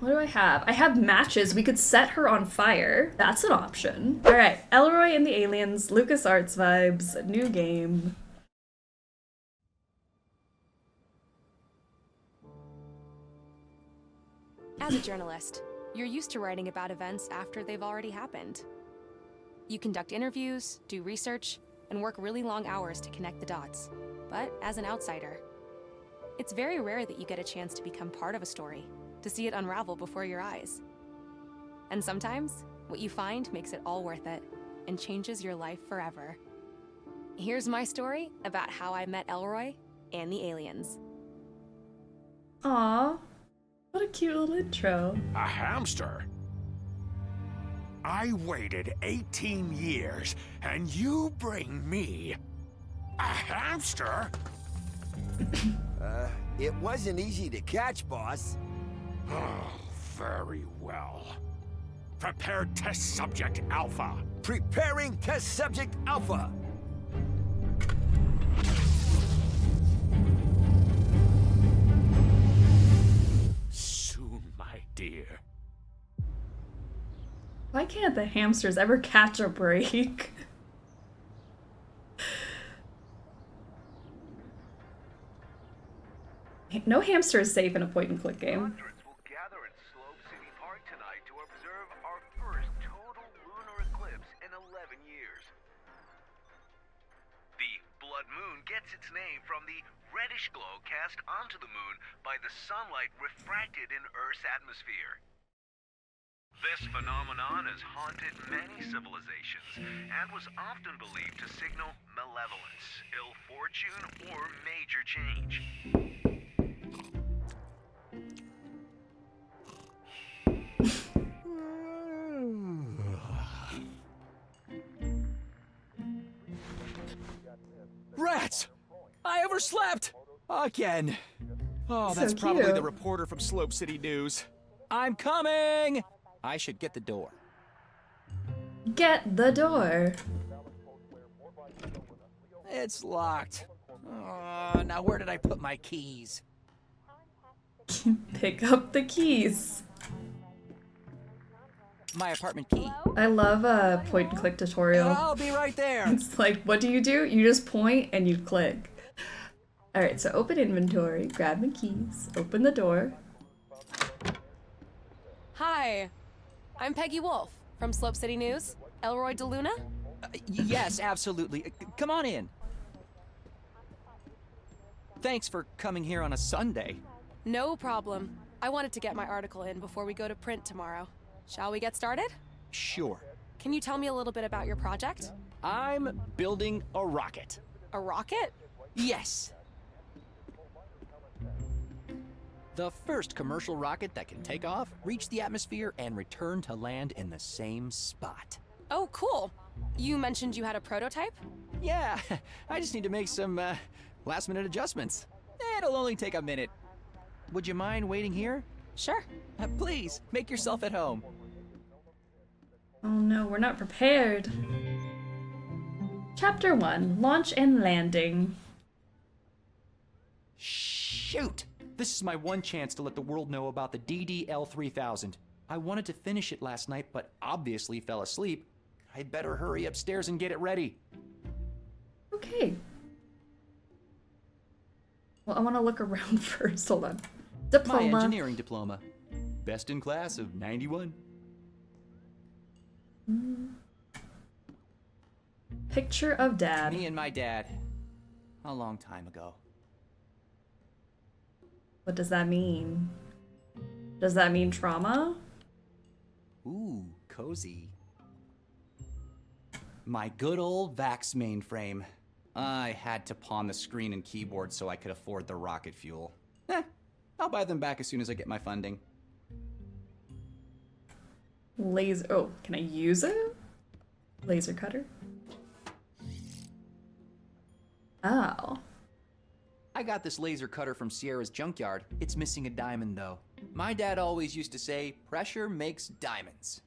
What do I have? I have matches. We could set her on fire. That's an option. All right, Elroy and the Aliens, LucasArts vibes, new game. As a journalist, you're used to writing about events after they've already happened. You conduct interviews, do research, and work really long hours to connect the dots. But as an outsider, it's very rare that you get a chance to become part of a story, to see it unravel before your eyes. And sometimes, what you find makes it all worth it and changes your life forever. Here's my story about how I met Elroy and the aliens. Aw, what a cute little intro. A hamster? I waited 18 years, and you bring me a hamster? It wasn't easy to catch, boss. Oh, very well. Prepare test subject Alpha. Preparing test subject Alpha. Soon, my dear. Why can't the hamsters ever catch a break? No hamster is safe in a point-and-click game. Hundreds will gather in Slope City Park tonight to observe our first total lunar eclipse in 11 years. The blood moon gets its name from the reddish glow cast onto the moon by the sunlight refracted in Earth's atmosphere. This phenomenon has haunted many civilizations and was often believed to signal malevolence, ill fortune, or major change. Rats! I overslept! Again. Oh, that's So probably cute. the reporter from Slope City News. I'm coming! I should get the door. Get the door. It's locked. Oh, now where did I put my keys? Pick up the keys. My apartment key. I love a point-and-click tutorial. I'll be right there. It's like, what do? You just point and you click. Alright, so open inventory, grab the keys, open the door. Hi, I'm Peggy Wolf from Slope City News. Elroy DeLuna? Yes, absolutely. Come on in. Thanks for coming here on a Sunday. No problem. I wanted to get my article in before we go to print tomorrow. Shall we get started? Sure. Can you tell me a little bit about your project? I'm building a rocket. A rocket? Yes. The first commercial rocket that can take off, reach the atmosphere, and return to land in the same spot. Oh, cool. You mentioned you had a prototype? Yeah, I just need to make some last-minute adjustments. It'll only take a minute. Would you mind waiting here? Sure. Please, make yourself at home. Oh no, we're not prepared. Chapter 1, Launch and Landing. Shoot! This is my one chance to let the world know about the DDL-3000. I wanted to finish it last night, but obviously fell asleep. I'd better hurry upstairs and get it ready. Okay. Well, I want to look around first. Hold on. Diploma. My engineering diploma. Best in class of 91. Picture of Dad. Me and my dad. A long time ago. What does that mean? Does that mean trauma? Ooh, cozy. My good old Vax mainframe. I had to pawn the screen and keyboard so I could afford the rocket fuel. I'll buy them back as soon as I get my funding. Laser. Oh, can I use it? Laser cutter. Oh. I got this laser cutter from Sierra's junkyard. It's missing a diamond, though. My dad always used to say, pressure makes diamonds.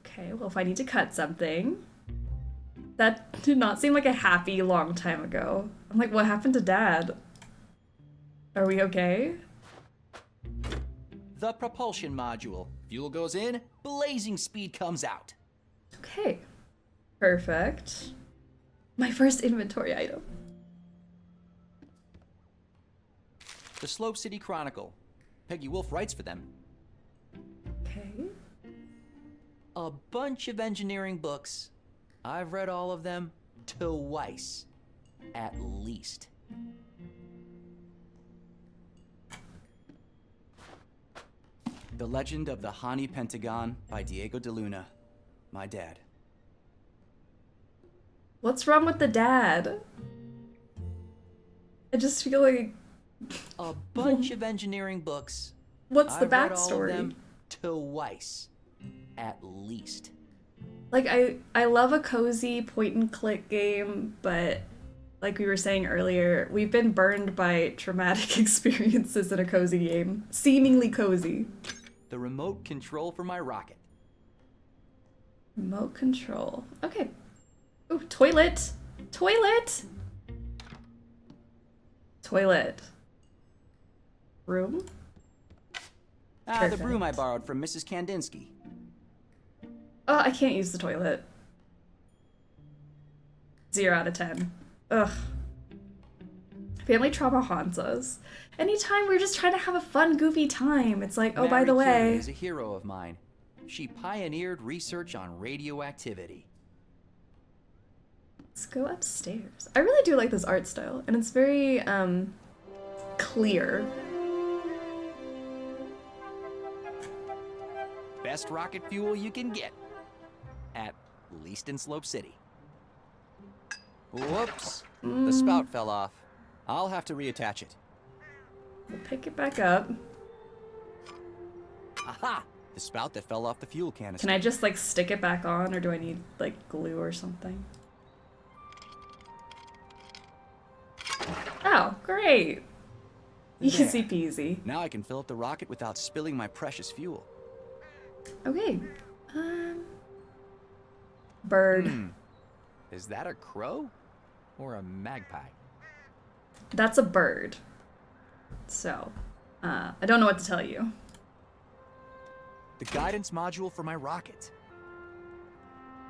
Okay, well, if I need to cut something. That did not seem like a happy long time ago. I'm like, what happened to Dad? Are we okay? The propulsion module. Fuel goes in, blazing speed comes out. Okay. Perfect. My first inventory item. The Slope City Chronicle. Peggy Wolf writes for them. Okay. A bunch of engineering books. I've read all of them twice, at least. The Legend of the Hani Pentagon by Diego de Luna, my dad. What's wrong with the dad? I just feel like... A bunch of engineering books. What's the I've read all of backstory? them twice, at least. Like, I love a cozy point-and-click game, but like we were saying earlier, we've been burned by traumatic experiences in a cozy game. Seemingly cozy. The remote control for my rocket. Remote control. Okay. Ooh, toilet! Toilet! Toilet. Room? The broom I borrowed from Mrs. Kandinsky. Oh, I can't use the toilet. 0 out of 10. Ugh. Family trauma haunts us. Anytime we're just trying to have a fun, goofy time, it's like, oh, by the Mary Curie way. is a hero of mine. She pioneered research on radioactivity. Let's go upstairs. I really do like this art style, and it's very, clear. Best rocket fuel you can get. At least in Slope City. Whoops. The spout fell off. I'll have to reattach it. We'll pick it back up. Aha! The spout that fell off the fuel canister. Can I just, like, stick it back on, or do I need, like, glue or something? Oh, great! There. Easy peasy. Now I can fill up the rocket without spilling my precious fuel. Okay. Bird. Is that a crow? Or a magpie? That's a bird. So, I don't know what to tell you. The guidance module for my rocket.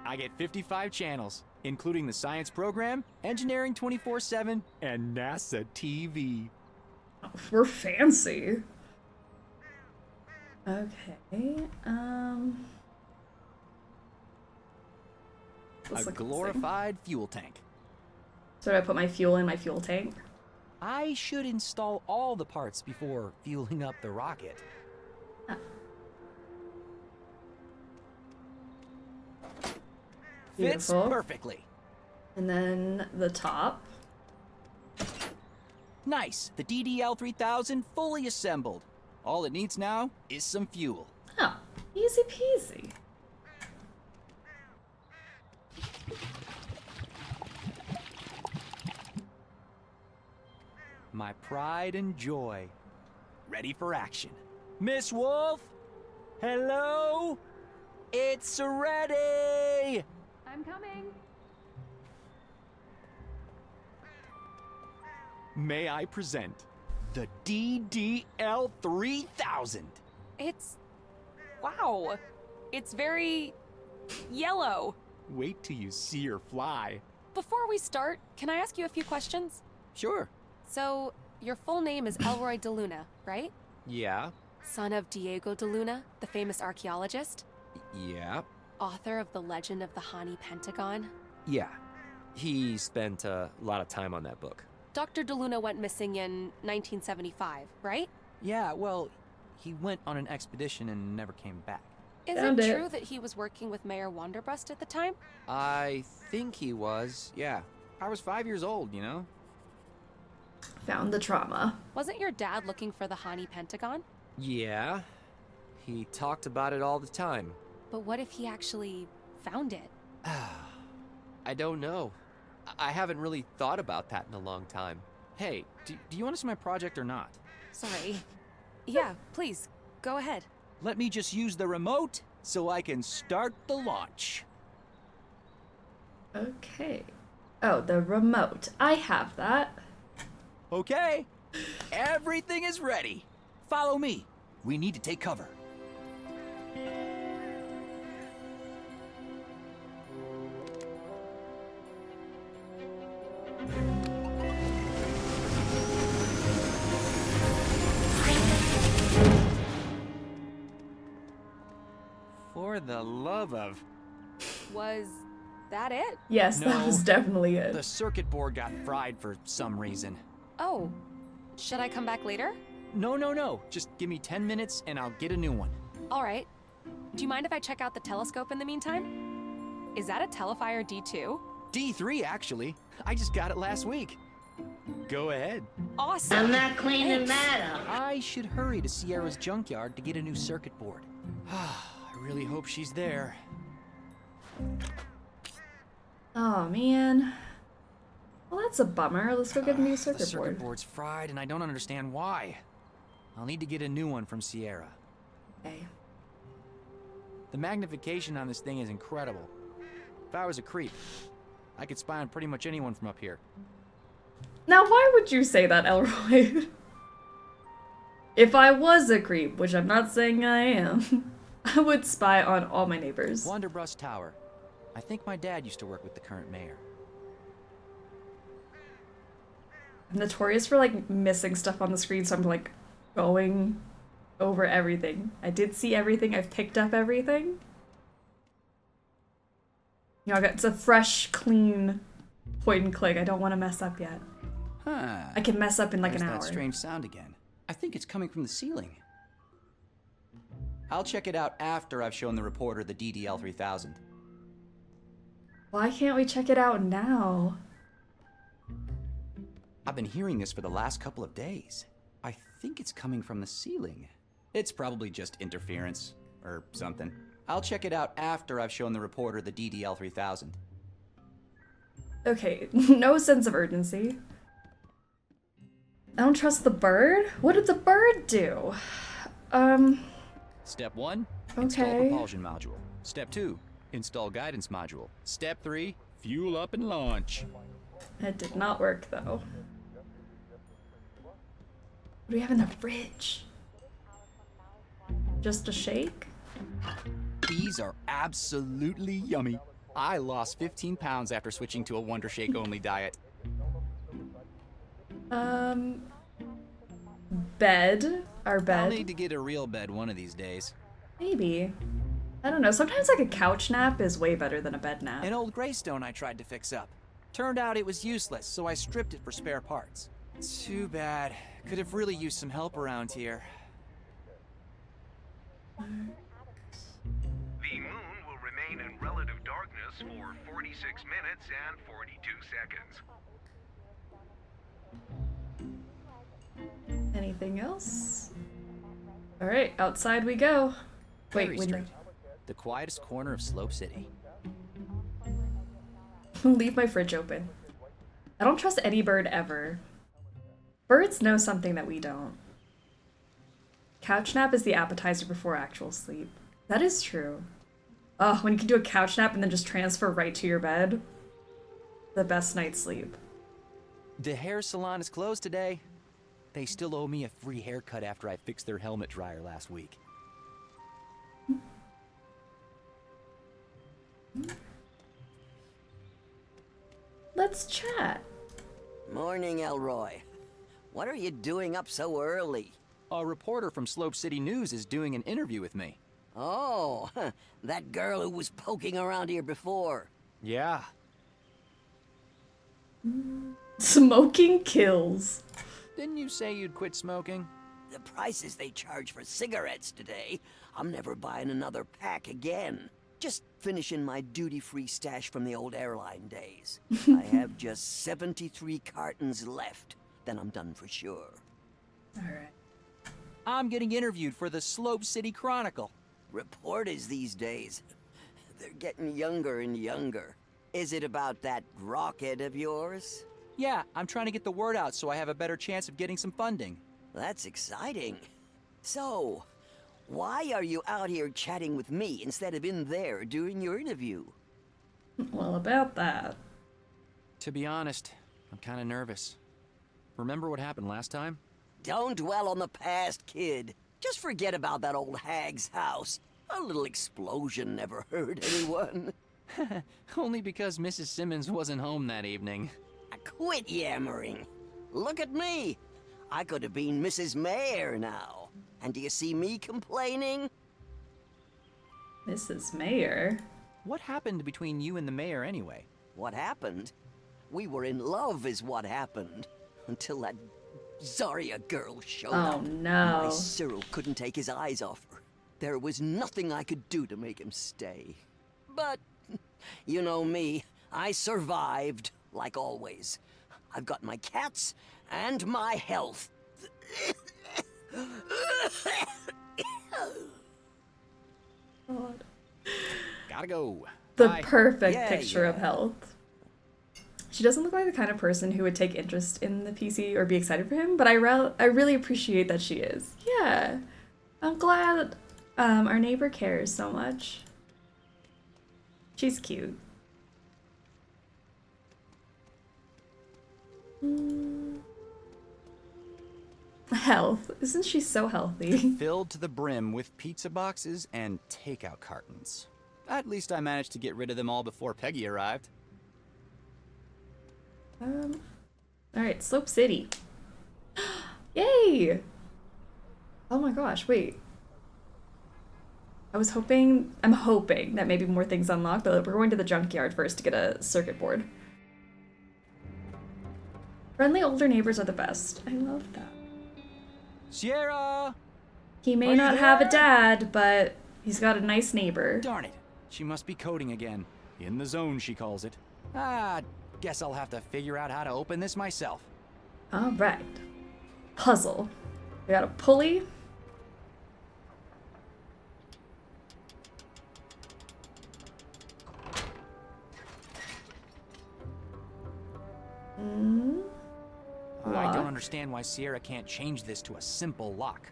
I get 55 channels, including the science program, engineering 24/7, and NASA TV. Oh, we're fancy. Okay, let's A look at this thing. glorified fuel tank. So do I put my fuel in my fuel tank? I should install all the parts before fueling up the rocket. Ah. Fits Beautiful. perfectly. And then the top. Nice. The DDL-3000 fully assembled. All it needs now is some fuel. Oh, easy peasy. My pride and joy. Ready for action. Miss Wolf? Hello? It's ready! I'm coming. May I present the DDL-3000? Wow. It's very yellow. Wait till you see her fly. Before we start, can I ask you a few questions? Sure. So, your full name is Elroy de Luna, right? Yeah. Son of Diego de Luna, the famous archaeologist? Yeah. Author of The Legend of the Hani Pentagon? Yeah. He spent a lot of time on that book. Dr. de Luna went missing in 1975, right? Yeah, well, he went on an expedition and never came back. Is Found it it. true that he was working with Mayor Wanderbrust at the time? I think he was, yeah. I was 5 years old, you know? Found the trauma. Wasn't your dad looking for the Hani Pentagon? Yeah. He talked about it all the time. But what if he actually found it? I don't know. I haven't really thought about that in a long time. Hey, do you want to see my project or not? Sorry. Yeah, please, go ahead. Let me just use the remote so I can start the launch. Okay. Oh, the remote. I have that. Okay, everything is ready. Follow me. We need to take cover. For the love of... Was that it? Yes, that No. was definitely it. The circuit board got fried for some reason. Oh, should I come back later? No. Just give me 10 minutes and I'll get a new one. All right. Do you mind if I check out the telescope in the meantime? Is that a Telefire D2? D3, actually. I just got it last week. Go ahead. Awesome. I'm not cleaning Thanks. that up. I should hurry to Sierra's junkyard to get a new circuit board. I really hope she's there. Oh man. Well, that's a bummer. Let's go get a new The circuit circuit board. board's fried and I don't understand why. I'll need to get a new one from Sierra. Okay. The magnification on this thing is incredible. If I was a creep, I could spy on pretty much anyone from up here. Now, why would you say that, Elroy? If I was a creep, which I'm not saying I am, I would spy on all my neighbors. Wanderbrush Tower. I think my dad used to work with the current mayor. I'm notorious for like missing stuff on the screen, so I'm like going over everything. I did see everything. I've picked up everything. You know, it's a fresh, clean point and click. I don't want to mess up yet. Huh. I can mess up in like There's an hour. that strange sound again. I think it's coming from the ceiling. I'll check it out after I've shown the reporter the DDL-3000. Why can't we check it out now? I've been hearing this for the last couple of days. I think it's coming from the ceiling. It's probably just interference or something. I'll check it out after I've shown the reporter the DDL-3000. Okay, no sense of urgency. I don't trust the bird? What did the bird do? Step 1, install Okay. propulsion module. Step 2, install guidance module. Step 3, fuel up and launch. It did not work though. What do we have in the fridge? Just a shake? These are absolutely yummy. I lost 15 pounds after switching to a Wonder Shake only diet. Bed? Our I'll bed? need to get a real bed one of these days. Maybe. I don't know, sometimes like a couch nap is way better than a bed nap. An old Greystone I tried to fix up. Turned out it was useless, so I stripped it for spare parts. Too bad. Could have really used some help around here. The moon will remain in relative darkness for 46 minutes and 42 seconds. Anything else? Alright, outside we go. Wait, Ferry window. Street, the quietest corner of Slope City. Leave my fridge open. I don't trust any bird ever. Birds know something that we don't. Couch nap is the appetizer before actual sleep. That is true. Oh, when you can do a couch nap and then just transfer right to your bed. The best night's sleep. The hair salon is closed today. They still owe me a free haircut after I fixed their helmet dryer last week. Let's chat. Morning, Elroy. What are you doing up so early? A reporter from Slope City News is doing an interview with me. Oh, that girl who was poking around here before. Yeah. Smoking kills. Didn't you say you'd quit smoking? The prices they charge for cigarettes today, I'm never buying another pack again. Just finishing my duty-free stash from the old airline days. I have just 73 cartons left, then I'm done for sure. Alright. I'm getting interviewed for the Slope City Chronicle. Reporters these days, they're getting younger and younger. Is it about that rocket of yours? Yeah, I'm trying to get the word out so I have a better chance of getting some funding. That's exciting. So, why are you out here chatting with me instead of in there doing your interview? Well, about that. To be honest, I'm kind of nervous. Remember what happened last time? Don't dwell on the past, kid. Just forget about that old hag's house. A little explosion never hurt anyone. Only because Mrs. Simmons wasn't home that evening. Quit yammering. Look at me. I could have been Mrs. Mayor now. And do you see me complaining? Mrs. Mayor? What happened between you and the mayor anyway? What happened? We were in love is what happened. Until that Zarya girl showed up. Oh no. My Cyril couldn't take his eyes off her. There was nothing I could do to make him stay. But, you know me, I survived, like always. I've got my cats and my health. God. Gotta go. The Bye. perfect picture of health. She doesn't look like the kind of person who would take interest in the PC or be excited for him, but I really appreciate that she is. Yeah. I'm glad our neighbor cares so much. She's cute. Health. Isn't she so healthy? Filled to the brim with pizza boxes and takeout cartons. At least I managed to get rid of them all before Peggy arrived. Alright, Slope City. Yay! Oh my gosh, wait. I'm hoping that maybe more things unlock, but we're going to the junkyard first to get a circuit board. Friendly older neighbors are the best. I love that. Sierra! He may not have a dad, but he's got a nice neighbor. Darn it. She must be coding again. In the zone, she calls it. Guess I'll have to figure out how to open this myself. Alright. Puzzle. We got a pulley. I don't understand why Sierra can't change this to a simple lock.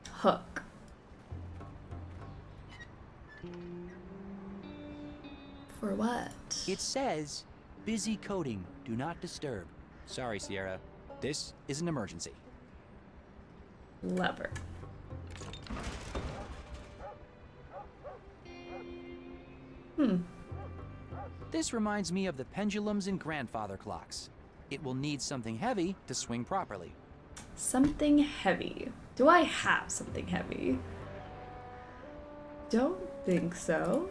Hook. For what? It says, busy coding, do not disturb. Sorry, Sierra. This is an emergency. Lever. This reminds me of the pendulums in grandfather clocks. It will need something heavy to swing properly. Something heavy. Do I have something heavy? Don't think so.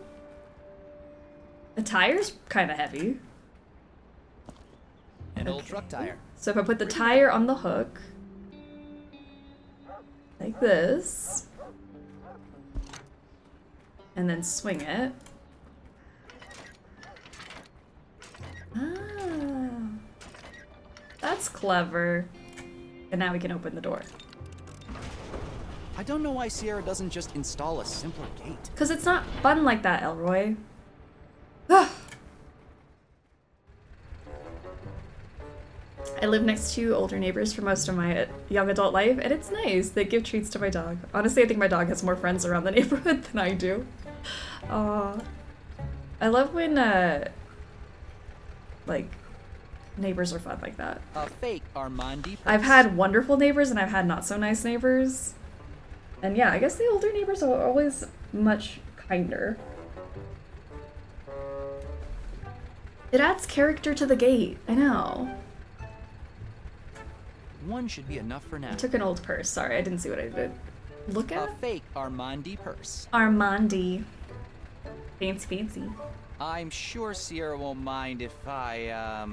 A tire's kind of heavy. An old truck tire. So if I put the tire on the hook, like this, and then swing it. Ah, that's clever. And now we can open the door. I don't know why Sierra doesn't just install a simpler gate. Because it's not fun like that, Elroy. I live next to older neighbors for most of my young adult life, and it's nice. They give treats to my dog. Honestly, I think my dog has more friends around the neighborhood than I do. I love when, like, neighbors are fun like that. A fake Armandi purse. I've had wonderful neighbors, and I've had not so nice neighbors. And yeah, I guess the older neighbors are always much kinder. It adds character to the gate, I know. One should be enough for now. I took an old purse. Sorry, I didn't see what I did. Look at A fake Armandi purse. Armandi. Fancy, fancy. I'm sure Sierra won't mind if I,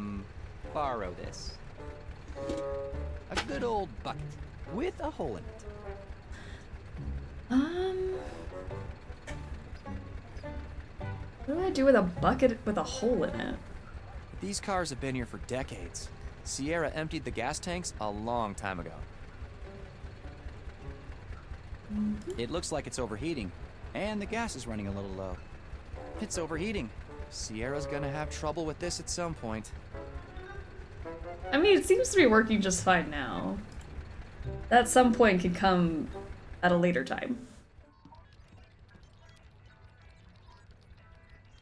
borrow this. A good old bucket with a hole in it. What do I do with a bucket with a hole in it? These cars have been here for decades. Sierra emptied the gas tanks a long time ago. It looks like it's overheating, and the gas is running a little low. It's overheating. Sierra's gonna have trouble with this at some point. I mean, it seems to be working just fine now. That some point could come at a later time.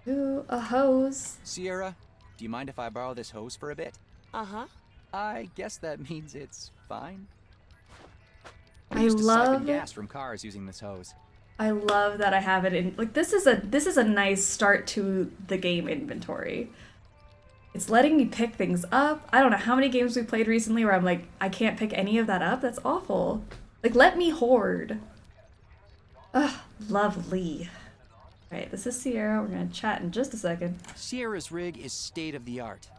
Ooh, a hose. Sierra, do you mind if I borrow this hose for a bit? Uh-huh. I guess that means it's fine. We used to siphon gas from cars using this hose. I love that I have it in, like, this is a nice start to the game inventory. It's letting me pick things up. I don't know how many games we played recently where I'm like, I can't pick any of that up. That's awful. Like, let me hoard. Ugh, lovely. Alright, this is Sierra. We're gonna chat in just a second. Sierra's rig is state-of-the-art.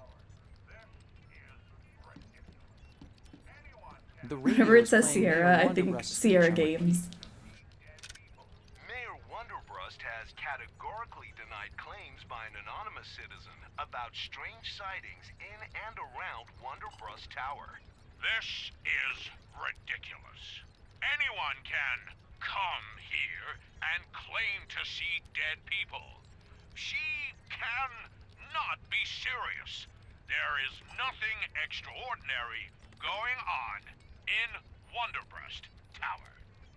Whenever it says Sierra, I think Sierra Games. Mayor Wonderbrust has categorically denied claims by an anonymous citizen about strange sightings in and around Wonderbrust Tower. This is ridiculous. Anyone can come here and claim to see dead people. She can not be serious. There is nothing extraordinary going on in Wonderbrust Tower.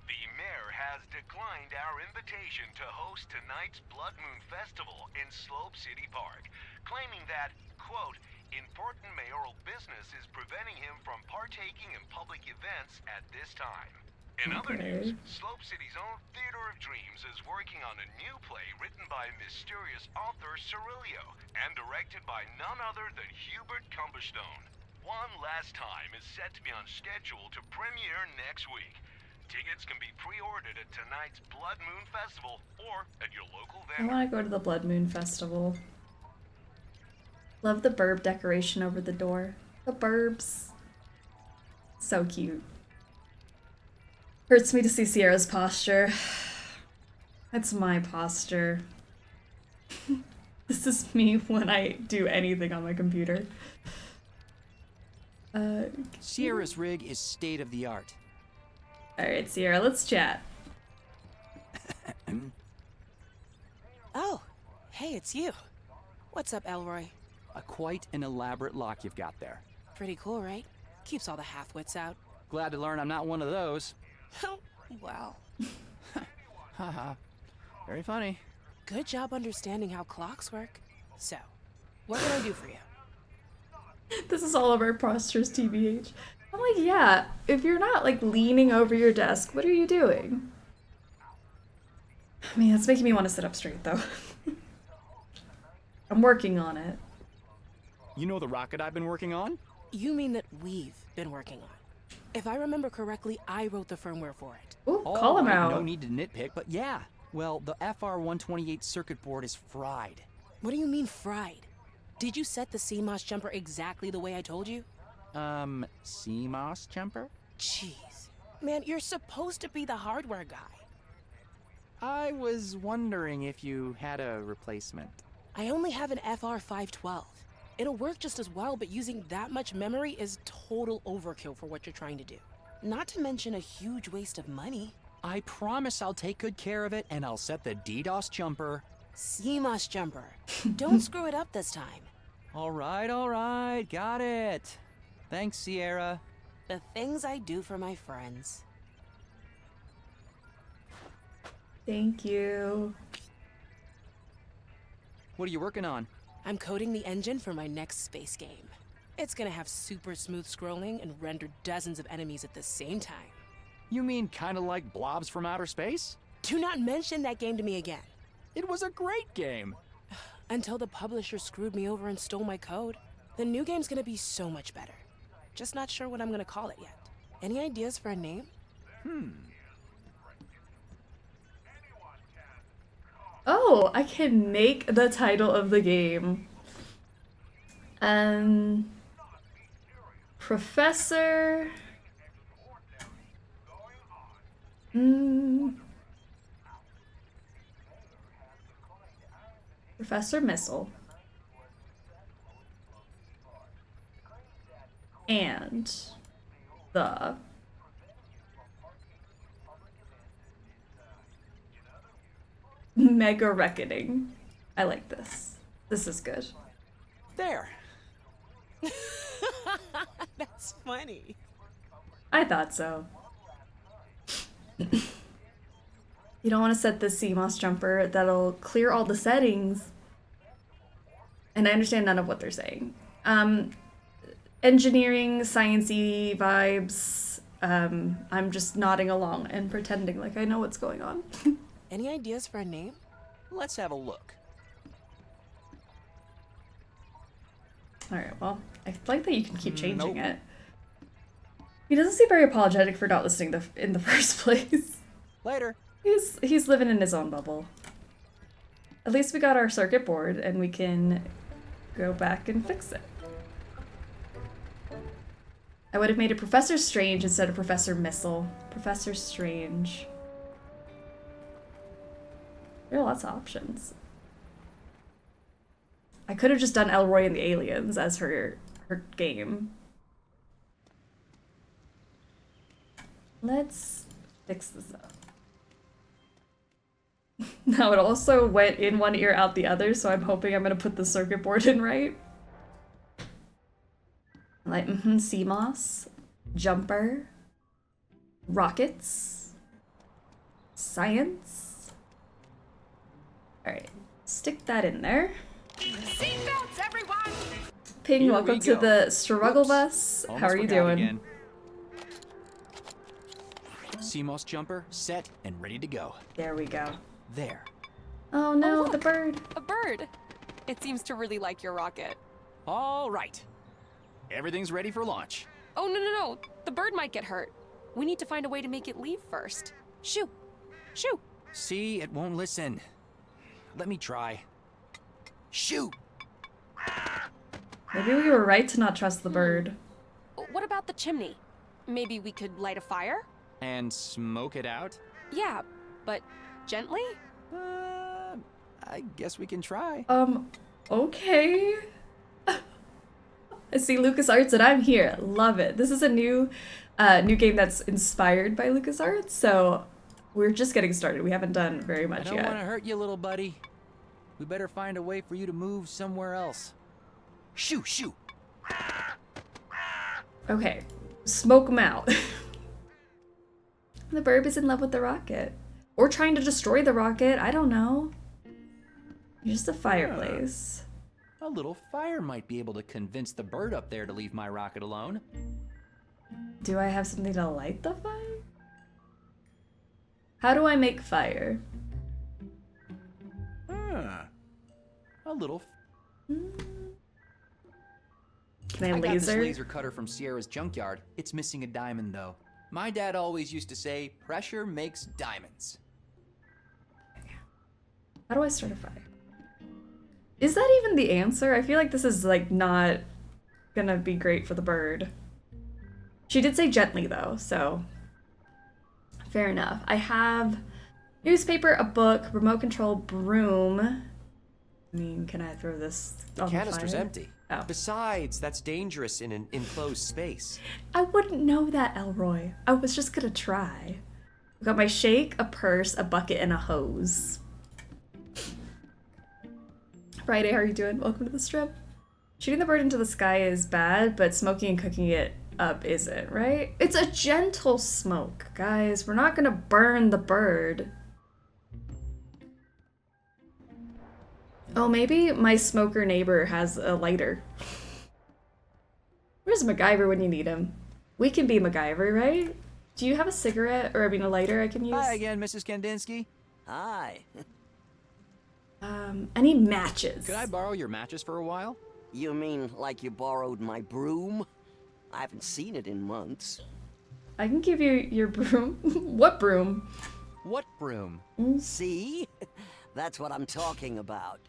The mayor has declined our invitation to host tonight's Blood Moon Festival in Slope City Park, claiming that, quote, important mayoral business is preventing him from partaking in public events at this time. In other news, Slope City's own Theater of Dreams is working on a new play written by mysterious author Cerilio and directed by none other than Hubert Cumberstone. One Last Time is set to be on schedule to premiere next week. Tickets can be pre-ordered at tonight's Blood Moon Festival or at your local I vendor. want to go to the Blood Moon Festival. Love the burb decoration over the door. The burbs. So cute. Hurts me to see Sierra's posture. That's my posture. This is me when I do anything on my computer. Sierra's rig is state-of-the-art. Alright, Sierra, let's chat. Oh, hey, it's you. What's up, Elroy? Quite an elaborate lock you've got there. Pretty cool, right? Keeps all the half-wits out. Glad to learn I'm not one of those. Well. Haha. Very funny. Good job understanding how clocks work. So, what can I do for you? This is all of our postures, TBH. I'm like, yeah, if you're not like leaning over your desk, what are you doing? I mean, it's making me want to sit up straight though. I'm working on it. You know the rocket I've been working on? You mean that we've been working on? If I remember correctly, I wrote the firmware for it. Ooh, call him out. No need to nitpick, but yeah. Well, the FR128 circuit board is fried. What do you mean fried? Did you set the CMOS jumper exactly the way I told you? CMOS jumper? Jeez. Man, you're supposed to be the hardware guy. I was wondering if you had a replacement. I only have an FR512. It'll work just as well, but using that much memory is total overkill for what you're trying to do. Not to mention a huge waste of money. I promise I'll take good care of it, and I'll set the DDoS jumper. CMOS jumper. Don't screw it up this time. All right, got it. Thanks, Sierra. The things I do for my friends. Thank you. What are you working on? I'm coding the engine for my next space game. It's gonna have super smooth scrolling and render dozens of enemies at the same time. You mean kind of like Blobs from Outer Space? Do not mention that game to me again. It was a great game. Until the publisher screwed me over and stole my code. The new game's gonna be so much better. Just not sure what I'm gonna call it yet. Any ideas for a name? Oh, I can make the title of the game. Professor... Professor Missile. And the Mega Reckoning. I like this. This is good. There. That's funny. I thought so. You don't want to set the CMOS jumper. That'll clear all the settings. And I understand none of what they're saying. Engineering, science-y vibes. I'm just nodding along and pretending like I know what's going on. Any ideas for a name? Let's have a look. Alright, well, I like that you can keep changing it. He doesn't seem very apologetic for not listening in the first place. Later. He's living in his own bubble. At least we got our circuit board and we can go back and fix it. I would have made it Professor Strange instead of Professor Missile. Professor Strange. There are lots of options. I could have just done Elroy and the Aliens as her game. Let's fix this up. Now it also went in one ear, out the other, so I'm hoping I'm gonna put the circuit board in right. Like, CMOS, jumper, rockets, science. Alright, stick that in there. Seatbelts, everyone! Ping, Here welcome we to go. the struggle Whoops. bus. How Almost are you forgot doing? again. CMOS jumper set and ready to go. There we go. There. Oh no, look. the bird. A bird! It seems to really like your rocket. All right. Everything's ready for launch. Oh, no. The bird might get hurt. We need to find a way to make it leave first. Shoo! Shoo! See, it won't listen. Let me try. Shoot! Maybe we were right to not trust the bird. What about the chimney? Maybe we could light a fire? And smoke it out? Yeah, but gently? I guess we can try. Okay. I see LucasArts and I'm here. Love it. This is a new game that's inspired by LucasArts, so we're just getting started. We haven't done very much I don't yet. want to hurt you, little buddy. We better find a way for you to move somewhere else. Shoo, shoo. Okay, smoke him out. The bird is in love with the rocket. Or trying to destroy the rocket, I don't know. Just a fireplace. A little fire might be able to convince the bird up there to leave my rocket alone. Do I have something to light the fire? How do I make fire? A little. Can I got this laser? laser cutter from Sierra's junkyard. It's missing a diamond though. My dad always used to say, pressure makes diamonds. How do I start a fire? Is that even the answer? I feel like this is like not gonna be great for the bird. She did say gently though, so fair enough. I have newspaper, a book, remote control, broom. I mean, can I throw this The on canister's the fire? empty. Oh. Besides, that's dangerous in an enclosed space. I wouldn't know that, Elroy. I was just gonna try. I've got my shake, a purse, a bucket, and a hose. Friday, how are you doing? Welcome to the strip. Shooting the bird into the sky is bad, but smoking and cooking it up isn't, right? It's a gentle smoke, guys. We're not gonna burn the bird. Oh, maybe my smoker neighbor has a lighter. Where's MacGyver when you need him? We can be MacGyver, right? Do you have a cigarette, or I mean a lighter I can use? Hi again, Mrs. Kandinsky. Hi. I need matches. Could I borrow your matches for a while? You mean like you borrowed my broom? I haven't seen it in months. I can give you your broom. What broom? What broom? See? That's what I'm talking about.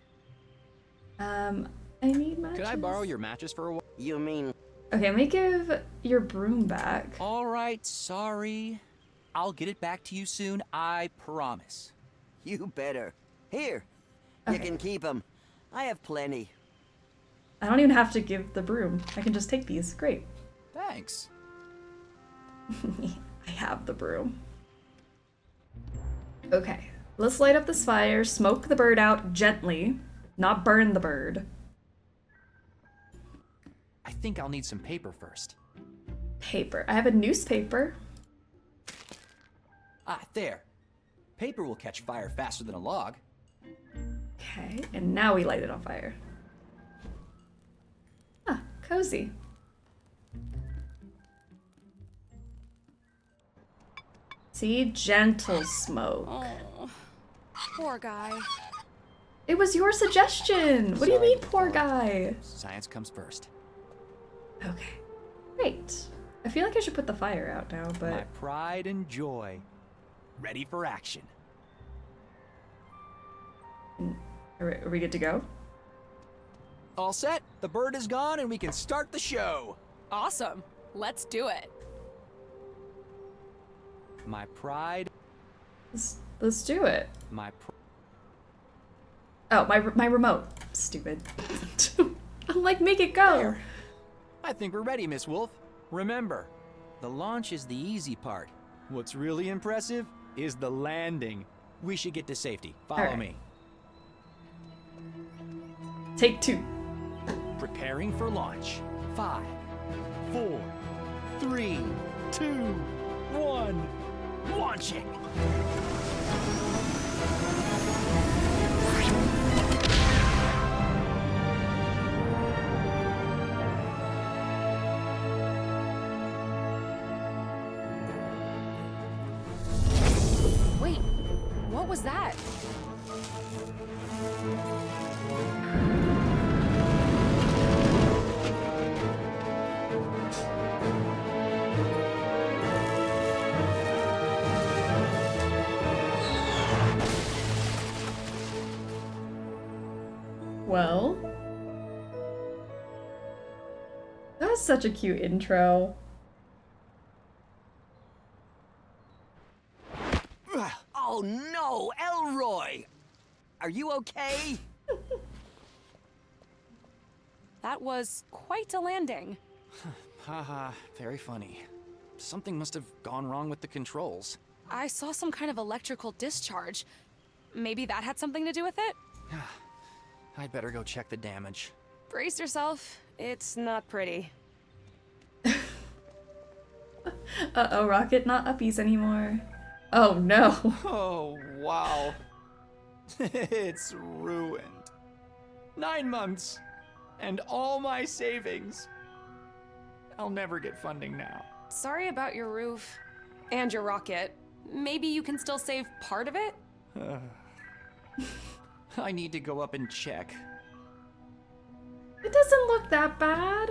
I need matches. Could I borrow your matches for a while? You mean... Okay, let me give your broom back. All right, sorry. I'll get it back to you soon, I promise. You better. Here. You Okay. can keep them. I have plenty. I don't even have to give the broom. I can just take these. Great. Thanks. I have the broom. Okay, let's light up this fire, smoke the bird out gently, not burn the bird. I think I'll need some paper first. Paper. I have a newspaper. Ah, there. Paper will catch fire faster than a log. Okay, and now we light it on fire. Ah, cozy. See? Gentle smoke. Oh, poor guy. It was your suggestion! What do you mean, poor guy? Science comes first. Okay. Great. I feel like I should put the fire out now, My but... pride and joy. Ready for action. Are we good to go? All set, the bird is gone, and we can start the show. Awesome. Let's do it. My pride, Let's do it. my Oh, my remote. Stupid. I'm like, make it go. There. I think we're ready, Miss Wolf. Remember, the launch is the easy part. What's really impressive is the landing. We should get to safety. Follow me. Take 2. Preparing for launch. 5, 4, 3, 2, 1. Launching! Wait, what was that? Well, that was such a cute intro. Oh no, Elroy! Are you okay? That was quite a landing. Haha, very funny. Something must have gone wrong with the controls. I saw some kind of electrical discharge. Maybe that had something to do with it? I'd better go check the damage. Brace yourself. It's not pretty. Uh-oh, Rocket, not uppies anymore. Oh no. Oh, wow. It's ruined. 9 months. And all my savings. I'll never get funding now. Sorry about your roof. And your rocket. Maybe you can still save part of it? I need to go up and check. It doesn't look that bad.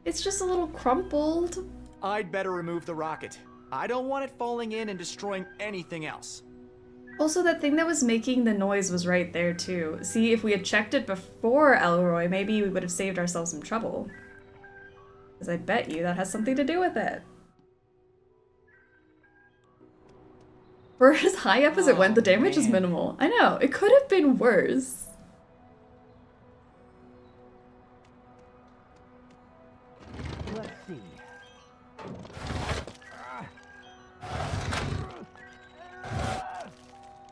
It's just a little crumpled. I'd better remove the rocket. I don't want it falling in and destroying anything else. Also, that thing that was making the noise was right there too. See, if we had checked it before Elroy, maybe we would have saved ourselves some trouble. Because I bet you that has something to do with it. For as high up as it went, the damage is minimal. I know, it could have been worse. Let's see.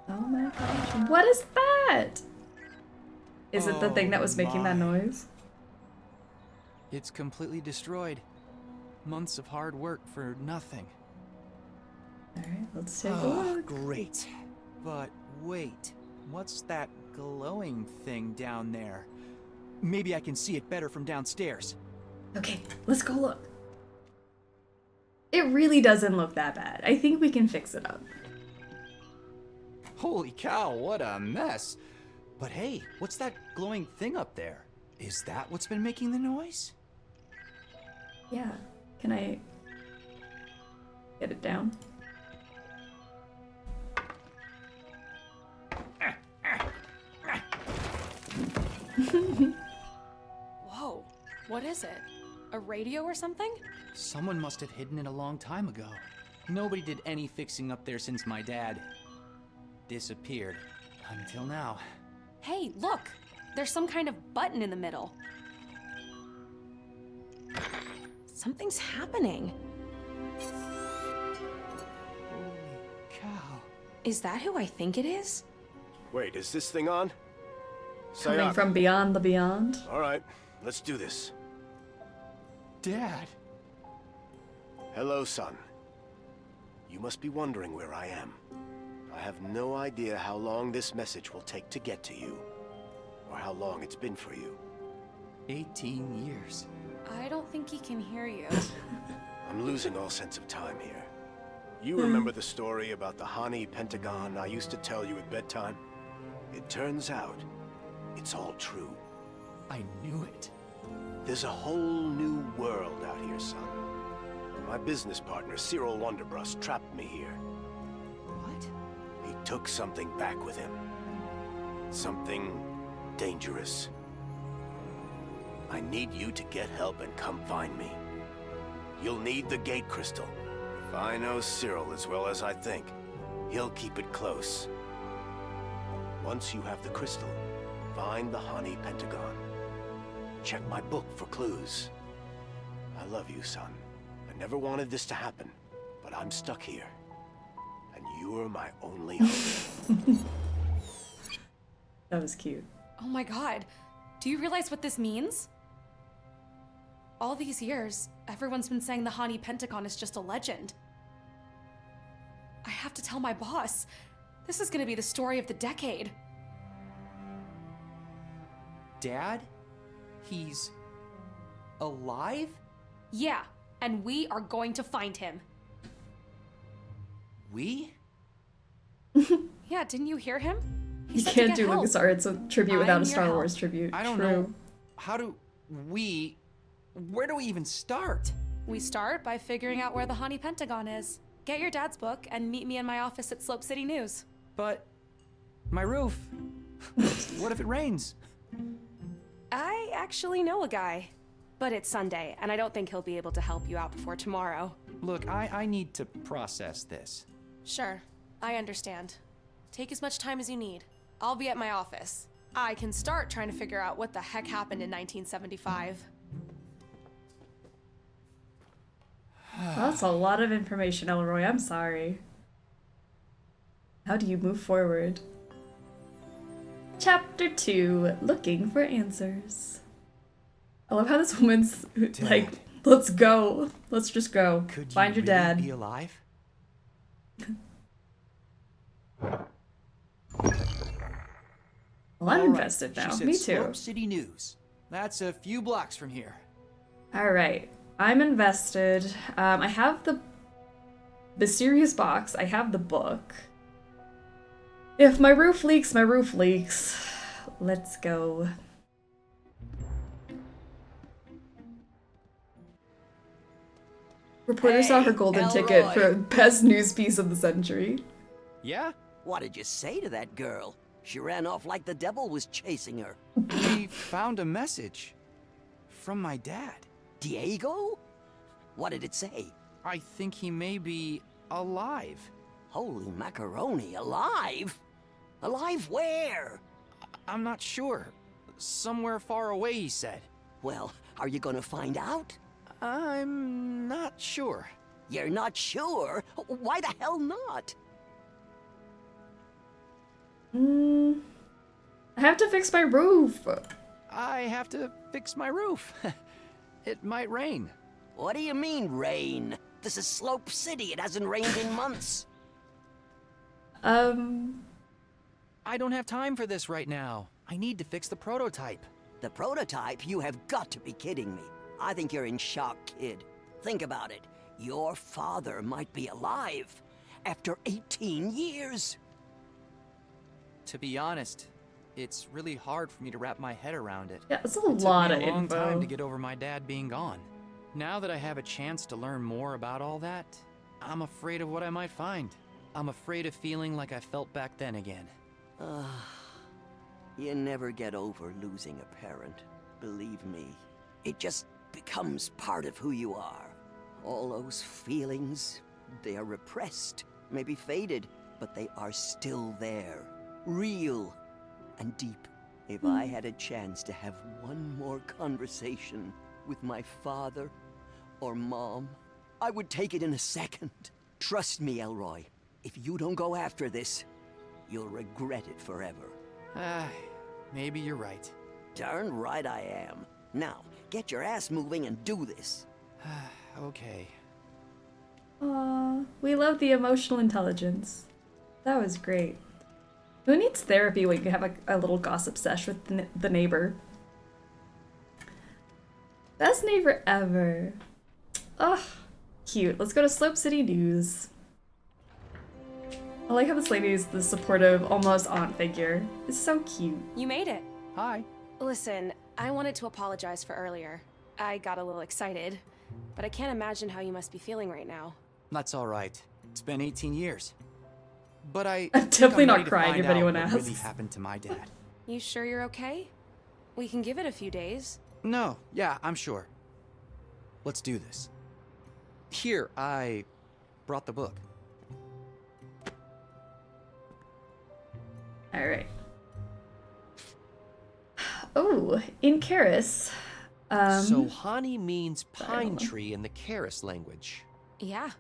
Oh my gosh, what is that? Is it the thing that was making that noise? It's completely destroyed. Months of hard work for nothing. Alright, let's take a look. Great. But wait, what's that glowing thing down there? Maybe I can see it better from downstairs. Okay, let's go look. It really doesn't look that bad. I think we can fix it up. Holy cow, what a mess. But hey, what's that glowing thing up there? Is that what's been making the noise? Yeah, can I get it down? Whoa, what is it? A radio or something? Someone must have hidden it a long time ago. Nobody did any fixing up there since my dad disappeared. Until now. Hey, look! There's some kind of button in the middle. Something's happening. Holy cow. Is that who I think it is? Wait, is this thing on? Say Coming up. from beyond the beyond. All right, let's do this. Dad! Hello, son. You must be wondering where I am. I have no idea how long this message will take to get to you, or how long it's been for you. 18 years. I don't think he can hear you. I'm losing all sense of time here. You remember the story about the Hani Pentagon I used to tell you at bedtime? It turns out, it's all true. I knew it. There's a whole new world out here, son. My business partner, Cyril Wonderbrust, trapped me here. What? He took something back with him. Something dangerous. I need you to get help and come find me. You'll need the gate crystal. If I know Cyril as well as I think, he'll keep it close. Once you have the crystal, find the Hani Pentagon. Check my book for clues. I love you, son. I never wanted this to happen, but I'm stuck here. And you're my only hope. That was cute. Oh my god. Do you realize what this means? All these years, everyone's been saying the Hani Pentagon is just a legend. I have to tell my boss. This is gonna be the story of the decade. Dad? He's alive? Yeah, and we are going to find him. We? Yeah, didn't you hear him? You can't do LucasArts tribute without a Star Wars tribute. I don't know. How do we... Where do we even start? We start by figuring out where the Hani Pentagon is. Get your dad's book and meet me in my office at Slope City News. But... my roof. What if it rains? I actually know a guy. But it's Sunday, and I don't think he'll be able to help you out before tomorrow. Look, I need to process this. Sure, I understand. Take as much time as you need. I'll be at my office. I can start trying to figure out what the heck happened in 1975. That's a lot of information, Elroy. I'm sorry. How do you move forward? Chapter 2, Looking for Answers. I love how this woman's like, let's go. Let's just go. Could Find you your dad. really be alive? Well, I'm invested now. She said Me Slope too. City News. That's a few blocks from here. Alright. I'm invested. I have the mysterious box. I have the book. If my roof leaks, my roof leaks. Let's go. Reporter saw her golden ticket for best news piece of the century. Yeah? What did you say to that girl? She ran off like the devil was chasing her. We found a message from my dad. Diego? What did it say? I think he may be alive. Holy macaroni, alive? Alive where? I'm not sure. Somewhere far away, he said. Well, are you gonna find out? I'm not sure. You're not sure? Why the hell not? I have to fix my roof. I have to fix my roof. It might rain. What do you mean, rain? This is Slope City. It hasn't rained in months. I don't have time for this right now. I need to fix the prototype. The prototype? You have got to be kidding me. I think you're in shock, kid. Think about it. Your father might be alive after 18 years. To be honest, it's really hard for me to wrap my head around it. Yeah, it's a lot of It took me a long info. time to get over my dad being gone. Now that I have a chance to learn more about all that, I'm afraid of what I might find. I'm afraid of feeling like I felt back then again. You never get over losing a parent. Believe me. It just becomes part of who you are. All those feelings, they are repressed, maybe faded, but they are still there. Real and deep. If I had a chance to have one more conversation with my father or mom, I would take it in a second. Trust me, Elroy. If you don't go after this, you'll regret it forever. Maybe you're right. Darn right I am. Now, get your ass moving and do this. Okay. Aw, we love the emotional intelligence. That was great. Who needs therapy when you can have a little gossip sesh with the neighbor? Best neighbor ever. Ugh, cute. Let's go to Slope City News. I like how this lady is the supportive, almost aunt figure. It's so cute. You made it. Hi. Listen, I wanted to apologize for earlier. I got a little excited, but I can't imagine how you must be feeling right now. That's all right. It's been 18 years. But I'm think definitely not ready to crying find if anyone out what really asks. happened to my dad. You sure you're okay? We can give it a few days. No, yeah, I'm sure. Let's do this. Here, I brought the book. All right. Oh, in Karis. So Hani means pine tree in the Karis language. Yeah,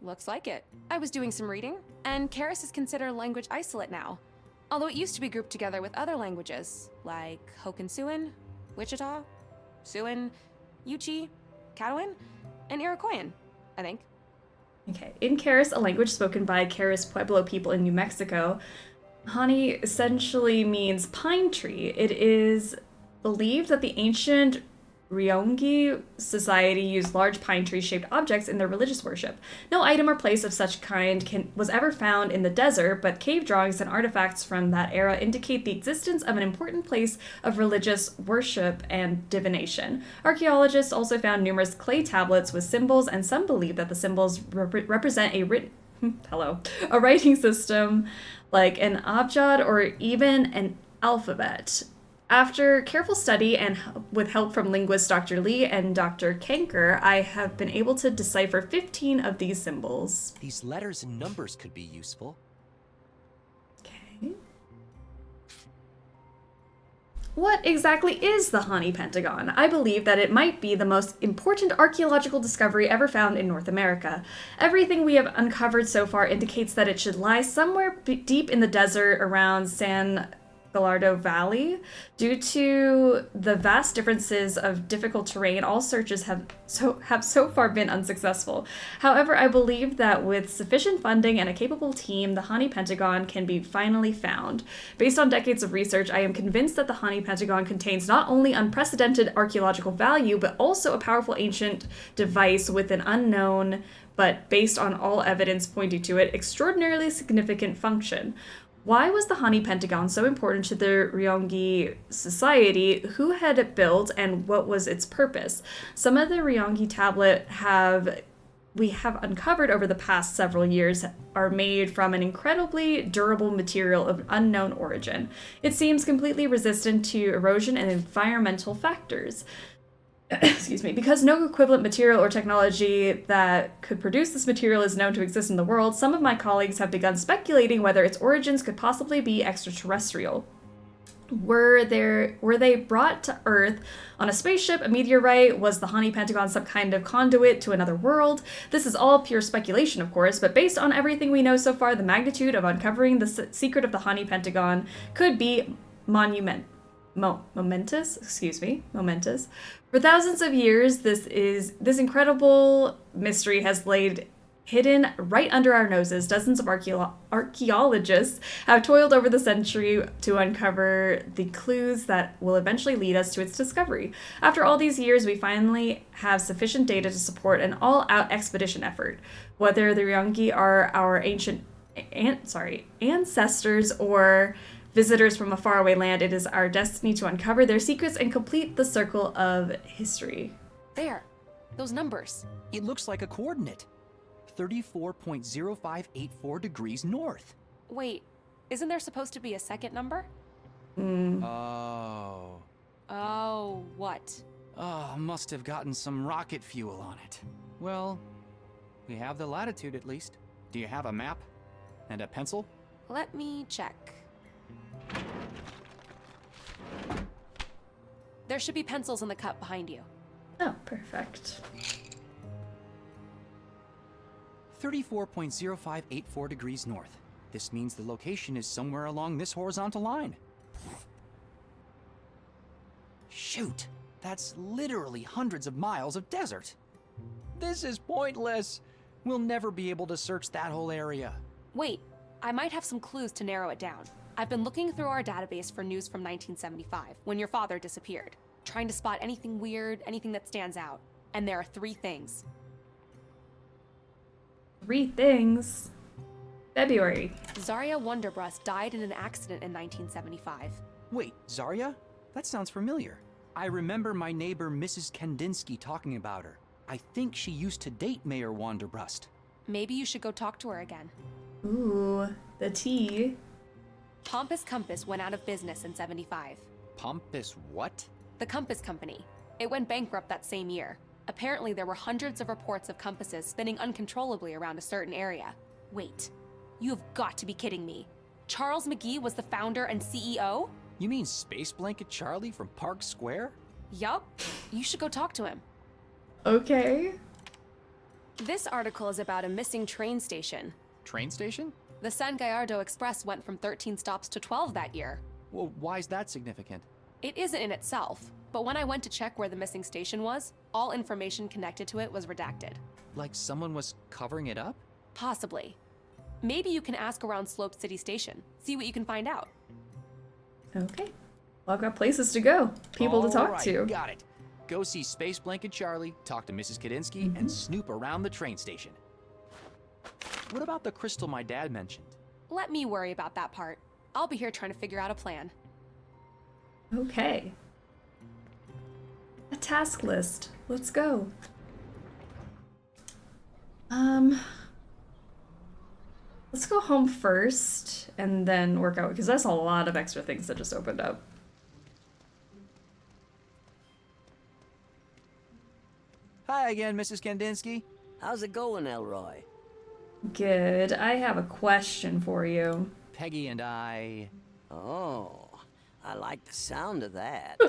looks like it. I was doing some reading, and Karis is considered a language isolate now. Although it used to be grouped together with other languages, like Hokansuan, Wichita, Siouan, Yuchi, Caddoan, and Iroquoian, I think. Okay, in Karis, a language spoken by Karis Pueblo people in New Mexico, Hani essentially means pine tree. It is believed that the ancient Ryongi society used large pine tree-shaped objects in their religious worship. No item or place of such kind was ever found in the desert, but cave drawings and artifacts from that era indicate the existence of an important place of religious worship and divination. Archaeologists also found numerous clay tablets with symbols, and some believe that the symbols represent a writing system like an abjad or even an alphabet. After careful study and with help from linguists Dr. Lee and Dr. Kanker, I have been able to decipher 15 of these symbols. These letters and numbers could be useful. Okay. What exactly is the Hani Pentagon? I believe that it might be the most important archaeological discovery ever found in North America. Everything we have uncovered so far indicates that it should lie somewhere deep in the desert around San Gallardo Valley. Due to the vast differences of difficult terrain, all searches have so far been unsuccessful. However, I believe that with sufficient funding and a capable team, the Hani Pentagon can be finally found. Based on decades of research, I am convinced that the Hani Pentagon contains not only unprecedented archaeological value, but also a powerful ancient device with an unknown, but based on all evidence pointing to it, extraordinarily significant function. Why was the Hani Pentagon so important to the Ryongi society? Who had it built, and what was its purpose? Some of the Ryongi tablet we have uncovered over the past several years are made from an incredibly durable material of unknown origin. It seems completely resistant to erosion and environmental factors. Excuse me, because no equivalent material or technology that could produce this material is known to exist in the world, some of my colleagues have begun speculating whether its origins could possibly be extraterrestrial. Were they brought to Earth on a spaceship, a meteorite? Was the Hani Pentagon some kind of conduit to another world? This is all pure speculation, of course, but based on everything we know so far, the magnitude of uncovering the secret of the Hani Pentagon could be momentous. For thousands of years, this incredible mystery has laid hidden right under our noses. Dozens of archaeologists have toiled over the century to uncover the clues that will eventually lead us to its discovery. After all these years, we finally have sufficient data to support an all-out expedition effort. Whether the Ryongi are our ancient ancestors or visitors from a faraway land, it is our destiny to uncover their secrets and complete the circle of history. There, those numbers. It looks like a coordinate. 34.0584 degrees north. Wait, isn't there supposed to be a second number? Oh. Oh, what? Oh, must have gotten some rocket fuel on it. Well, we have the latitude at least. Do you have a map? And a pencil? Let me check. There should be pencils in the cup behind you. Oh, perfect. 34.0584 degrees north. This means the location is somewhere along this horizontal line. Shoot, that's literally hundreds of miles of desert. This is pointless. We'll never be able to search that whole area. Wait, I might have some clues to narrow it down. I've been looking through our database for news from 1975, when your father disappeared, trying to spot anything weird, anything that stands out. And there are 3 things. 3 things? February. Zarya Wonderbrust died in an accident in 1975. Wait, Zarya? That sounds familiar. I remember my neighbor Mrs. Kandinsky talking about her. I think she used to date Mayor Wanderbrust. Maybe you should go talk to her again. Ooh, the tea. Pompous Compass went out of business in 75. Pompous what? The Compass Company. It went bankrupt that same year. Apparently there were hundreds of reports of compasses spinning uncontrollably around a certain area. Wait, you have got to be kidding me. Charles McGee was the founder and CEO? You mean Space Blanket Charlie from Park Square? Yup. You should go talk to him. Okay. This article is about a missing train station. Train station? The San Gallardo Express went from 13 stops to 12 that year. Well, why is that significant? It isn't in itself, but when I went to check where the missing station was, all information connected to it was redacted. Like someone was covering it up? Possibly. Maybe you can ask around Slope City Station, see what you can find out. Okay. Well, I've got places to go. People to talk to. Got it. Go see Space Blanket Charlie, talk to Mrs. Kadinsky, and snoop around the train station. What about the crystal my dad mentioned? Let me worry about that part. I'll be here trying to figure out a plan. Okay. A task list. Let's go. Let's go home first and then work out, because that's a lot of extra things that just opened up. Hi again, Mrs. Kandinsky. How's it going, Elroy? Good. I have a question for you. Peggy and I... Oh, I like the sound of that.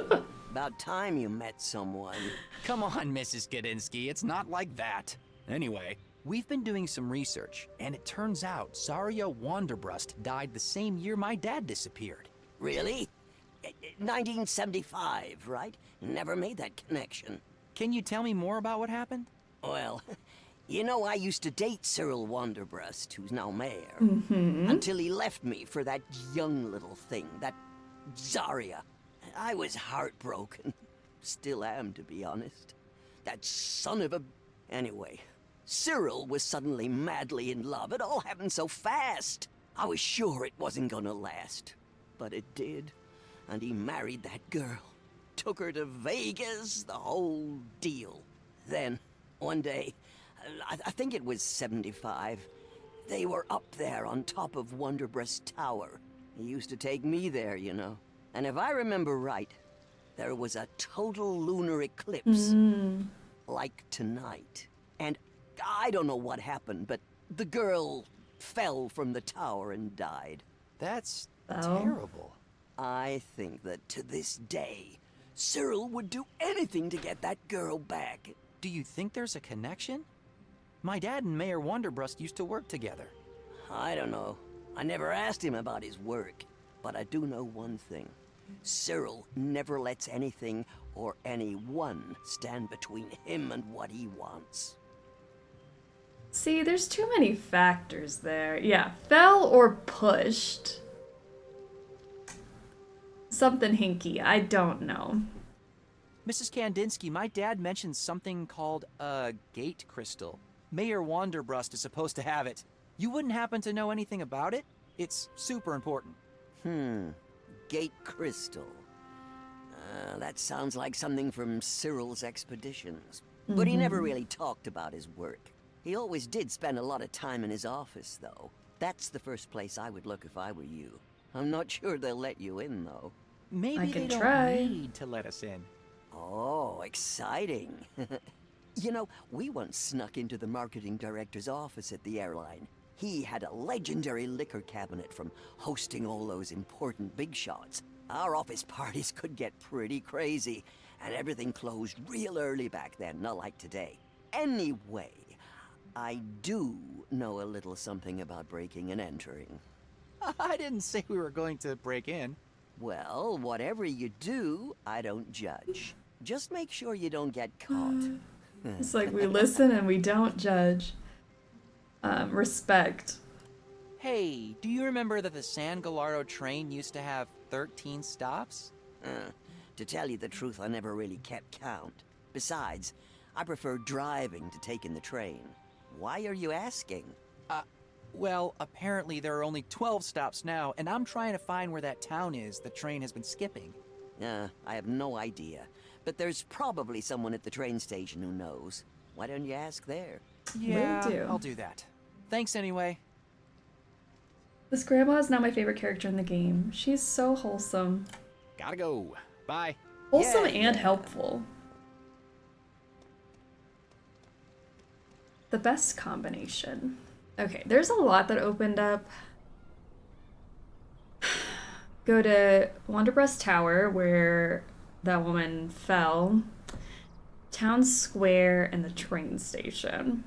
About time you met someone. Come on, Mrs. Kadinsky, it's not like that. Anyway, we've been doing some research, and it turns out Zarya Wanderbrust died the same year my dad disappeared. Really? 1975, right? Never made that connection. Can you tell me more about what happened? Well, you know, I used to date Cyril Wanderbrust, who's now mayor, until he left me for that young little thing, that Zarya. I was heartbroken. Still am, to be honest. That son of a... Anyway, Cyril was suddenly madly in love. It all happened so fast. I was sure it wasn't gonna last. But it did. And he married that girl. Took her to Vegas, the whole deal. Then, one day, I think it was 75, they were up there on top of Wanderbrust Tower. He used to take me there, you know. And if I remember right, there was a total lunar eclipse. Like tonight. And I don't know what happened, but the girl fell from the tower and died. That's terrible. I think that to this day, Cyril would do anything to get that girl back. Do you think there's a connection? My dad and Mayor Wanderbrust used to work together. I don't know. I never asked him about his work. But I do know one thing. Cyril never lets anything or anyone stand between him and what he wants. See, there's too many factors there. Yeah, fell or pushed. Something hinky, I don't know. Mrs. Kandinsky, my dad mentioned something called a gate crystal. Mayor Wanderbrust is supposed to have it. You wouldn't happen to know anything about it? It's super important. Gate crystal. That sounds like something from Cyril's expeditions. But he never really talked about his work. He always did spend a lot of time in his office, though. That's the first place I would look if I were you. I'm not sure they'll let you in, though. Maybe they don't need to let us in. Oh, exciting. You know, we once snuck into the marketing director's office at the airline. He had a legendary liquor cabinet from hosting all those important big shots. Our office parties could get pretty crazy, and everything closed real early back then, not like today. Anyway, I do know a little something about breaking and entering. I didn't say we were going to break in. Well, whatever you do, I don't judge. Just make sure you don't get caught. It's like we listen and we don't judge. Respect. Hey, do you remember that the San Gallardo train used to have 13 stops? To tell you the truth, I never really kept count. Besides, I prefer driving to taking the train. Why are you asking? Well, apparently there are only 12 stops now, and I'm trying to find where that town is the train has been skipping. I have no idea. But there's probably someone at the train station who knows. Why don't you ask there? Yeah, Will do. I'll do that. Thanks anyway. This grandma is now my favorite character in the game. She's so wholesome. Gotta go. Bye. Wholesome and helpful. The best combination. Okay, there's a lot that opened up. Go to Wanderbreast Tower, where that woman fell. Town Square and the train station.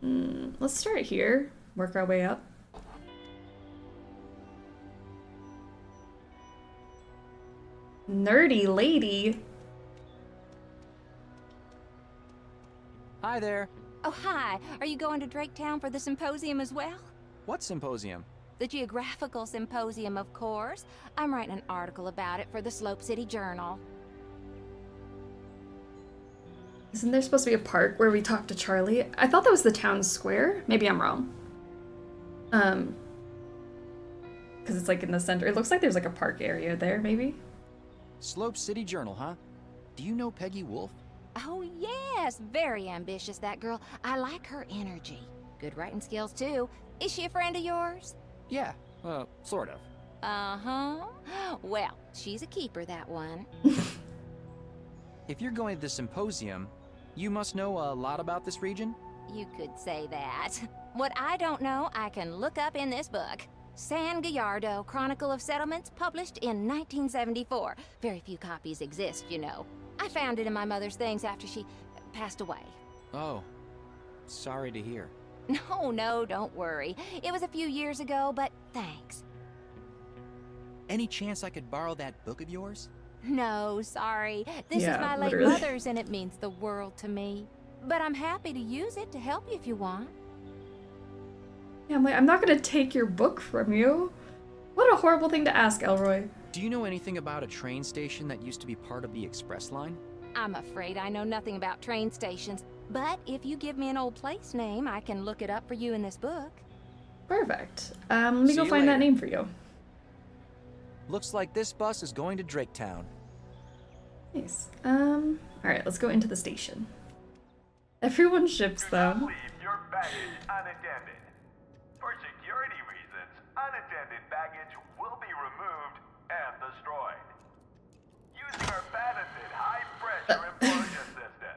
Let's start here. Work our way up. Nerdy lady. Hi there. Oh, hi. Are you going to Draketown for the symposium as well? What symposium? The Geographical Symposium, of course. I'm writing an article about it for the Slope City Journal. Isn't there supposed to be a park where we talk to Charlie? I thought that was the town square. Maybe I'm wrong. Because it's like in the center. It looks like there's like a park area there, maybe. Slope City Journal, huh? Do you know Peggy Wolf? Oh, yes. Very ambitious, that girl. I like her energy. Good writing skills, too. Is she a friend of yours? Yeah, sort of. Uh-huh. Well, she's a keeper, that one. If you're going to the symposium, you must know a lot about this region? You could say that. What I don't know, I can look up in this book. San Gallardo, Chronicle of Settlements, published in 1974. Very few copies exist, you know. I found it in my mother's things after she passed away. Oh, sorry to hear. No, don't worry. It was a few years ago, but thanks. Any chance I could borrow that book of yours? No, sorry. This is my late mother's and it means the world to me. But I'm happy to use it to help you if you want. Yeah, I'm not gonna take your book from you. What a horrible thing to ask, Elroy. Do you know anything about a train station that used to be part of the express line? I'm afraid I know nothing about train stations, but if you give me an old place name, I can look it up for you in this book. Perfect. Let me go find that name for you. Looks like this bus is going to Draketown. Nice. Alright, let's go into the station. Everyone ships them. Leave your baggage unattended. For security reasons, unattended baggage will be removed and destroyed. Using our patented high-pressure implosion system.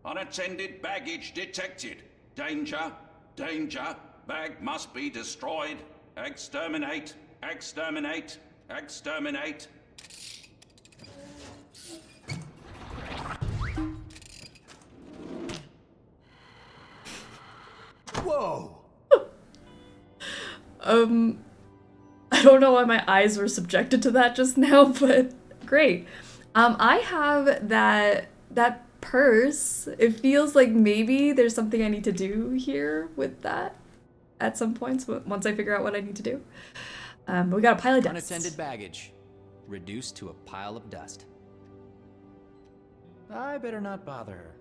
Unattended baggage detected. Danger, danger. Bag must be destroyed. Exterminate, exterminate, exterminate. Whoa! I don't know why my eyes were subjected to that just now, but great. I have that purse. It feels like maybe there's something I need to do here with that at some points once I figure out what I need to do. We got a pile of dust. Unattended baggage. Reduced to a pile of dust. I better not bother her.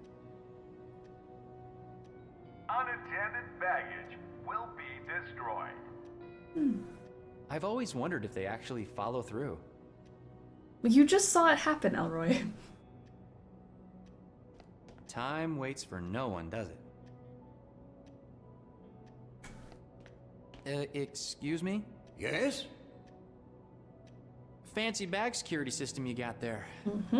Unattended baggage will be destroyed. I've always wondered if they actually follow through. Well, you just saw it happen, Elroy. Time waits for no one, does it? Excuse me? Yes? Fancy bag security system you got there.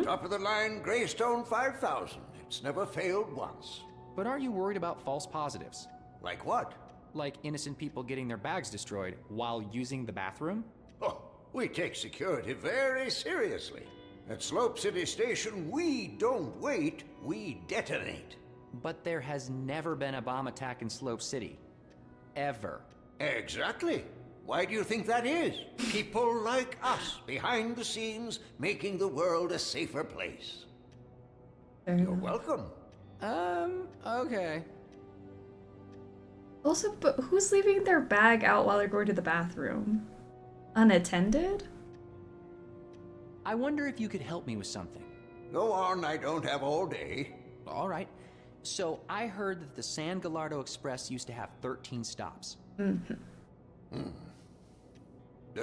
Top of the line Greystone 5000. It's never failed once. But aren't you worried about false positives? Like what? Like innocent people getting their bags destroyed while using the bathroom? Oh, we take security very seriously. At Slope City Station, we don't wait, we detonate. But there has never been a bomb attack in Slope City. Ever. Exactly. Why do you think that is? People like us, behind the scenes, making the world a safer place. You're welcome. Okay. Also, but who's leaving their bag out while they're going to the bathroom? Unattended? I wonder if you could help me with something. Go on, I don't have all day. All right. So I heard that the San Gallardo Express used to have 13 stops. The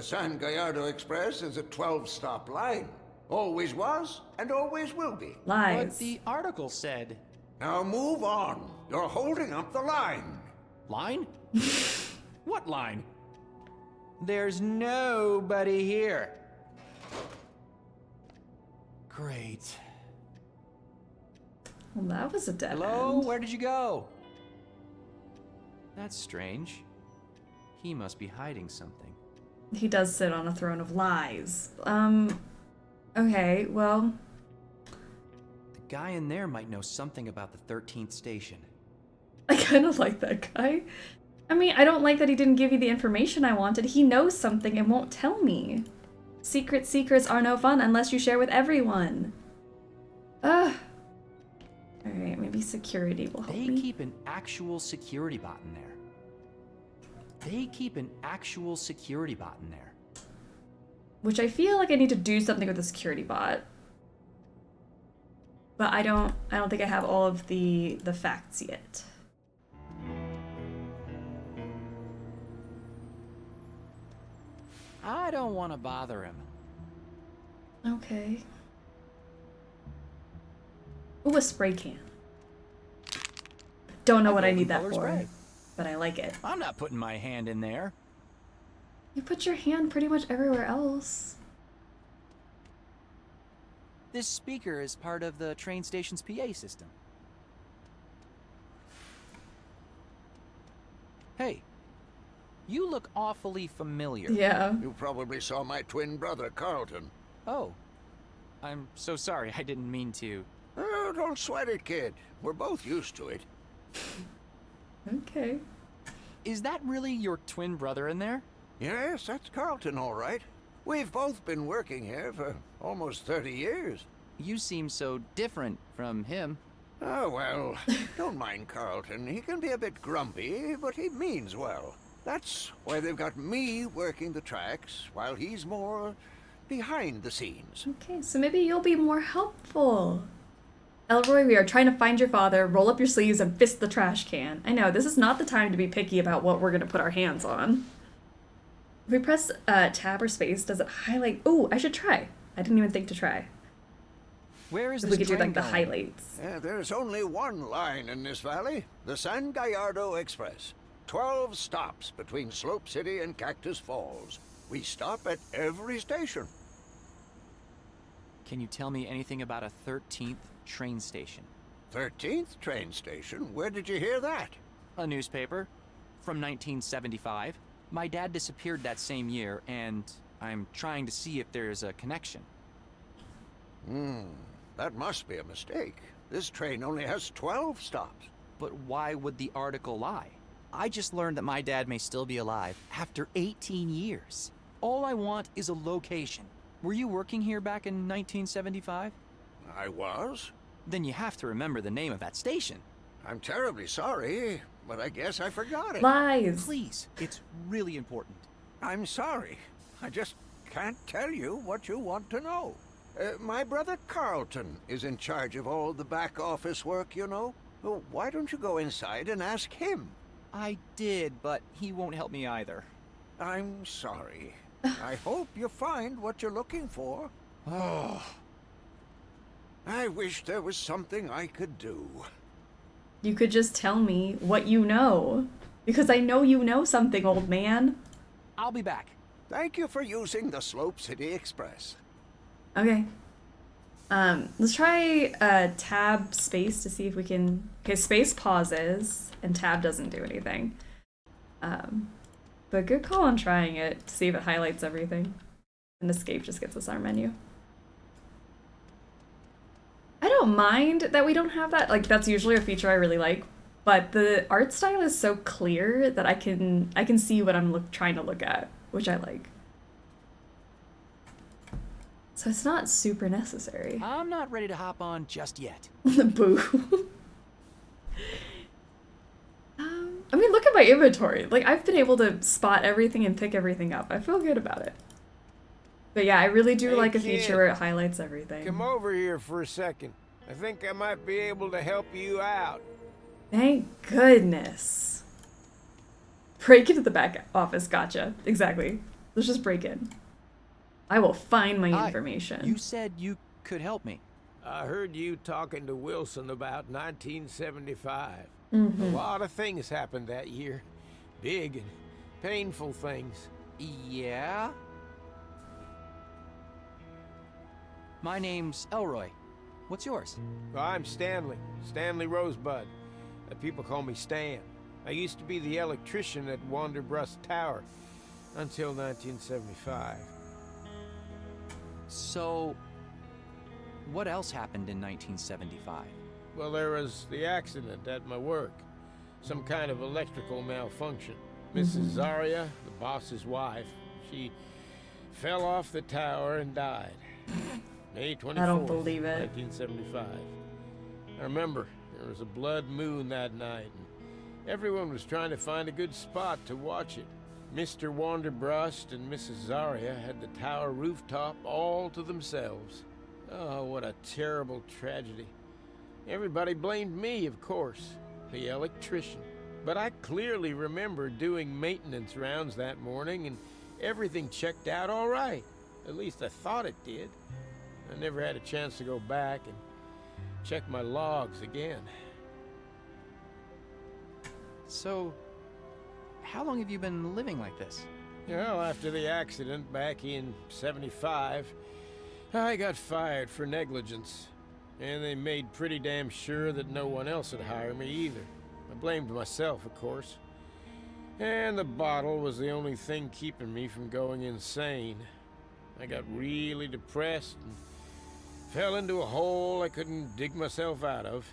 San Gallardo Express is a 12-stop line. Always was, and always will be. Lies. But the article said... Now move on. You're holding up the line. Line? What line? There's nobody here. Great. Well, that was a dead Hello? end. Where did you go? That's strange. He must be hiding something. He does sit on a throne of lies. Okay, well... The guy in there might know something about the 13th station. I kind of like that guy. I mean, I don't like that he didn't give you the information I wanted. He knows something and won't tell me. Secrets are no fun unless you share with everyone. Ugh. Alright, maybe security will help They me. keep an actual security bot in there. Which I feel like I need to do something with the security bot. But I don't think I have all of the facts yet. I don't want to bother him. Okay. Ooh, a spray can. Don't know what I need that Color for, spray. but I like it. I'm not putting my hand in there. You put your hand pretty much everywhere else. This speaker is part of the train station's PA system. Hey, you look awfully familiar. Yeah. You probably saw my twin brother, Carlton. Oh, I'm so sorry. I didn't mean to. Oh, don't sweat it, kid. We're both used to it. Okay. Is that really your twin brother in there? Yes, that's Carlton, all right. We've both been working here for almost 30 years. You seem so different from him. Oh, well, don't mind Carlton. He can be a bit grumpy, but he means well. That's why they've got me working the tracks, while he's more behind the scenes. Okay, so maybe you'll be more helpful. Elroy, we are trying to find your father. Roll up your sleeves and fist the trash can. I know, this is not the time to be picky about what we're going to put our hands on. If we press tab or space, does it highlight? Oh, I should try. I didn't even think to try. Where is If this we could do train like the going? highlights. There's only one line in this valley, the San Gallardo Express. 12 stops between Slope City and Cactus Falls. We stop at every station. Can you tell me anything about a 13th train station? 13th train station? Where did you hear that? A newspaper from 1975. My dad disappeared that same year, and I'm trying to see if there's a connection. That must be a mistake. This train only has 12 stops. But why would the article lie? I just learned that my dad may still be alive after 18 years. All I want is a location. Were you working here back in 1975? I was. Then you have to remember the name of that station. I'm terribly sorry, but I guess I forgot it. Lies. Please, it's really important. I'm sorry. I just can't tell you what you want to know. My brother Carlton is in charge of all the back office work, you know. Well, why don't you go inside and ask him? I did, but he won't help me either. I'm sorry. I hope you find what you're looking for. Oh. I wish there was something I could do. You could just tell me what you know. Because I know you know something, old man. I'll be back. Thank you for using the Slope City Express. Okay. Let's try tab space to see if we can... Okay, space pauses, and tab doesn't do anything. But good call on trying it to see if it highlights everything. And escape just gets us our menu. I don't mind that we don't have that. Like, that's usually a feature I really like. But the art style is so clear that I can see what I'm trying to look at, which I like. So it's not super necessary. I'm not ready to hop on just yet. Boo. I mean, look at my inventory. Like, I've been able to spot everything and pick everything up. I feel good about it. But yeah, I really do like a feature where it highlights everything. Come over here for a second. I think I might be able to help you out. Thank goodness. Break into the back office. Gotcha. Exactly. Let's just break in. I will find my information. You said you could help me. I heard you talking to Wilson about 1975. Mm-hmm. A lot of things happened that year. Big and painful things. Yeah? My name's Elroy. What's yours? I'm Stanley. Stanley Rosebud. People call me Stan. I used to be the electrician at Wanderbrust Tower until 1975. So, what else happened in 1975? Well, there was the accident at my work. Some kind of electrical malfunction. Mrs. Zarya, the boss's wife, she fell off the tower and died. May 24th, I don't believe it. 1975. I remember there was a blood moon that night, and everyone was trying to find a good spot to watch it. Mr. Wanderbrust and Mrs. Zarya had the tower rooftop all to themselves. Oh, what a terrible tragedy. Everybody blamed me, of course, the electrician. But I clearly remember doing maintenance rounds that morning, and everything checked out all right. At least I thought it did. I never had a chance to go back and check my logs again. So, how long have you been living like this? Well, after the accident back in '75, I got fired for negligence. And they made pretty damn sure that no one else would hire me either. I blamed myself, of course. And the bottle was the only thing keeping me from going insane. I got really depressed and fell into a hole I couldn't dig myself out of.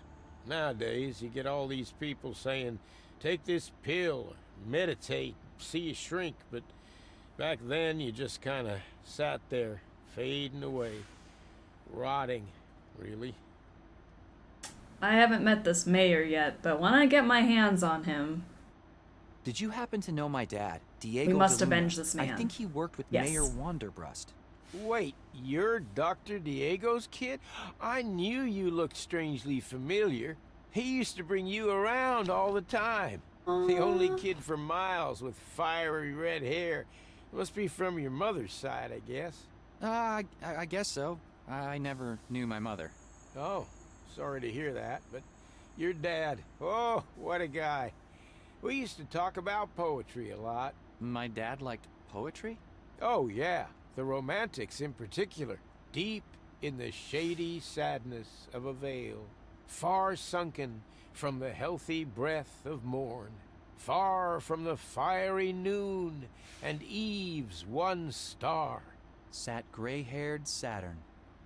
Nowadays, you get all these people saying, take this pill, or meditate, see you shrink, but back then you just kind of sat there, fading away, rotting, really. I haven't met this mayor yet, but when I get my hands on him... Did you happen to know my dad, Diego? We must de Luna? avenge this man. I think he worked with Yes. Mayor Wanderbrust. Wait, you're Dr. Diego's kid? I knew you looked strangely familiar. He used to bring you around all the time. The only kid for miles with fiery red hair. Must be from your mother's side, I guess. I guess so. I never knew my mother. Oh, sorry to hear that, but your dad, oh, what a guy. We used to talk about poetry a lot. My dad liked poetry? Oh, yeah. The Romantics in particular. Deep in the shady sadness of a vale. Far sunken from the healthy breath of morn. Far from the fiery noon and eve's one star. Sat gray-haired Saturn,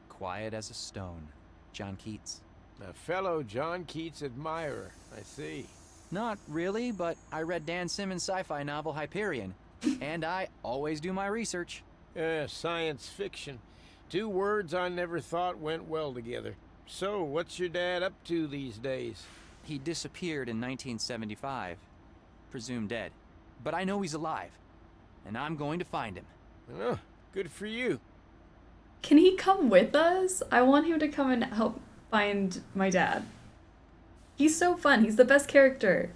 quiet as a stone. John Keats. A fellow John Keats admirer, I see. Not really, but I read Dan Simmons' sci-fi novel Hyperion, and I always do my research. Science fiction. Two words I never thought went well together. So, what's your dad up to these days? He disappeared in 1975. Presumed dead. But I know he's alive, and I'm going to find him. Oh, good for you. Can he come with us? I want him to come and help find my dad. He's so fun. He's the best character.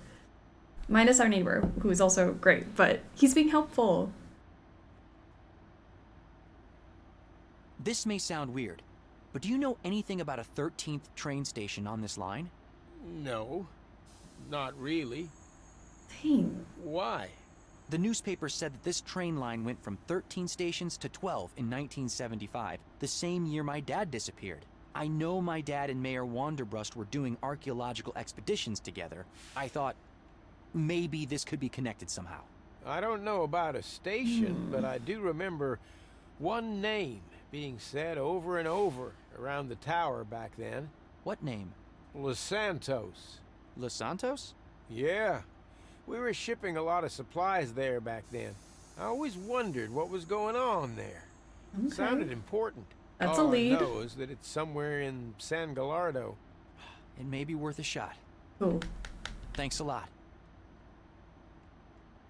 Minus our neighbor, who is also great, but he's being helpful. This may sound weird, but do you know anything about a 13th train station on this line? No, not really. Dang. Why? The newspaper said that this train line went from 13 stations to 12 in 1975, the same year my dad disappeared. I know my dad and Mayor Wanderbrust were doing archaeological expeditions together. I thought maybe this could be connected somehow. I don't know about a station, but I do remember one name being said over and over around the tower back then. What name? Los Santos. Los Santos? Yeah. We were shipping a lot of supplies there back then. I always wondered what was going on there. Okay. Sounded important. That's All a lead. I know is that it's somewhere in San Gallardo. It may be worth a shot. Cool. Thanks a lot.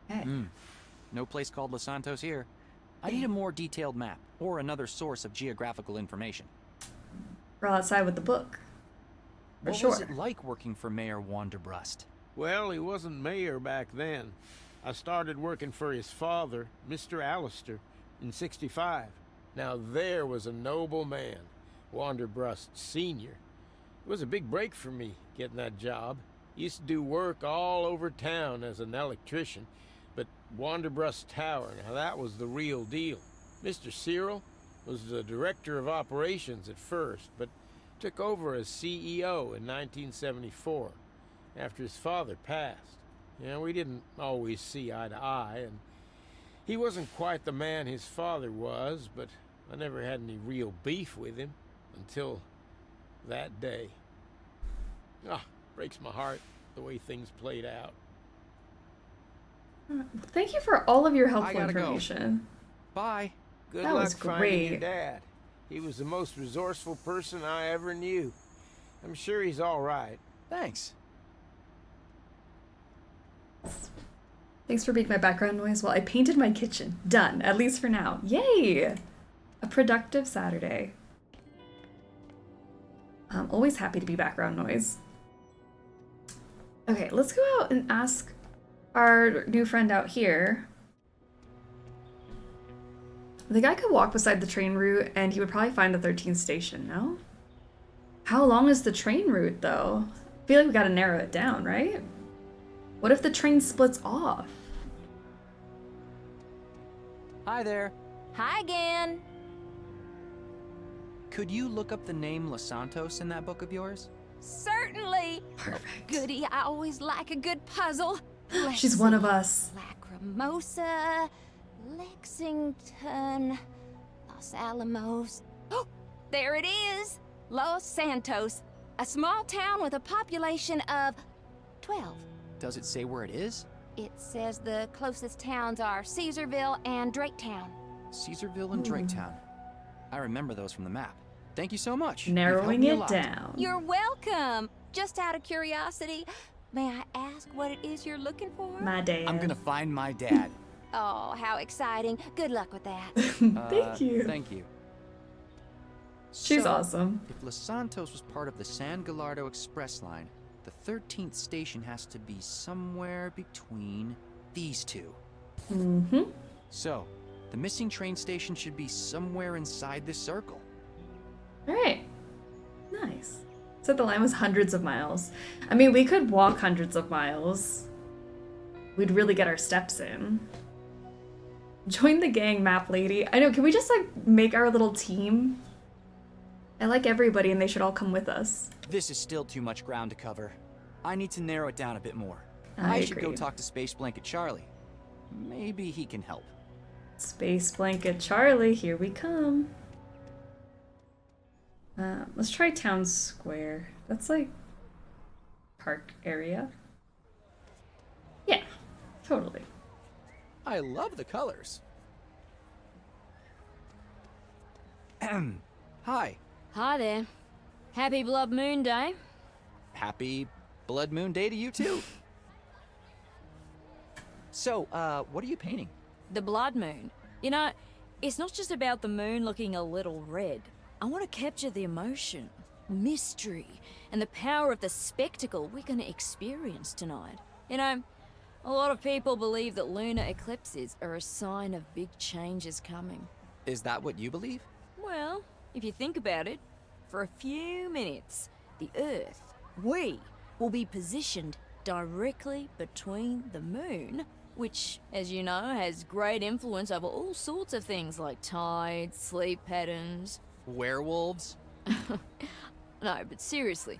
Hey. No place called Los Santos here. I need a more detailed map, or another source of geographical information. We're outside with the book. For What sure. was it like working for Mayor Wanderbrust? Well, he wasn't mayor back then. I started working for his father, Mr. Allister, in '65. Now there was a noble man, Wanderbrust Sr. It was a big break for me, getting that job. Used to do work all over town as an electrician, but Wanderbrust Tower, now that was the real deal. Mr. Cyril was the director of operations at first, but took over as CEO in 1974, after his father passed. We didn't always see eye to eye, and he wasn't quite the man his father was, but I never had any real beef with him until that day. Breaks my heart the way things played out. Thank you for all of your I helpful gotta information. Go. Bye. Good That luck was finding your great. dad. He was the most resourceful person I ever knew. I'm sure he's all right. Thanks. Thanks for being my background noise while I painted my kitchen. Done, at least for now. Yay! A productive Saturday. I'm always happy to be background noise. Okay, let's go out and ask our new friend out here. The guy could walk beside the train route and he would probably find the 13th station, no? How long is the train route, though? I feel like we gotta narrow it down, right? What if the train splits off? Hi there. Hi again. Could you look up the name Los Santos in that book of yours? Certainly. Perfect. Goody, I always like a good puzzle. She's one of us. Lacrimosa, Lexington, Los Alamos. Oh, there it is. Los Santos, a small town with a population of 12. Does it say where it is? It says the closest towns are Caesarville and Draketown. Caesarville and Draketown. I remember those from the map. Thank you so much. Narrowing You've it helped me a lot. down. You're welcome. Just out of curiosity, may I ask what it is you're looking for? My dad. I'm gonna find my dad. Oh, how exciting. Good luck with that. Thank you. Thank you. She's So, awesome. If Los Santos was part of the San Gallardo Express line, the 13th station has to be somewhere between these two. Mm-hmm. So, the missing train station should be somewhere inside this circle. Alright. Nice. Said the line was hundreds of miles. I mean, we could walk hundreds of miles. We'd really get our steps in. Join the gang, map lady. I know, can we just like make our little team? I like everybody and they should all come with us. This is still too much ground to cover. I need to narrow it down a bit more. I should go agree. talk to Space Blanket Charlie. Maybe he can help. Space Blanket Charlie, here we come. Let's try Town Square. That's like park area. Yeah, totally. I love the colors. Hi. Hi there. Happy Blood Moon Day. Happy Blood Moon Day to you too. So, what are you painting? The blood moon. You know, it's not just about the moon looking a little red. I want to capture the emotion, mystery, and the power of the spectacle we're going to experience tonight. You know, a lot of people believe that lunar eclipses are a sign of big changes coming. Is that what you believe? Well, if you think about it, for a few minutes, the Earth, we, will be positioned directly between the moon, which, as you know, has great influence over all sorts of things like tides, sleep patterns. Werewolves? No, but seriously,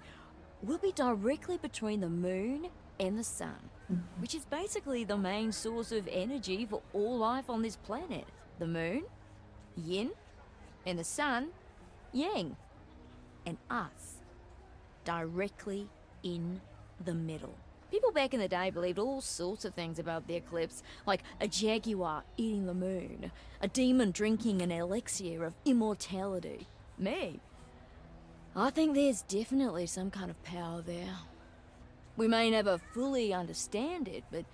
we'll be directly between the moon and the sun, which is basically the main source of energy for all life on this planet. The moon, yin, and the sun, yang. And us, directly in the middle. People back in the day believed all sorts of things about the eclipse, like a jaguar eating the moon, a demon drinking an elixir of immortality. Me, I think there's definitely some kind of power there. We may never fully understand it, but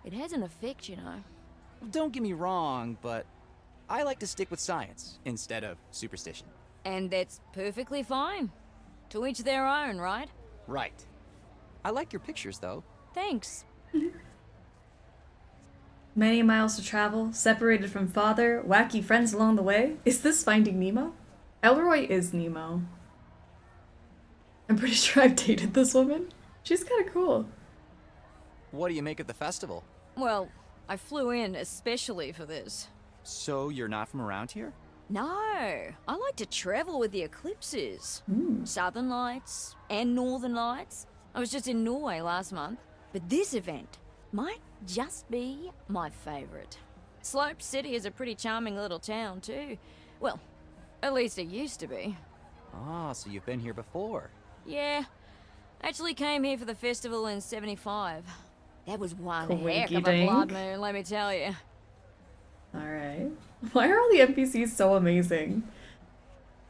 it has an effect, you know. Don't get me wrong, but I like to stick with science instead of superstition. And that's perfectly fine. To each their own, right? Right. I like your pictures, though. Thanks. Many miles to travel, separated from father, wacky friends along the way. Is this Finding Nemo? Elroy is Nemo. I'm pretty sure I've dated this woman. She's kind of cool. What do you make of the festival? Well, I flew in especially for this. So you're not from around here? No, I like to travel with the eclipses. Mm. Southern Lights and Northern Lights. I was just in Norway last month. But this event might just be my favorite. Slope City is a pretty charming little town too. Well, at least it used to be. Ah, so you've been here before. Yeah, actually came here for the festival in '75. That was one heck of a Coinky-dink. blood moon, let me tell you. Alright. Why are all the NPCs so amazing?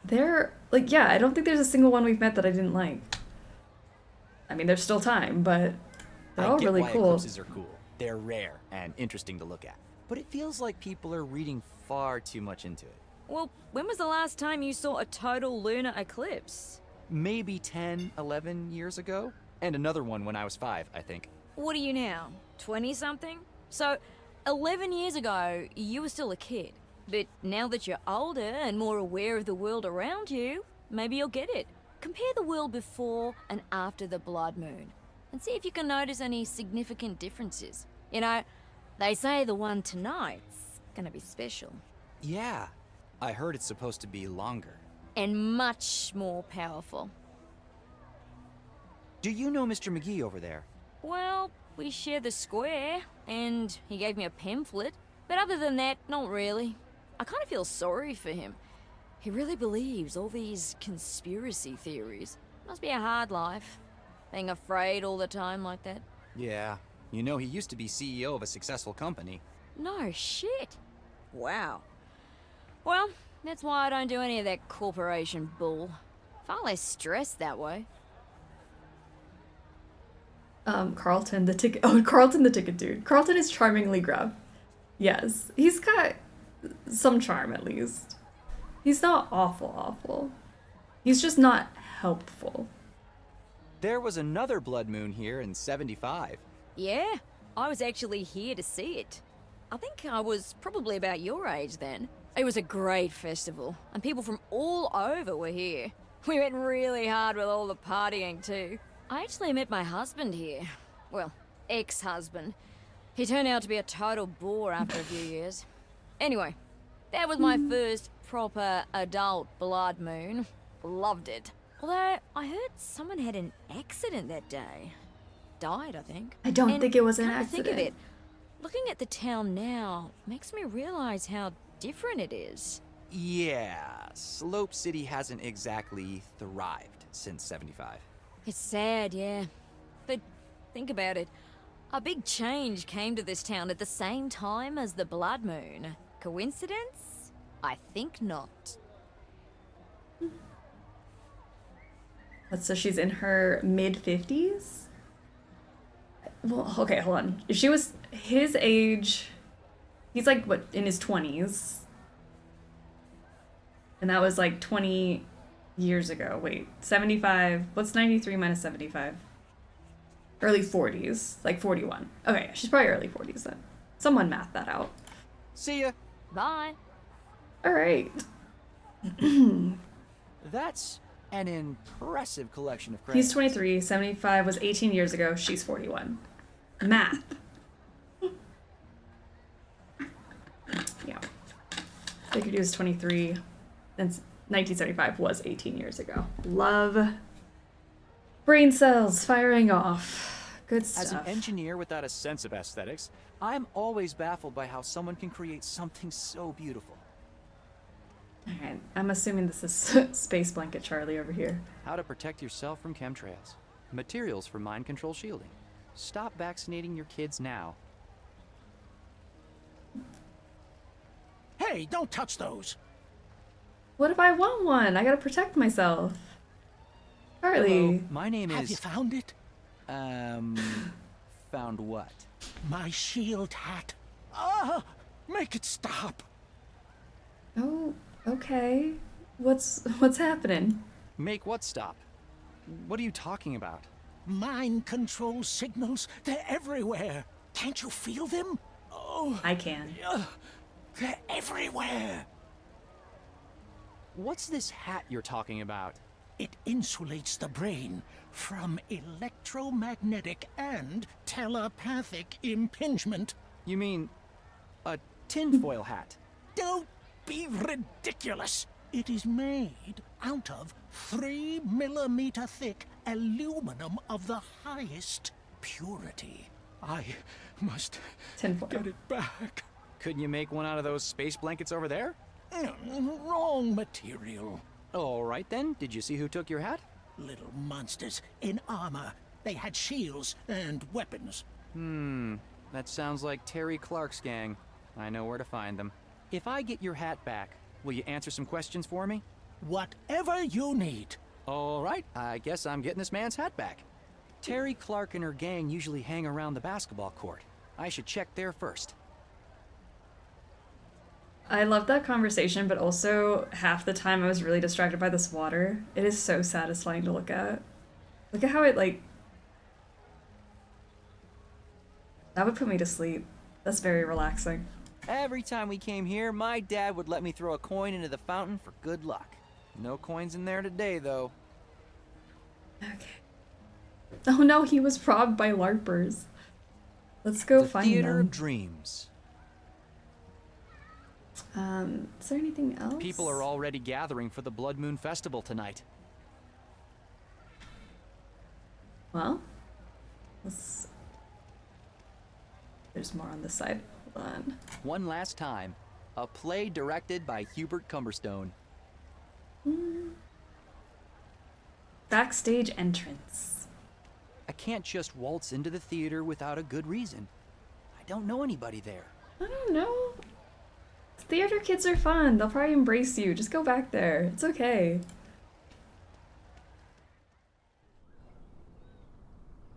They're, like, yeah, I don't think there's a single one we've met that I didn't like. I mean, there's still time, but they're all really why cool. Eclipses are cool. They're rare and interesting to look at. But it feels like people are reading far too much into it. Well, when was the last time you saw a total lunar eclipse? Maybe 10, 11 years ago? And another one when I was 5, I think. What are you now? 20-something? So, 11 years ago, you were still a kid. But now that you're older and more aware of the world around you, maybe you'll get it. Compare the world before and after the blood moon, and see if you can notice any significant differences. You know, they say the one tonight's gonna be special. Yeah, I heard it's supposed to be longer. And much more powerful. Do you know Mr. McGee over there? Well, we share the square, and he gave me a pamphlet. But other than that, not really. I kind of feel sorry for him. He really believes all these conspiracy theories. Must be a hard life, being afraid all the time like that. Yeah, you know he used to be CEO of a successful company. No shit. Wow. Well, that's why I don't do any of that corporation bull. Far less stress that way. Carlton the ticket. Oh, Carlton the ticket dude. Carlton is charmingly gruff. Yes, he's got some charm at least. He's not awful. He's just not helpful. There was another blood moon here in '75. Yeah, I was actually here to see it. I think I was probably about your age then. It was a great festival, and people from all over were here. We went really hard with all the partying too. I actually met my husband here. Well, ex-husband. He turned out to be a total bore after a few years. Anyway, that was my first proper adult blood moon. Loved it. Although, I heard someone had an accident that day. Died, I think. I don't think it was an come to accident. Think of it, looking at the town now makes me realize how different it is. Yeah, Slope City hasn't exactly thrived since '75. It's sad, yeah. But think about it. A big change came to this town at the same time as the blood moon. Coincidence? I think not. So she's in her mid-50s? Well, okay, hold on. If she was his age, he's like, what, in his 20s? And that was like 20 years ago. Wait, 75. What's 93 minus 75? Early 40s, like 41. Okay, she's probably early 40s then. Someone math that out. See ya. Bye. All right. That's an impressive collection of He's crayons. 23, 75 was 18 years ago, she's 41. Math. Yeah. Figured he was 23, and 1975 was 18 years ago. Love. Brain cells firing off. Good stuff. As an engineer without a sense of aesthetics, I'm always baffled by how someone can create something so beautiful. Alright, I'm assuming this is Space Blanket Charlie over here. How to protect yourself from chemtrails. Materials for mind control shielding. Stop vaccinating your kids now. Hey, don't touch those. What if I want one? I gotta protect myself. Charlie. Hello, my name Have is... you found it? Found what? My shield hat. Ah! Make it stop. Oh, okay. What's happening? Make what stop? What are you talking about? Mind control signals. They're everywhere. Can't you feel them? Oh, I can. they're everywhere. What's this hat you're talking about? It insulates the brain from electromagnetic and telepathic impingement. You mean a tinfoil hat? Don't be ridiculous. It is made out of 3 millimeter thick aluminum of the highest purity. I must get it back. Couldn't you make one out of those space blankets over there? Wrong material. All right then, did you see who took your hat? Little monsters in armor. They had shields and weapons. That sounds like Terry Clark's gang. I know where to find them. If I get your hat back, will you answer some questions for me? Whatever you need. All right, I guess I'm getting this man's hat back. Terry Clark and her gang usually hang around the basketball court. I should check there first. I love that conversation, but also half the time I was really distracted by this water. It is so satisfying to look at. Look at how it, like... That would put me to sleep. That's very relaxing. Every time we came here, my dad would let me throw a coin into the fountain for good luck. No coins in there today, though. Okay. Oh no, he was robbed by LARPers. Let's go find them. Theater of Dreams. Is there anything else? People are already gathering for the Blood Moon Festival tonight. Well, there's more on this side. Hold on. One last time. A play directed by Hubert Cumberstone. Backstage entrance. I can't just waltz into the theater without a good reason. I don't know anybody there. I don't know. Theater kids are fun. They'll probably embrace you. Just go back there. It's okay.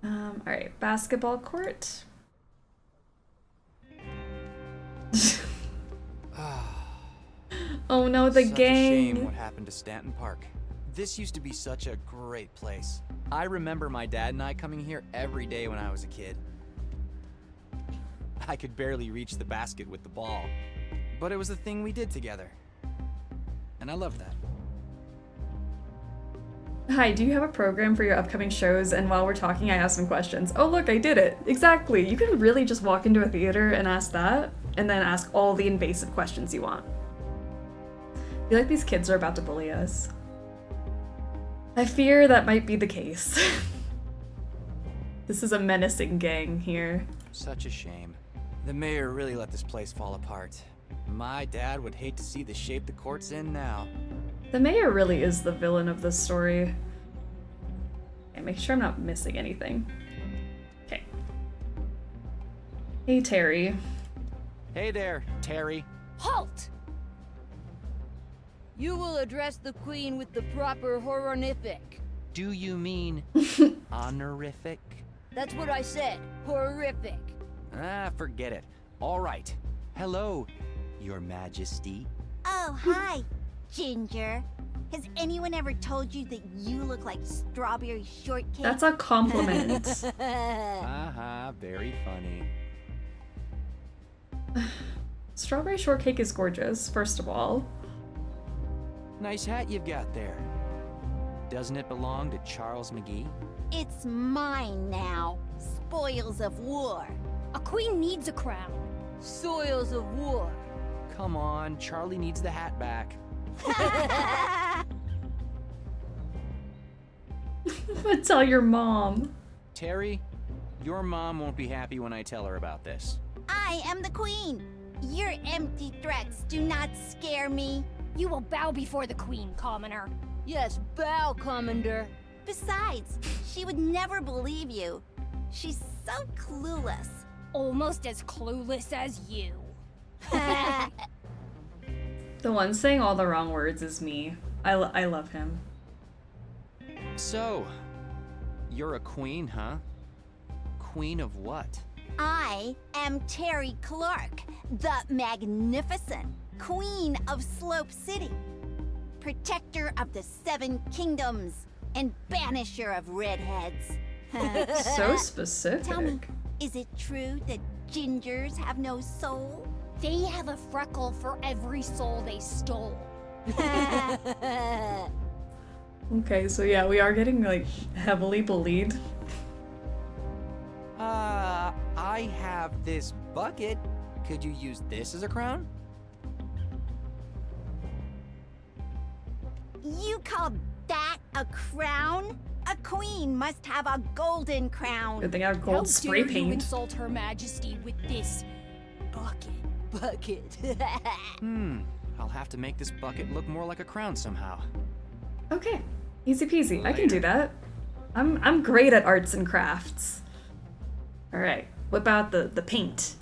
Alright, basketball court. Oh no, the Such gang. a shame what happened to Stanton Park. This used to be such a great place. I remember my dad and I coming here every day when I was a kid. I could barely reach the basket with the ball, but it was a thing we did together. And I loved that. Hi, do you have a program for your upcoming shows? And while we're talking, I have some questions. Oh look, I did it. Exactly. You can really just walk into a theater and ask that, and then ask all the invasive questions you want. I feel like these kids are about to bully us. I fear that might be the case. This is a menacing gang here. Such a shame. The mayor really let this place fall apart. My dad would hate to see the shape the court's in now. The mayor really is the villain of this story. Okay, make sure I'm not missing anything. Okay. Hey, Terry. Hey there, Terry. Halt! You will address the queen with the proper horrific. Do you mean honorific? That's what I said. Horrific. Ah, forget it. All right. Hello, Your Majesty. Oh, hi, Ginger. Has anyone ever told you that you look like strawberry shortcake? That's a compliment. Very funny. Strawberry shortcake is gorgeous, first of all. Nice hat you've got there. Doesn't it belong to Charles McGee? It's mine now. Spoils of war. A queen needs a crown. Soils of war. Come on, Charlie needs the hat back. Tell your mom. Terry, your mom won't be happy when I tell her about this. I am the queen. Your empty threats do not scare me. You will bow before the queen, commoner. Yes, bow, commander. Besides, she would never believe you. She's so clueless. Almost as clueless as you. The one saying all the wrong words is me. I love him. So, you're a queen, huh? Queen of what? I am Terry Clark, the Magnificent, Queen of Slope City, Protector of the 7 Kingdoms, and Banisher of Redheads. So specific. Tell me, is it true that gingers have no soul? They have a freckle for every soul they stole. Okay, so yeah, we are getting like heavily bullied. I have this bucket. Could you use this as a crown? You call that a crown? A queen must have a golden crown. Good thing I have gold spray How dare you paint. insult Her Majesty with this bucket? I'll have to make this bucket look more like a crown somehow. Okay, easy peasy. I can do that. I'm great at arts and crafts. All right, whip out the paint.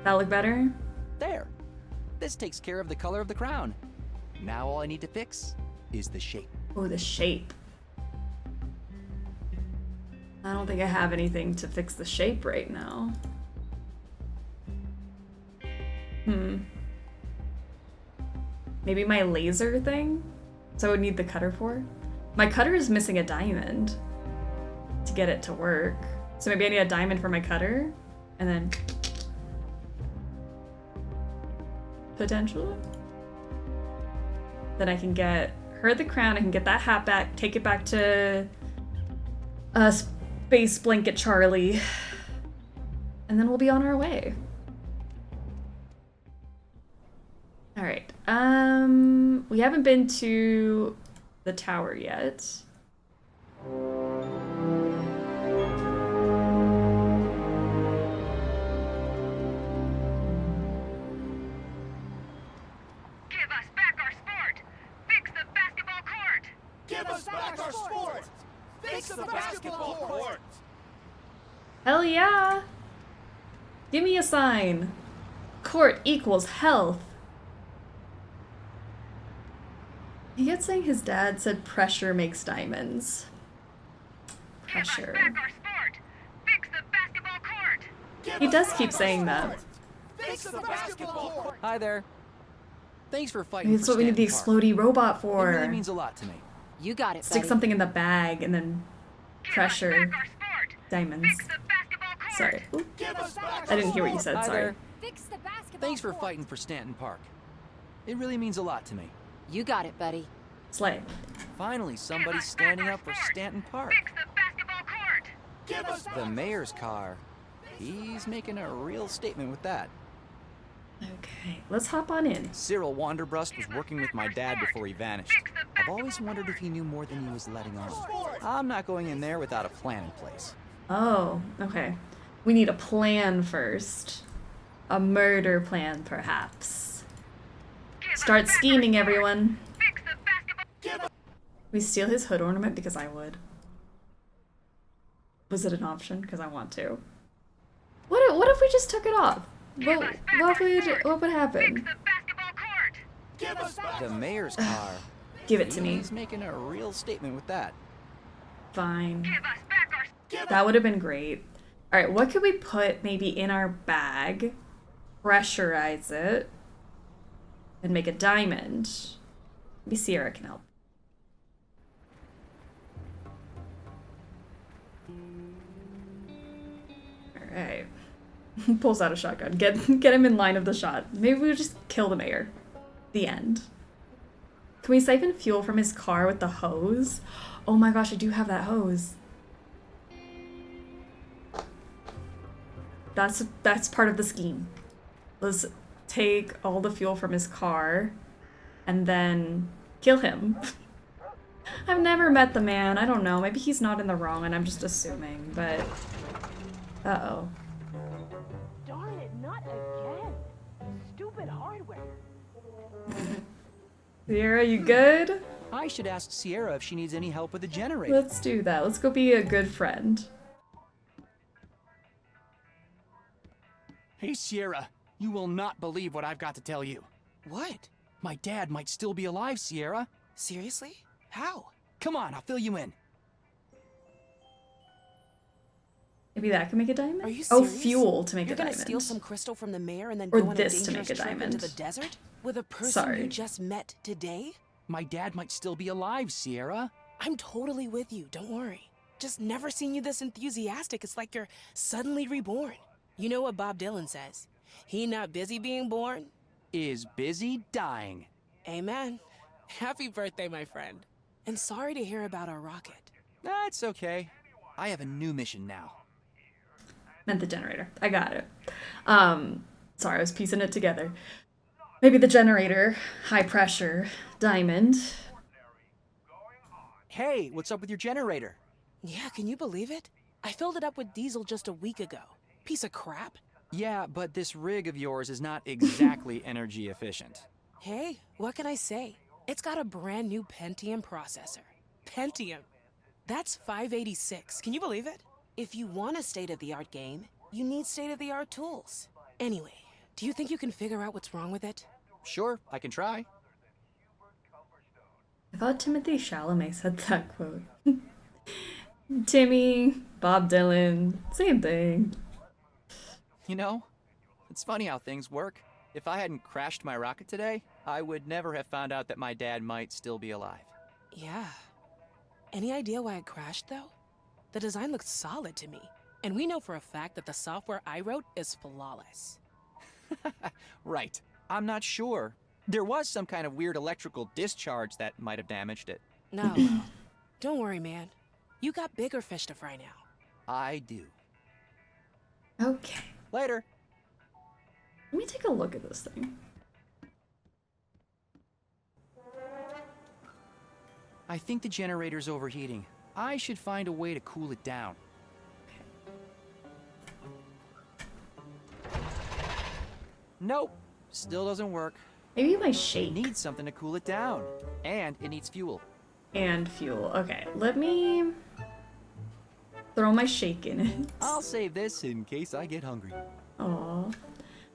That look better? There. This takes care of the color of the crown. Now all I need to fix is the shape. Oh, the shape. I don't think I have anything to fix the shape right now. Maybe my laser thing? So I would need the cutter for? My cutter is missing a diamond to get it to work. So maybe I need a diamond for my cutter? And then... potentially? Then I can get her the crown, I can get that hat back, take it back to Space Blanket Charlie, and then we'll be on our way. All right, we haven't been to the tower yet. Hell yeah! Give me a sign. Court equals health. He gets saying his dad said pressure makes diamonds. Pressure. He does keep saying that. Hi there. Thanks for fighting. Maybe that's what we need the explodey robot for. It really means a lot to me. You got it, Stick buddy. something in the bag and then pressure diamonds. Sorry. Oop. I didn't hear what you said, Hi sorry. there. Thanks for fighting for Stanton Park. It really means a lot to me. You got it, buddy. Slay. Finally, somebody's standing up for Stanton Park. The mayor's car. He's making a real statement with that. Okay, let's hop on in. Cyril Wanderbrust was working with my dad before he vanished. I've always wondered if he knew more than he was letting on. I'm not going in there without a plan in place. Oh, okay. We need a plan first. A murder plan, perhaps. Start scheming, everyone. We steal his hood ornament because I would. Was it an option? Because I want to. What if we just took it off? What would happen? The mayor's car. Give it to me. He's making a real statement with that. Fine. That would have been great. All right, what could we put maybe in our bag? Pressurize it. And make a diamond. Maybe Sierra can help. All right. Pulls out a shotgun. Get him in line of the shot. Maybe we'll just kill the mayor. The end. Can we siphon fuel from his car with the hose? Oh my gosh, I do have that hose. That's part of the scheme. Let's take all the fuel from his car and then kill him. I've never met the man. I don't know. Maybe he's not in the wrong and I'm just assuming, but... Uh-oh. Darn it, not again. Stupid hardware. Sierra, you good? I should ask Sierra if she needs any help with the generator. Let's do that. Let's go be a good friend. Hey, Sierra, you will not believe what I've got to tell you. What? My dad might still be alive, Sierra. Seriously? How? Come on, I'll fill you in. Maybe that can make a diamond? Are you Oh, serious? fuel to make You're a diamond. gonna steal some crystal from the mayor and then Or go on this a to make dangerous a trip diamond. into the desert with a person Sorry. you just met today? My dad might still be alive, Sierra. I'm totally with you, don't worry. Just never seen you this enthusiastic. It's like you're suddenly reborn. You know what Bob Dylan says? He not busy being born is busy dying. Amen. Happy birthday, my friend. And sorry to hear about our rocket. That's okay. I have a new mission now. Meant the generator. I got it. Sorry, I was piecing it together. Maybe the generator, high pressure, diamond. Hey, what's up with your generator? Yeah, can you believe it? I filled it up with diesel just a week ago. Piece of crap. Yeah, but this rig of yours is not exactly energy efficient. Hey, what can I say? It's got a brand new Pentium processor. Pentium. That's 586. Can you believe it? If you want a state-of-the-art game, you need state-of-the-art tools. Anyway, do you think you can figure out what's wrong with it? Sure, I can try. I thought Timothy Chalamet said that quote. Timmy, Bob Dylan, same thing. You know, it's funny how things work. If I hadn't crashed my rocket today, I would never have found out that my dad might still be alive. Yeah. Any idea why it crashed, though? The design looks solid to me. And we know for a fact that the software I wrote is flawless. Right. I'm not sure. There was some kind of weird electrical discharge that might have damaged it. No, don't worry, man. You got bigger fish to fry now. I do. Okay. Later. Let me take a look at this thing. I think the generator's overheating. I should find a way to cool it down. Nope. Still doesn't work. Maybe my shake. It needs something to cool it down. And it needs fuel. And fuel. Okay, let me throw my shake in it. I'll save this in case I get hungry. Aww.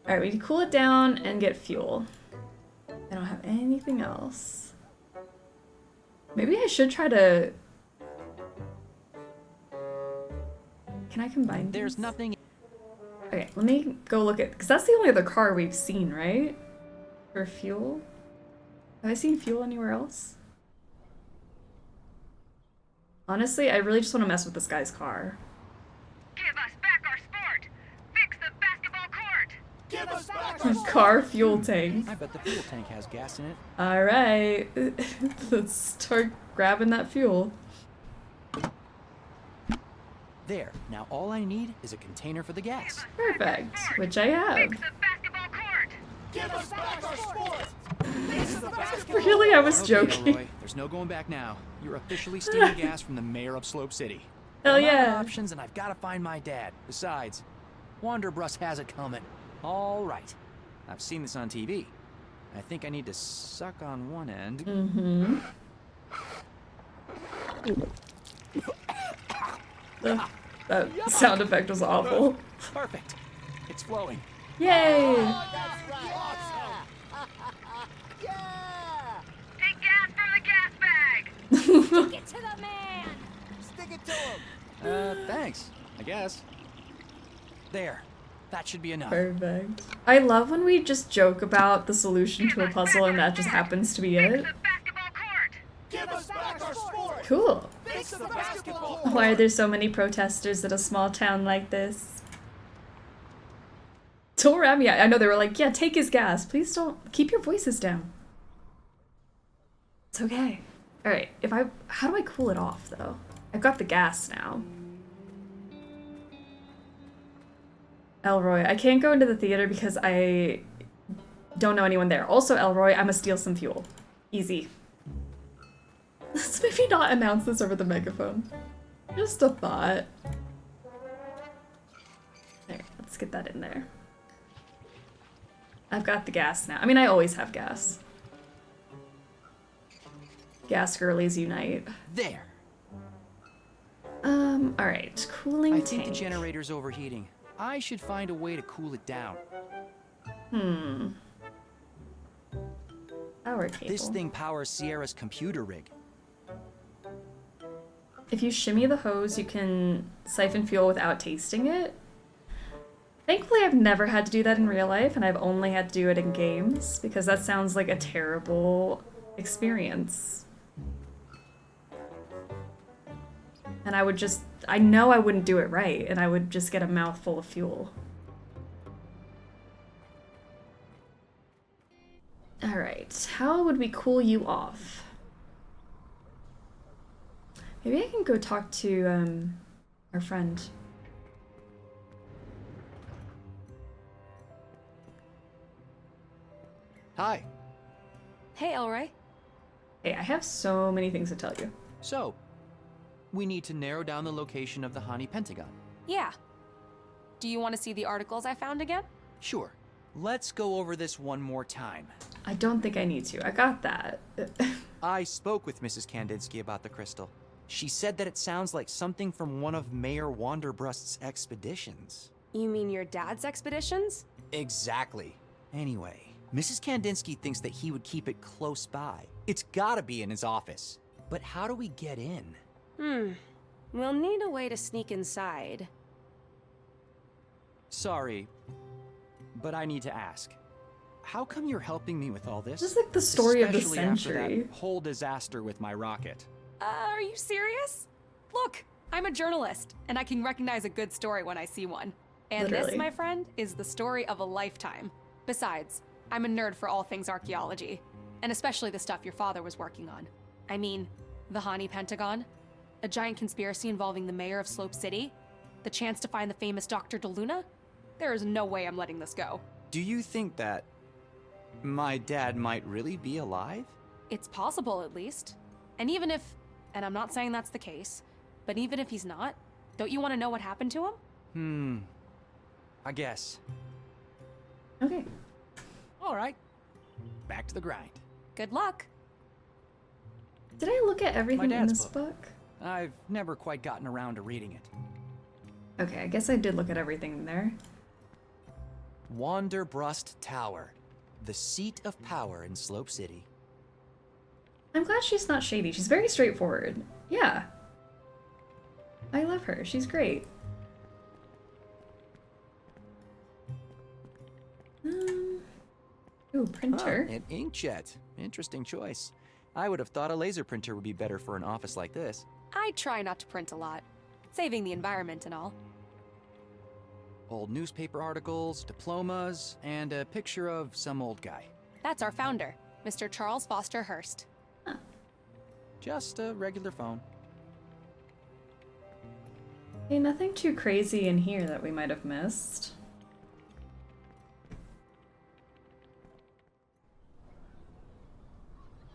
Alright, we can cool it down and get fuel. I don't have anything else. Maybe I should try to... Can I combine There's these? nothing... Okay, let me go look at... Because that's the only other car we've seen, right? For fuel? Have I seen fuel anywhere else? Honestly, I really just want to mess with this guy's car. Give us back our sport! Fix the basketball court! Give us back our car fuel tank. I bet the fuel tank has gas in it. Alright. Let's start grabbing that fuel. There. Now all I need is a container for the gas. Perfect. Which I have. Fix the basketball court! Give us back our sport! Really? I was Okay, joking. Elroy, there's no going back now. You're officially stealing gas from the mayor of Slope City. Hell I'm out of yeah. options, and I've got to find my dad. Besides, Wanderbrust has it coming. All right. I've seen this on TV. I think I need to suck on one end. Mm-hmm. That sound effect was awful. Perfect. It's flowing. Yay! Take gas from the gas bag! Stick it to the man! Stick it to him! Thanks, I guess. There. That should be enough. Perfect. I love when we just joke about the solution to a puzzle and that just happens to be it. Give us back our sport! Cool. Fix the basketball! Why are there so many protesters in a small town like this? Torami, I know they were like, yeah, take his gas. Please don't keep your voices down. It's okay. Alright, how do I cool it off though? I've got the gas now. Elroy, I can't go into the theater because I don't know anyone there. Also, Elroy, I must steal some fuel. Easy. Let's maybe not announce this over the megaphone. Just a thought. There, let's get that in there. I've got the gas now. I mean, I always have gas. Gas girlies unite. There. Alright. Cooling I tank. think the generator's overheating. I should find a way to cool it down. Power cable. This thing powers Sierra's computer rig. If you shimmy the hose, you can siphon fuel without tasting it. Thankfully, I've never had to do that in real life, and I've only had to do it in games, because that sounds like a terrible experience. And I know I wouldn't do it right, and I would just get a mouthful of fuel. Alright, how would we cool you off? Maybe I can go talk to, our friend. Hi. Hey, Elroy. Hey, I have so many things to tell you. So, we need to narrow down the location of the Hani Pentagon. Yeah. Do you want to see the articles I found again? Sure. Let's go over this one more time. I don't think I need to. I got that. I spoke with Mrs. Kandinsky about the crystal. She said that it sounds like something from one of Mayor Wanderbrust's expeditions. You mean your dad's expeditions? Exactly. Anyway, Mrs. Kandinsky thinks that he would keep it close by. It's gotta be in his office. But how do we get in? We'll need a way to sneak inside. Sorry, but I need to ask. How come you're helping me with all this? This is like the story of the Especially after century. that whole disaster with my rocket. Are you serious? Look, I'm a journalist, and I can recognize a good story when I see one. And Literally. this, my friend, is the story of a lifetime. Besides, I'm a nerd for all things archaeology, and especially the stuff your father was working on. I mean, the Hani Pentagon, a giant conspiracy involving the mayor of Slope City, the chance to find the famous Dr. DeLuna. There is no way I'm letting this go. Do you think that my dad might really be alive? It's possible, at least. And even if, and I'm not saying that's the case, but even if he's not, don't you want to know what happened to him? I guess. Okay. All right. Back to the grind. Good luck. Did I look at everything in dad's this book? I've never quite gotten around to reading it. Okay, I guess I did look at everything in there. Wanderbrust Tower, the seat of power in Slope City. I'm glad she's not shady. She's very straightforward. Yeah. I love her. She's great. Ooh, printer. An inkjet. Interesting choice. I would have thought a laser printer would be better for an office like this. I try not to print a lot, saving the environment and all. Old newspaper articles, diplomas, and a picture of some old guy. That's our founder, Mr. Charles Foster Hearst. Just a regular phone. Hey, nothing too crazy in here that we might have missed.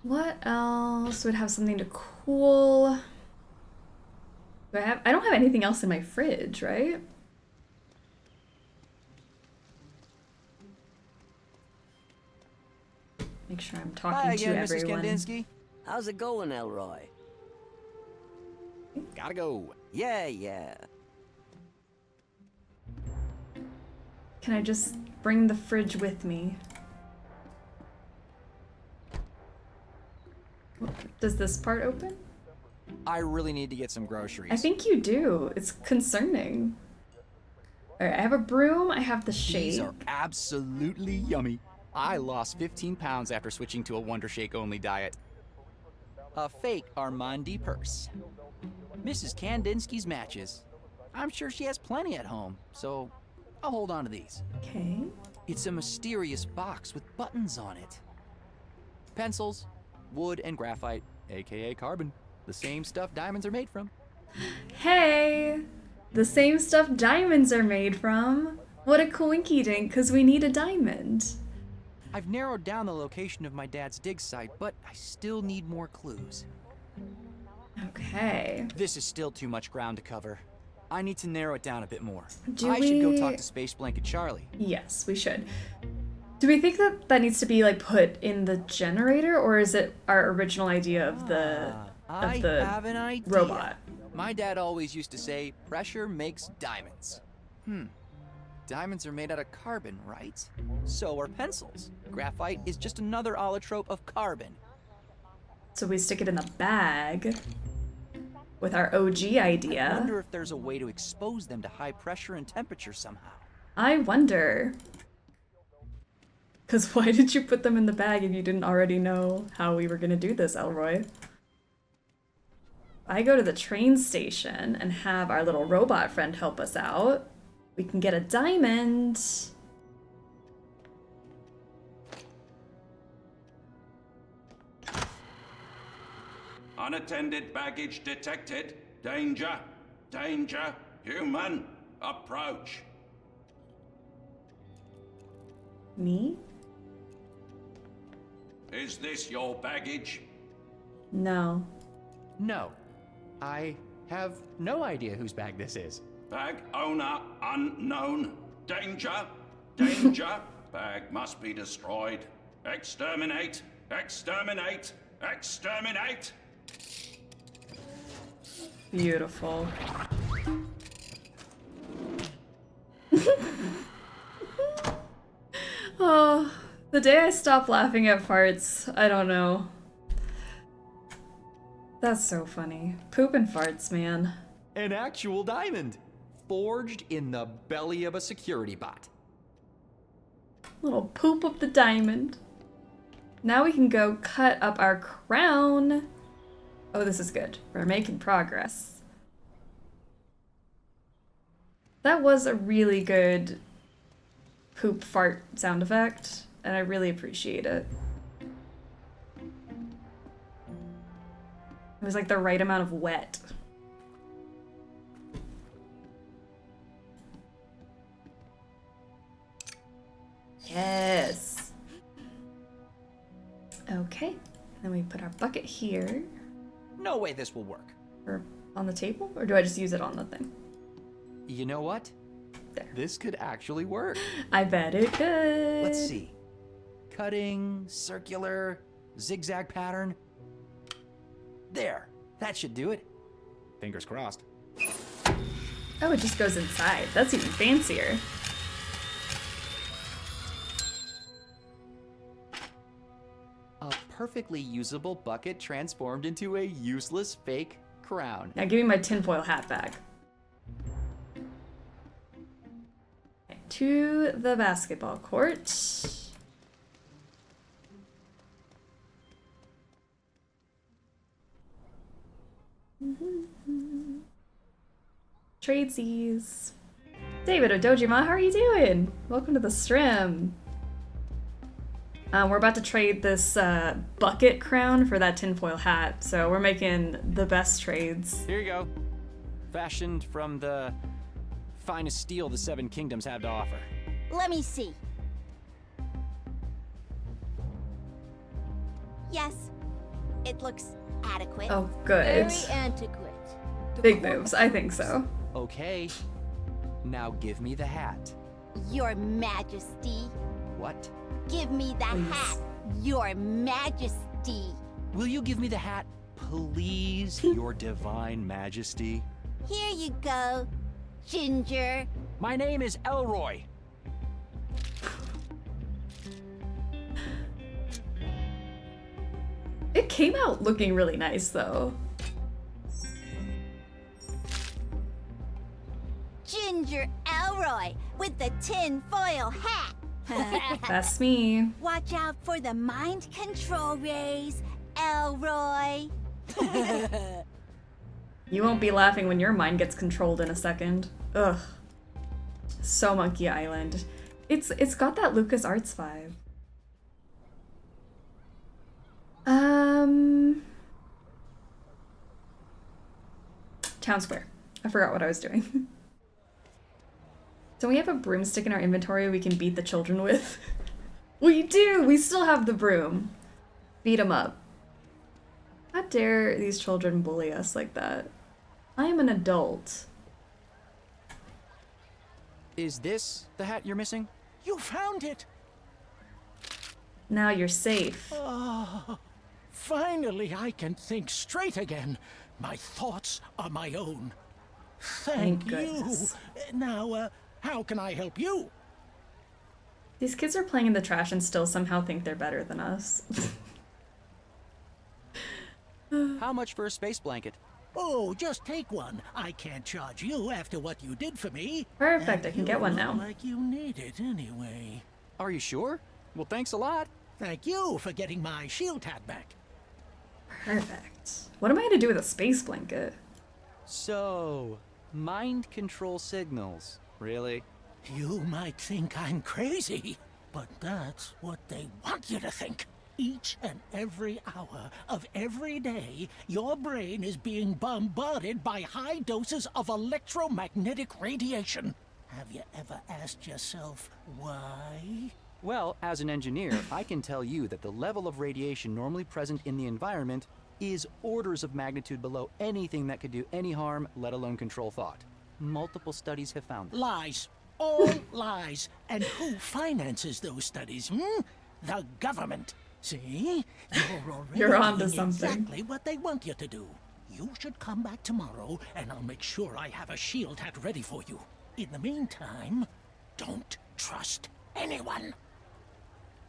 What else would have something to cool? I don't have anything else in my fridge, right? Make sure I'm talking to everyone. Mrs. Kandinsky. How's it going, Elroy? Gotta go. Yeah. Can I just bring the fridge with me? Does this part open? I really need to get some groceries. I think you do. It's concerning. Alright, I have a broom, I have the shake. These are absolutely yummy. I lost 15 pounds after switching to a Wonder Shake only diet. A fake Armandi purse. Mrs. Kandinsky's matches. I'm sure she has plenty at home, so I'll hold on to these. Okay. It's a mysterious box with buttons on it. Pencils, wood, and graphite, aka carbon. The same stuff diamonds are made from. Hey! The same stuff diamonds are made from. What a coinky dink, because we need a diamond. I've narrowed down the location of my dad's dig site, but I still need more clues. Okay. This is still too much ground to cover. I need to narrow it down a bit more. I should go talk to Space Blanket Charlie. Yes, we should. Do we think that that needs to be like put in the generator, or is it our original idea of the I have an idea. robot? My dad always used to say, pressure makes diamonds. Diamonds are made out of carbon, right? So are pencils. Graphite is just another allotrope of carbon. So we stick it in the bag with our OG idea. I wonder if there's a way to expose them to high pressure and temperature somehow. I wonder. Because why did you put them in the bag if you didn't already know how we were going to do this, Elroy? I go to the train station and have our little robot friend help us out, we can get a diamond. Unattended baggage detected. Danger. Danger. Human. Approach. Me? Is this your baggage? No. No. I have no idea whose bag this is. Bag owner unknown. Danger. Danger. Bag must be destroyed. Exterminate. Exterminate. Exterminate. Beautiful. Oh, the day I stopped laughing at farts, I don't know. That's so funny. Poop and farts, man. An actual diamond, forged in the belly of a security bot. Little poop of the diamond. Now we can go cut up our crown. Oh, this is good. We're making progress. That was a really good poop fart sound effect, and I really appreciate it. It was like the right amount of wet. Yes. Okay, then we put our bucket here. No way this will work. Or on the table? Or do I just use it on the thing? You know what? There. This could actually work. I bet it could. Let's see. Cutting, circular, zigzag pattern. There. That should do it. Fingers crossed. Oh, it just goes inside. That's even fancier. A perfectly usable bucket transformed into a useless fake crown. Now give me my tinfoil hat back. Okay, to the basketball court. Tradesies. David Odojima, how are you doing? Welcome to the stream. We're about to trade this bucket crown for that tinfoil hat, so we're making the best trades. Here you go. Fashioned from the finest steel the Seven Kingdoms have to offer. Let me see. Yes, it looks adequate. Oh, good. Very antiquate. Big moves, I think so. Okay. Now give me the hat. Your Majesty. What? Give me the hat, Your Majesty. Will you give me the hat, please, Your Divine Majesty? Here you go, Ginger. My name is Elroy. It came out looking really nice, though. Ginger Elroy with the tin-foil hat. That's me. Watch out for the mind control rays, Elroy. You won't be laughing when your mind gets controlled in a second. Ugh. So Monkey Island. It's got that LucasArts vibe. Town Square. I forgot what I was doing. Don't we have a broomstick in our inventory we can beat the children with? We do! We still have the broom. Beat them up. How dare these children bully us like that? I am an adult. Is this the hat you're missing? You found it! Now you're safe. Oh, finally I can think straight again. My thoughts are my own. Thank you. Goodness. Now, how can I help you? These kids are playing in the trash and still somehow think they're better than us. How much for a space blanket? Oh, just take one. I can't charge you after what you did for me. Perfect, I can get one now. Like you need it anyway. Are you sure? Well, thanks a lot. Thank you for getting my shield hat back. Perfect. What am I going to do with a space blanket? So, mind control signals. Really? You might think I'm crazy, but that's what they want you to think. Each and every hour of every day, your brain is being bombarded by high doses of electromagnetic radiation. Have you ever asked yourself why? Well, as an engineer, I can tell you that the level of radiation normally present in the environment is orders of magnitude below anything that could do any harm, let alone control thought. Multiple studies have found that. Lies. All lies. And who finances those studies, The government. See? You're already You're onto doing something. exactly what they want you to do. You should come back tomorrow, and I'll make sure I have a shield hat ready for you. In the meantime, don't trust anyone.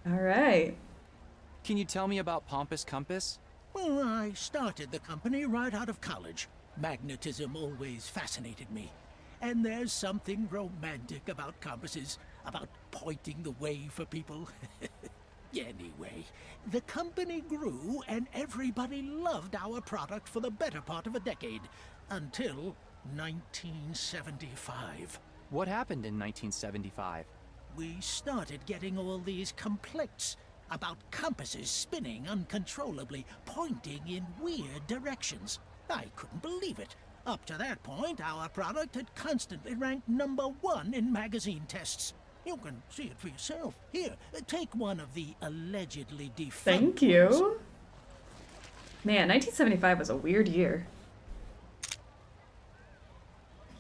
All right. Can you tell me about Pompous Compass? Well, I started the company right out of college. Magnetism always fascinated me. And there's something romantic about compasses, about pointing the way for people. Anyway, the company grew and everybody loved our product for the better part of a decade, until 1975. What happened in 1975? We started getting all these complaints about compasses spinning uncontrollably, pointing in weird directions. I couldn't believe it. Up to that point, our product had constantly ranked #1 in magazine tests. You can see it for yourself. Here, take one of the allegedly defunct Thank you. Man, 1975 was a weird year.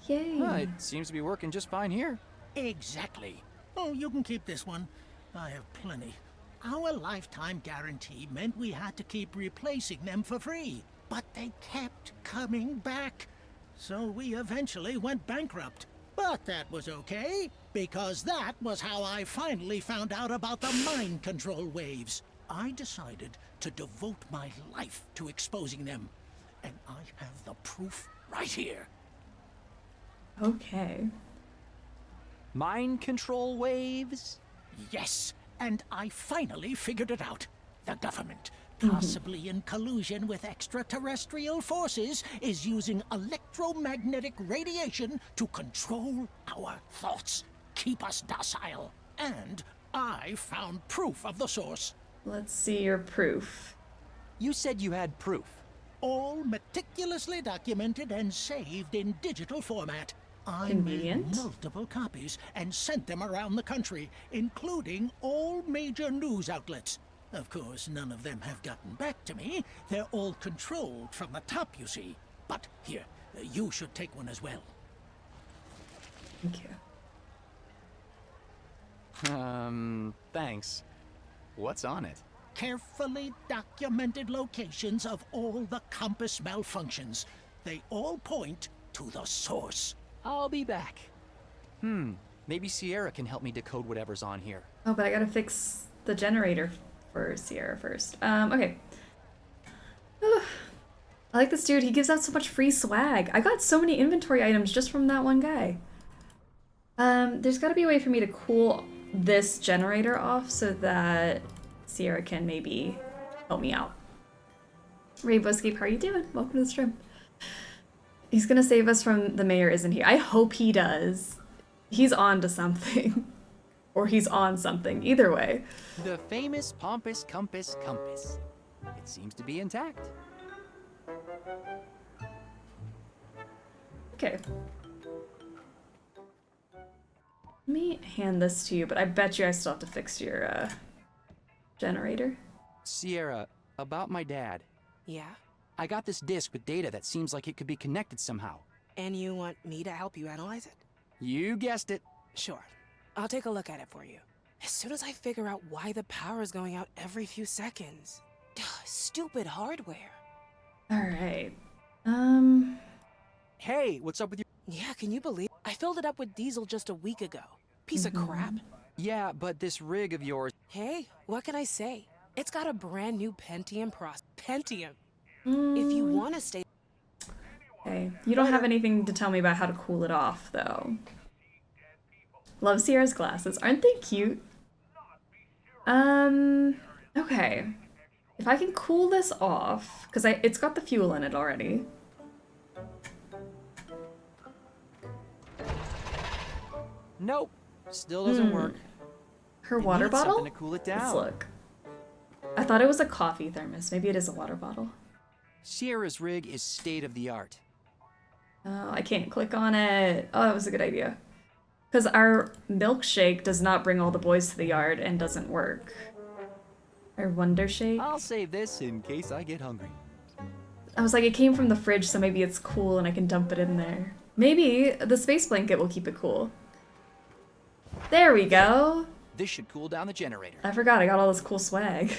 Yay. It seems to be working just fine here. Exactly. Oh, you can keep this one. I have plenty. Our lifetime guarantee meant we had to keep replacing them for free. But they kept coming back. So we eventually went bankrupt. But that was okay, because that was how I finally found out about the mind control waves. I decided to devote my life to exposing them. And I have the proof right here. Okay. Mind control waves? Yes, and I finally figured it out. The government, possibly in collusion with extraterrestrial forces, is using electromagnetic radiation to control our thoughts, keep us docile. And I found proof of the source. Let's see your proof. You said you had proof. All meticulously documented and saved in digital format. I Convenient. made multiple copies and sent them around the country, including all major news outlets. Of course, none of them have gotten back to me. They're all controlled from the top, you see. But here, you should take one as well. Thank you. Thanks. What's on it? Carefully documented locations of all the compass malfunctions. They all point to the source. I'll be back. Maybe Sierra can help me decode whatever's on here. Oh, but I gotta fix the generator for Sierra first. Okay. I like this dude. He gives out so much free swag. I got so many inventory items just from that one guy. There's gotta be a way for me to cool this generator off so that Sierra can maybe help me out. Rainbow Escape, how are you doing? Welcome to the stream. He's gonna save us from the mayor, isn't he? I hope he does. He's on to something. Or he's on something. Either way. The famous Pompous Compass. It seems to be intact. Okay. Let me hand this to you, but I bet you I still have to fix your generator. Sierra, about my dad. Yeah? I got this disk with data that seems like it could be connected somehow. And you want me to help you analyze it? You guessed it. Sure. I'll take a look at it for you. As soon as I figure out why the power is going out every few seconds. Stupid hardware. Alright. Hey, what's up with your... Yeah, can you believe? I filled it up with diesel just a week ago. Piece of crap. Yeah, but this rig of yours... Hey, what can I say? It's got a brand new Pentium processor. Pentium. If you want to stay... Okay. You don't have anything to tell me about how to cool it off, though. Love Sierra's glasses. Aren't they cute? Okay. If I can cool this off, because it's got the fuel in it already. Nope, still doesn't work. Her water bottle? Something to cool it down. Let's look. I thought it was a coffee thermos. Maybe it is a water bottle. Sierra's rig is state of the art. Oh, I can't click on it. Oh, that was a good idea. Because our milkshake does not bring all the boys to the yard and doesn't work. Our Wonder Shake. I'll save this in case I get hungry. I was like, it came from the fridge, so maybe it's cool and I can dump it in there. Maybe the space blanket will keep it cool. There we go. This should cool down the generator. I forgot I got all this cool swag.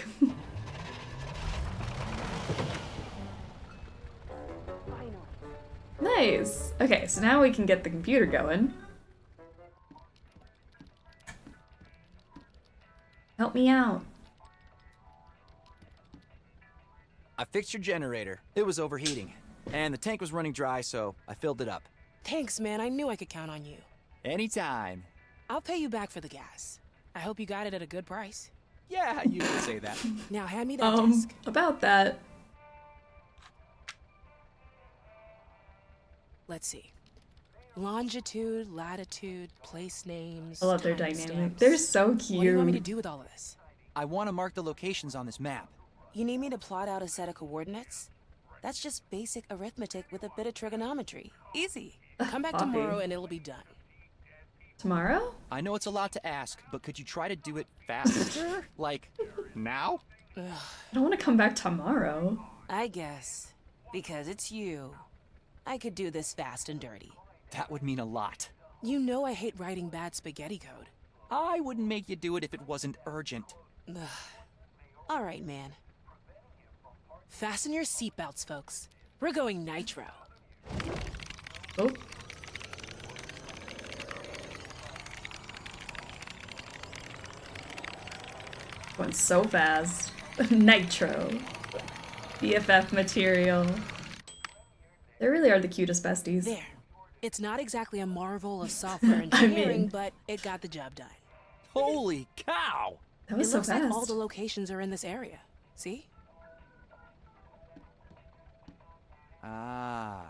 Nice. Okay, so now we can get the computer going. Help me out. I fixed your generator. It was overheating. And the tank was running dry, so I filled it up. Thanks, man. I knew I could count on you. Anytime. I'll pay you back for the gas. I hope you got it at a good price. Yeah, you could say that. Now hand me that disc. About that. Let's see. Longitude, latitude, place names. I love their time dynamic. stamps. They're so What do you want me to cute. do with all of this? I want to mark the locations on this map. You need me to plot out a set of coordinates? That's just basic arithmetic with a bit of trigonometry. Easy. Come back Poppy. tomorrow and it'll be done. Tomorrow? I know it's a lot to ask, but could you try to do it faster? Like, now? Ugh, I don't want to come back tomorrow. I guess. Because it's you. I could do this fast and dirty. That would mean a lot. You know I hate writing bad spaghetti code. I wouldn't make you do it if it wasn't urgent. Ugh. All right, man. Fasten your seatbelts, folks. We're going nitro. Oh. Going so fast. Nitro. BFF material. They really are the cutest besties. There. It's not exactly a marvel of software I engineering, mean- but it got the job done. Holy cow! That was It so looks fast. like all the locations are in this area. See? Ah.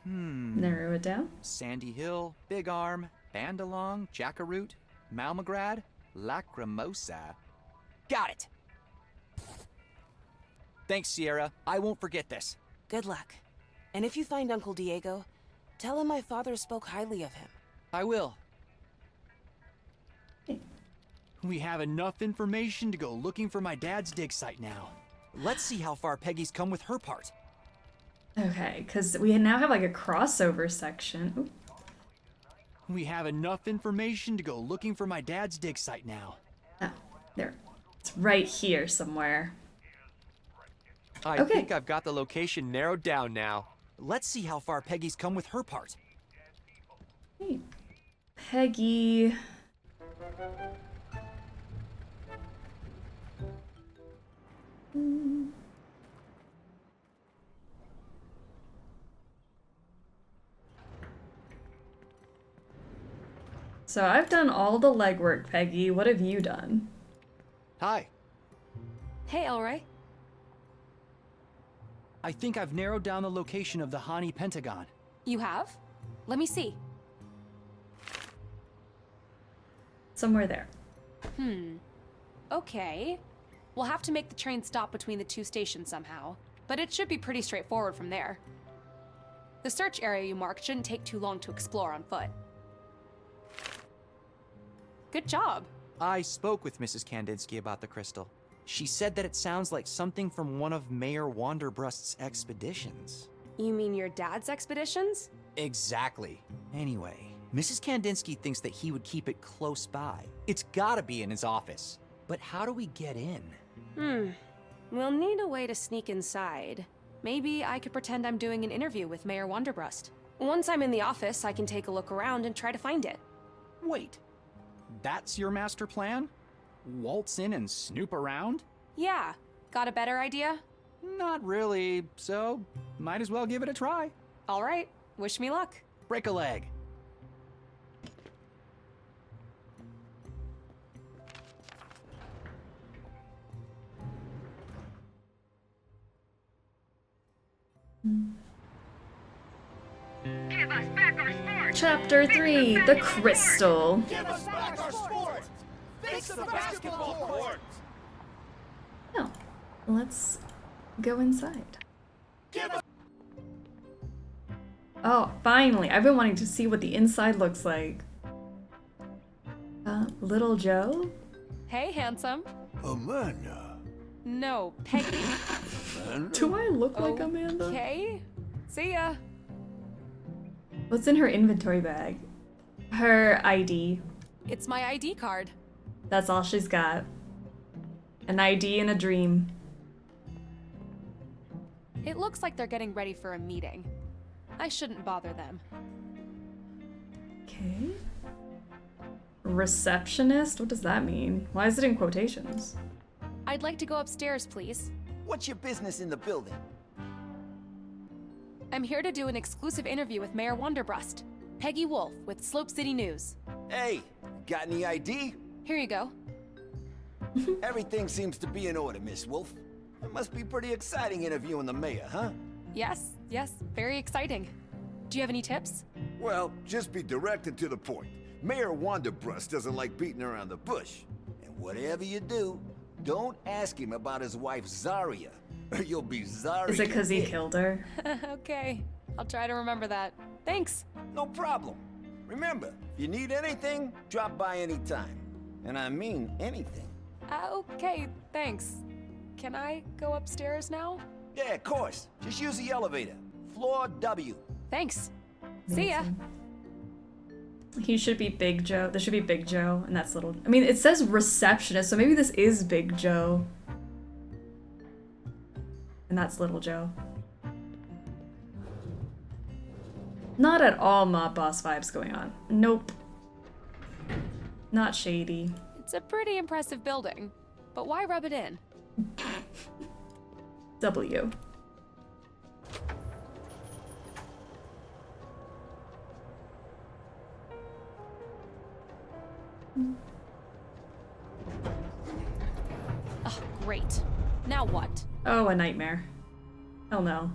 Narrow it down. Sandy Hill, Big Arm, Bandalong, Jackaroot, Malmagrad, Lacrimosa. Got it! Thanks, Sierra. I won't forget this. Good luck. And if you find Uncle Diego, tell him my father spoke highly of him. I will. We have enough information to go looking for my dad's dig site now. Let's see how far Peggy's come with her part. Okay, because we now have like a crossover section. Oop. We have enough information to go looking for my dad's dig site now. Oh, there. It's right here somewhere. I Okay. think I've got the location narrowed down now. Let's see how far Peggy's come with her part. Hey. Peggy. So I've done all the legwork, Peggy. What have you done? Hi. Hey, Elroy. I think I've narrowed down the location of the Hani Pentagon. You have? Let me see. Somewhere there. Okay. We'll have to make the train stop between the two stations somehow, but it should be pretty straightforward from there. The search area you marked shouldn't take too long to explore on foot. Good job. I spoke with Mrs. Kandinsky about the crystal. She said that it sounds like something from one of Mayor Wanderbrust's expeditions. You mean your dad's expeditions? Exactly. Anyway, Mrs. Kandinsky thinks that he would keep it close by. It's gotta be in his office. But how do we get in? We'll need a way to sneak inside. Maybe I could pretend I'm doing an interview with Mayor Wanderbrust. Once I'm in the office, I can take a look around and try to find it. Wait, that's your master plan? Waltz in and snoop around? Yeah. Got a better idea? Not really, so might as well give it a try. All right. Wish me luck. Break a leg. Give us back our sport! Chapter 3, The Crystal. Give us back our sport! Fix the basketball court! Oh, let's go inside. Oh, finally. I've been wanting to see what the inside looks like. Little Joe? Hey, handsome. Amanda. No, Peggy. Do I look like Amanda? Okay. See ya. What's in her inventory bag? Her ID. It's my ID card. That's all she's got. An ID and a dream. It looks like they're getting ready for a meeting. I shouldn't bother them. Okay. Receptionist? What does that mean? Why is it in quotations? I'd like to go upstairs, please. What's your business in the building? I'm here to do an exclusive interview with Mayor Wanderbrust. Peggy Wolf with Slope City News. Hey, got any ID? Here you go. Everything seems to be in order, Miss Wolf. It must be pretty exciting interviewing the mayor, huh? Yes, very exciting. Do you have any tips? Well, just be direct and to the point. Mayor Wanderbrust doesn't like beating around the bush. And whatever you do, don't ask him about his wife Zarya, or you'll be Zarya. Is it because he killed her? Okay, I'll try to remember that. Thanks. No problem. Remember, if you need anything, drop by anytime. And I mean anything. Okay, thanks. Can I go upstairs now? Yeah, of course. Just use the elevator. Floor W. Thanks. See ya. He should be Big Joe. This should be Big Joe, and that's Little... I mean, it says receptionist, so maybe this is Big Joe. And that's Little Joe. Not at all mob boss vibes going on. Nope. Not shady. It's a pretty impressive building, but why rub it in? W. Oh, great. Now what? Oh, a nightmare. Hell no.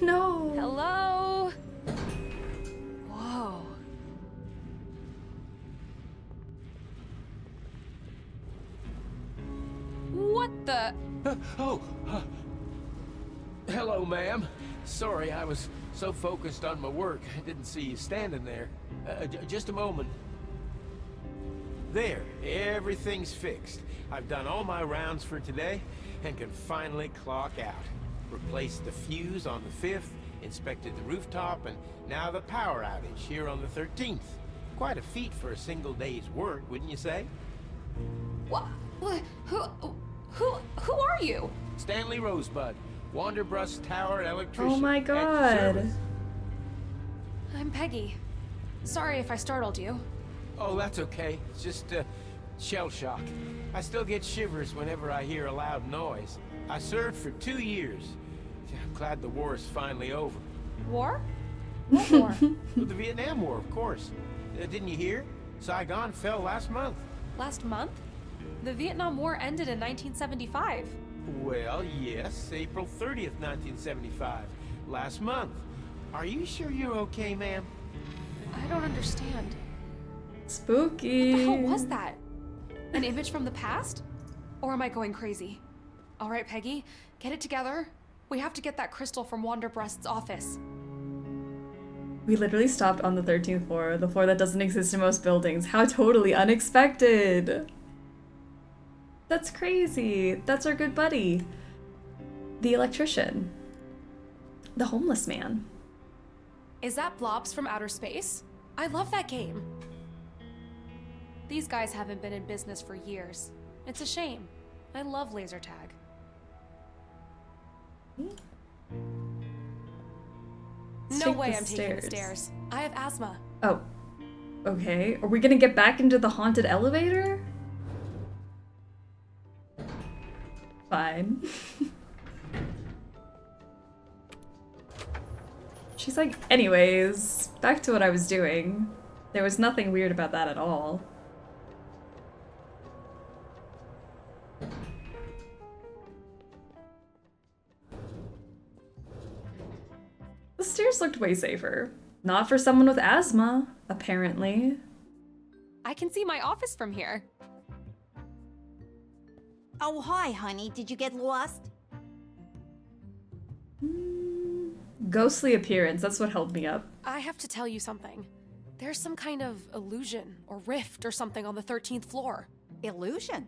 No. Hello? Whoa. What the? Hello, ma'am. Sorry, I was so focused on my work, I didn't see you standing there. Just a moment. There, everything's fixed. I've done all my rounds for today and can finally clock out. Replaced the fuse on the 5th, inspected the rooftop, and now the power outage here on the 13th. Quite a feat for a single day's work, wouldn't you say? What? Who are you? Stanley Rosebud, Wanderbrust Tower electrician. Oh my at your service. god. I'm Peggy. Sorry if I startled you. Oh, that's okay. It's just shell shock. I still get shivers whenever I hear a loud noise. I served for 2 years. I'm glad the war is finally over. War? What war? Well, the Vietnam War, of course. Didn't you hear? Saigon fell last month. Last month? The Vietnam War ended in 1975. Well, yes, April 30th, 1975. Last month. Are you sure you're okay, ma'am? I don't understand. Spooky. What the hell was that? An image from the past? Or am I going crazy? All right, Peggy, get it together. We have to get that crystal from Wanderbrust's office. We literally stopped on the 13th floor, the floor that doesn't exist in most buildings. How totally unexpected. That's crazy. That's our good buddy. The electrician. The homeless man. Is that Blobs from Outer Space? I love that game. These guys haven't been in business for years. It's a shame. I love laser tag. No way I'm taking the stairs. I have asthma. Oh. Okay. Are we gonna get back into the haunted elevator? Fine. She's like, anyways, back to what I was doing. There was nothing weird about that at all. stairs looked way safer. Not for someone with asthma, apparently. I can see my office from here. Oh, hi, honey. Did you get lost? Ghostly appearance, that's what held me up. I have to tell you something. There's some kind of illusion or rift or something on the 13th floor. Illusion?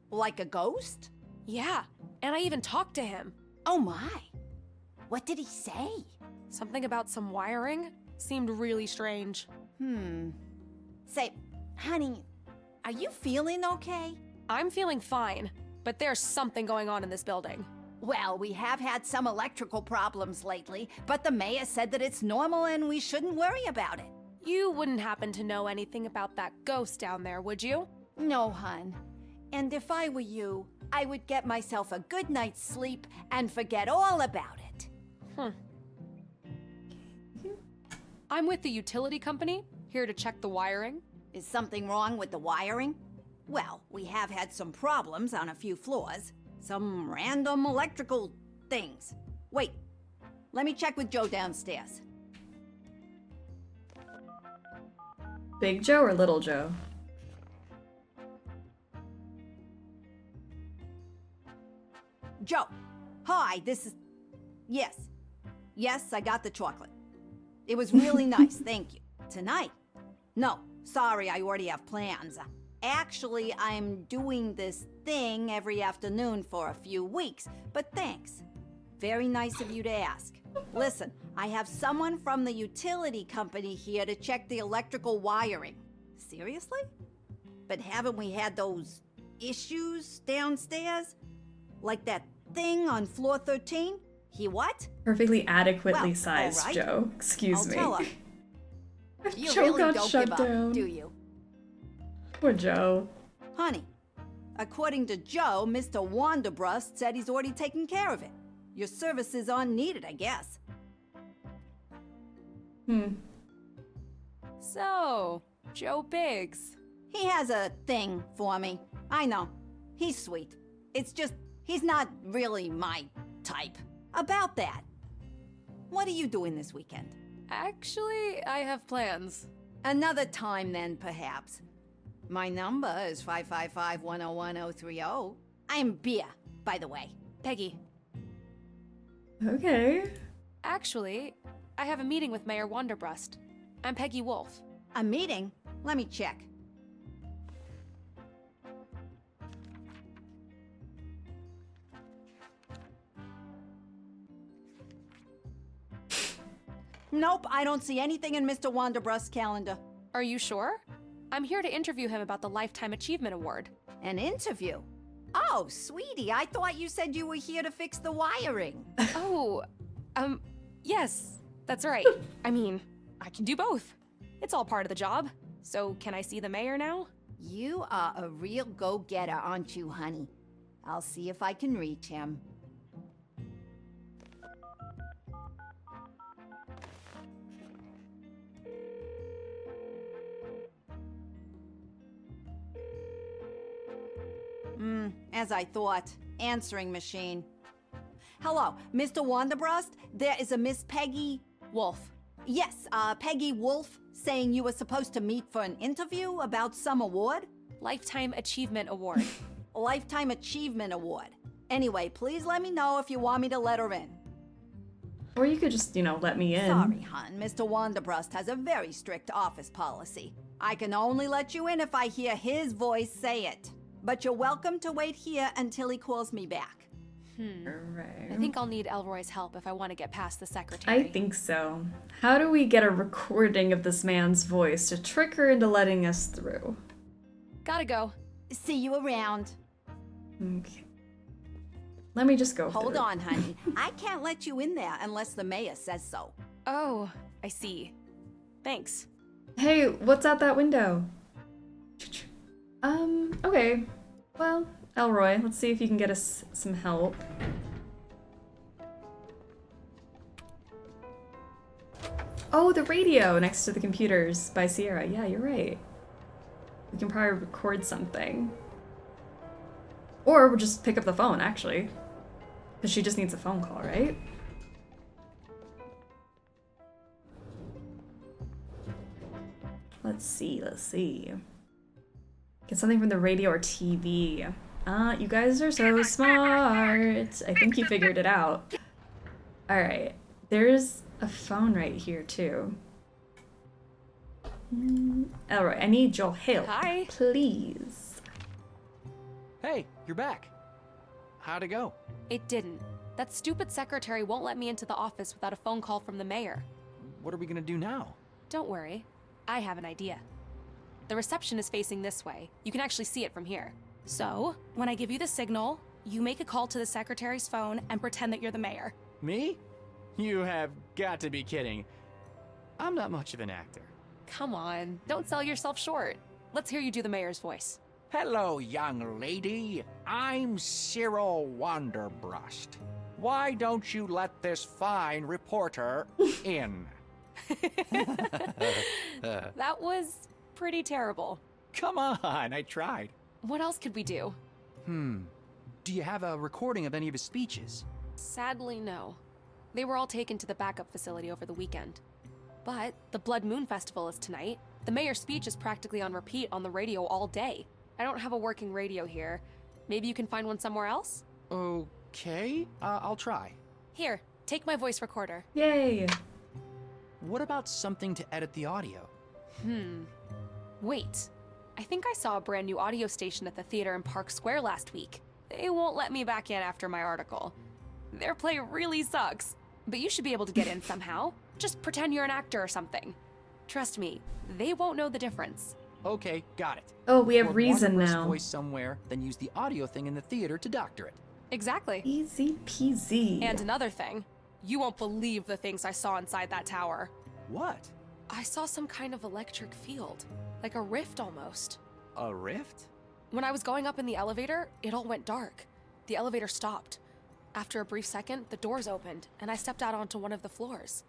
Like a ghost? Yeah, and I even talked to him. Oh my. What did he say? Something about some wiring. Seemed really strange. Say, honey, are you feeling okay? I'm feeling fine, but there's something going on in this building. Well, we have had some electrical problems lately, but the mayor said that it's normal and we shouldn't worry about it. You wouldn't happen to know anything about that ghost down there, would you? No, hun. And if I were you, I would get myself a good night's sleep and forget all about it. I'm with the utility company, here to check the wiring. Is something wrong with the wiring? Well, we have had some problems on a few floors. Some random electrical things. Wait, let me check with Joe downstairs. Big Joe or Little Joe? Joe, hi, this is... Yes. Yes, I got the chocolate. It was really nice, thank you. Tonight? No, sorry, I already have plans. Actually, I'm doing this thing every afternoon for a few weeks, but thanks. Very nice of you to ask. Listen, I have someone from the utility company here to check the electrical wiring. Seriously? But haven't we had those issues downstairs? Like that thing on floor 13? He what? Perfectly adequately Well, sized all right. Joe. Excuse I'll me. tell her. You Joe really got don't shut give down. up, do you? Poor Joe. Honey, according to Joe, Mr. Wanderbrust said he's already taken care of it. Your services aren't needed, I guess. So, Joe Biggs. He has a thing for me. I know. He's sweet. It's just, he's not really my type. About that. What are you doing this weekend? Actually, I have plans. Another time then, perhaps. My number is 555-101-030. I'm Bea, by the way. Peggy. Okay. Actually, I have a meeting with Mayor Wanderbrust. I'm Peggy Wolf. A meeting? Let me check. Nope, I don't see anything in Mr. Wanderbrust's calendar. Are you sure? I'm here to interview him about the Lifetime Achievement Award. An interview? Oh, sweetie, I thought you said you were here to fix the wiring. Yes, that's right. I mean, I can do both. It's all part of the job. So, can I see the mayor now? You are a real go-getter, aren't you, honey? I'll see if I can reach him. As I thought. Answering machine. Hello, Mr. Wanderbrust? There is a Miss Peggy... Wolf. Yes, Peggy Wolf, saying you were supposed to meet for an interview about some award? Lifetime Achievement Award. Lifetime Achievement Award. Anyway, please let me know if you want me to let her in. Or you could just, let me in. Sorry, hon. Mr. Wanderbrust has a very strict office policy. I can only let you in if I hear his voice say it. But you're welcome to wait here until he calls me back. Right. I think I'll need Elroy's help if I want to get past the secretary. I think so. How do we get a recording of this man's voice to trick her into letting us through? Gotta go. See you around. Okay. Let me just go Hold through. on, honey. I can't let you in there unless the mayor says so. Oh, I see. Thanks. Hey, what's out that window? Okay. Well, Elroy, let's see if you can get us some help. Oh, the radio next to the computers by Sierra. Yeah, you're right. We can probably record something. Or we'll just pick up the phone, actually. Because she just needs a phone call, right? Let's see. Get something from the radio or TV. You guys are so smart. I think you figured it out. Alright. There's a phone right here, too. Elroy, I need your help. Hi. Please. Hey, you're back. How'd it go? It didn't. That stupid secretary won't let me into the office without a phone call from the mayor. What are we gonna do now? Don't worry. I have an idea. The reception is facing this way. You can actually see it from here. So, when I give you the signal, you make a call to the secretary's phone and pretend that you're the mayor. Me? You have got to be kidding. I'm not much of an actor. Come on, don't sell yourself short. Let's hear you do the mayor's voice. Hello, young lady. I'm Cyril Wanderbrust. Why don't you let this fine reporter in? That was pretty terrible. Come on, I tried. What else could we do? Do you have a recording of any of his speeches? Sadly, no. They were all taken to the backup facility over the weekend. But the Blood Moon Festival is tonight. The mayor's speech is practically on repeat on the radio all day. I don't have a working radio here. Maybe you can find one somewhere else? Okay, I'll try. Here, take my voice recorder. Yay! What about something to edit the audio? Wait. I think I saw a brand new audio station at the theater in Park Square last week. They won't let me back in after my article. Their play really sucks, but you should be able to get in somehow. Just pretend you're an actor or something. Trust me, they won't know the difference. Okay, got it. Oh, we have Record reason Wanderbrust's now. voice somewhere, then use the audio thing in the theater to doctor it. Exactly. Easy peasy. And another thing, you won't believe the things I saw inside that tower. What? I saw some kind of electric field, like a rift almost. A rift? When I was going up in the elevator, it all went dark. The elevator stopped. After a brief second, the doors opened, and I stepped out onto one of the floors.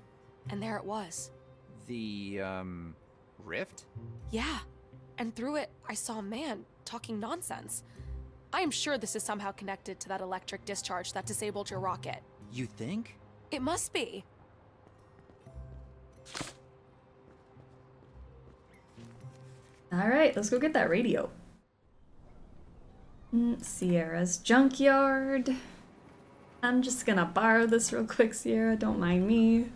And there it was. The, rift? Yeah. And through it, I saw a man talking nonsense. I am sure this is somehow connected to that electric discharge that disabled your rocket. You think? It must be. Alright, let's go get that radio. Sierra's junkyard. I'm just gonna borrow this real quick, Sierra. Don't mind me.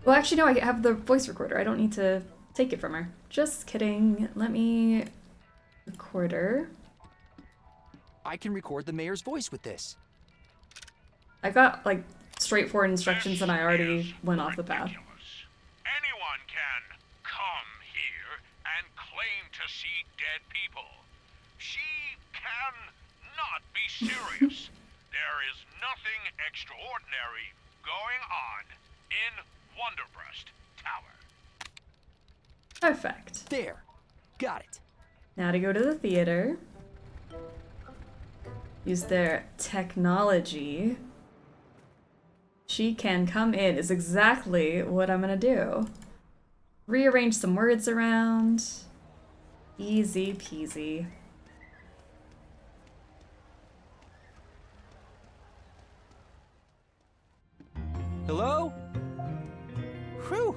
Well, actually, no, I have the voice recorder. I don't need to take it from her. Just kidding. Let me... Recorder. I can record the mayor's voice with this. I got, like, straightforward instructions and I already went off the path. Anyone can come here and claim to see dead people. She can not be serious. There is nothing extraordinary going on in Wanderbrust Tower. Perfect. There. Got it. Now to go to the theater. Use their technology. She can come in is exactly what I'm gonna do. Rearrange some words around. Easy peasy. Hello? Whew!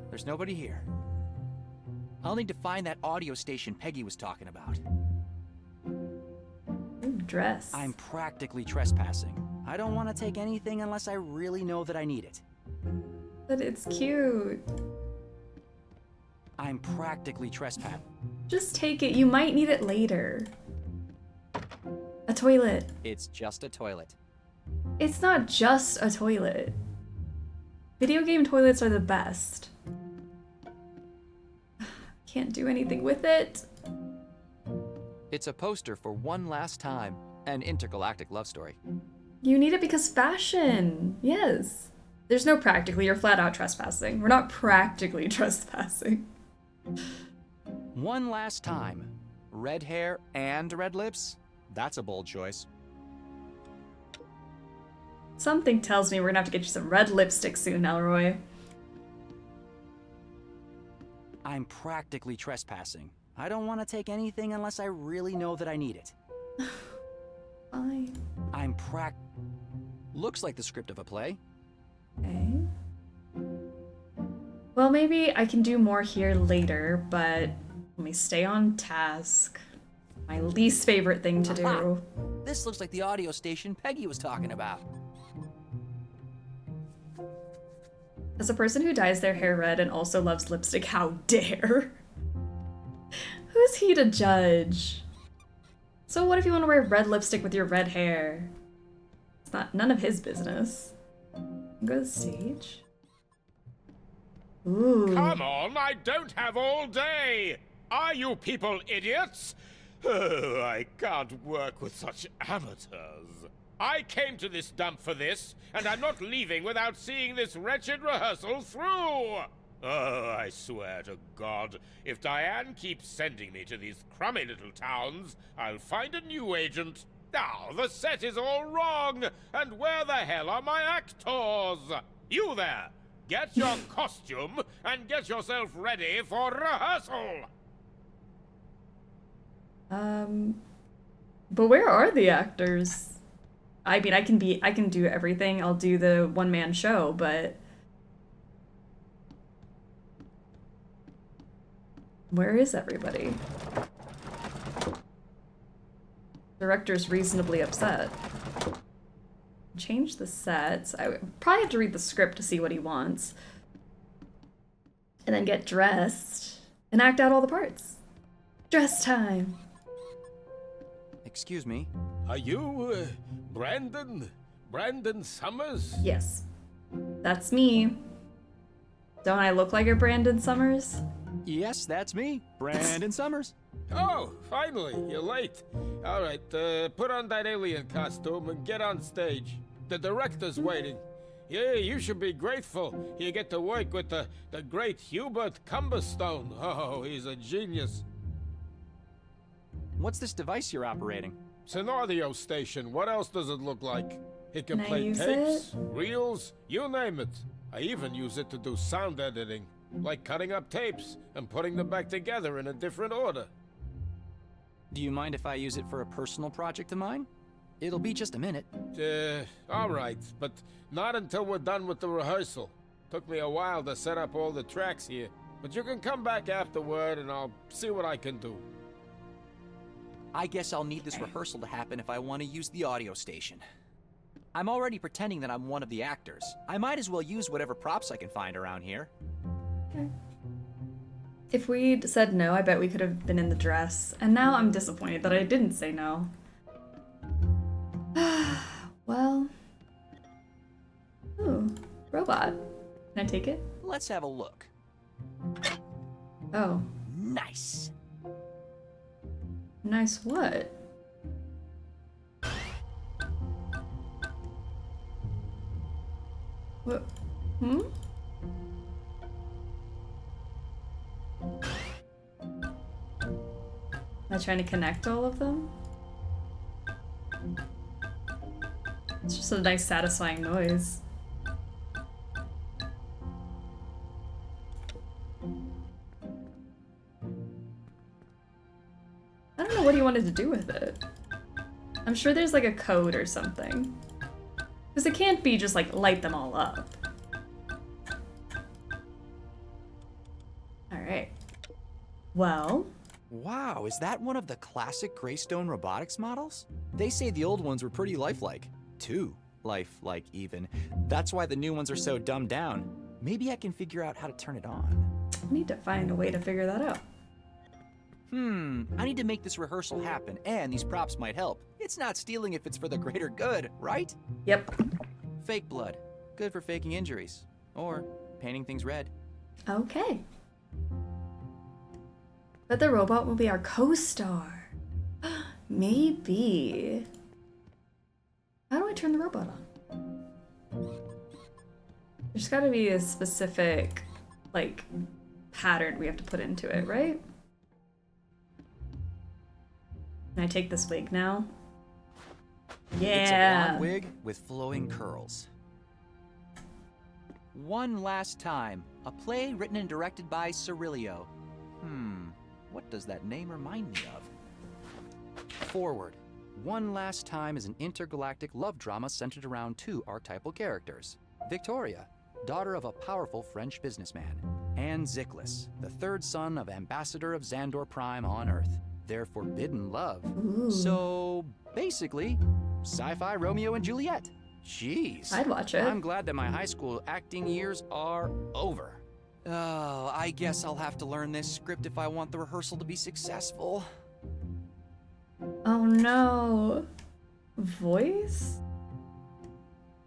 There's nobody here. I'll need to find that audio station Peggy was talking about. Ooh, dress. I'm practically trespassing. I don't want to take anything unless I really know that I need it. But it's cute. I'm practically trespassing. Just take it. You might need it later. A toilet. It's just a toilet. It's not just a toilet. Video game toilets are the best. Can't do anything with it. It's a poster for One Last Time, an intergalactic love story. You need it because fashion. Yes. There's no practically, you're flat out trespassing. We're not practically trespassing. One Last Time. Red hair and red lips? That's a bold choice. Something tells me we're gonna have to get you some red lipstick soon, Elroy. I'm practically trespassing. I don't want to take anything unless I really know that I need it. Fine. Looks like the script of a play. Okay. Well, maybe I can do more here later, but let me stay on task. My least favorite thing to do. This looks like the audio station Peggy was talking about. As a person who dyes their hair red and also loves lipstick, how dare? Who's he to judge? So what if you want to wear red lipstick with your red hair? It's none of his business. Go to the stage. Ooh. Come on, I don't have all day! Are you people idiots? Oh, I can't work with such amateurs. I came to this dump for this, and I'm not leaving without seeing this wretched rehearsal through! Oh, I swear to God, if Diane keeps sending me to these crummy little towns, I'll find a new agent. Now, the set is all wrong, and where the hell are my actors? You there! Get your costume and get yourself ready for rehearsal! But where are the actors? I mean, I can do everything. I'll do the one-man show, but where is everybody? Director's reasonably upset. Change the sets. I would probably have to read the script to see what he wants. And then get dressed and act out all the parts. Dress time. Excuse me. Are you, Brandon? Brandon Summers? Yes. That's me. Don't I look like a Brandon Summers? Yes, that's me, Brandon Summers. Oh, finally, you're late. All right, put on that alien costume and get on stage. The director's waiting. Yeah, you should be grateful. You get to work with the great Hubert Cumberstone. Oh, he's a genius. What's this device you're operating? It's an audio station. What else does it look like? It can Can I play use tapes, reels, you name it. I even use it to do sound editing, like cutting up tapes and putting them back together in a different order. Do you mind if I use it for a personal project of mine? It'll be just a minute. All right, but not until we're done with the rehearsal. Took me a while to set up all the tracks here, but you can come back afterward and I'll see what I can do. I guess I'll need this rehearsal to happen if I want to use the audio station. I'm already pretending that I'm one of the actors. I might as well use whatever props I can find around here. Okay. If we'd said no, I bet we could have been in the dress. And now I'm disappointed that I didn't say no. Well. Ooh, robot. Can I take it? Let's have a look. Oh. Nice. Nice what? What? Hmm? Am I trying to connect all of them? It's just a nice, satisfying noise. I don't know what he wanted to do with it. I'm sure there's like a code or something. Because it can't be just like light them all up. Alright. Well. Wow, is that one of the classic Greystone robotics models? They say the old ones were pretty lifelike. Too lifelike, even. That's why the new ones are so dumbed down. Maybe I can figure out how to turn it on. I need to find a way to figure that out. I need to make this rehearsal happen, and these props might help. It's not stealing if it's for the greater good, right? Yep. Fake blood. Good for faking injuries. Or painting things red. Okay. But the robot will be our co-star. Maybe. How do I turn the robot on? There's gotta be a specific, like, pattern we have to put into it, right? Can I take this wig now? Yeah. It's a blonde wig with flowing curls. One Last Time, a play written and directed by Cirilio. What does that name remind me of? Forward. One Last Time is an intergalactic love drama centered around two archetypal characters. Victoria, daughter of a powerful French businessman, and Ziklas, the third son of Ambassador of Xandor Prime on Earth. Their forbidden love. Ooh. So, basically, sci-fi Romeo and Juliet. Jeez. I'd watch it. I'm glad that my high school acting years are over. Oh, I guess I'll have to learn this script if I want the rehearsal to be successful. Oh no. Voice?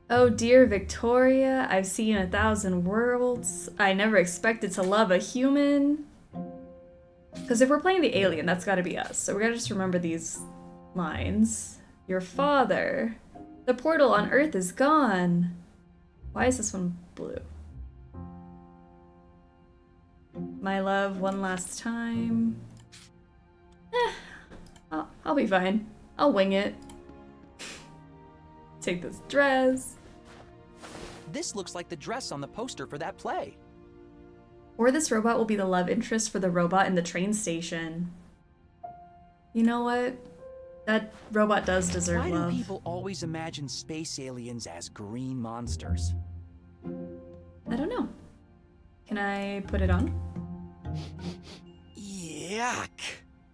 Oh dear Victoria, I've seen 1,000 worlds. I never expected to love a human. Because if we're playing the alien, that's gotta be us. So we gotta just remember these lines. Your father. The portal on Earth is gone. Why is this one blue? My love, one last time. I'll be fine. I'll wing it. Take this dress. This looks like the dress on the poster for that play. Or this robot will be the love interest for the robot in the train station. You know what? That robot does deserve love. Why do people always imagine space aliens as green monsters? I don't know. Can I put it on? Yuck!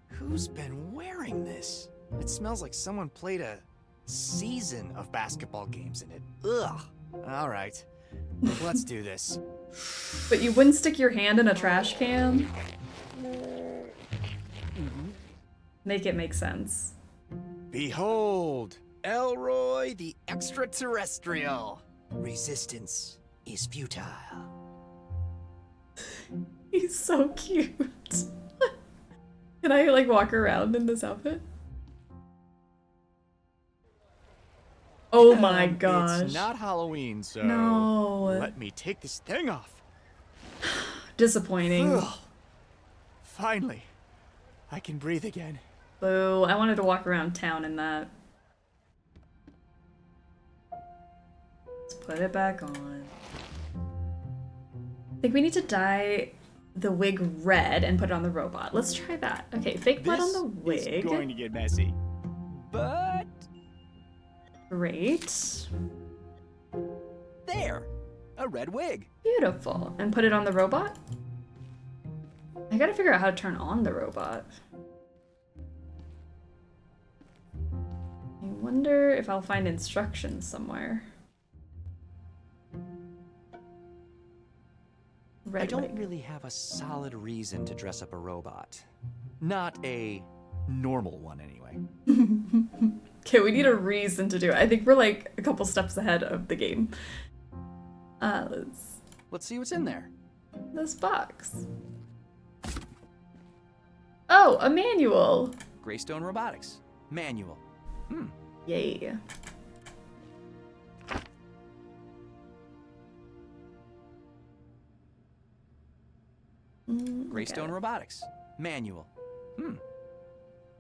Who's been wearing this? It smells like someone played a season of basketball games in it. Ugh! Alright, let's do this. But you wouldn't stick your hand in a trash can? Make it make sense. Behold, Elroy the extraterrestrial. Resistance is futile. He's so cute. Can I like walk around in this outfit? Oh my gosh. It's not Halloween, so no. Let me take this thing off. Disappointing. Ugh. Finally, I can breathe again. Boo, I wanted to walk around town in that. Let's put it back on. I think we need to dye the wig red and put it on the robot. Let's try that. Okay, fake blood on the wig. It's going to get messy. But great. There, a red wig. Beautiful. And put it on the robot? I gotta figure out how to turn on the robot. I wonder if I'll find instructions somewhere. I don't really have a solid reason to dress up a robot. Not a normal one, anyway. Okay, we need a reason to do it. I think we're like a couple steps ahead of the game. Let's see what's in there. This box. Oh, a manual. Greystone Robotics. Manual. Yay. Greystone Robotics. Manual.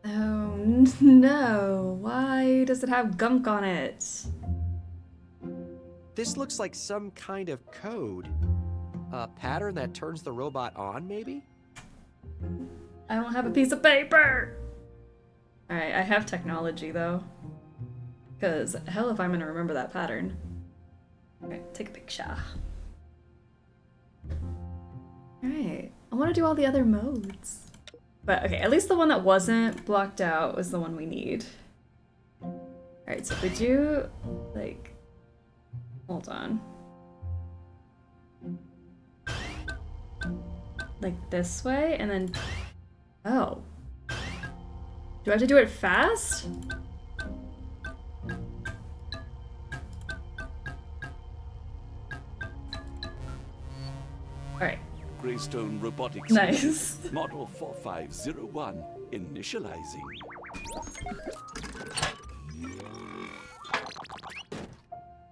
Oh no, why does it have gunk on it? This looks like some kind of code. A pattern that turns the robot on, maybe? I don't have a piece of paper! Alright, I have technology though. Because hell if I'm gonna remember that pattern. Alright, take a picture. Alright, I want to do all the other modes. But okay, at least the one that wasn't blocked out was the one we need. Alright, so if we do, like, hold on. Like this way, and then, oh. Do I have to do it fast? Alright. Greystone Robotics. Nice. Model 4501. Initializing.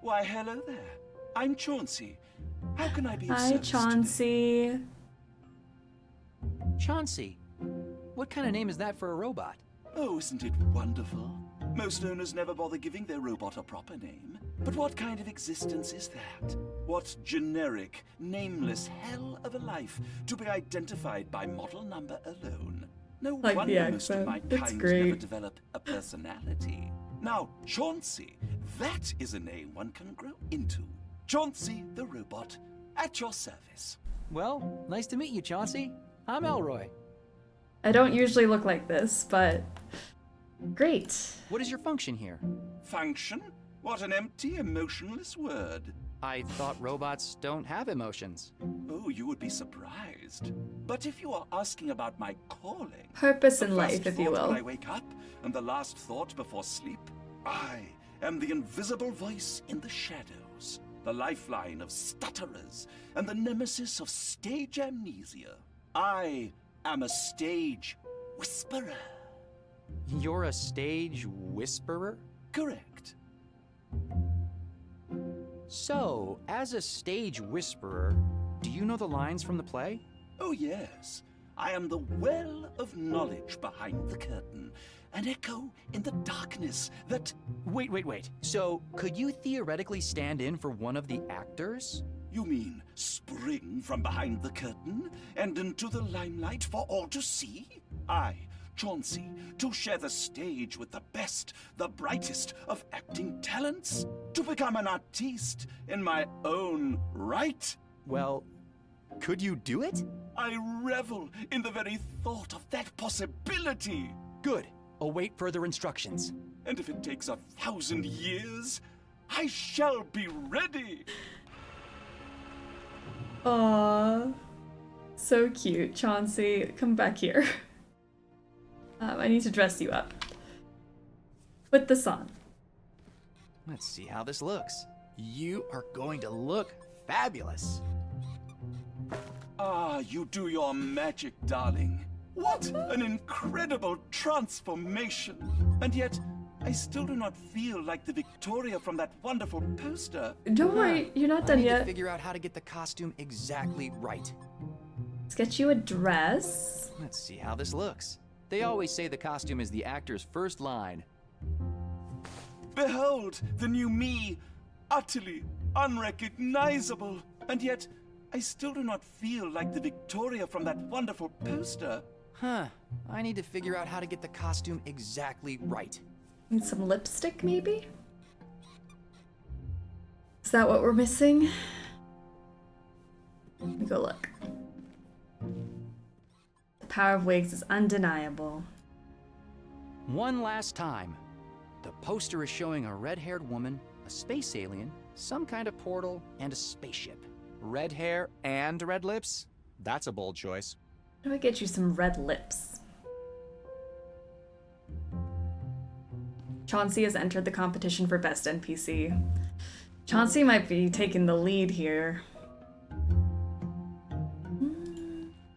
Why, hello there. I'm Chauncey. How can I be of Hi, service Chauncey. Chauncey. What kind of name is that for a robot? Oh, isn't it wonderful? Most owners never bother giving their robot a proper name. But what kind of existence is that? What generic, nameless hell of a life to be identified by model number alone? No Like the wonder most of accent. my It's kind great. never develop a personality. Now, Chauncey, that is a name one can grow into. Chauncey the robot, at your service. Well, nice to meet you, Chauncey. I'm Elroy. I don't usually look like this, but great. What is your function here? Function? What an empty, emotionless word. I thought robots don't have emotions. Oh, you would be surprised. But if you are asking about my calling... Purpose the in life, first if you thought will. when I wake up, and the last thought before sleep, I am the invisible voice in the shadows, the lifeline of stutterers, and the nemesis of stage amnesia. I am a stage whisperer. You're a stage whisperer? Correct. So, as a stage whisperer, do you know the lines from the play? Oh, yes. I am the well of knowledge behind the curtain, an echo in the darkness that... Wait. So, could you theoretically stand in for one of the actors? You mean spring from behind the curtain and into the limelight for all to see? I, Chauncey, to share the stage with the best, the brightest of acting talents? To become an artiste in my own right? Well, could you do it? I revel in the very thought of that possibility. Good. Await further instructions. And if it takes 1,000 years, I shall be ready. Aww. So cute. Chauncey, come back here. I need to dress you up. Put this on. Let's see how this looks. You are going to look fabulous. Ah, you do your magic, darling. What an incredible transformation. And yet, I still do not feel like the Victoria from that wonderful poster. Don't worry, you're not done I need yet. to figure out how to get the costume exactly right. Let's get you a dress. Let's see how this looks. They always say the costume is the actor's first line. Behold, the new me, utterly unrecognizable. And yet, I still do not feel like the Victoria from that wonderful poster. Huh. I need to figure out how to get the costume exactly right. Need some lipstick, maybe? Is that what we're missing? Let me go look. The power of wigs is undeniable. One last time. The poster is showing a red-haired woman, a space alien, some kind of portal, and a spaceship. Red hair and red lips? That's a bold choice. How do I get you some red lips? Chauncey has entered the competition for Best NPC. Chauncey might be taking the lead here.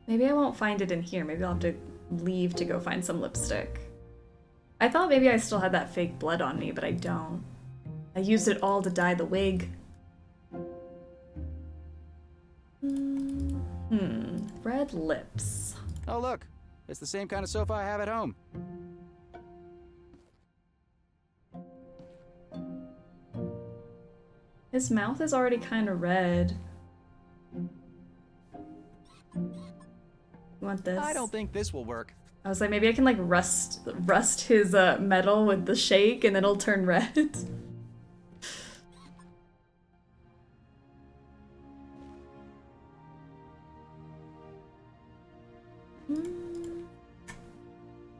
Maybe I won't find it in here. Maybe I'll have to leave to go find some lipstick. I thought maybe I still had that fake blood on me, but I don't. I used it all to dye the wig. Red lips. Oh look, it's the same kind of sofa I have at home. His mouth is already kind of red. You want this? I don't think this will work. I was like, maybe I can like rust his metal with the shake and then it'll turn red.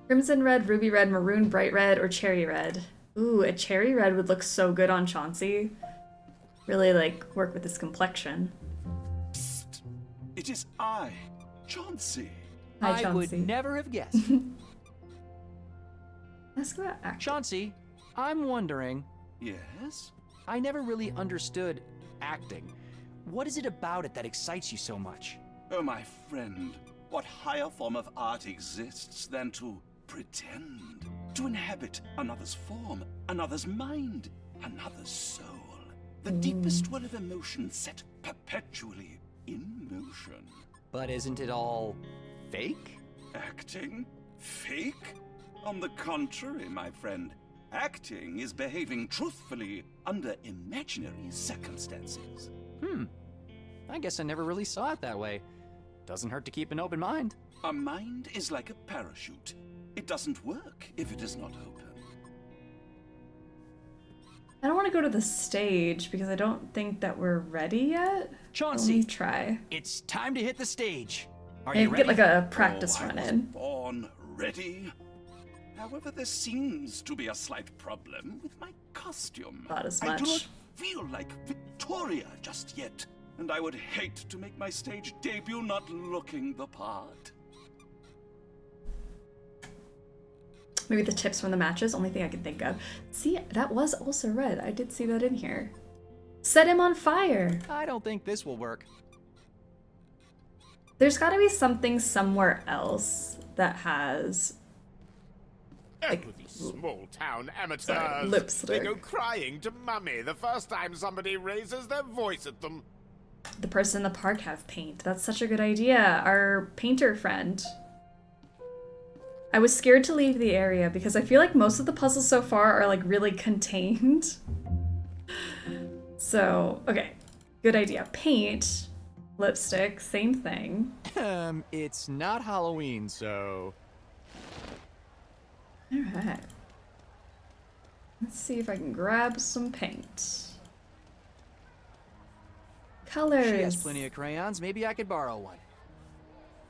Crimson red, ruby red, maroon bright red, or cherry red. Ooh, a cherry red would look so good on Chauncey. Really like work with his complexion. Psst. It is I, Chauncey. Hi, Chauncey. I would never have guessed. Ask about acting. Chauncey, I'm wondering. Yes? I never really understood acting. What is it about it that excites you so much? Oh, my friend, what higher form of art exists than to pretend? To inhabit another's form, another's mind, another's soul. The deepest well of emotion set perpetually in motion. But isn't it all fake? Acting? Fake? On the contrary, my friend. Acting is behaving truthfully under imaginary circumstances. I guess I never really saw it that way. Doesn't hurt to keep an open mind. A mind is like a parachute. It doesn't work if it is not open. I don't want to go to the stage because I don't think that we're ready yet. Chauncey, let me try. It's time to hit the stage. Are Maybe you ready? get like a practice I run was in. born ready. However, there seems to be a slight problem with my costume. Not as I do much. not feel like Victoria just yet, and I would hate to make my stage debut not looking the part. Maybe the tips from the matches, only thing I can think of. See, that was also red. I did see that in here. Set him on fire. I don't think this will work. There's got to be something somewhere else that has like these small town amateurs. Sorry, lipstick. They go crying to mummy the first time somebody raises their voice at them. the person in the park have paint. That's such a good idea. Our painter friend. I was scared to leave the area because I feel like most of the puzzles so far are like really contained. So, okay. Good idea. Paint, lipstick, same thing. It's not Halloween, so... Alright. Let's see if I can grab some paint. Colors. She has plenty of crayons. Maybe I could borrow one.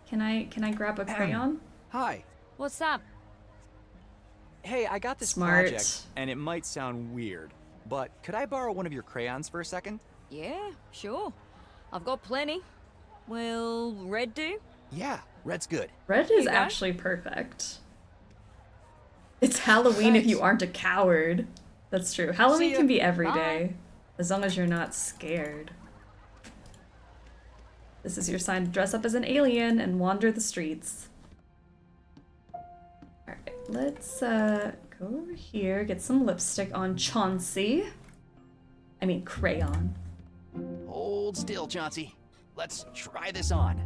Can I grab a crayon? Hi. What's up? Hey, I got this Smart. project, and it might sound weird, but could I borrow one of your crayons for a second? Yeah, sure. I've got plenty. Will red do? Yeah, red's good. Red Here is you go. actually perfect. It's Halloween if you aren't a coward. That's true. Halloween See ya. can be every Bye. day, as long as you're not scared. This is your sign to dress up as an alien and wander the streets. Alright, let's go over here, get some lipstick on Chauncey. I mean crayon. Hold still, Chauncey. Let's try this on.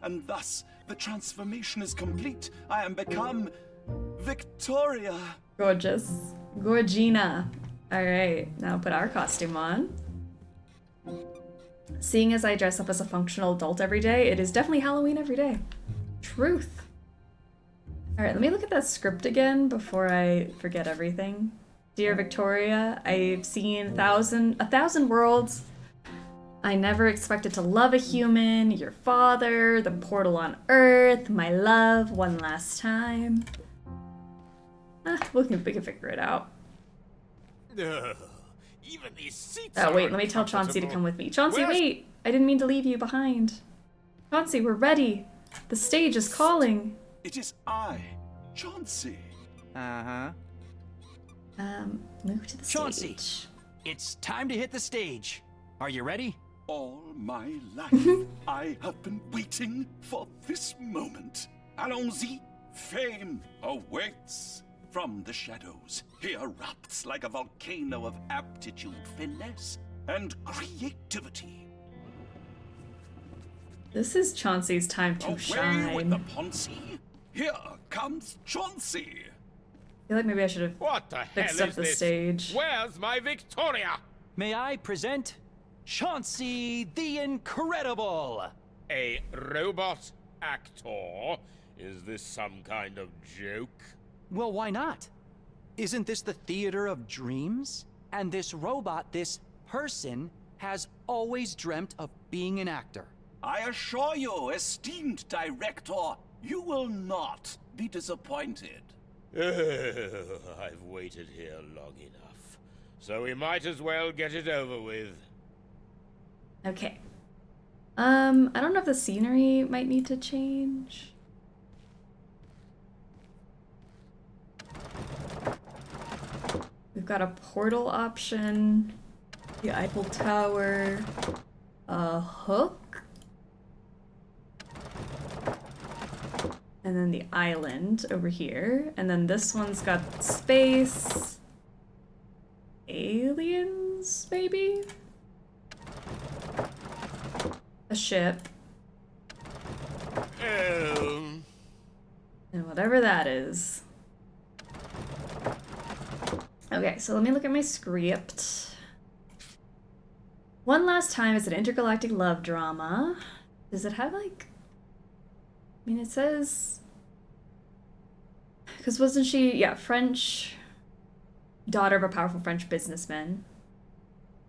And thus, the transformation is complete. I am become Victoria. Gorgeous. Gorgina. Alright, now put our costume on. Seeing as I dress up as a functional adult every day, it is definitely Halloween every day. Truth. Alright, let me look at that script again before I forget everything. Dear Victoria, I've seen a thousand worlds. I never expected to love a human, your father, the portal on Earth, my love, one last time. We can figure it out. Even these seats Oh, are wait, let me tell Chauncey to uncomfortable. come with me. Chauncey, Where's- wait! I didn't mean to leave you behind. Chauncey, we're ready. The stage is calling. It is I, Chauncey. Uh-huh. Move to the Chauncey, stage. it's time to hit the stage. Are you ready? All my life, I have been waiting for this moment. Allons-y, fame awaits. From the shadows, he erupts like a volcano of aptitude, finesse, and creativity. This is Chauncey's time to Away with shine. the Ponzi. Here comes Chauncey. I feel like maybe I should have What the hell fixed up is the this? stage. Where's my Victoria? May I present Chauncey the Incredible? A robot actor? Is this some kind of joke? Well, why not? Isn't this the theater of dreams? And this robot, this person, has always dreamt of being an actor. I assure you, esteemed director, you will not be disappointed. I've waited here long enough, so we might as well get it over with. Okay. I don't know if the scenery might need to change. We've got a portal option, the Eiffel Tower, a hook, and then the island over here. And then this one's got space, aliens, maybe? A ship. And whatever that is. Okay, so let me look at my script. One Last Time is an intergalactic love drama. Does it have like... I mean, it says... Because wasn't she... Yeah, French... daughter of a powerful French businessman.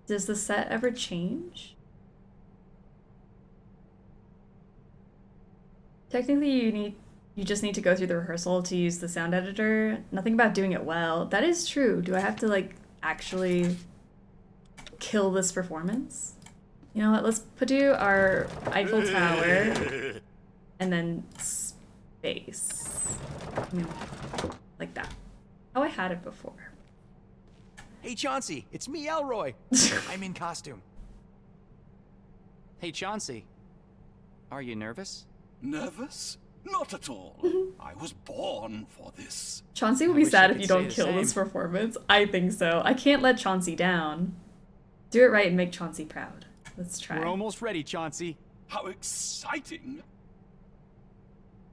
Does the set ever change? Technically, you just need to go through the rehearsal to use the sound editor. Nothing about doing it well. That is true. Do I have to like actually kill this performance? You know what? Let's do our Eiffel Tower and then space. Like that. Oh, I had it before. Hey, Chauncey, it's me, Elroy. I'm in costume. Hey, Chauncey, are you nervous? Nervous? Not at all. I was born for this. Chauncey will be sad if you don't kill this performance. I think so. I can't let Chauncey down. Do it right and make Chauncey proud. Let's try. We're almost ready, Chauncey. How exciting!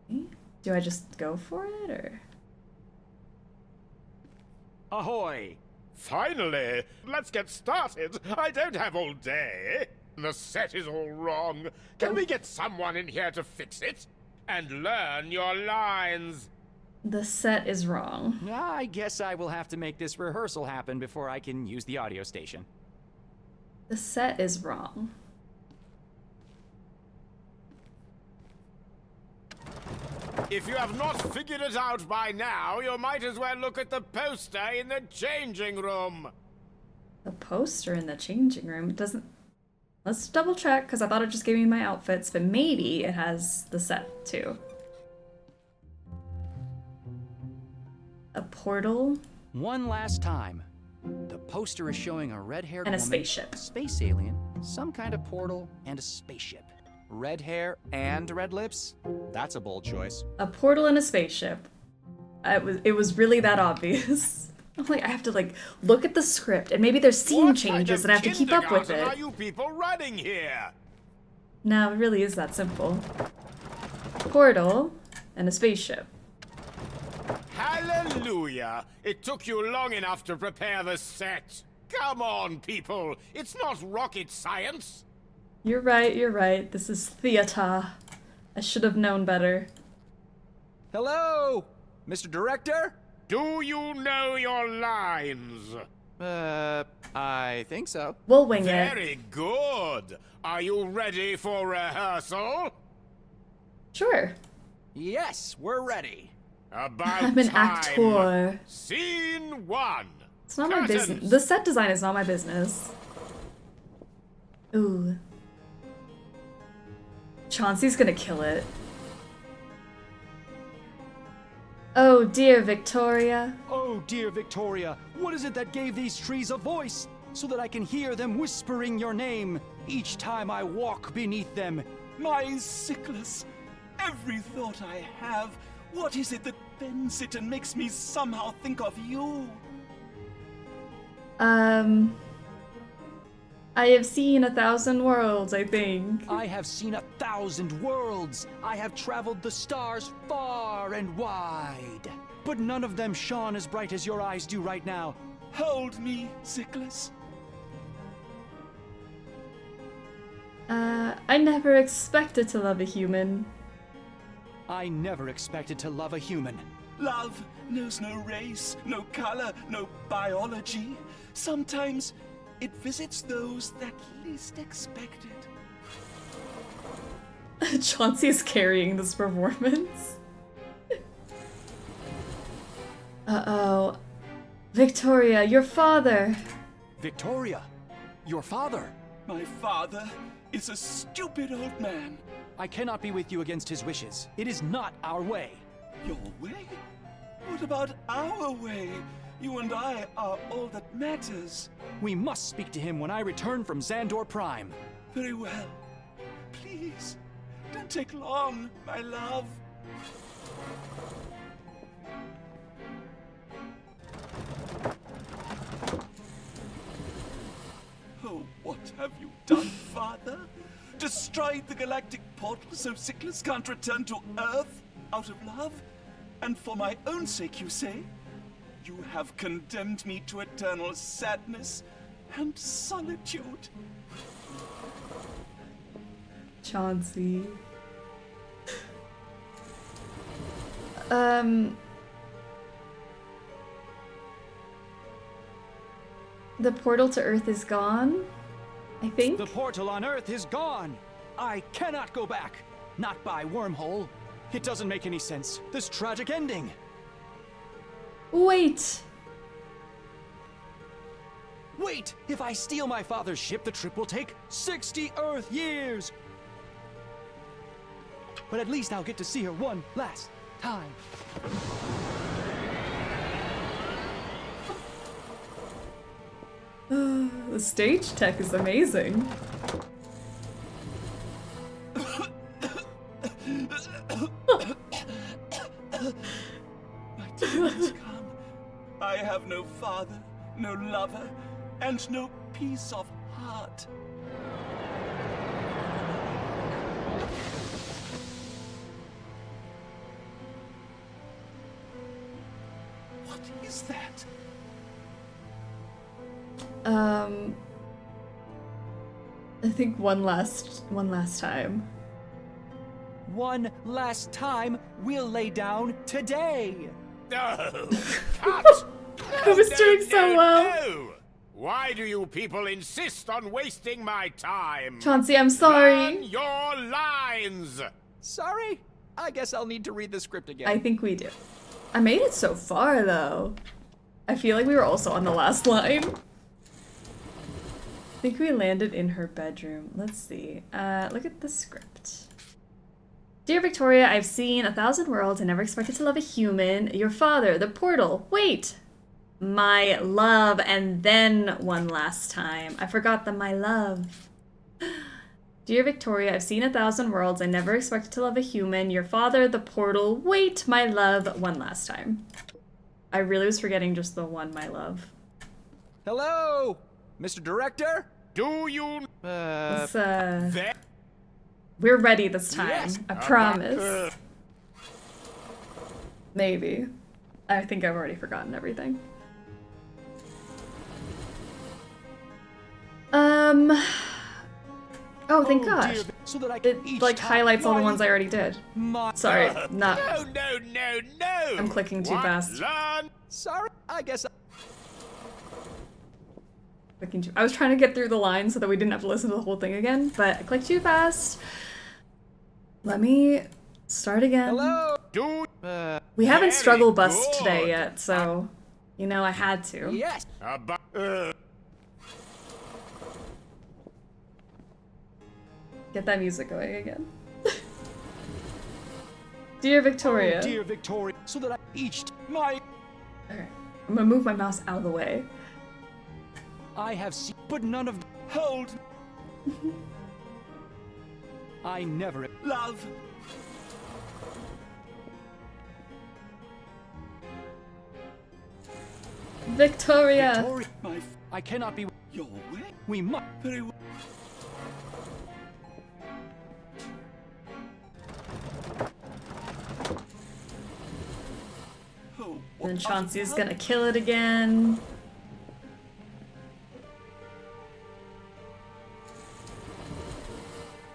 Do I just go for it, or? Ahoy! Finally! Let's get started! I don't have all day! The set is all wrong. Can we get someone in here to fix it? And learn your lines! The set is wrong. I guess I will have to make this rehearsal happen before I can use the audio station. The set is wrong. If you have not figured it out by now, you might as well look at the poster in the changing room. The poster in the changing room doesn't... Let's double check, because I thought it just gave me my outfits, but maybe it has the set too. A portal. One last time. The poster is showing a red-haired And a woman, spaceship. a space alien, some kind of portal, and a spaceship. Red hair and red lips? That's a bold choice. A portal and a spaceship. It was really that obvious. I'm like, I have to like look at the script, and maybe there's scene changes and I have to keep up with Are it. you people running here? No, it really is that simple. Portal and a spaceship. Hallelujah! It took you long enough to prepare the set. Come on, people. It's not rocket science. You're right. This is theater. I should have known better. Hello, Mr. Director? Do you know your lines? I think so. We'll wing it. Very good. Are you ready for rehearsal? Sure. Yes, we're ready. About I'm an time. actor. Scene 1. It's not my business. The set design is not my business. Ooh. Chauncey's gonna kill it. Oh dear, Victoria. Oh dear, Victoria, what is it that gave these trees a voice? So that I can hear them whispering your name each time I walk beneath them. My sickness, every thought I have, what is it that bends it and makes me somehow think of you? I have seen 1,000 worlds, I think. I have seen 1,000 worlds. I have traveled the stars far and wide. But none of them shone as bright as your eyes do right now. Hold me, Sickles. I never expected to love a human. I never expected to love a human. Love knows no race, no color, no biology. Sometimes it visits those that least expect it. Chauncey is carrying this performance. Uh-oh. Victoria, your father. Victoria, your father. My father is a stupid old man. I cannot be with you against his wishes. It is not our way. Your way? What about our way? You and I are all that matters. We must speak to him when I return from Xandor Prime. Very well. Please, don't take long, my love. Oh, what have you done, Father? Destroyed the galactic portal so Sickles can't return to Earth out of love? And for my own sake, you say? You have condemned me to eternal sadness and solitude. Chauncey. The portal to Earth is gone, I think. The portal on Earth is gone. I cannot go back. Not by wormhole. It doesn't make any sense. This tragic ending. Wait. Wait! If I steal my father's ship, the trip will take 60 Earth years. But at least I'll get to see her one last time. The stage tech is amazing. My time has come. I have no father, no lover, and no peace of heart. What is that? I think one last time. One last time, we'll lay down today. No! Cut! I was doing so well. No! Why do you people insist on wasting my time? Chauncey, I'm sorry. Learn your lines! Sorry? I guess I'll need to read the script again. I think we do. I made it so far, though. I feel like we were also on the last line. I think we landed in her bedroom. Let's see. Look at the script. Dear Victoria, I've seen 1,000 worlds and never expected to love a human. Your father, the portal. Wait! My love, and then one last time. I forgot the my love. Dear Victoria, I've seen 1,000 worlds and never expected to love a human. Your father, the portal. Wait, my love, one last time. I really was forgetting just the one, my love. Hello, Mr. Director? Do you... We're ready this time. Yes. I promise. Maybe. I think I've already forgotten everything. Oh, thank gosh. Dear, so that I It can like highlights all the ones I already did. Sorry, not. No! I'm clicking too fast. Learn. Sorry, I guess Clicking too. I was trying to get through the lines so that we didn't have to listen to the whole thing again, but I clicked too fast. Let me start again. Hello. We haven't struggle bust today yet, so you know I had to. Yes. Get that music going again. Dear Victoria. Oh, dear Victoria, so that I reached my... Okay, I'm gonna move my mouse out of the way. I have seen, but none of... Hold! I never... Love! Victoria! Victoria, I cannot be... Your way? We must... Very well. Oh, And then Chauncey's gonna kill it again.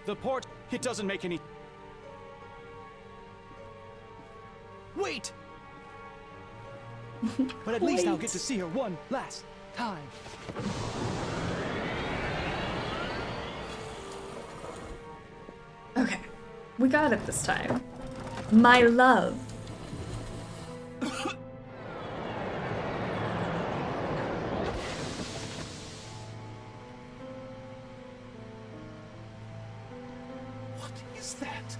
The port, it doesn't make any... Wait! But at least I'll get to see her one last time. Okay, we got it this time. My love. What is that?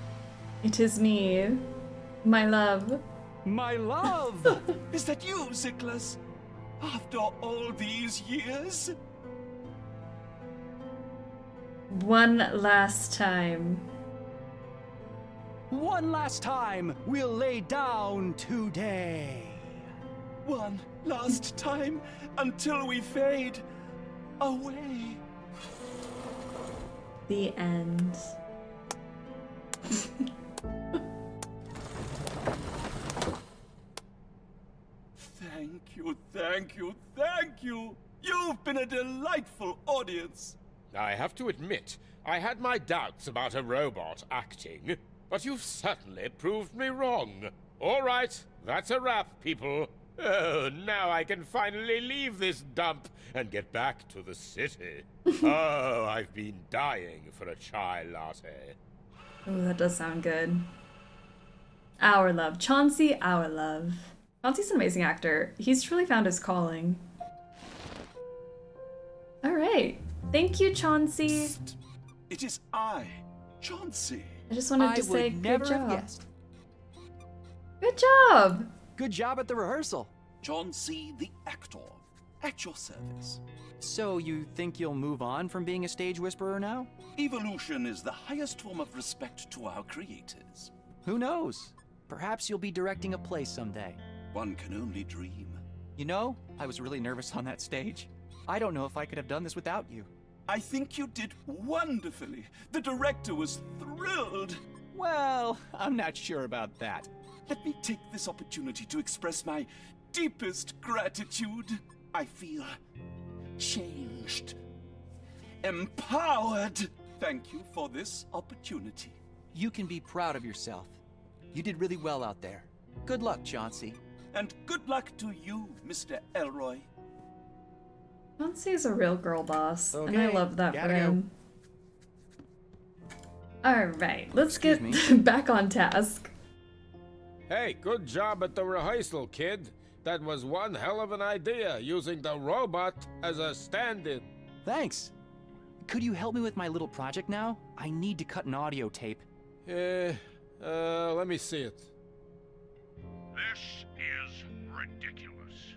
It is me. My love. My love! Is that you, Ziklas? After all these years? One last time. One last time, we'll lay down today. One last time until we fade away. The end. Thank you, thank you, thank you! You've been a delightful audience! I have to admit, I had my doubts about a robot acting, but you've certainly proved me wrong. All right, that's a wrap, people. Oh, now I can finally leave this dump and get back to the city. Oh, I've been dying for a chai latte. Oh, that does sound good. Our love. Chauncey, our love. Chauncey's an amazing actor. He's truly found his calling. Alright. Thank you, Chauncey. Psst. It is I, Chauncey. I just wanted to say would good never job. have guessed. Good job! Good job at the rehearsal. Chauncey the actor, at your service. So you think you'll move on from being a stage whisperer now? Evolution is the highest form of respect to our creators. Who knows? Perhaps you'll be directing a play someday. One can only dream. You know, I was really nervous on that stage. I don't know if I could have done this without you. I think you did wonderfully. The director was thrilled. Well, I'm not sure about that. Let me take this opportunity to express my deepest gratitude. I feel changed, empowered. Thank you for this opportunity. You can be proud of yourself. You did really well out there. Good luck, Chauncey. And good luck to you, Mr. Elroy. Chauncey's a real girl boss, and I Okay, love that for gotta go. him. Alright, let's get back on task. Hey, good job at the rehearsal, kid. That was one hell of an idea, using the robot as a stand-in. Thanks. Could you help me with my little project now? I need to cut an audio tape. Let me see it. This is ridiculous.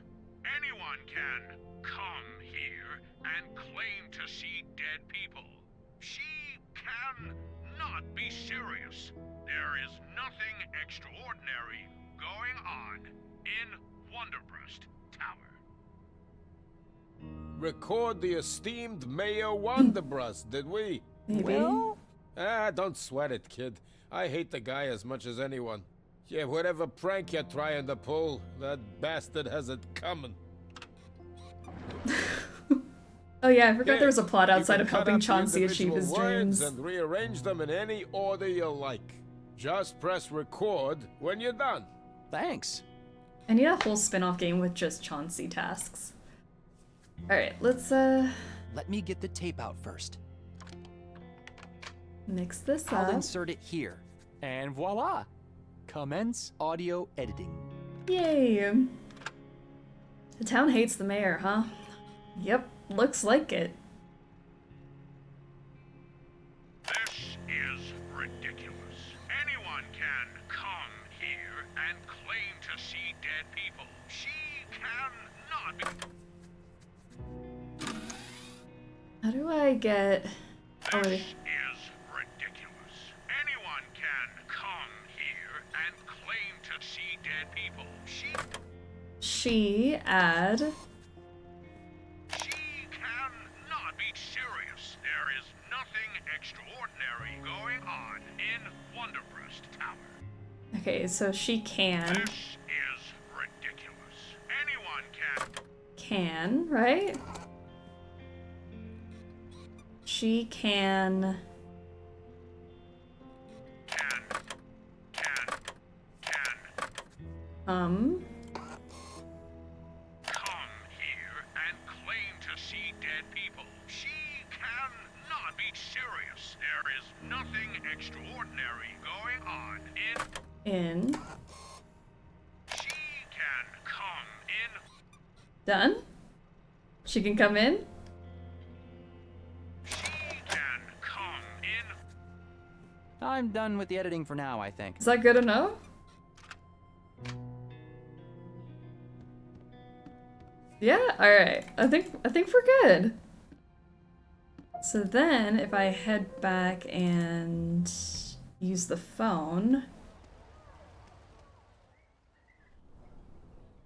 Anyone can come here and claim to see dead people. She can not be serious. There is nothing extraordinary going on in Wonderbreast Tower. Record the esteemed Mayor Wonderbreast, did we? Maybe. Well? Don't sweat it, kid. I hate the guy as much as anyone. Yeah, whatever prank you're trying to pull, that bastard has it coming. Oh yeah, I forgot there was a plot You outside can of cut helping up the Chauncey achieve individual his words dreams. and rearrange them in any order you like. Just press record when you're done. Thanks. I need a whole spin-off game with just Chauncey tasks. Alright, let's Let me get the tape out first. mix this I'll up. insert it here. And voila! Commence audio editing. Yay! The town hates the mayor, huh? Yep, looks like it. This is ridiculous. Anyone can come here and claim to see dead people. She cannot be... How do I get... Oh, This wait. is ridiculous. Anyone can come here and claim to see dead people. She add... She cannot be serious. There is nothing extraordinary going on in Wonderbreast Tower. Okay, so she can. This is ridiculous. Anyone can... Can, right? She can... Come here and claim to see dead people. She cannot be serious. There is nothing extraordinary going on in... She can come in. Done? She can come in? She can come in. I'm done with the editing for now, I think. Is that good enough? Yeah, alright. I think we're good. So then if I head back and use the phone.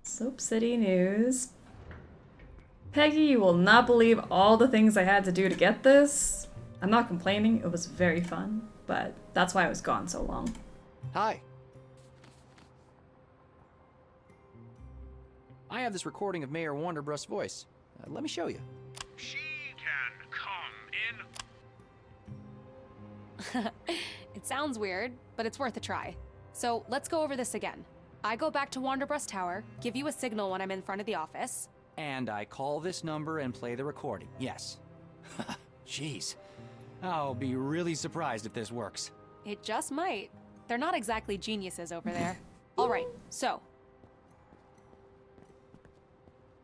Soap City News. Peggy, you will not believe all the things I had to do to get this. I'm not complaining, it was very fun, but that's why I was gone so long. Hi. I have this recording of Mayor Wonderbreast's voice. Let me show you. She can come in. It sounds weird, but it's worth a try. So let's go over this again. I go back to Wanderbreast Tower, give you a signal when I'm in front of the office. And I call this number and play the recording, yes. Jeez. I'll be really surprised if this works. It just might. They're not exactly geniuses over there. All right, so.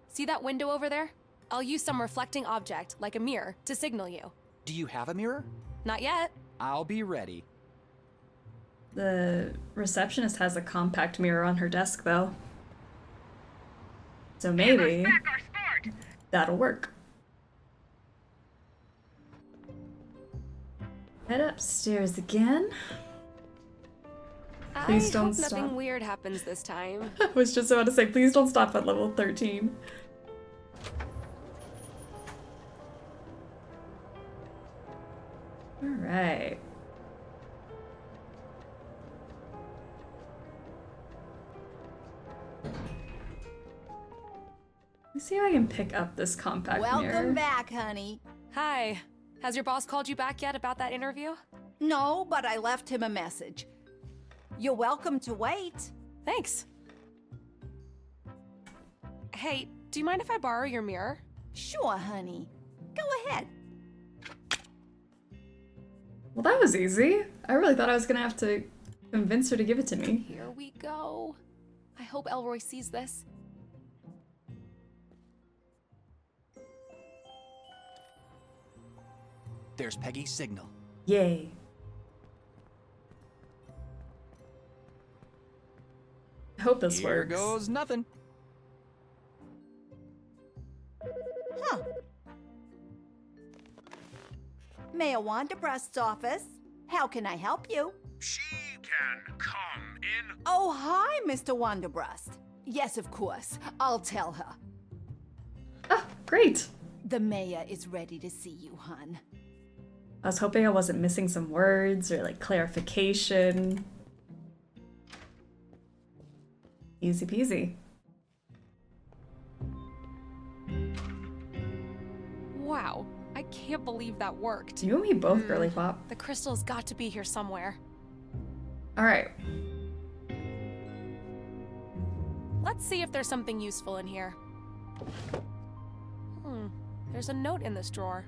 See that window over there? I'll use some reflecting object, like a mirror, to signal you. Do you have a mirror? Not yet. I'll be ready. The receptionist has a compact mirror on her desk, though. So maybe that'll work. Head upstairs again. Please don't hope stop. nothing weird happens this time. I was just about to say, please don't stop at level 13. All right. Let's see if I can pick up this compact mirror. Welcome back, honey. Hi. Has your boss called you back yet about that interview? No, but I left him a message. You're welcome to wait. Thanks. Hey, do you mind if I borrow your mirror? Sure, honey. Go ahead. Well, that was easy. I really thought I was gonna have to convince her to give it to me. Here we go. I hope Elroy sees this. There's Peggy's signal. Yay. I hope this Here works. goes nothing. Huh. Mayor Wanderbreast's office. How can I help you? She can come in. Oh, hi, Mr. Wanderbreast. Yes, of course. I'll tell her. Ah, great. The mayor is ready to see you, hon. I was hoping I wasn't missing some words or like clarification. Easy peasy. Wow, I can't believe that worked. You and me both, girly pop. The crystal's got to be here somewhere. All right. Let's see if there's something useful in here. There's a note in this drawer.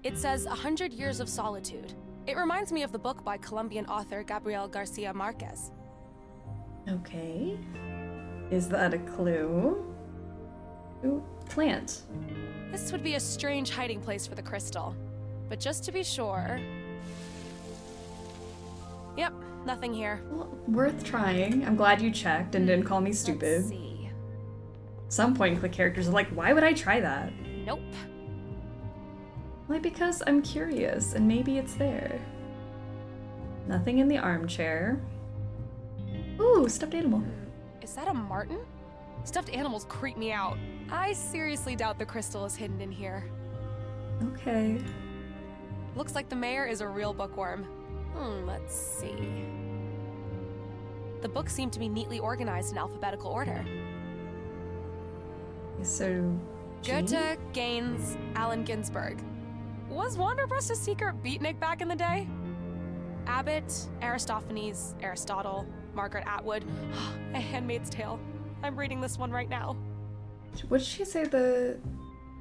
It says 100 Years of Solitude. It reminds me of the book by Colombian author Gabriel Garcia Marquez. Okay. Is that a clue? Ooh, plant. This would be a strange hiding place for the crystal. But just to be sure... Yep, nothing here. Well, worth trying. I'm glad you checked and didn't call me stupid. Let's see. At some point, the characters are like, why would I try that? Nope. Like, because I'm curious, and maybe it's there. Nothing in the armchair. Ooh, stuffed animal. Is that a marten? Stuffed animals creep me out. I seriously doubt the crystal is hidden in here. Okay. Looks like the mayor is a real bookworm. Let's see. The books seem to be neatly organized in alphabetical order. So, Goethe, Gaines, Allen Ginsberg. Was Wanderbreast a secret beatnik back in the day? Abbott, Aristophanes, Aristotle, Margaret Atwood, A Handmaid's Tale. I'm reading this one right now. What did she say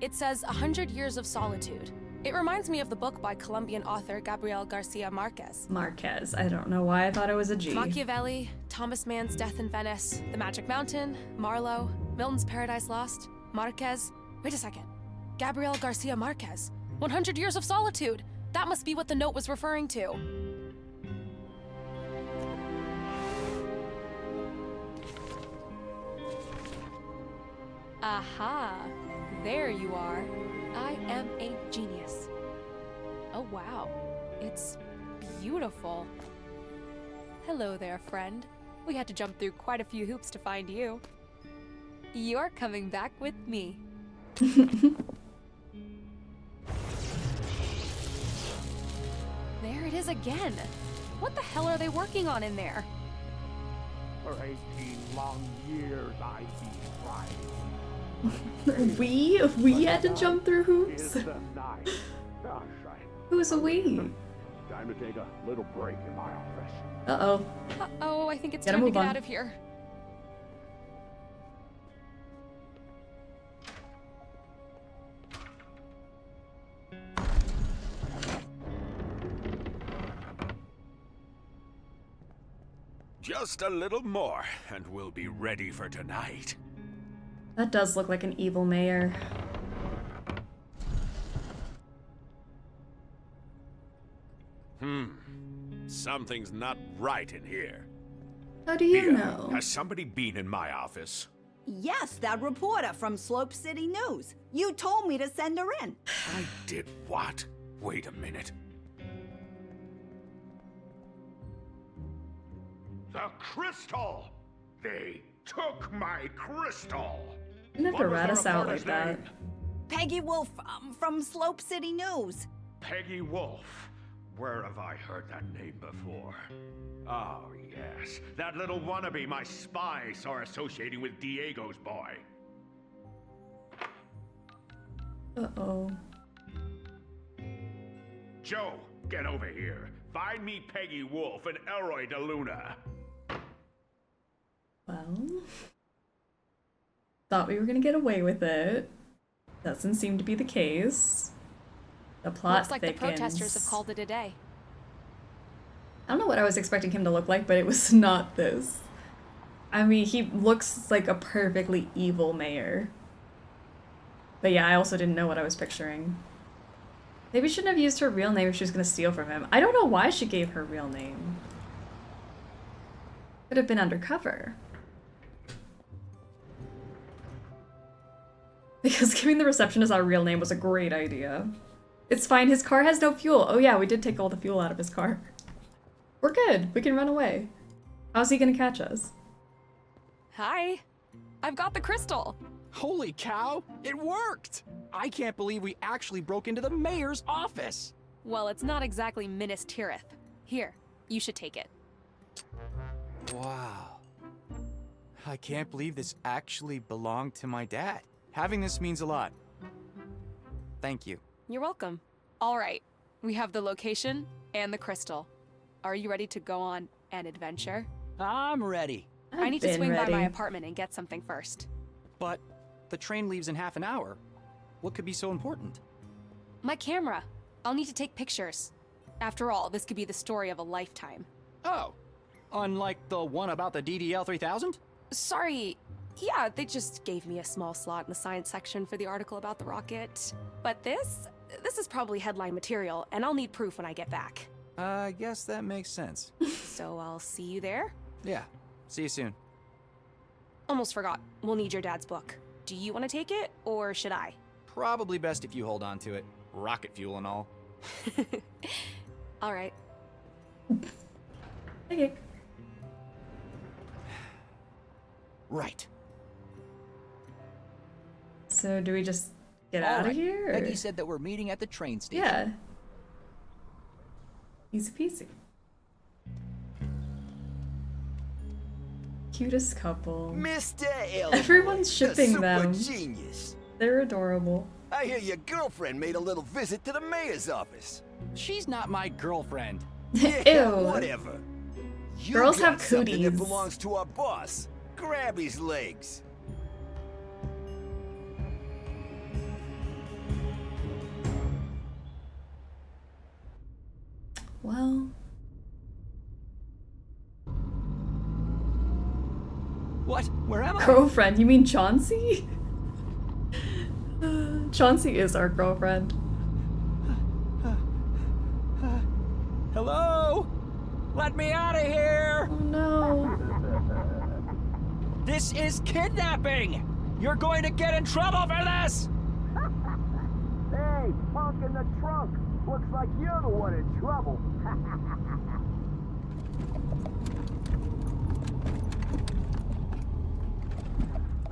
It says 100 Years of Solitude. It reminds me of the book by Colombian author Gabriel Garcia Marquez. Marquez. I don't know why I thought it was a G. Machiavelli, Thomas Mann's Death in Venice, The Magic Mountain, Marlowe, Milton's Paradise Lost, Marquez. Wait a second. Gabriel Garcia Marquez. 100 Years of Solitude. That must be what the note was referring to. Aha. There you are. I am a genius. Oh wow. It's beautiful. Hello there, friend. We had to jump through quite a few hoops to find you. You're coming back with me. There it is again. What the hell are they working on in there? For 18 long years I've been trying. We had to jump through hoops? Gosh, Who's a we? Time to take a little break in my office. Uh-oh. Uh-oh, I think it's Gotta time to move get on. out of here. Just a little more, and we'll be ready for tonight. That does look like an evil mayor. Something's not right in here. How do you Mia, know? has somebody been in my office? Yes, that reporter from Slope City News. You told me to send her in. I did what? Wait a minute. The crystal! They took my crystal! You never rat us out like that. Peggy Wolf from Slope City News. Peggy Wolf. Where have I heard that name before? Oh, yes. That little wannabe my spy saw associating with Diego's boy. Uh-oh. Joe, get over here. Find me Peggy Wolf and Elroy DeLuna. Well... Thought we were gonna get away with it. Doesn't seem to be the case. The plot Looks like thickens. the protesters have called it a day. I don't know what I was expecting him to look like, but it was not this. I mean, he looks like a perfectly evil mayor. But yeah, I also didn't know what I was picturing. Maybe she shouldn't have used her real name if she was gonna steal from him. I don't know why she gave her real name. Could have been undercover. Because giving the receptionist our real name was a great idea. It's fine, his car has no fuel. Oh yeah, we did take all the fuel out of his car. We're good, we can run away. How's he gonna catch us? Hi. I've got the crystal. Holy cow, it worked! I can't believe we actually broke into the mayor's office. Well, it's not exactly Minas Tirith. Here, you should take it. Wow. I can't believe this actually belonged to my dad. Having this means a lot. Thank you. You're welcome. All right, we have the location and the crystal. Are you ready to go on an adventure? I'm ready. I need to swing by my apartment and get something first. But the train leaves in half an hour. What could be so important? My camera. I'll need to take pictures. After all, this could be the story of a lifetime. Oh, unlike the one about the DDL 3000? Sorry. Yeah, they just gave me a small slot in the science section for the article about the rocket. But this is probably headline material, and I'll need proof when I get back. I guess that makes sense. So I'll see you there? Yeah, see you soon. Almost forgot. We'll need your dad's book. Do you want to take it, or should I? Probably best if you hold on to it. Rocket fuel and all. All right. Okay. Right. So do we just get out of here? Or? Peggy said that we're meeting at the train station. Yeah. Easy peasy. Cutest couple. Mr. Elroy, Everyone's shipping the them. super genius. They're adorable. I hear your girlfriend made a little visit to the mayor's office. She's not my girlfriend. Yeah, Ew. whatever. You Girls got have something cooties. that belongs to our boss. Grab his legs. Well. What? Where am I? Girlfriend? You mean Chauncey? Chauncey is our girlfriend. Hello? Let me out of here! Oh no. This is kidnapping! You're going to get in trouble for this! Hey, punk in the trunk. Looks like you're the one in trouble.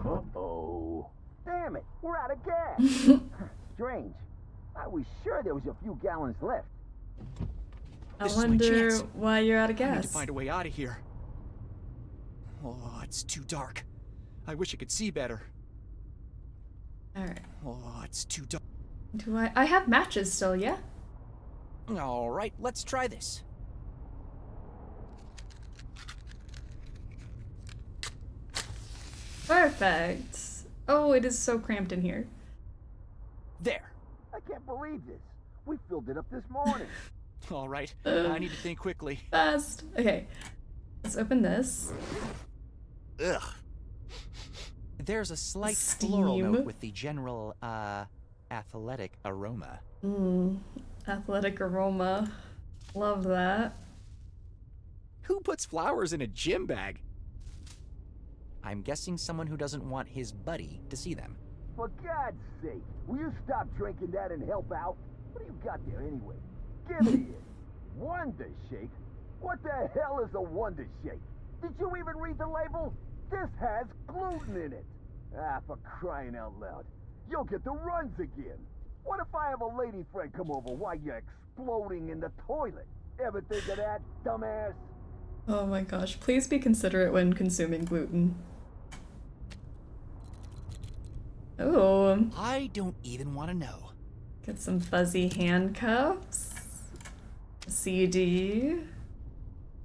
Uh-oh. Damn it, we're out of gas. Strange. I was sure there was a few gallons left. I This is my wonder chance. why you're out of I need to gas. find a way out of here. Oh, it's too dark. I wish I could see better. Alright. Oh, it's too dark. Do I have matches still, yeah? All right, let's try this. Perfect. Oh, it is so cramped in here. There. I can't believe this. We filled it up this morning. All right, I need to think quickly. Fast. Okay, let's open this. Ugh. There's a slight Steam. floral note with the general, athletic aroma. Athletic aroma. Love that. Who puts flowers in a gym bag? I'm guessing someone who doesn't want his buddy to see them. For God's sake, will you stop drinking that and help out? What do you got there anyway? Give it here. Wonder Shake? What the hell is a Wonder Shake? Did you even read the label? This has gluten in it. Ah, for crying out loud. You'll get the runs again. What if I have a lady friend come over while you're exploding in the toilet? Ever think of that, dumbass? Oh my gosh, please be considerate when consuming gluten. Oh. I don't even want to know. Get some fuzzy handcuffs. CD.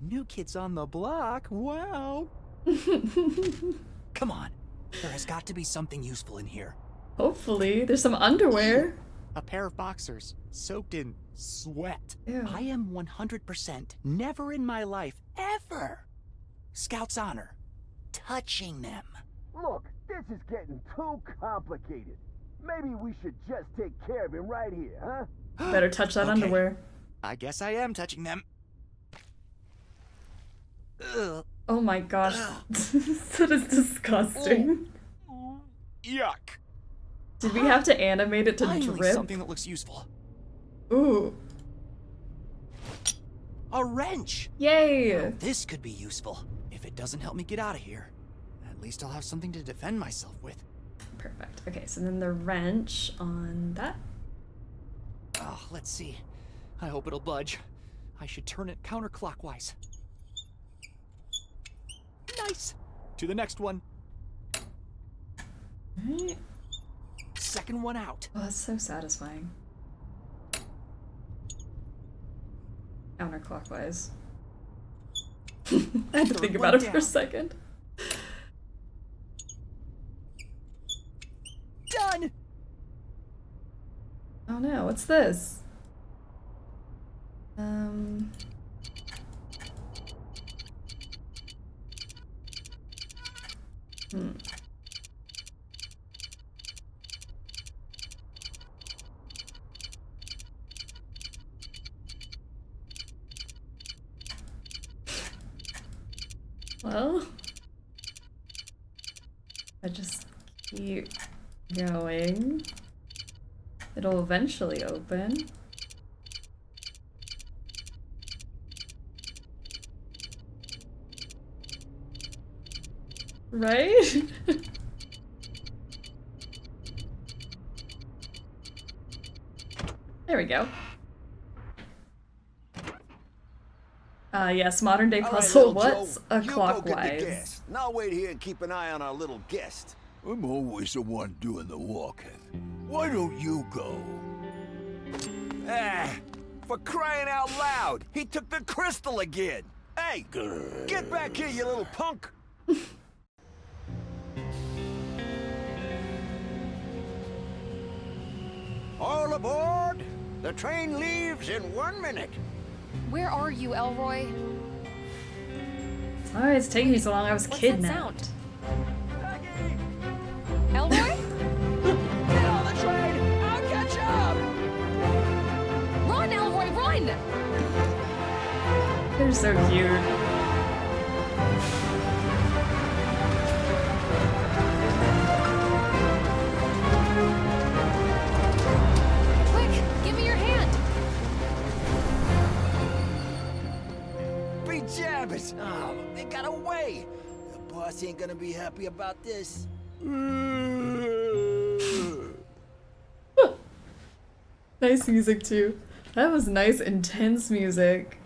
New Kids on the Block, wow. Come on, there has got to be something useful in here. Hopefully, there's some underwear. A pair of boxers soaked in sweat. Ew. I am 100% never in my life, ever, Scout's honor, touching them. Look, this is getting too complicated. Maybe we should just take care of him right here, huh? Better touch that Okay. underwear. I guess I am touching them. Ugh. Oh my gosh. That is disgusting. Yuck. Did we have to animate it to Finally, drip? something that looks useful. Ooh. A wrench. Yay. This could be useful. If it doesn't help me get out of here, at least I'll have something to defend myself with. Perfect. Okay, so then the wrench on that. Oh, let's see. I hope it'll budge. I should turn it counterclockwise. Nice. To the next one. Right. Second one out. Oh, that's so satisfying. Counterclockwise. I had to think about it for a second. Done. Oh no, what's this? Well, I just keep going. It'll eventually open. Right? There we go. Yes, modern day All right, puzzle. little Joe, What's a you go get the clockwise? gas, and I'll wait here and keep an eye on our little guest. I'm always the one doing the walking. Why don't you go? Ah, for crying out loud! He took the crystal again! Hey, get back here, you little punk! All aboard! The train leaves in 1 minute. Where are you, Elroy? Sorry it's taking me so long. I was What's kidnapped. that sound? Elroy? Get on the train! I'll catch up! Run, Elroy, run! They're so cute. Quick, give me your hand. Be jabbers! Oh, they got away! The boss ain't gonna be happy about this. Nice music too. That was nice, intense music.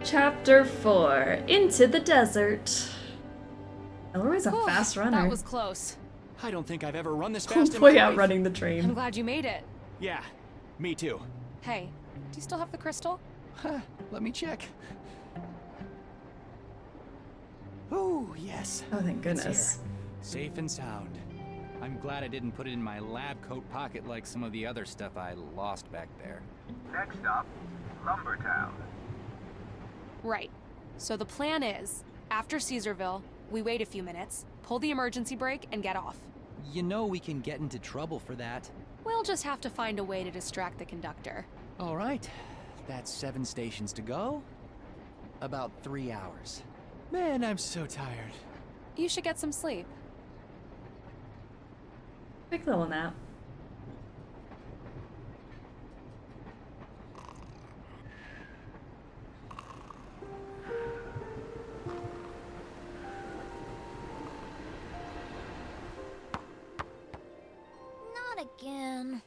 Chapter 4, Into the Desert. Elroy's a Whew, fast runner. That was close. I don't think I've ever run this Oh fast in boy, my life. outrunning the train. I'm glad you made it. Yeah, me too. Hey, Do you still have the crystal? Let me check. Oh, yes. Oh, thank It's goodness. here. Safe and sound. I'm glad I didn't put it in my lab coat pocket like some of the other stuff I lost back there. Next stop, Lumbertown. Right. So the plan is, after Caesarville, we wait a few minutes, pull the emergency brake, and get off. You know we can get into trouble for that. We'll just have to find a way to distract the conductor. All right. That's 7 stations to go. About 3 hours. Man, I'm so tired. You should get some sleep. Quick little nap. Not again.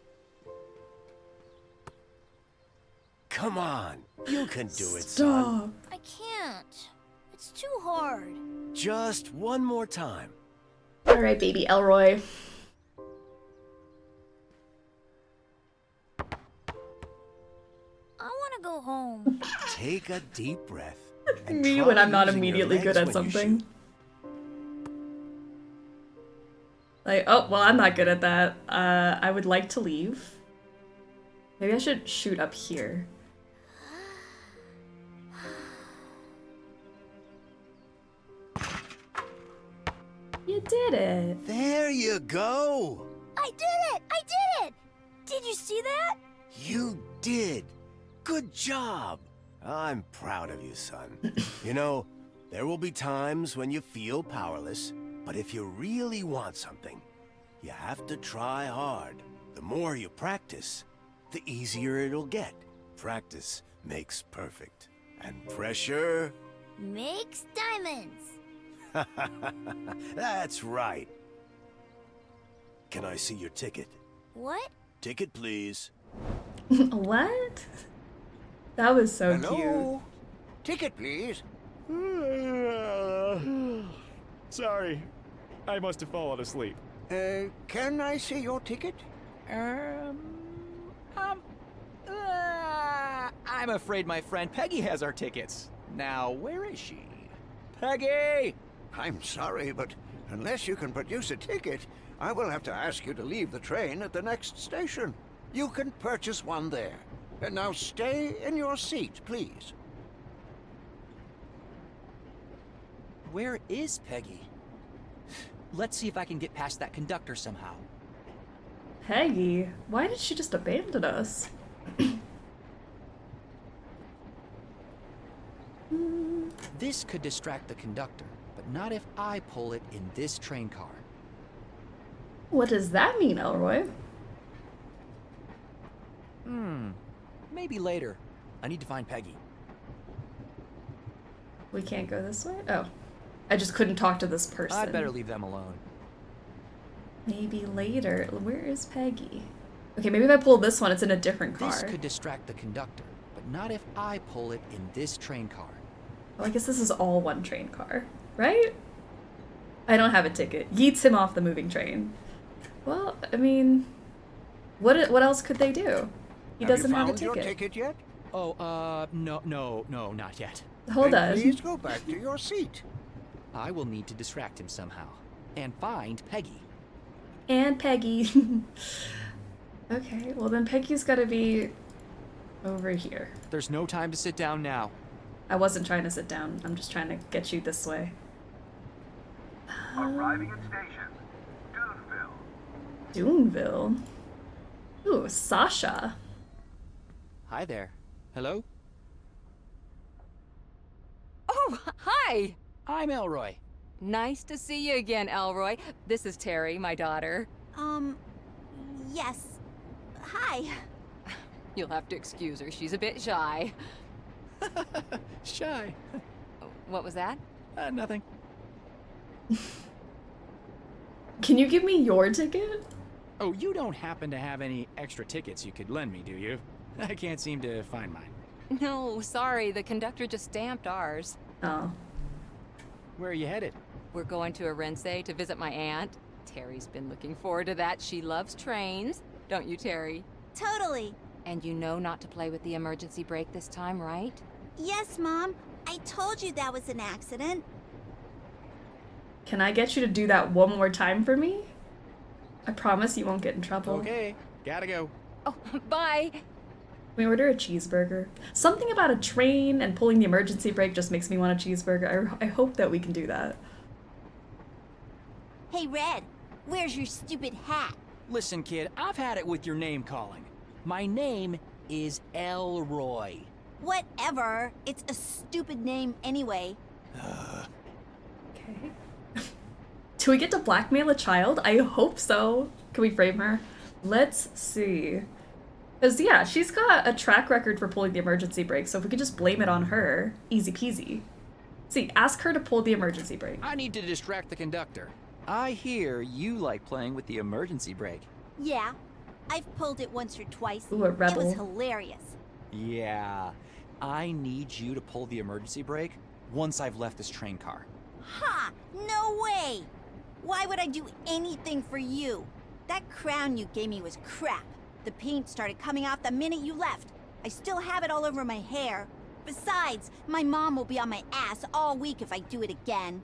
Come on, you can do it, Stop. son. I can't. It's too hard. Just one more time. All right, baby Elroy. I want to go home. Take a deep breath. Me when I'm not immediately good at something. Like, oh, well, I'm not good at that. I would like to leave. Maybe I should shoot up here. You did it. There you go. I did it! I did it! Did you see that? You did. Good job. I'm proud of you, son. You know, there will be times when you feel powerless, but if you really want something, you have to try hard. The more you practice, the easier it'll get. Practice makes perfect. And pressure... Makes diamonds. That's right. Can I see your ticket? What? Ticket, please. What? That was so Hello? Ticket, please. Sorry, I must have fallen asleep. Can I see your ticket? I'm afraid my friend Peggy has our tickets. Now, where is she? Peggy! I'm sorry, but unless you can produce a ticket, I will have to ask you to leave the train at the next station. You can purchase one there. And now stay in your seat, please. Where is Peggy? Let's see if I can get past that conductor somehow. Peggy? Why did she just abandon us? This could distract the conductor, but not if I pull it in this train car. What does that mean, Elroy? Maybe later. I need to find Peggy. We can't go this way? Oh. I just couldn't talk to this person. I'd better leave them alone. Maybe later. Where is Peggy? Okay, maybe if I pull this one, it's in a different car. This could distract the conductor, but not if I pull it in this train car. Well, I guess this is all one train car, right? I don't have a ticket. Yeets him off the moving train. Well, I mean, what else could they do? He doesn't have a ticket. Have you found your ticket yet? Oh, no, not yet. Hold on. Please go back to your seat. I will need to distract him somehow. And find Peggy. And Peggy. Okay, well then Peggy's gotta be over here. There's no time to sit down now. I wasn't trying to sit down. I'm just trying to get you this way. Arriving at station, Duneville. Duneville? Ooh, Sasha. Hi there. Hello? Oh, hi! I'm Elroy. Nice to see you again, Elroy. This is Terry, my daughter. Yes. Hi. You'll have to excuse her. She's a bit shy. Shy? What was that? Nothing. Can you give me your ticket? Oh, you don't happen to have any extra tickets you could lend me, do you? I can't seem to find mine. No, sorry. The conductor just stamped ours. Oh. Where are you headed? We're going to Arense to visit my aunt. Terry's been looking forward to that. She loves trains. Don't you, Terry? Totally. And you know not to play with the emergency brake this time, right? Yes, Mom. I told you that was an accident. Can I get you to do that one more time for me? I promise you won't get in trouble. Okay, gotta go. Oh, bye. Can we order a cheeseburger? Something about a train and pulling the emergency brake just makes me want a cheeseburger. I hope that we can do that. Hey, Red, where's your stupid hat? Listen, kid, I've had it with your name calling. My name is Elroy. Whatever. It's a stupid name anyway. Okay. Do we get to blackmail a child? I hope so. Can we frame her? Let's see. Because, yeah, she's got a track record for pulling the emergency brake, so if we could just blame it on her, easy peasy. See, ask her to pull the emergency brake. I need to distract the conductor. I hear you like playing with the emergency brake. Yeah, I've pulled it once or twice. Ooh, a rebel. It was hilarious. Yeah, I need you to pull the emergency brake once I've left this train car. Ha! No way! Why would I do anything for you? That crown you gave me was crap. The paint started coming off the minute you left. I still have it all over my hair. Besides, my mom will be on my ass all week if I do it again.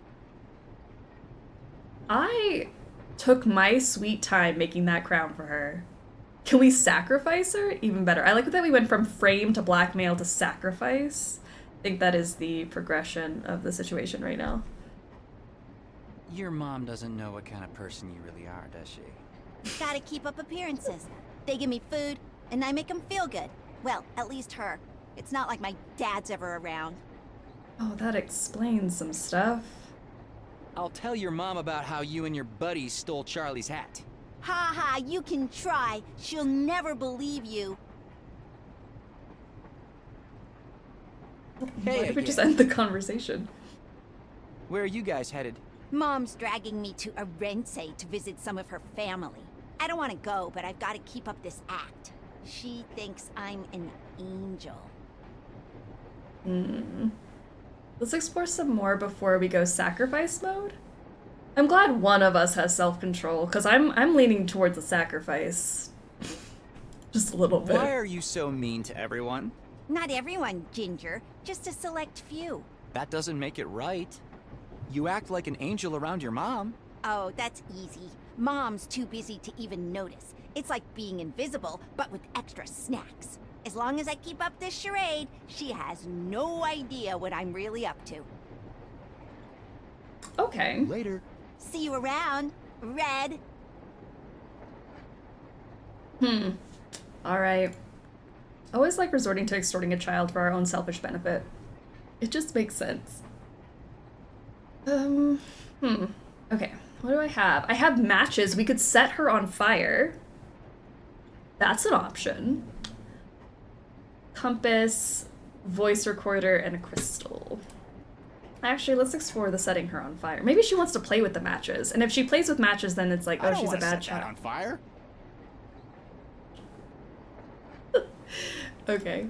I took my sweet time making that crown for her. Can we sacrifice her? Even better. I like that we went from frame to blackmail to sacrifice. I think that is the progression of the situation right now. Your mom doesn't know what kind of person you really are, does she? Gotta keep up appearances. They give me food, and I make them feel good. Well, at least her. It's not like my dad's ever around. Oh, that explains some stuff. I'll tell your mom about how you and your buddies stole Charlie's hat. Ha ha, you can try. She'll never believe you. Why did we just end the conversation? Where are you guys headed? Mom's dragging me to Arense to visit some of her family. I don't want to go, but I've got to keep up this act. She thinks I'm an angel. Let's explore some more before we go sacrifice mode. I'm glad one of us has self-control, because I'm leaning towards the sacrifice. Just a little bit. Why are you so mean to everyone? Not everyone, Ginger. Just a select few. That doesn't make it right. You act like an angel around your mom. Oh, that's easy. Mom's too busy to even notice. It's like being invisible, but with extra snacks. As long as I keep up this charade, she has no idea what I'm really up to. Okay. Later. See you around, Red. Alright. I always like resorting to extorting a child for our own selfish benefit. It just makes sense. Okay, what do I have? I have matches. We could set her on fire. That's an option. Compass, voice recorder, and a crystal. Actually, let's explore the setting her on fire. Maybe she wants to play with the matches. And if she plays with matches, then it's like, oh, she's a bad child. On fire? Okay.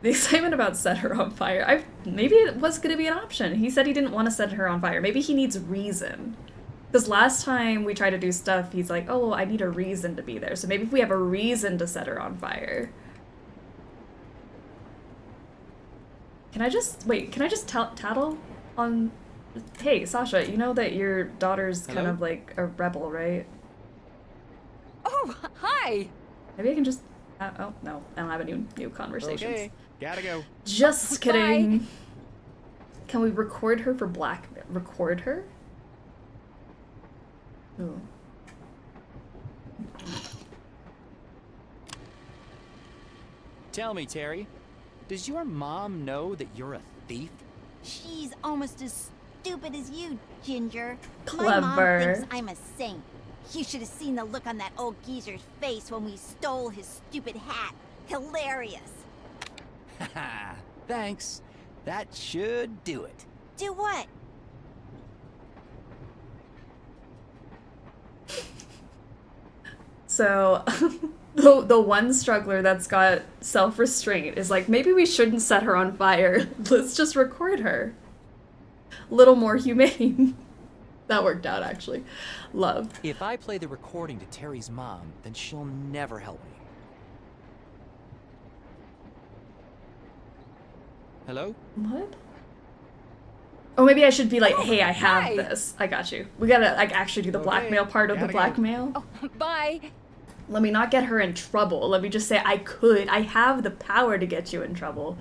The excitement about set her on fire. Maybe it was going to be an option. He said he didn't want to set her on fire. Maybe he needs reason. Because last time we tried to do stuff, he's like, oh, I need a reason to be there. So maybe if we have a reason to set her on fire. Can I just tattle on... Hey, Sasha, you know that your daughter's kind of like a rebel, right? Oh, hi! Maybe I can just... oh, no. I don't have any new conversations. Okay, gotta go. Just kidding. Bye. Can we record her for blackmail? Record her? Ooh. Tell me, Terry, does your mom know that you're a thief? She's almost as stupid as you, Ginger. Clever. My mom thinks I'm a saint. You should have seen the look on that old geezer's face when we stole his stupid hat. Hilarious. Haha, thanks. That should do it. Do what? So, the one struggler that's got self-restraint is like, maybe we shouldn't set her on fire. Let's just record her. Little more humane. That worked out, actually. Love. If I play the recording to Terry's mom, then she'll never help me. Hello? What? Oh, maybe I should be like, Oh, hey, I have hi. this. I got you. We gotta like actually do the blackmail part of the gotta go. blackmail. Oh, bye. Let me not get her in trouble. Let me just say I have the power to get you in trouble,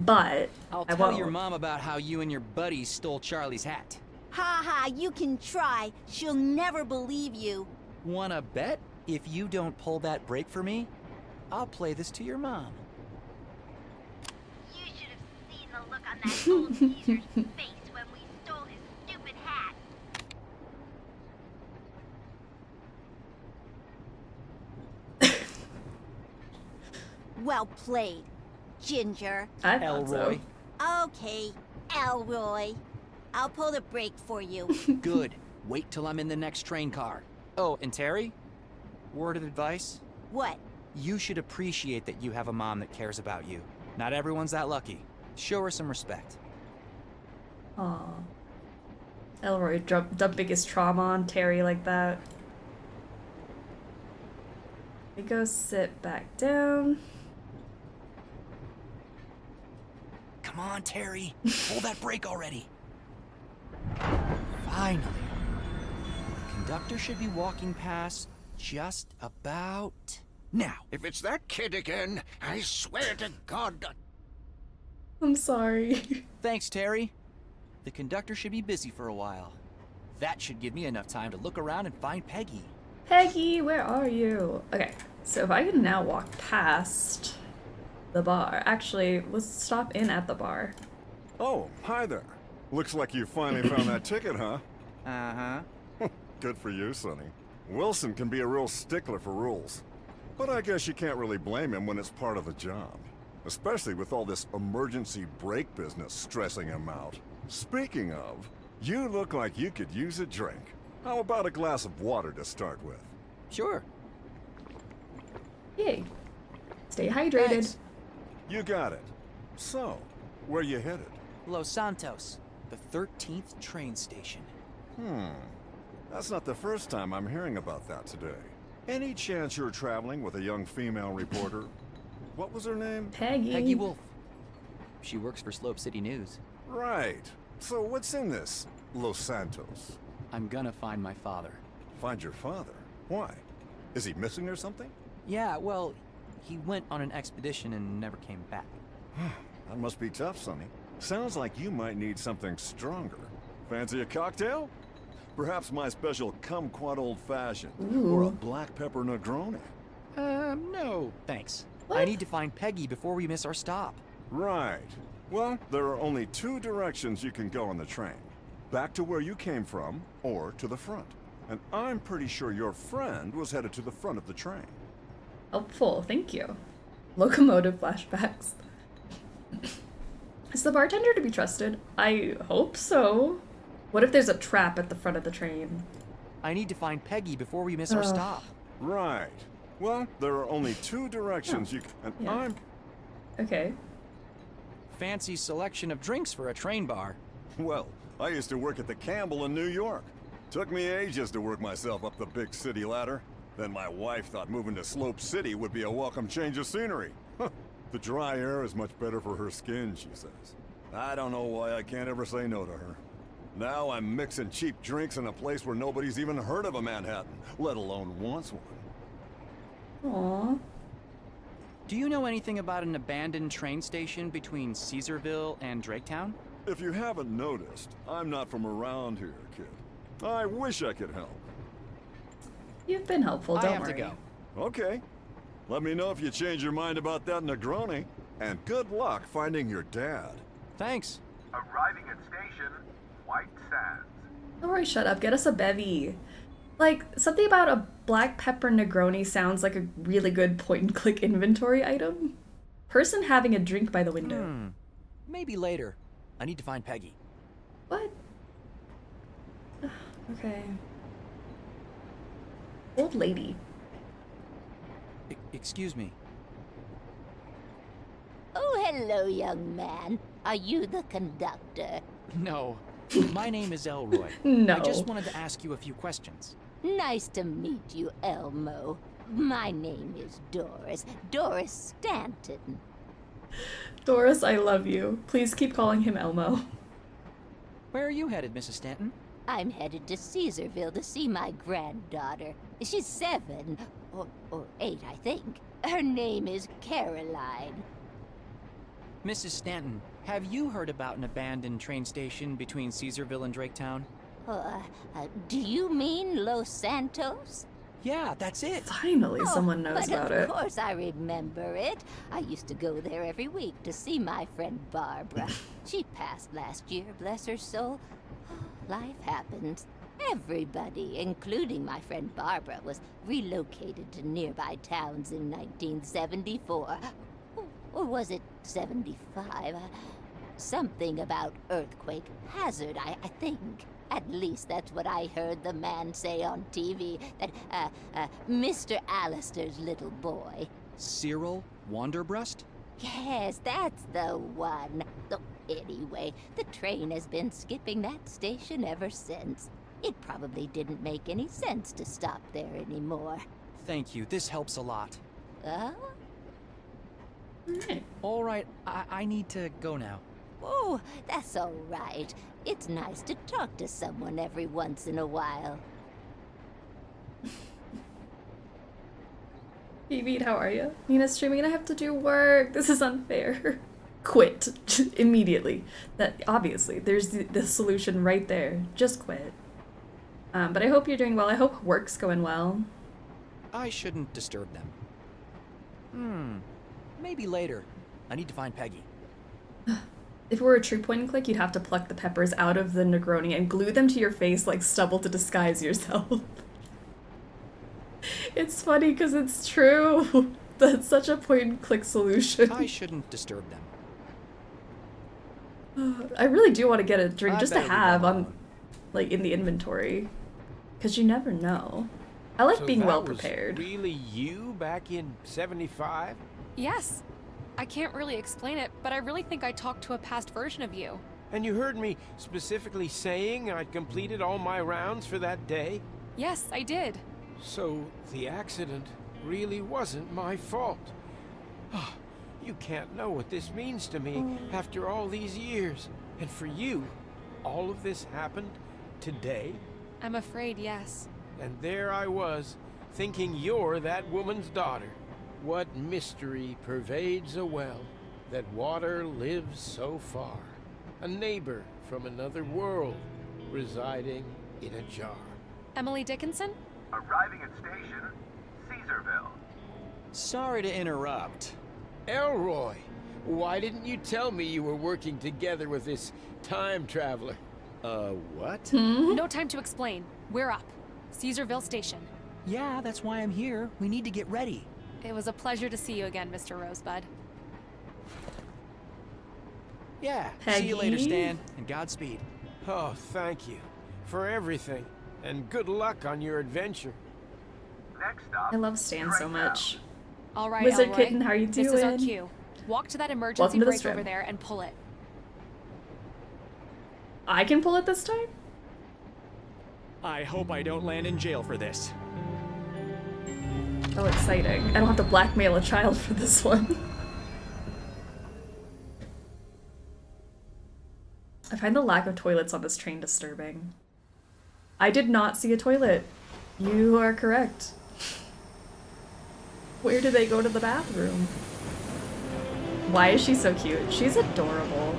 but I'll I tell won't. your mom about how you and your buddies stole Charlie's hat. Ha ha, you can try. She'll never believe you. Wanna bet? If you don't pull that break for me, I'll play this to your mom. You should have seen the look on that old geezer's face when we stole his stupid hat. Well played, Ginger. I thought Elroy. Okay, Elroy. I'll pull the brake for you. Good. Wait till I'm in the next train car. Oh, and Terry? Word of advice? What? You should appreciate that you have a mom that cares about you. Not everyone's that lucky. Show her some respect. Aw. Elroy dumping his trauma on Terry like that. We go sit back down. Come on, Terry. Pull that brake already. Finally. The conductor should be walking past just about now. If it's that kid again, I swear to God. I'm sorry. Thanks, Terry. The conductor should be busy for a while. That should give me enough time to look around and find Peggy. Peggy, where are you? Okay, so if I can now walk past the bar. Actually, let's stop in at the bar. Oh, hi there. Looks like you finally found that ticket, huh? Uh-huh. Good for you, Sonny. Wilson can be a real stickler for rules. But I guess you can't really blame him when it's part of the job. Especially with all this emergency brake business stressing him out. Speaking of, you look like you could use a drink. How about a glass of water to start with? Sure. Yay. Stay hydrated. Thanks. You got it. So, where you headed? Los Santos, the 13th train station. That's not the first time I'm hearing about that today. Any chance you're traveling with a young female reporter? What was her name? Peggy. Peggy Wolf. She works for Slope City News. Right. So what's in this, Los Santos? I'm gonna find my father. Find your father? Why? Is he missing or something? Yeah, well, he went on an expedition and never came back. That must be tough, Sonny. Sounds like you might need something stronger. Fancy a cocktail? Perhaps my special kumquat old-fashioned, or a black pepper Negroni. No, thanks. I need to find Peggy before we miss our stop. Right. Well, there are only two directions you can go on the train. Back to where you came from, or to the front. And I'm pretty sure your friend was headed to the front of the train. Helpful, thank you. Locomotive flashbacks. Is the bartender to be trusted? I hope so. What if there's a trap at the front of the train? I need to find Peggy before we miss our stop. Right. Well, there are only two directions you can... And I'm... Okay. Fancy selection of drinks for a train bar. Well, I used to work at the Campbell in New York. Took me ages to work myself up the big city ladder. Then my wife thought moving to Slope City would be a welcome change of scenery. The dry air is much better for her skin, she says. I don't know why I can't ever say no to her. Now I'm mixing cheap drinks in a place where nobody's even heard of a Manhattan, let alone wants one. Aww. Do you know anything about an abandoned train station between Caesarville and Draketown? If you haven't noticed, I'm not from around here, kid. I wish I could help. You've been helpful, don't I have worry. to go. Okay. Let me know if you change your mind about that Negroni. And good luck finding your dad. Thanks. Arriving at station, White Sands. Alright, shut up. Get us a bevy. Like, something about a black pepper Negroni sounds like a really good point-and-click inventory item. Person having a drink by the window. Maybe later. I need to find Peggy. What? Okay. Old lady. Excuse me. Oh, hello, young man. Are you the conductor? No, My name is Elroy. No. I just wanted to ask you a few questions. Nice to meet you, Elmo. My name is Doris. Doris Stanton. Doris, I love you. Please keep calling him Elmo. Where are you headed, Mrs. Stanton? I'm headed to Caesarville to see my granddaughter. She's 7, or 8, I think. Her name is Caroline. Mrs. Stanton, have you heard about an abandoned train station between Caesarville and Draketown? Do you mean Los Santos? Yeah, that's it. Finally, someone knows about it. Of course I remember it. I used to go there every week to see my friend Barbara. She passed last year, bless her soul. Life happens. Everybody, including my friend Barbara, was relocated to nearby towns in 1974. Or was it 75? Something about earthquake hazard, I think. At least that's what I heard the man say on TV, that, Mr. Allister's little boy. Cyril Wanderbreast? Yes, that's the one. Oh, anyway, the train has been skipping that station ever since. It probably didn't make any sense to stop there anymore. Thank you, this helps a lot. All right, I need to go now. Oh, that's all right. It's nice to talk to someone every once in a while. Phoebe, how are you? Nina's streaming and I have to do work. This is unfair. Quit. Immediately. That obviously, there's the solution right there. Just quit. But I hope you're doing well. I hope work's going well. I shouldn't disturb them. Maybe later. I need to find Peggy. If it were a true point and click, you'd have to pluck the peppers out of the Negroni and glue them to your face like stubble to disguise yourself. It's funny because it's true. That's such a point and click solution. I shouldn't disturb them. I really do want to get a drink just to have on, like, in the inventory. Because you never know. I like being well prepared. Really you back in 75? Yes. I can't really explain it, but I really think I talked to a past version of you. And you heard me specifically saying I'd completed all my rounds for that day? Yes, I did. So the accident really wasn't my fault. Oh, you can't know what this means to me after all these years. And for you, all of this happened today? I'm afraid, yes. And there I was, thinking you're that woman's daughter. What mystery pervades a well, that water lives so far? A neighbor from another world, residing in a jar. Emily Dickinson? Arriving at station, Caesarville. Sorry to interrupt. Elroy, why didn't you tell me you were working together with this time traveler? What? No time to explain. We're up. Caesarville Station. Yeah, that's why I'm here. We need to get ready. It was a pleasure to see you again, Mr. Rosebud. Yeah, Peggy? see you later, Stan, and Godspeed. Oh, thank you for everything, and good luck on your adventure. Next stop. I love Stan so much. All right, Wizard Elroy. Kitten, how are you doing? This is our cue. Walk to that emergency Welcome to the brake strip. over there and pull it. I can pull it this time? I hope I don't land in jail for this. Oh, exciting. I don't have to blackmail a child for this one. I find the lack of toilets on this train disturbing. I did not see a toilet. You are correct. Where do they go to the bathroom? Why is she so cute? She's adorable.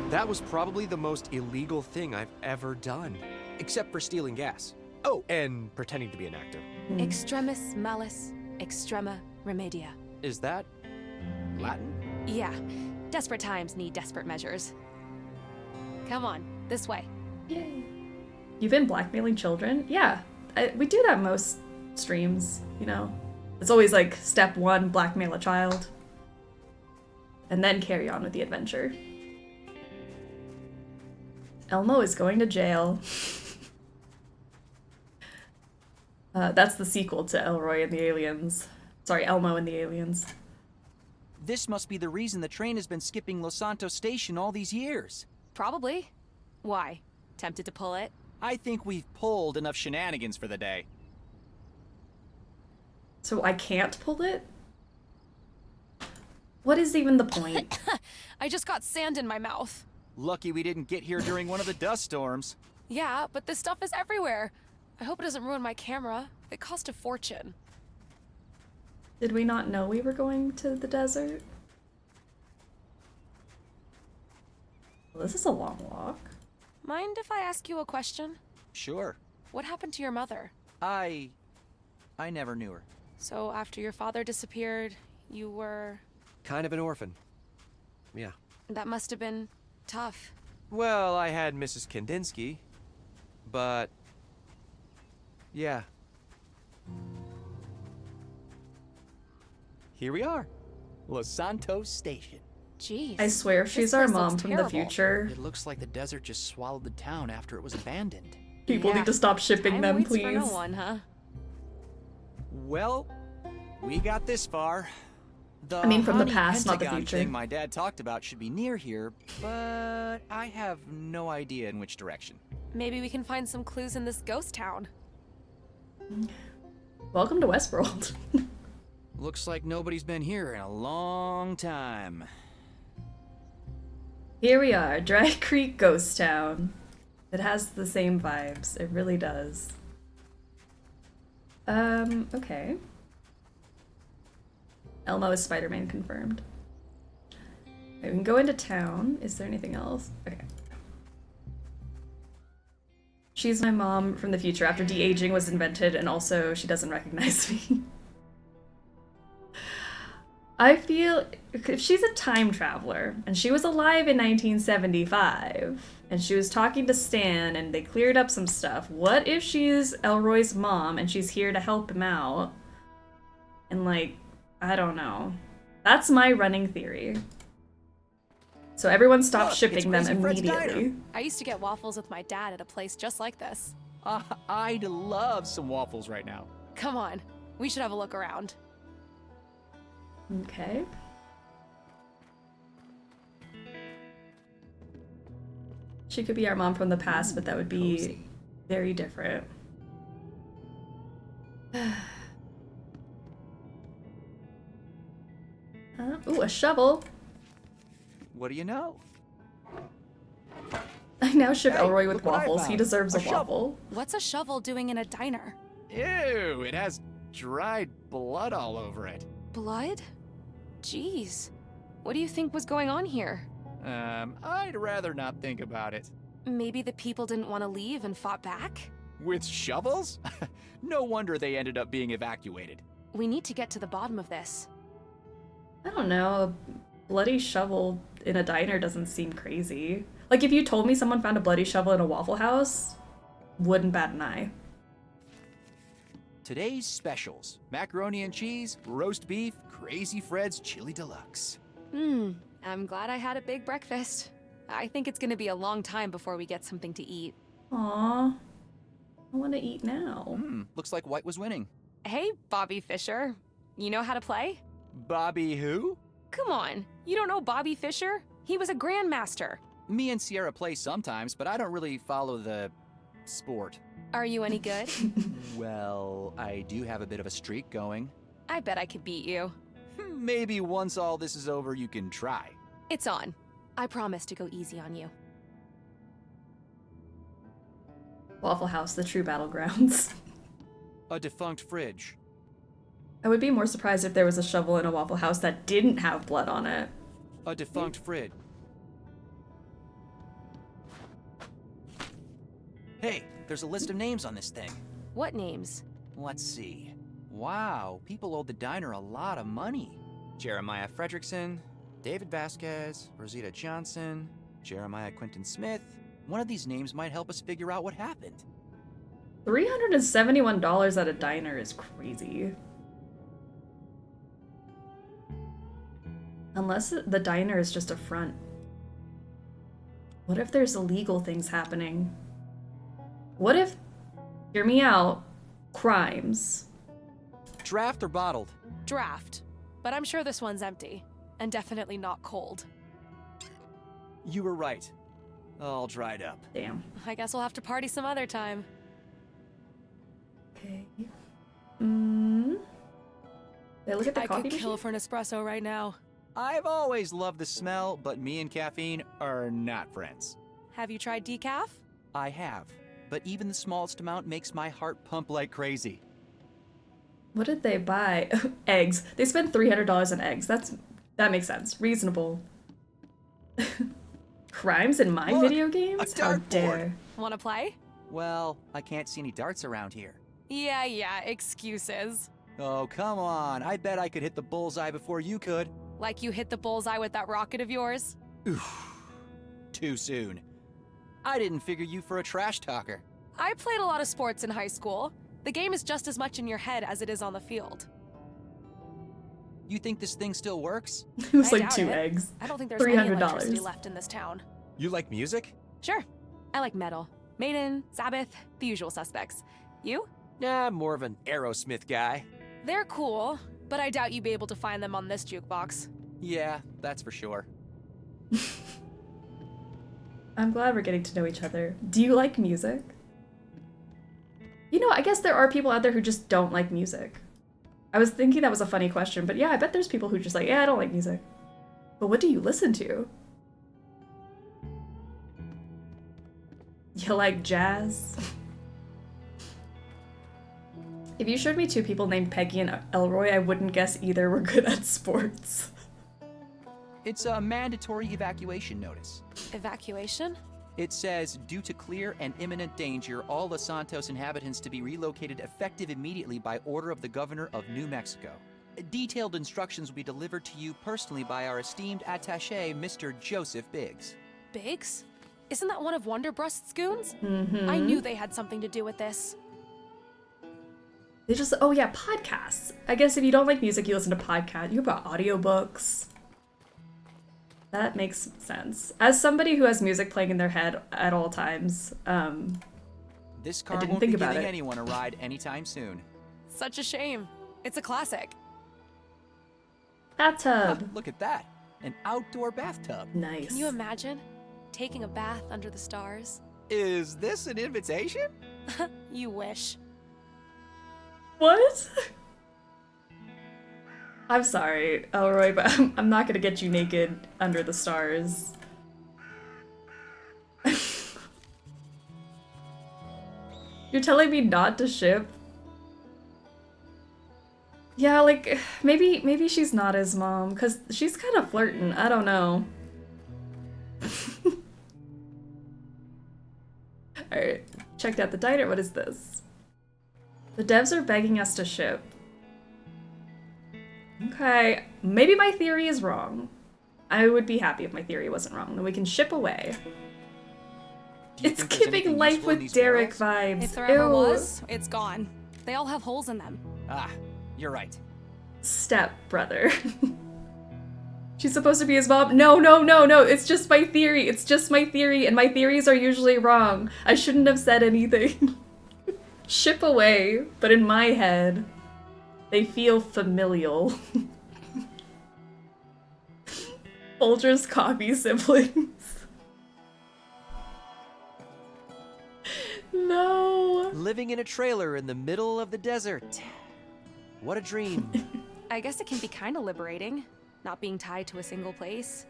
That was probably the most illegal thing I've ever done. Except for stealing gas. Oh, and pretending to be an actor. Extremis malis, extrema remedia. Is that Latin? Yeah. Desperate times need desperate measures. Come on, this way. Yay. You've been blackmailing children? Yeah, we do that most streams, you know. It's always like step 1, blackmail a child. And then carry on with the adventure. Elmo is going to jail. That's the sequel to Elroy and the Aliens. Sorry, Elmo and the Aliens. This must be the reason the train has been skipping Los Santos Station all these years. Probably. Why? Tempted to pull it? I think we've pulled enough shenanigans for the day. So I can't pull it? What is even the point? I just got sand in my mouth. Lucky we didn't get here during one of the dust storms. Yeah, but this stuff is everywhere. I hope it doesn't ruin my camera. It cost a fortune. Did we not know we were going to the desert? Well, this is a long walk. Mind if I ask you a question? Sure. What happened to your mother? I never knew her. So after your father disappeared, you were... Kind of an orphan. Yeah. That must have been tough. Well, I had Mrs. Kandinsky, but... yeah. Here we are. Los Santos Station. Jeez. I swear she's our mom from the future. It looks like the desert just swallowed the town after it was abandoned. People need to stop shipping Time them, waits please. for no one, huh? Well, we got this far. The I mean, from the Honey past, not the Pentagon future. thing my dad talked about should be near here, but I have no idea in which direction. Maybe we can find some clues in this ghost town. Welcome to Westworld. Looks like nobody's been here in a long time. Here we are, Dry Creek Ghost Town. It has the same vibes. It really does. Okay. Elmo is Spider-Man confirmed. Okay, we can go into town. Is there anything else? Okay. She's my mom from the future after de-aging was invented, and also she doesn't recognize me. I feel if she's a time traveler and she was alive in 1975 and she was talking to Stan and they cleared up some stuff, what if she's Elroy's mom and she's here to help him out? And like, I don't know. That's my running theory. So everyone stop shipping them immediately. I used to get waffles with my dad at a place just like this. I'd love some waffles right now. Come on, we should have a look around. Okay. She could be our mom from the past, but that would be very different. Ooh, a shovel. What do you know? I now ship Hey, Elroy with look what I waffles. He found. deserves a shovel. waffle. What's a shovel doing in a diner? Ew, it has dried blood all over it. Blood? Jeez. What do you think was going on here? I'd rather not think about it. Maybe the people didn't want to leave and fought back? With shovels? No wonder they ended up being evacuated. We need to get to the bottom of this. I don't know. A bloody shovel in a diner doesn't seem crazy. Like, if you told me someone found a bloody shovel in a Waffle House, wouldn't bat an eye. Today's specials: macaroni and cheese, roast beef, Crazy Fred's Chili Deluxe. I'm glad I had a big breakfast. I think it's gonna be a long time before we get something to eat. Aw. I want to eat now. Looks like White was winning. Hey, Bobby Fischer. You know how to play? Bobby who? Come on, you don't know Bobby Fischer? He was a grandmaster. Me and Sierra play sometimes, but I don't really follow the sport. Are you any good? Well, I do have a bit of a streak going. I bet I could beat you. Maybe once all this is over, you can try. It's on. I promise to go easy on you. Waffle House, the true battlegrounds. A defunct fridge. I would be more surprised if there was a shovel in a Waffle House that didn't have blood on it. A defunct fridge. Hey, there's a list of names on this thing. What names? Let's see. Wow, people owed the diner a lot of money. Jeremiah Fredrickson, David Vasquez, Rosita Johnson, Jeremiah Quinton Smith. One of these names might help us figure out what happened. $371 at a diner is crazy. Unless the diner is just a front. What if there's illegal things happening? What if, hear me out, crimes? Draft or bottled? Draft. But I'm sure this one's empty. And definitely not cold. You were right. all dried up. Damn. I guess we'll have to party some other time. Okay. Hey, look at the I coffee could kill machine. for an espresso right now. I've always loved the smell, but me and caffeine are not friends. Have you tried decaf? I have, but even the smallest amount makes my heart pump like crazy. What did they buy? Eggs. They spent $300 on eggs. That makes sense. Reasonable. Crimes in my video games? How dare. Wanna play? Well, I can't see any darts around here. Yeah, excuses. Oh, come on. I bet I could hit the bullseye before you could. Like you hit the bullseye with that rocket of yours? Oof. Too soon. I didn't figure you for a trash talker. I played a lot of sports in high school. The game is just as much in your head as it is on the field. You think this thing still works? It was I like doubt 2 it. eggs. I don't think there's any electricity $300. left in this town. You like music? Sure. I like metal. Maiden, Sabbath, the usual suspects. You? Nah, I'm more of an Aerosmith guy. They're cool, but I doubt you'd be able to find them on this jukebox. Yeah, that's for sure. I'm glad we're getting to know each other. Do you like music? You know, I guess there are people out there who just don't like music. I was thinking that was a funny question, but yeah, I bet there's people who just like, yeah, I don't like music. But what do you listen to? You like jazz? If you showed me 2 people named Peggy and Elroy, I wouldn't guess either were good at sports. It's a mandatory evacuation notice. Evacuation? It says, due to clear and imminent danger, all Los Santos inhabitants to be relocated effective immediately by order of the governor of New Mexico. Detailed instructions will be delivered to you personally by our esteemed attaché, Mr. Joseph Biggs. Biggs? Isn't that one of Wonderbrust's goons? Mm-hmm. I knew they had something to do with this. They just, oh yeah, podcasts. I guess if you don't like music, you listen to podcasts. You got audiobooks. That makes sense. As somebody who has music playing in their head at all times, This car I didn't won't think be about giving it. anyone a ride anytime soon. Such a shame. It's a classic. Bathtub. Look at that. An outdoor bathtub. Nice. Can you imagine? Taking a bath under the stars? Is this an invitation? You wish. What? I'm sorry, Elroy, but I'm not gonna get you naked under the stars. You're telling me not to ship? Yeah, like, maybe she's not his mom, because she's kind of flirting. I don't know. Alright, checked out the diner. What is this? The devs are begging us to ship. Okay, maybe my theory is wrong. I would be happy if my theory wasn't wrong. Then we can ship away. It's giving Life with Derek vibes. If there ever Ew. was, it's gone. They all have holes in them. Ah, you're right. Step brother. She's supposed to be his mom. No. It's just my theory. It's just my theory, and my theories are usually wrong. I shouldn't have said anything. Ship away, but in my head, they feel familial. Folger's coffee siblings. No. Living in a trailer in the middle of the desert. What a dream. I guess it can be kind of liberating, not being tied to a single place.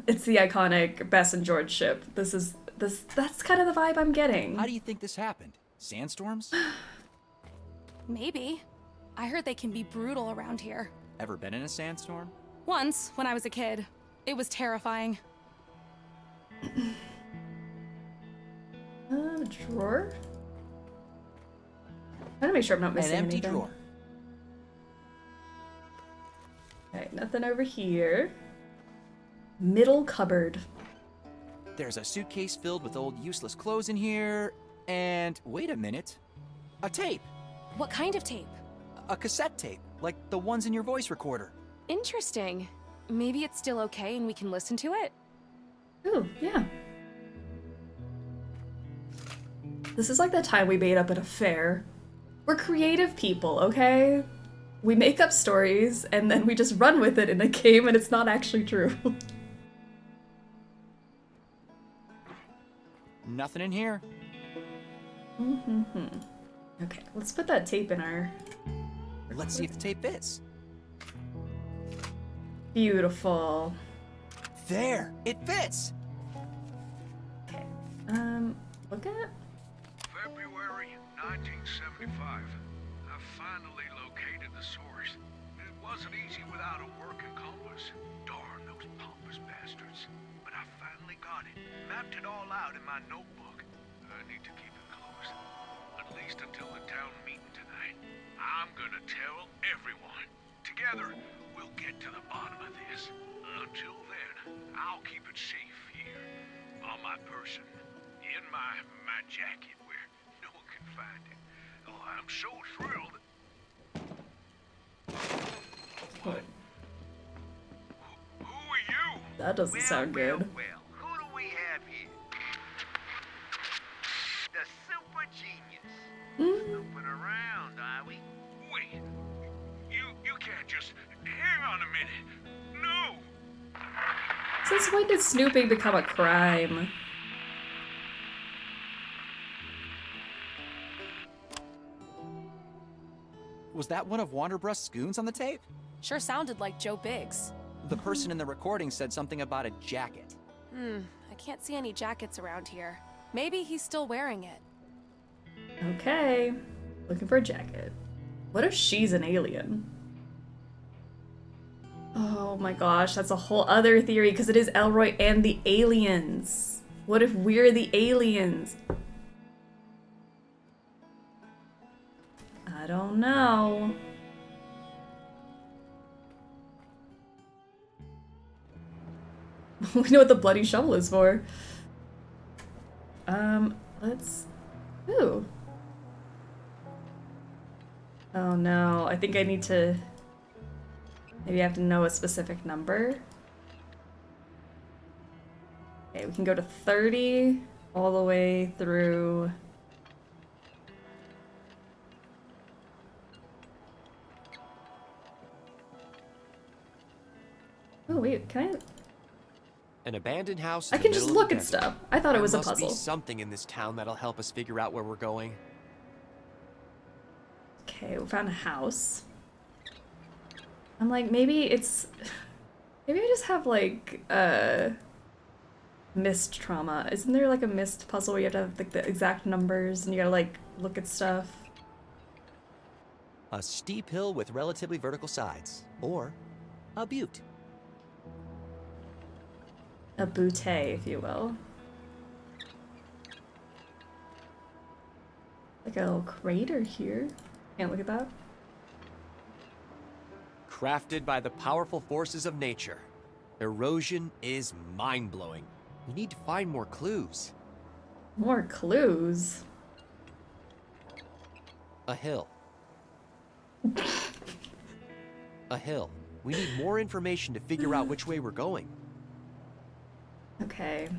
It's the iconic Bess and George ship. That's kind of the vibe I'm getting. How do you think this happened? Sandstorms? Maybe. I heard they can be brutal around here. Ever been in a sandstorm? Once, when I was a kid. It was terrifying. Drawer? I gotta make sure I'm not missing An empty anything. drawer. Okay, nothing over here. Middle cupboard. There's a suitcase filled with old useless clothes in here. And wait a minute. A tape. What kind of tape? A cassette tape, like the ones in your voice recorder. Interesting. Maybe it's still okay and we can listen to it? Ooh, yeah. This is like the time we made up at a fair. We're creative people, okay? We make up stories and then we just run with it in a game and it's not actually true. Nothing in here. Okay, let's put that tape in our... Let's see if the tape fits. Beautiful. There, it fits. Okay, look at... February 1975. I finally located the source. It wasn't easy without a working compass. Darn those pompous bastards. But I finally got it. Mapped it all out in my notebook. I need to keep it close. At least until the town meeting tonight. I'm gonna tell everyone. Together, we'll get to the bottom of this. Until then, I'll keep it safe here. On my person. In my jacket where no one can find it. Oh, I'm so thrilled. What? Who are you? That doesn't sound good. Well, who do we have here? The super genius. Snooping around, are we? Wait. You can't just... Hang on a minute. No! Since when did snooping become a crime? Was that one of Wanderbrust's goons on the tape? Sure sounded like Joe Biggs. The person in the recording said something about a jacket. I can't see any jackets around here. Maybe he's still wearing it. Okay, looking for a jacket. What if she's an alien? Oh my gosh, that's a whole other theory because it is Elroy and the aliens. What if we're the aliens? I don't know. We know what the bloody shovel is for. Let's... Ooh. Oh no, I think I need to... Maybe I have to know a specific number. Okay, we can go to 30 all the way through... Oh wait, can I... An abandoned house. I can just look at stuff. I thought it was a puzzle. There must be something in this town that'll help us figure out where we're going. Okay, we found a house. I'm like, maybe it's... Maybe I just have like, mist trauma. Isn't there like a mist puzzle where you have to have like the exact numbers and you gotta like look at stuff? A steep hill with relatively vertical sides. Or a butte. A butte, if you will. Like a little crater here. Can't look at that. Crafted by the powerful forces of nature. Erosion is mind-blowing. We need to find more clues. More clues? A hill. A hill. We need more information to figure out which way we're going. Okay.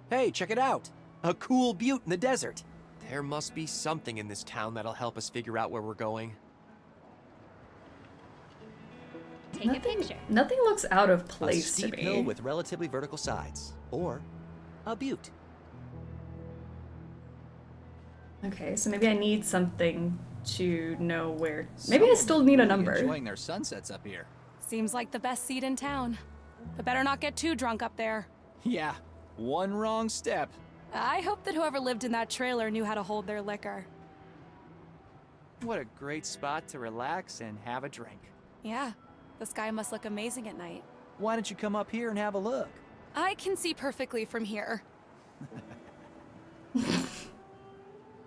Hey, check it out! A cool butte in the desert. There must be something in this town that'll help us figure out where we're going. Take a picture. Nothing looks out of place to me. A steep hill with relatively vertical sides. Or a butte. Okay, so maybe I need something to know where... Maybe I still need a number. Enjoying their sunsets up here. Seems like the best seat in town. But better not get too drunk up there. Yeah, one wrong step. I hope that whoever lived in that trailer knew how to hold their liquor. What a great spot to relax and have a drink. Yeah, the sky must look amazing at night. Why don't you come up here and have a look? I can see perfectly from here.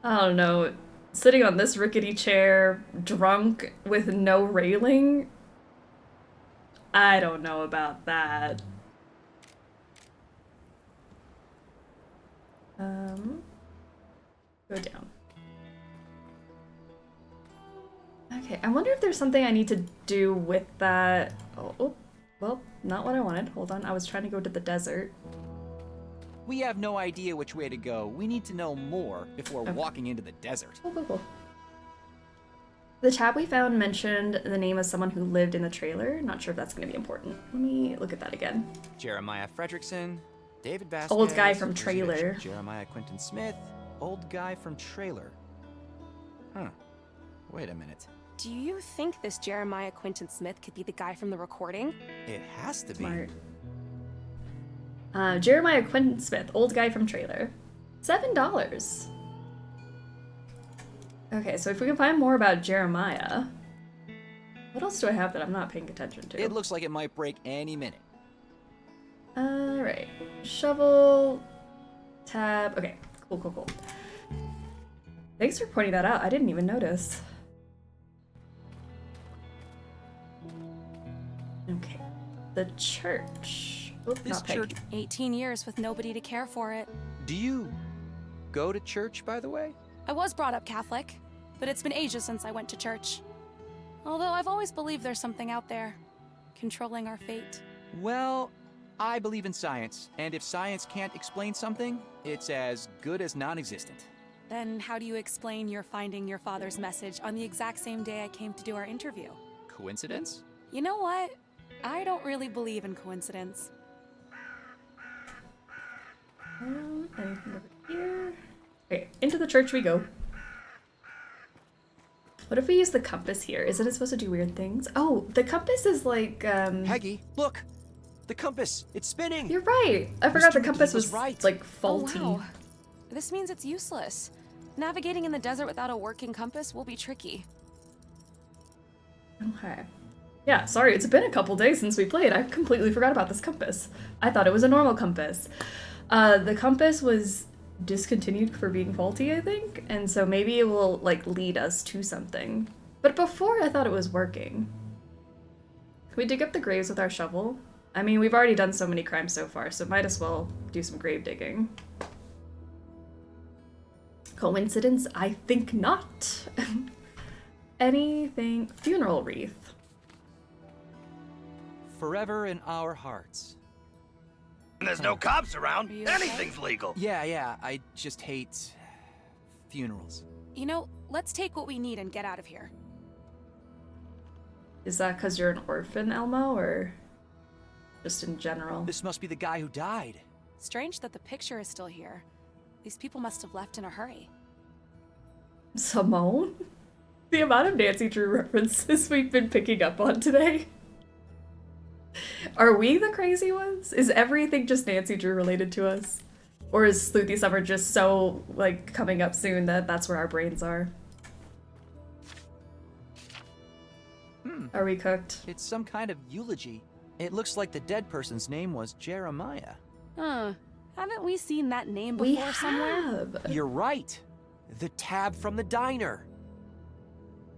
I don't know. Sitting on this rickety chair, drunk, with no railing? I don't know about that. Go down. Okay, I wonder if there's something I need to do with that. Oh, well, not what I wanted. Hold on, I was trying to go to the desert. We have no idea which way to go. We need to know more before walking into the desert. Cool. The tab we found mentioned the name of someone who lived in the trailer. Not sure if that's going to be important. Let me look at that again. Jeremiah Fredrickson, David Vasquez. Old guy from Elizabeth trailer. Jeremiah Quinton Smith. Old guy from trailer. Huh. Wait a minute. Do you think this Jeremiah Quinton Smith could be the guy from the recording? It has to be. Smart. Jeremiah Quinton Smith, old guy from trailer. $7. Okay, so if we can find more about Jeremiah. What else do I have that I'm not paying attention to? It looks like it might break any minute. Alright. Shovel. Tab. Okay, cool. Thanks for pointing that out. I didn't even notice. Okay. The church. Oop, This not Peg. church, 18 years with nobody to care for it. Do you go to church, by the way? I was brought up Catholic, but it's been ages since I went to church. Although I've always believed there's something out there, controlling our fate. Well, I believe in science, and if science can't explain something, it's as good as non-existent. Then how do you explain your finding your father's message on the exact same day I came to do our interview? Coincidence? You know what? I don't really believe in coincidence. Anything over here? Okay, into the church we go. What if we use the compass here? Isn't it supposed to do weird things? Oh, the compass is like, Peggy, look! The compass! It's spinning! You're right! I forgot the Mr. compass McGee was, right. like, faulty. Oh, wow. This means it's useless. Navigating in the desert without a working compass will be tricky. Okay. Yeah, sorry, it's been a couple days since we played. I completely forgot about this compass. I thought it was a normal compass. The compass was discontinued for being faulty, I think, and so maybe it will, like, lead us to something. But before, I thought it was working. Can we dig up the graves with our shovel? I mean, we've already done so many crimes so far, so might as well do some grave digging. Coincidence? I think not. Anything? Funeral wreath. Forever in our hearts. And there's no cops around. Anything's legal. Yeah, I just hate funerals. You know, let's take what we need and get out of here. Is that because you're an orphan, Elmo, or just in general? This must be the guy who died. Strange that the picture is still here. These people must have left in a hurry. Simone? The amount of Nancy Drew references we've been picking up on today. Are we the crazy ones? Is everything just Nancy Drew related to us? Or is Sleuthy Summer just so, like, coming up soon that that's where our brains are? Are we cooked? It's some kind of eulogy. It looks like the dead person's name was Jeremiah. Huh. Haven't we seen that name before somewhere? You're right. The tab from the diner.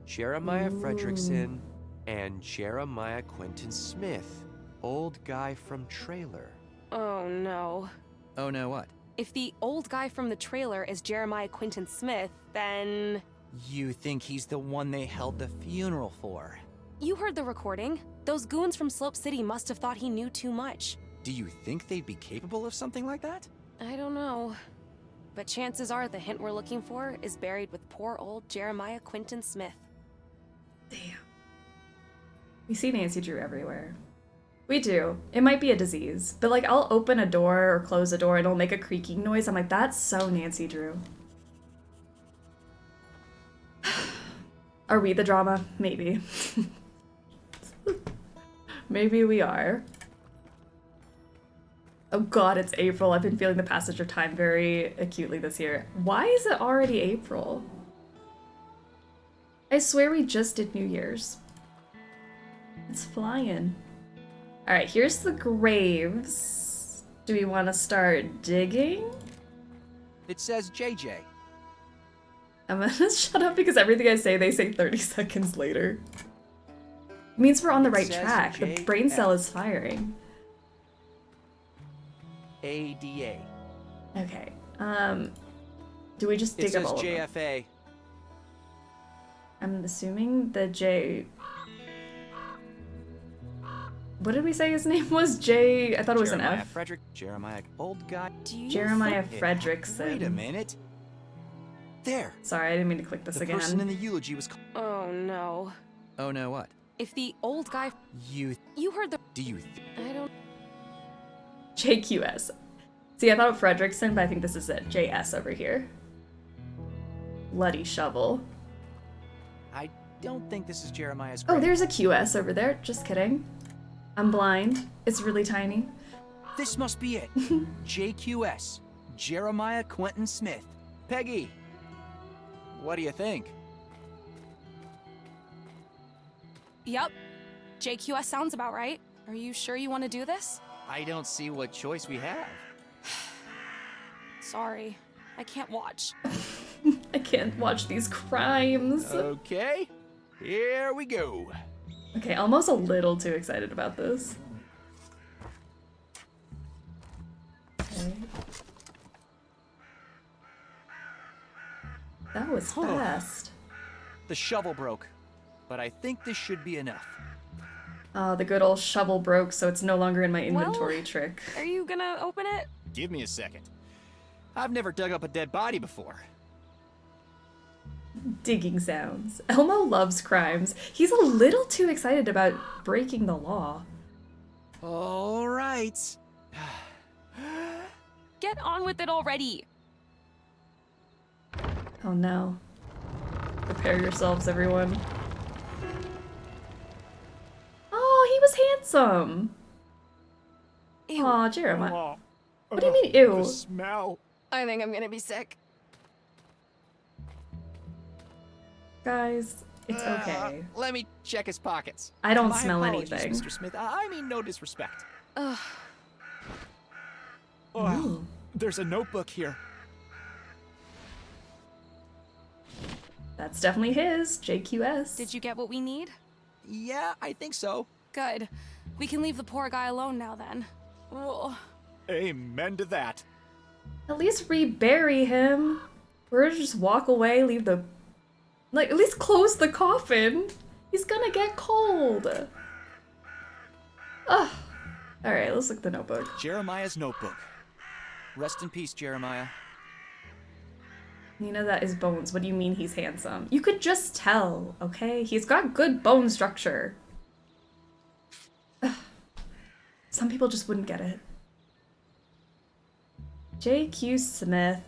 Jeremiah Fredrickson and Jeremiah Quinton Smith. Old guy from trailer. Oh no. Oh no, what? If the old guy from the trailer is Jeremiah Quinton Smith, then... You think he's the one they held the funeral for? You heard the recording. Those goons from Slope City must have thought he knew too much. Do you think they'd be capable of something like that? I don't know. But chances are the hint we're looking for is buried with poor old Jeremiah Quinton Smith. Damn. We see Nancy Drew everywhere. We do. It might be a disease, but like I'll open a door or close a door and it'll make a creaking noise. I'm like, that's so Nancy Drew. Are we the drama? Maybe. Maybe we are. Oh god, it's April. I've been feeling the passage of time very acutely this year. Why is it already April? I swear we just did New Year's. It's flying. Alright, here's the graves. Do we want to start digging? It says JJ. I'm gonna shut up because everything I say, they say 30 seconds later. It means we're on the right track. The brain cell is firing. ADA. Okay. Do we just dig up all of them? It says JFA. I'm assuming the J... What did we say his name was? J... I thought it was Jeremiah an F. Frederick. Jeremiah, old guy. Jeremiah Fredrickson. Wait a minute. There. Sorry, I didn't mean to click this again. The person in the eulogy was. Oh no. Oh no, what? If the old guy. You heard the. Do you? I don't. JQS. See, I thought Fredrickson, but I think this is it. JS over here. Bloody shovel. I don't think this is Jeremiah's Oh, grave. there's a QS over there. Just kidding. I'm blind. It's really tiny. This must be it. JQS. Jeremiah Quentin Smith. Peggy, what do you think? Yep. JQS sounds about right. Are you sure you want to do this? I don't see what choice we have. Sorry. I can't watch. I can't watch these crimes. Okay, here we go. Okay, almost a little too excited about this. Okay. That was fast. The shovel broke, but I think this should be enough. Oh, the good old shovel broke, so it's no longer in my inventory trick. Are you gonna open it? Give me a second. I've never dug up a dead body before. Digging sounds. Elmo loves crimes. He's a little too excited about breaking the law. All right. Get on with it already. Oh no. Prepare yourselves, everyone. Oh, he was handsome. Aw, Jeremiah. What do you mean, ew? The smell. I think I'm gonna be sick. Guys, it's okay. Let me check his pockets. I don't My smell apologies, anything. Mr. Smith. I mean no disrespect. Ugh. Oh, there's a notebook here. That's definitely his, JQS. Did you get what we need? Yeah, I think so. Good. We can leave the poor guy alone now then. Ugh. Amen to that. At least rebury him. Or just walk away, leave the... Like, at least close the coffin. He's gonna get cold. Ugh. Alright, let's look at the notebook. Jeremiah's notebook. Rest in peace, Jeremiah. Nina, that is bones. What do you mean he's handsome? You could just tell, okay? He's got good bone structure. Ugh. Some people just wouldn't get it. J.Q. Smith.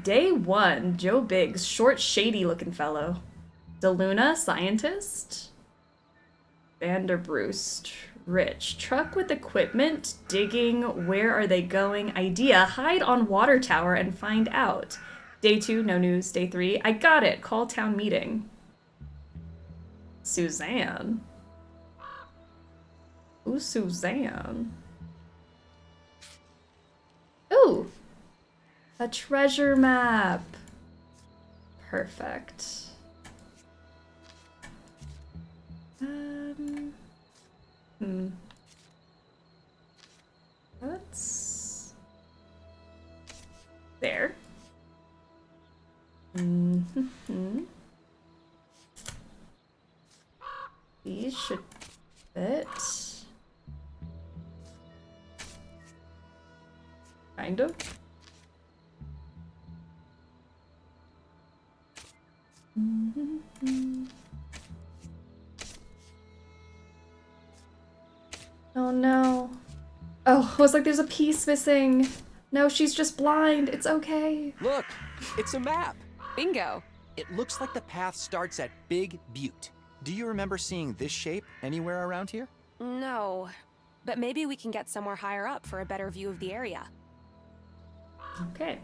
Day 1. Joe Biggs. Short, shady-looking fellow. DeLuna, scientist. Vanderbruist. Rich. Truck with equipment. Digging. Where are they going? Idea. Hide on water tower and find out. Day 2, no news. Day 3, I got it. Call town meeting. Suzanne. Who's Suzanne? Ooh. A treasure map. Perfect. That's... There. These should fit. Kind of. Oh no. Oh, I was like, there's a piece missing. No, she's just blind. It's okay. Look, it's a map. Bingo. It looks like the path starts at Big Butte. Do you remember seeing this shape anywhere around here? No. But maybe we can get somewhere higher up for a better view of the area. Okay.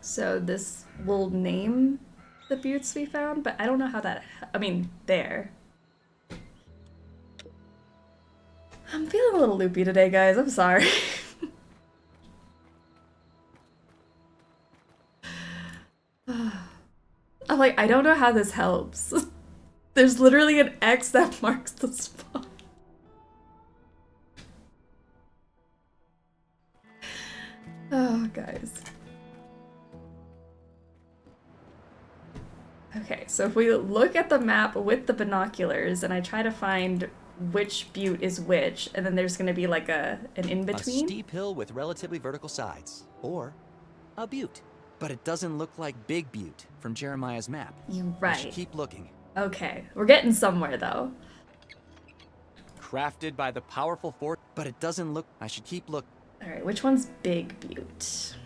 So this will name the buttes we found, but I don't know how that... I mean, there. I'm feeling a little loopy today, guys. I'm sorry. I'm like, I don't know how this helps. There's literally an X that marks the spot. Oh, guys. Okay, so if we look at the map with the binoculars and I try to find which butte is which, and then there's going to be like an in-between. A steep hill with relatively vertical sides, or a butte. But it doesn't look like Big Butte from Jeremiah's map. You're I right. should keep looking. Okay, we're getting somewhere though. Crafted by the powerful force, but it doesn't look... I should keep look... All right, which one's Big Butte?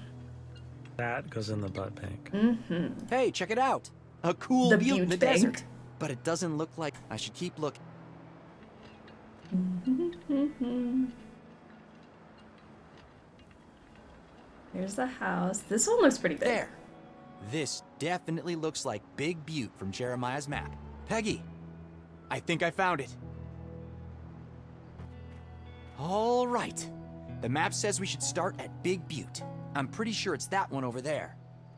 That goes in the butt bank. Mm-hmm. Hey, check it out. A cool The butte in Butte the bank. desert. But it doesn't look like I should keep looking. Here's the house. This one looks pretty big. There. This definitely looks like Big Butte from Jeremiah's map. Peggy, I think I found it. All right. The map says we should start at Big Butte. I'm pretty sure it's that one over there.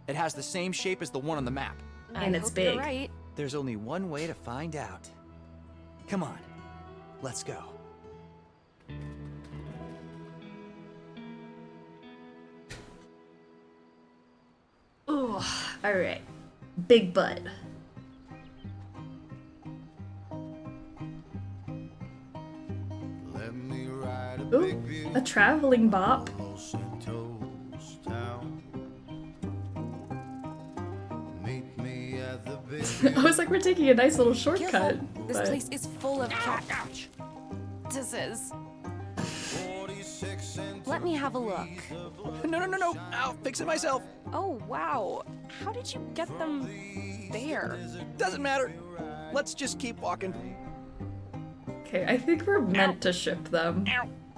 It has the same shape as the one on the map. And it's big. You're right. There's only one way to find out. Come on, let's go. Ooh, all right. Big butt. Ooh, a traveling bop. I was like, we're taking a nice little shortcut. Careful. This but- place is full of cactuses. Let me have a look. No. I'll fix it myself. Oh, wow. How did you get them there? Doesn't matter. Let's just keep walking. Okay, I think we're meant to ship them.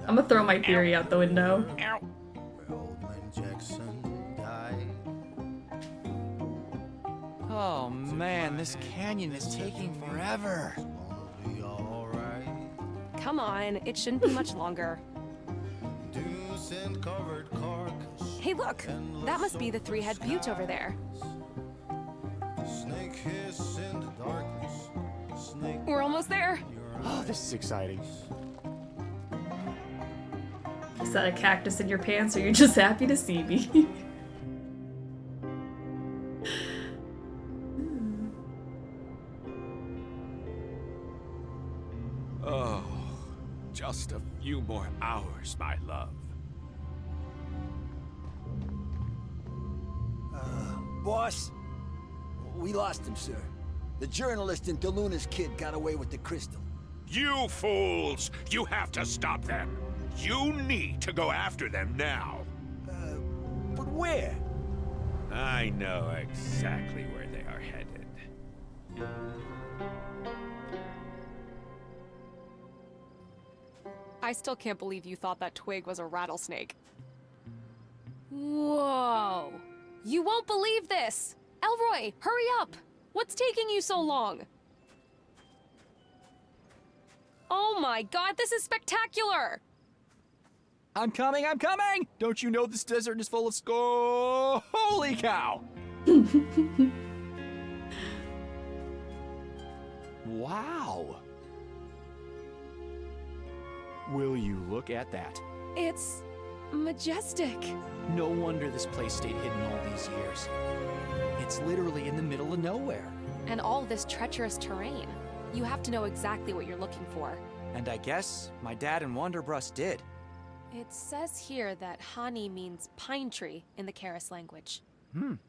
I'm gonna throw my theory out the window. Oh man, this canyon is taking forever. Come on, it shouldn't be much longer. Hey, look! That must be the three-head butte over there. We're almost there. Oh, this is exciting. Is that a cactus in your pants, or you're just happy to see me? Oh, just a few more hours, my love. Boss, we lost him, sir. The journalist and DeLuna's kid got away with the crystal. You fools! You have to stop them! You need to go after them now! But where? I know exactly where they are headed. I still can't believe you thought that twig was a rattlesnake. Whoa! You won't believe this! Elroy, hurry up! What's taking you so long? Oh my god, this is spectacular! I'm coming! Don't you know this desert is full of holy cow! Wow! Will you look at that? It's majestic. No wonder this place stayed hidden all these years. It's literally in the middle of nowhere. And all this treacherous terrain. You have to know exactly what you're looking for. And I guess my dad and Wanderbrust did. It says here that Hani means pine tree in the Karis language.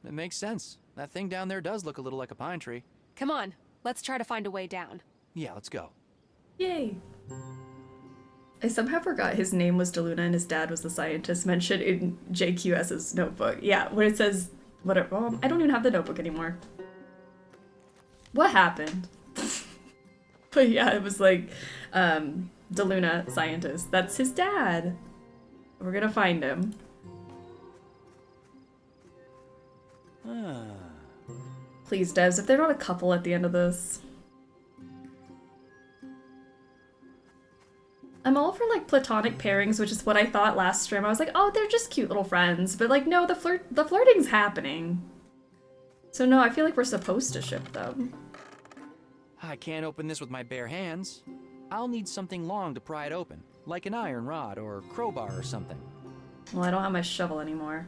That makes sense. That thing down there does look a little like a pine tree. Come on, let's try to find a way down. Yeah, let's go. Yay. I somehow forgot his name was DeLuna and his dad was the scientist mentioned in JQS's notebook. Yeah, where it says, whatever. Well, I don't even have the notebook anymore. What happened? But yeah, it was like, DeLuna, scientist. That's his dad. We're gonna find him. Please, devs, if they're not a couple at the end of this. I'm all for like platonic pairings, which is what I thought last stream. I was like, oh, they're just cute little friends. But like, no, the flirting's happening. So no, I feel like we're supposed to ship them. I can't open this with my bare hands. I'll need something long to pry it open, like an iron rod or crowbar or something. Well, I don't have my shovel anymore.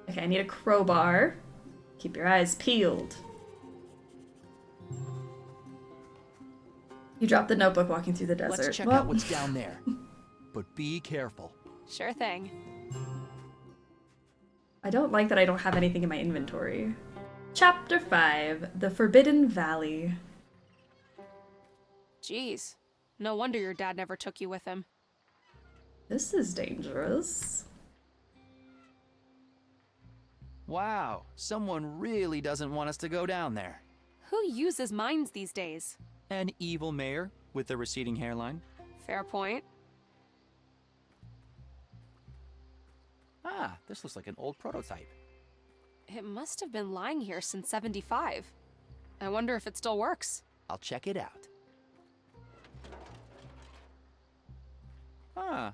Okay, I need a crowbar. Keep your eyes peeled. You dropped the notebook walking through the desert. Let's check out what's down there. But be careful. Sure thing. I don't like that I don't have anything in my inventory. Chapter 5, The Forbidden Valley. Jeez. No wonder your dad never took you with him. This is dangerous. Wow, someone really doesn't want us to go down there. Who uses mines these days? An evil mayor with a receding hairline. Fair point. Ah, this looks like an old prototype. It must have been lying here since 75. I wonder if it still works. I'll check it out. Huh.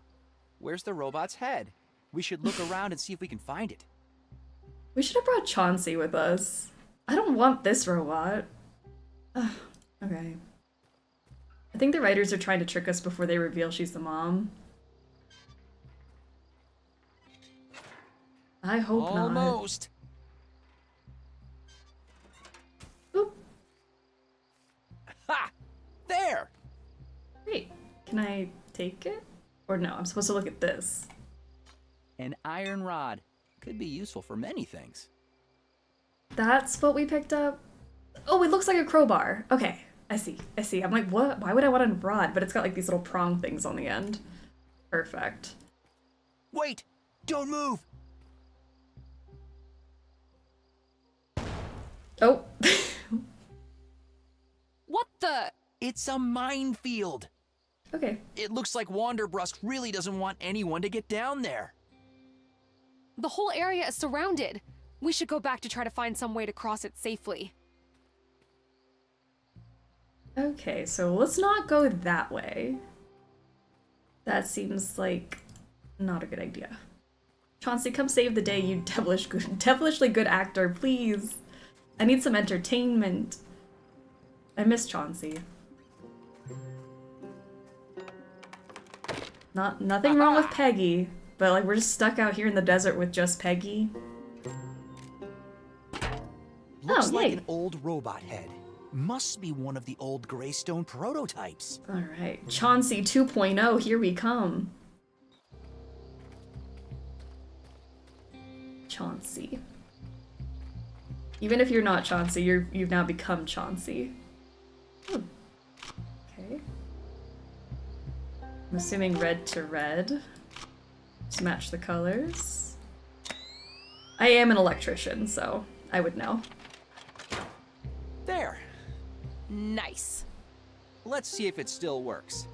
Where's the robot's head? We should look around and see if we can find it. We should have brought Chauncey with us. I don't want this robot. Ugh, okay. I think the writers are trying to trick us before they reveal she's the mom. I hope not. Almost. Oop. Ha! There! Great. Can I take it? Or no, I'm supposed to look at this. An iron rod. Could be useful for many things. That's what we picked up? Oh, it looks like a crowbar. Okay, I see. I'm like, what? Why would I want a rod? But it's got like these little prong things on the end. Perfect. Wait! Don't move! Oh. What the? It's a minefield. Okay. It looks like Wanderbrust really doesn't want anyone to get down there. The whole area is surrounded. We should go back to try to find some way to cross it safely. Okay, so let's not go that way. That seems like not a good idea. Chauncey, come save the day, you devilishly good actor, please. I need some entertainment. I miss Chauncey. Nothing wrong with Peggy, but like we're just stuck out here in the desert with just Peggy. Looks like an old robot head. Must be one of the old Greystone prototypes. Alright, Chauncey 2.0, here we come. Chauncey. Even if you're not Chauncey, you've now become Chauncey. Okay. I'm assuming red to red. Just match the colors. I am an electrician, so I would know. There. Nice. Let's see if it still works.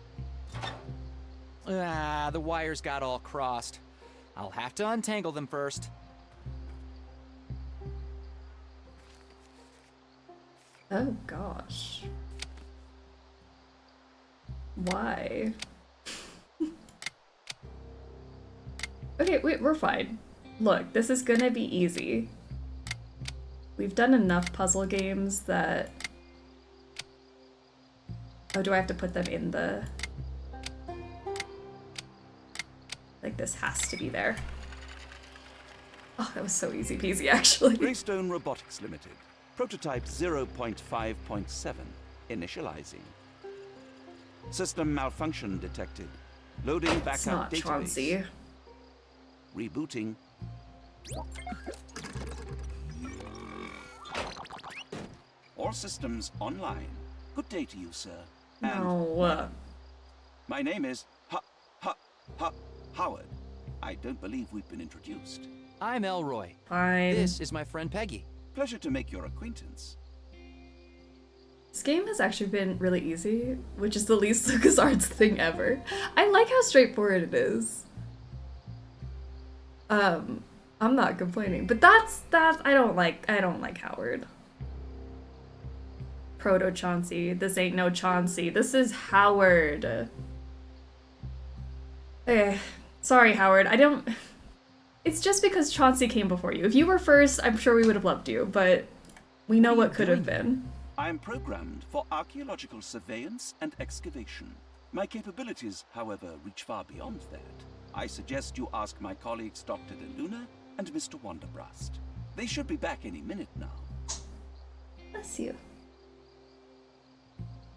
Ah, the wires got all crossed. I'll have to untangle them first. Oh gosh. Why? Okay, wait, we're fine. Look, this is gonna be easy. We've done enough puzzle games that... Oh, do I have to put them in the... Like, this has to be there. Oh, that was so easy peasy, actually. Greystone Robotics Limited. Prototype 0.5.7. Initializing. System malfunction detected. Loading It's backup not database. Chauncey. Rebooting. All systems online. Good day to you, sir. No. My name is Howard. I don't believe we've been introduced. I'm Elroy. Fine. This is my friend Peggy. Pleasure to make your acquaintance. This game has actually been really easy, which is the least LucasArts thing ever. I like how straightforward it is. I'm not complaining, but that's I don't like Howard. Proto Chauncey. This ain't no Chauncey. This is Howard. Sorry, Howard. It's just because Chauncey came before you. If you were first, I'm sure we would have loved you, but we know what could have been. I am programmed for archaeological surveillance and excavation. My capabilities, however, reach far beyond that. I suggest you ask my colleagues Dr. DeLuna and Mr. Wanderbrust. They should be back any minute now. Bless you.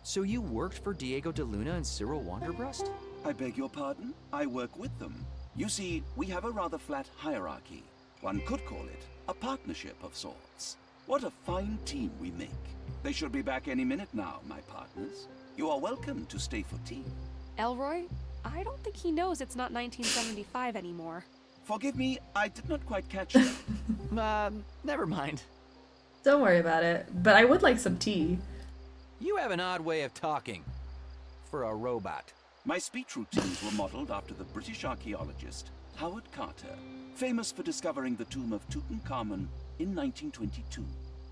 So you worked for Diego DeLuna and Cyril Wanderbrust? I beg your pardon? I work with them. You see, we have a rather flat hierarchy. One could call it a partnership of sorts. What a fine team we make. They should be back any minute now, my partners. You are welcome to stay for tea. Elroy, I don't think he knows it's not 1975 anymore. Forgive me, I did not quite catch that. Never mind. Don't worry about it, but I would like some tea. You have an odd way of talking. For a robot. My speech routines were modeled after the British archaeologist Howard Carter, famous for discovering the tomb of Tutankhamun in 1922.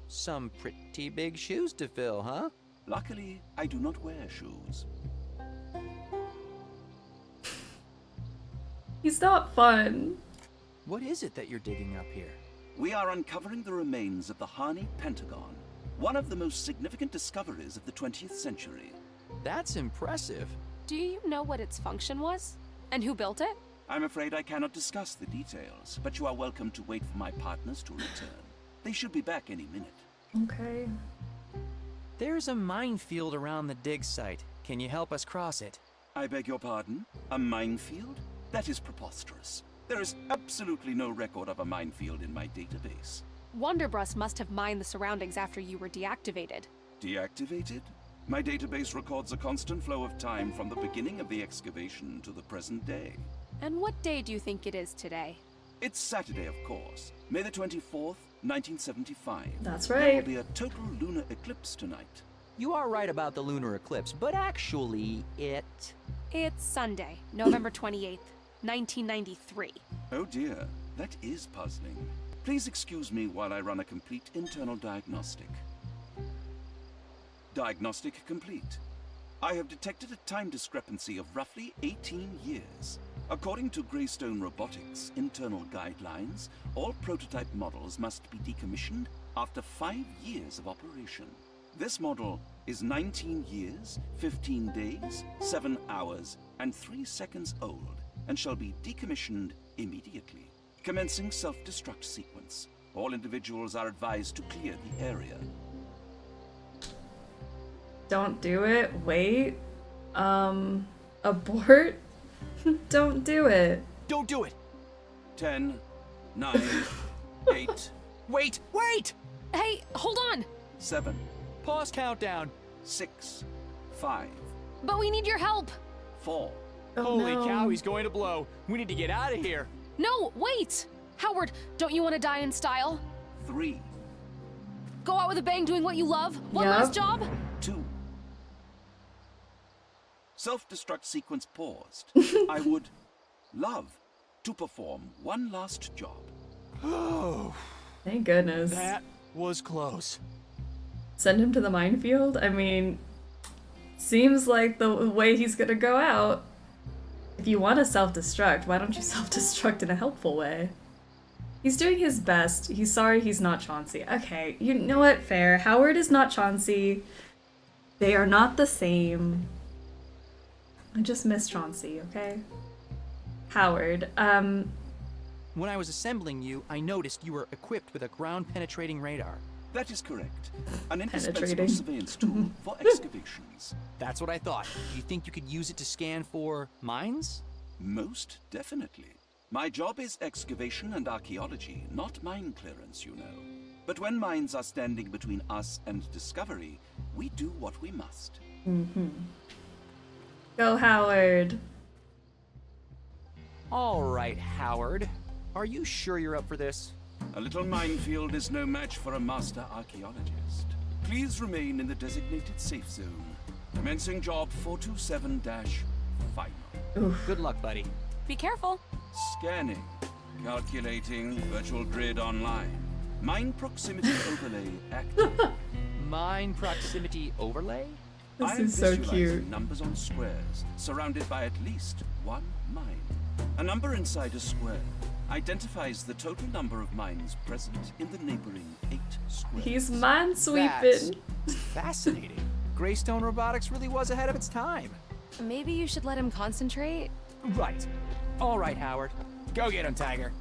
Some pretty big shoes to fill, huh? Luckily, I do not wear shoes. He's not fun. What is it that you're digging up here? We are uncovering the remains of the Hani Pentagon, one of the most significant discoveries of the 20th century. That's impressive. Do you know what its function was? And who built it? I'm afraid I cannot discuss the details, but you are welcome to wait for my partners to return. They should be back any minute. Okay. There's a minefield around the dig site. Can you help us cross it? I beg your pardon? A minefield? That is preposterous. There is absolutely no record of a minefield in my database. Wonderbrust must have mined the surroundings after you were deactivated. Deactivated? My database records a constant flow of time from the beginning of the excavation to the present day. And what day do you think it is today? It's Saturday, of course. May the 24th, 1975. That's There right. will be a total lunar eclipse tonight. You are right about the lunar eclipse, but actually, It's Sunday, November 28th, 1993. Oh dear, that is puzzling. Please excuse me while I run a complete internal diagnostic. Diagnostic complete. I have detected a time discrepancy of roughly 18 years. According to Greystone Robotics' internal guidelines, all prototype models must be decommissioned after 5 years of operation. This model is 19 years, 15 days, 7 hours, and 3 seconds old, and shall be decommissioned immediately. Commencing self-destruct sequence. All individuals are advised to clear the area. Don't do it. Wait. Abort? Don't do it. Don't do it. 10, 9, 8. Wait! Hey, hold on! 7. Pause countdown. 6, 5. But we need your help! 4. Holy cow, he's going to blow. We need to get out of here. No, wait! Howard, don't you want to die in style? 3. Go out with a bang doing what you love? One Yup. last job? 2. Self-destruct sequence paused. I would love to perform one last job. Oh, Thank goodness. that was close. Send him to the minefield? I mean, seems like the way he's gonna go out. If you want to self-destruct, why don't you self-destruct in a helpful way? He's doing his best. He's sorry he's not Chauncey. Okay, you know what? Fair. Howard is not Chauncey. They are not the same. I just miss Chauncey, okay? Howard, When I was assembling you, I noticed you were equipped with a ground-penetrating radar. That is correct. An indispensable Penetrating. surveillance tool for excavations. That's what I thought. Do you think you could use it to scan for mines? Most definitely. My job is excavation and archaeology, not mine clearance, you know. But when mines are standing between us and discovery, we do what we must. go Howard. All right, Howard. Are you sure you're up for this? A little minefield is no match for a master archaeologist. Please remain in the designated safe zone. Commencing job 427-final. Good luck, buddy. Be careful. Scanning. Calculating. Virtual grid online. Mine proximity overlay active. Mine proximity overlay? This I am is so visualizing cute. numbers on squares, surrounded by at least one mine. A number inside a square identifies the total number of mines present in the neighboring 8 squares. He's minesweeping. That's fascinating. Greystone Robotics really was ahead of its time. Maybe you should let him concentrate. Right. All right, Howard. Go get him, Tiger.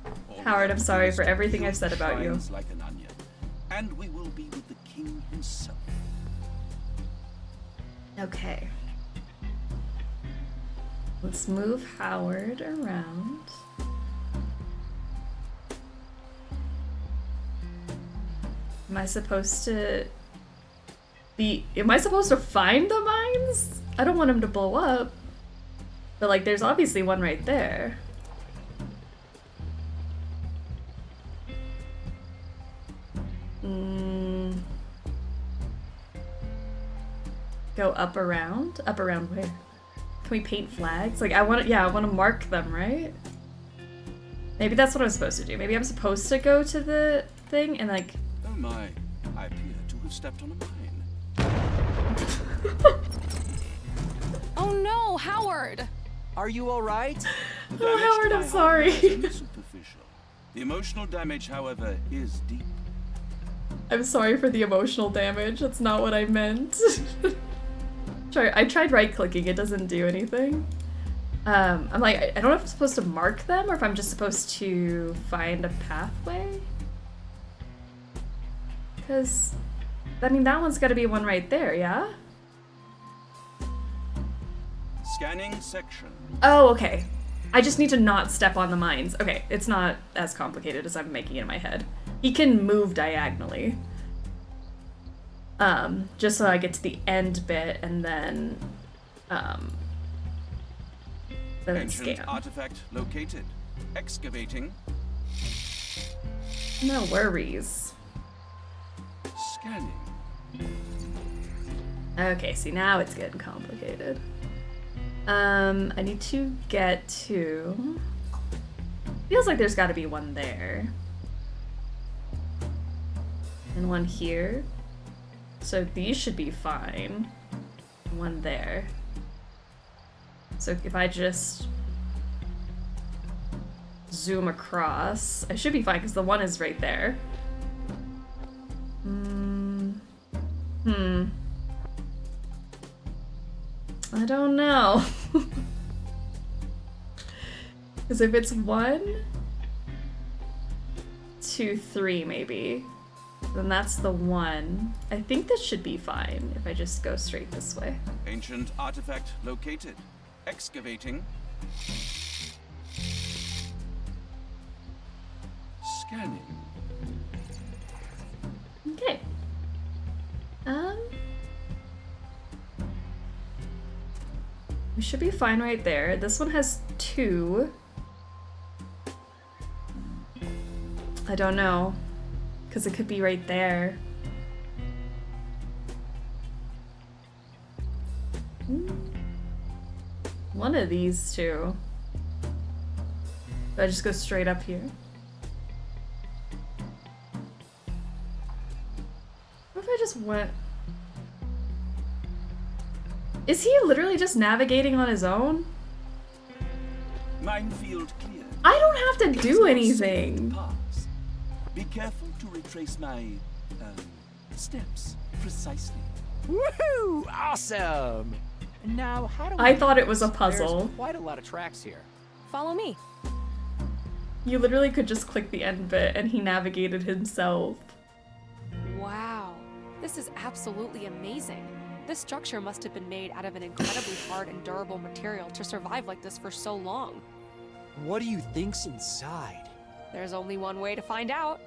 Howard, I'm sorry for everything I've said about you. Shines like an onion, and we will be with the king himself. Okay. Let's move Howard around. Am I supposed to find the mines? I don't want him to blow up. But like, there's obviously one right there. Go up around? Up around where? Can we paint flags? Like, I want to mark them, right? Maybe that's what I'm supposed to do. Maybe I'm supposed to go to the thing and like... Oh my, I appear to have stepped on a mine. Oh no, Howard! Are you alright? Oh, Howard, I'm sorry. Superficial. The emotional damage, however, is deep. I'm sorry for the emotional damage. That's not what I meant. I tried right-clicking. It doesn't do anything. I'm like, I don't know if I'm supposed to mark them or if I'm just supposed to find a pathway. Because, I mean, that one's got to be one right there, yeah? Scanning section. Oh, okay. I just need to not step on the mines. Okay, it's not as complicated as I'm making it in my head. He can move diagonally. Just so I get to the end bit and then Ancient scan. artifact located. Excavating. No worries. Scanning. Okay, see, now it's getting complicated. I need to get to... Feels like there's gotta be one there. And one here. So these should be fine. One there. So if I just zoom across, I should be fine because the one is right there. I don't know. Because if it's 1, 2, 3 maybe, then that's the one. I think this should be fine if I just go straight this way. Ancient artifact located. Excavating. Scanning. Okay. We should be fine right there. This one has 2. I don't know, because it could be right there. One of these two. Do I just go straight up here? What if I just went... Is he literally just navigating on his own? Minefield clear. I don't have to do anything. Be careful to retrace my steps precisely. Woohoo! Awesome! Now, how do we I thought it was a puzzle. There's quite a lot of tracks here. Follow me. You literally could just click the end bit and he navigated himself. Wow, this is absolutely amazing. This structure must have been made out of an incredibly hard and durable material to survive like this for so long. What do you think's inside? There's only one way to find out.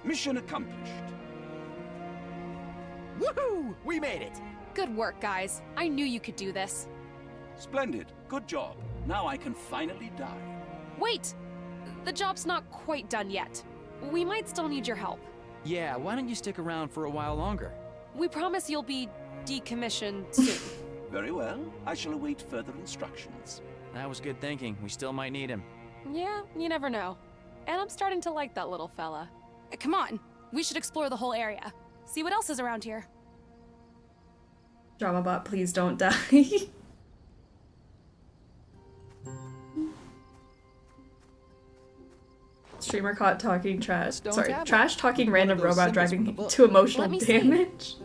Mission accomplished. Woohoo! We made it! Good work, guys. I knew you could do this. Splendid. Good job. Now I can finally die. Wait! The job's not quite done yet. We might still need your help. Yeah, why don't you stick around for a while longer? We promise you'll be decommissioned soon. Very well. I shall await further instructions. That was good thinking. We still might need him. Yeah, you never know. And I'm starting to like that little fella. Come on, we should explore the whole area. See what else is around here. Dramabot, please don't die. Streamer caught talking trash. Trash talking random robot driving to emotional damage.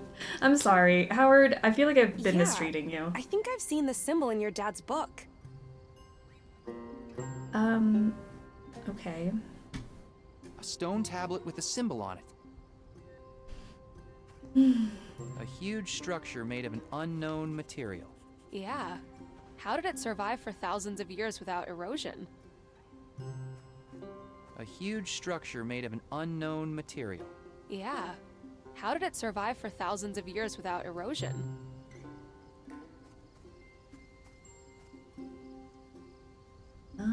I'm sorry, Howard. I feel like I've been mistreating you. I think I've seen the symbol in your dad's book. Okay. A stone tablet with a symbol on it. A huge structure made of an unknown material. Yeah. How did it survive for thousands of years without erosion? A huge structure made of an unknown material. Yeah. How did it survive for thousands of years without erosion? Let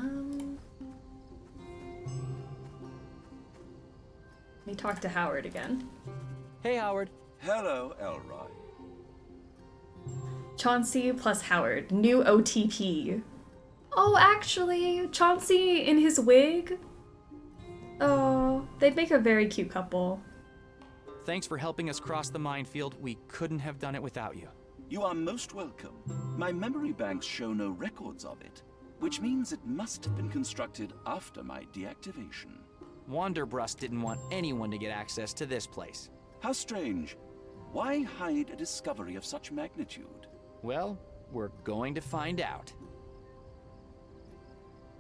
me talk to Howard again. Hey, Howard. Hello, Elroy. Chauncey plus Howard. New OTP. Oh, actually, Chauncey in his wig? Oh, they'd make a very cute couple. Thanks for helping us cross the minefield. We couldn't have done it without you. You are most welcome. My memory banks show no records of it, which means it must have been constructed after my deactivation. Wanderbrust didn't want anyone to get access to this place. How strange. Why hide a discovery of such magnitude? Well, we're going to find out.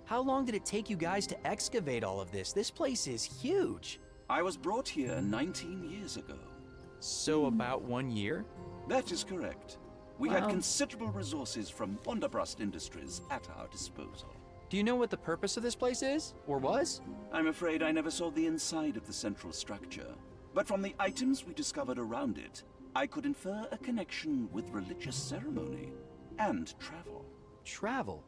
How long did it take you guys to excavate all of this? This place is huge. I was brought here 19 years ago. So about 1 year? That is correct. We had considerable resources from Wanderbrust Industries at our disposal. Do you know what the purpose of this place is? Or was? I'm afraid I never saw the inside of the central structure. But from the items we discovered around it, I could infer a connection with religious ceremony and travel. Travel?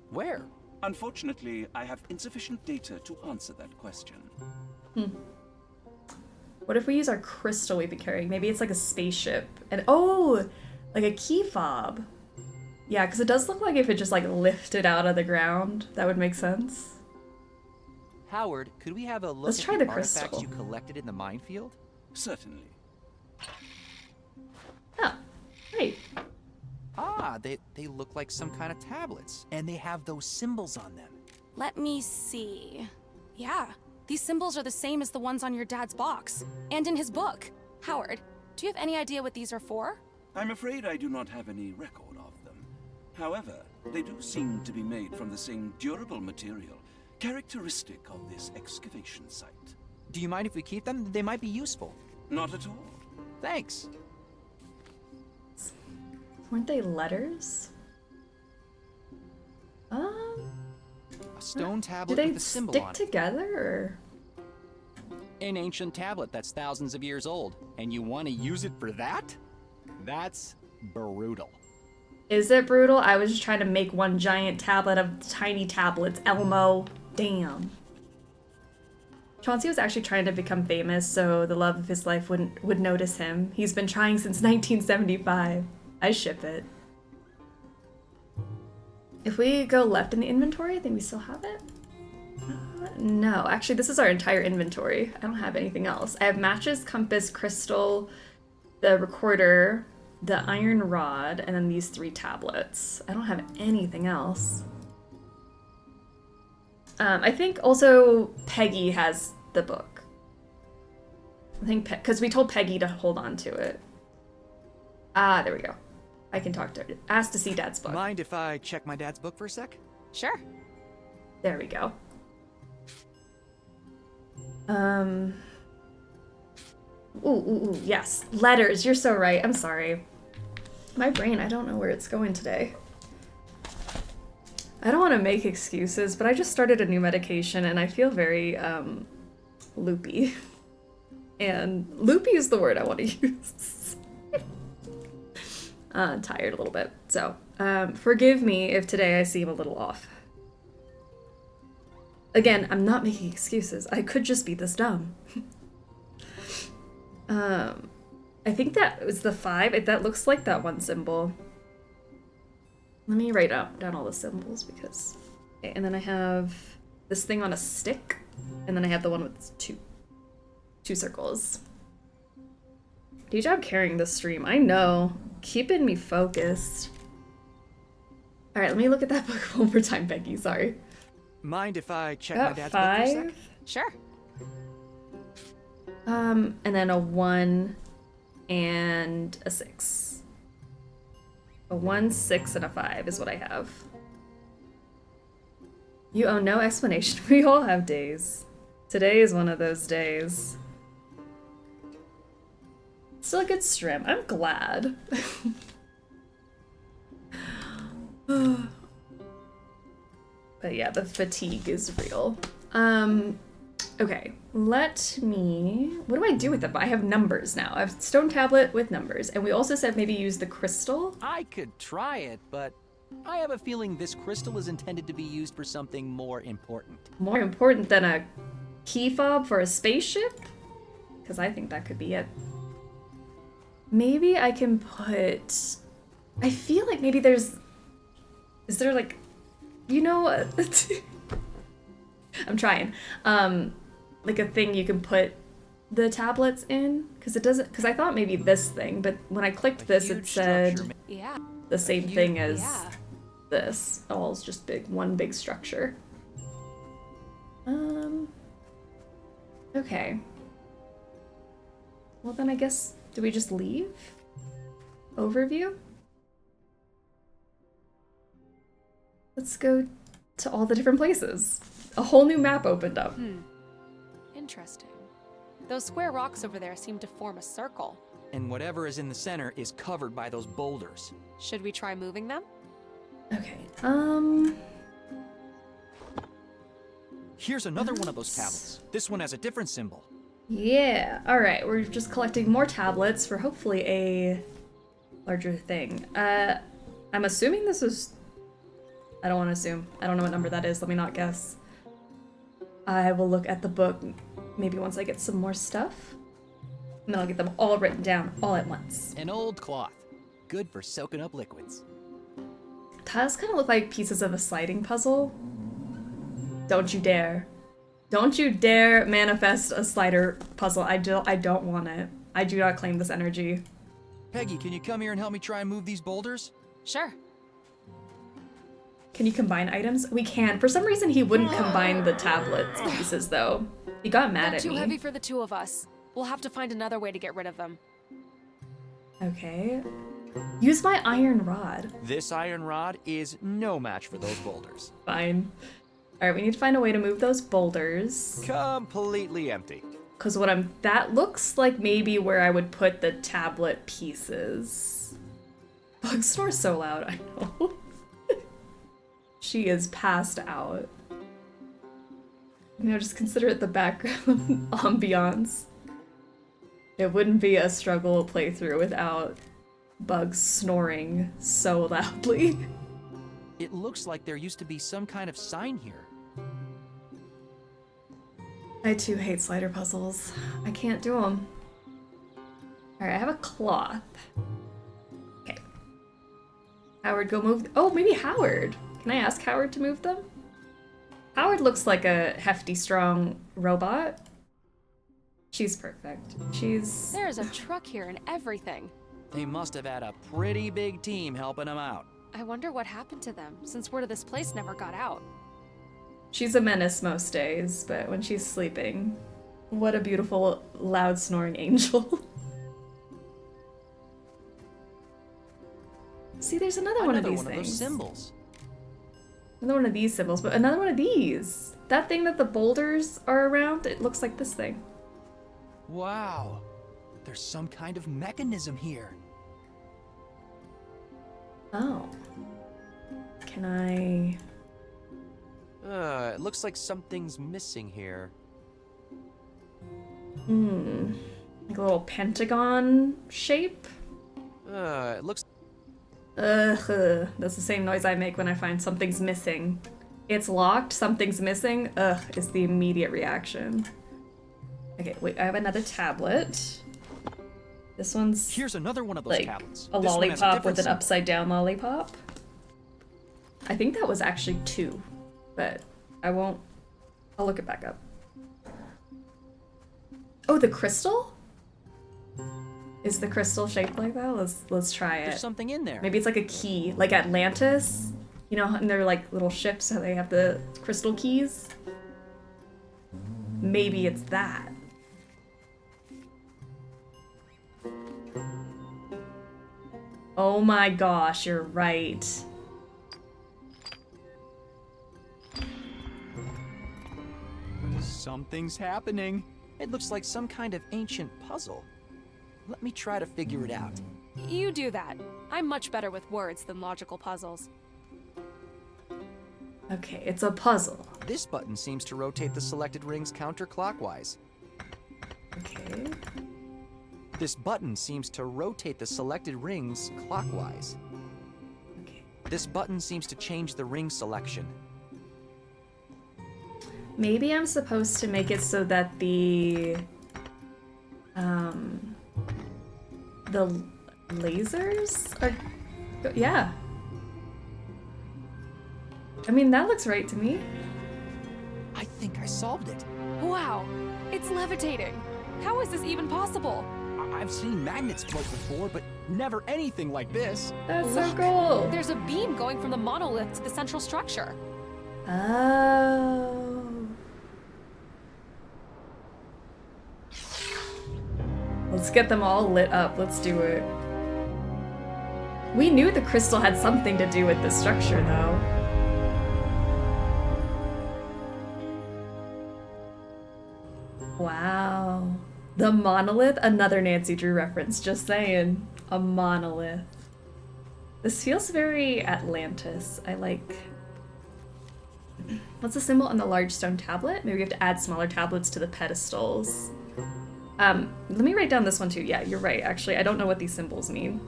Where? Unfortunately, I have insufficient data to answer that question. What if we use our crystal we've been carrying? Maybe it's like a spaceship. And oh, like a key fob. Yeah, because it does look like if it just like lifted out of the ground, that would make sense. Howard, could we have a look Let's at try the the artifacts crystal. you collected in the minefield? Certainly. Oh, great. Ah, they look like some kind of tablets, and they have those symbols on them. Let me see. Yeah, these symbols are the same as the ones on your dad's box, and in his book. Howard, do you have any idea what these are for? I'm afraid I do not have any record of them. However, they do seem to be made from the same durable material, characteristic of this excavation site. Do you mind if we keep them? They might be useful. Not at all. Thanks. Weren't they letters? A stone Do tablet they with a symbol stick on it. together or? An ancient tablet that's thousands of years old, and you want to use it for that? That's brutal. Is it brutal? I was just trying to make one giant tablet of tiny tablets. Elmo. Damn. Chauncey was actually trying to become famous, so the love of his life would notice him. He's been trying since 1975. I ship it. If we go left in the inventory, I think we still have it. No, actually this is our entire inventory. I don't have anything else. I have matches, compass, crystal, the recorder, the iron rod, and then these 3 tablets. I don't have anything else. I think also Peggy has the book. I think because we told Peggy to hold on to it. Ah, there we go. I can talk to her. Ask to see Dad's book. Mind if I check my dad's book for a sec? Sure. There we go. Ooh, yes. Letters, you're so right. I'm sorry. My brain, I don't know where it's going today. I don't want to make excuses, but I just started a new medication and I feel very, loopy. And loopy is the word I want to use. Tired a little bit. So, forgive me if today I seem a little off. Again, I'm not making excuses. I could just be this dumb. I think that was the 5. That looks like that one symbol. Let me write down all the symbols because... Okay, and then I have this thing on a stick, and then I have the one with two circles. Good job carrying this stream. I know. Keeping me focused. Alright, let me look at that book one more time, Becky. Sorry. Mind if I check Got my dad's book for a sec? 5. Sure. And then a 1 and a 6. A 1, 6, and a 5 is what I have. You owe no explanation. We all have days. Today is one of those days. Still a good stream. I'm glad. But yeah, the fatigue is real. Okay, let me... What do I do with them? I have numbers now. I have stone tablet with numbers. And we also said maybe use the crystal. I could try it, but I have a feeling this crystal is intended to be used for something more important. More important than a key fob for a spaceship? because I think that could be it. Maybe I can put... I feel like maybe there's... Is there like... You know... I'm trying. Like a thing you can put the tablets in? Because it doesn't... Because I thought maybe this thing, but when I clicked this, it said the same thing as this. Oh, it's just one big structure. Okay. Well, then I guess... Do we just leave? Overview? Let's go to all the different places. A whole new map opened up. Interesting. Those square rocks over there seem to form a circle. And whatever is in the center is covered by those boulders. Should we try moving them? Okay, Here's another one of those tablets. This one has a different symbol. Yeah, alright, we're just collecting more tablets for hopefully a larger thing. I'm assuming this is... I don't want to assume. I don't know what number that is, let me not guess. I will look at the book maybe once I get some more stuff. And then I'll get them all written down all at once. An old cloth. Good for soaking up liquids. Tiles kind of look like pieces of a sliding puzzle. Don't you dare. Don't you dare manifest a slider puzzle. I don't want it. I do not claim this energy. Peggy, can you come here and help me try and move these boulders? Sure. Can you combine items? We can. For some reason, he wouldn't combine the tablets pieces, though. He got mad at me. They're too heavy for the two of us. We'll have to find another way to get rid of them. Okay. Use my iron rod. This iron rod is no match for those boulders. Fine. Alright, we need to find a way to move those boulders. Completely empty. Because that looks like maybe where I would put the tablet pieces. Bug snores so loud, I know. She is passed out. You know, just consider it the background ambiance. It wouldn't be a struggle playthrough without Bugs snoring so loudly. It looks like there used to be some kind of sign here. I too hate slider puzzles. I can't do them. Alright, I have a cloth. Okay. Howard, go move. Oh, maybe Howard. Can I ask Howard to move them? Howard looks like a hefty, strong robot. She's perfect. There's a truck here and everything. They must have had a pretty big team helping them out. I wonder what happened to them, since word of this place never got out. She's a menace most days, but when she's sleeping, what a beautiful, loud snoring angel. See, there's another one of these things. Those symbols. Another one of these symbols, but another one of these. That thing that the boulders are around, it looks like this thing. Wow. There's some kind of mechanism here. Oh. Can I... It looks like something's missing here. Like a little pentagon shape? It looks... Ugh, that's the same noise I make when I find something's missing. It's locked, something's missing, ugh, is the immediate reaction. Okay, wait, I have another tablet. This one's... Here's another one of those like tablets. A lollipop with an upside down lollipop. I think that was actually 2, but I'll look it back up. Oh, the crystal? Is the crystal shaped like that? Let's try it. There's something in there. Maybe it's like a key, like Atlantis. You know, and they're like little ships, how they have the crystal keys. Maybe it's that. Oh my gosh, you're right. Something's happening. It looks like some kind of ancient puzzle. Let me try to figure it out. You do that. I'm much better with words than logical puzzles. Okay, it's a puzzle. This button seems to rotate the selected rings counterclockwise. Okay. This button seems to rotate the selected rings clockwise. Okay. This button seems to change the ring selection. Maybe I'm supposed to make it so that the The lasers are... Yeah. I mean, that looks right to me. I think I solved it. Wow, it's levitating. How is this even possible? I've seen magnets float before, but never anything like this. That's so Look, cool. There's a beam going from the monolith to the central structure. Oh. Let's get them all lit up. Let's do it. We knew the crystal had something to do with the structure, though. Wow. The monolith? Another Nancy Drew reference, just saying. A monolith. This feels very Atlantis. I like... What's the symbol on the large stone tablet? Maybe we have to add smaller tablets to the pedestals. Let me write down this one too. Yeah, you're right, actually. I don't know what these symbols mean.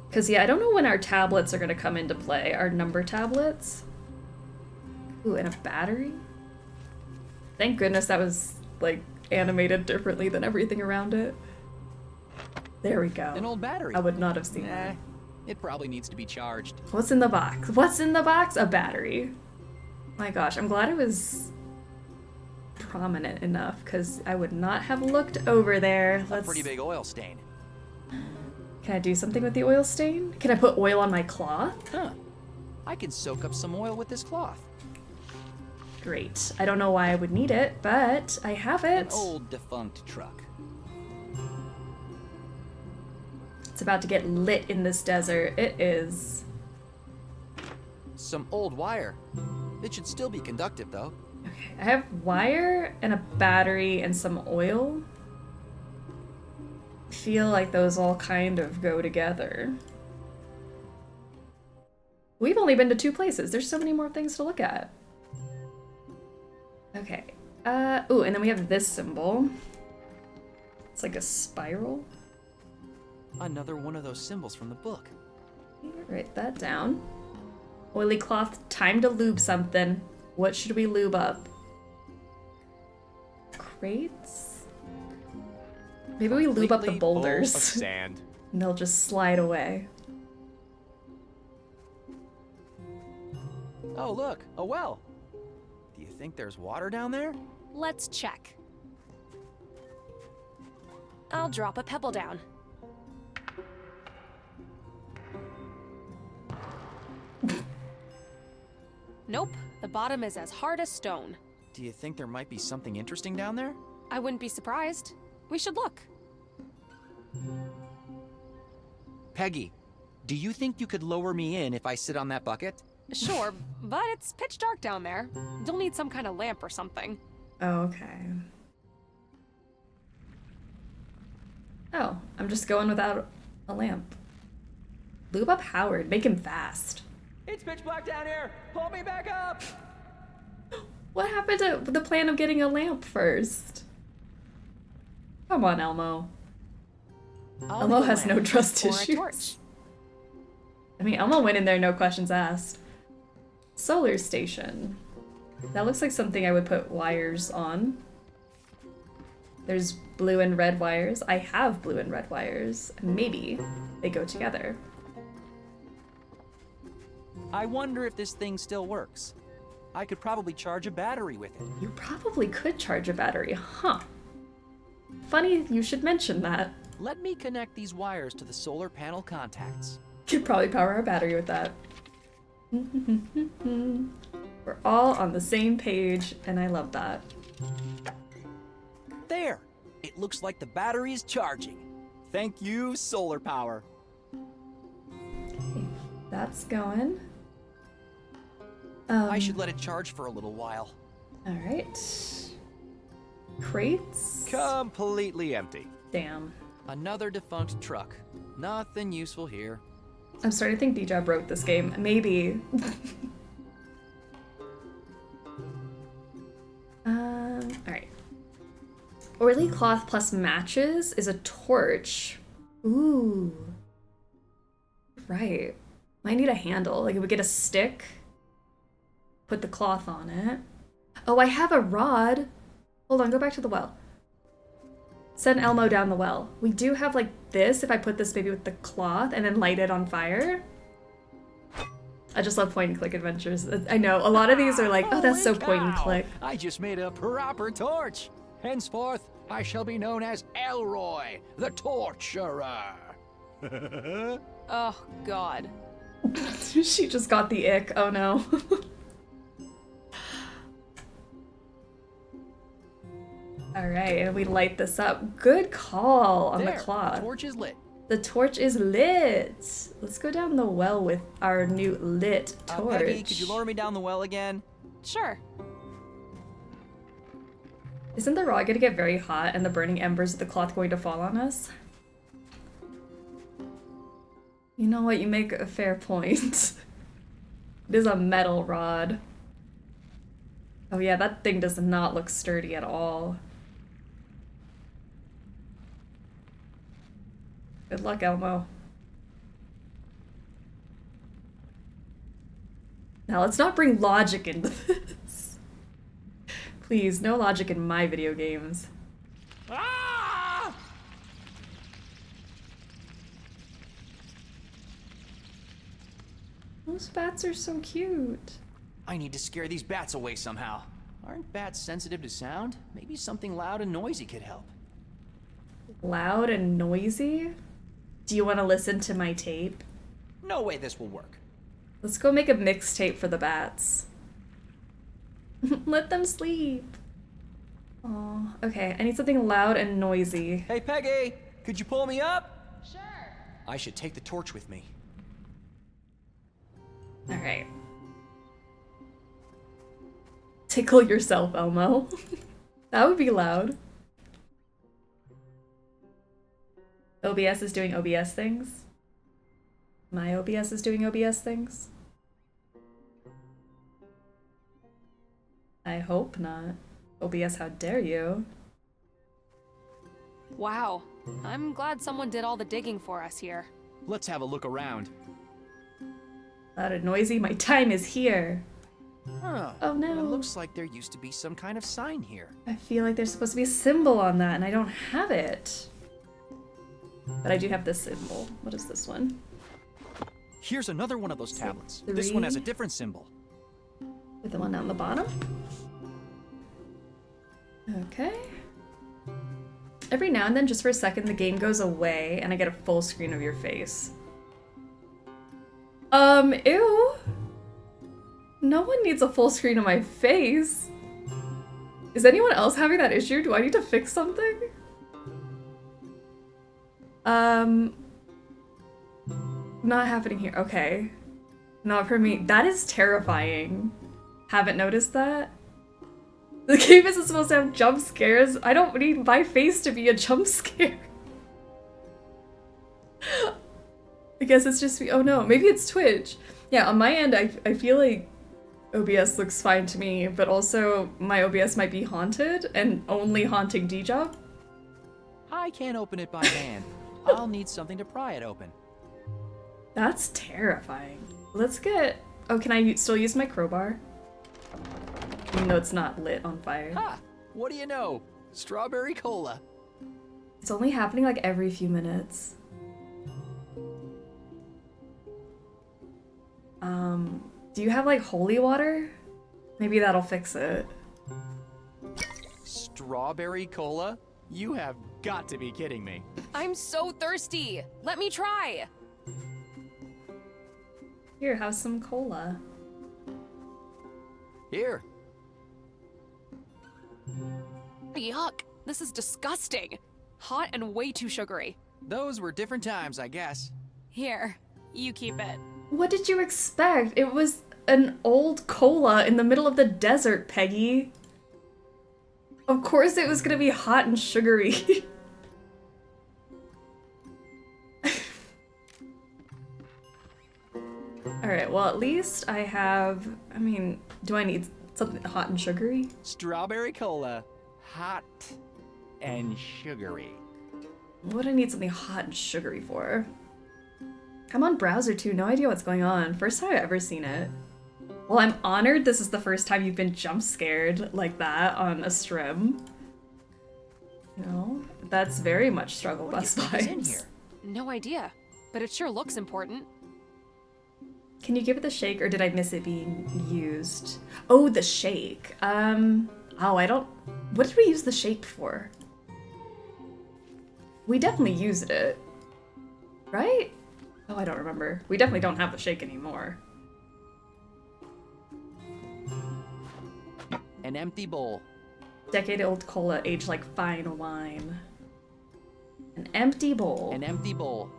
Because, yeah, I don't know when our tablets are going to come into play. Our number tablets. Ooh, and a battery? Thank goodness that was, like, animated differently than everything around it. There we go. An old battery. I would not have seen that. It probably needs to be charged. What's in the box? What's in the box? A battery. My gosh, I'm glad it was prominent enough, because I would not have looked over there. A pretty big oil stain. Can I do something with the oil stain? Can I put oil on my cloth? Huh. I can soak up some oil with this cloth. Great. I don't know why I would need it, but I have it. An old defunct truck. It's about to get lit in this desert. It is. Some old wire. It should still be conductive, though. Okay, I have wire and a battery and some oil. I feel like those all kind of go together. We've only been to 2 places. There's so many more things to look at. Okay. Ooh, and then we have this symbol. It's like a spiral. Another one of those symbols from the book. Write that down. Oily cloth, time to lube something. What should we lube up? Crates? Maybe we lube up the boulders. Full of sand. And they'll just slide away. Oh, look, a well. Do you think there's water down there? Let's check. I'll drop a pebble down. Nope, the bottom is as hard as stone. Do you think there might be something interesting down there? I wouldn't be surprised. We should look. Peggy, do you think you could lower me in if I sit on that bucket? Sure, but it's pitch dark down there. You'll need some kind of lamp or something. Okay. Oh, I'm just going without a lamp. Lube up Howard. Make him fast. It's pitch black down here. Pull me back up. What happened to the plan of getting a lamp first? Come on, Elmo. Elmo has no trust issues. I mean, Elmo went in there, no questions asked. Solar station. That looks like something I would put wires on. There's blue and red wires. I have blue and red wires. Maybe they go together. I wonder if this thing still works. I could probably charge a battery with it. You probably could charge a battery, huh? Funny you should mention that. Let me connect these wires to the solar panel contacts. Could probably power our battery with that. We're all on the same page, and I love that. There! It looks like the battery is charging. Thank you, solar power. Okay, that's going. I should let it charge for a little while. All right. Crates? Completely empty. Damn. Another defunct truck. Nothing useful here. I'm starting to think D-Job wrote this game. Maybe. Alright. Oily cloth plus matches is a torch. Ooh. Right. Might need a handle. Like, if we get a stick, put the cloth on it. Oh, I have a rod. Hold on, go back to the well. Send Elmo down the well. We do have like this if I put this maybe with the cloth and then light it on fire. I just love point and click adventures. I know, a lot of these are like, oh, that's so point and click. I just made a proper torch. Henceforth, I shall be known as Elroy, the Torturer. Oh, God. She just got the ick. Oh, no. All right, and we light this up. Good call on the cloth. The torch is lit. The torch is lit. Let's go down the well with our new lit torch. Peggy, could you lower me down the well again? Sure. Isn't the rod gonna get very hot and the burning embers of the cloth going to fall on us? You know what? You make a fair point. It is a metal rod. Oh yeah, that thing does not look sturdy at all. Good luck, Elmo. Now let's not bring logic into this. Please, no logic in my video games. Ah! Those bats are so cute. I need to scare these bats away somehow. Aren't bats sensitive to sound? Maybe something loud and noisy could help. Loud and noisy? Do you want to listen to my tape? No way this will work. Let's go make a mixtape for the bats. Let them sleep. Oh, okay. I need something loud and noisy. Hey, Peggy! Could you pull me up? Sure. I should take the torch with me. Alright. Tickle yourself, Elmo. That would be loud. OBS is doing OBS things. My OBS is doing OBS things. I hope not. OBS, how dare you? Wow. I'm glad someone did all the digging for us here. Let's have a look around. Loud and noisy, my time is here. Huh. Oh no. It looks like there used to be some kind of sign here. I feel like there's supposed to be a symbol on that and I don't have it. But I do have this symbol. What is this one? Here's another one of those tablets. This one has a different symbol. With the one down the bottom? Okay. Every now and then, just for a second, the game goes away and I get a full screen of your face. Ew. No one needs a full screen of my face. Is anyone else having that issue? Do I need to fix something? Not happening here. Okay. Not for me. That is terrifying. Haven't noticed that? The game isn't supposed to have jump scares. I don't need my face to be a jump scare. I guess it's just me. Oh no, maybe it's Twitch. Yeah, on my end, I feel like OBS looks fine to me, but also my OBS might be haunted and only haunting D-Job. I can't open it by hand. I'll need something to pry it open. That's terrifying. Let's get... Oh, can I still use my crowbar? Even though it's not lit on fire. Ha! What do you know? Strawberry cola. It's only happening like every few minutes. Do you have like holy water? Maybe that'll fix it. Strawberry cola? You have got to be kidding me. I'm so thirsty. Let me try. Here, have some cola. Here. Yuck. This is disgusting. Hot and way too sugary. Those were different times, I guess. Here, you keep it. What did you expect? It was an old cola in the middle of the desert, Peggy. Of course it was gonna be hot and sugary. Alright, well at least I have... I mean, do I need something hot and sugary? Strawberry cola. Hot and sugary. What do I need something hot and sugary for? I'm on browser too, no idea what's going on. First time I've ever seen it. Well, I'm honored this is the first time you've been jump scared like that on a stream. You know, That's very much struggle bus vibes. No idea, but it sure looks important. Can you give it the shake, or did I miss it being used? Oh, the shake. Oh, I don't... What did we use the shake for? We definitely used it. Right? Oh, I don't remember. We definitely don't have the shake anymore. An empty bowl. Decade-old cola aged like fine wine. An empty bowl. An empty bowl.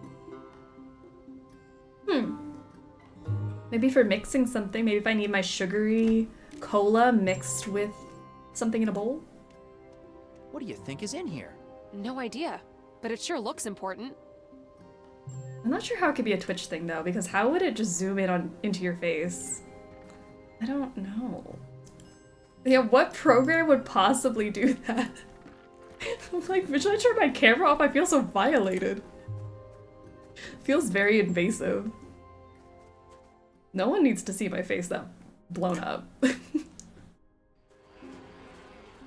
Maybe for mixing something. Maybe if I need my sugary cola mixed with something in a bowl. What do you think is in here? No idea, but it sure looks important. I'm not sure how it could be a Twitch thing though, because how would it just zoom in into your face? I don't know. Yeah, what program would possibly do that? I'm like, should I turn my camera off? I feel so violated. Feels very invasive. No one needs to see my face that blown up.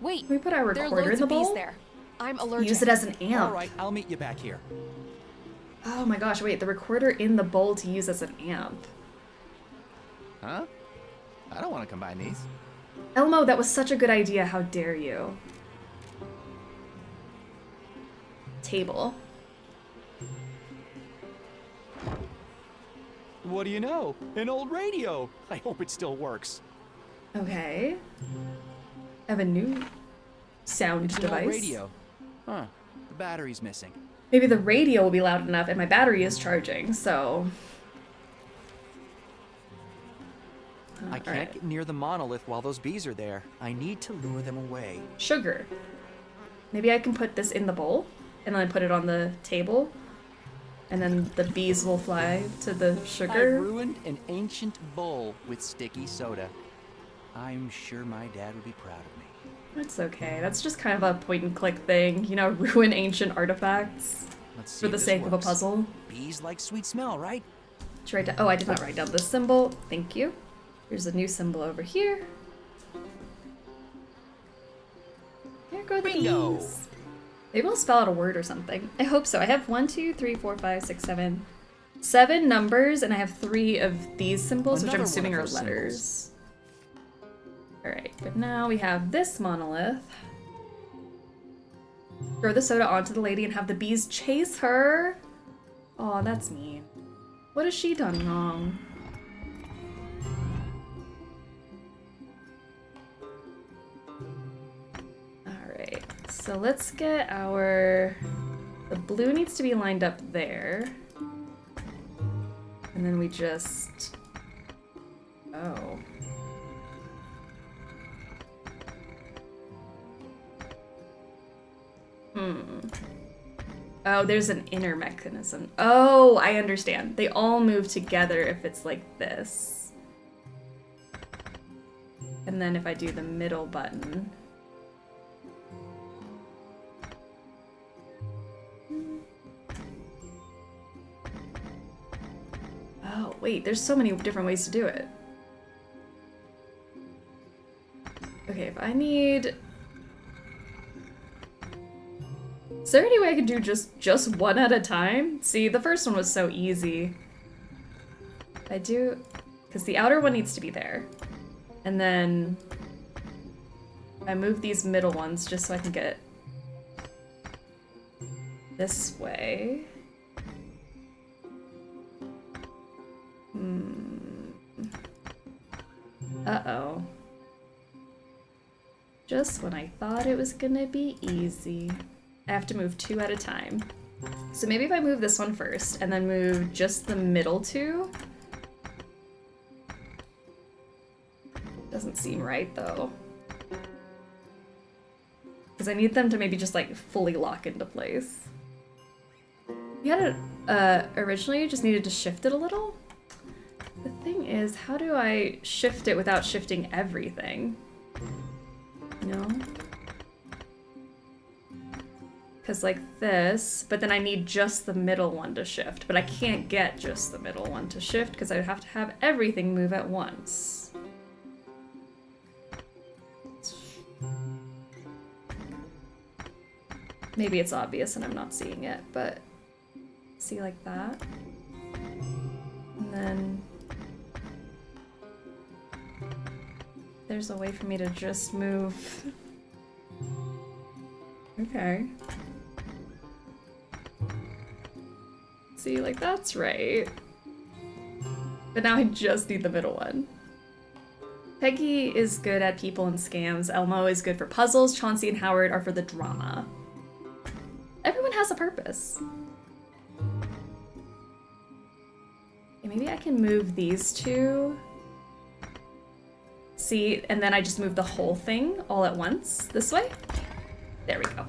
Wait, Can we put our there are recorder loads in the of bees bowl? there. I'm allergic. Use it as an amp. All right, I'll meet you back here. Oh my gosh, wait, the recorder in the bowl to use as an amp. Huh? I don't want to combine these. Elmo, that was such a good idea, how dare you. Table. What do you know? An old radio. I hope it still works. Okay. I have a new sound It's an device. old radio. Huh. The battery's missing. Maybe the radio will be loud enough and my battery is charging, so... I can't get near the monolith while those bees are there. I need to lure them away. Sugar. Maybe I can put this in the bowl and then I put it on the table and then the bees will fly to the sugar. I've ruined an ancient bowl with sticky soda. I'm sure my dad would be proud of me. That's okay. That's just kind of a point and click thing. You know, ruin ancient artifacts Let's see for if the this sake of a works. puzzle. Bees like sweet smell, right? Oh, I did not write down this symbol. Thank you. Here's a new symbol over here. Here go the Bingo. bees. Maybe we'll spell out a word or something. I hope so. I have 1, 2, 3, 4, 5, 6, 7. 7 numbers, and I have 3 of these symbols, which I'm Another one assuming of are those letters. Alright, but now we have this monolith. Throw the soda onto the lady and have the bees chase her. Aw, that's mean. What has she done wrong? Alright, so let's get our... The blue needs to be lined up there. And then we just... Oh. Oh, there's an inner mechanism. Oh, I understand. They all move together if it's like this. And then if I do the middle button... Oh, wait, there's so many different ways to do it. Okay, if I need... Is there any way I can do just one at a time? See, the first one was so easy. I do... Because the outer one needs to be there. And then... I move these middle ones just so I can get... this way. Uh-oh. Just when I thought it was gonna be easy. I have to move 2 at a time. So maybe if I move this one first, and then move just the middle 2. Doesn't seem right, though. Because I need them to maybe just, like, fully lock into place. You had it, originally you just needed to shift it a little? The thing is, how do I shift it without shifting everything? No? Because like this, but then I need just the middle one to shift. But I can't get just the middle one to shift because I would have to have everything move at once. Maybe it's obvious and I'm not seeing it, but see like that. And then there's a way for me to just move. Okay. See, like that's right. But now I just need the middle one. Peggy is good at people and scams. Elmo is good for puzzles. Chauncey and Howard are for the drama. Everyone has a purpose. Okay, maybe I can move these two. See, and then I just move the whole thing all at once this way. There we go.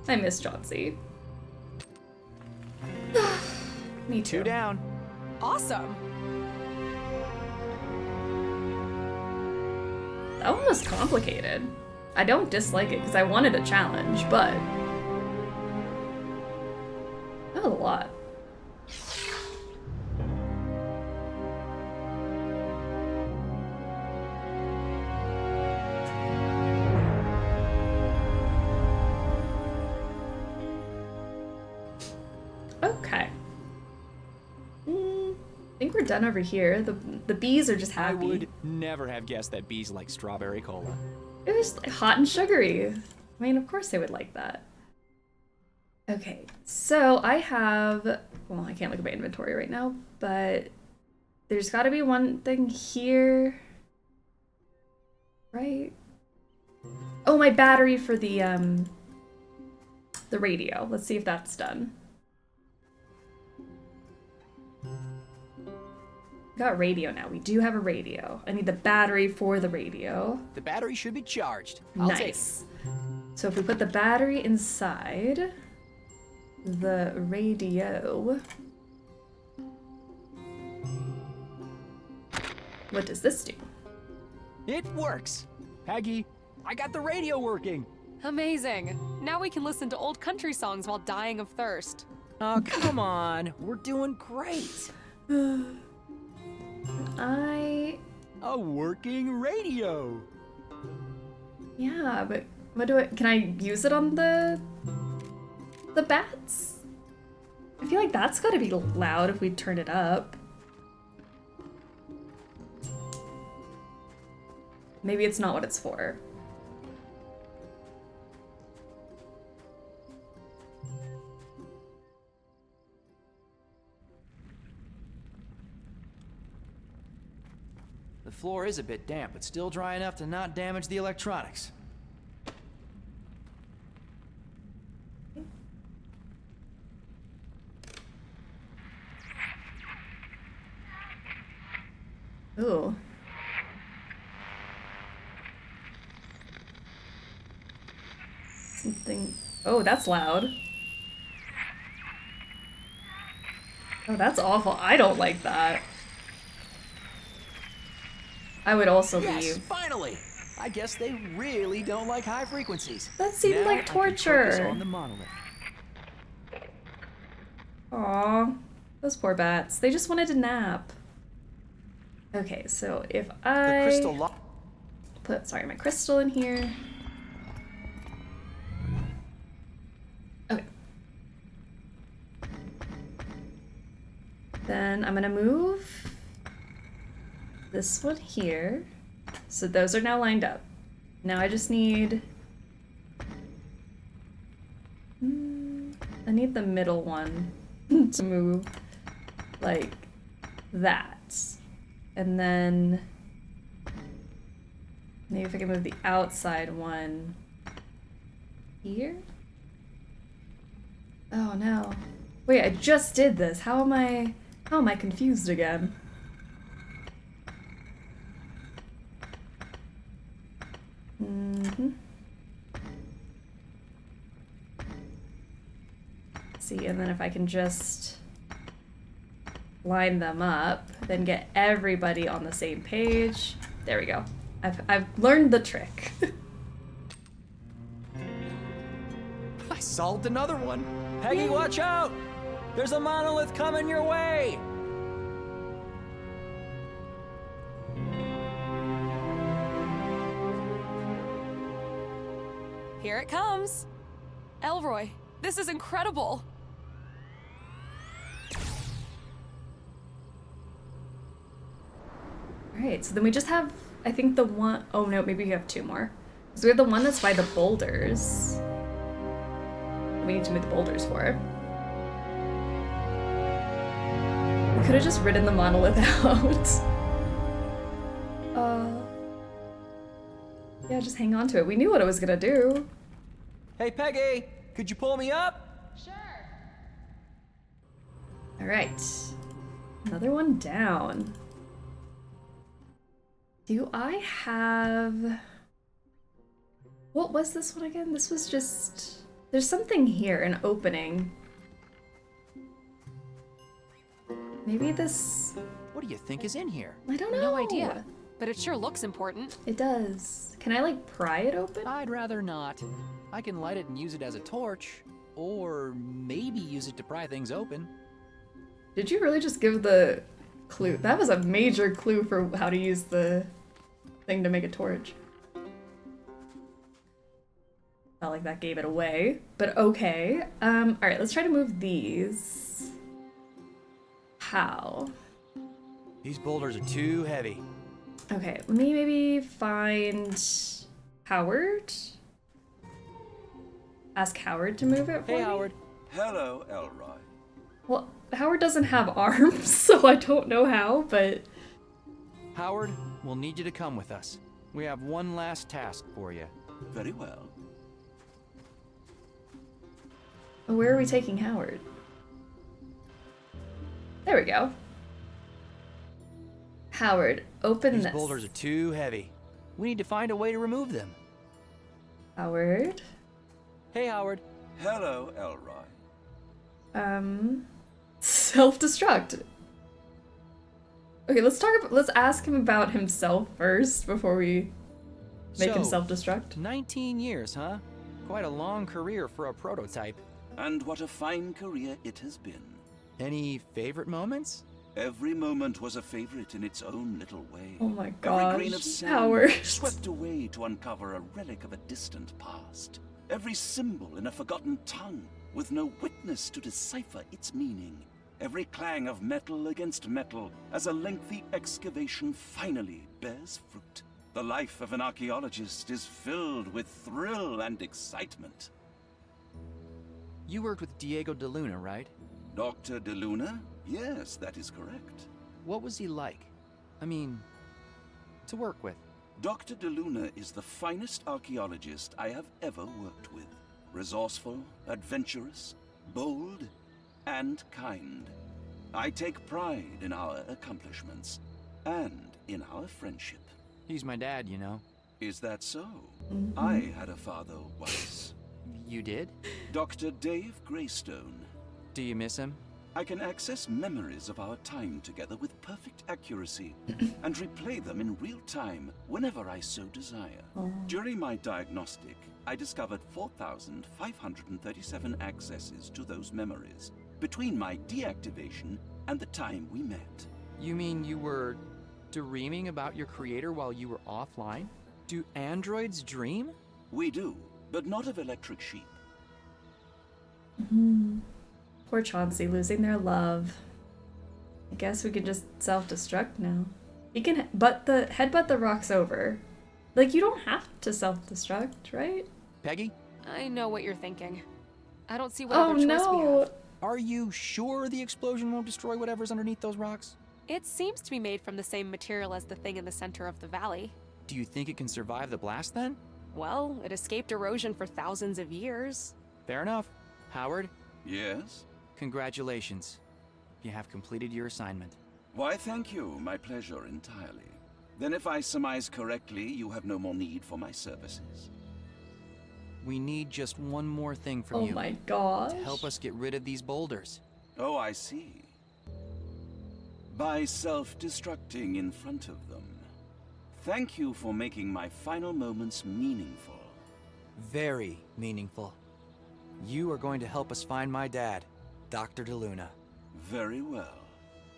I miss Chauncey. Me too. 2 down. Awesome. That one was complicated. I don't dislike it because I wanted a challenge, but that was a lot. Okay. I think we're done over here. The bees are just happy. I would never have guessed that bees like strawberry cola. It was like hot and sugary. I mean, of course they would like that. Okay, so I have, well, I can't look at my inventory right now, but there's got to be one thing here, right? Oh, my battery for the radio. Let's see if that's done. Got radio now. We do have a radio. I need the battery for the radio. The battery should be charged. I'll take it. So if we put the battery inside the radio, what does this do? It works. Peggy, I got the radio working. Amazing. Now we can listen to old country songs while dying of thirst. Oh, come on. We're doing great. A working radio. Yeah, but what do I, can I use it on the bats? I feel like that's gotta be loud if we turn it up. Maybe it's not what it's for. The floor is a bit damp, but still dry enough to not damage the electronics. Ooh. Something. Oh, that's loud. Oh, that's awful. I don't like that. I would also Yes, leave. finally! I guess they really don't like high frequencies. That seemed Now like I can focus torture. on the monolith. Aw, those poor bats. They just wanted to nap. Okay, so if I put, sorry, my crystal in here. Okay. Then I'm gonna move this one here. So those are now lined up. Now I just need, I need the middle one to move like that. And then maybe if I can move the outside one here. Oh no. Wait, I just did this. How am I confused again? See, and then if I can just line them up, then get everybody on the same page. There we go. I've learned the trick. I solved another one. Peggy, watch out! There's a monolith coming your way! Here it comes. Elroy, this is incredible! Alright, so then we just have, I think the one, oh no, maybe we have two more. So we have the one that's by the boulders. We need to move the boulders for. We could have just ridden the monolith out. Yeah, just hang on to it. We knew what it was gonna do. Hey, Peggy! Could you pull me up? Sure. Alright. Another one down. Do I have... What was this one again? This was just... There's something here, an opening. Maybe this... What do you think is in here? I don't know. No idea, but it sure looks important. It does. Can I, like, pry it open? I'd rather not. I can light it and use it as a torch, or maybe use it to pry things open. Did you really just give the clue? That was a major clue for how to use the thing to make a torch. Not like that gave it away, but okay. Alright, let's try to move these. How? These boulders are too heavy. Okay, let me maybe find Howard. Ask Howard to move it for me. Hey, Howard. Hello, Elroy. Well, Howard doesn't have arms, so I don't know how, but... Howard, we'll need you to come with us. We have one last task for you. Very well. Where are we taking Howard? There we go. Howard, open These this. boulders are too heavy. We need to find a way to remove them. Howard? Hey, Howard. Hello, Elroy. Self-destruct. Okay, let's ask him about himself first before we make him self-destruct. 19 years, huh? Quite a long career for a prototype. And what a fine career it has been. Any favorite moments? Every moment was a favorite in its own little way. Oh my gosh, Every grain of sand Howard. swept away to uncover a relic of a distant past. Every symbol in a forgotten tongue, with no witness to decipher its meaning. Every clang of metal against metal as a lengthy excavation finally bears fruit. The life of an archaeologist is filled with thrill and excitement. You worked with Diego de Luna, right? Dr. de Luna? Yes, that is correct. What was he like? I mean, to work with. Dr. de Luna is the finest archaeologist I have ever worked with. Resourceful, adventurous, bold, and kind. I take pride in our accomplishments, and in our friendship. He's my dad, you know. Is that so? I had a father once. You did? Dr. Dave Greystone. Do you miss him? I can access memories of our time together with perfect accuracy and replay them in real time whenever I so desire. During my diagnostic, I discovered 4,537 accesses to those memories between my deactivation and the time we met. You mean you were dreaming about your creator while you were offline? Do androids dream? We do, but not of electric sheep. Poor Chauncey losing their love. I guess we could just self-destruct now. You can headbutt the rocks over. Like, you don't have to self-destruct, right? Peggy? I know what you're thinking. I don't see what other choice we have. Are you sure the explosion won't destroy whatever's underneath those rocks? It seems to be made from the same material as the thing in the center of the valley. Do you think it can survive the blast then? Well, it escaped erosion for thousands of years. Fair enough. Howard? Yes? Congratulations. You have completed your assignment. Why, thank you. My pleasure entirely. Then if I surmise correctly, you have no more need for my services. We need just one more thing from you. Oh my gosh. To help us get rid of these boulders. Oh, I see. By self-destructing in front of them. Thank you for making my final moments meaningful. Very meaningful. You are going to help us find my dad, Dr. de Luna. Very well.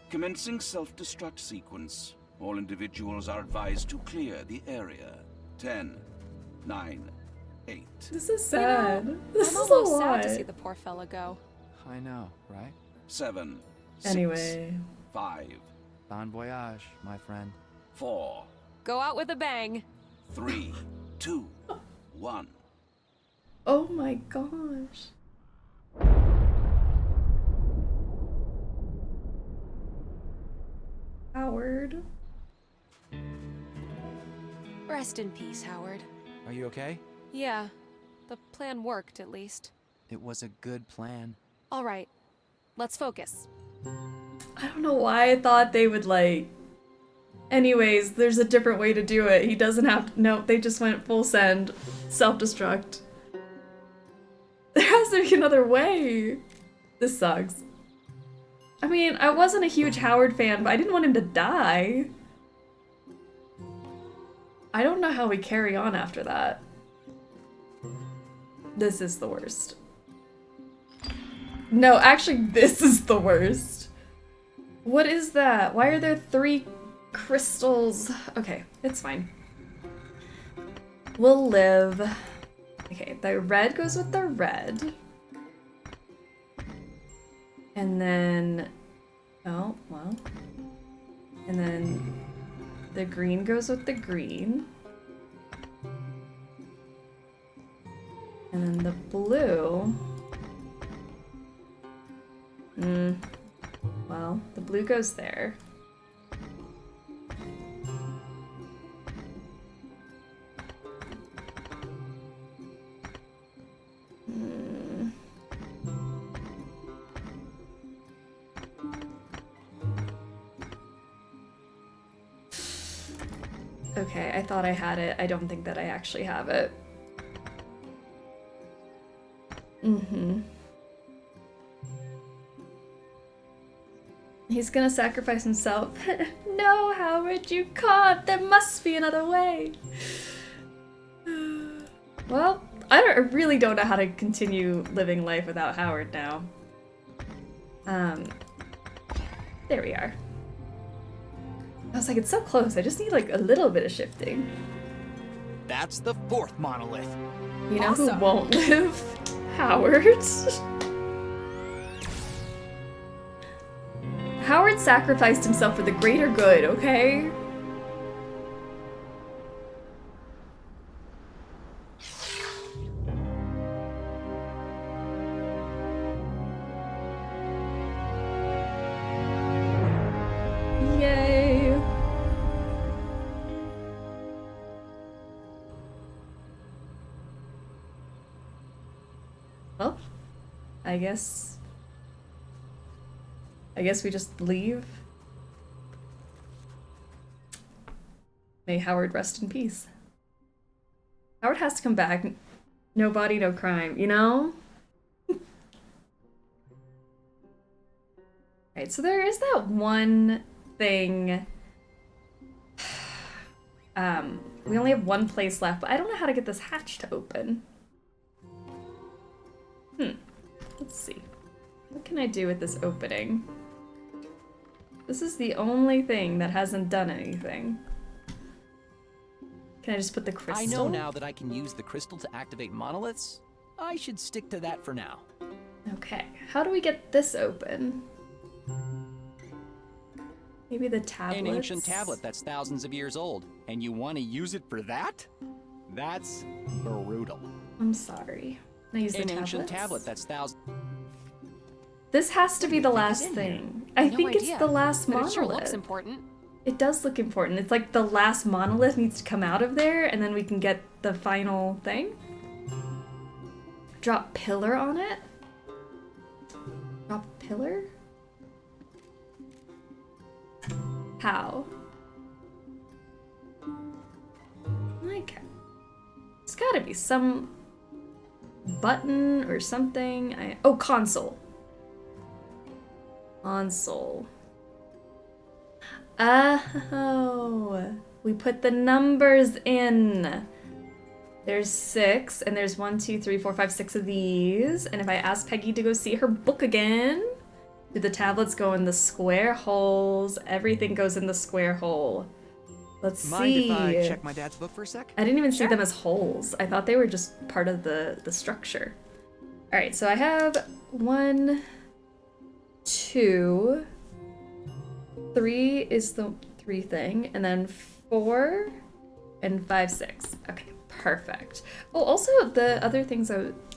Commencing self-destruct sequence. All individuals are advised to clear the area. 10, 9, 8. This is sad. You know, This I'm is a almost sad lot. to see the poor fella go. I know, right? 7. 6, Anyway. 5. Bon voyage, my friend. 4. Go out with a bang. 3, 2, 1. Oh my gosh. Howard. Rest in peace, Howard. Are you okay? Yeah, the plan worked at least. It was a good plan. All right, let's focus. I don't know why I thought they would like... Anyways, there's a different way to do it. He doesn't have to... No, they just went full send. Self-destruct. There has to be another way. This sucks. I mean, I wasn't a huge Howard fan, but I didn't want him to die. I don't know how we carry on after that. This is the worst. No, actually, this is the worst. What is that? Why are there 3 crystals? Okay, it's fine. We'll live. Okay, the red goes with the red. And then... Oh, well. And then the green goes with the green. And then the blue... Well, the blue goes there. Okay, I thought I had it. I don't think that I actually have it. He's gonna sacrifice himself. No, Howard, you can't. There must be another way. Well, I really don't know how to continue living life without Howard now. There we are. I was like, it's so close. I just need like a little bit of shifting. That's the 4th monolith. You know who won't live? Howard. Howard sacrificed himself for the greater good, okay? Yay! Well, I guess we just leave. May Howard rest in peace. Howard has to come back. No body, no crime, you know? Right, so there is that one thing. We only have one place left, but I don't know how to get this hatch to open. Let's see. What can I do with this opening? This is the only thing that hasn't done anything. Can I just put the crystal? I know now that I can use the crystal to activate monoliths. I should stick to that for now. Okay, how do we get this open? Maybe the tablets? An ancient tablet that's thousands of years old, and you want to use it for that? That's brutal. I'm sorry. Can I use the An tablets? ancient tablet that's thousands. This has to be the last thing. I think it's the last but monolith. It sure looks important. It does look important. It's like the last monolith needs to come out of there, and then we can get the final thing. Drop pillar on it? Drop pillar? How? Like, there's gotta be some button or something. Oh, console. Console. Oh, we put the numbers in. There's 6, and there's 1, 2, 3, 4, 5, 6 of these. And if I ask Peggy to go see her book again, do the tablets go in the square holes? Everything goes in the square hole. Let's Mind see. if I check my dad's book for a sec? I didn't even see them as holes. I thought they were just part of the structure. All right, so I have 1, 2, 3 is the 3 thing, and then 4 and 5, 6. Okay, perfect. Oh, also the other things,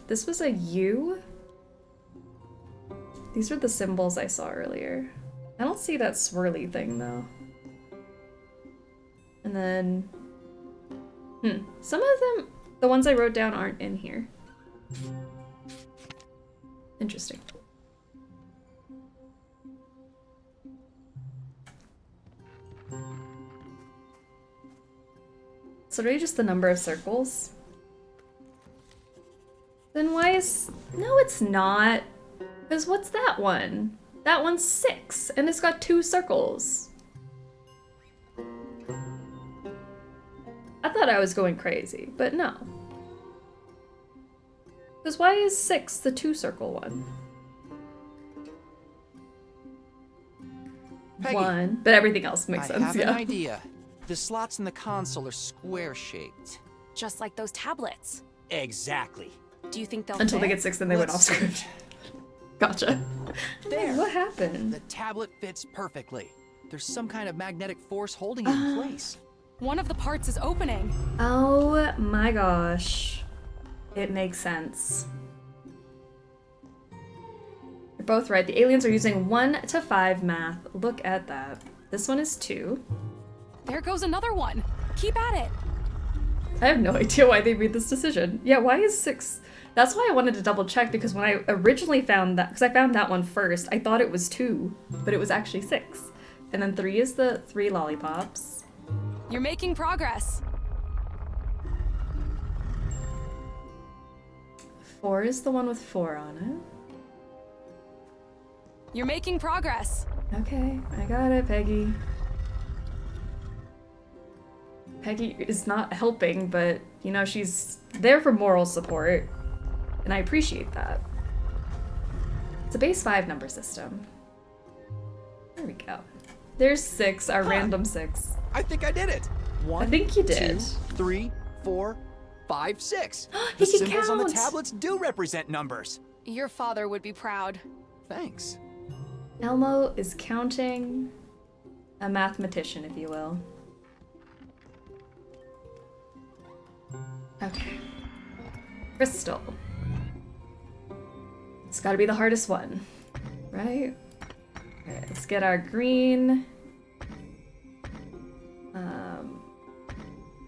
this was a U. These are the symbols I saw earlier. I don't see that swirly thing though. And then, some of them, the ones I wrote down aren't in here. Interesting. So really just the number of circles? Then why is... No, it's not. Because what's that one? That one's 6, and it's got 2 circles. I thought I was going crazy, but no. Because why is 6 the 2-circle one? Peggy, 1, but everything else makes sense, I have yeah. an idea. The slots in the console are square-shaped. Just like those tablets. Exactly. Do you think they'll Until they fit? get 6, then they went off script. Gotcha. There. What happened? The tablet fits perfectly. There's some kind of magnetic force holding it in place. One of the parts is opening. Oh my gosh. It makes sense. You're both right. The aliens are using 1 to 5 math. Look at that. This one is 2. There goes another one. Keep at it. I have no idea why they made this decision. Yeah, why is 6? That's why I wanted to double check, because when I originally found that, because I found that one first, I thought it was 2, but it was actually 6. And then 3 is the 3 lollipops. You're making progress. 4 is the one with 4 on it. You're making progress. Okay, I got it, Peggy. Peggy is not helping, but, you know, she's there for moral support, and I appreciate that. It's a base 5 number system. There we go. There's 6, our random 6. I think I did it. 1, I think you did. 2, 3, 4, 5, 6. He The can symbols on the count. tablets do represent numbers. Your father would be proud. Thanks. Elmo is counting. A mathematician, if you will. Okay. Crystal. It's gotta be the hardest one, right? Alright, let's get our green.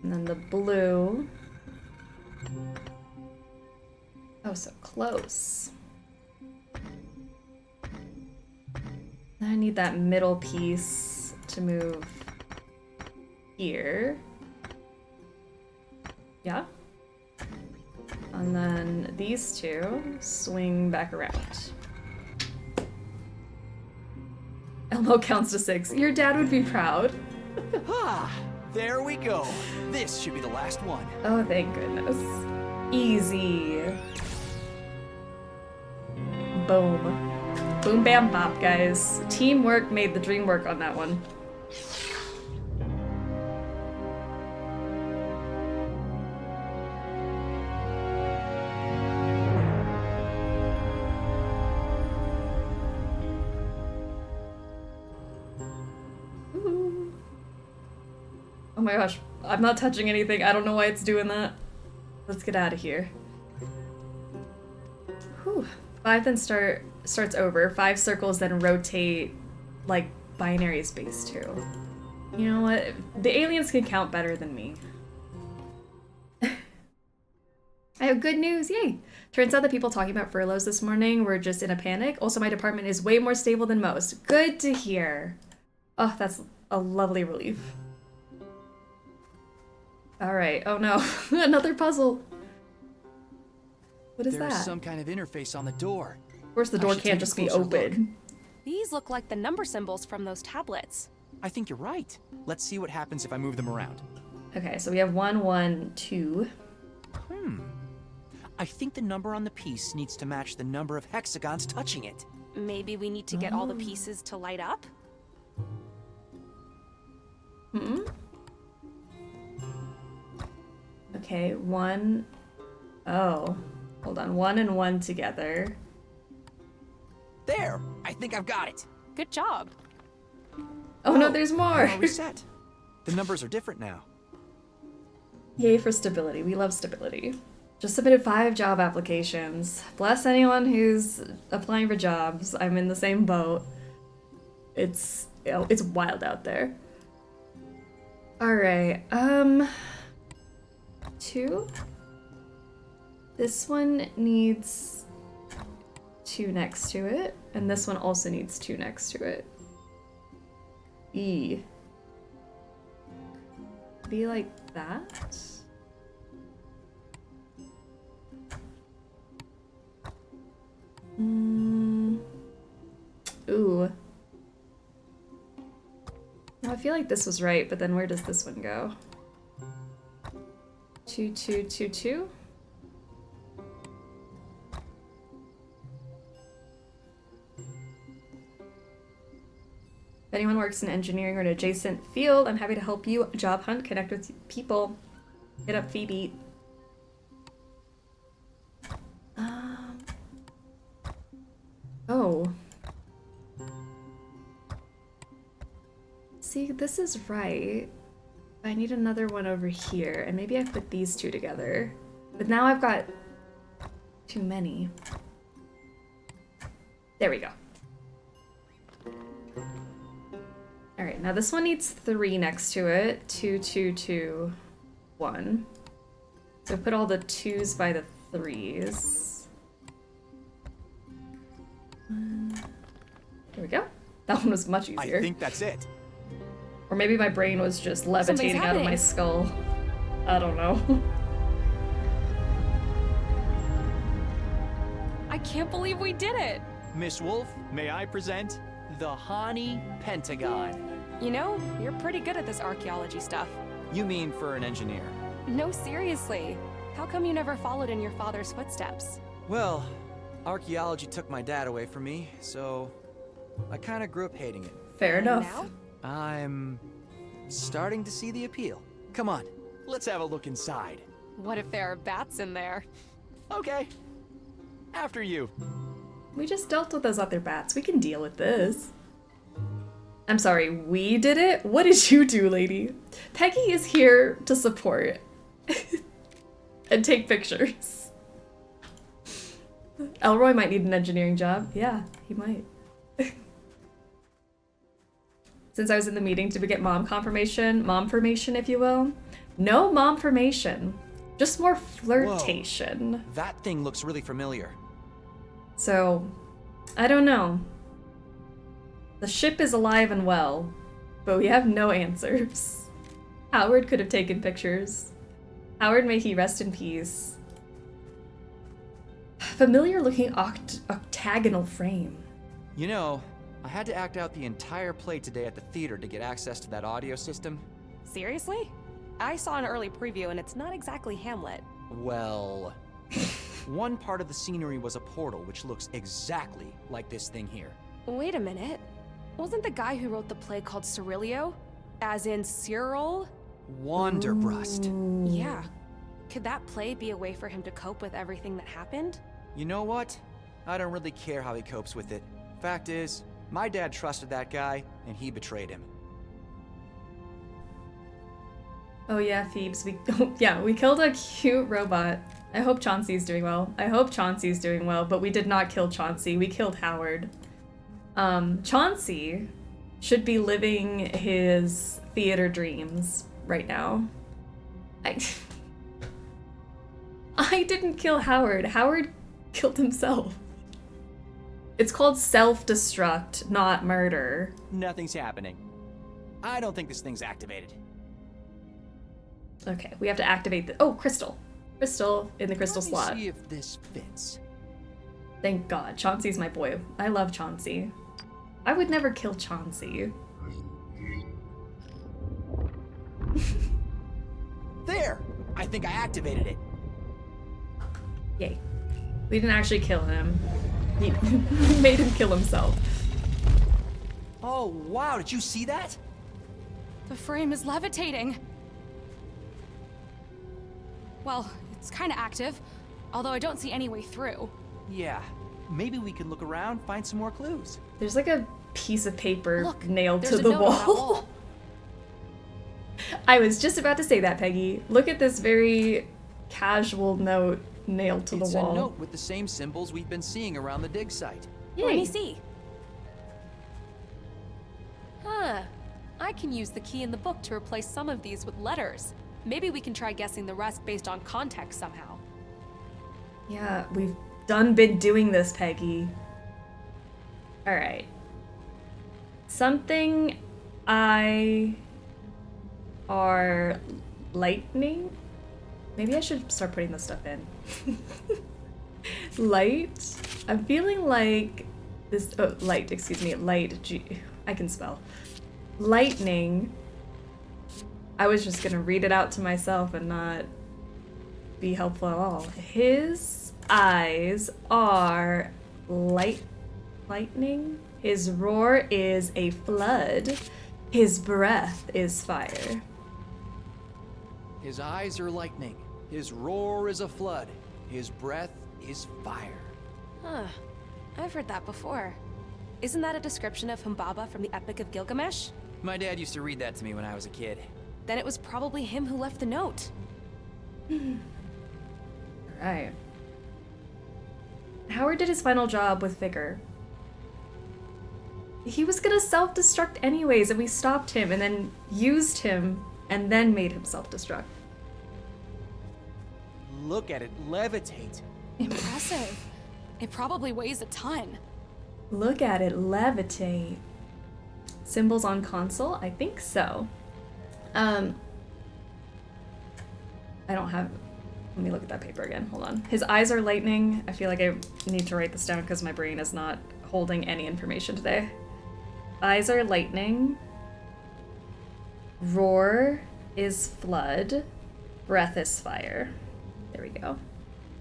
And then the blue. Oh, so close. Now I need that middle piece to move here. Yeah. And then these two swing back around. Elmo counts to 6. Your dad would be proud. Ah, there we go. This should be the last one. Oh, thank goodness. Easy. Boom. Boom, bam, bop, guys. Teamwork made the dream work on that one. Ooh. Oh my gosh, I'm not touching anything. I don't know why it's doing that. Let's get out of here. Whew. 5 then starts over. 5 circles then rotate like binary space too. You know what? The aliens can count better than me. I have good news, yay! Turns out the people talking about furloughs this morning were just in a panic. Also, my department is way more stable than most. Good to hear. Oh, that's a lovely relief. Alright, oh no. Another puzzle. What is There's that? some kind of interface on the door. Of course, the door can't just be open. These look like the number symbols from those tablets. I think you're right. Let's see what happens if I move them around. Okay, so we have 1, 1, 2. I think the number on the piece needs to match the number of hexagons touching it. Maybe we need to get all the pieces to light up? Okay, 1. Oh, hold on. 1 and 1 together. There! I think I've got it. Good job. Oh no, there's more! How are we set? The numbers are different now. Yay for stability. We love stability. Just submitted 5 job applications. Bless anyone who's applying for jobs. I'm in the same boat. It's wild out there. Alright, 2? This one needs 2 next to it, and this one also needs 2 next to it. E. Be like that? Ooh. Well, I feel like this was right, but then where does this one go? 2, 2, 2, 2? If anyone works in engineering or an adjacent field, I'm happy to help you job hunt, connect with people. Hit up Phoebe. Oh. See, this is right. I need another one over here, and maybe I put these 2 together. But now I've got too many. There we go. Alright, now this one needs 3 next to it. 2, 2, 2, 1. So put all the 2s by the 3s. There we go. That one was much easier. I think that's it. Or maybe my brain was just levitating out of my skull. I don't know. I can't believe we did it! Miss Wolf, may I present the Hani Pentagon? You know, you're pretty good at this archaeology stuff. You mean for an engineer? No, seriously. How come you never followed in your father's footsteps? Well, archaeology took my dad away from me, so I kind of grew up hating it. Fair enough. Now? I'm starting to see the appeal. Come on, let's have a look inside. What if there are bats in there? Okay. After you. We just dealt with those other bats. We can deal with this. I'm sorry, we did it? What did you do, lady? Peggy is here to support. And take pictures. Elroy might need an engineering job. Yeah, he might. Since I was in the meeting to get mom-formation, if you will. No mom-formation, just more flirtation. Whoa. That thing looks really familiar. So, I don't know. The ship is alive and well, but we have no answers. Howard could have taken pictures. Howard, may he rest in peace. Familiar looking octagonal frame. You know, I had to act out the entire play today at the theater to get access to that audio system. Seriously? I saw an early preview and it's not exactly Hamlet. Well, one part of the scenery was a portal which looks exactly like this thing here. Wait a minute. Wasn't the guy who wrote the play called Cyrilio? As in Cyril? Wanderbrust. Yeah. Could that play be a way for him to cope with everything that happened? You know what? I don't really care how he copes with it. Fact is, my dad trusted that guy, and he betrayed him. Oh yeah, Phoebes. We killed a cute robot. I hope Chauncey's doing well. But we did not kill Chauncey. We killed Howard. Chauncey should be living his theater dreams right now. I didn't kill Howard. Howard killed himself. It's called self-destruct, not murder. Nothing's happening. I don't think this thing's activated. Okay, we have to activate the— oh, crystal. Crystal in the crystal slot. Let me see if this fits. Thank God. Chauncey's my boy. I love Chauncey. I would never kill Chauncey. There! I think I activated it. Yay. We didn't actually kill him. We made him kill himself. Oh, wow, did you see that? The frame is levitating. Well, it's kind of active, although I don't see any way through. Yeah, maybe we can look around, find some more clues. There's like a piece of paper nailed to there's a the note on that wall. I was just about to say that, Peggy. Look at this very casual note nailed to the wall. It's a note with the same symbols we've been seeing around the dig site. Let me see. Huh. I can use the key in the book to replace some of these with letters. Maybe we can try guessing the rest based on context somehow. Yeah, we've been doing this, Peggy. Alright. Something I are lightning? Maybe I should start putting this stuff in. Light? I'm feeling like this, oh, light, excuse me, light, I can spell. Lightning. I was just gonna read it out to myself and not be helpful at all. His eyes are lightning. His roar is a flood. His breath is fire. His eyes are lightning. His roar is a flood. His breath is fire. Huh. I've heard that before. Isn't that a description of Humbaba from the Epic of Gilgamesh? My dad used to read that to me when I was a kid. Then it was probably him who left the note. Right. Howard did his final job with vigor. He was gonna self-destruct anyways, and we stopped him and then used him and then made him self-destruct. Look at it levitate. Impressive. It probably weighs a ton. Look at it levitate. Symbols on console? I think so. I don't have... Let me look at that paper again. Hold on. His eyes are lightning. I feel like I need to write this down because my brain is not holding any information today. Eyes are lightning. Roar is flood. Breath is fire. There we go.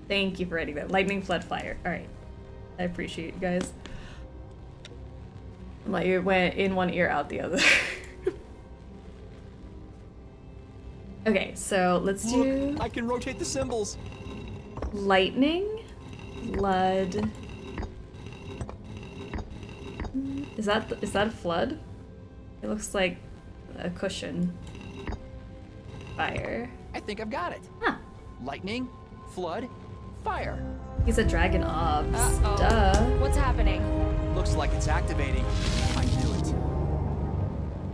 Thank you for writing that. Lightning, flood, fire. Alright. I appreciate you guys. Like, it went in one ear, out the other. Okay, so let's do... Look, I can rotate the symbols. Lightning, flood. Is that a flood? It looks like a cushion. Fire. I think I've got it. Huh. Lightning, flood, fire. He's a dragon obs. Uh-oh. Duh. What's happening? Looks like it's activating. I knew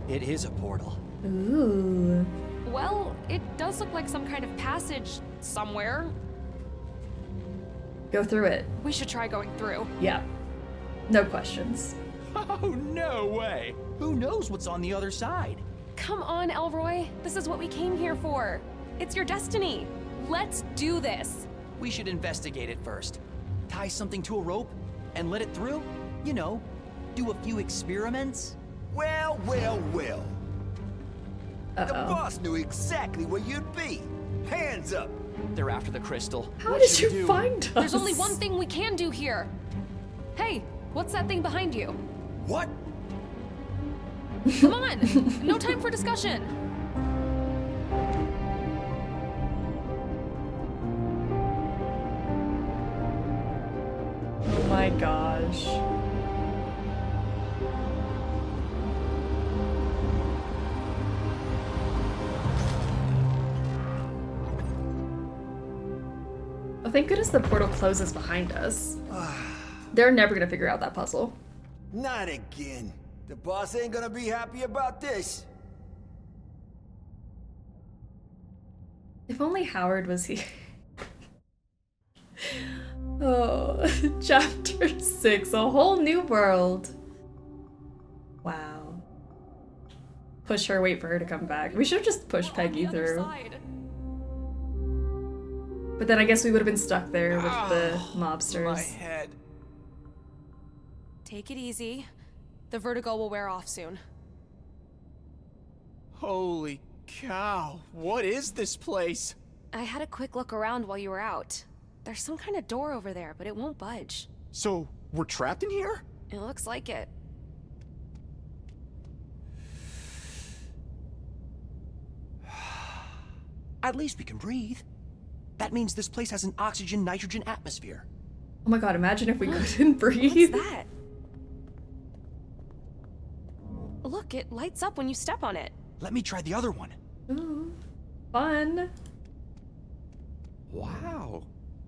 it. It is a portal. Ooh. Well, it does look like some kind of passage somewhere. Go through it. We should try going through. Yeah. No questions. Oh, no way. Who knows what's on the other side? Come on, Elroy. This is what we came here for. It's your destiny. Let's do this. We should investigate it first. Tie something to a rope and let it through? You know, do a few experiments? Well, well, well. Uh-oh. The boss knew exactly where you'd be. Hands up. They're after the crystal. How What did should you we do? find us? There's only one thing we can do here. Hey, what's that thing behind you? What? Come on. No time for discussion. Oh my gosh. Oh, thank goodness the portal closes behind us. They're never gonna figure out that puzzle. Not again. The boss ain't gonna be happy about this. If only Howard was here. Oh, chapter 6, a whole new world. Wow. Push her, wait for her to come back. We should have just pushed Peggy through. But then I guess we would have been stuck there with the mobsters. My head. Take it easy. The vertigo will wear off soon. Holy cow, what is this place? I had a quick look around while you were out. There's some kind of door over there, but it won't budge. So, we're trapped in here? It looks like it. At least we can breathe. That means this place has an oxygen-nitrogen atmosphere. Oh my god, imagine if we couldn't breathe. What's that? Look, it lights up when you step on it. Let me try the other one. Ooh, fun. Wow,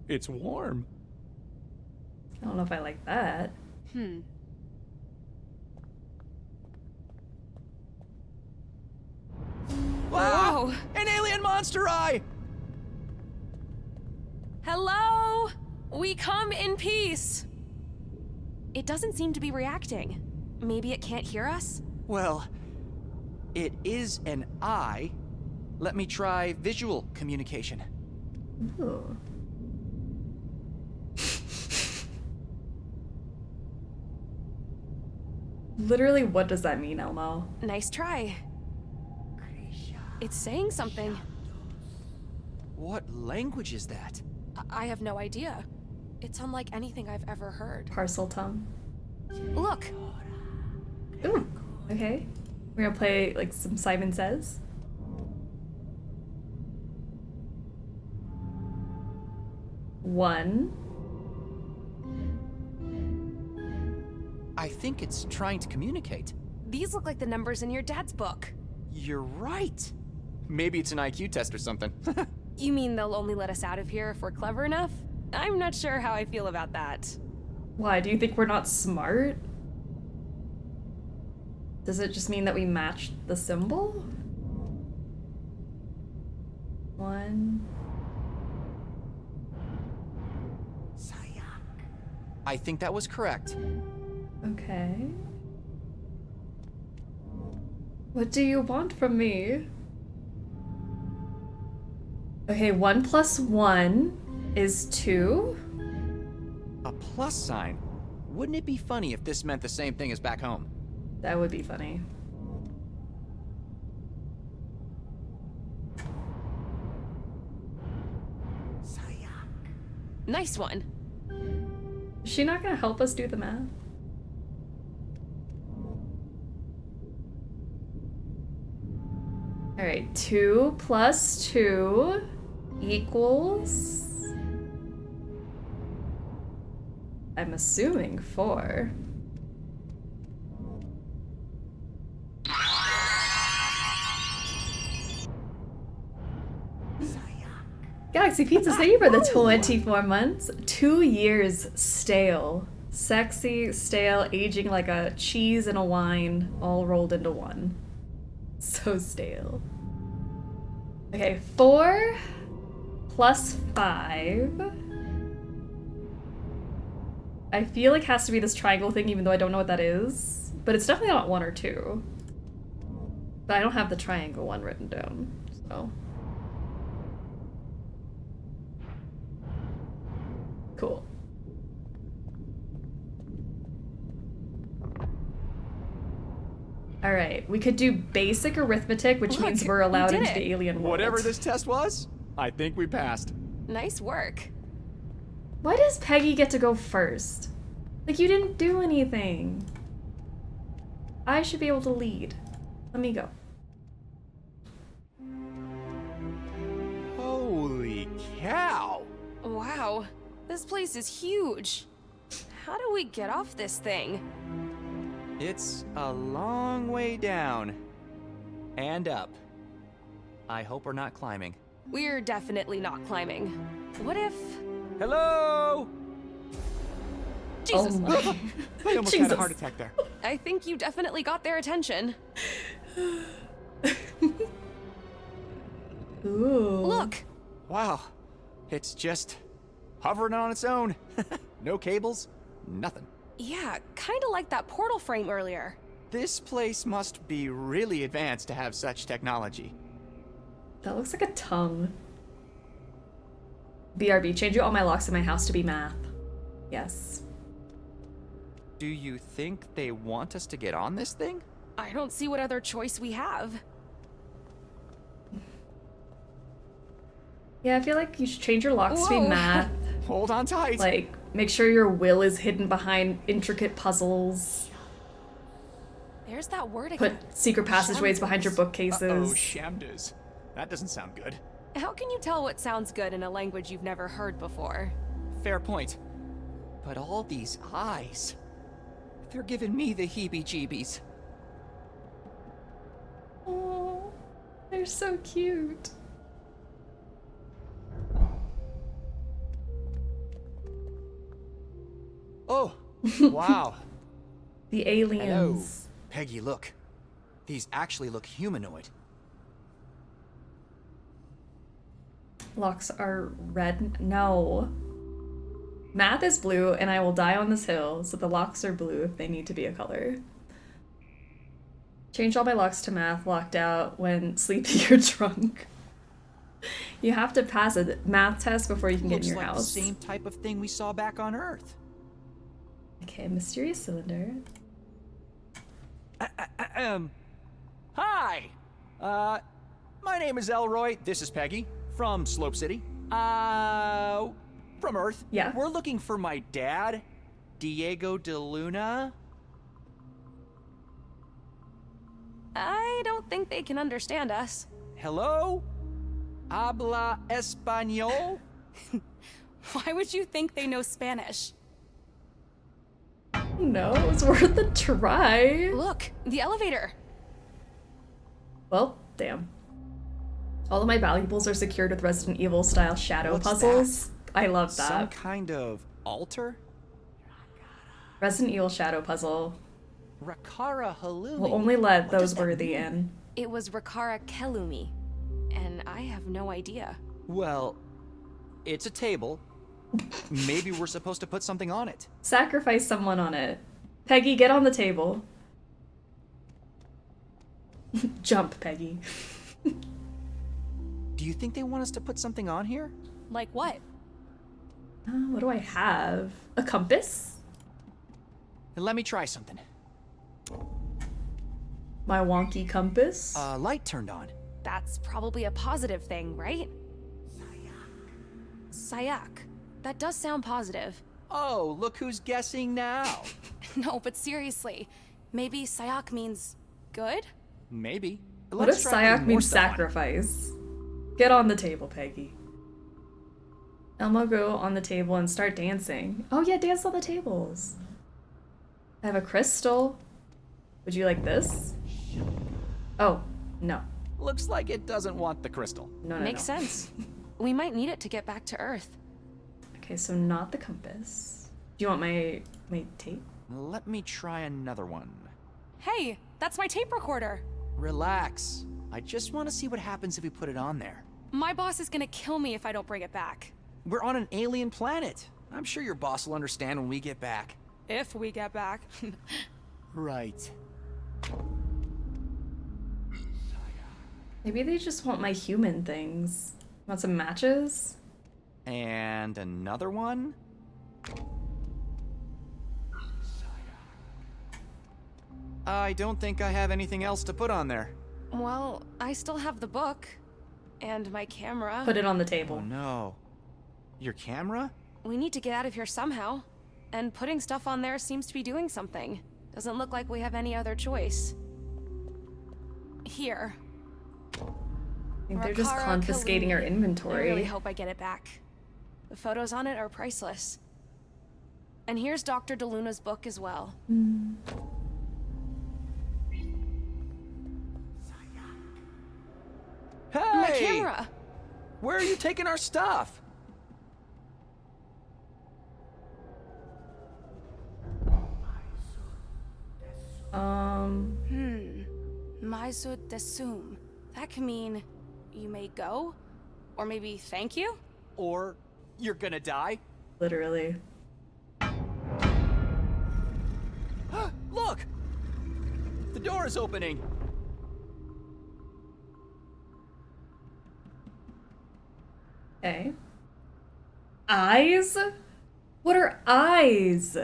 it's warm. I don't know if I like that. Wow! An alien monster eye! Hello? We come in peace. It doesn't seem to be reacting. Maybe it can't hear us? Well, it is an eye. Let me try visual communication. Ooh. Literally, what does that mean, Elmo? Nice try. It's saying something. What language is that? I have no idea. It's unlike anything I've ever heard. Parcel tongue. Look. Ooh, okay. We're gonna play like some Simon Says. One. I think it's trying to communicate. These look like the numbers in your dad's book. You're right. Maybe it's an IQ test or something. You mean they'll only let us out of here if we're clever enough? I'm not sure how I feel about that. Why? Do you think we're not smart? Does it just mean that we matched the symbol? One. I think that was correct. Okay. What do you want from me? Okay, 1 + 1 is 2. A plus sign? Wouldn't it be funny if this meant the same thing as back home? That would be funny. Nice one. Is she not gonna help us do the math? Alright, 2 + 2 equals... I'm assuming 4. Galaxy Pizza, thank you for the 24 months. 2 years stale. Sexy, stale, aging like a cheese and a wine, all rolled into one. So stale. Okay, 4 + 5. I feel like has to be this triangle thing, even though I don't know what that is. But it's definitely not 1 or 2. But I don't have the triangle one written down, so. Cool. Alright, we could do basic arithmetic, which means we're allowed into the alien world. Whatever this test was, I think we passed. Nice work. Why does Peggy get to go first? Like, you didn't do anything. I should be able to lead. Let me go. Holy cow! Wow, this place is huge. How do we get off this thing? It's a long way down. And up. I hope we're not climbing. We're definitely not climbing. What if... Hello? Jesus. Oh I almost had a heart attack there. I think you definitely got their attention. Ooh. Look. Wow. It's just hovering on its own. No cables, nothing. Yeah, kind of like that portal frame earlier. This place must be really advanced to have such technology. That looks like a tongue. BRB, changing all my locks in my house to be math. Yes. Do you think they want us to get on this thing? I don't see what other choice we have. Yeah, I feel like you should change your locks to be math. Hold on tight. Like, make sure your will is hidden behind intricate puzzles. There's that word again. Put secret passageways behind your bookcases. Uh-oh, shamdos. That doesn't sound good. How can you tell what sounds good in a language you've never heard before? Fair point. But all these eyes, they're giving me the heebie-jeebies. Oh, they're so cute. Oh, wow. The aliens. Hello. Peggy, look. These actually look humanoid. Locks are red. No. Math is blue, and I will die on this hill, so the locks are blue if they need to be a color. Change all my locks to math, locked out when sleepy or drunk. You have to pass a math test before you can get in your Looks like house. the same type of thing we saw back on Earth. Okay, mysterious cylinder. Hi! My name is Elroy. This is Peggy from Slope City. From Earth. Yeah. We're looking for my dad, Diego de Luna. I don't think they can understand us. Hello? Habla español? Why would you think they know Spanish? No, it's worth a try. Look, the elevator. Well, damn. All of my valuables are secured with Resident Evil style shadow What's puzzles. I love that. Some kind of altar? Resident Evil shadow puzzle. Rakara Halumi. We'll only let What those does that worthy mean? in. It was Rakara Kelumi, and I have no idea. Well, it's a table. Maybe we're supposed to put something on it. Sacrifice someone on it. Peggy, get on the table. Jump, Peggy. Do you think they want us to put something on here? Like what? What do I have? A compass? Let me try something. My wonky compass? Light turned on. That's probably a positive thing, right? Sayak. That does sound positive. Oh, look who's guessing now. No, but seriously, maybe Sayak means good? Maybe. What if Let's try putting Sayak more means stuff on it. sacrifice? Get on the table, Peggy. Elmo, go on the table and start dancing. Oh yeah, dance on the tables. I have a crystal. Would you like this? Oh, no. Looks like it doesn't want the crystal. No, Makes sense. We might need it to get back to Earth. Okay, so not the compass. Do you want my tape? Let me try another one. Hey, that's my tape recorder. Relax. I just want to see what happens if we put it on there. My boss is gonna kill me if I don't bring it back. We're on an alien planet. I'm sure your boss will understand when we get back. If we get back. Right. Maybe they just want my human things. Want some matches? And another one? I don't think I have anything else to put on there. Well, I still have the book. And my camera. Put it on the table. Oh no. Your camera? We need to get out of here somehow. And putting stuff on there seems to be doing something. Doesn't look like we have any other choice. Here. I think they're just Rakara confiscating our Kalumi. inventory. I really hope I get it back. The photos on it are priceless. And here's Dr. DeLuna's book as well. Hey! My camera! Where are you taking our stuff? Maisud desum. That can mean you may go? Or maybe thank you? Or you're gonna die? Literally. Look! The door is opening. Okay. Eyes? What are eyes?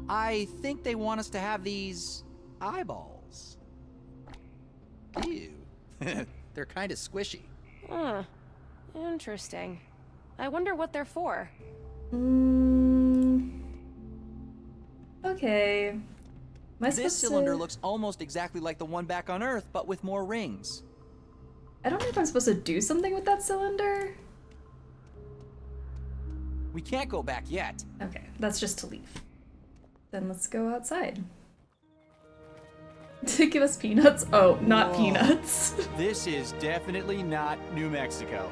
I think they want us to have these eyeballs. Ew. They're kind of squishy. Huh. Interesting. I wonder what they're for. Okay. This cylinder looks almost exactly like the one back on Earth, but with more rings. I don't know if I'm supposed to do something with that cylinder. We can't go back yet. Okay, that's just to leave. Then let's go outside. To give us peanuts? Oh, not Whoa. Peanuts. This is definitely not New Mexico.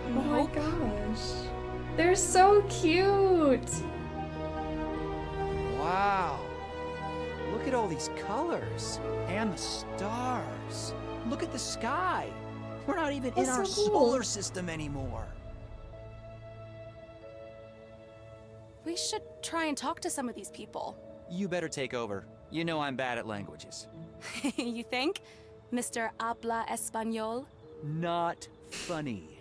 Oh my gosh. They're so cute. Wow. Look at all these colors. And the stars. Look at the sky. We're not even in our solar system anymore. We should try and talk to some of these people. You better take over. You know I'm bad at languages. You think? Mr. Habla Español? Not funny.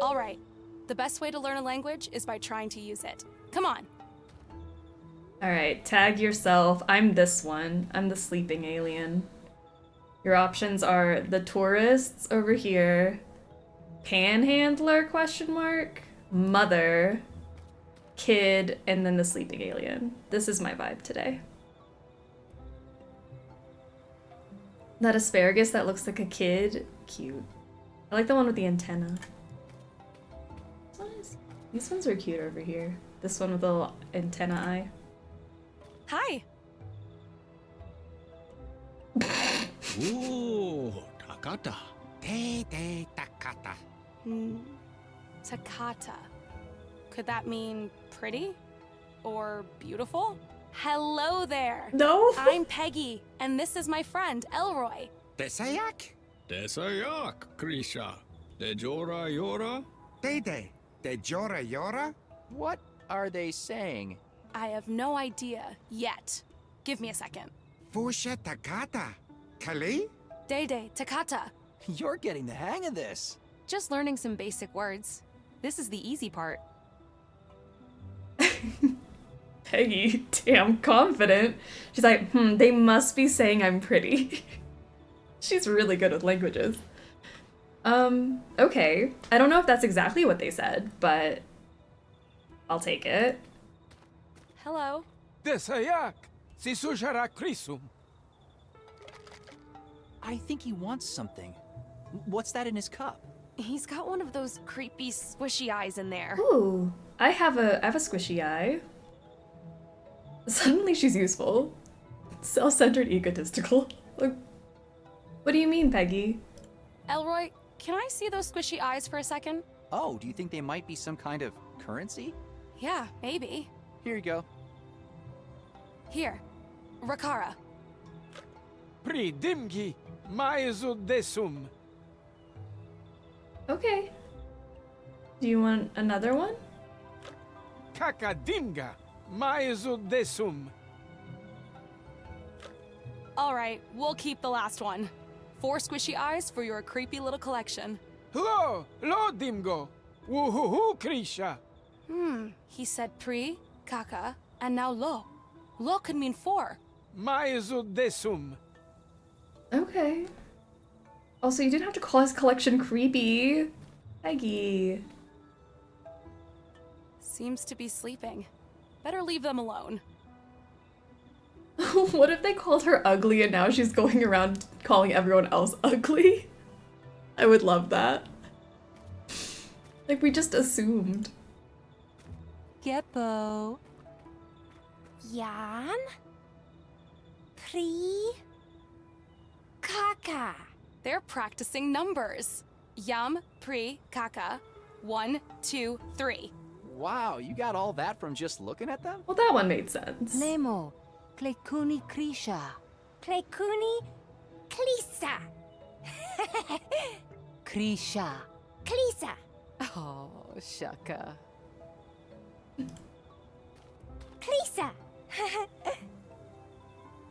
All right. The best way to learn a language is by trying to use it. Come on. All right, tag yourself. I'm this one. I'm the sleeping alien. Your options are the tourists over here, panhandler question mark, mother, kid, and then the sleeping alien. This is my vibe today. That asparagus that looks like a kid, cute. I like the one with the antenna. These ones are cute over here. This one with a little antenna eye. Hi. Ooh, Takata. Te Takata. Takata. Could that mean pretty? Or beautiful? Hello there. No. I'm Peggy, and this is my friend, Elroy. Desayak? Desayak, Krisha. De Jora Yora? Dede. De Jora Yora? What are they saying? I have no idea yet. Give me a second. Fusha Takata. Kali? Dede, Takata. You're getting the hang of this. Just learning some basic words. This is the easy part. Peggy, damn confident. She's like, they must be saying I'm pretty. She's really good with languages. Okay. I don't know if that's exactly what they said, but I'll take it. Hello. Desayak, si sujara krisum. I think he wants something. What's that in his cup? He's got one of those creepy squishy eyes in there. Ooh, I have a squishy eye. Suddenly she's useful. Self-centered, egotistical. Like, what do you mean, Peggy? Elroy, can I see those squishy eyes for a second? Oh, do you think they might be some kind of currency? Yeah, maybe. Here you go. Here. Rakara. Pri dimgi, maezu desum. Okay. Do you want another one? Kakadimga, maezu desum. All right, we'll keep the last one. 4 squishy eyes for your creepy little collection. Lo dimgo. Woohoo, Krisha. He said pre, kaka, and now lo. Lo could mean 4. Maezu desum. Okay. Also, you didn't have to call his collection creepy. Peggy. Seems to be sleeping. Better leave them alone. What if they called her ugly and now she's going around calling everyone else ugly? I would love that. Like, we just assumed. Geppo. Jan? Pri? Kaka. They're practicing numbers. Yam, pri, kaka. 1, 2, 3. Wow, you got all that from just looking at them? Well, that one made sense. Nemo, Klekuni Krisha. Klekuni? Klisa. Krisha. Klisa. Oh, Shaka. Klisa.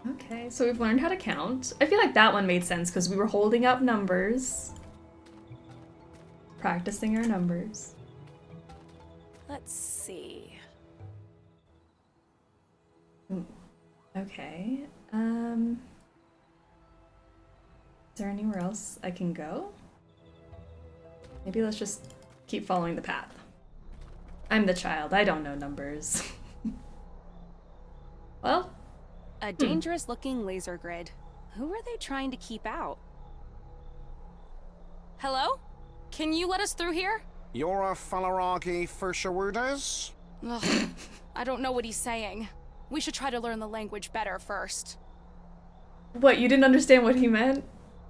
Okay, so we've learned how to count. I feel like that one made sense because we were holding up numbers. Practicing our numbers. Let's see. Okay. Is there anywhere else I can go? Maybe let's just keep following the path. I'm the child. I don't know numbers. Well, A dangerous-looking laser grid. Who are they trying to keep out? Hello? Can you let us through here? You're a Falaragi Fushawudas? Ugh, I don't know what he's saying. We should try to learn the language better first. What, you didn't understand what he meant?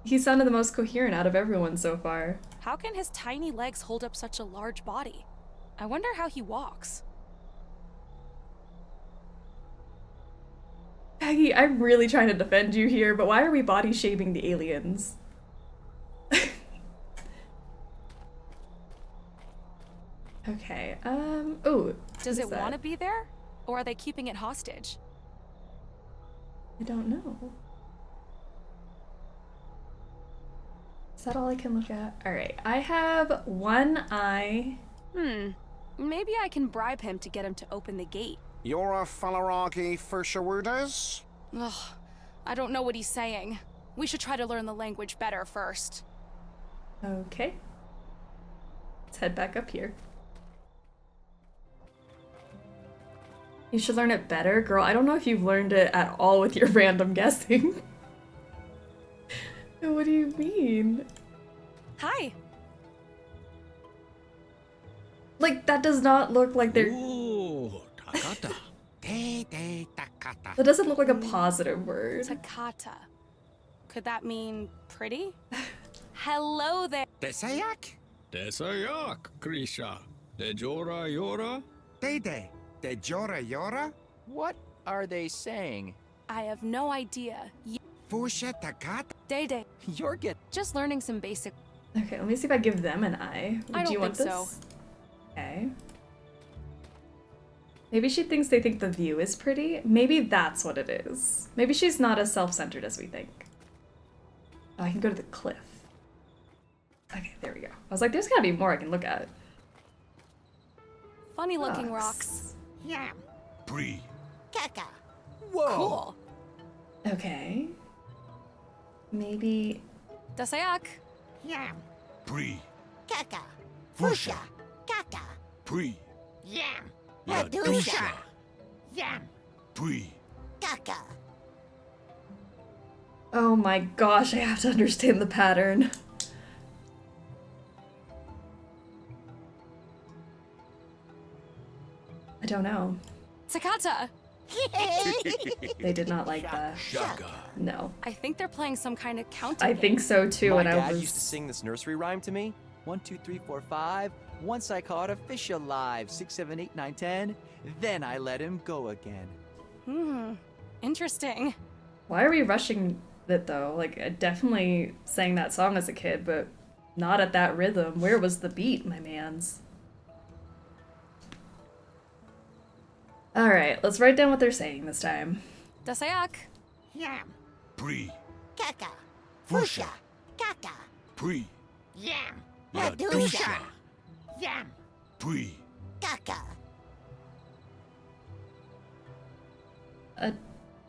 He sounded the most coherent out of everyone so far. How can his tiny legs hold up such a large body? I wonder how he walks. Peggy, I'm really trying to defend you here, but why are we body shaming the aliens? Okay, oh. Does it want to be there? Or are they keeping it hostage? I don't know. Is that all I can look at? Alright, I have one eye. Maybe I can bribe him to get him to open the gate. You're a Falaragi Fushawudas? Ugh, I don't know what he's saying. We should try to learn the language better first. Okay. Let's head back up here. You should learn it better? Girl, I don't know if you've learned it at all with your random guessing. What do you mean? Hi. Like, that does not look like they're... Ooh, Takata. That doesn't look like a positive word. Takata. Could that mean pretty? Hello there. Desayak? Desayak, Krisha. Dejora Yora? Dede. Dejora Yora? What are they saying? I have no idea. Fusha Takata? Dede. You're just learning some basic... Okay, let me see if I give them an eye. I Do you don't want think this? so. Okay. Maybe she thinks they think the view is pretty. Maybe that's what it is. Maybe she's not as self-centered as we think. Oh, I can go to the cliff. Okay, there we go. I was like, there's gotta be more I can look at. Funny looking rocks. Yeah. Bree. Kaka. Whoa. Cool. Okay. Maybe... Dasayak. Yeah. Bree. Kaka. Fusha. Kaka. Bree. Yam. La Dusha. Yam. Bree. Kaka. Oh my gosh, I have to understand the pattern. I don't know. Takata. They did not like that. Shaka. No. I think they're playing some kind of counting I think so too, My and I dad was... used to sing this nursery rhyme to me. 1, 2, 3, 4, 5. Once I caught a fish alive. 6, 7, 8, 9, 10. Then I let him go again. Interesting. Why are we rushing it though? Like, I definitely sang that song as a kid, but not at that rhythm. Where was the beat, my mans? Alright, let's write down what they're saying this time. Dasayak. Yam. Bree. Kaka. Fusha. Kaka. Bree. Yam. La Dusha. Yam. Bree. Kaka. I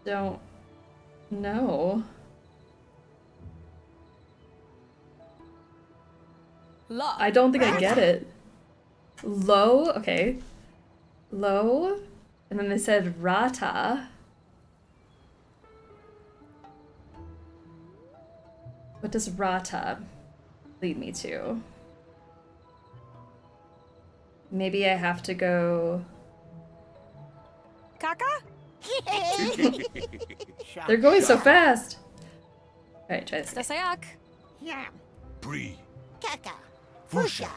don't know. La. I don't think I get it. Low, okay. Low, and then they said rata. What does rata lead me to? Maybe I have to go... Kaka? They're going so fast! Alright, try this. Dasayak. Yam. Bree. Kaka. Fusha.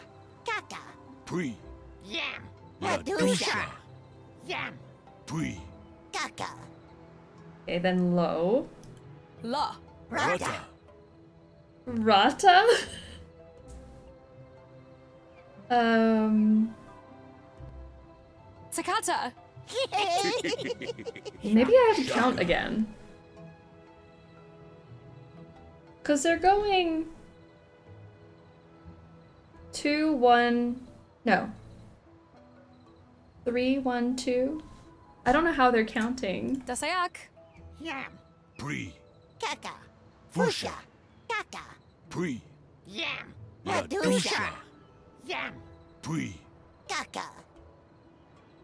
Kaka. Bree. Yam. La Dusha. Yam. Bree. Kaka. Okay, then low. La. Rata. Rata? Takata. Maybe I have to count again. Because they're going... 2, 1... No. 3, 1, 2. I don't know how they're counting. Dasayak. Yam. Bree. Kaka. Fusha. Kaka. Bree. Yam. La Dusha. Yam. Bree. Kaka.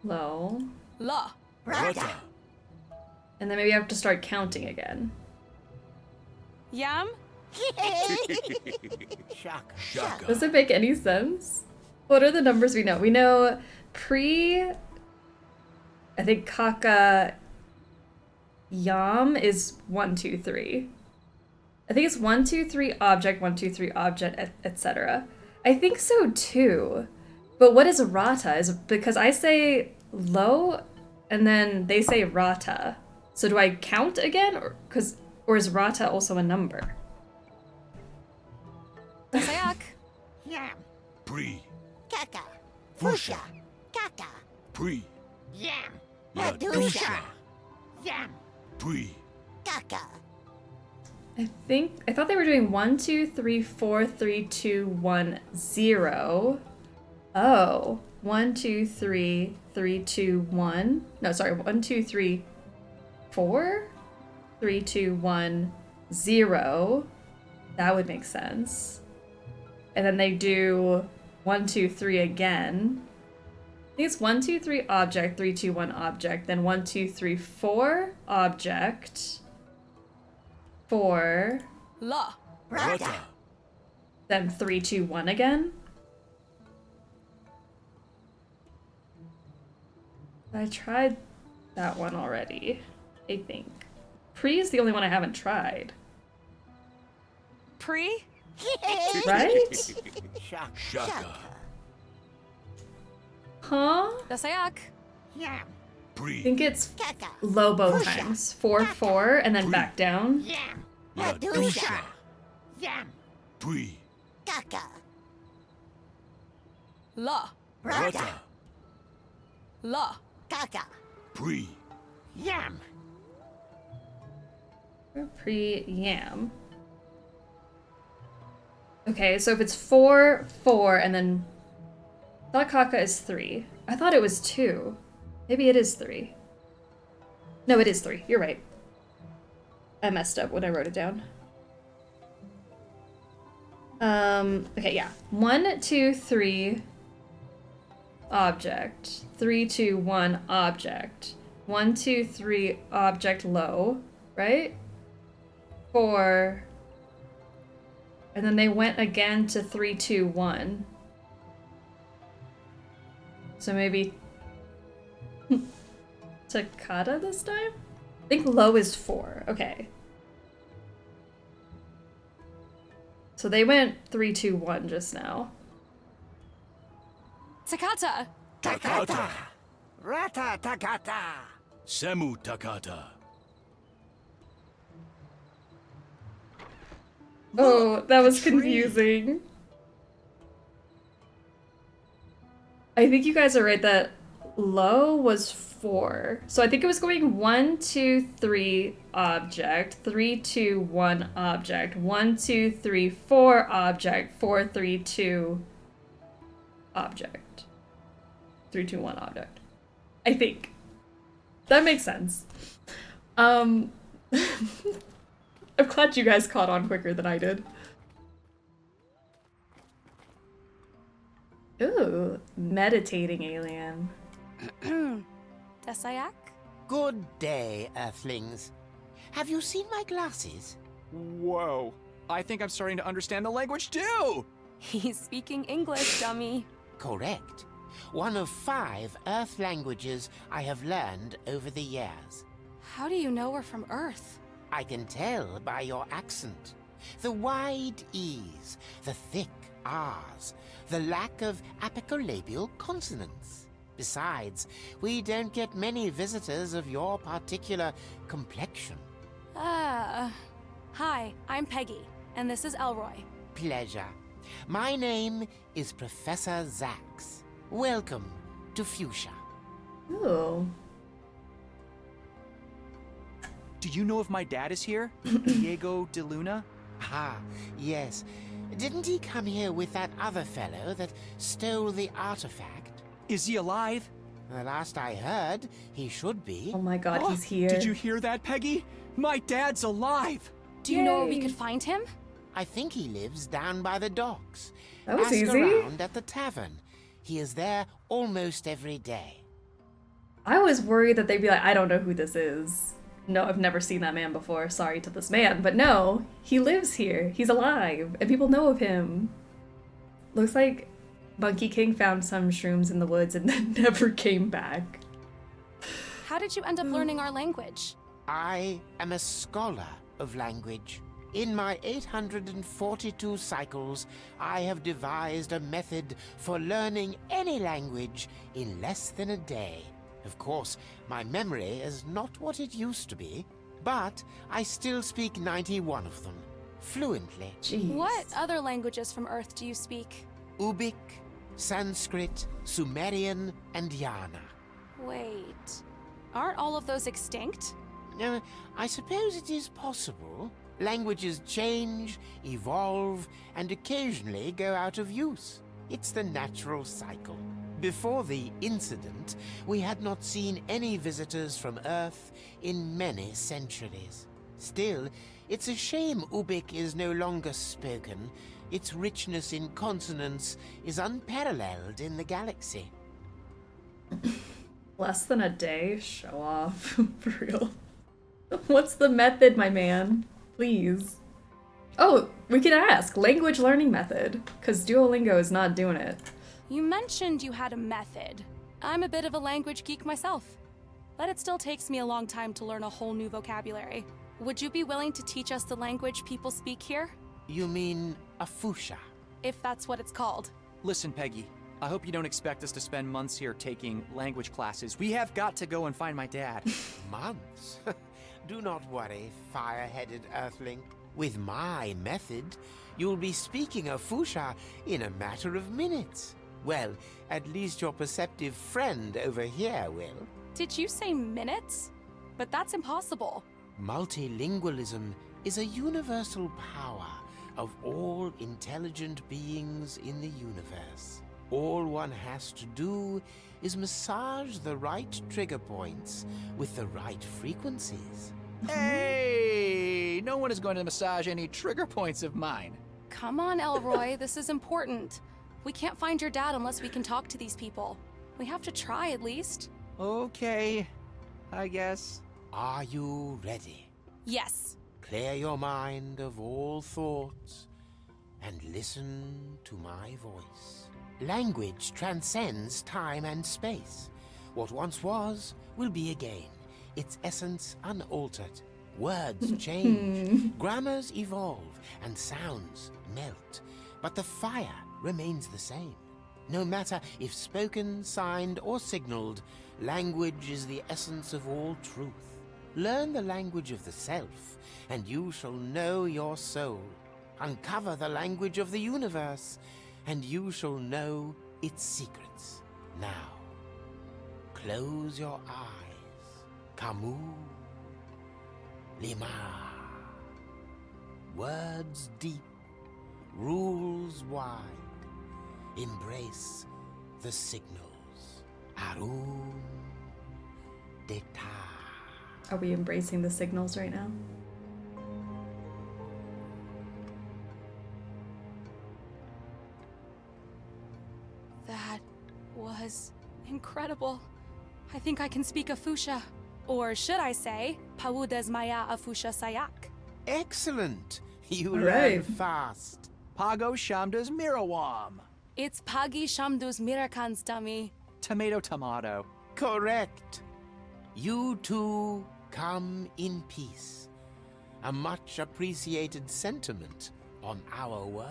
Low. La. Rata. And then maybe I have to start counting again. Yam? Shaka. Does it make any sense? What are the numbers we know? We know pre... I think Kaka Yam is 1, 2, 3. I think it's 1, 2, 3 object, 1, 2, 3 object, etc. I think so too. But what is Rata? Is because I say low and then they say Rata. So do I count again or is Rata also a number? Dasayak. Yam. Pre. Kaka. Fusha. Kaka. Pre. Yam. Ladusha. Yam. Pre. Kaka. I thought they were doing 1, 2, 3, 4, 3, 2, 1, 0. Oh, 1, 2, 3, 3, 2, 1. No, sorry, 1, 2, 3, 4, 3, 2, 1, 0. That would make sense. And then they do 1, 2, 3 again. I think it's 1, 2, 3 object, 3, 2, 1 object, then 1, 2, 3, 4 object. 4. La. Rata. Then 3, 2, 1 again. I tried that one already, I think. Pre is the only one I haven't tried. Pre? Right? Shaka. Huh? Dasayak. Yam. I think it's Kaka. low both Fusha. times. 4, 4, and then back down. Yam. Ladusha. Yam. Pre. Kaka. La. Rata. La. Kaka. Pre. Yam. Pre-yam. Okay, so if it's 4, 4, and then... I thought Kaka is 3. I thought it was 2. Maybe it is 3. No, it is 3. You're right. I messed up when I wrote it down. Okay, yeah. 1, 2, 3 object. 3, 2, 1 object. 1, 2, 3 object low, right? 4. And then they went again to 3, 2, 1. So maybe Takata this time? I think low is 4. Okay. So they went 3, 2, 1 just now. Takata. Takata. Rata Takata. Semu Takata. Oh, that was confusing. I think you guys are right that low was 4. So I think it was going 1, 2, 3 object, 3, 2, 1 object, 1, 2, 3, 4 object, 4, 3, 2 object. 3, 2, 1 object. I think. That makes sense. I'm glad you guys caught on quicker than I did. Ooh, meditating alien. Dasayak? Good day, Earthlings. Have you seen my glasses? Whoa. I think I'm starting to understand the language too! He's speaking English, dummy. Correct. One of 5 Earth languages I have learned over the years. How do you know we're from Earth? I can tell by your accent. The wide E's, the thick R's, the lack of apicolabial consonants. Besides, we don't get many visitors of your particular complexion. Hi, I'm Peggy, and this is Elroy. Pleasure. My name is Professor Zax. Welcome to Fuchsia. Ooh. Do you know if my dad is here? Diego de Luna? Ah, yes. Didn't he come here with that other fellow that stole the artifact? Is he alive? The last I heard, he should be. Oh my god, he's here. Did you hear that, Peggy? My dad's alive! Do you know where we could find him? I think he lives down by the docks. That was Ask easy. around at the tavern. He is there almost every day. I was worried that they'd be like, I don't know who this is. no, I've never seen that man before. Sorry to this man. But no, he lives here. He's alive. And people know of him. Looks like Monkey King found some shrooms in the woods and then never came back. How did you end up learning our language? I am a scholar of language. In my 842 cycles, I have devised a method for learning any language in less than a day. Of course, my memory is not what it used to be, but I still speak 91 of them, fluently. Jeez. What other languages from Earth do you speak? Ubik, Sanskrit, Sumerian, and Yana. Wait, aren't all of those extinct? I suppose it is possible. Languages change, evolve, and occasionally go out of use. It's the natural cycle. Before the incident, we had not seen any visitors from Earth in many centuries. Still, it's a shame Ubik is no longer spoken. Its richness in consonants is unparalleled in the galaxy. Less than a day? Show off. For real. What's the method, my man? Please. Oh, we could ask. Language learning method. Because Duolingo is not doing it. You mentioned you had a method. I'm a bit of a language geek myself, but it still takes me a long time to learn a whole new vocabulary. Would you be willing to teach us the language people speak here? You mean a Fusha? If that's what it's called. Listen, Peggy, I hope you don't expect us to spend months here taking language classes. We have got to go and find my dad. Months? Do not worry, fire-headed Earthling. With my method, you'll be speaking a Fusha in a matter of minutes. Well, at least your perceptive friend over here will. Did you say minutes? But that's impossible. Multilingualism is a universal power of all intelligent beings in the universe. All one has to do is massage the right trigger points with the right frequencies. Hey! No one is going to massage any trigger points of mine. Come on, Elroy, this is important. We can't find your dad unless we can talk to these people. We have to try at least. Okay, I guess. Are you ready? Yes. Clear your mind of all thoughts and listen to my voice. Language transcends time and space. What once was will be again, its essence unaltered. Words change, grammars evolve, and sounds melt. But the fire remains the same. No matter if spoken, signed, or signaled, language is the essence of all truth. Learn the language of the self, and you shall know your soul. Uncover the language of the universe, and you shall know its secrets. Now, close your eyes. Kamu. Lima. Words deep, rules wide. Embrace the signals. Arum Deta. Are we embracing the signals right now? That was incredible. I think I can speak a Fusha. Or should I say, Paudes Maya Afusha Sayak. Excellent! You All learn right. fast. Pago Shamdas Mirawam. It's Pagi Shamdus Mirakans, dummy. Tomato. Correct. You two come in peace. A much appreciated sentiment on our world.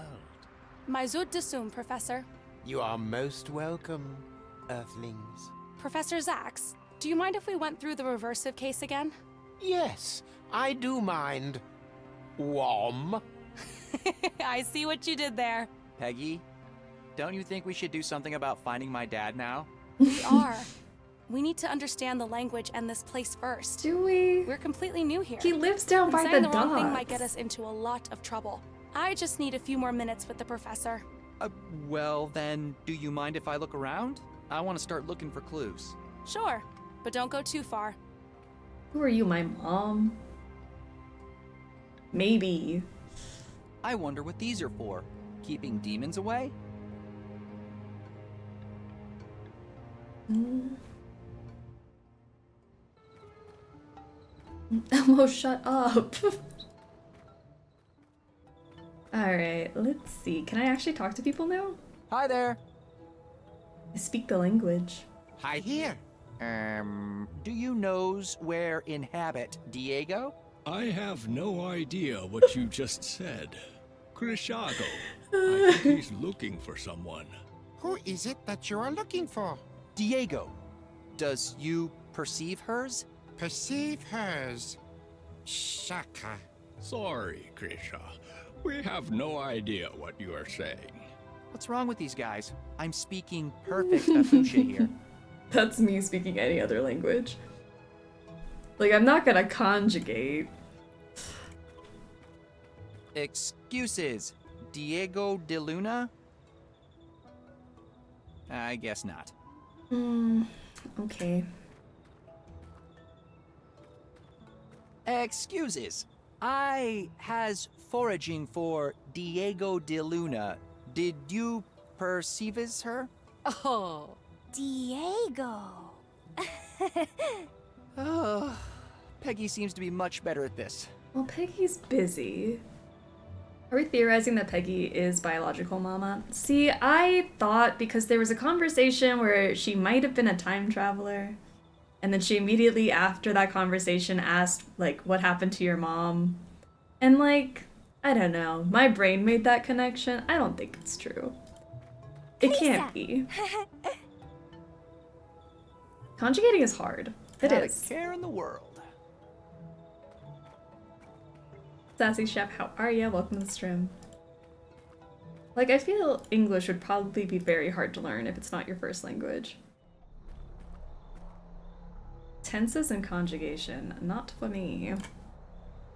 Maizud Dasum, Professor. You are most welcome, Earthlings. Professor Zax, do you mind if we went through the reversive case again? Yes, I do mind. Wom. I see what you did there. Peggy, don't you think we should do something about finding my dad now? We are. We need to understand the language and this place first. Do we? We're completely new here. He lives down And by saying the the wrong thing docks. might get us into a lot of trouble. I just need a few more minutes with the professor. Well, then, do you mind if I look around? I want to start looking for clues. Sure, but don't go too far. Who are you, my mom? Maybe. I wonder what these are for. Keeping demons away? Elmo, shut up. Alright, let's see. Can I actually talk to people now? Hi there. I speak the language. Hi here. Do you knows where inhabit Diego? I have no idea what you just said. Crishago. I think he's looking for someone. Who is it that you are looking for? Diego. Does you perceive hers? Perceive hers. Shaka. Sorry, Krisha. We have no idea what you are saying. What's wrong with these guys? I'm speaking perfect Afusha here. That's me speaking any other language. Like, I'm not gonna conjugate. Excuses. Diego de Luna? I guess not. Okay. Excuses. I has foraging for Diego de Luna. Did you perceives her? Oh, Diego. Oh, Peggy seems to be much better at this. Well, Peggy's busy. Are we theorizing that Peggy is biological mama? See, I thought because there was a conversation where she might have been a time traveler, and then she immediately after that conversation asked, like, what happened to your mom? And, like, I don't know. My brain made that connection. I don't think it's true. It can't be. Conjugating is hard. It Not is. a care in the world. Sassy Chef, how are ya? Welcome to the stream. Like, I feel English would probably be very hard to learn if it's not your first language. Tenses and conjugation, not for me.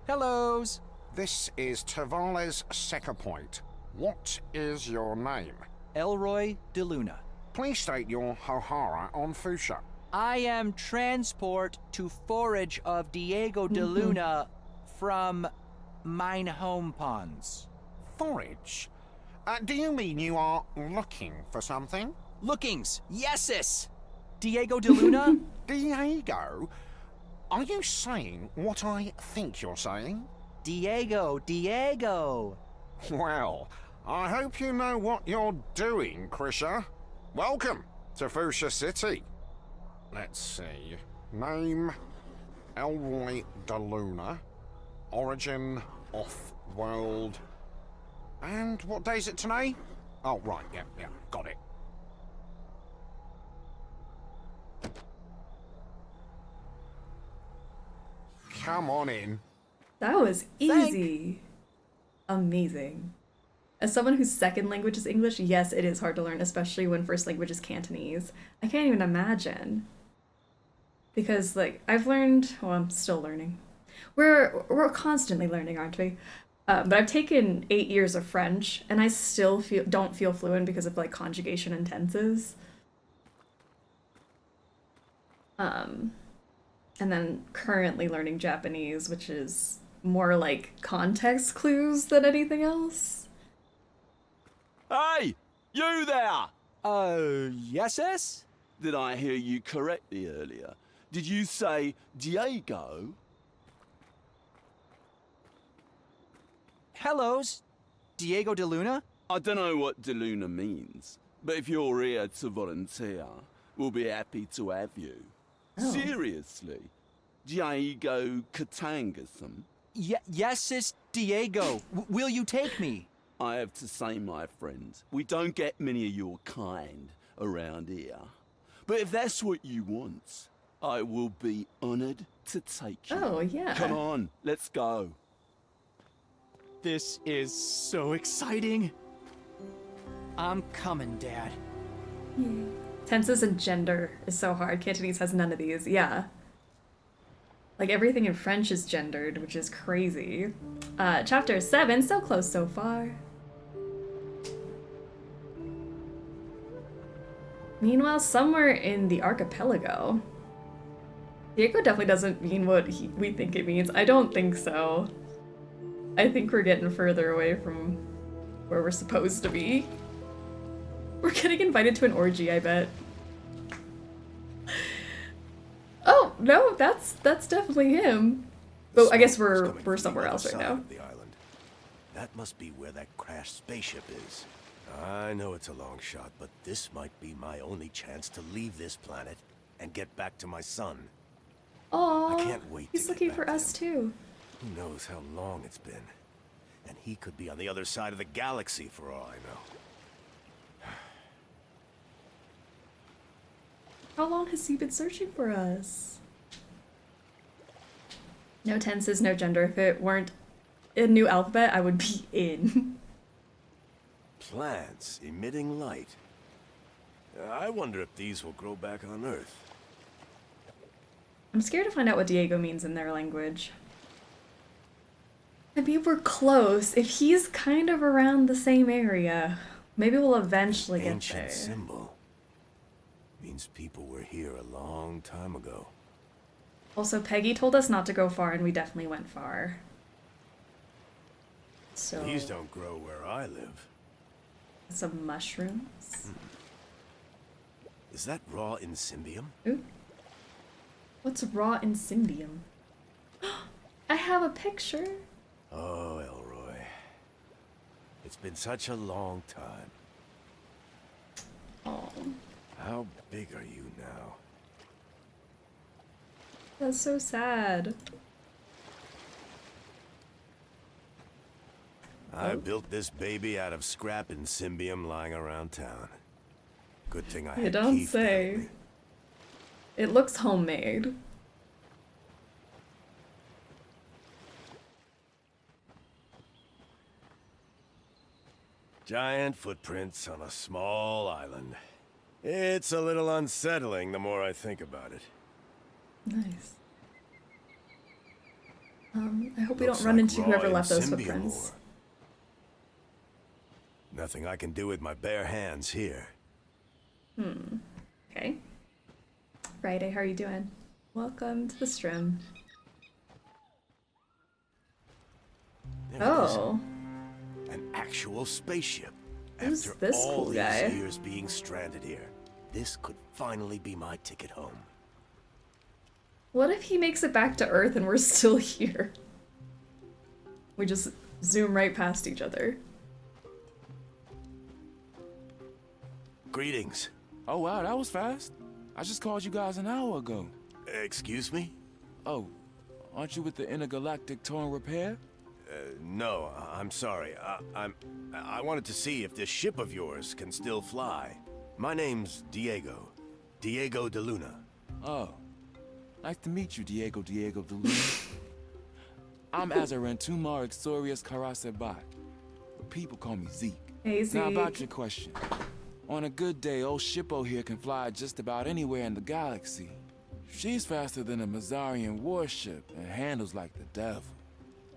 Hellos. This is Tavales second point. What is your name? Elroy de Luna. Please state your Hohara on Fusha. I am transport to forage of Diego de Luna from mine home ponds. Forage? Do you mean you are looking for something? Lookings, yeses. Diego de Luna? Diego? Are you saying what I think you're saying? Diego. Well, I hope you know what you're doing, Krisha. Welcome to Fusha City. Let's see. Name, Elroy de Luna. Origin, off-world. And what day is it today? Oh, right, yeah, got it. Come on in. That was easy. Amazing. As someone whose second language is English, yes, it is hard to learn, especially when first language is Cantonese. I can't even imagine. Because, like, I've learned, well, I'm still learning. We're constantly learning, aren't we? But I've taken 8 years of French, and I still don't feel fluent because of, like, conjugation and tenses. And then currently learning Japanese, which is more like context clues than anything else. Hey, you there! Yeses? Did I hear you correctly earlier? Did you say Diego? Hellos. Diego de Luna? I don't know what de Luna means, but if you're here to volunteer, we'll be happy to have you. Oh. Seriously. Diego Katanga some? Yes, it's Diego. Will you take me? I have to say, my friend, we don't get many of your kind around here. But if that's what you want, I will be honored to take you. Oh, yeah. Come on, let's go. This is so exciting. I'm coming, Dad. Tenses and gender is so hard. Cantonese has none of these. Yeah. Like, everything in French is gendered, which is crazy. Chapter 7, so close so far. Meanwhile, somewhere in the archipelago, Diego definitely doesn't mean what we think it means. I don't think so. I think we're getting further away from where we're supposed to be. We're getting invited to an orgy, I bet. Oh, no, that's definitely him. But I guess we're somewhere else right now. The island. That must be where that crashed spaceship is. I know it's a long shot, but this might be my only chance to leave this planet and get back to my son. Oh, I can't wait. He's looking for us too. Who knows how long it's been? And he could be on the other side of the galaxy for all I know. How long has he been searching for us? No tenses, no gender. If it weren't a new alphabet, I would be in. Plants emitting light. I wonder if these will grow back on Earth. I'm scared to find out what Diego means in their language. I mean, we're close. If he's kind of around the same area, maybe we'll eventually get there. Ancient symbol. Means people were here a long time ago. Also, Peggy told us not to go far, and we definitely went far. So These don't grow where I live. Some mushrooms. Is that raw insymbium? Ooh. What's raw insymbium? I have a picture. Oh, Elroy. It's been such a long time. Oh. How big are you now? That's so sad. I built this baby out of scrap insymbium lying around town. Good thing I You had don't Keith to help say. me. It looks homemade. Giant footprints on a small island. It's a little unsettling the more I think about it. Nice. I hope we Looks don't run like into whoever raw left those insymbium footprints. ore. Nothing I can do with my bare hands here. Okay. Friday, how are you doing? Welcome to the stream. There it is. Oh. An actual spaceship. Who's After this all cool these guy? years being stranded here, this could finally be my ticket home. What if he makes it back to Earth and we're still here? We just zoom right past each other. Greetings. Oh wow, that was fast. I just called you guys an hour ago. Excuse me? Oh, aren't you with the Intergalactic Tour and Repair? No, I'm sorry. I wanted to see if this ship of yours can still fly. My name's Diego. Diego de Luna. Oh, nice to meet you, Diego de Luna. I'm Azarin Tumar Exorius Karasebai, but people call me Zeke. Hey, Now Zeke. about your question. On a good day, old Shippo here can fly just about anywhere in the galaxy. She's faster than a Mazarian warship and handles like the devil.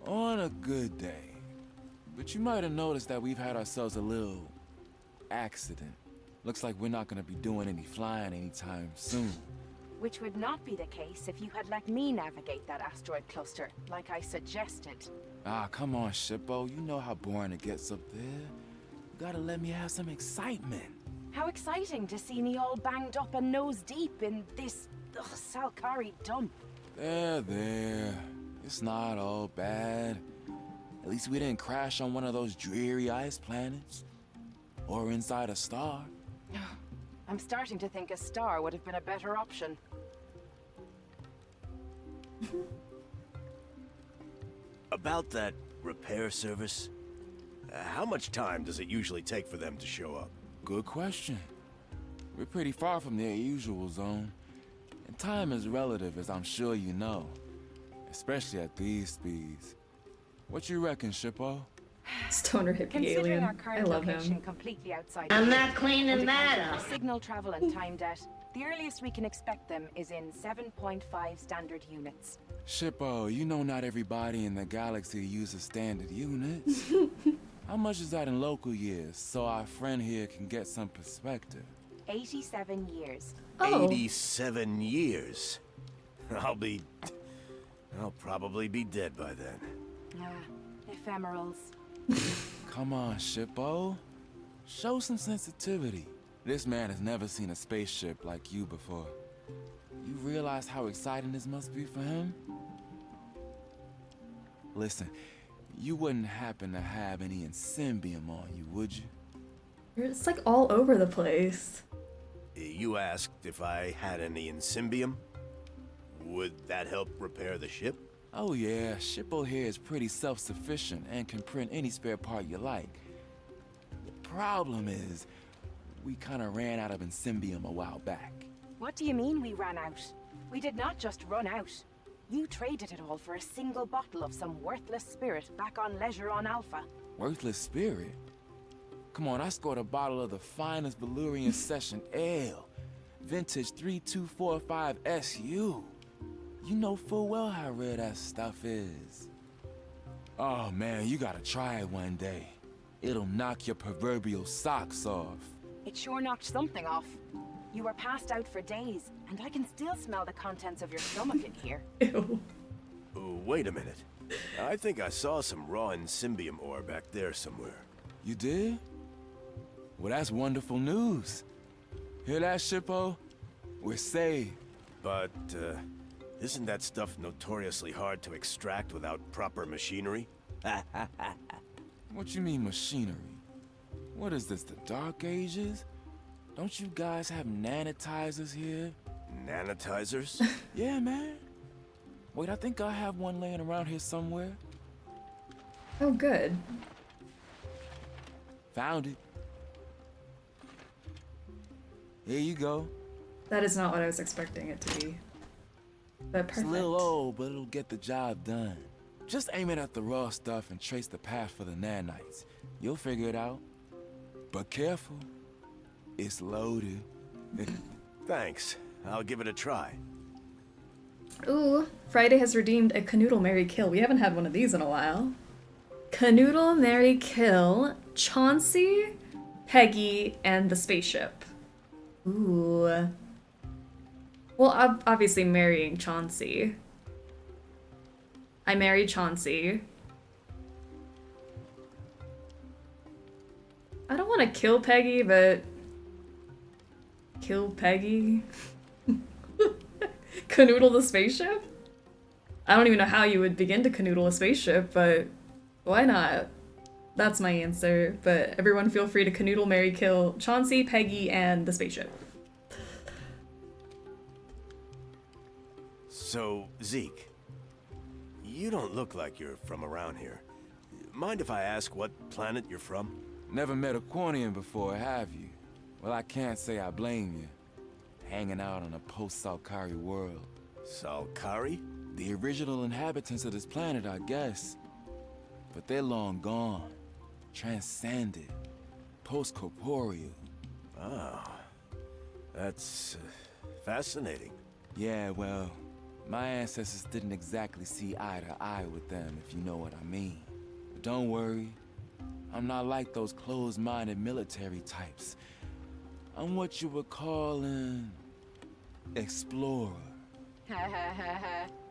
On a good day. But you might have noticed that we've had ourselves a little accident. Looks like we're not gonna be doing any flying anytime soon. Which would not be the case if you had let me navigate that asteroid cluster, like I suggested. Ah, come on, Shippo. You know how boring it gets up there. You gotta let me have some excitement. How exciting to see me all banged up and nose deep in this Salkari dump. There. It's not all bad. At least we didn't crash on one of those dreary ice planets. Or inside a star. I'm starting to think a star would have been a better option. About that repair service, how much time does it usually take for them to show up? Good question. We're pretty far from their usual zone. And time is relative, as I'm sure you know. Especially at these speeds. What you reckon, Shippo? Stoner hippie Considering alien. our I current love location him. completely outside. I'm the not Earth, cleaning and that accounting for up. Signal travel and time debt. The earliest we can expect them is in 7.5 standard units. Shippo, you know not everybody in the galaxy uses standard units. How much is that in local years, so our friend here can get some perspective? 87 years. 87 years. I'll probably be dead by then. Ephemerals. Come on, Shippo. Show some sensitivity. This man has never seen a spaceship like you before. You realize how exciting this must be for him? Listen, you wouldn't happen to have any Insymbium on you, would you? It's like all over the place. You asked if I had any Insymbium? Would that help repair the ship? Oh yeah, Shippo here is pretty self-sufficient and can print any spare part you like. The problem is, we kinda ran out of Insymbium a while back. What do you mean we ran out? We did not just run out. You traded it all for a single bottle of some worthless spirit back on Leisure on Alpha. Worthless spirit? Come on, I scored a bottle of the finest Valyrian Session Ale. Vintage 3245 SU. You know full well how rare that stuff is. Oh man, you gotta try it one day. It'll knock your proverbial socks off. It sure knocked something off. You were passed out for days, and I can still smell the contents of your stomach in here. Ew. Oh, wait a minute. I think I saw some raw Insymbium ore back there somewhere. You did? Well, that's wonderful news. Hear that, Shippo? We're saved. But, isn't that stuff notoriously hard to extract without proper machinery? What you mean machinery? What is this, the Dark Ages? Don't you guys have nanitizers here? Nanitizers? Yeah, man. Wait, I think I have one laying around here somewhere. Oh, good. Found it. Here you go. That is not what I was expecting it to be. But It's perfect. a little old, but it'll get the job done. Just aim it at the raw stuff and trace the path for the nanites. You'll figure it out. But careful. It's loaded. Thanks. I'll give it a try. Ooh, Friday has redeemed a Canoodle Marry Kill. We haven't had one of these in a while. Canoodle Marry Kill, Chauncey, Peggy, and the spaceship. Ooh. Well, obviously marrying Chauncey. I marry Chauncey. I don't want to kill Peggy, but... Kill Peggy? Canoodle the spaceship? I don't even know how you would begin to canoodle a spaceship, but why not? That's my answer, but everyone feel free to canoodle, marry, kill Chauncey, Peggy, and the spaceship. So, Zeke, you don't look like you're from around here. Mind if I ask what planet you're from? Never met a Quanian before, have you? Well, I can't say I blame you. Hanging out on a post-Salkari world. Salkari? The original inhabitants of this planet, I guess. But they're long gone. Transcended. Post-corporeal. Oh. That's fascinating. Yeah, well, my ancestors didn't exactly see eye to eye with them, if you know what I mean. But don't worry. I'm not like those closed-minded military types. I'm what you would call an explorer.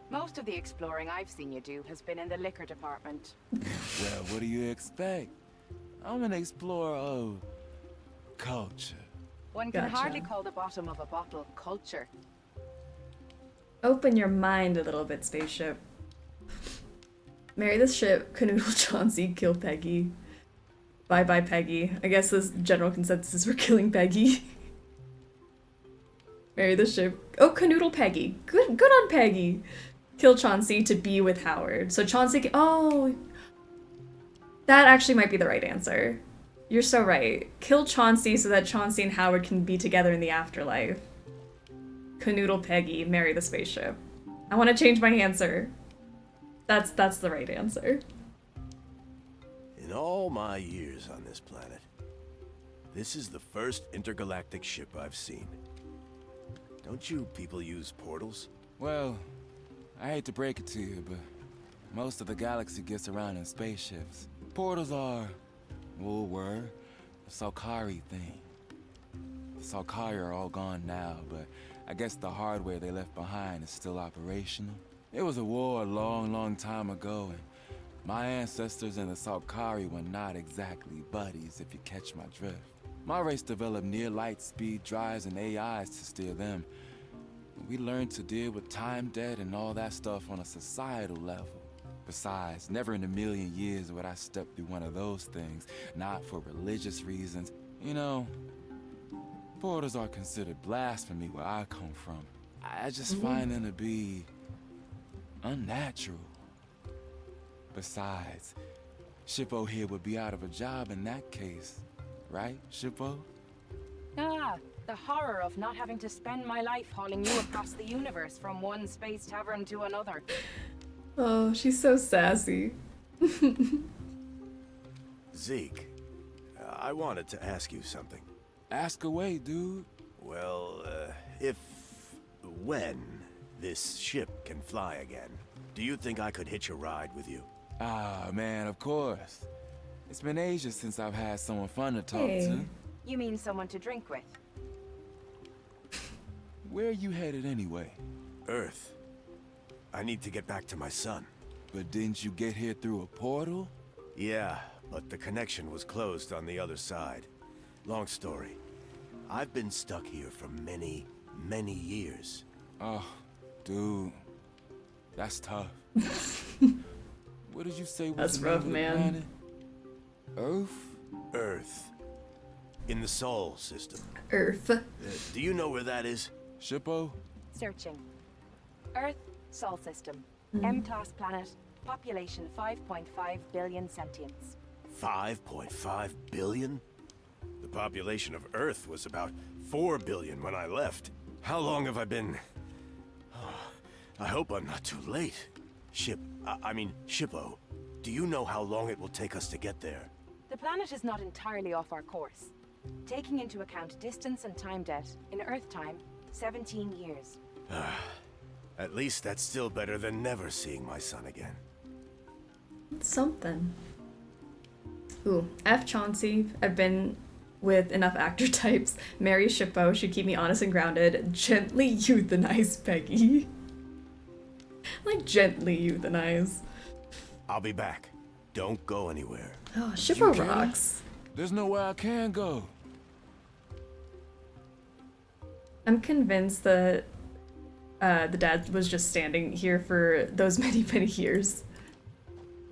Most of the exploring I've seen you do has been in the liquor department. Well, what do you expect? I'm an explorer of culture. One can Gotcha. hardly call the bottom of a bottle culture. Open your mind a little bit, spaceship. Marry the ship, canoodle Chauncey, kill Peggy. Bye-bye, Peggy. I guess this general consensus is we're killing Peggy. Marry the ship. Oh, canoodle Peggy. Good on Peggy. Kill Chauncey to be with Howard. So Chauncey can... Oh! That actually might be the right answer. You're so right. Kill Chauncey so that Chauncey and Howard can be together in the afterlife. Canoodle Peggy, marry the spaceship. I want to change my answer. That's the right answer. In all my years on this planet, this is the first intergalactic ship I've seen. Don't you people use portals? Well, I hate to break it to you, but most of the galaxy gets around in spaceships. Portals are, well, were a Salkari thing. The Salkari are all gone now, but I guess the hardware they left behind is still operational. It was a war a long time ago, and my ancestors and the Salkari were not exactly buddies, if you catch my drift. My race developed near light speed drives and AIs to steer them. We learned to deal with time debt and all that stuff on a societal level. Besides, never in a million years would I step through one of those things, not for religious reasons. You know, portals are considered blasphemy where I come from. I just find them to be unnatural. Besides, Shippo here would be out of a job in that case, right, Shippo? Ah, the horror of not having to spend my life hauling you across the universe from one space tavern to another. Oh, she's so sassy. Zeke, I wanted to ask you something. Ask away, dude. Well, when this ship can fly again, do you think I could hitch a ride with you? Ah, man, of course. It's been ages since I've had someone fun to talk to. You mean someone to drink with? Where are you headed anyway? Earth. I need to get back to my son. But didn't you get here through a portal? Yeah, but the connection was closed on the other side. Long story. I've been stuck here for many, many years. Oh, dude. That's tough. What did you say was That's the name rough, of the man. planet? Earth? Earth. In the Sol system. Earth. Do you know where that is? Shippo? Searching. Earth, Sol System. M-class planet. Population 5.5 billion sentients. 5.5 billion? The population of Earth was about 4 billion when I left. How long have I been... I hope I'm not too late. Shippo, do you know how long it will take us to get there? The planet is not entirely off our course. Taking into account distance and time debt, in Earth time, 17 years. At least that's still better than never seeing my son again. It's something. Ooh, F. Chauncey. I've been with enough actor types. Mary Shippo should keep me honest and grounded. Gently euthanize Peggy. Like, gently euthanize. I'll be back. Don't go anywhere. Oh, Shippo rocks. There's nowhere I can go. I'm convinced that the dad was just standing here for those many, many years.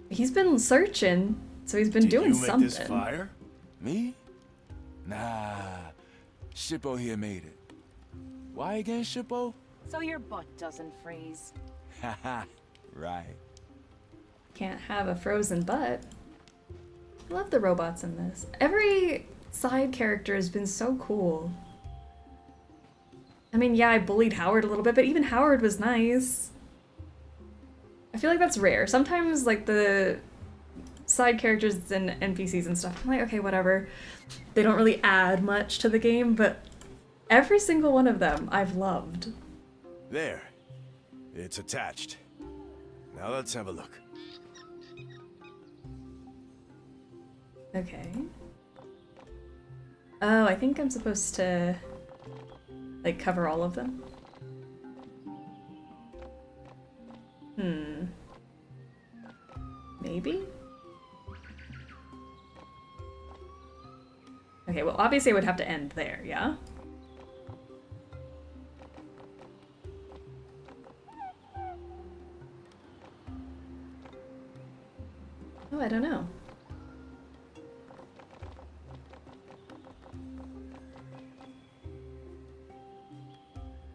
He's been searching, so he's been doing something. Did you make this fire? Me? Nah. Shippo here made it. Why again, Shippo? So your butt doesn't freeze. Haha, right. Can't have a frozen butt. I love the robots in this. Every side character has been so cool. I mean, yeah, I bullied Howard a little bit, but even Howard was nice. I feel like that's rare. Sometimes, like, the side characters and NPCs and stuff, I'm like, okay, whatever. They don't really add much to the game, but every single one of them I've loved. There. It's attached. Now let's have a look. Okay. Oh, I think I'm supposed to, like, cover all of them. Maybe? Okay, well, obviously I would have to end there, yeah? Oh, I don't know.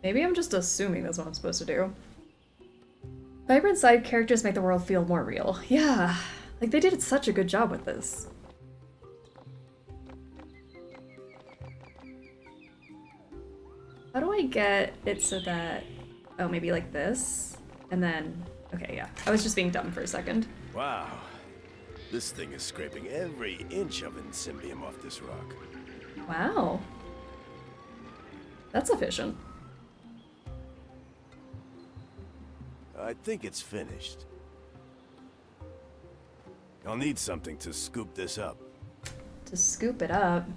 Maybe I'm just assuming that's what I'm supposed to do. Vibrant side characters make the world feel more real. Yeah, like they did such a good job with this. How do I get it so that... Oh, maybe like this? And then... Okay, yeah. I was just being dumb for a second. Wow. This thing is scraping every inch of Insymbium off this rock. Wow. That's efficient. I think it's finished. I'll need something to scoop this up. To scoop it up?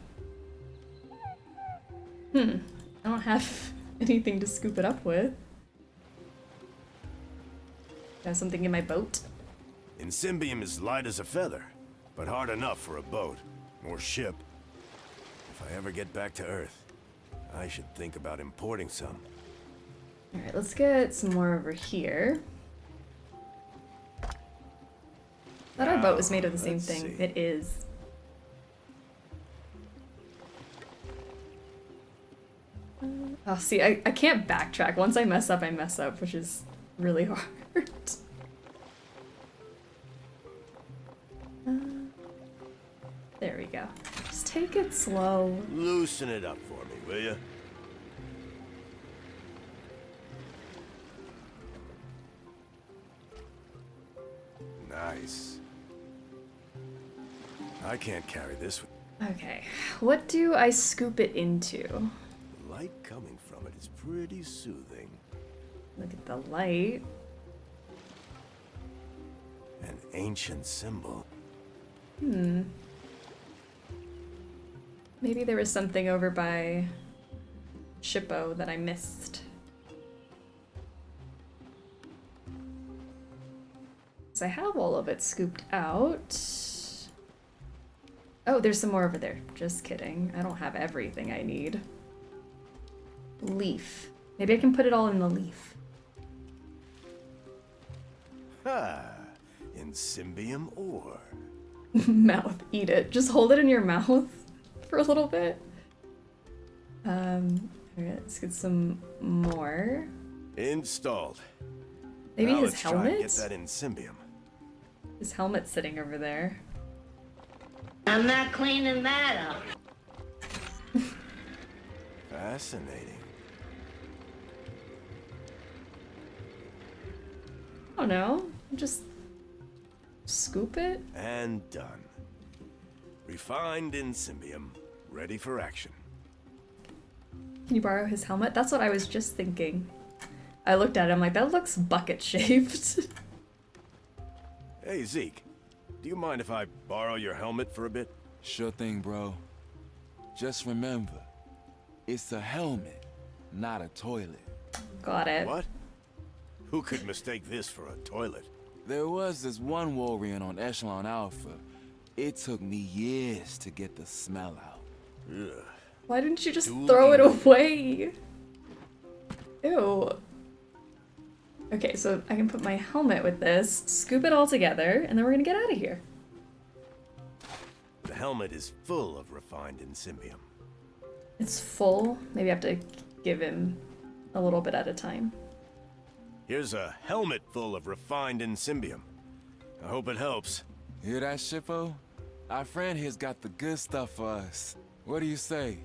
I don't have anything to scoop it up with. Got something in my boat? Insymbium is light as a feather, but hard enough for a boat or ship. If I ever get back to Earth, I should think about importing some. Alright, let's get some more over here. Thought our boat was made of the same Let's thing. see. It is. Oh, see, I can't backtrack. Once I mess up, which is really hard. There we go. Just take it slow. Loosen it up for me, will you? Nice. I can't carry this with... Okay, what do I scoop it into? The light coming from it is pretty soothing. Look at the light. An ancient symbol. Maybe there was something over by Shippo that I missed. So I have all of it scooped out. Oh, there's some more over there. Just kidding. I don't have everything I need. Leaf. Maybe I can put it all in the leaf. Ha! Insymbium ore. Mouth. Eat it. Just hold it in your mouth for a little bit. Alright, let's get some more. Installed. Maybe Now his let's try and helmet? get that insymbium. His helmet's sitting over there. I'm not cleaning that up. Fascinating. I don't know. Just scoop it. And done. Refined insymbium, ready for action. Can you borrow his helmet? That's what I was just thinking. I looked at it, I'm like, that looks bucket-shaped. Hey, Zeke. Do you mind if I borrow your helmet for a bit? Sure thing, bro. Just remember, it's a helmet, not a toilet. Got it. What? Who could mistake this for a toilet? There was this one Warrior on Echelon Alpha. It took me years to get the smell out. Ugh. Why didn't you just throw it away? Ew. Okay, so I can put my helmet with this, scoop it all together, and then we're gonna get out of here. The helmet is full of refined insymbium. It's full. Maybe I have to give him a little bit at a time. Here's a helmet full of refined insymbium. I hope it helps. Hear that, Shippo? Our friend here's got the good stuff for us. What do you say?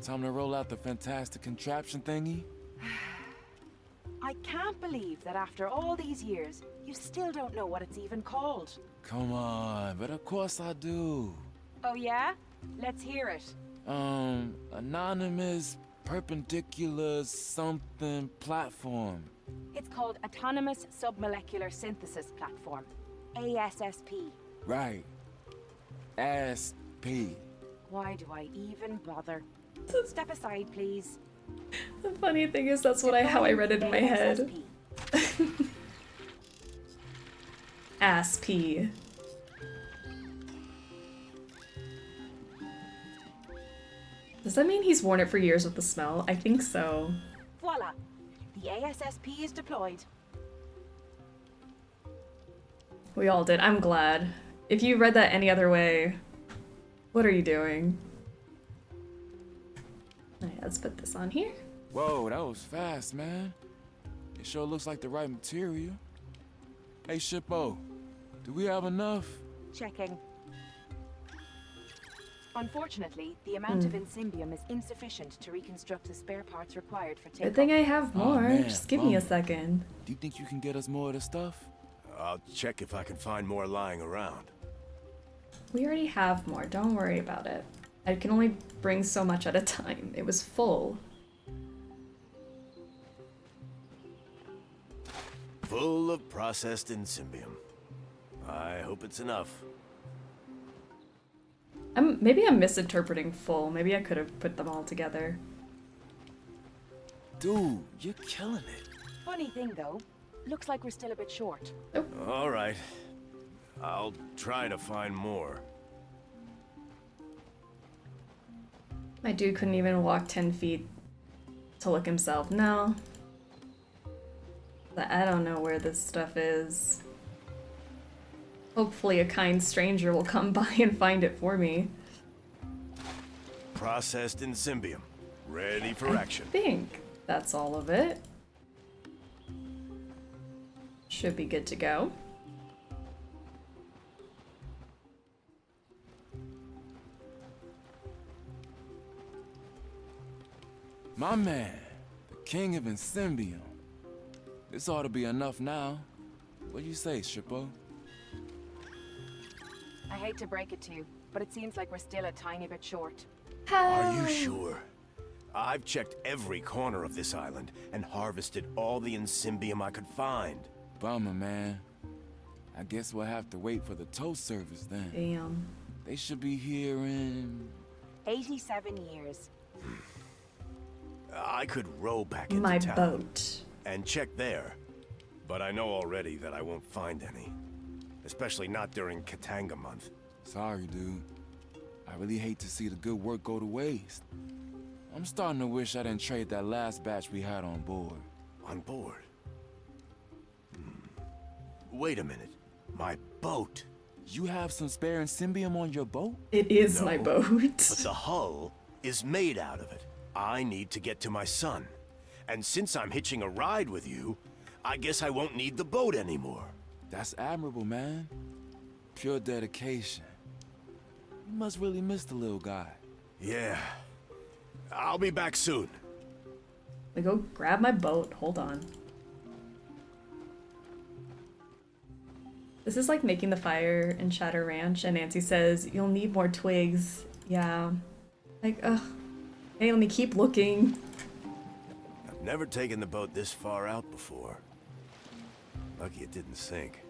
Time to roll out the fantastic contraption thingy? I can't believe that after all these years, you still don't know what it's even called. Come on, but of course I do. Oh yeah? Let's hear it. Anonymous perpendicular something platform. It's called Autonomous Submolecular Synthesis Platform, ASSP. Right. SP. Why do I even bother? Step aside, please. The funny thing is that's how I read it in my head. ASP. Does that mean he's worn it for years with the smell? I think so. Voila! The ASSP is deployed. We all did. I'm glad. If you read that any other way, what are you doing? Alright, let's put this on here. Whoa, that was fast, man. It sure looks like the right material. Hey, Shippo, do we have enough? Checking. Unfortunately, the amount of insymbium is insufficient to reconstruct the spare parts required for takeoff. Good thing I have more. man, Just give me a bummer. second. Do you think you can get us more of the stuff? I'll check if I can find more lying around. We already have more. Don't worry about it. I can only bring so much at a time. It was full. Full of processed insymbium. I hope it's enough. Maybe I'm misinterpreting full. Maybe I could have put them all together. Dude, you're killing it. Funny thing though, looks like we're still a bit short. All right. I'll try to find more. My dude couldn't even walk 10 feet to look himself. No. I don't know where this stuff is. Hopefully a kind stranger will come by and find it for me. Processed in Symbium. Ready for action. I think that's all of it. Should be good to go. My man, the king of Symbium. This ought to be enough now. What do you say, Shippo? I hate to break it to you, but it seems like we're still a tiny bit short. Are you sure? I've checked every corner of this island and harvested all the Symbium I could find. Bummer, man. I guess we'll have to wait for the tow service then. Damn. They should be here in... 87 years. I could row back into My town boat. and check there, but I know already that I won't find any. Especially not during Katanga month. Sorry, dude. I really hate to see the good work go to waste. I'm starting to wish I didn't trade that last batch we had on board. On board? Wait a minute. My boat. You have some spare Symbium on your boat? It is No, my boat. But the hull is made out of it. I need to get to my son. And since I'm hitching a ride with you, I guess I won't need the boat anymore. That's admirable, man. Pure dedication. You must really miss the little guy. Yeah. I'll be back soon. Let me go grab my boat. Hold on. This is like making the fire in Shatter Ranch, and Nancy says, you'll need more twigs. Yeah. Like, ugh. Hey, let me keep looking. I've never taken the boat this far out before. Lucky it didn't sink.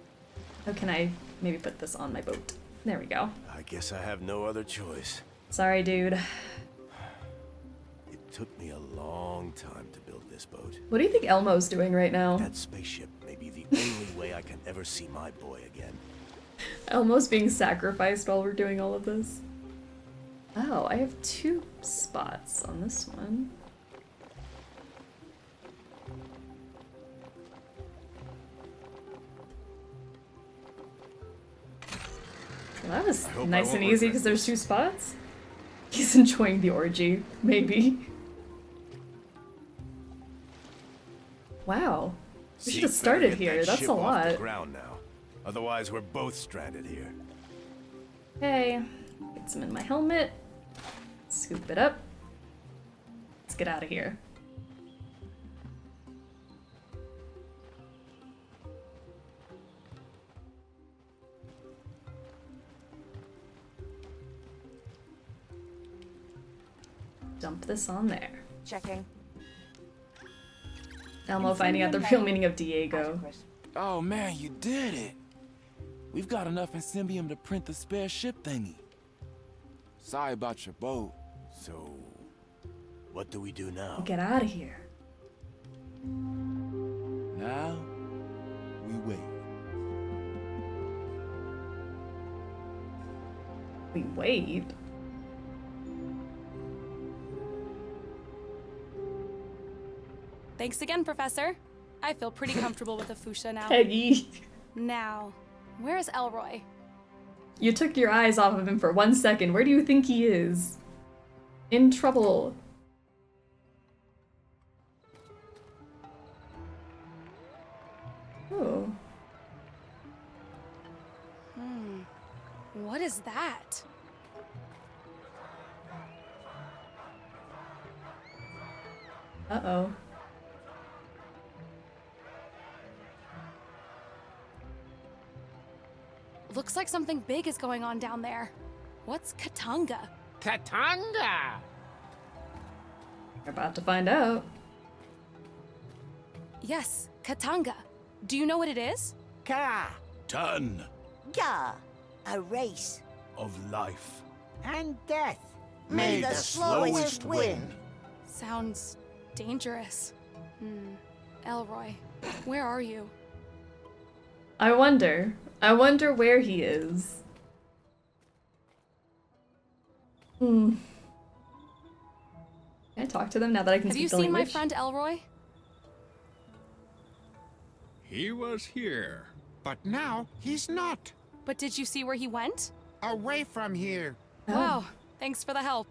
How can I maybe put this on my boat? There we go. I guess I have no other choice. Sorry, dude. It took me a long time to build this boat. What do you think Elmo's doing right now? That spaceship may be the only way I can ever see my boy again. Elmo's being sacrificed while we're doing all of this. Oh, I have 2 spots on this one. Well, that was nice and easy because there's 2 spots. He's enjoying the orgy, maybe. Wow. We should have started here. That's a Off the lot. ground now. Otherwise, we're both stranded here. Okay, get some in my helmet. Scoop it up. Let's get out of here. Dump this on there. Checking. Elmo finding out the real meaning of Diego. Oh man, you did it! We've got enough Symbium to print the spare ship thingy. Sorry about your boat. So, what do we do now? Get out of here. Now, we wait. We wait? Thanks again, Professor. I feel pretty comfortable with the fuchsia now. Peggy. Now, where's Elroy? You took your eyes off of him for 1 second. Where do you think he is? In trouble. Oh. What is that? Uh-oh. Looks like something big is going on down there. What's Katanga? Katanga! We're about to find out. Yes, Katanga. Do you know what it is? Ka! Ton Yeah, a race. of life. And death. May the slowest win. Sounds dangerous. Elroy, where are you? I wonder where he is. Can I talk to them now that I can Have you speak the seen my language? friend Elroy? He was here. But now he's not. But did you see where he went? Away from here. Wow, thanks for the help.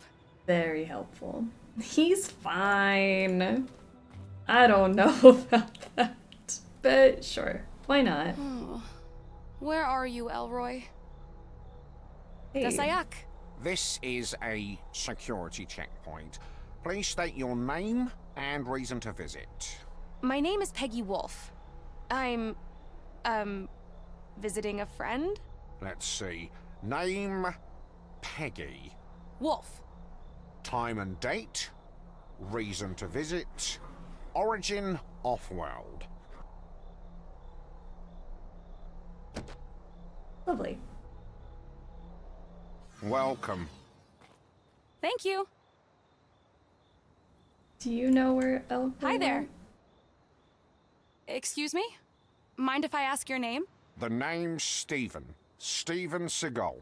Very helpful. He's fine. I don't know about that. But sure, why not? Where are you, Elroy? Hey. Dasayak. This is a security checkpoint. Please state your name and reason to visit. My name is Peggy Wolf. I'm, visiting a friend? Let's see. Name, Peggy. Wolf. Time and date. Reason to visit. Origin, off-world. Lovely. Welcome. Thank you. Do you know where Elroy? Hi there. Excuse me? Mind if I ask your name? The name's Stephen. Stephen Seagal.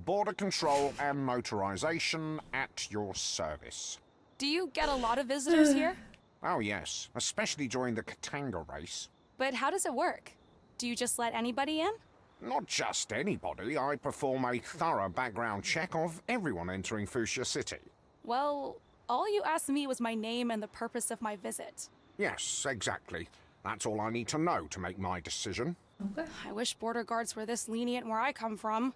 Border control and motorization at your service. Do you get a lot of visitors here? Oh yes, especially during the Katanga race. But how does it work? Do you just let anybody in? Not just anybody. I perform a thorough background check of everyone entering Fuchsia City. Well, all you asked me was my name and the purpose of my visit. Yes, exactly. That's all I need to know to make my decision. Okay. I wish border guards were this lenient where I come from.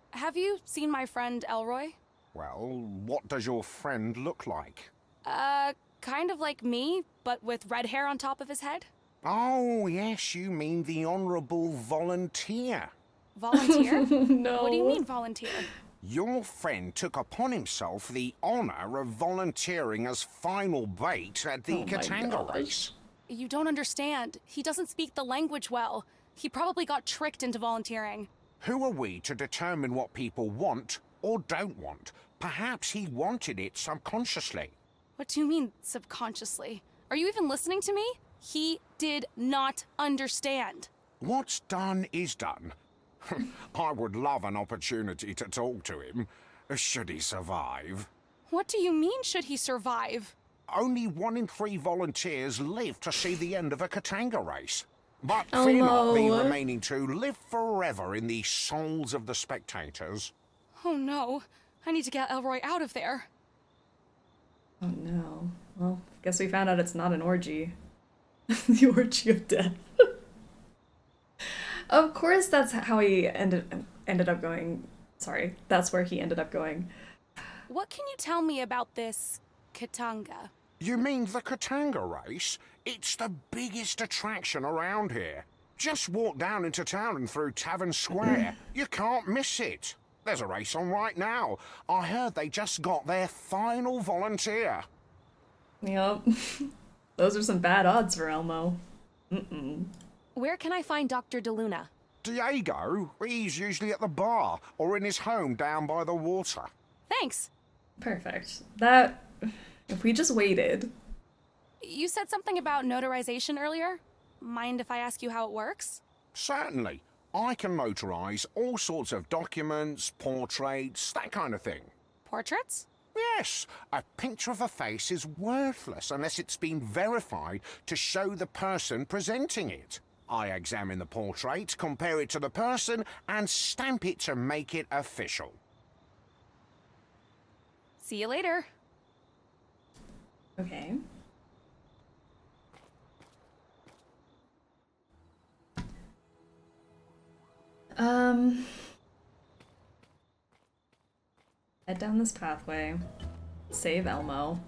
Have you seen my friend Elroy? Well, what does your friend look like? Kind of like me, but with red hair on top of his head. Oh, yes, you mean the Honourable Volunteer. Volunteer? No. What do you mean, volunteer? Your friend took upon himself the honour of volunteering as final bait at the Katanga race. You don't understand. He doesn't speak the language well. He probably got tricked into volunteering. Who are we to determine what people want or don't want? Perhaps he wanted it subconsciously. What do you mean, subconsciously? Are you even listening to me? He did not understand. What's done is done. I would love an opportunity to talk to him, should he survive. What do you mean, should he survive? Only 1 in 3 volunteers live to see the end of a Katanga race. But fear not, the remaining 2 live forever in the souls of the spectators. Oh no, I need to get Elroy out of there. Oh no. Well, guess we found out it's not an orgy. The orgy of death. Of course that's how he ended up going. Sorry, that's where he ended up going. What can you tell me about this Katanga? You mean the Katanga race? It's the biggest attraction around here. Just walk down into town and through Tavern Square. You can't miss it. There's a race on right now. I heard they just got their final volunteer. Yep. Those are some bad odds for Elmo. Where can I find Dr. DeLuna? Diego? He's usually at the bar or in his home down by the water. Thanks. Perfect. That... If we just waited... You said something about notarization earlier. Mind if I ask you how it works? Certainly. I can notarize all sorts of documents, portraits, that kind of thing. Portraits? Yes. A picture of a face is worthless unless it's been verified to show the person presenting it. I examine the portrait, compare it to the person, and stamp it to make it official. See you later. Okay. Head down this pathway. Save Elmo.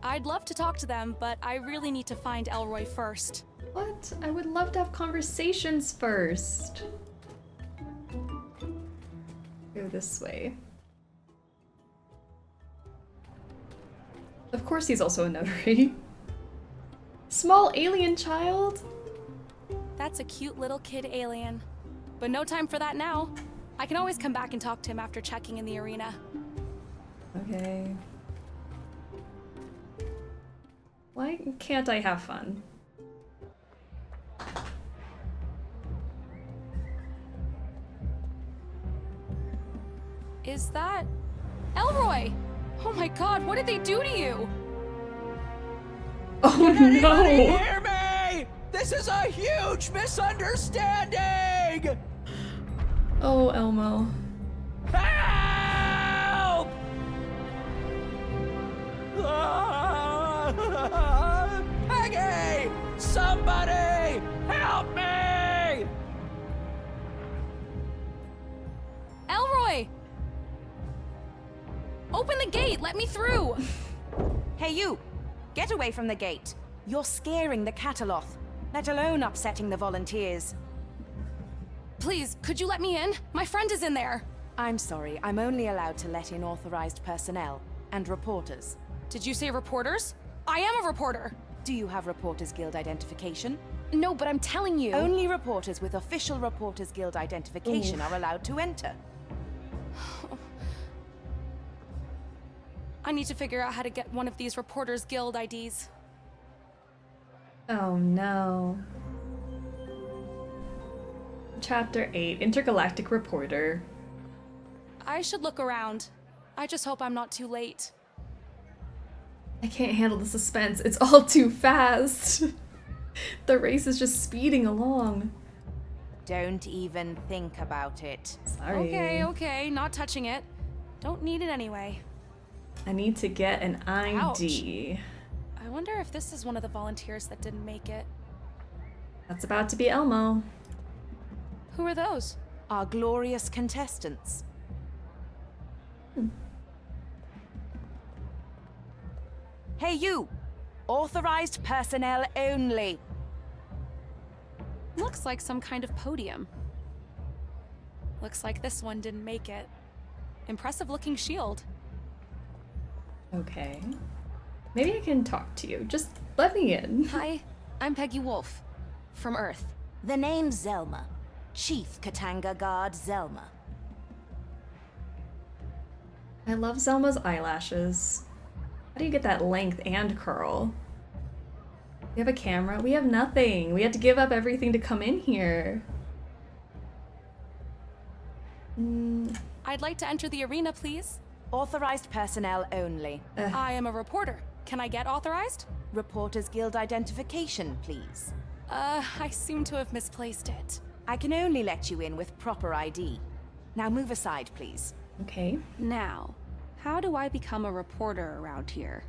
I'd love to talk to them, but I really need to find Elroy first. What? I would love to have conversations first. Go this way. Of course he's also a notary. Small alien child? That's a cute little kid alien. But no time for that now. I can always come back and talk to him after checking in the arena. Okay. Why can't I have fun? Is that... Elroy! Oh my god, what did they do to you? Oh no! Hear me! This is a huge misunderstanding! Oh, Elmo. Help! Peggy! Somebody! Help me! Elroy! Open the gate! Let me through! Hey, you! Get away from the gate. You're scaring the Cataloth, let alone upsetting the volunteers. Please, could you let me in? My friend is in there. I'm sorry, I'm only allowed to let in authorized personnel and reporters. Did you say reporters? I am a reporter. Do you have Reporters Guild identification? No, but I'm telling you. Only reporters with official Reporters Guild identification are allowed to enter. I need to figure out how to get one of these Reporters Guild IDs. Oh no. Chapter 8, Intergalactic Reporter. I should look around. I just hope I'm not too late. I can't handle the suspense. It's all too fast. The race is just speeding along. Don't even think about it. Sorry. Okay, not touching it. Don't need it anyway. I need to get an ID. Ouch. I wonder if this is one of the volunteers that didn't make it. That's about to be Elmo. Who are those? Our glorious contestants. Hey, you! Authorized personnel only. Looks like some kind of podium. Looks like this one didn't make it. Impressive looking shield. Okay. Maybe I can talk to you. Just let me in. Hi, I'm Peggy Wolf. From Earth. The name's Zelma. Chief Katanga Guard Zelma. I love Zelma's eyelashes. How do you get that length and curl? We have a camera? We have nothing. We had to give up everything to come in here. I'd like to enter the arena, please. Authorized personnel only. I am a reporter. Can I get authorized? Reporters Guild identification, please. I seem to have misplaced it. I can only let you in with proper ID. Now move aside, please. Okay. Now, how do I become a reporter around here?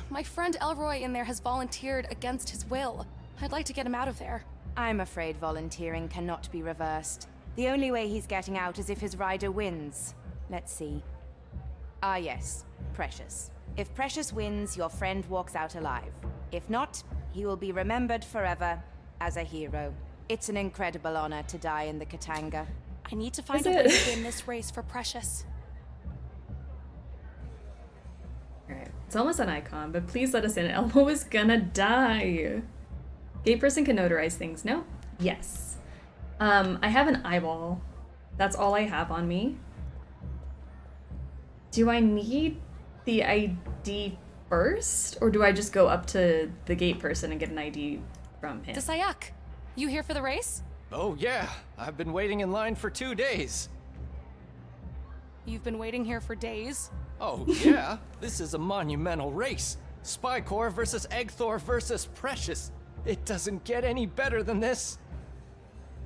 My friend Elroy in there has volunteered against his will. I'd like to get him out of there. I'm afraid volunteering cannot be reversed. The only way he's getting out is if his rider wins. Let's see. Ah yes, Precious. If Precious wins, your friend walks out alive. If not, he will be remembered forever as a hero. It's an incredible honor to die in the Katanga. I need to find a way to win this race for Precious. Alright, it's almost an icon, but please let us in. Elmo is gonna die. Gay person can notarize things. No? Yes. I have an eyeball. That's all I have on me. Do I need the ID first? Or do I just go up to the gate person and get an ID from him? Desayak, you here for the race? Oh yeah, I've been waiting in line for 2 days. You've been waiting here for days? Oh yeah, this is a monumental race. Spy Corps versus Eggthor versus Precious. It doesn't get any better than this.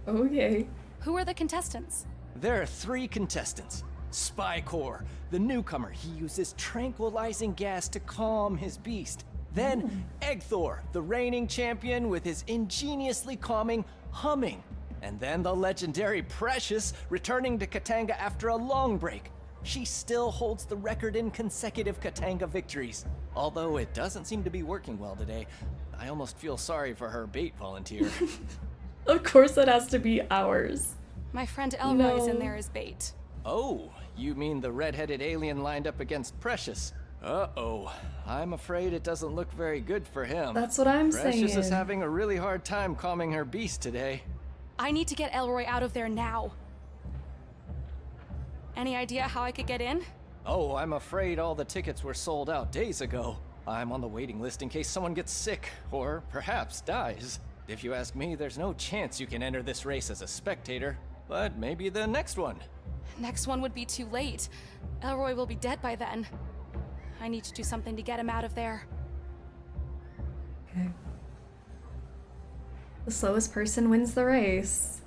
Okay. Who are the contestants? There are 3 contestants. Spy Corps, the newcomer, he uses tranquilizing gas to calm his beast. Then Eggthor, the reigning champion with his ingeniously calming humming. And then the legendary Precious, returning to Katanga after a long break. She still holds the record in consecutive Katanga victories. Although it doesn't seem to be working well today. I almost feel sorry for her bait volunteer. Of course it has to be ours. My friend Elroy is in there as bait. Oh, you mean the red-headed alien lined up against Precious? Uh-oh. I'm afraid it doesn't look very good for him. That's what I'm saying. Precious is having a really hard time calming her beast today. I need to get Elroy out of there now. Any idea how I could get in? Oh, I'm afraid all the tickets were sold out days ago. I'm on the waiting list in case someone gets sick, or perhaps dies. If you ask me, there's no chance you can enter this race as a spectator. But maybe the next one. Next one would be too late. Elroy will be dead by then. I need to do something to get him out of there. Okay. The slowest person wins the race.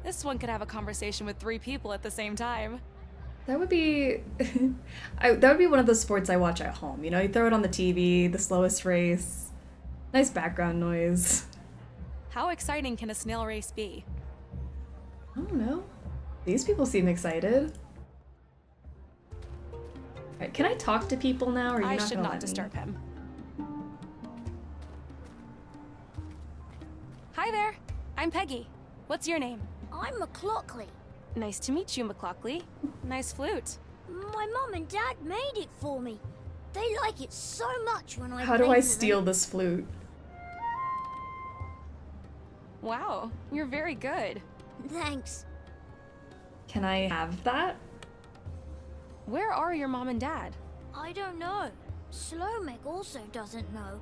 This one could have a conversation with 3 people at the same time. That would be... that would be one of the sports I watch at home. You know, you throw it on the TV, the slowest race. Nice background noise. How exciting can a snail race be? I don't know. These people seem excited. Alright, can I talk to people now, or are you I not should gonna not let me? disturb him. Hi there, I'm Peggy. What's your name? I'm McLaughlin. Nice to meet you, McLaughlin. Nice flute. My mom and dad made it for me. They like it so much when I How do play I for steal them. this flute? Wow, you're very good. Thanks. Can I have that? Where are your mom and dad? I don't know. Slomek also doesn't know.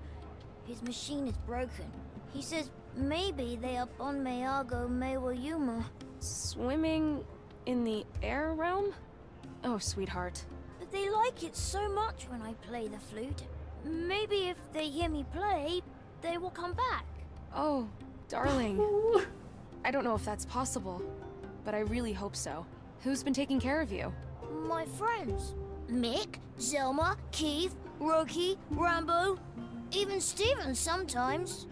His machine is broken. He says maybe they up on Mayago Mewayuma. Swimming in the air realm? Oh, sweetheart. But they like it so much when I play the flute. Maybe if they hear me play, they will come back. Oh, darling. I don't know if that's possible, but I really hope so. Who's been taking care of you? My friends. Mick, Zelma, Keith, Roki, Rambo, even Steven sometimes.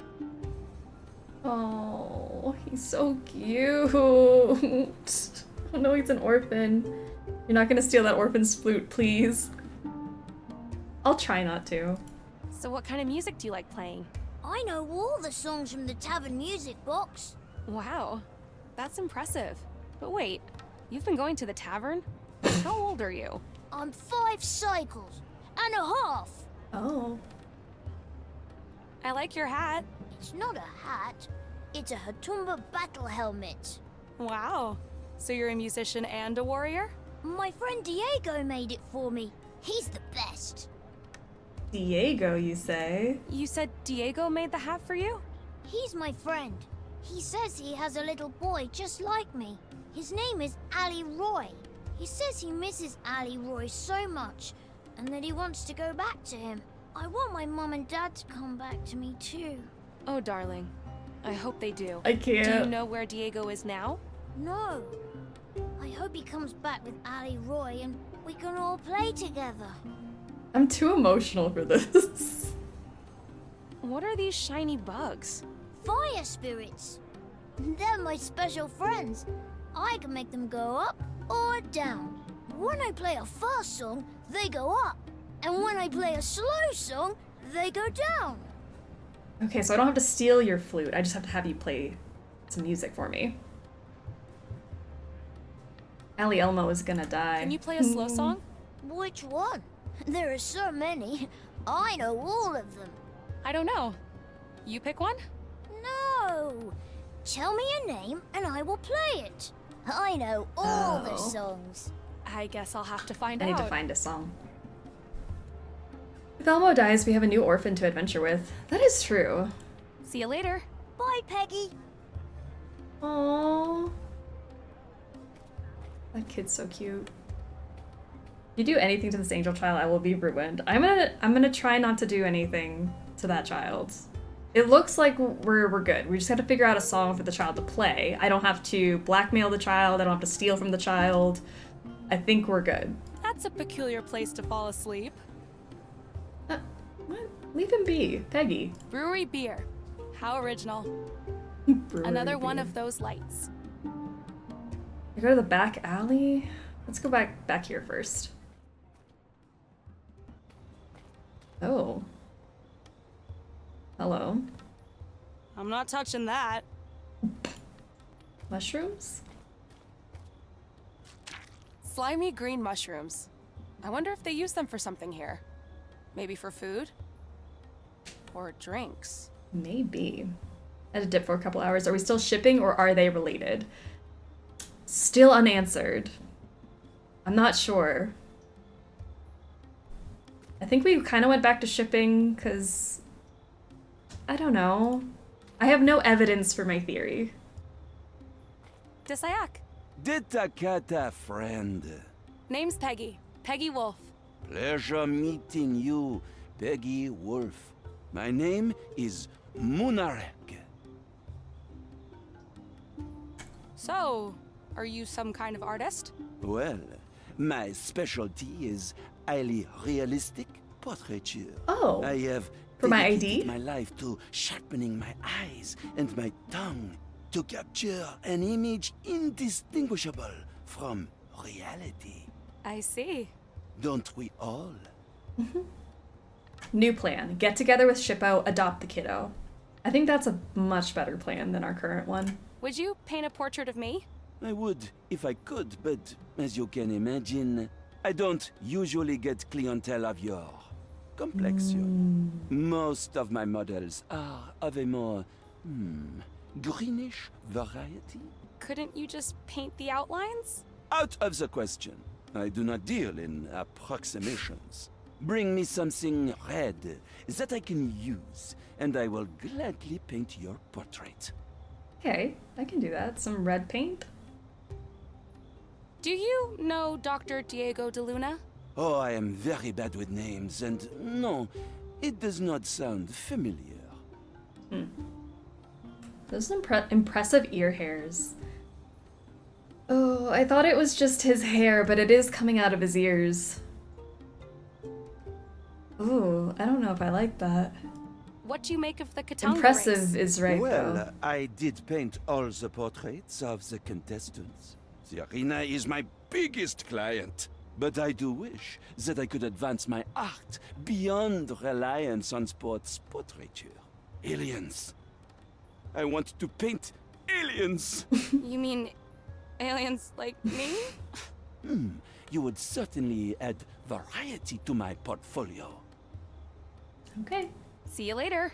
Oh, he's so cute. Oh no, he's an orphan. You're not gonna steal that orphan's flute, please. I'll try not to. So what kind of music do you like playing? I know all the songs from the tavern music box. Wow, that's impressive. But wait, you've been going to the tavern? How old are you? I'm 5 cycles and a half. Oh. I like your hat. It's not a hat. It's a Hatumba battle helmet. Wow. So you're a musician and a warrior? My friend Diego made it for me. He's the best. Diego, you say? You said Diego made the hat for you? He's my friend. He says he has a little boy just like me. His name is Elroy. He says he misses Elroy so much and that he wants to go back to him. I want my mom and dad to come back to me too. Oh, darling. I hope they do. I can't. Do you know where Diego is now? No. I hope he comes back with Elroy and we can all play together. I'm too emotional for this. What are these shiny bugs? Fire spirits. They're my special friends. I can make them go up or down. When I play a fast song, they go up. And when I play a slow song, they go down. Okay, so I don't have to steal your flute. I just have to have you play some music for me. Ali Elmo is gonna die. Can you play a slow song? Which one? There are so many. I know all of them. I don't know. You pick one? No. Tell me a name and I will play it. I know all the Oh. songs. I guess I'll have to find I out. need to find a song. If Elmo dies, we have a new orphan to adventure with. That is true. See you later. Bye, Peggy. Aww. That kid's so cute. If you do anything to this angel child, I will be ruined. I'm gonna try not to do anything to that child. It looks like we're good. We just have to figure out a song for the child to play. I don't have to blackmail the child. I don't have to steal from the child. I think we're good. That's a peculiar place to fall asleep. What? Leave him be, Peggy. Brewery beer. How original. Brewery Another one beer. of those lights. You go to the back alley? Let's go back here first. Oh. Hello. I'm not touching that. Mushrooms? Slimy green mushrooms. I wonder if they use them for something here. Maybe for food? Or drinks? Maybe. I had to dip for a couple hours. Are we still shipping or are they related? Still unanswered. I'm not sure. I think we kind of went back to shipping because I don't know. I have no evidence for my theory. Disayak. Ditakata, friend. Name's Peggy. Peggy Wolf. Pleasure meeting you, Peggy Wolf. My name is Munarek. So, are you some kind of artist? Well, my specialty is highly realistic portraiture. Oh, I have for my dedicated ID? my life to sharpening my eyes and my tongue to capture an image indistinguishable from reality. I see. Don't we all? New plan. Get together with Shippo, adopt the kiddo. I think that's a much better plan than our current one. Would you paint a portrait of me? I would if I could, but as you can imagine, I don't usually get clientele of your complexion. Most of my models are of a more, greenish variety. Couldn't you just paint the outlines? Out of the question. I do not deal in approximations. Bring me something red that I can use, and I will gladly paint your portrait. Okay, I can do that. Some red paint. Do you know Dr. Diego de Luna? Oh, I am very bad with names, and no, it does not sound familiar. Those impressive ear hairs. Oh, I thought it was just his hair, but it is coming out of his ears. Ooh, I don't know if I like that. What do you make of the Katanga Impressive race? is right, Well, though. I did paint all the portraits of the contestants. The arena is my biggest client. But I do wish that I could advance my art beyond reliance on sports portraiture. Aliens. I want to paint aliens. You mean aliens like me? You would certainly add variety to my portfolio. Okay. See you later.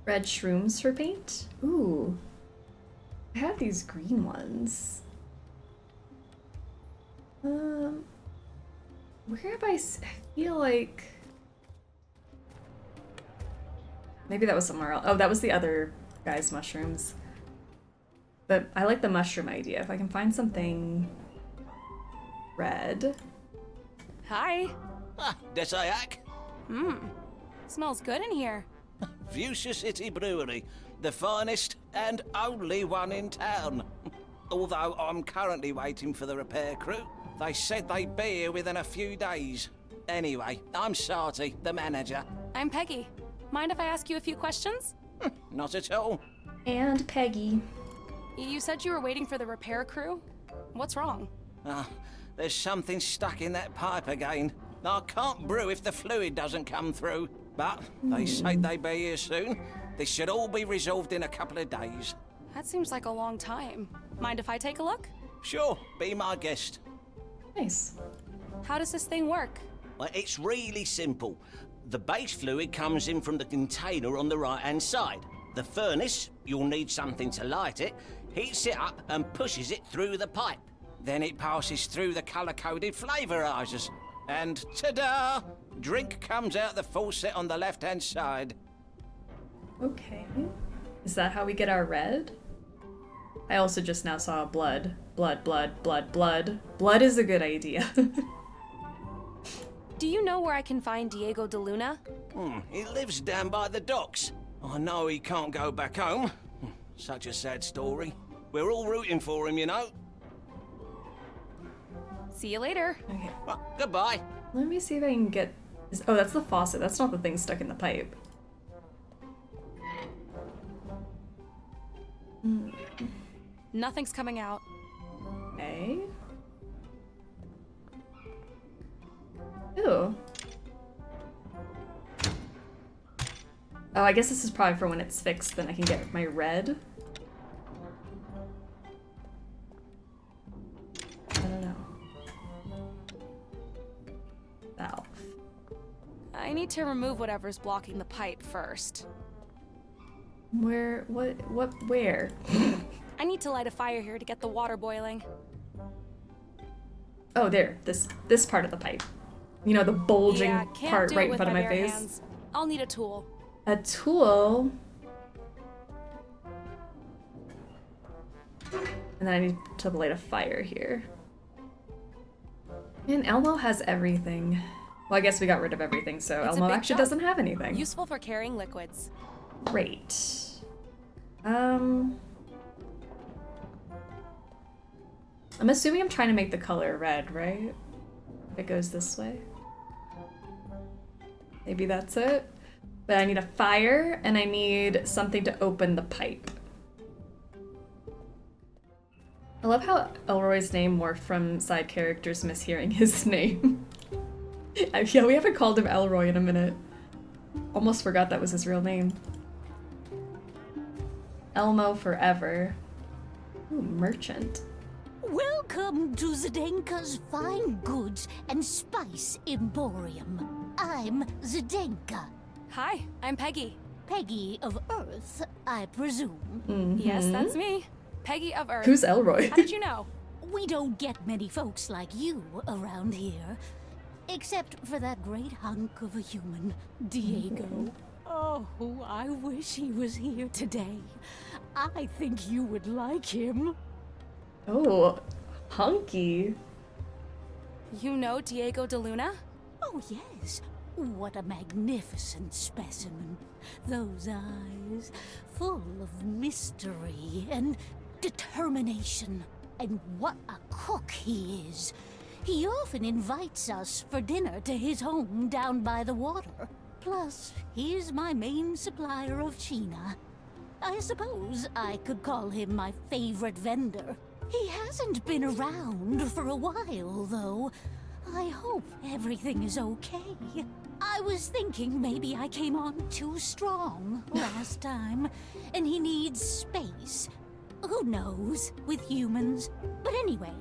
Red shrooms for paint? Ooh. I have these green ones. Where have I feel like... Maybe that was somewhere else. Oh, that was the other guy's mushrooms. But I like the mushroom idea. If I can find something red. Hi. Ah, Desayak. Smells good in here. Fuchsia City Brewery, the finest and only one in town. Although I'm currently waiting for the repair crew. They said they'd be here within a few days. Anyway, I'm Sarty, the manager. I'm Peggy. Mind if I ask you a few questions? Not at all. And Peggy. You said you were waiting for the repair crew? What's wrong? There's something stuck in that pipe again. I can't brew if the fluid doesn't come through. But they say they'll be here soon. This should all be resolved in a couple of days. That seems like a long time. Mind if I take a look? Sure, be my guest. Nice. How does this thing work? Well, it's really simple. The base fluid comes in from the container on the right-hand side. The furnace, you'll need something to light it, heats it up and pushes it through the pipe. Then it passes through the colour-coded flavorizers. And ta-da! Drink comes out the faucet on the left-hand side. Okay. Is that how we get our red? I also just now saw blood. Blood, blood, blood, blood. Blood is a good idea. Do you know where I can find Diego de Luna? He lives down by the docks. I know he can't go back home. Such a sad story. We're all rooting for him, you know. See you later. Okay. Well, goodbye. Let me see if I can get... Oh, that's the faucet. That's not the thing stuck in the pipe. Nothing's coming out. Okay. Ooh. Oh, I guess this is probably for when it's fixed, then I can get my red. I don't know. Valve. I need to remove whatever's blocking the pipe first. Where? Where? I need to light a fire here to get the water boiling. Oh, there. This part of the pipe. You know, the bulging Yeah, can't part do it right in with front of my bare face. hands. I'll need a tool. A tool? And then I need to light a fire here. And Elmo has everything. Well, I guess we got rid of everything, so It's a Elmo big actually jug. doesn't have anything. Useful for carrying liquids. Great. I'm assuming I'm trying to make the color red, right? If it goes this way. Maybe that's it. But I need a fire, and I need something to open the pipe. I love how Elroy's name morphed from side characters mishearing his name. Yeah, we haven't called him Elroy in a minute. Almost forgot that was his real name. Elmo forever. Ooh, merchant. Welcome to Zdenka's Fine Goods and Spice Emporium. I'm Zdenka. Hi, I'm Peggy. Peggy of Earth, I presume. Yes, that's me. Peggy of Earth. Who's Elroy? How did you know? We don't get many folks like you around here. Except for that great hunk of a human, Diego. Oh, I wish he was here today. I think you would like him. Oh, hunky. You know Diego de Luna? Oh, yes. What a magnificent specimen. Those eyes, full of mystery and determination. And what a cook he is. He often invites us for dinner to his home down by the water. Plus, he's my main supplier of China. I suppose I could call him my favorite vendor. He hasn't been around for a while, though. I hope everything is okay. I was thinking maybe I came on too strong last time, and he needs space. Who knows, with humans? But anyway,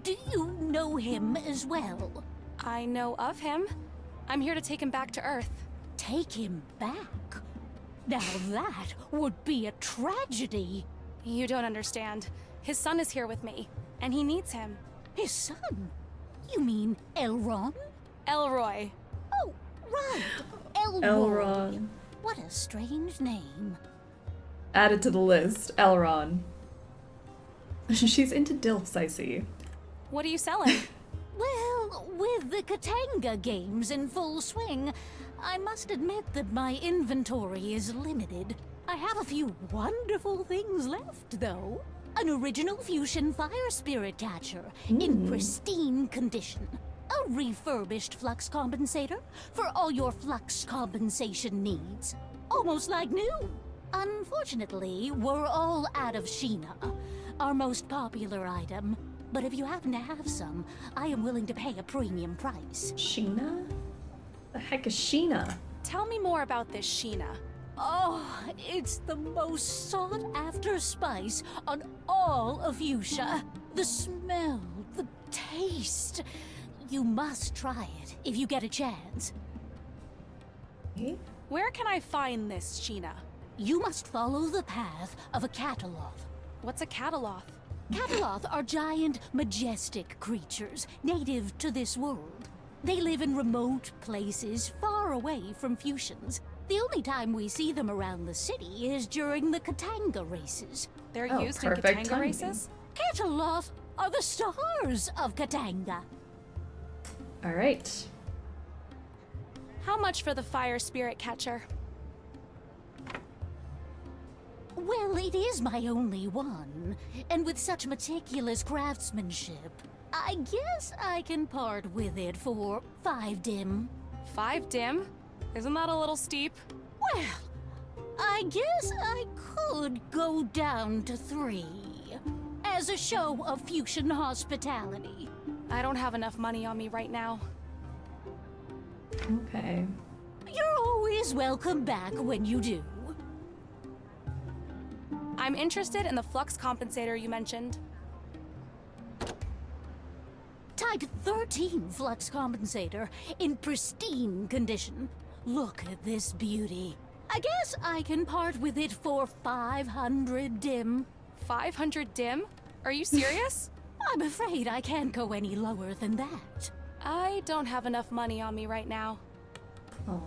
do you know him as well? I know of him. I'm here to take him back to Earth. Take him back? Now that would be a tragedy. You don't understand. His son is here with me, and he needs him. His son? You mean Elron? Elroy. Oh, right. Elroy. Elron. What a strange name. Added to the list. Elron. She's into DILFs, I see. What are you selling? Well, with the Katanga games in full swing, I must admit that my inventory is limited. I have a few wonderful things left, though. An original fusion fire spirit catcher in pristine condition. A refurbished flux compensator for all your flux compensation needs. Almost like new. Unfortunately, we're all out of Sheena, our most popular item. But if you happen to have some, I am willing to pay a premium price. Sheena? The heck is Sheena? Tell me more about this Sheena. Oh, it's the most sought-after spice on all of Fuchsia. The smell, the taste. You must try it if you get a chance. Where can I find this Sheena? You must follow the path of a cataloth. What's a cataloth? Cataloth are giant, majestic creatures native to this world. They live in remote places far away from Fuchsians. The only time we see them around the city is during the Katanga races. They're used in Katanga races? Cataloth are the stars of Katanga. All right. How much for the fire spirit catcher? Well, it is my only one, and with such meticulous craftsmanship, I guess I can part with it for 5 dim. 5 dim? Isn't that a little steep? Well, I guess I could go down to 3, as a show of Fuchsian hospitality. I don't have enough money on me right now. Okay. You're always welcome back when you do. I'm interested in the flux compensator you mentioned. Type 13 flux compensator in pristine condition. Look at this beauty. I guess I can part with it for 500 dim. 500 dim? Are you serious? I'm afraid I can't go any lower than that. I don't have enough money on me right now. Oh.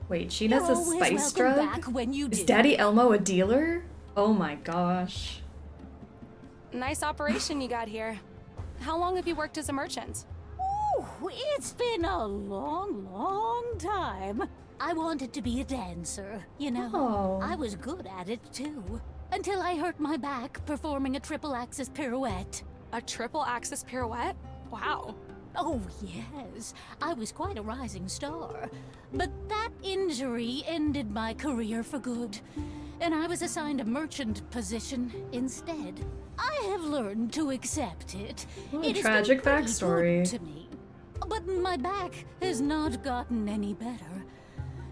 Wait, Sheena's a spice drug? Back when you Is do. Daddy Elmo a dealer? Oh my gosh. Nice operation you got here. How long have you worked as a merchant? Ooh, it's been a long, long time. I wanted to be a dancer, you know. Oh. I was good at it too. until I hurt my back performing a triple axis pirouette. A triple axis pirouette? Wow. Oh, yes. I was quite a rising star. But that injury ended my career for good, and I was assigned a merchant position instead. I have learned to accept it. It tragic has been pretty backstory. good to me. But my back has not gotten any better,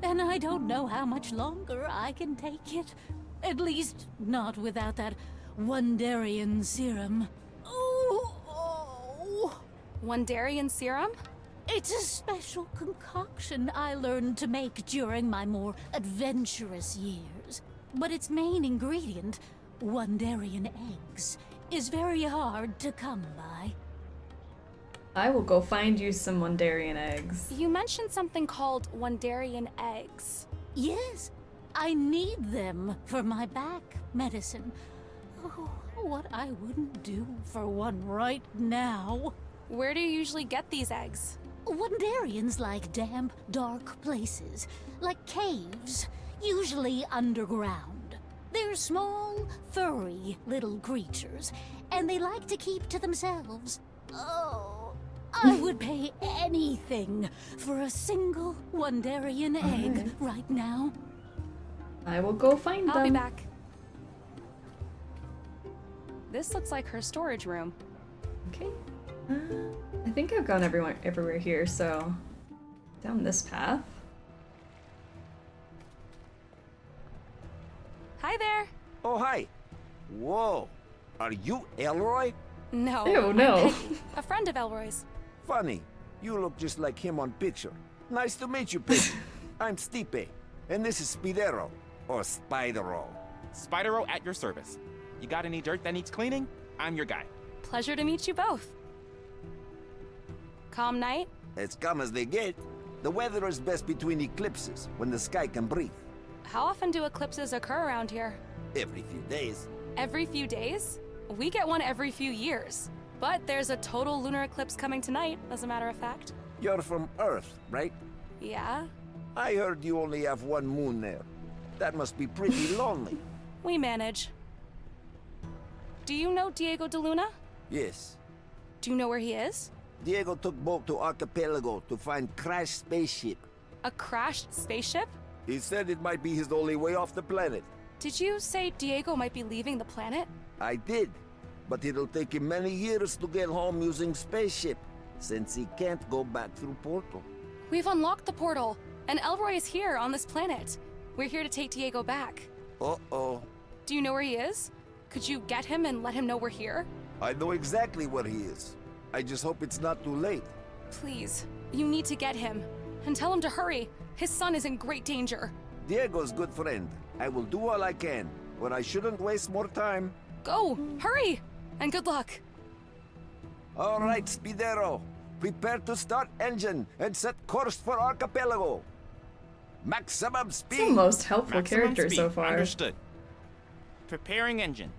and I don't know how much longer I can take it. At least, not without that Wondarian serum. Wondarian serum? It's a special concoction I learned to make during my more adventurous years. But its main ingredient, Wondarian eggs, is very hard to come by. I will go find you some Wondarian eggs. You mentioned something called Wondarian eggs. Yes, I need them for my back medicine. Oh, what I wouldn't do for one right now. Where do you usually get these eggs? Wondarians like damp, dark places, like caves, usually underground. They're small, furry little creatures, and they like to keep to themselves. Oh, I would pay anything for a single Wondarian egg right now. I will go find them. I'll be back. This looks like her storage room. Okay. I think I've gone everywhere here, so down this path. Hi there. Oh, hi. Whoa. Are you Elroy? No. Ew, I'm no. Peggy, a friend of Elroy's. Funny. You look just like him on picture. Nice to meet you, Piggy. I'm Stipe, and this is Spidero, or Spidero. Spidero at your service. You got any dirt that needs cleaning? I'm your guy. Pleasure to meet you both. Calm night? As calm as they get. The weather is best between eclipses, when the sky can breathe. How often do eclipses occur around here? Every few days. Every few days? We get one every few years. But there's a total lunar eclipse coming tonight, as a matter of fact. You're from Earth, right? Yeah? I heard you only have one moon there. That must be pretty lonely. We manage. Do you know Diego de Luna? Yes. Do you know where he is? Diego took boat to Archipelago to find crashed spaceship. A crashed spaceship? He said it might be his only way off the planet. Did you say Diego might be leaving the planet? I did. But it'll take him many years to get home using spaceship, since he can't go back through portal. We've unlocked the portal, and Elroy is here on this planet. We're here to take Diego back. Uh-oh. Do you know where he is? Could you get him and let him know we're here? I know exactly where he is. I just hope it's not too late. Please, you need to get him. And tell him to hurry. His son is in great danger. Diego's good friend. I will do all I can, but I shouldn't waste more time. Go! Hurry! And good luck. All right, Spidero. Prepare to start engine and set course for Archipelago. Maximum speed. It's the most helpful Maximum character speed. so far. Understood. Preparing engine.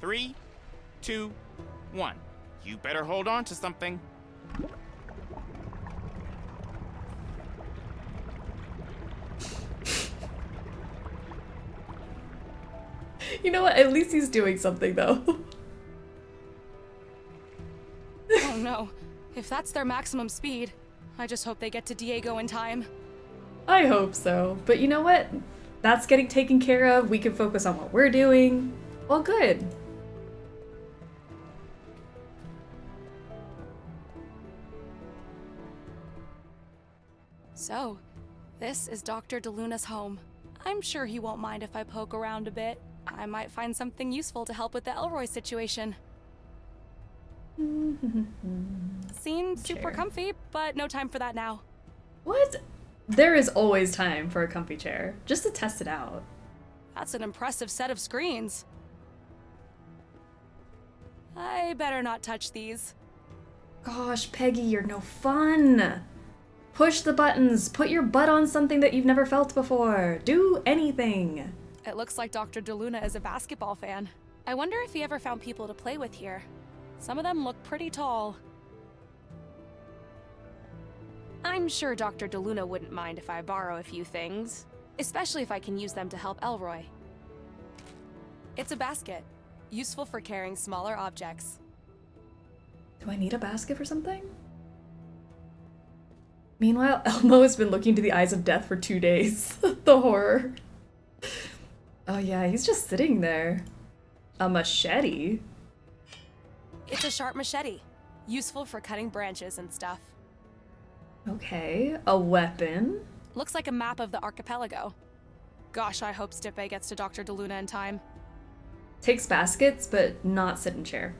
3, 2, 1. You better hold on to something. You know what? At least he's doing something, though. Oh no. If that's their maximum speed, I just hope they get to Diego in time. I hope so. But you know what? That's getting taken care of. We can focus on what we're doing. All good. So, this is Dr. de Luna's home. I'm sure he won't mind if I poke around a bit. I might find something useful to help with the Elroy situation. Seems super Chair. comfy, but no time for that now. What? There is always time for a comfy chair, just to test it out. That's an impressive set of screens. I better not touch these. Gosh, Peggy, you're no fun. Push the buttons. Put your butt on something that you've never felt before. Do anything. It looks like Dr. de Luna is a basketball fan. I wonder if he ever found people to play with here. Some of them look pretty tall. I'm sure Dr. de Luna wouldn't mind if I borrow a few things, especially if I can use them to help Elroy. It's a basket, useful for carrying smaller objects. Do I need a basket for something? Meanwhile, Elmo has been looking to the eyes of death for 2 days. The horror. Oh yeah, he's just sitting there. A machete? It's a sharp machete, useful for cutting branches and stuff. Okay, a weapon. Looks like a map of the archipelago. Gosh, I hope Stipe gets to Dr. DeLuna in time. Takes baskets, but not sit in chair.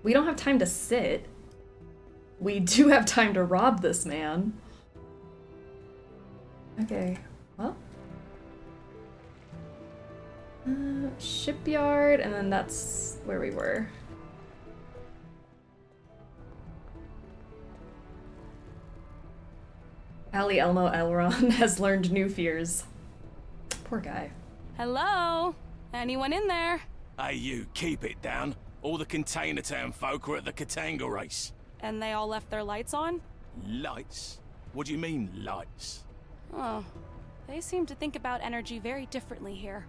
We don't have time to sit. We do have time to rob this man. Okay, well. Shipyard, and then that's where we were. Ali Elmo Elron has learned new fears. Poor guy. Hello? Anyone in there? Hey, you, keep it down. All the Container Town folk are at the Katanga race. And they all left their lights on? Lights? What do you mean, lights? Oh, they seem to think about energy very differently here.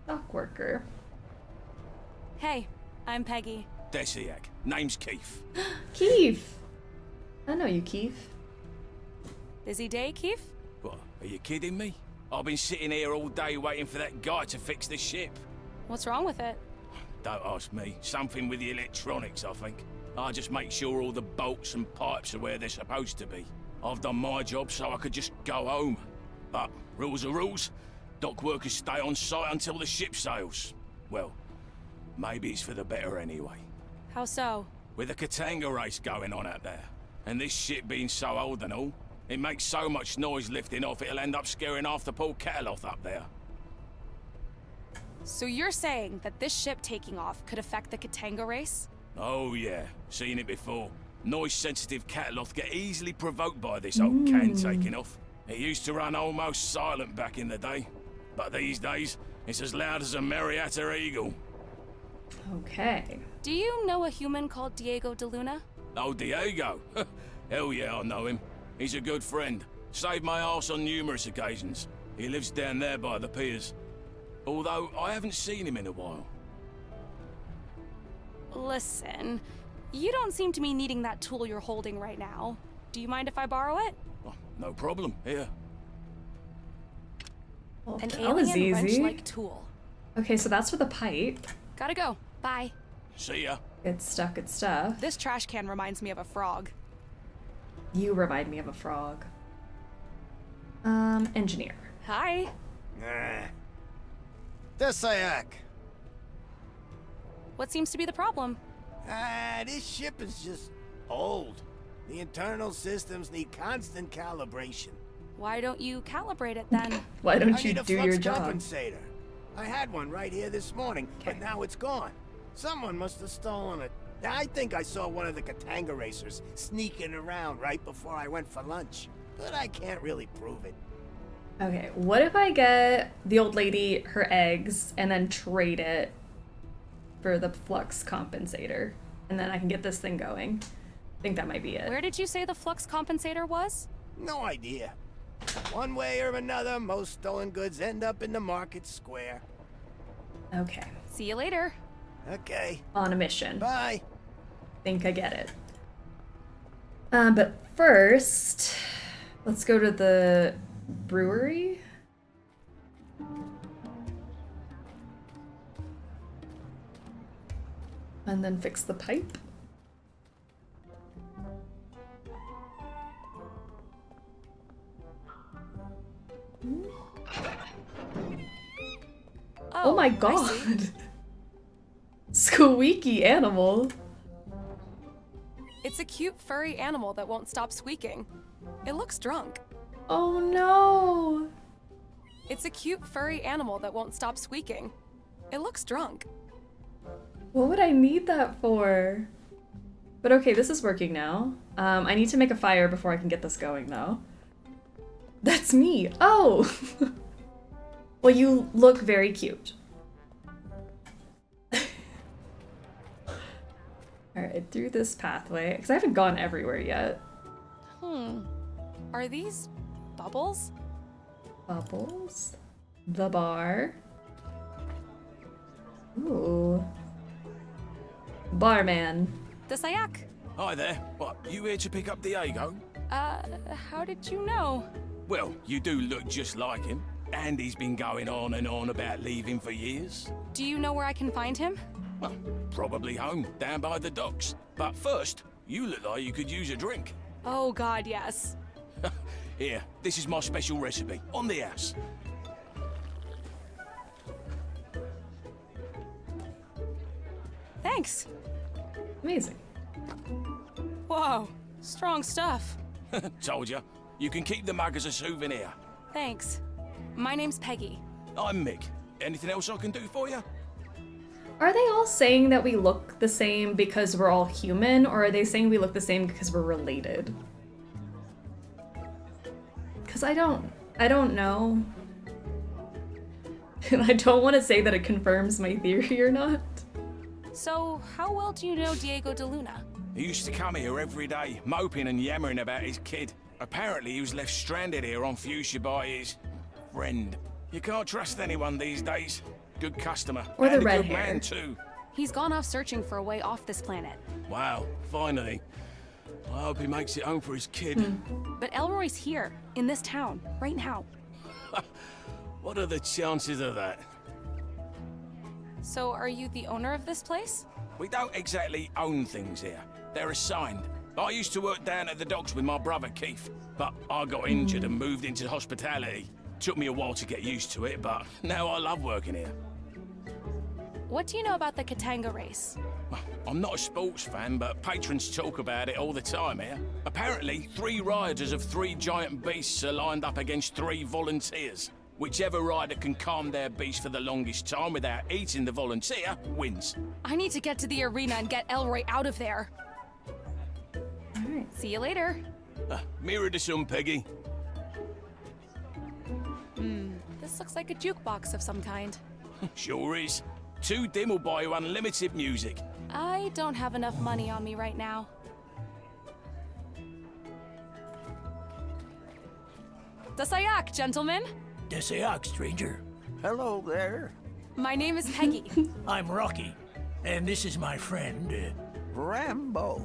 Dock worker. Hey, I'm Peggy. Desiak. Name's Keith. Keith! I know you, Keith. Busy day, Keith? What, are you kidding me? I've been sitting here all day waiting for that guy to fix the ship. What's wrong with it? Don't ask me. Something with the electronics, I think. I just make sure all the bolts and pipes are where they're supposed to be. I've done my job so I could just go home. But rules are rules. Dock workers stay on site until the ship sails. Well, maybe it's for the better anyway. How so? With the Katanga race going on out there, and this ship being so old and all, it makes so much noise lifting off it'll end up scaring half the Port Cataloth up there. So you're saying that this ship taking off could affect the Katanga race? Oh yeah, seen it before. Noise-sensitive Cataloth get easily provoked by this old can taking off. It used to run almost silent back in the day, but these days, it's as loud as a Marietta eagle. Okay. Do you know a human called Diego DeLuna? Oh, Diego? Hell yeah, I know him. He's a good friend. Saved my arse on numerous occasions. He lives down there by the piers. Although, I haven't seen him in a while. Listen, you don't seem to be needing that tool you're holding right now. Do you mind if I borrow it? Oh, no problem. Here. Well, An that was alien easy. wrench-like tool. Okay, so that's for the pipe. Gotta go. Bye. See ya. Good stuff, good stuff. This trash can reminds me of a frog. You remind me of a frog. Engineer. Hi. Desayak. What seems to be the problem? This ship is just old. The internal systems need constant calibration. Why don't you calibrate it then? Why don't I you need a do flux your job? compensator. I had one right here this morning, but now it's gone. Someone must have stolen it. I think I saw one of the Katanga racers sneaking around right before I went for lunch, but I can't really prove it. Okay, what if I get the old lady her eggs and then trade it for the flux compensator? And then I can get this thing going. I think that might be it. Where did you say the flux compensator was? No idea. One way or another, most stolen goods end up in the market square. Okay. See you later. Okay. On a mission. Bye. Think I get it. But first, let's go to the brewery. And then fix the pipe. Oh my god! Squeaky animal. It's a cute furry animal that won't stop squeaking. It looks drunk. Oh no! It's a cute furry animal that won't stop squeaking. It looks drunk. What would I need that for? But okay, this is working now. I need to make a fire before I can get this going though. That's me! Oh! Well, you look very cute. Alright, through this pathway, because I haven't gone everywhere yet. Are these bubbles? Bubbles. The bar. Ooh. Barman. Desayak. Hi there. What, you here to pick up Diego? How did you know? Well, you do look just like him. And he's been going on and on about leaving for years. Do you know where I can find him? Well, probably home, down by the docks. But first, you look like you could use a drink. Oh god, yes. Here, this is my special recipe, on the house. Thanks. Amazing. Whoa, strong stuff. Told ya. You can keep the mug as a souvenir. Thanks. My name's Peggy. I'm Mick. Anything else I can do for you? Are they all saying that we look the same because we're all human, or are they saying we look the same because we're related? Because I don't know. And I don't want to say that it confirms my theory or not. So, how well do you know Diego de Luna? He used to come here every day, moping and yammering about his kid. Apparently he was left stranded here on Fuchsia by his friend. You can't trust anyone these days. Good customer. Or the and red a good hair. man too. He's gone off searching for a way off this planet. Wow, finally. I hope he makes it home for his kid. But Elroy's here, in this town, right now. What are the chances of that? So, are you the owner of this place? We don't exactly own things here. They're assigned. I used to work down at the docks with my brother Keith, but I got injured and moved into hospitality. Took me a while to get used to it, but now I love working here. What do you know about the Katanga race? I'm not a sports fan, but patrons talk about it all the time here. Apparently, 3 riders of 3 giant beasts are lined up against 3 volunteers. Whichever rider can calm their beast for the longest time without eating the volunteer wins. I need to get to the arena and get Elroy out of there. Alright. See you later. Mirror to some, Peggy. This looks like a jukebox of some kind. Sure is. 2 dim will buy you unlimited music. I don't have enough money on me right now. Desayak, gentlemen. Desayak, stranger. Hello there. My name is Peggy. I'm Rocky, and this is my friend, Rambo.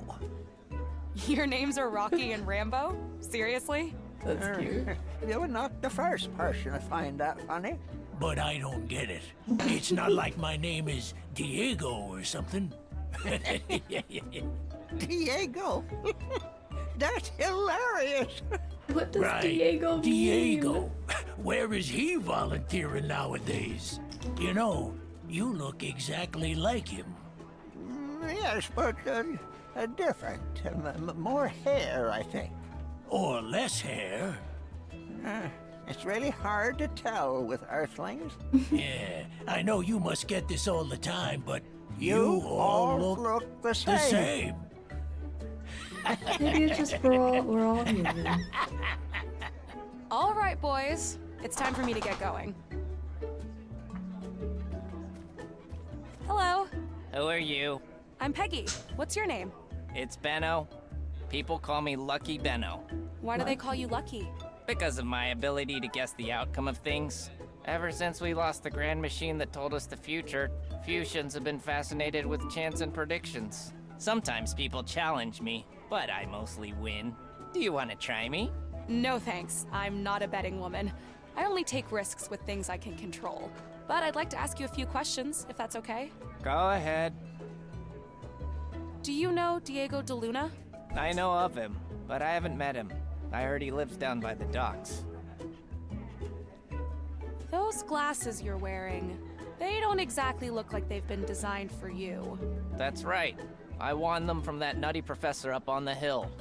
Your names are Rocky and Rambo? Seriously? That's cute. You were not the first person to find that funny. But I don't get it. It's not like my name is Diego or something. Diego? That's hilarious. What does Right, Diego mean? Diego. Where is he volunteering nowadays? You know, you look exactly like him. Yes, but different. More hair, I think. Or less hair. It's really hard to tell with Earthlings. Yeah, I know you must get this all the time, but You you all look the the same. Maybe it's just we're all human. All right, boys. It's time for me to get going. Hello. Who are you? I'm Peggy. What's your name? It's Benno. People call me Lucky Benno. Why do they call you Lucky? Because of my ability to guess the outcome of things. Ever since we lost the grand machine that told us the future, Fuchsians have been fascinated with chance and predictions. Sometimes people challenge me, but I mostly win. Do you want to try me? No thanks. I'm not a betting woman. I only take risks with things I can control. But I'd like to ask you a few questions, if that's okay. Go ahead. Do you know Diego de Luna? I know of him, but I haven't met him. I heard he lives down by the docks. Those glasses you're wearing, they don't exactly look like they've been designed for you. That's right. I won them from that nutty professor up on the hill.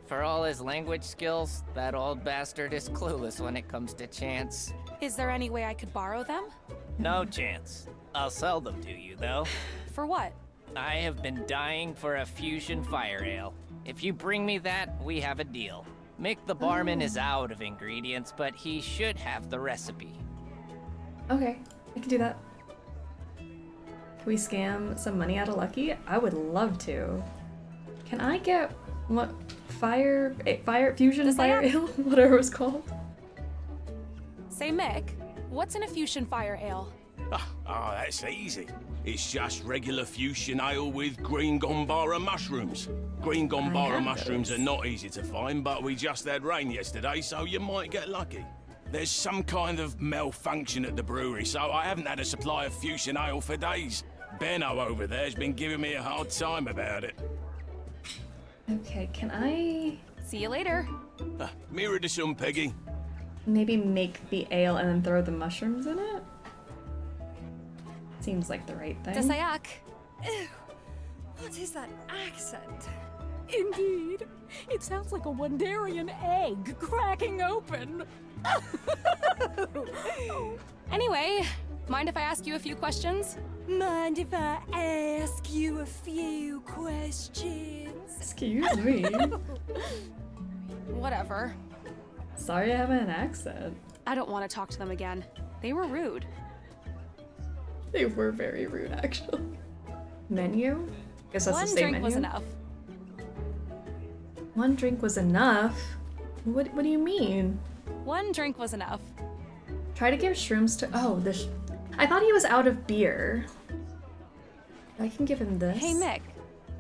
For all his language skills, that old bastard is clueless when it comes to chance. Is there any way I could borrow them? No chance. I'll sell them to you, though. For what? I have been dying for a fusion fire ale. If you bring me that, we have a deal. Mick the barman is out of ingredients, but he should have the recipe. Okay, I can do that. Can we scam some money out of Lucky? I would love to. Can I get what fusion fire ale, whatever it's called? Say, Mick, what's in a fusion fire ale? That's easy. It's just regular fusion ale with green gombara mushrooms. Green gombara mushrooms are not easy to find, but we just had rain yesterday, so you might get lucky. There's some kind of malfunction at the brewery, so I haven't had a supply of fusion ale for days. Benno over there's been giving me a hard time about it. Okay, can I... See you later. Mirror to some, Peggy. Maybe make the ale and then throw the mushrooms in it? Seems like the right thing. Desayak. Ew, what is that accent? Indeed, it sounds like a Wandarian egg cracking open. Anyway, mind if I ask you a few questions? Mind if I ask you a few questions? Excuse me. Whatever. Sorry I have an accent. I don't want to talk to them again. They were rude. They were very rude, actually. Menu? Guess that's One the same drink menu. was enough. One drink was enough? What do you mean? One drink was enough. Try to give shrooms to... Oh, this... I thought he was out of beer. I can give him this. Hey, Mick.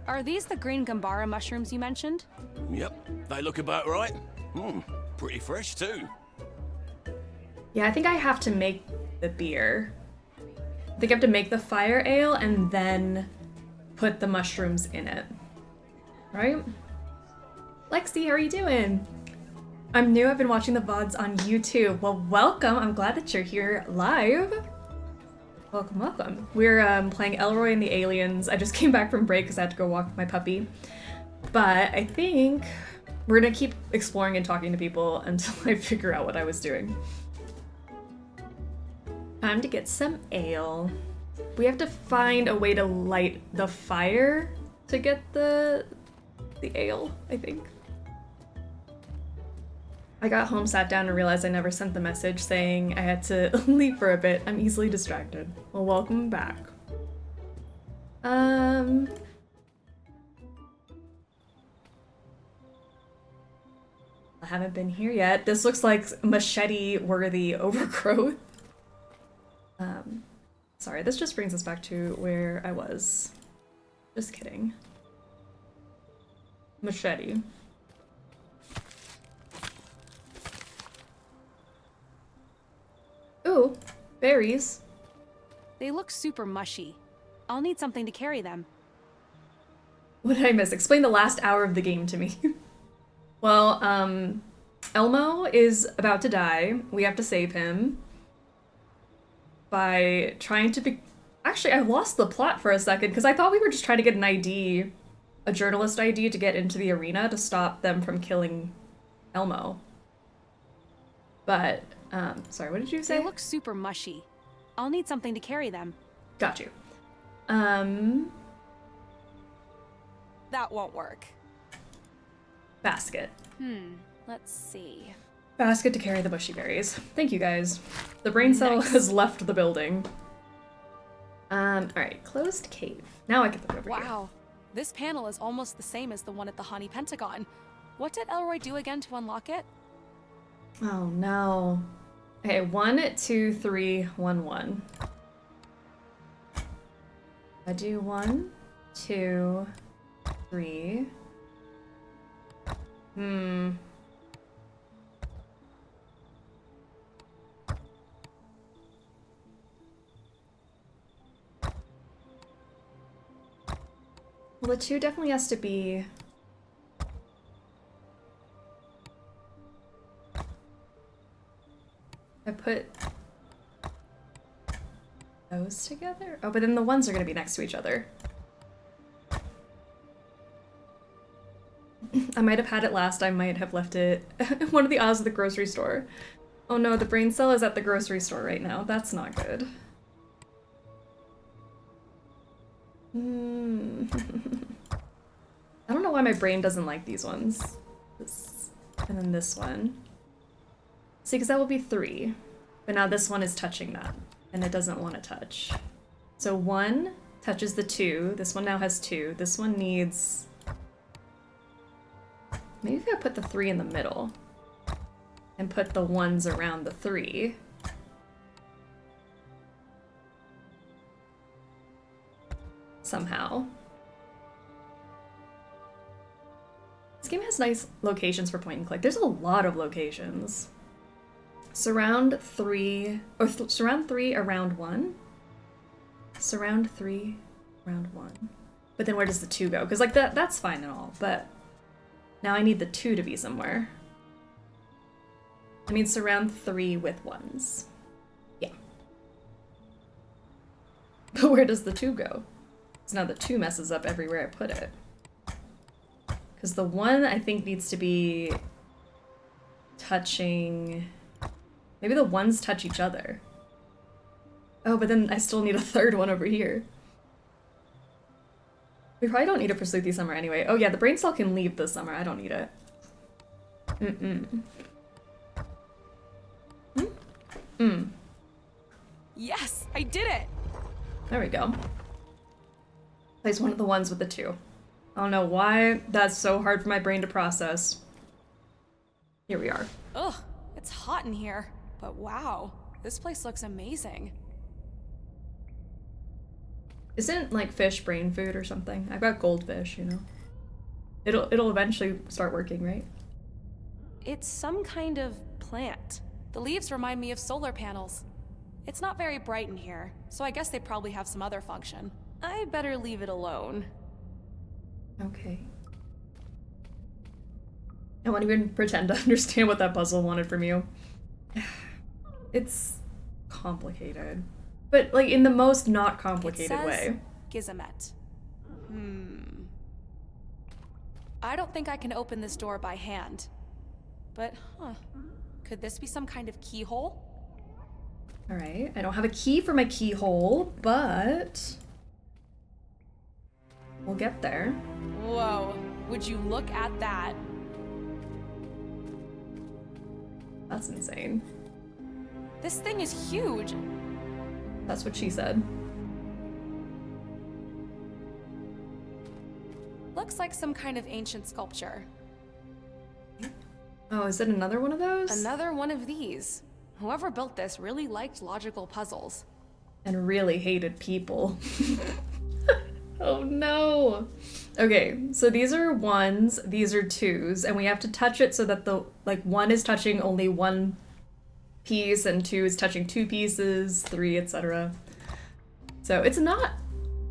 Are these the green gambara mushrooms you mentioned? Yep, they look about right. Pretty fresh too. Yeah, I think I have to make the beer. I think I have to make the fire ale and then put the mushrooms in it. Right? Lexi, how are you doing? I'm new, I've been watching the VODs on YouTube. Well, welcome, I'm glad that you're here live. Welcome, welcome. We're playing Elroy and the Aliens. I just came back from break because I had to go walk my puppy. But I think we're gonna keep exploring and talking to people until I figure out what I was doing. Time to get some ale. We have to find a way to light the fire to get the ale, I think. I got home, sat down, and realized I never sent the message saying I had to leave for a bit. I'm easily distracted. Well, welcome back. I haven't been here yet. This looks like machete-worthy overgrowth. Sorry, this just brings us back to where I was. Just kidding. Machete. Ooh, berries. They look super mushy. I'll need something to carry them. What did I miss? Explain the last hour of the game to me. Well, Elmo is about to die. We have to save him by trying to be... Actually, I lost the plot for a second because I thought we were just trying to get an ID, a journalist ID, to get into the arena to stop them from killing Elmo. But, sorry, what did you say? They look super mushy. I'll need something to carry them. Got you. That won't work. Basket. Let's see. Basket to carry the bushy berries. Thank you, guys. The brain cell has left the building. Alright, closed cave. Now I can look over here. Wow. This panel is almost the same as the one at the Honey Pentagon. What did Elroy do again to unlock it? Oh no. Okay, 1, 2, 3, 1, 1. I do 1, 2, 3. Well, the 2 definitely has to be... I put those together? Oh, but then the 1s are going to be next to each other. I might have had it last. I might have left it in one of the aisles of the grocery store. Oh no, the brain cell is at the grocery store right now. That's not good. I don't know why my brain doesn't like these ones. This, and then this one. See, because that will be 3. But now this one is touching that, and it doesn't want to touch. So 1 touches the 2. This one now has 2. This one needs... Maybe if I put the 3 in the middle and put the 1s around the 3. somehow. This game has nice locations for point and click. There's a lot of locations. Surround 3, or surround 3 around 1. Surround 3 around 1. But then where does the 2 go? Because like that's fine and all, but now I need the 2 to be somewhere. I mean surround 3 with 1s. Yeah. But where does the 2 go? So now the 2 messes up everywhere I put it. Because the 1 I think needs to be touching... Maybe the 1s touch each other. Oh, but then I still need a 3rd one over here. We probably don't need it for Sleepy Summer anyway. Oh yeah, the brain cell can leave this summer. I don't need it. Yes, I did it! There we go. Place one of the ones with the 2. I don't know why that's so hard for my brain to process. Here we are. Ugh, it's hot in here. But wow, this place looks amazing. Isn't like fish brain food or something? I've got goldfish, you know. It'll eventually start working, right? It's some kind of plant. The leaves remind me of solar panels. It's not very bright in here, so I guess they probably have some other function. I better leave it alone. Okay. I won't even pretend to understand what that puzzle wanted from you. It's complicated. But, like, in the most not complicated way. Gizamet. I don't think I can open this door by hand. But, could this be some kind of keyhole? Alright, I don't have a key for my keyhole, but... we'll get there. Whoa, would you look at that? That's insane. This thing is huge. That's what she said. Looks like some kind of ancient sculpture. Oh, is it another one of those? Another one of these. Whoever built this really liked logical puzzles. And really hated people. Oh no! Okay, so these are 1s, these are 2s, and we have to touch it so that the, like, 1 is touching only 1 piece, and 2 is touching 2 pieces, 3, etc. So it's not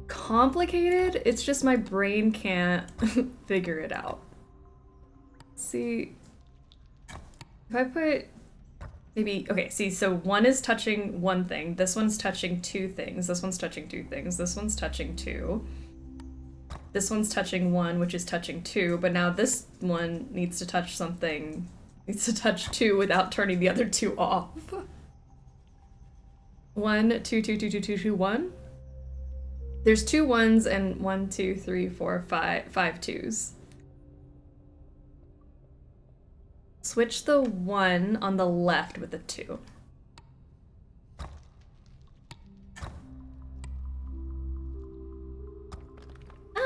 complicated, it's just my brain can't figure it out. See, if I put maybe, okay, see, so 1 is touching 1 thing, this one's touching 2 things, this one's touching 2 things, this one's touching 2. This one's touching 1, which is touching 2, but now this one needs to touch something, needs to touch 2 without turning the other 2 off. 1, 2, 2, 2, 2, 2, 2, 1. There's 2 1s and 1, 2, 3, 4, 5 2s. Switch the 1 on the left with the 2.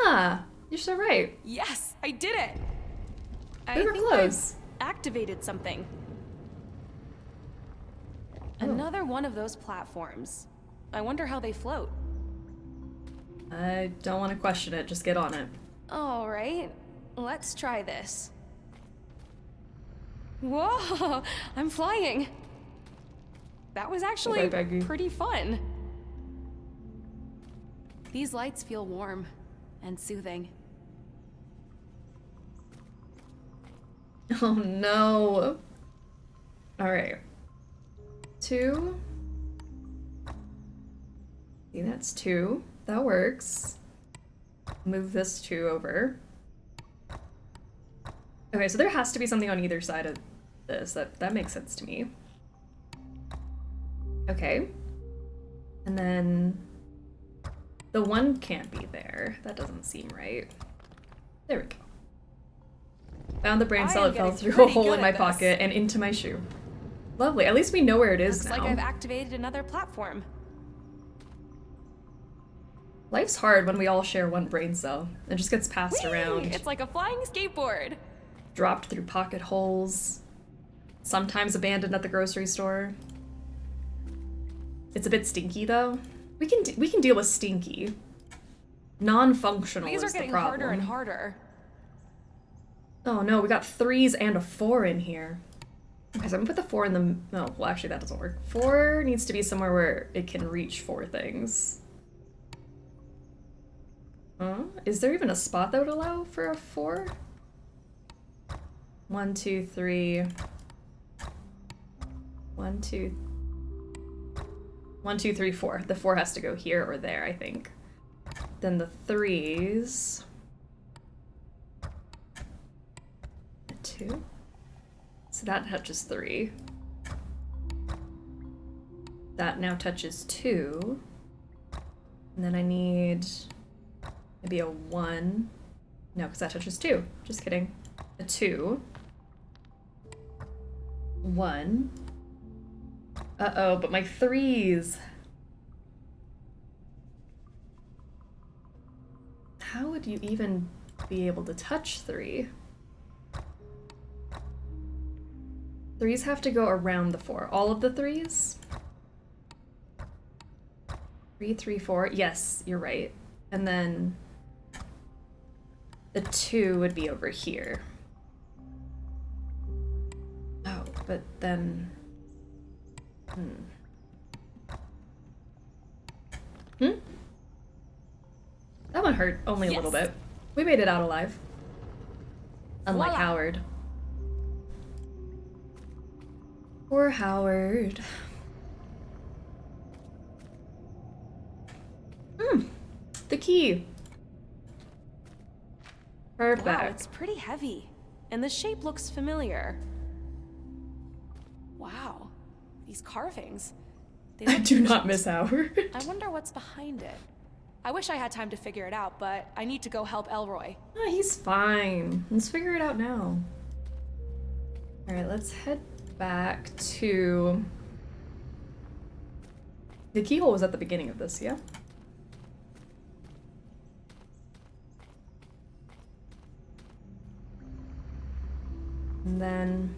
Ah, you're so right. Yes, I did it. We were close. I've activated something. Oh. Another one of those platforms. I wonder how they float. I don't want to question it, just get on it. All right, let's try this. Whoa, I'm flying. That was actually pretty fun. These lights feel warm and soothing. Oh no. All right. 2. See, that's 2. That works. Move this 2 over. Okay, so there has to be something on either side of this. That makes sense to me. Okay. And then the 1 can't be there. That doesn't seem right. There we go. Found the brain cell, it fell through a hole in my pocket and into my shoe. Lovely, at least we know where it is now. Looks like I've activated another platform. Life's hard when we all share one brain cell. It just gets passed around. It's like a flying skateboard. Dropped through pocket holes. Sometimes abandoned at the grocery store. It's a bit stinky though. We can deal with stinky. Non-functional These is are getting the problem. harder and harder. Oh no, we got 3s and a 4 in here. Okay, so I'm gonna put the 4 in the... No, well actually that doesn't work. 4 needs to be somewhere where it can reach 4 things. Is there even a spot that would allow for a 4? 1, 2, 3. 1, 2... 1, 2, 3, 4. The 4 has to go here or there, I think. Then the 3s... 2. So that touches 3. That now touches 2. And then I need maybe a 1. No, because that touches 2. Just kidding. A 2. 1. Uh-oh, but my 3s. How would you even be able to touch 3? 3s have to go around the 4. All of the 3s? 3, 3, 4. Yes, you're right. And then the 2 would be over here. Oh, but then... That one hurt only a little bit. We made it out alive. Unlike Voila. Howard. Poor Howard. The key. Perfect. Wow, it's pretty heavy. And the shape looks familiar. Wow. These carvings. They I look do not ancient. miss Howard. I wonder what's behind it. I wish I had time to figure it out, but I need to go help Elroy. Oh, he's fine. Let's figure it out now. Alright, let's head back to... The keyhole was at the beginning of this, yeah? And then...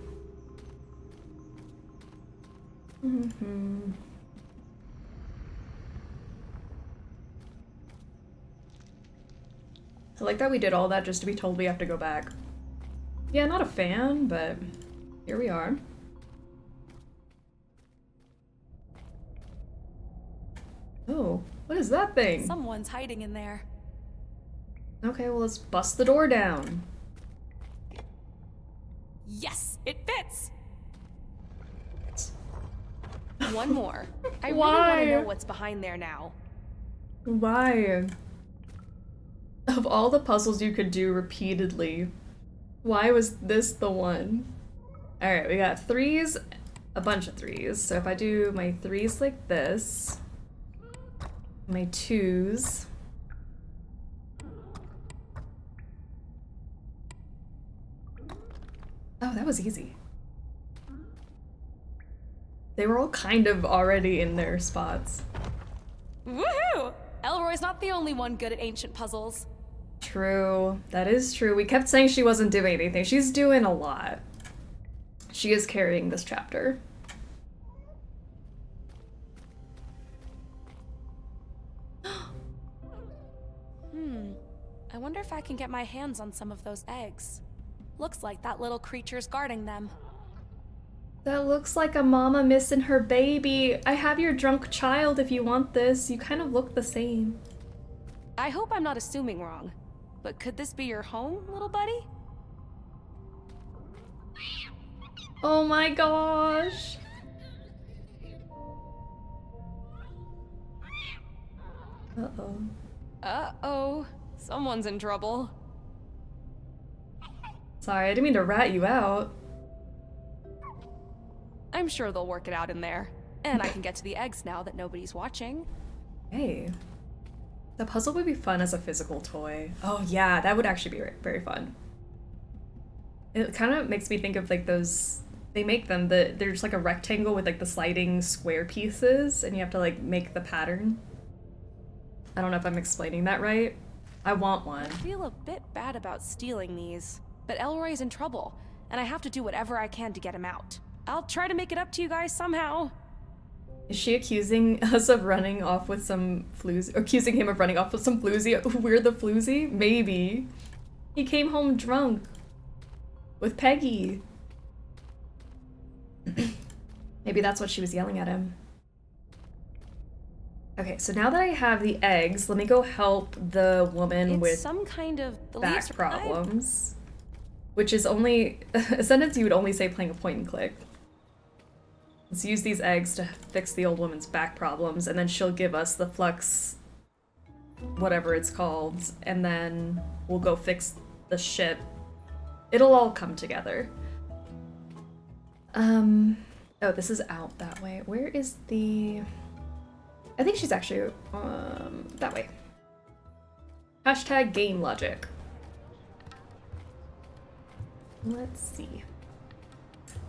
I like that we did all that just to be told we have to go back. Yeah, not a fan, but here we are. Oh, what is that thing? Someone's hiding in there. Okay, well let's bust the door down. Yes, it fits! One more. I really Why? want to know what's behind there now. Why? Of all the puzzles you could do repeatedly, why was this the one? Alright, we got 3s, a bunch of 3s. So if I do my 3s like this, my 2s, oh, that was easy. They were all kind of already in their spots. Woohoo! Elroy's not the only one good at ancient puzzles. True. That is true. We kept saying she wasn't doing anything. She's doing a lot. She is carrying this chapter. I wonder if I can get my hands on some of those eggs. Looks like that little creature's guarding them. That looks like a mama missing her baby. I have your drunk child if you want this. You kind of look the same. I hope I'm not assuming wrong, but could this be your home, little buddy? Oh my gosh. Uh-oh. Uh-oh. Someone's in trouble. Sorry, I didn't mean to rat you out. I'm sure they'll work it out in there. And I can get to the eggs now that nobody's watching. Hey. The puzzle would be fun as a physical toy. Oh yeah, that would actually be very fun. It kind of makes me think of like those, they make them, they're just like a rectangle with like the sliding square pieces and you have to like make the pattern. I don't know if I'm explaining that right. I want one. I feel a bit bad about stealing these, but Elroy's in trouble, and I have to do whatever I can to get him out. I'll try to make it up to you guys somehow. Is she accusing us of running off with some floozy? Accusing him of running off with some floozy? We're the floozy? Maybe. He came home drunk. With Peggy. Maybe that's what she was yelling at him. Okay, so now that I have the eggs, let me go help the woman with some kind of back problems. Which is only a sentence you would only say playing a point and click. Let's use these eggs to fix the old woman's back problems, and then she'll give us the flux, whatever it's called, and then we'll go fix the ship. It'll all come together. Oh, this is out that way. Where is the... I think she's actually, that way. Hashtag game logic. Let's see.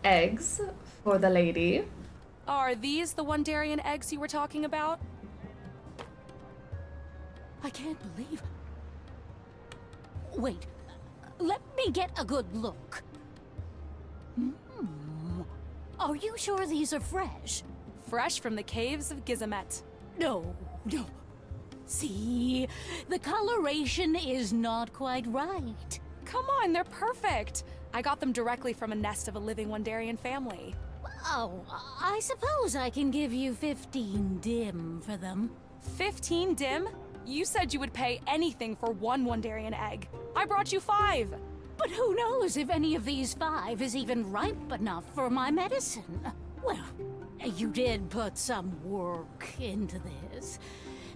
Eggs for the lady. Are these the Wandarian eggs you were talking about? I can't believe... Wait, let me get a good look. Are you sure these are fresh? Fresh from the caves of Gizamet. No. See, the coloration is not quite right. Come on, they're perfect. I got them directly from a nest of a living Wandarian family. Oh, I suppose I can give you 15 dim for them. 15 dim? You said you would pay anything for one Wandarian egg. I brought you 5. But who knows if any of these 5 is even ripe enough for my medicine? Well, you did put some work into this.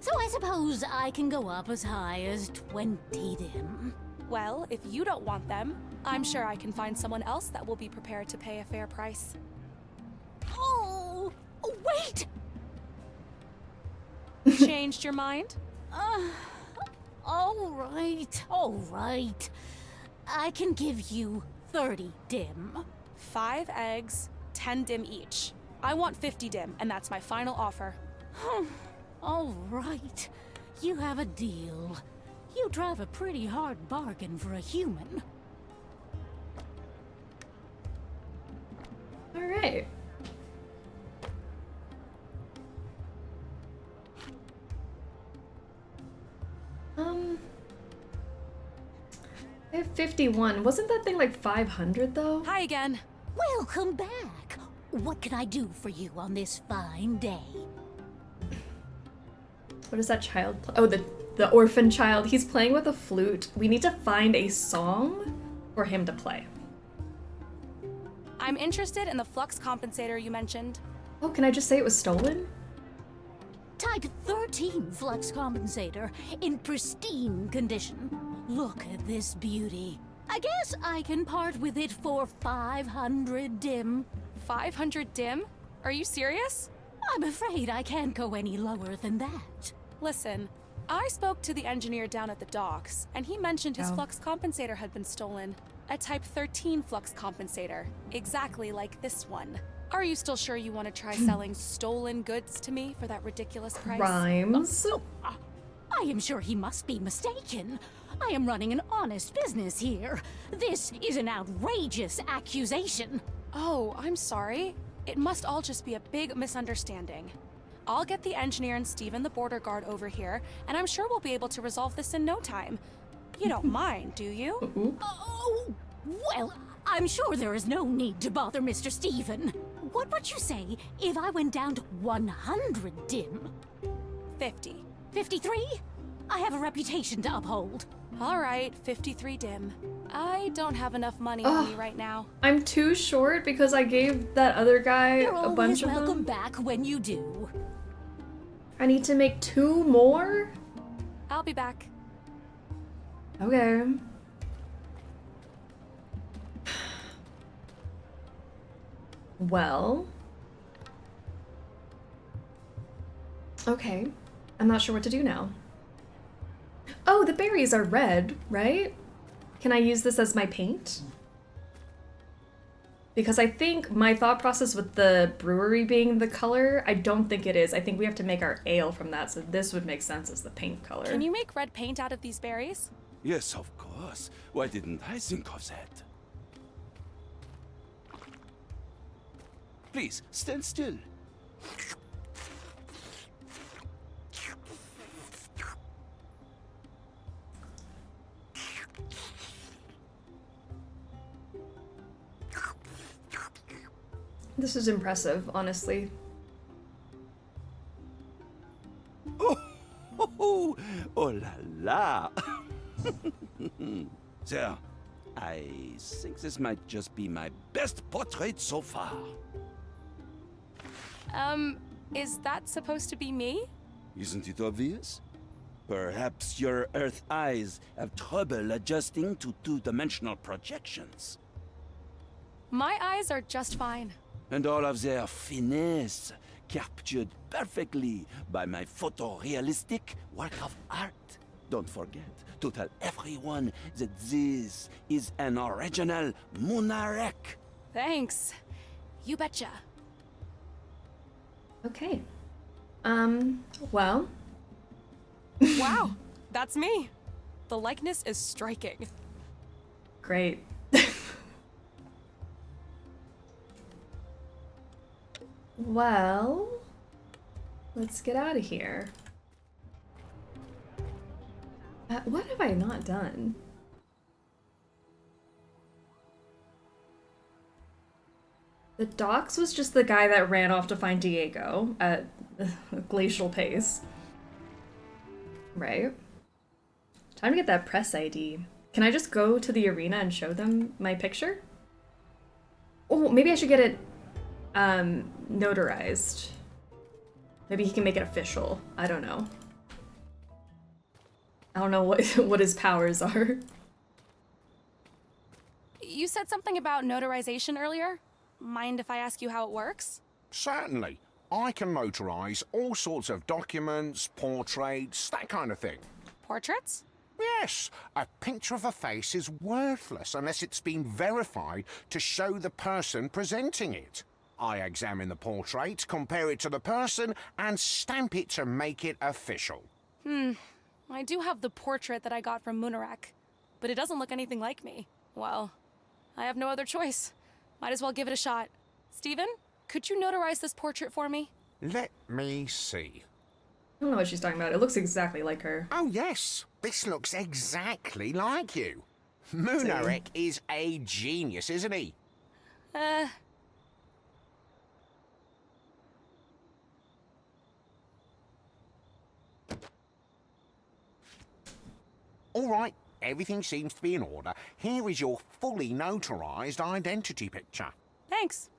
So I suppose I can go up as high as 20 dim. Well, if you don't want them, I'm sure I can find someone else that will be prepared to pay a fair price. Oh, wait! Changed your mind? All right. I can give you 30 dim. 5 eggs, 10 dim each. I want 50 dim, and that's my final offer. All right. You have a deal. You drive a pretty hard bargain for a human. All right. I have 51. Wasn't that thing like 500 though? Hi again. Welcome back. What can I do for you on this fine day? What is that child? Oh, the orphan child. He's playing with a flute. We need to find a song for him to play. I'm interested in the flux compensator you mentioned. Oh, can I just say it was stolen? Type 13 flux compensator in pristine condition. Look at this beauty. I guess I can part with it for 500 dim. 500 dim? Are you serious? I'm afraid I can't go any lower than that. Listen, I spoke to the engineer down at the docks, and he mentioned his flux compensator had been stolen. A Type 13 flux compensator, exactly like this one. Are you still sure you want to try selling stolen goods to me for that ridiculous price? Rhymes. I am sure he must be mistaken. I am running an honest business here. This is an outrageous accusation. Oh, I'm sorry. It must all just be a big misunderstanding. I'll get the engineer and Steven the border guard over here, and I'm sure we'll be able to resolve this in no time. You don't mind, do you? Oh, well, I'm sure there is no need to bother Mr. Steven. What would you say if I went down to 100 dim? 50. 53? I have a reputation to uphold. All right, 53 dim. I don't have enough money on me right now. I'm too short because I gave that other guy You're a bunch of them. welcome back when you do. I need to make 2 more? I'll be back. Okay. Well. Okay. I'm not sure what to do now. Oh, the berries are red, right? Can I use this as my paint? Because I think my thought process with the brewery being the color, I don't think it is. I think we have to make our ale from that, so this would make sense as the paint color. Can you make red paint out of these berries? Yes, of course. Why didn't I think of that? Please, stand still. This is impressive, honestly. Oh la la! Sir, I think this might just be my best portrait so far. Is that supposed to be me? Isn't it obvious? Perhaps your Earth eyes have trouble adjusting to two-dimensional projections. My eyes are just fine. And all of their finesse captured perfectly by my photorealistic work of art. Don't forget to tell everyone that this is an original Munarek. Thanks. You betcha. Okay. Well. Wow, that's me. The likeness is striking. Great. Well, let's get out of here. What have I not done? The Dox was just the guy that ran off to find Diego at a glacial pace. Right? Time to get that press ID. Can I just go to the arena and show them my picture? Oh, maybe I should get it notarized. Maybe he can make it official. I don't know. I don't know what his powers are. You said something about notarization earlier? Mind if I ask you how it works? Certainly. I can notarize all sorts of documents, portraits, that kind of thing. Portraits? Yes. A picture of a face is worthless unless it's been verified to show the person presenting it. I examine the portrait, compare it to the person, and stamp it to make it official. I do have the portrait that I got from Munarek, but it doesn't look anything like me. Well, I have no other choice. Might as well give it a shot. Steven, could you notarize this portrait for me? Let me see. I don't know what she's talking about. It looks exactly like her. Oh, yes. This looks exactly like you. Munarek is a genius, isn't he? All right, everything seems to be in order. Here is your fully notarized identity picture. Thanks.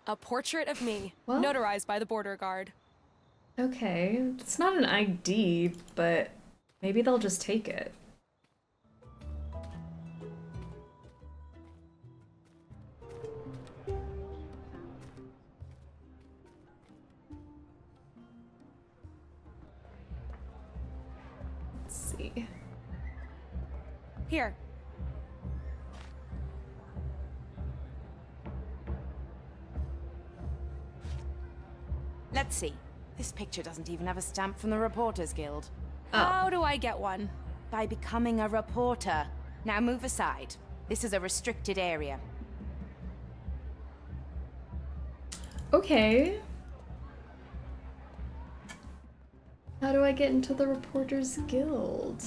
A portrait of me, notarized by the border guard. Okay, it's not an ID, but maybe they'll just take it. Let's see. Here. Let's see. This picture doesn't even have a stamp from the Reporters Guild. How do I get one? By becoming a reporter. Now move aside. This is a restricted area. Okay. How do I get into the Reporters Guild?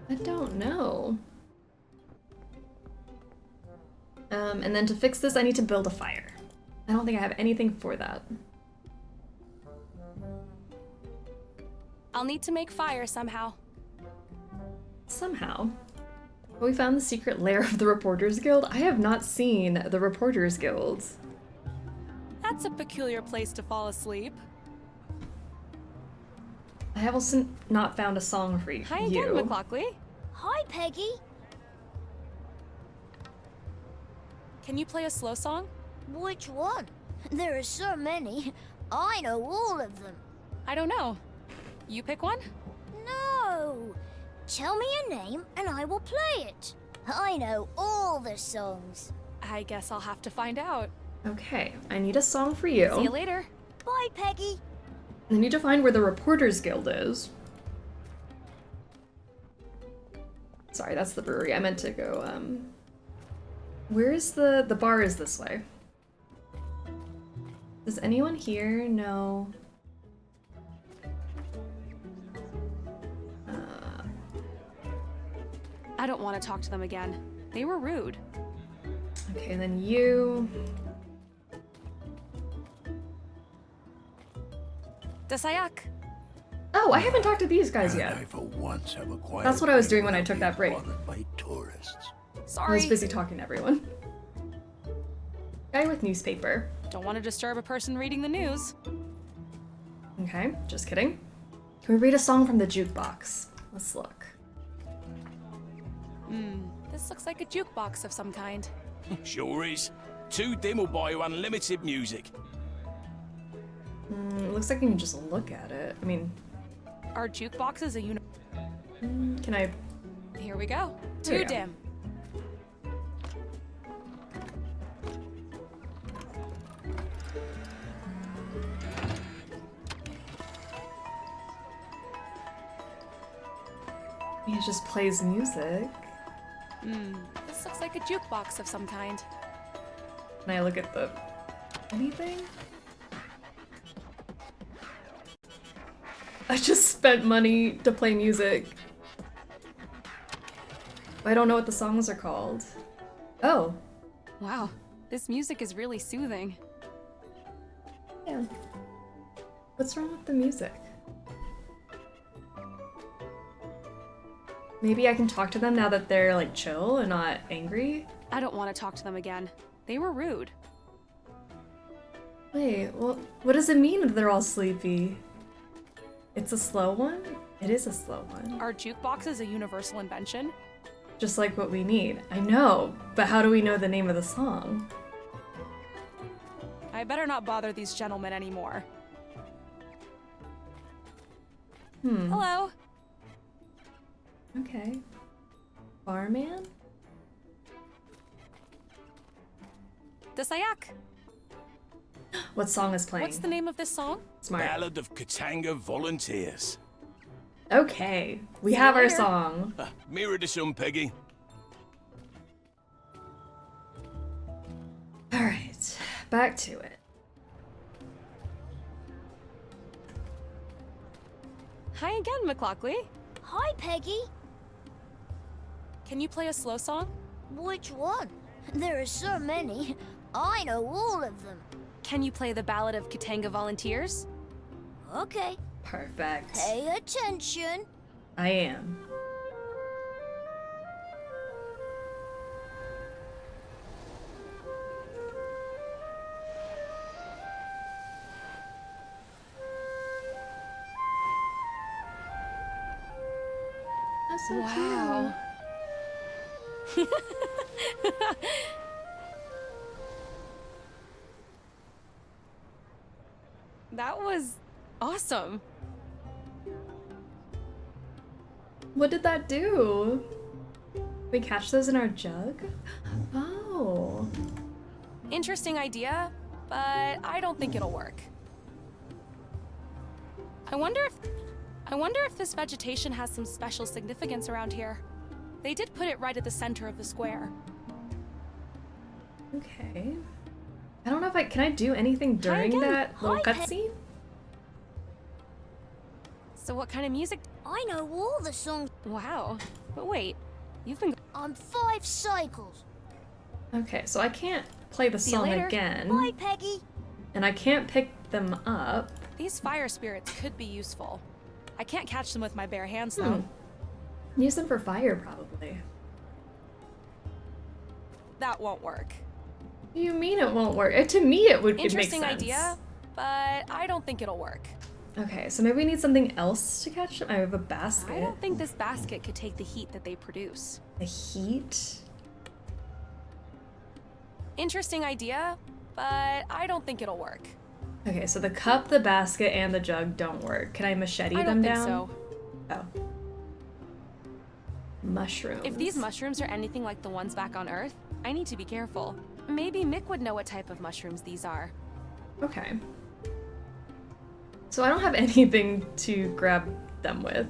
I don't know. And then to fix this, I need to build a fire. I don't think I have anything for that. I'll need to make fire somehow. Somehow. We found the secret lair of the Reporters Guild. I have not seen the Reporters Guild. That's a peculiar place to fall asleep. I have also not found a song for you. Hi again, McLaughlin. Hi, Peggy. Can you play a slow song? Which one? There are so many. I know all of them. I don't know. You pick one? No. Tell me a name and I will play it. I know all the songs. I guess I'll have to find out. Okay, I need a song for you. See you later. Bye, Peggy. I need to find where the Reporters Guild is. Sorry, that's the brewery. I meant to go, where is the bar is this way. Does anyone here know I don't want to talk to them again. They were rude. Okay, and then you. Desayak. Oh, I haven't talked to these guys yet. I for once have a quiet That's what I was doing when I without took that being break. bothered by tourists. I Sorry. was busy talking to everyone. Guy with newspaper. Don't want to disturb a person reading the news. Okay, just kidding. Can we read a song from the jukebox? Let's look. This looks like a jukebox of some kind. Sure is. 2 dim will buy you unlimited music. It looks like you can just look at it. I mean, Our jukebox is a can I? Here we go. There we 2 go. dim. It just plays music. This looks like a jukebox of some kind. Can I look at the anything? I just spent money to play music. I don't know what the songs are called. Oh. Wow, this music is really soothing. Yeah. What's wrong with the music? Maybe I can talk to them now that they're like chill and not angry? I don't want to talk to them again. They were rude. Wait, well, what does it mean that they're all sleepy? It's a slow one? It is a slow one. Our jukebox is a universal invention. Just like what we need. I know, but how do we know the name of the song? I better not bother these gentlemen anymore. Hello. Okay. Barman? Desayak. What song is playing? What's the name of this song? Smart. Ballad of Katanga Volunteers. Okay, we See have you our later. song. Mirror this on, Peggy. Alright, back to it. Hi again, McLaughlin. Hi, Peggy. Can you play a slow song? Which one? There are so many. I know all of them. Can you play the Ballad of Katanga Volunteers? Okay. Perfect. Pay attention. I am. That's so Wow. That was awesome. What did that do? We catch those in our jug? Oh. Interesting idea, but I don't think it'll work. I wonder if this vegetation has some special significance around here. They did put it right at the center of the square. Okay. I don't know if can I do anything during again. that little Hi, cutscene? So what kind of music? I know all the songs. Wow. But wait, you've been... I'm 5 cycles. Okay, so I can't play the See you song later. again. Bye, Peggy. And I can't pick them up. These fire spirits could be useful. I can't catch them with my bare hands, though. Use them for fire, probably. That won't work. What do you mean it won't work? To me, it makes sense. Interesting idea, but I don't think it'll work. Okay, so maybe we need something else to catch them. I have a basket. I don't think this basket could take the heat that they produce. The heat? Interesting idea, but I don't think it'll work. Okay, so the cup, the basket, and the jug don't work. Can I machete I them don't think down? so. Oh. Mushrooms. If these mushrooms are anything like the ones back on Earth, I need to be careful. Maybe Mick would know what type of mushrooms these are. Okay. So I don't have anything to grab them with.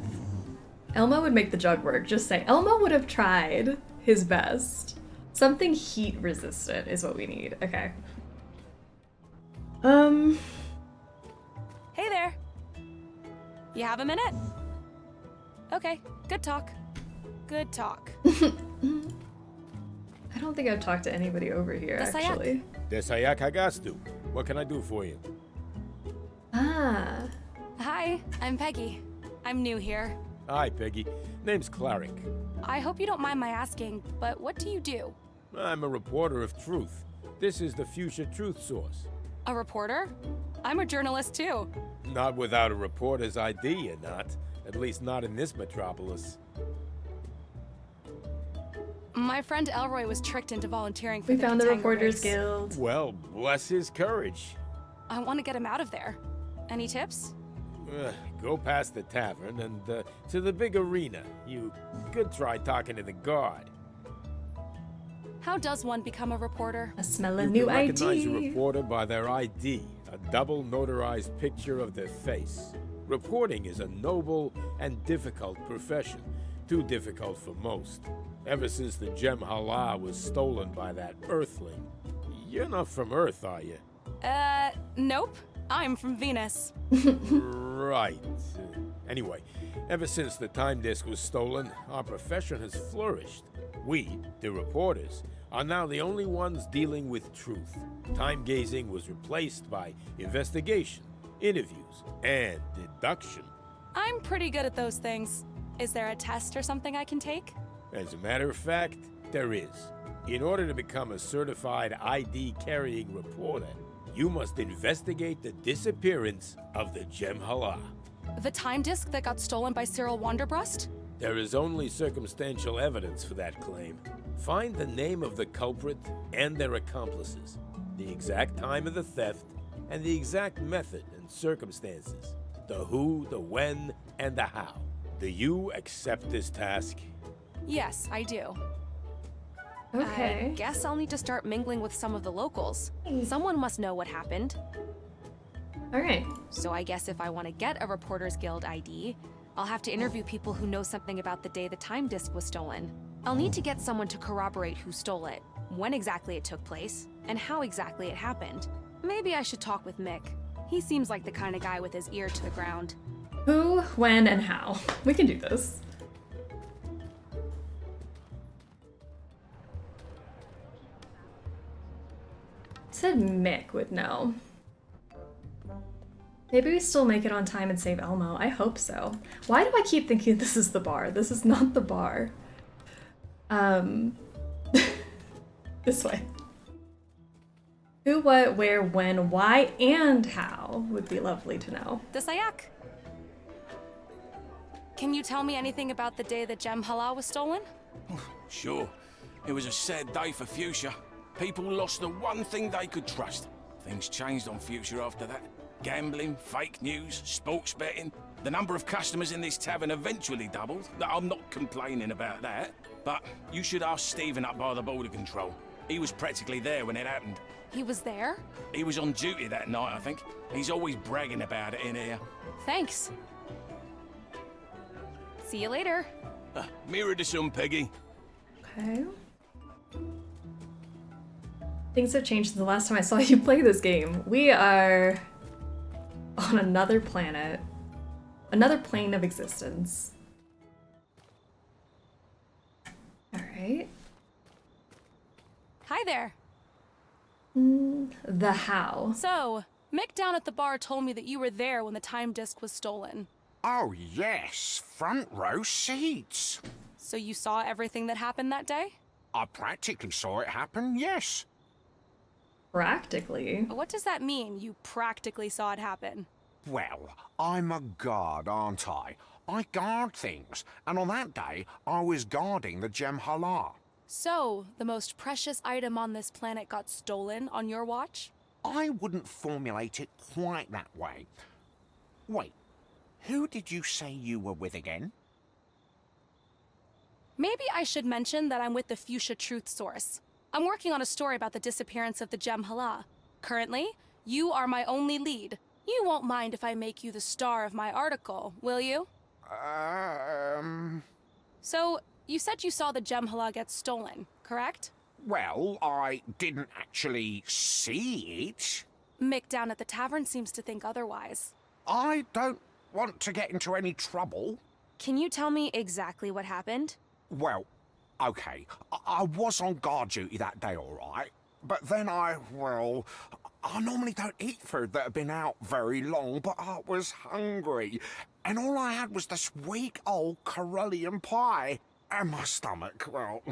Elmo would make the jug work. Just say, Elmo would have tried his best. Something heat resistant is what we need. Okay. Hey there! You have a minute? Okay, good talk. Good talk. I don't think I've talked to anybody over here, Desayak. actually. Desayak Hagastu. What can I do for you? Ah. Hi, I'm Peggy. I'm new here. Hi, Peggy. Name's Clarick. I hope you don't mind my asking, but what do you do? I'm a reporter of truth. This is the Fuchsia Truth Source. A reporter? I'm a journalist too. Not without a reporter's ID, you're not. At least not in this metropolis. My friend Elroy was tricked into volunteering for We the found the Katanga Reporters race. Guild. Well, bless his courage. I want to get him out of there. Any tips? Go past the tavern and to the big arena. You could try talking to the guard. How does one become a reporter? I smell a You new can recognize ID. a reporter by their ID, a double notarized picture of their face. Reporting is a noble and difficult profession, too difficult for most. Ever since the gem Hala was stolen by that Earthling. You're not from Earth, are you? Nope. I'm from Venus. Right. Anyway, ever since the time disk was stolen, our profession has flourished. We, the reporters, are now the only ones dealing with truth. Time gazing was replaced by investigation, interviews, and deduction. I'm pretty good at those things. Is there a test or something I can take? As a matter of fact, there is. In order to become a certified ID-carrying reporter, you must investigate the disappearance of the Gem Hala. The time disk that got stolen by Cyril Wanderbrust? There is only circumstantial evidence for that claim. Find the name of the culprit and their accomplices, the exact time of the theft, and the exact method and circumstances. The who, the when, and the how. Do you accept this task? Yes, I do. Okay. I guess I'll need to start mingling with some of the locals. Someone must know what happened. Alright. So I guess if I want to get a Reporters Guild ID, I'll have to interview people who know something about the day the time disk was stolen. I'll need to get someone to corroborate who stole it, when exactly it took place, and how exactly it happened. Maybe I should talk with Mick. He seems like the kind of guy with his ear to the ground. Who, when, and how. We can do this. Said Mick would know. Maybe we still make it on time and save Elmo. I hope so. Why do I keep thinking this is the bar? This is not the bar. This way. Who, what, where, when, why, and how would be lovely to know. Desayak! Can you tell me anything about the day the Gem Hala was stolen? Sure. It was a sad day for Fuchsia. People lost the one thing they could trust. Things changed on Fuchsia after that. Gambling, fake news, sports betting. The number of customers in this tavern eventually doubled. I'm not complaining about that. But you should ask Stephen up by the border control. He was practically there when it happened. He was there? He was on duty that night, I think. He's always bragging about it in here. Thanks. See you later. Mirror to some, Peggy. Okay. Things have changed since the last time I saw you play this game. We are on another planet. Another plane of existence. Alright. Hi there. The how. So, Mick down at the bar told me that you were there when the time disk was stolen. Oh, yes. Front row seats. So you saw everything that happened that day? I practically saw it happen, yes. Practically? What does that mean, you practically saw it happen? Well, I'm a guard, aren't I? I guard things, and on that day, I was guarding the Gem Hala. So, the most precious item on this planet got stolen on your watch? I wouldn't formulate it quite that way. Wait, who did you say you were with again? Maybe I should mention that I'm with the Fuchsia Truth Source. I'm working on a story about the disappearance of the Gem Hala. Currently, you are my only lead. You won't mind if I make you the star of my article, will you? So, you said you saw the Gem Hala get stolen, correct? Well, I didn't actually see it. Mick down at the tavern seems to think otherwise. I don't want to get into any trouble. Can you tell me exactly what happened? Well, okay, I was on guard duty that day, all right. But then I normally don't eat food that had been out very long, but I was hungry. And all I had was this weak old Corellian pie. And my stomach, well,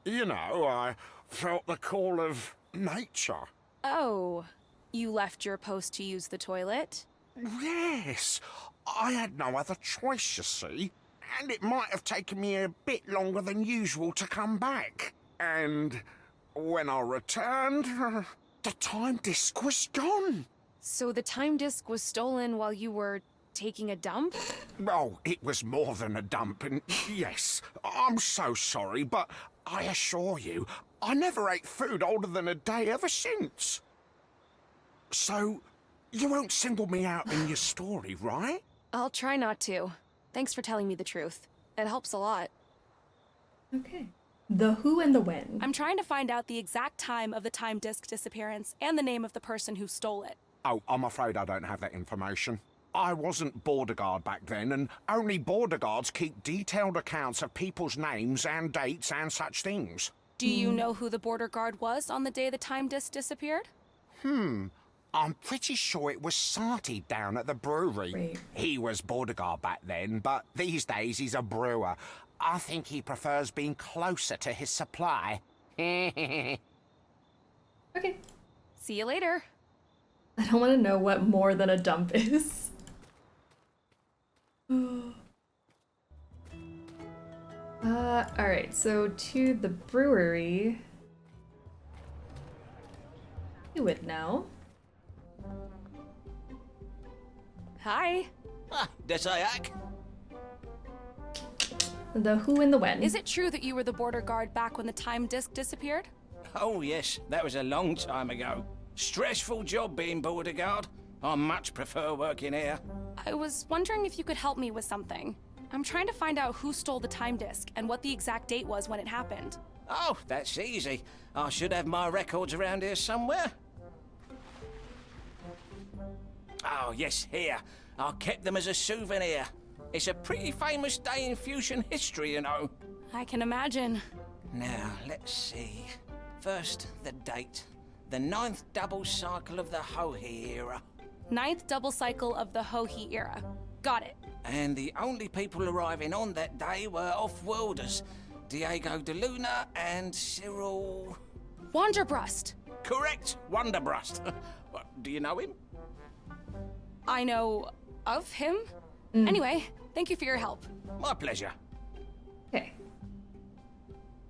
you know, I felt the call of nature. Oh, you left your post to use the toilet? Yes, I had no other choice, you see. And it might have taken me a bit longer than usual to come back. And when I returned, the time disc was gone. So the time disc was stolen while you were taking a dump? Oh, it was more than a dump, and yes, I'm so sorry, but I assure you, I never ate food older than a day ever since. So, you won't single me out in your story, right? I'll try not to. Thanks for telling me the truth. It helps a lot. Okay. The who and the when. I'm trying to find out the exact time of the time disc disappearance and the name of the person who stole it. Oh, I'm afraid I don't have that information. I wasn't border guard back then, and only border guards keep detailed accounts of people's names and dates and such things. Do you know who the border guard was on the day the time disc disappeared? I'm pretty sure it was Sati down at the brewery. Wait. He was border guard back then, but these days he's a brewer. I think he prefers being closer to his supply. Okay. See you later. I don't want to know what more than a dump is. Alright, so to the brewery. You would know. Hi. Ah, Desayak. The who and the when. Is it true that you were the border guard back when the time disc disappeared? Oh, yes, that was a long time ago. Stressful job being border guard. I much prefer working here. I was wondering if you could help me with something. I'm trying to find out who stole the time disc and what the exact date was when it happened. Oh, that's easy. I should have my records around here somewhere. Oh, yes, here. I kept them as a souvenir. It's a pretty famous day in fusion history, you know. I can imagine. Now, let's see. First, the date. The 9th double cycle of the Hohi era. 9th double cycle of the Hohi era. Got it. And the only people arriving on that day were off-worlders. Diego de Luna and Cyril... Wanderbrust. Correct, Wanderbrust. What, do you know him? I know of him. Anyway, thank you for your help. My pleasure. Okay.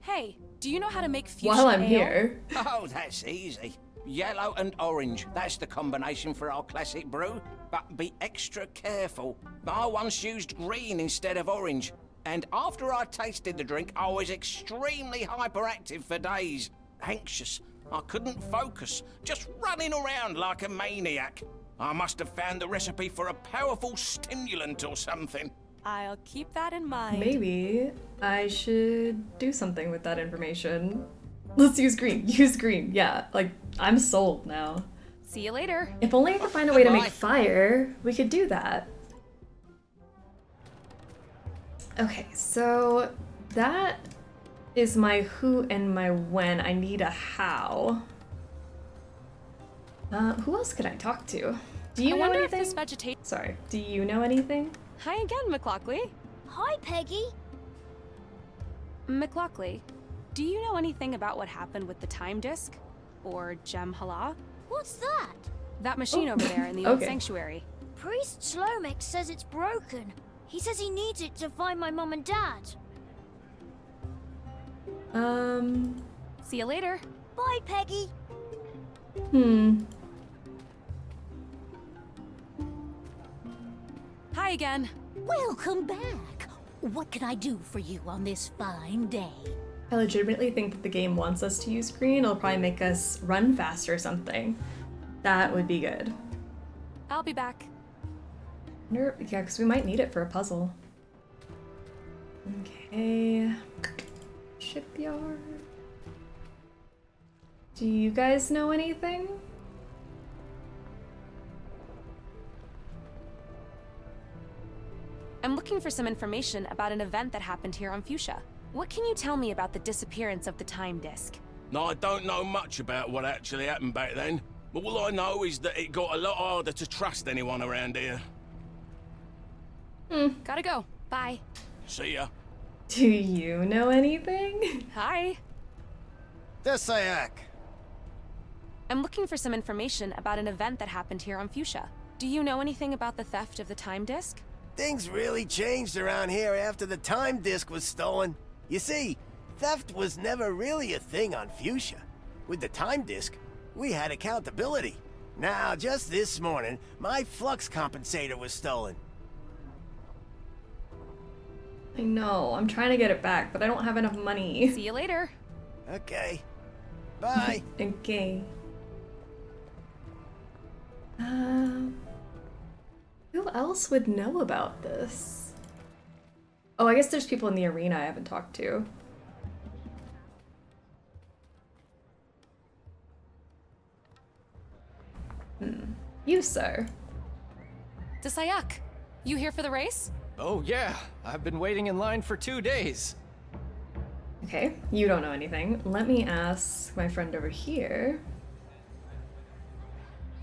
Hey, do you know how to make fuchsia While I'm ale? here. Oh, that's easy. Yellow and orange, that's the combination for our classic brew. But be extra careful. I once used green instead of orange. And after I tasted the drink, I was extremely hyperactive for days. Anxious. I couldn't focus. Just running around like a maniac. I must have found the recipe for a powerful stimulant or something. I'll keep that in mind. Maybe I should do something with that information. Let's use green. Use green. Yeah, like, I'm sold now. See you later. If only I could find a way to make fire, we could do that. Okay, so that is my who and my when. I need a how. Who else could I talk to? Do you know anything? If this vegetation... Sorry, do you know anything? Hi again, McLaughlin. Hi, Peggy. McLaughlin, do you know anything about what happened with the time disc? Or Gem Hala? What's that? That machine over there in the old sanctuary. Priest Slomek says it's broken. He says he needs it to find my mom and dad. See you later. Bye, Peggy. Hi again. Welcome back. What can I do for you on this fine day? I legitimately think that the game wants us to use green. It'll probably make us run faster or something. That would be good. I'll be back. Yeah, because we might need it for a puzzle. Okay. Shipyard. Do you guys know anything? I'm looking for some information about an event that happened here on Fuchsia. What can you tell me about the disappearance of the time disk? No, I don't know much about what actually happened back then. All I know is that it got a lot harder to trust anyone around here. Gotta go. Bye. See ya. Do you know anything? Hi. Desayak. I'm looking for some information about an event that happened here on Fuchsia. Do you know anything about the theft of the time disk? Things really changed around here after the time disk was stolen. You see, theft was never really a thing on Fuchsia. With the time disk, we had accountability. Now, just this morning, my flux compensator was stolen. I know, I'm trying to get it back, but I don't have enough money. See you later. Okay. Bye. Okay. Who else would know about this? Oh, I guess there's people in the arena I haven't talked to. You, sir. Desayak, you here for the race? Oh yeah, I've been waiting in line for 2 days. Okay, you don't know anything. Let me ask my friend over here.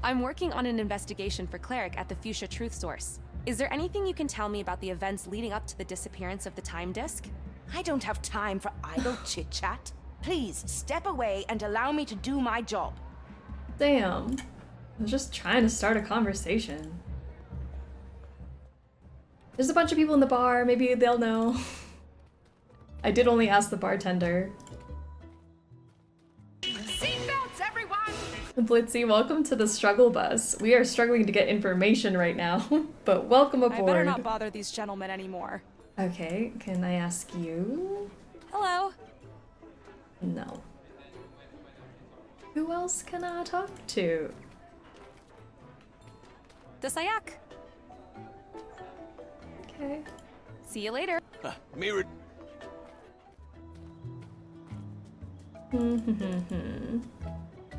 I'm working on an investigation for Cleric at the Fuchsia Truth Source. Is there anything you can tell me about the events leading up to the disappearance of the time disk? I don't have time for idle chit-chat. Please, step away and allow me to do my job. Damn. I was just trying to start a conversation. There's a bunch of people in the bar, maybe they'll know. I did only ask the bartender. Seatbelts, everyone! Blitzy, welcome to the struggle bus. We are struggling to get information right now, but welcome aboard. I better not bother these gentlemen anymore. Okay, can I ask you? Hello. No. Who else can I talk to? Desayak. Okay. See you later. Mirrored.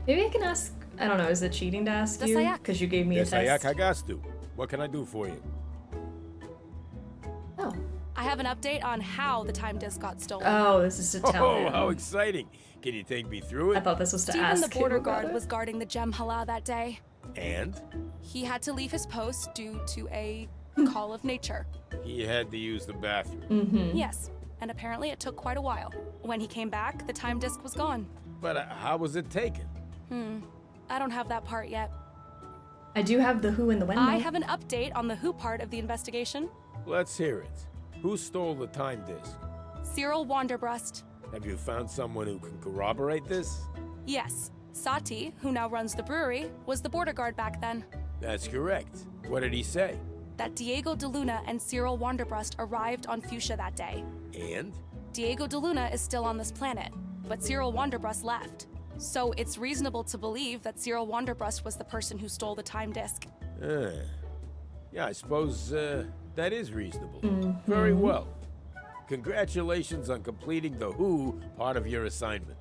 Maybe I can ask. I don't know. Is it cheating to ask you? Because you gave me a test. Desayak, what can I do for you? Oh. I have an update on how the time disk got stolen. Oh, this is to tell Oh, him. how exciting! Can you take me through it? I thought this was to Stephen, ask the border him about guard, it. was guarding the Gem Hala that day. And? He had to leave his post due to a call of nature. He had to use the bathroom. Mm-hmm. Yes, and apparently it took quite a while. When he came back, the time disk was gone. But how was it taken? I don't have that part yet. I do have the who and the when. I though. have an update on the who part of the investigation. Let's hear it. Who stole the time disk? Cyril Wanderbrust. Have you found someone who can corroborate this? Yes, Sati, who now runs the brewery, was the border guard back then. That's correct. What did he say? That Diego de Luna and Cyril Wanderbrust arrived on Fuchsia that day. And? Diego de Luna is still on this planet, but Cyril Wanderbrust left. So it's reasonable to believe that Cyril Wanderbrust was the person who stole the time disk. Yeah, I suppose that is reasonable. Very well. Congratulations on completing the who part of your assignment.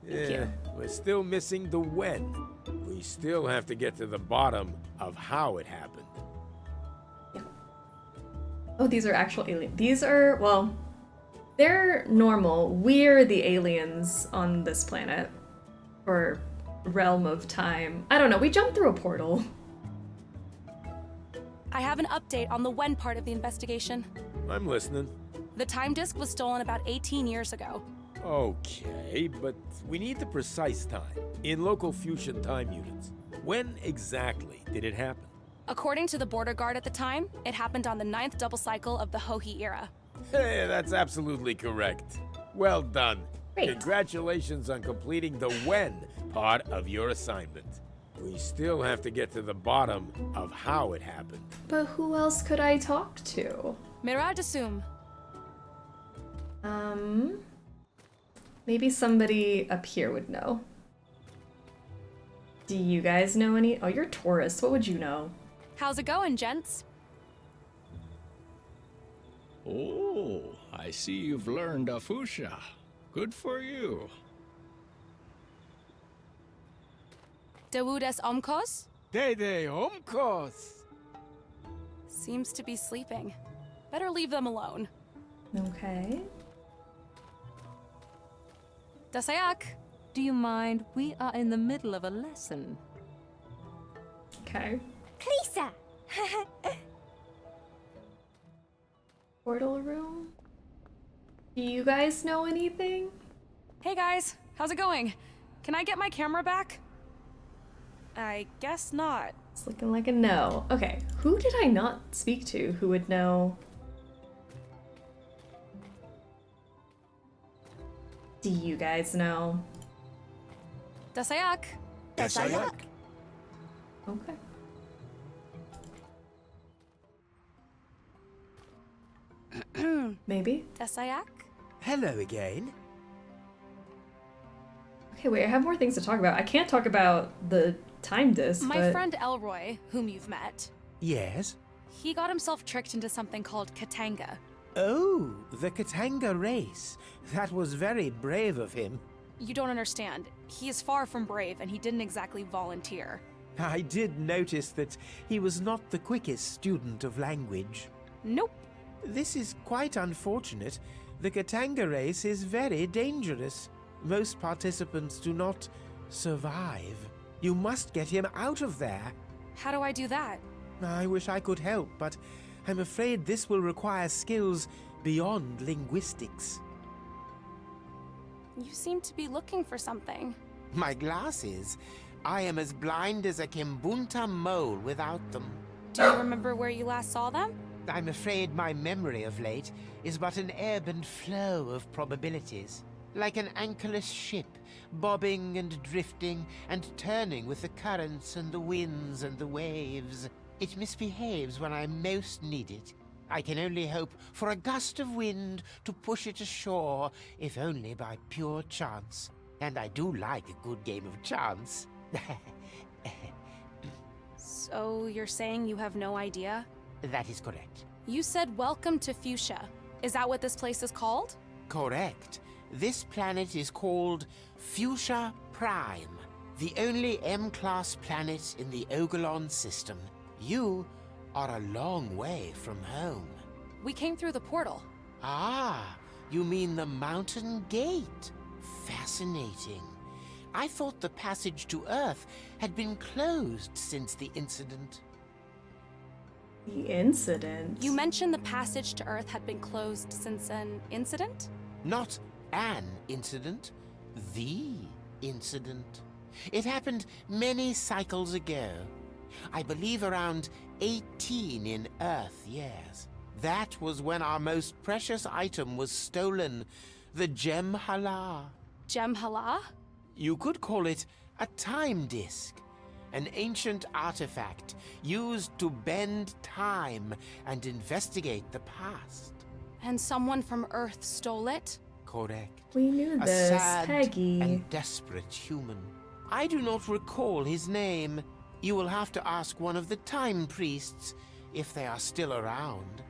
Thank you. We're still missing the when. We still have to get to the bottom of how it happened. Oh, these are actual aliens. These are, well, they're normal. We're the aliens on this planet. Or realm of time. I don't know, we jumped through a portal. I have an update on the when part of the investigation. I'm listening. The time disk was stolen about 18 years ago. Okay, but we need the precise time. In local fusion time units. When exactly did it happen? According to the border guard at the time, it happened on the 9th double cycle of the Hohi era. Hey, that's absolutely correct. Well done. Great. Congratulations on completing the when part of your assignment. We still have to get to the bottom of how it happened. But who else could I talk to? Mirad Asum. Maybe somebody up here would know. Do you guys know any? Oh, you're tourists. What would you know? How's it going, gents? Oh, I see you've learned Afusha. Good for you. Dawudes Omkos? Dede Omkos. Seems to be sleeping. Better leave them alone. Okay. Dasayak. Do you mind? We are in the middle of a lesson. Okay. Pleasa! Portal room? Do you guys know anything? Hey guys, how's it going? Can I get my camera back? I guess not. It's looking like a no. Okay, who did I not speak to who would know? Do you guys know? Dasayak. Dasayak. Okay. Maybe? Dasayak? Hello again. Okay, wait, I have more things to talk about. I can't talk about the time disc, My friend Elroy, whom you've met, Yes? he got himself tricked into something called Katanga. Oh, the Katanga race. That was very brave of him. You don't understand. He is far from brave, and he didn't exactly volunteer. I did notice that he was not the quickest student of language. Nope. This is quite unfortunate. The Katanga race is very dangerous. Most participants do not survive. You must get him out of there. How do I do that? I wish I could help, but I'm afraid this will require skills beyond linguistics. You seem to be looking for something. My glasses. I am as blind as a Kimbunta mole without them. Do you remember where you last saw them? I'm afraid my memory of late is but an ebb and flow of probabilities. Like an anchorless ship, bobbing and drifting and turning with the currents and the winds and the waves. It misbehaves when I most need it. I can only hope for a gust of wind to push it ashore, if only by pure chance. And I do like a good game of chance. So you're saying you have no idea? That is correct. You said welcome to Fuchsia. Is that what this place is called? Correct. This planet is called Fuchsia Prime, the only M-class planet in the Ogolon system. You are a long way from home. We came through the portal. Ah, you mean the mountain gate. Fascinating. I thought the passage to Earth had been closed since the incident. The incident? You mentioned the passage to Earth had been closed since an incident? Not an incident, the incident. It happened many cycles ago. I believe around 18 in Earth years. That was when our most precious item was stolen, the Gem Hala. Gem Hala? You could call it a time disk, an ancient artifact used to bend time and investigate the past. And someone from Earth stole it? Correct. We knew A this, sad Peggy. and desperate human. I do not recall his name. You will have to ask one of the time priests if they are still around.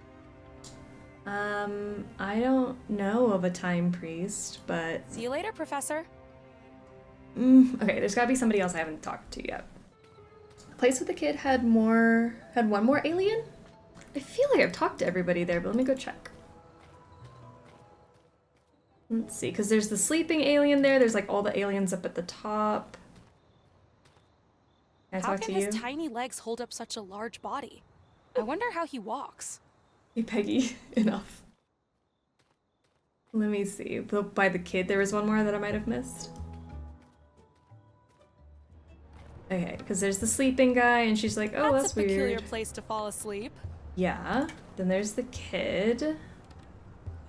I don't know of a time priest, but... See you later, Professor. Okay, there's gotta be somebody else I haven't talked to yet. Place with the Kid had one more alien? I feel like I've talked to everybody there, but let me go check. Let's see, because there's the sleeping alien there, there's like all the aliens up at the top. Can I How talk can to you? his tiny legs hold up such a large body? I wonder how he walks. Hey, Peggy, enough. Let me see. By the Kid, there was one more that I might have missed. Okay, because there's the sleeping guy, and she's like, oh, that's a peculiar weird. place to fall asleep. Yeah. Then there's the Kid.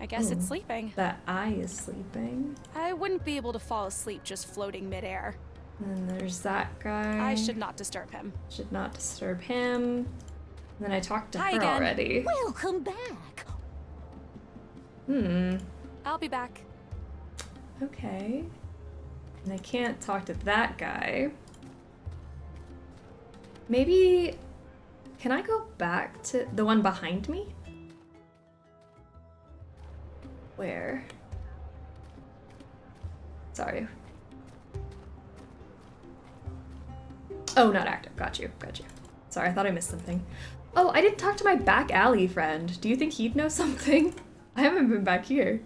I guess it's sleeping. That eye is sleeping. I wouldn't be able to fall asleep just floating midair. And then there's that guy. I should not disturb him. Should not disturb him. And then I talked to Hi her again. already. Welcome back. I'll be back. Okay. And I can't talk to that guy. Maybe... Can I go back to the one behind me? Where? Sorry. Oh, not active. Got you. Got you. Sorry, I thought I missed something. Oh, I didn't talk to my back alley friend. Do you think he'd know something? I haven't been back here.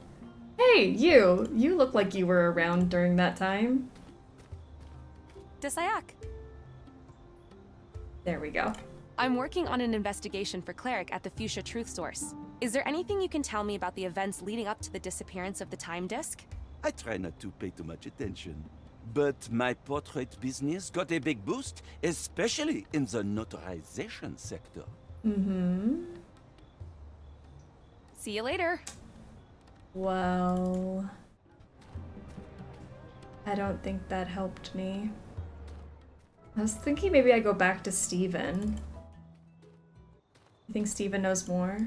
Hey, you! You look like you were around during that time. Disayak. There we go. I'm working on an investigation for Cleric at the Fuchsia Truth Source. Is there anything you can tell me about the events leading up to the disappearance of the time disk? I try not to pay too much attention. But my portrait business got a big boost, especially in the notarization sector. Mm-hmm. See you later. Well, I don't think that helped me. I was thinking maybe I go back to Steven. You think Steven knows more?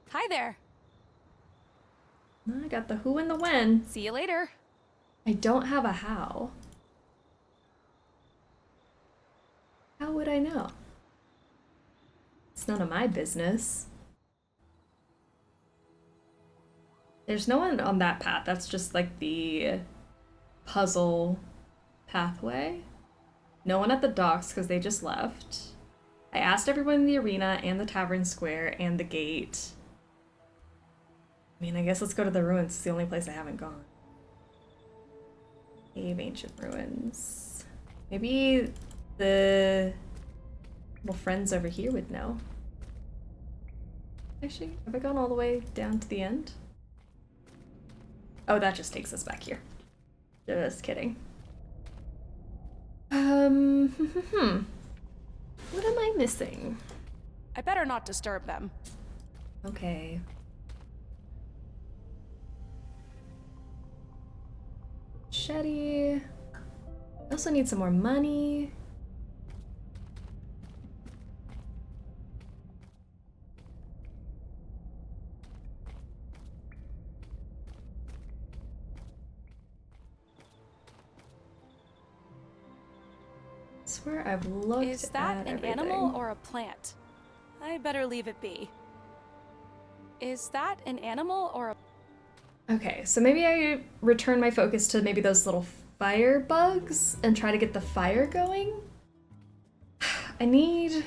Hi there. I got the who and the when. See you later. I don't have a how. How would I know? It's none of my business. There's no one on that path. That's just like the puzzle pathway. No one at the docks because they just left. I asked everyone in the arena and the tavern square and the gate. I mean, I guess let's go to the ruins. It's the only place I haven't gone. Cave Ancient Ruins. Maybe the little friends over here would know. Actually, have I gone all the way down to the end? Oh, that just takes us back here. Just kidding. What am I missing? I better not disturb them. Okay. Machete. I also need some more money. I swear I've looked Is that at an everything. animal or a plant? I better leave it be. Is that an animal or a... Okay, so maybe I return my focus to maybe those little fire bugs and try to get the fire going? I need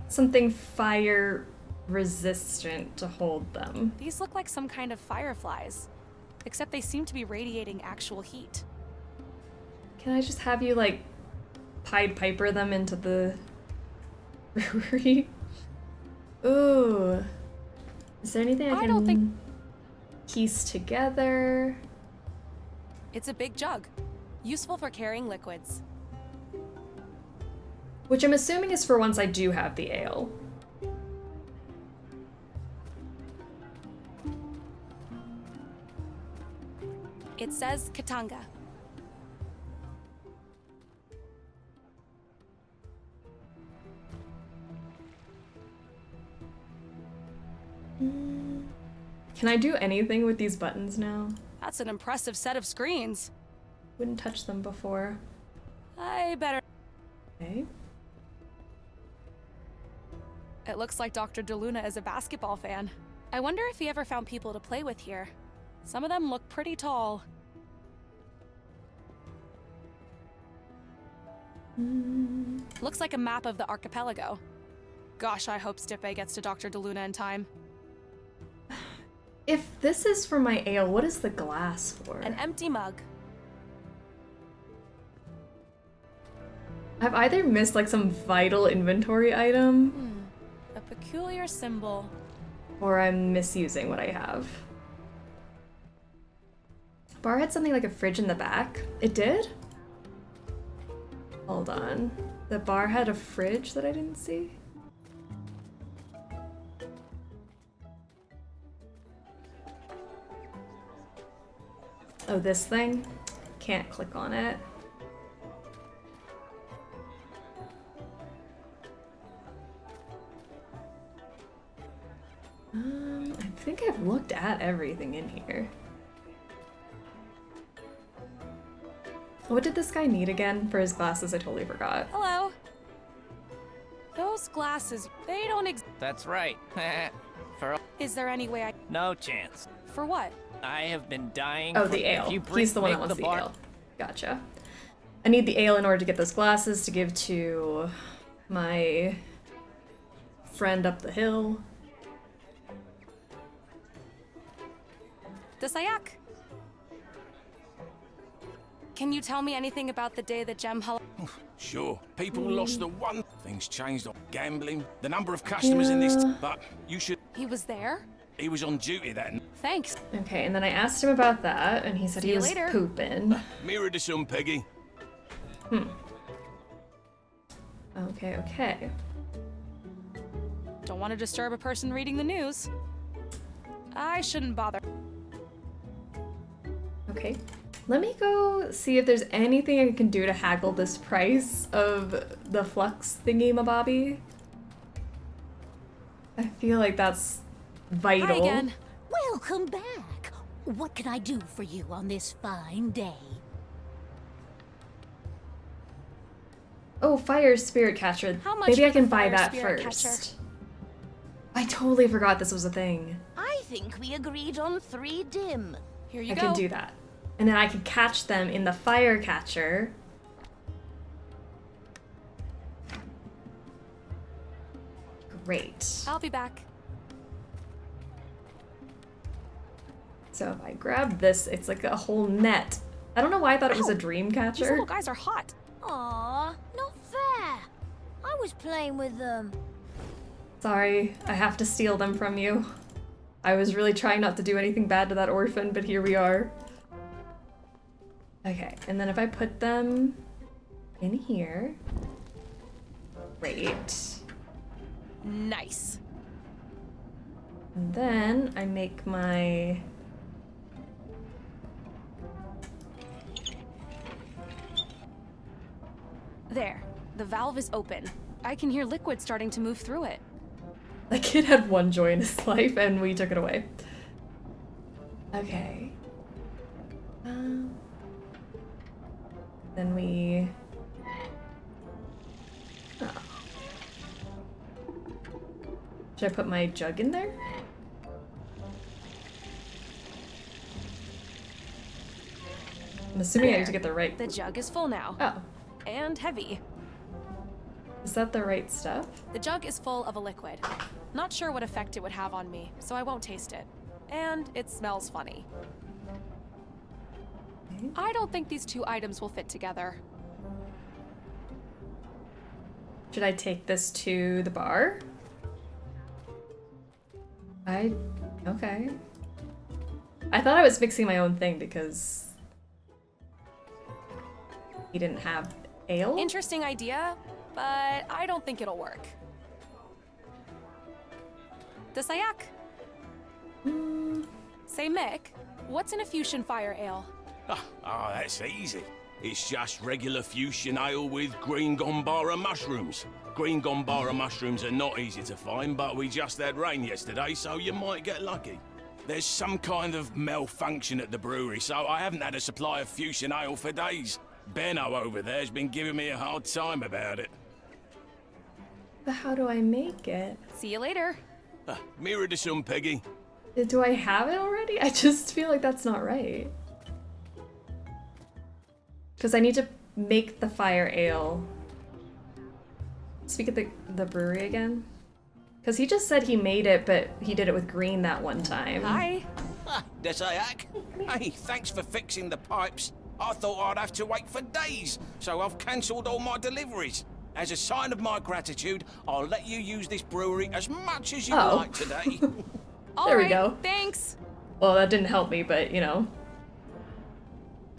something fire resistant to hold them. These look like some kind of fireflies, except they seem to be radiating actual heat. Can I just have you, like, Pied Piper them into the brewery? Ooh. Is there anything I don't think... piece together? It's a big jug, useful for carrying liquids. Which I'm assuming is for once I do have the ale. It says Katanga. Can I do anything with these buttons now? That's an impressive set of screens. Wouldn't touch them before. I better... Okay. It looks like Dr. DeLuna is a basketball fan. I wonder if he ever found people to play with here. Some of them look pretty tall. Looks like a map of the archipelago. Gosh, I hope Stipe gets to Dr. DeLuna in time. If this is for my ale, what is the glass for? An empty mug. I've either missed like some vital inventory item, A peculiar symbol. or I'm misusing what I have. Bar had something like a fridge in the back. It did? Hold on. The bar had a fridge that I didn't see? Oh, this thing? Can't click on it. I think I've looked at everything in here. What did this guy need again for his glasses? I totally forgot. Hello. Those glasses, they don't That's right. For Is there any way I... no chance. For what? I have been dying. Oh, for... the ale. If you He's the one that make wants the bar- ale. Gotcha. I need the ale in order to get those glasses to give to my friend up the hill. Desayak! Can you tell me anything about the day the gem hull? Sure, people lost the one. Things changed on gambling, the number of customers in this, but you should. He was there? He was on duty that night. Thanks. Okay, and then I asked him about that, and he said he was later. pooping. Mirror to some, Peggy. Okay. Don't want to disturb a person reading the news. I shouldn't bother. Okay. Let me go see if there's anything I can do to haggle this price of the flux thingy-mabobby. I feel like that's vital. Hi again. Welcome back. What can I do for you on this fine day? Oh, fire spirit catcher. How much Maybe I for the can buy fire that spirit first. catcher? I totally forgot this was a thing. I think we agreed on 3 dim. Here you I go. can do that. And then I can catch them in the fire catcher. Great. I'll be back. So if I grab this, it's like a whole net. I don't know why I thought it was a dream These catcher. little guys are hot. Aw, not fair. I was playing with them. Sorry, I have to steal them from you. I was really trying not to do anything bad to that orphan, but here we are. Okay, and then if I put them in here. Great. Nice. And then I make my... There. The valve is open. I can hear liquid starting to move through it. The kid had one joy in his life and we took it away. Okay. Then we... Oh. Should I put my jug in there? I'm assuming I need to get the right... The jug is full now. Oh. And heavy. Is that the right stuff? The jug is full of a liquid. Not sure what effect it would have on me, so I won't taste it. And it smells funny. I don't think these 2 items will fit together. Should I take this to the bar? Okay. I thought I was mixing my own thing because he didn't have ale? Interesting idea, but I don't think it'll work. Desayak? Say, Mick, what's in a fusion fire ale? Oh, that's easy. It's just regular fusion ale with green gombara mushrooms. Green gombara mushrooms are not easy to find, but we just had rain yesterday, so you might get lucky. There's some kind of malfunction at the brewery, so I haven't had a supply of fusion ale for days. Benno over there's been giving me a hard time about it. But how do I make it? See you later. Mirror to some, Peggy. Do I have it already? I just feel like that's not right. Because I need to make the fire ale. Speak at the brewery again. Because he just said he made it, but he did it with green that one time. Hi. Desayak. Hey, thanks for fixing the pipes. I thought I'd have to wait for days, so I've cancelled all my deliveries. As a sign of my gratitude, I'll let you use this brewery as much as you like today. There we go. Thanks. Well, that didn't help me, but you know.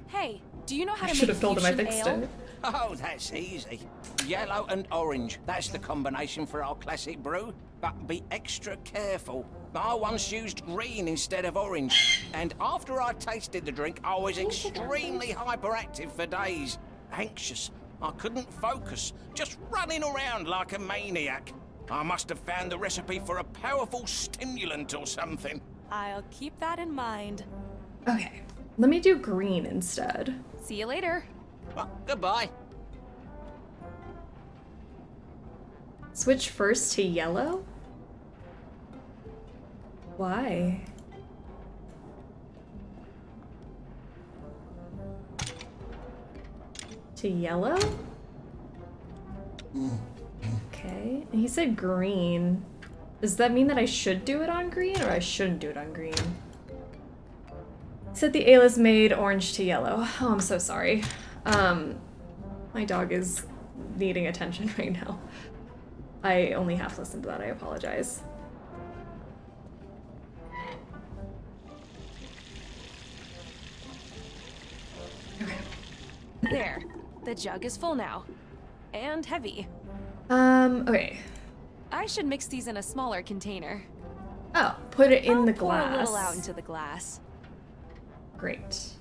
Hey, do you know how I to should make have told him I fusion fixed ale? it. Oh, that's easy. Yellow and orange. That's the combination for our classic brew. But be extra careful. I once used green instead of orange. And after I tasted the drink, I was extremely hyperactive for days. Anxious. I couldn't focus. Just running around like a maniac. I must have found the recipe for a powerful stimulant or something. I'll keep that in mind. Okay, let me do green instead. See you later. Well, goodbye. Switch first to yellow? Why? To yellow? Okay, and he said green. Does that mean that I should do it on green or I shouldn't do it on green? said the ale is made orange to yellow. Oh, I'm so sorry. My dog is needing attention right now. I only half listened to that. I apologize. There. The jug is full now. And heavy. Okay. I should mix these in a smaller container. Oh, put it in the Pour a little glass. out into the glass. Great.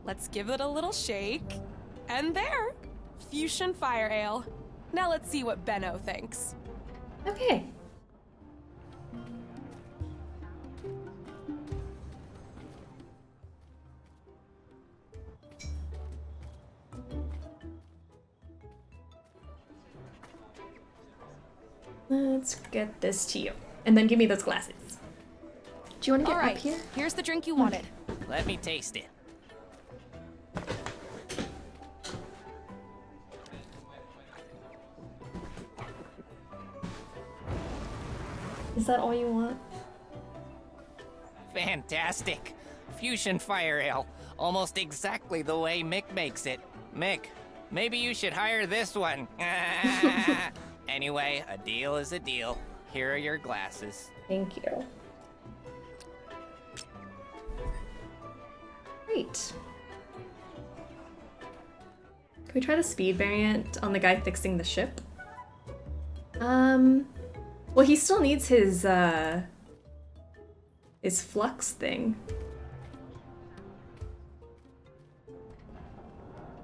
Let's give it a little shake. And there! Fuchsian Fire Ale. Now let's see what Benno thinks. Okay. Let's get this to you. And then give me those glasses. Do you want to get up here? Here's the drink you wanted. Let me taste it. Is that all you want? Fantastic. Fuchsian Fire Ale. Almost exactly the way Mick makes it. Mick, maybe you should hire this one. Anyway, a deal is a deal. Here are your glasses. Thank you. Great. Can we try the speed variant on the guy fixing the ship? Well, he still needs his flux thing.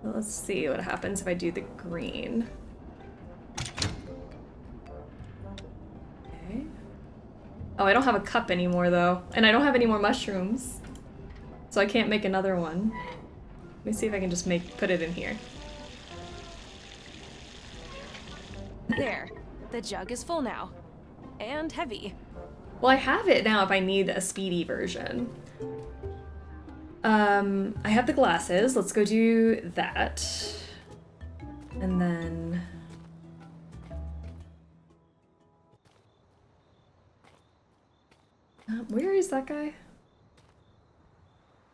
Well, let's see what happens if I do the green. Okay. Oh, I don't have a cup anymore though, and I don't have any more mushrooms, so I can't make another one. Let me see if I can just put it in here. There. The jug is full now. And heavy. Well, I have it now if I need a speedy version. I have the glasses. Let's go do that. And then... where is that guy?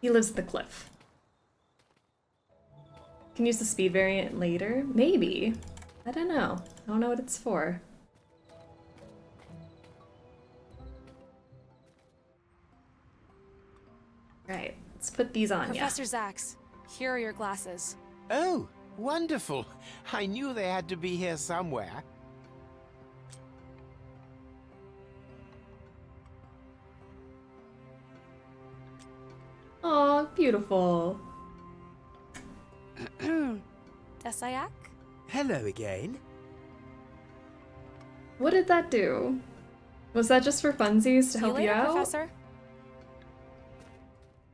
He lives at the cliff. Can use the speed variant later? Maybe. I don't know. I don't know what it's for. Right, let's put these on, Professor Zax, here are your glasses. Oh, wonderful. I knew they had to be here somewhere. Oh, beautiful. Desayak? Hello again. What did that do? Was that just for funsies to help you out? Professor?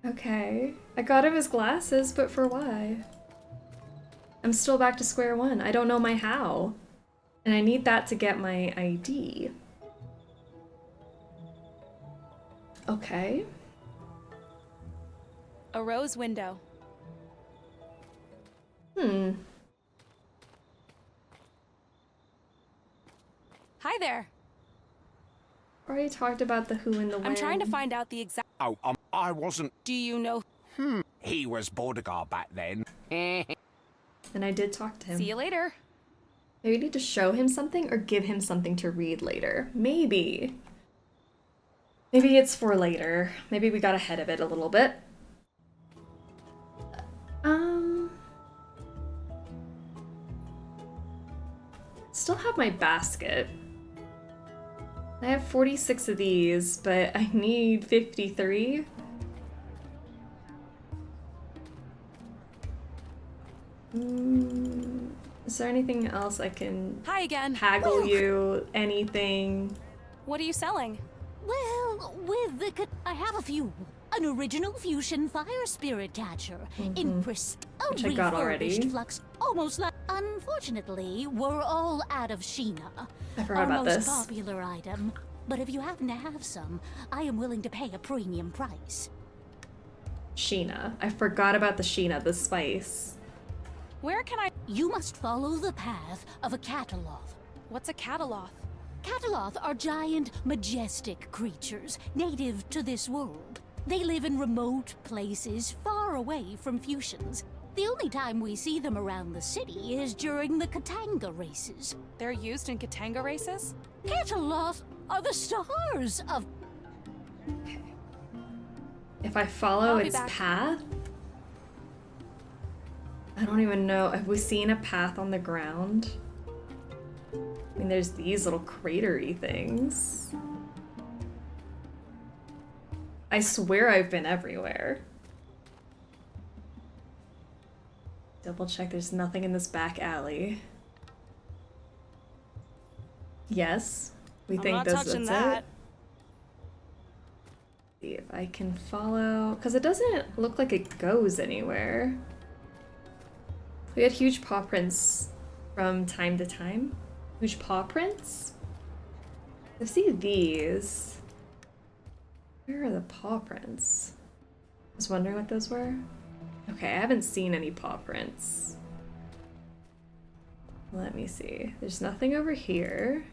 Okay. I got him his glasses, but for why? I'm still back to square one. I don't know my how. And I need that to get my ID. Okay. A rose window. Hi there. Already talked about the who and the when. I'm trying to find out the exact... Oh, I wasn't... Do you know... He was Bordegar back then. And I did talk to him. See you later. Maybe we need to show him something or give him something to read later. Maybe. Maybe it's for later. Maybe we got ahead of it a little bit. Still have my basket. I have 46 of these, but I need 53. Is there anything else I can Hi again. haggle you? Anything? What are you selling? Well, with the... I have a few. An original Fuchsian fire spirit catcher. In Which I got already. flux, almost like... Unfortunately, we're all out of Sheena. I forgot about this. Our most popular item. But if you happen to have some, I am willing to pay a premium price. Sheena. I forgot about the Sheena, the spice. Where can I... You must follow the path of a catalog. What's a catalog? Cataloth are giant, majestic creatures native to this world. They live in remote places far away from Fusions. The only time we see them around the city is during the Katanga races. They're used in Katanga races? Cataloth are the stars of... If I follow its path... I don't even know. Have we seen a path on the ground? I mean, there's these little cratery things. I swear I've been everywhere. Double check there's nothing in this back alley. Yes, we think that's it. See if I can follow, because it doesn't look like it goes anywhere. We had huge paw prints from time to time. Huge paw prints? I see these. Where are the paw prints? I was wondering what those were. Okay, I haven't seen any paw prints. Let me see. There's nothing over here.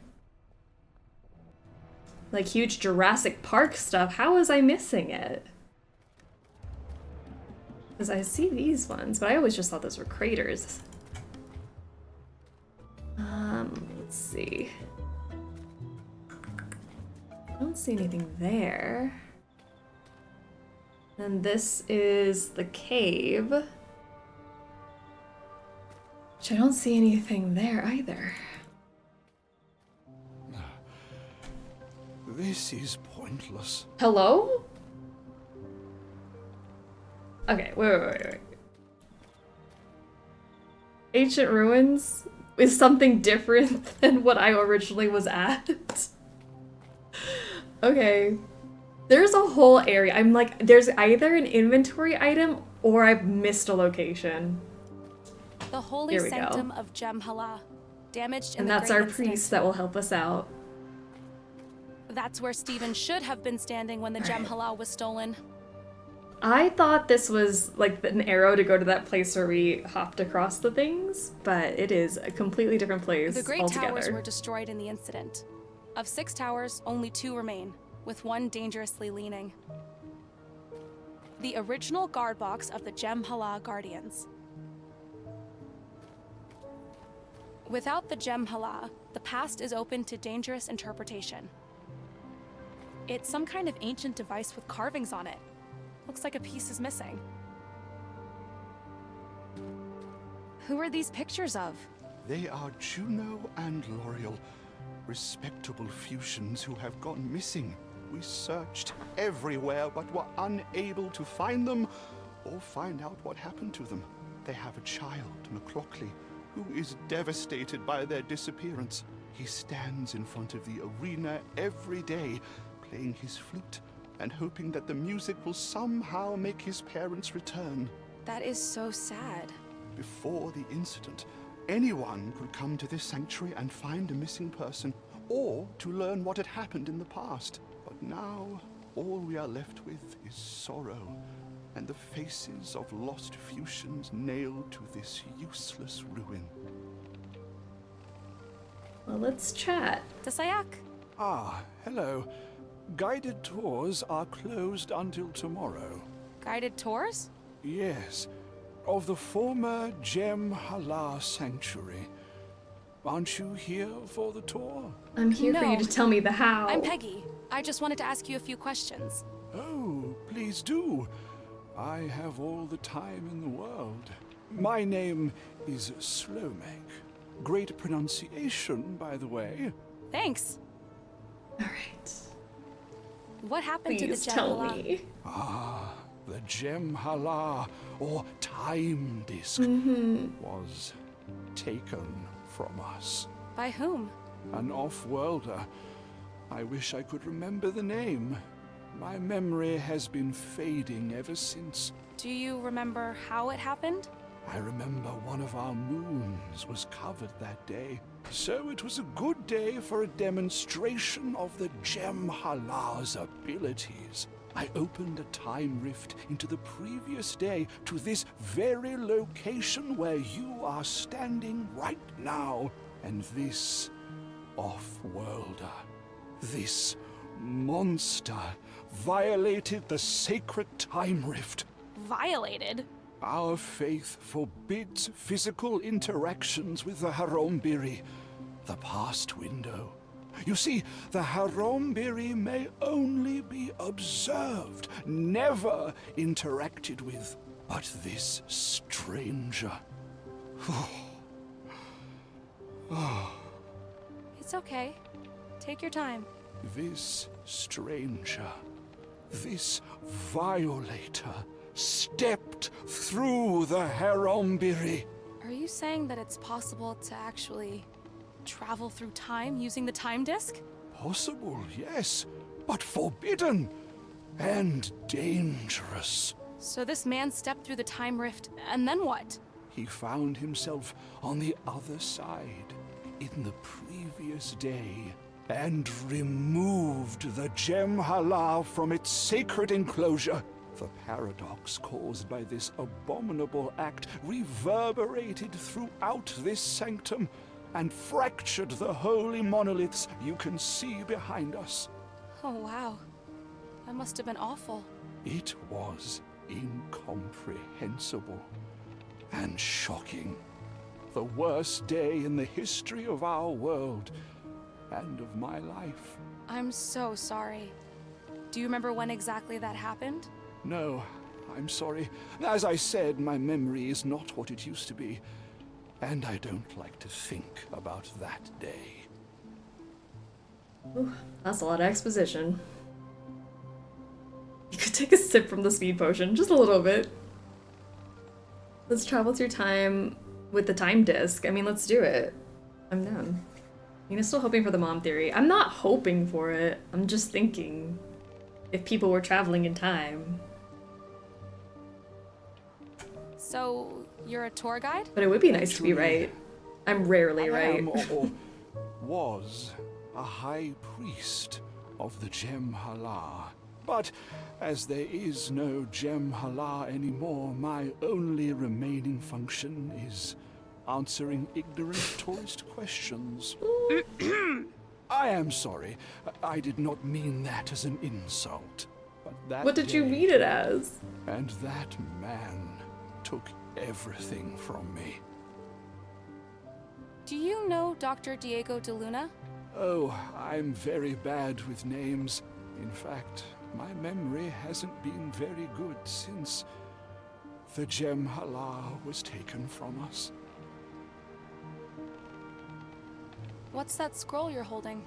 Like huge Jurassic Park stuff. How was I missing it? Because I see these ones, but I always just thought those were craters. Let's see. I don't see anything there. And this is the cave. Which I don't see anything there either. This is pointless. Hello? Okay, wait. Ancient Ruins is something different than what I originally was at. Okay. There's a whole area. I'm like, there's either an inventory item or I've missed a location. The holy sanctum of Jem'Hala, damaged in and the that's Great our Incident. priest that will help us out. That's where Stephen should have been standing when the Jem'Hala was stolen. I thought this was like an arrow to go to that place where we hopped across the things, but it is a completely different place The Great altogether. Towers were destroyed in the incident. Of 6 towers, only 2 remain, with 1 dangerously leaning. The original guard box of the Jem'Hala Guardians. Without the Jem'Hala, the past is open to dangerous interpretation. It's some kind of ancient device with carvings on it. Looks like a piece is missing. Who are these pictures of? They are Juno and L'Oreal, respectable Fusions who have gone missing. We searched everywhere but were unable to find them or find out what happened to them. They have a child, McLaughlin, who is devastated by their disappearance. He stands in front of the arena every day, playing his flute and hoping that the music will somehow make his parents return. That is so sad. Before the incident, anyone could come to this sanctuary and find a missing person, or to learn what had happened in the past. But now, all we are left with is sorrow, and the faces of lost Fusions nailed to this useless ruin. Well, let's chat. Tasayak. Ah, hello. Guided tours are closed until tomorrow. Guided tours? Yes, of the former Jem'Hala Sanctuary. Aren't you here for the tour? I'm here for you to tell me the how. I'm Peggy. I just wanted to ask you a few questions. Oh, please do. I have all the time in the world. My name is Slomek. Great pronunciation, by the way. Thanks. All right. What happened Please to the tell Jem'Hala? me. Ah, the Jem'Hala, or Time Disk, was taken from us. By whom? An off-worlder. I wish I could remember the name. My memory has been fading ever since. Do you remember how it happened? I remember one of our moons was covered that day. So it was a good day for a demonstration of the Jem'Hala's abilities. I opened a time rift into the previous day to this very location where you are standing right now. And this off-worlder. This monster violated the sacred time rift. Violated? Our faith forbids physical interactions with the Harombiri, the past window. You see, the Harombiri may only be observed, never interacted with. But this stranger... It's okay. Take your time. This stranger, this violator, stepped through the Harombiri. Are you saying that it's possible to actually travel through time using the time disk? Possible, yes, but forbidden and dangerous. So this man stepped through the time rift, and then what? He found himself on the other side in the previous day and removed the Gem Hala from its sacred enclosure. The paradox caused by this abominable act reverberated throughout this sanctum and fractured the holy monoliths you can see behind us. Oh, wow. That must have been awful. It was incomprehensible and shocking. The worst day in the history of our world and of my life. I'm so sorry. Do you remember when exactly that happened? No, I'm sorry. As I said, my memory is not what it used to be, and I don't like to think about that day. Ooh, that's a lot of exposition. You could take a sip from the speed potion, just a little bit. Let's travel through time with the time disc. I mean, let's do it. I'm down. Nina's still hoping for the mom theory. I'm not hoping for it. I'm just thinking if people were traveling in time. So, you're a tour guide? But it would be nice to be right. I'm rarely right. I am, or was, a high priest of the Gem Hala. But as there is no Gem Hala anymore, my only remaining function is answering ignorant tourist questions. I am sorry. I did not mean that as an insult. But that What did you day, mean it as? And that man took everything from me. Do you know Dr. Diego de Luna? Oh, I'm very bad with names. In fact, my memory hasn't been very good since the Gem Hala was taken from us. What's that scroll you're holding?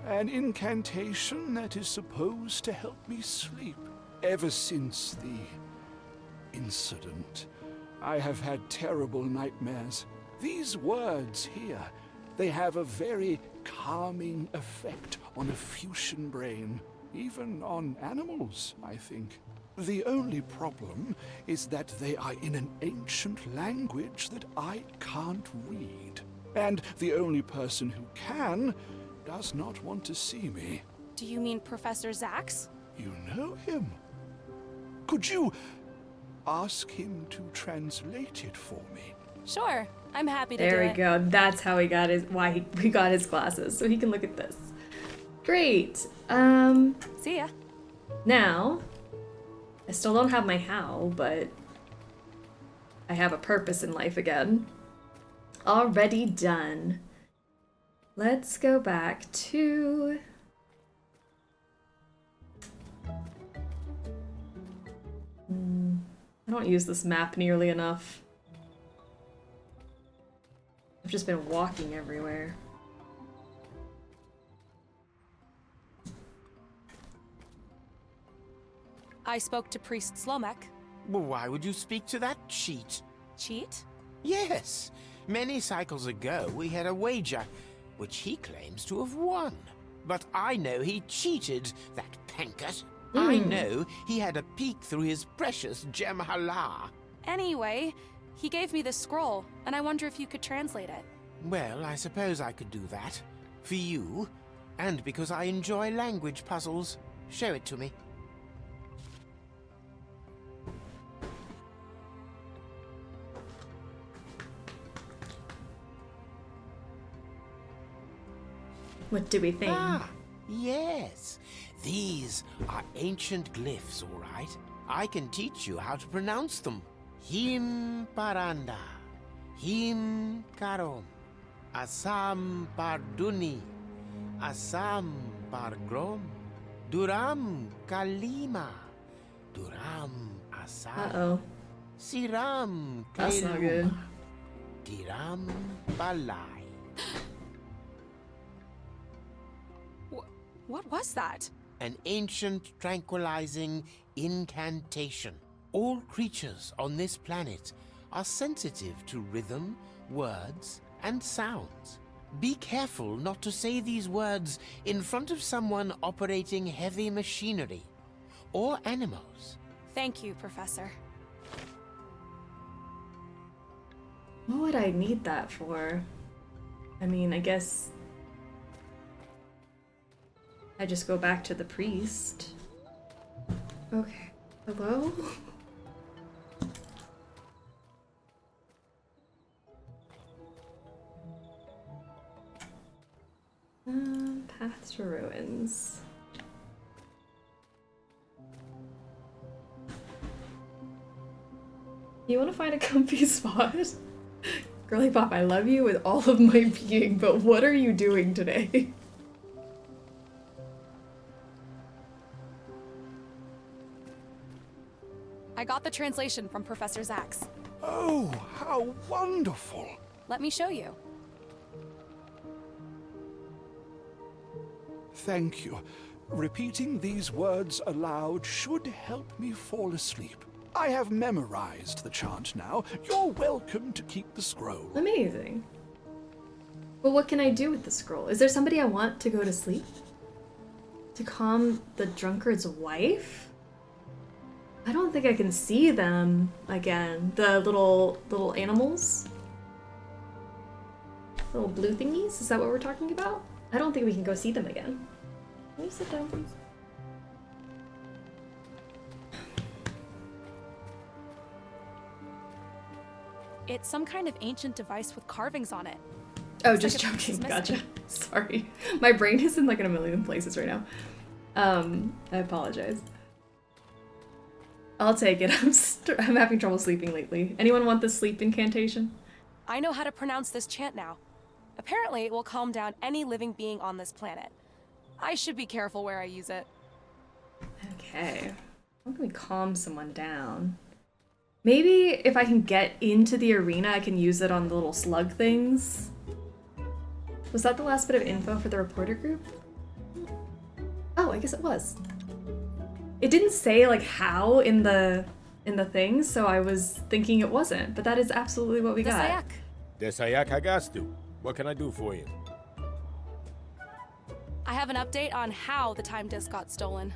An incantation that is supposed to help me sleep. Ever since the incident, I have had terrible nightmares. These words here, they have a very calming effect on a Fuchsian brain. Even on animals, I think. The only problem is that they are in an ancient language that I can't read. And the only person who can does not want to see me. Do you mean Professor Zax? You know him. Could you ask him to translate it for me? Sure, I'm happy to do it. There we go. That's how he got his, why we got his glasses, so he can look at this. Great. See ya. Now, I still don't have my how, but I have a purpose in life again. Already done. Let's go back to... I don't use this map nearly enough. I've just been walking everywhere. I spoke to Priest Slomek. Well, why would you speak to that cheat? Cheat? Yes. Many cycles ago, we had a wager, which he claims to have won. But I know he cheated, that pankert. I know he had a peek through his precious Gem Hala. Anyway, he gave me this scroll, and I wonder if you could translate it. Well, I suppose I could do that. For you, and because I enjoy language puzzles. Show it to me. What do we think? Ah, yes. These are ancient glyphs, all right. I can teach you how to pronounce them. Him paranda, him karom, asam parduni, asam pargrom, duram kalima, duram asam. Uh-oh. Siram That's not good. Tiram balai. What was that? An ancient tranquilizing incantation. All creatures on this planet are sensitive to rhythm, words, and sounds. Be careful not to say these words in front of someone operating heavy machinery or animals. Thank you, Professor. What would I need that for? I mean, I guess I just go back to the priest. Okay. Hello? Path to ruins. You want to find a comfy spot? Girly Pop, I love you with all of my being, but what are you doing today? I got the translation from Professor Zax. Oh, how wonderful! Let me show you. Thank you. Repeating these words aloud should help me fall asleep. I have memorized the chant now. You're welcome to keep the scroll. Amazing. Well, what can I do with the scroll? Is there somebody I want to go to sleep? To calm the drunkard's wife? I don't think I can see them again. The little animals? Little blue thingies? Is that what we're talking about? I don't think we can go see them again. Can you sit down, please? It's some kind of ancient device with carvings on it. Oh, Looks just like a piece joking. is Gotcha. missing. Sorry. My brain is in like in a million places right now. I apologize. I'll take it. I'm having trouble sleeping lately. Anyone want the sleep incantation? I know how to pronounce this chant now. Apparently, it will calm down any living being on this planet. I should be careful where I use it. Okay. How can we calm someone down? Maybe if I can get into the arena, I can use it on the little slug things. Was that the last bit of info for the reporter group? Oh, I guess it was. It didn't say like how in the thing, so I was thinking it wasn't, but that is absolutely what we got. Desayak Hagastu. What can I do for you? I have an update on how the time disk got stolen.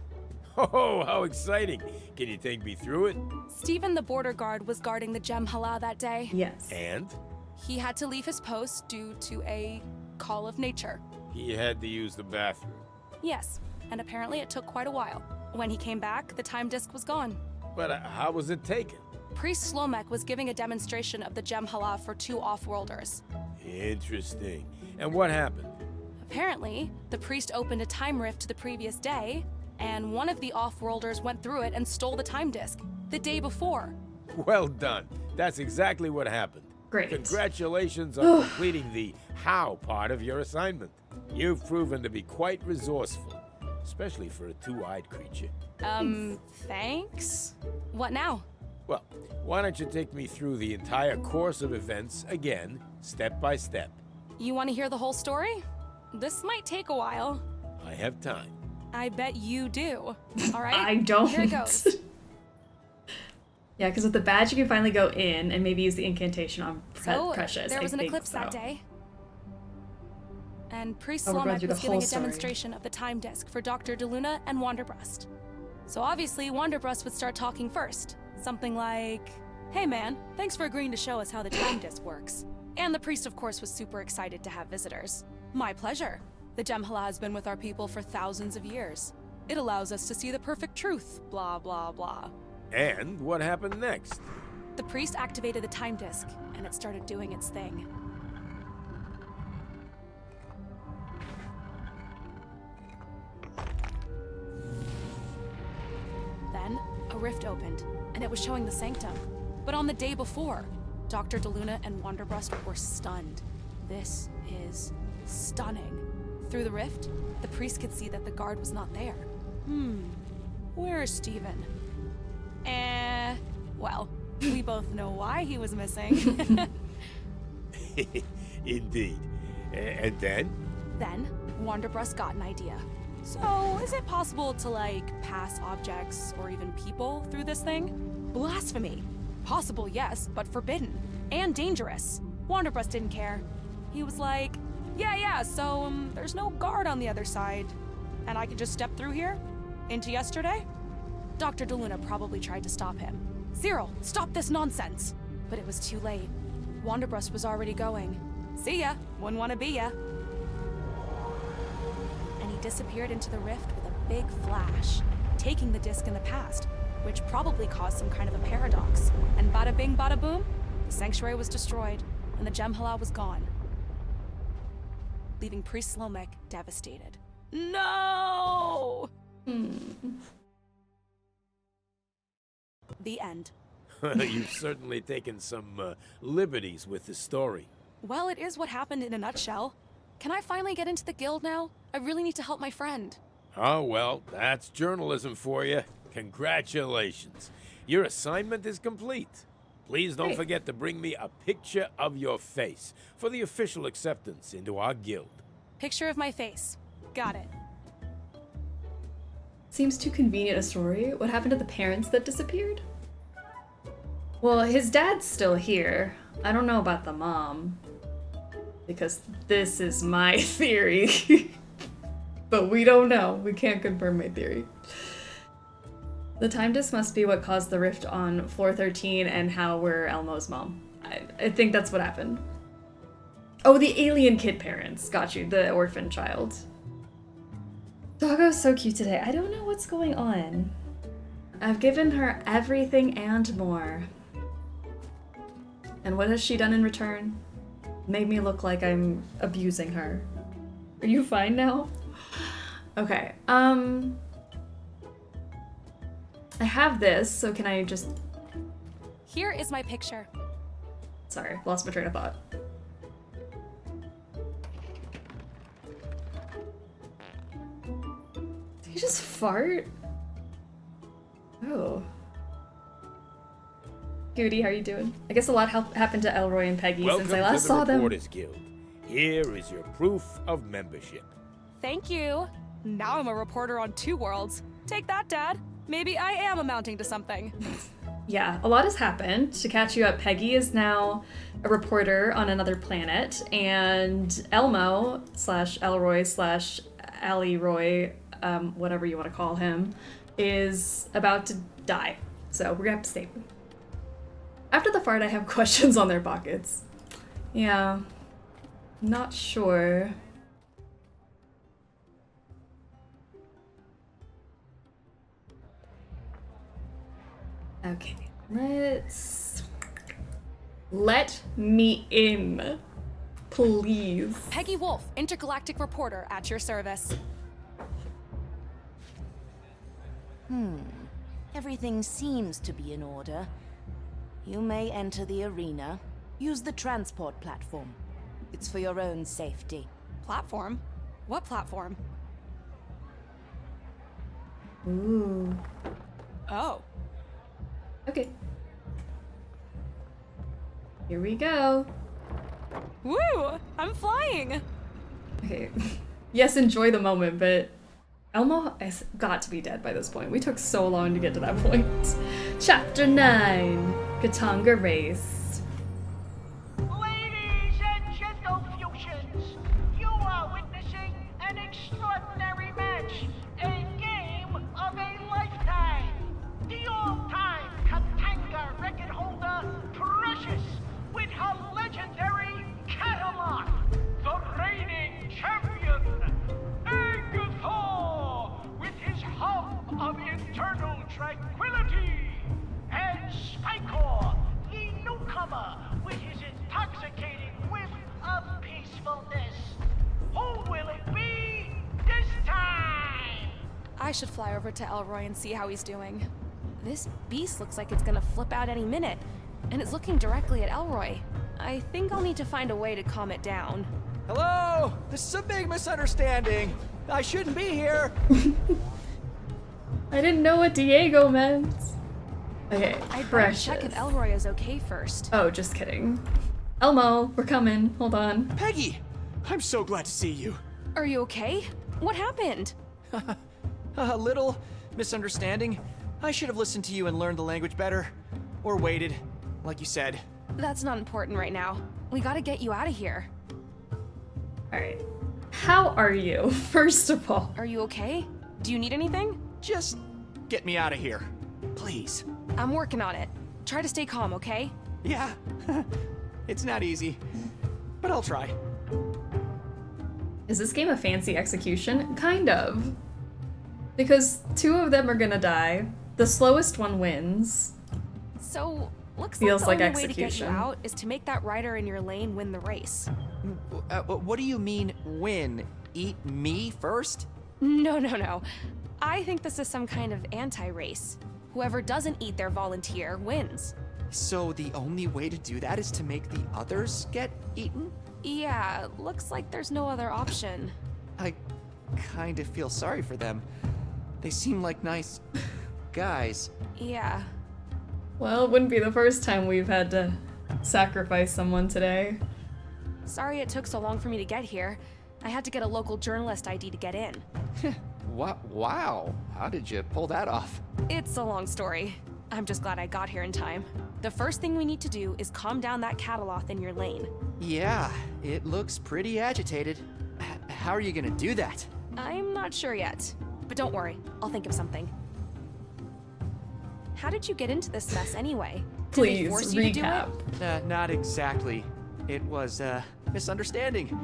Oh, how exciting! Can you take me through it? Stephen the border guard was guarding the Gem Hala that day. Yes. And? He had to leave his post due to a call of nature. He had to use the bathroom. Yes, and apparently it took quite a while. When he came back, the time disk was gone. But how was it taken? Priest Slomek was giving a demonstration of the Gem Hala for 2 off-worlders. Interesting. And what happened? Apparently, the priest opened a time rift the previous day, and one of the off-worlders went through it and stole the time disk the day before. Well done. That's exactly what happened. Great. Congratulations on completing the how part of your assignment. You've proven to be quite resourceful, especially for a two-eyed creature. Thanks? What now? Well, why don't you take me through the entire course of events again, step by step? You want to hear the whole story? This might take a while. I have time. I bet you do. All right? I don't. Here it goes. Yeah, because with the badge you can finally go in and maybe use the incantation on Precious. There was an I think eclipse that so. day. And Priest Oh, we're going Slomek through the was giving whole a story. demonstration of the time disk for Dr. DeLuna and Wanderbrust. So obviously, Wanderbrust would start talking first. Something like, "Hey man, thanks for agreeing to show us how the time disk works." And the priest, of course, was super excited to have visitors. "My pleasure. The Gem Hala has been with our people for thousands of years. It allows us to see the perfect truth, blah, blah, blah." And what happened next? The priest activated the time disk, and it started doing its thing. rift opened, and it was showing the sanctum. But on the day before, Dr. DeLuna and Wanderbrust were stunned. This is stunning. Through the rift, the priest could see that the guard was not there. Where is Steven? Well, we both know why he was missing. Indeed. And then? Then, Wanderbrust got an idea. So, is it possible to, like, pass objects or even people through this thing? Blasphemy. Possible, yes, but forbidden. And dangerous. Wanderbrust didn't care. He was like, yeah, so, there's no guard on the other side. And I could just step through here? Into yesterday? Dr. DeLuna probably tried to stop him. Cyril, stop this nonsense! But it was too late. Wanderbrust was already going. See ya, wouldn't want to be ya. And he disappeared into the rift with a big flash, taking the disc in the past, which probably caused some kind of a paradox. And bada bing, bada boom, the sanctuary was destroyed, and the Gem Halal was gone, leaving Priest Slomek devastated. No! The end. You've certainly taken some liberties with the story. Well, it is what happened in a nutshell. Can I finally get into the guild now? I really need to help my friend. Oh, well, that's journalism for you. Congratulations. Your assignment is complete. Please don't forget to bring me a picture of your face for the official acceptance into our guild. Picture of my face. Got it. Seems too convenient a story. What happened to the parents that disappeared? Well, his dad's still here. I don't know about the mom. Because this is my theory. But we don't know. We can't confirm my theory. The time disc must be what caused the rift on floor 13 and how we're Elmo's mom. I think that's what happened. Oh, the alien kid parents. Got you. The orphan child. Doggo's so cute today. I don't know what's going on. I've given her everything and more. And what has she done in return? Made me look like I'm abusing her. Are you fine now? Okay, I have this, so can I just... Here is my picture. Sorry, lost my train of thought. Did he just fart? Oh. Goody, how are you doing? I guess a lot happened to Elroy and Peggy since I last saw them. Welcome to the Reporters Guild. Here is your proof of membership. Thank you. Now I'm a reporter on 2 worlds. Take that, Dad. Maybe I am amounting to something. Yeah, a lot has happened. To catch you up, Peggy is now a reporter on another planet, and Elmo / Elroy / Allie-Roy, whatever you want to call him, is about to die. So we're gonna have to stay. After the fart, I have questions on their pockets. Yeah, not sure. Okay, let me in, please. Peggy Wolf, Intergalactic reporter at your service. Everything seems to be in order. You may enter the arena. Use the transport platform. It's for your own safety. Platform? What platform? Ooh. Oh. Okay. Here we go. Woo! I'm flying! Okay. Yes, enjoy the moment, but Elmo has got to be dead by this point. We took so long to get to that point. Chapter 9. Katanga Race. Ladies and gentlefusions, you are witnessing an extraordinary match, a game of a lifetime. The all-time Katanga record holder, Precious, with her legendary Cadillac, the reigning champion, Egthor, with his hum of internal tranquility, and Spycore, the newcomer, with his intoxicating whiff of peacefulness. Who will it be this time? I should fly over to Elroy and see how he's doing. This beast looks like it's gonna flip out any minute, and it's looking directly at Elroy. I think I'll need to find a way to calm it down. Hello? This is a big misunderstanding. I shouldn't be here. I didn't know what Diego meant. Okay, I'd better Precious. check if Elroy is okay first. Oh, just kidding. Elmo, we're coming. Hold on. Peggy! I'm so glad to see you. Are you okay? What happened? A little misunderstanding. I should have listened to you and learned the language better. Or waited, like you said. That's not important right now. We gotta get you out of here. Alright. How are you, first of all? Are you okay? Do you need anything? Just get me out of here. Please. I'm working on it. Try to stay calm, okay? Yeah. It's not easy. But I'll try. Is this game a fancy execution? Kind of. Because 2 of them are gonna die. The slowest one wins. So, looks Feels like the like only way to get you execution. out is to make that rider in your lane win the race. What do you mean, win? Eat me first? No. I think this is some kind of anti-race. Whoever doesn't eat their volunteer wins. So the only way to do that is to make the others get eaten? Yeah, looks like there's no other option. I kind of feel sorry for them. They seem like nice guys. Yeah. Well, it wouldn't be the first time we've had to sacrifice someone today. Sorry it took so long for me to get here. I had to get a local journalist ID to get in. Wow. How did you pull that off? It's a long story. I'm just glad I got here in time. The first thing we need to do is calm down that cataloth in your lane. Yeah, it looks pretty agitated. How are you gonna do that? I'm not sure yet. But don't worry, I'll think of something. How did you get into this mess anyway? Did they Please, force you to do recap. it? Not exactly. It was a misunderstanding.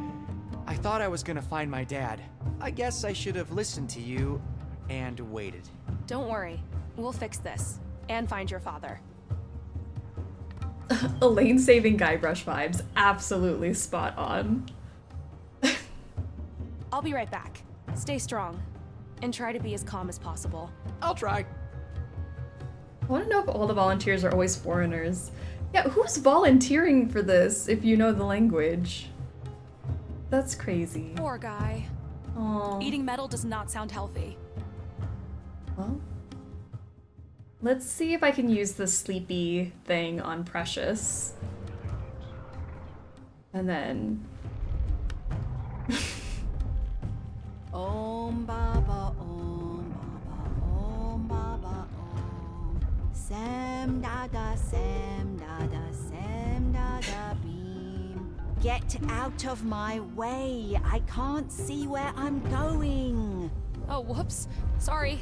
I thought I was gonna find my dad. I guess I should have listened to you and waited. Don't worry, we'll fix this. And find your father. Elaine saving Guybrush vibes. Absolutely spot on. I'll be right back. Stay strong. And try to be as calm as possible. I'll try. I want to know if all the volunteers are always foreigners. Yeah, who's volunteering for this if you know the language? That's crazy. Poor guy. Aww. Eating metal does not sound healthy. Well, let's see if I can use the sleepy thing on Precious. And then... Om Baba, Om Baba, Om Baba, Om. Sam Dada, Sam Dada, Sam Dada Beam. Get out of my way. I can't see where I'm going. Oh, whoops. Sorry.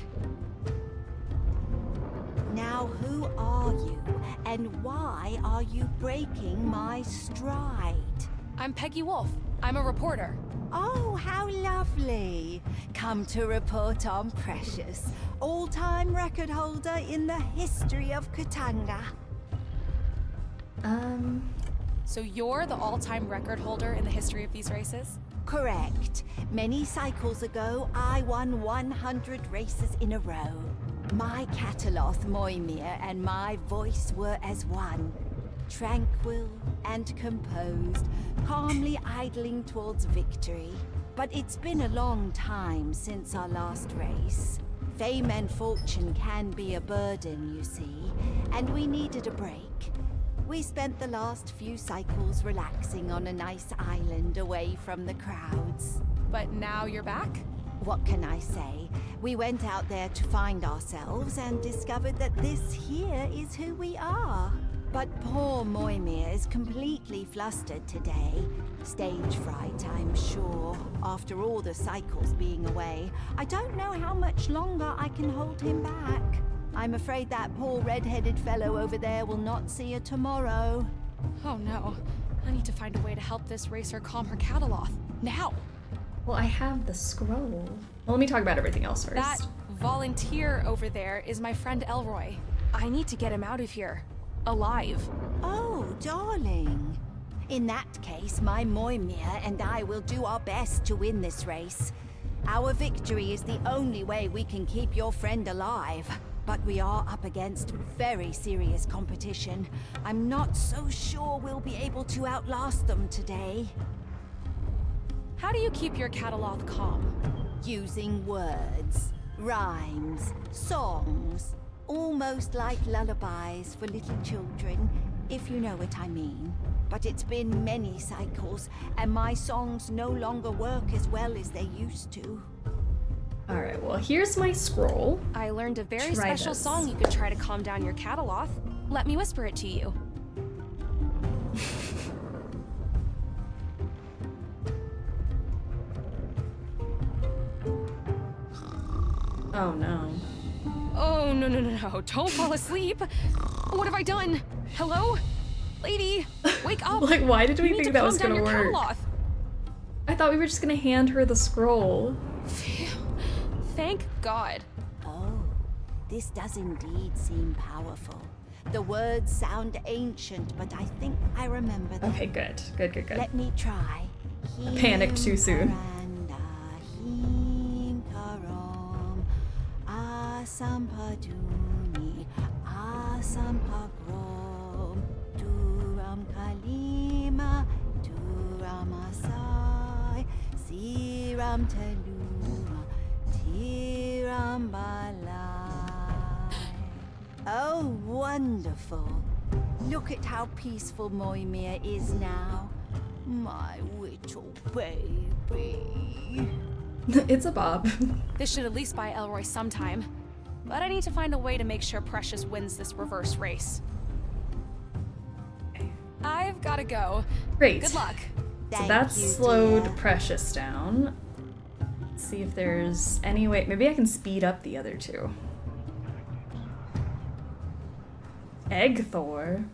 Now, who are you? And why are you breaking my stride? I'm Peggy Wolf. I'm a reporter. Oh, how lovely. Come to report on Precious, all-time record holder in the history of Katanga. So you're the all-time record holder in the history of these races? Correct. Many cycles ago, I won 100 races in a row. My Cataloth, Moimir, and my voice were as one. Tranquil and composed, calmly idling towards victory. But it's been a long time since our last race. Fame and fortune can be a burden, you see, and we needed a break. We spent the last few cycles relaxing on a nice island away from the crowds. But now you're back? What can I say? We went out there to find ourselves and discovered that this here is who we are. But poor Moimir is completely flustered today. Stage fright, I'm sure, after all the cycles being away. I don't know how much longer I can hold him back. I'm afraid that poor red-headed fellow over there will not see a tomorrow. Oh no. I need to find a way to help this racer calm her Cataloth. Now! Well, I have the scroll. Well, let me talk about everything else first. That volunteer over there is my friend Elroy. I need to get him out of here. Alive. Oh, darling. In that case, my Moimir and I will do our best to win this race. Our victory is the only way we can keep your friend alive. but we are up against very serious competition. I'm not so sure we'll be able to outlast them today. How do you keep your Cataloth calm? Using words, rhymes, songs, almost like lullabies for little children, if you know what I mean. But it's been many cycles, and my songs no longer work as well as they used to. Alright, well, here's my scroll. I learned a very Try special this. song you could try to calm down your Cataloth. Let me whisper it to you. Oh no. Oh, no. Don't fall asleep. What have I done? Hello? Lady, wake up. Like, why did we You need think to that calm was down gonna your work? Cataloth. I thought we were just gonna hand her the scroll. Thank God. Oh, this does indeed seem powerful. The words sound ancient, but I think I remember them. Okay, good. Good. Let me try. I panicked too soon. Asampaduni, asampagrom, duram kalima, duramasai, siram teluma, tiram balai. Oh, wonderful. Look at how peaceful Moimir is now. My little baby. It's a bob. This should at least buy Elroy some time. But I need to find a way to make sure Precious wins this reverse race. I've gotta go. Great. Good luck. So that's slowed Precious down. Let's see if there's any way. Maybe I can speed up the other two. Egg Thor.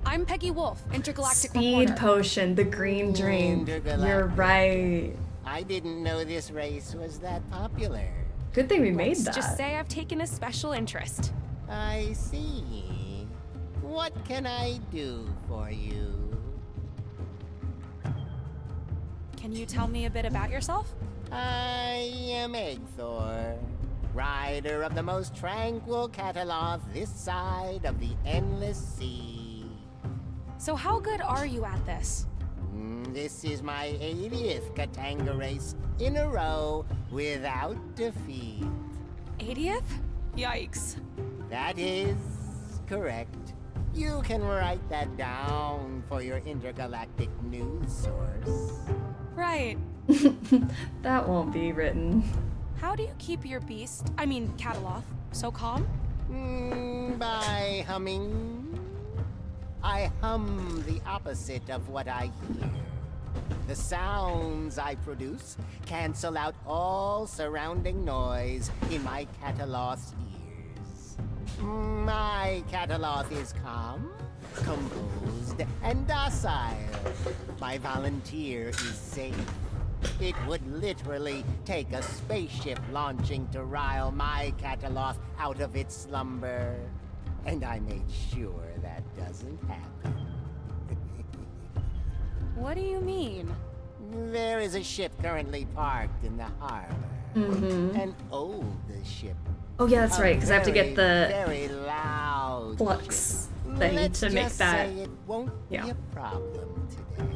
I'm Peggy Wolf, Intergalactic Speed reporter. potion, the green drink. You're Intergalactic. right. I didn't know this race was that popular. Good thing we made Let's that. just say I've taken a special interest. I see. What can I do for you? Can you tell me a bit about yourself? I am Egg Thor, rider of the most tranquil Cataloth this side of the endless sea. So how good are you at this? This is my 80th Katanga race in a row without defeat. 80th? Yikes. That is correct. You can write that down for your intergalactic news source. Right. That won't be written. How do you keep your beast, I mean Cataloth, so calm? By humming. I hum the opposite of what I hear. The sounds I produce cancel out all surrounding noise in my Cataloth's ears. My Cataloth is calm, composed, and docile. My volunteer is safe. It would literally take a spaceship launching to rile my Cataloth out of its slumber. And I made sure that doesn't happen. What do you mean? There is a ship currently parked in the harbor. An old ship. Oh yeah, that's right, because I have to get the very loud flux ship. thing Let's to make just that. say it won't be a problem today.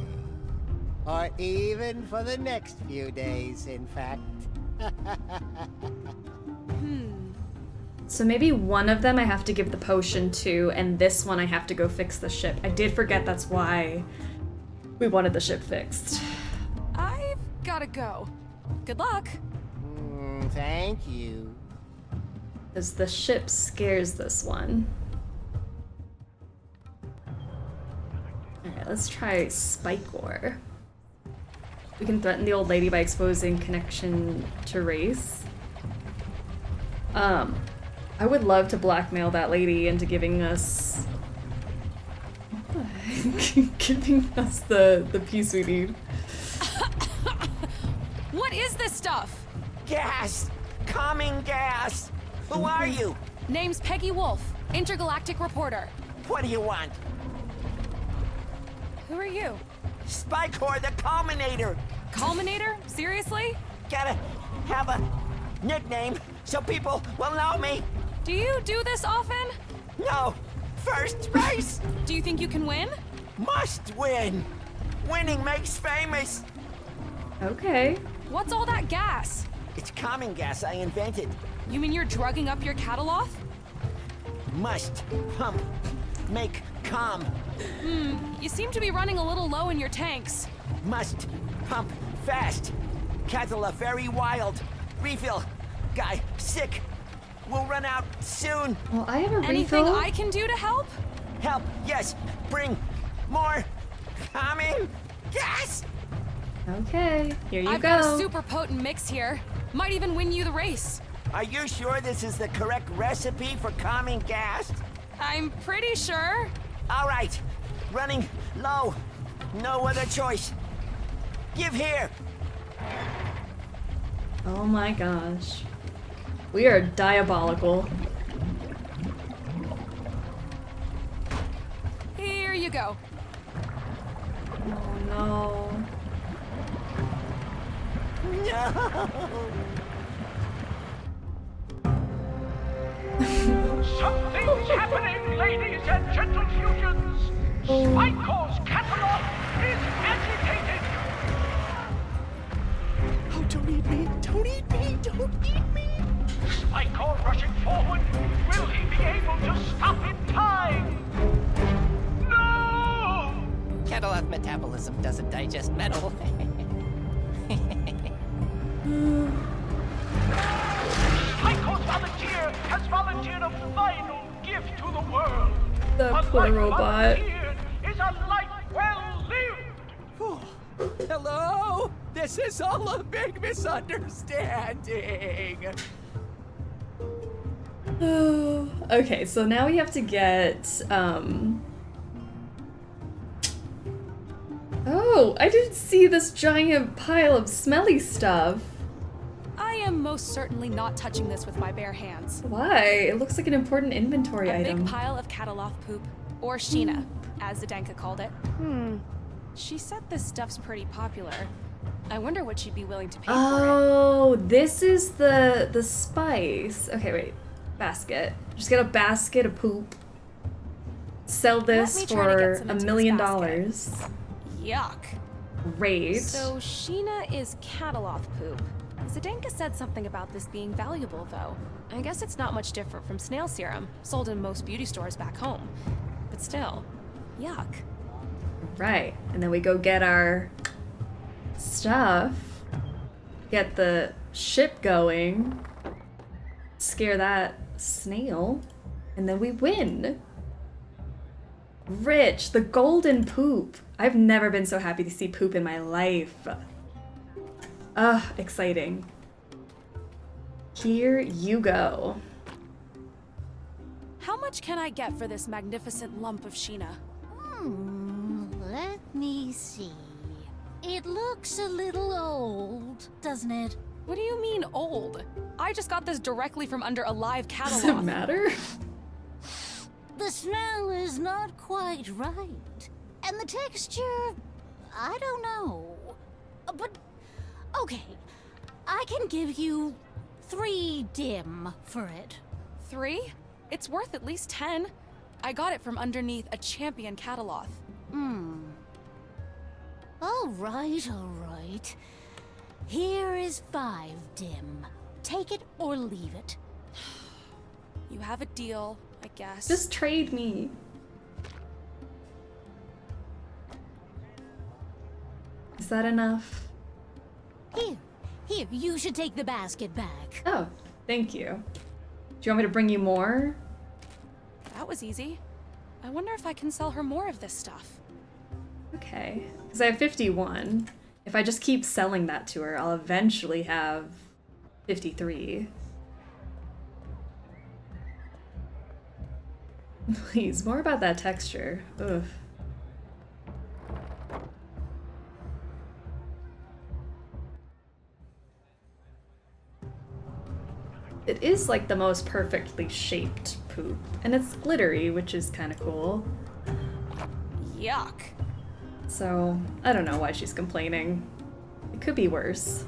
Or even for the next few days, in fact. So maybe one of them I have to give the potion to, and this one I have to go fix the ship. I did forget that's why we wanted the ship fixed. I've gotta go. Good luck. Thank you. Because the ship scares this one. Alright, let's try Spikor. We can threaten the old lady by exposing connection to race. I would love to blackmail that lady into giving us... What the heck? Giving us the piece we need. What is this stuff? Gas! Calming gas! Who are you? Name's Peggy Wolf. Intergalactic reporter. What do you want? Who are you? Spycore the Culminator! Culminator? Seriously? Gotta have a nickname so people will know me. Do you do this often? No. First race! Do you think you can win? Must win! Winning makes famous! Okay. What's all that gas? It's common gas I invented. You mean you're drugging up your Cataloth? Must pump. Make calm. You seem to be running a little low in your tanks. Must pump fast. Cataloth very wild. Refill. Guy sick. We'll run out soon. Well, I have a Anything refill. I can do to help? Help, yes. Bring more common gas. Okay, here you I've go. got a super potent mix here. Might even win you the race. Are you sure this is the correct recipe for common gas? I'm pretty sure. All right. Running low. No other choice. Give here. Oh my gosh. We are diabolical. Here you go. Oh no. No. Something's happening, ladies and gentle fusions. Spycore's Cataloth is agitated. Oh, don't eat me. Don't eat me. Don't eat me. Spycore rushing forward. Will he be able to stop in time? No! Cataloth metabolism doesn't digest metal. Spycore's volunteer has volunteered a final gift to the world. The A poor life robot. volunteered is a life well lived. Hello? This is all a big misunderstanding. Okay, so now we have to get, Oh, I didn't see this giant pile of smelly stuff. I am most certainly not touching this with my bare hands. Why? It looks like an important inventory A item. big pile of Cataloth poop, or Sheena, as Zdenka called it. She said this stuff's pretty popular. I wonder what she'd be willing to pay for Oh, this is the spice. Okay, wait. Basket. Just get a basket of poop. Sell this me try to get for some $1 into million. this it. Yuck. Great. So Sheena is Cataloth poop. Zdenka said something about this being valuable, though. I guess it's not much different from snail serum, sold in most beauty stores back home. But still, yuck. Right. And then we go get our stuff. Get the ship going. Scare that snail. And then we win. Rich, the golden poop. I've never been so happy to see poop in my life. Ugh, exciting. Here you go. How much can I get for this magnificent lump of Sheena? Let me see. It looks a little old, doesn't it? What do you mean old? I just got this directly from under a live Cataloth. Does it matter? The smell is not quite right. And the texture, I don't know. But, okay, I can give you 3 dim for it. 3? It's worth at least 10. I got it from underneath a champion Cataloth. All right. Here is 5 dim. Take it or leave it. You have a deal, I guess. Just trade me. Is that enough? Here, you should take the basket back. Oh, thank you. Do you want me to bring you more? That was easy. I wonder if I can sell her more of this stuff. Okay, because I have 51. If I just keep selling that to her, I'll eventually have 53. Please, more about that texture. Ugh. It it is like the most perfectly shaped poop. And it's glittery, which is kind of cool. Yuck. So, I don't know why she's complaining. It could be worse.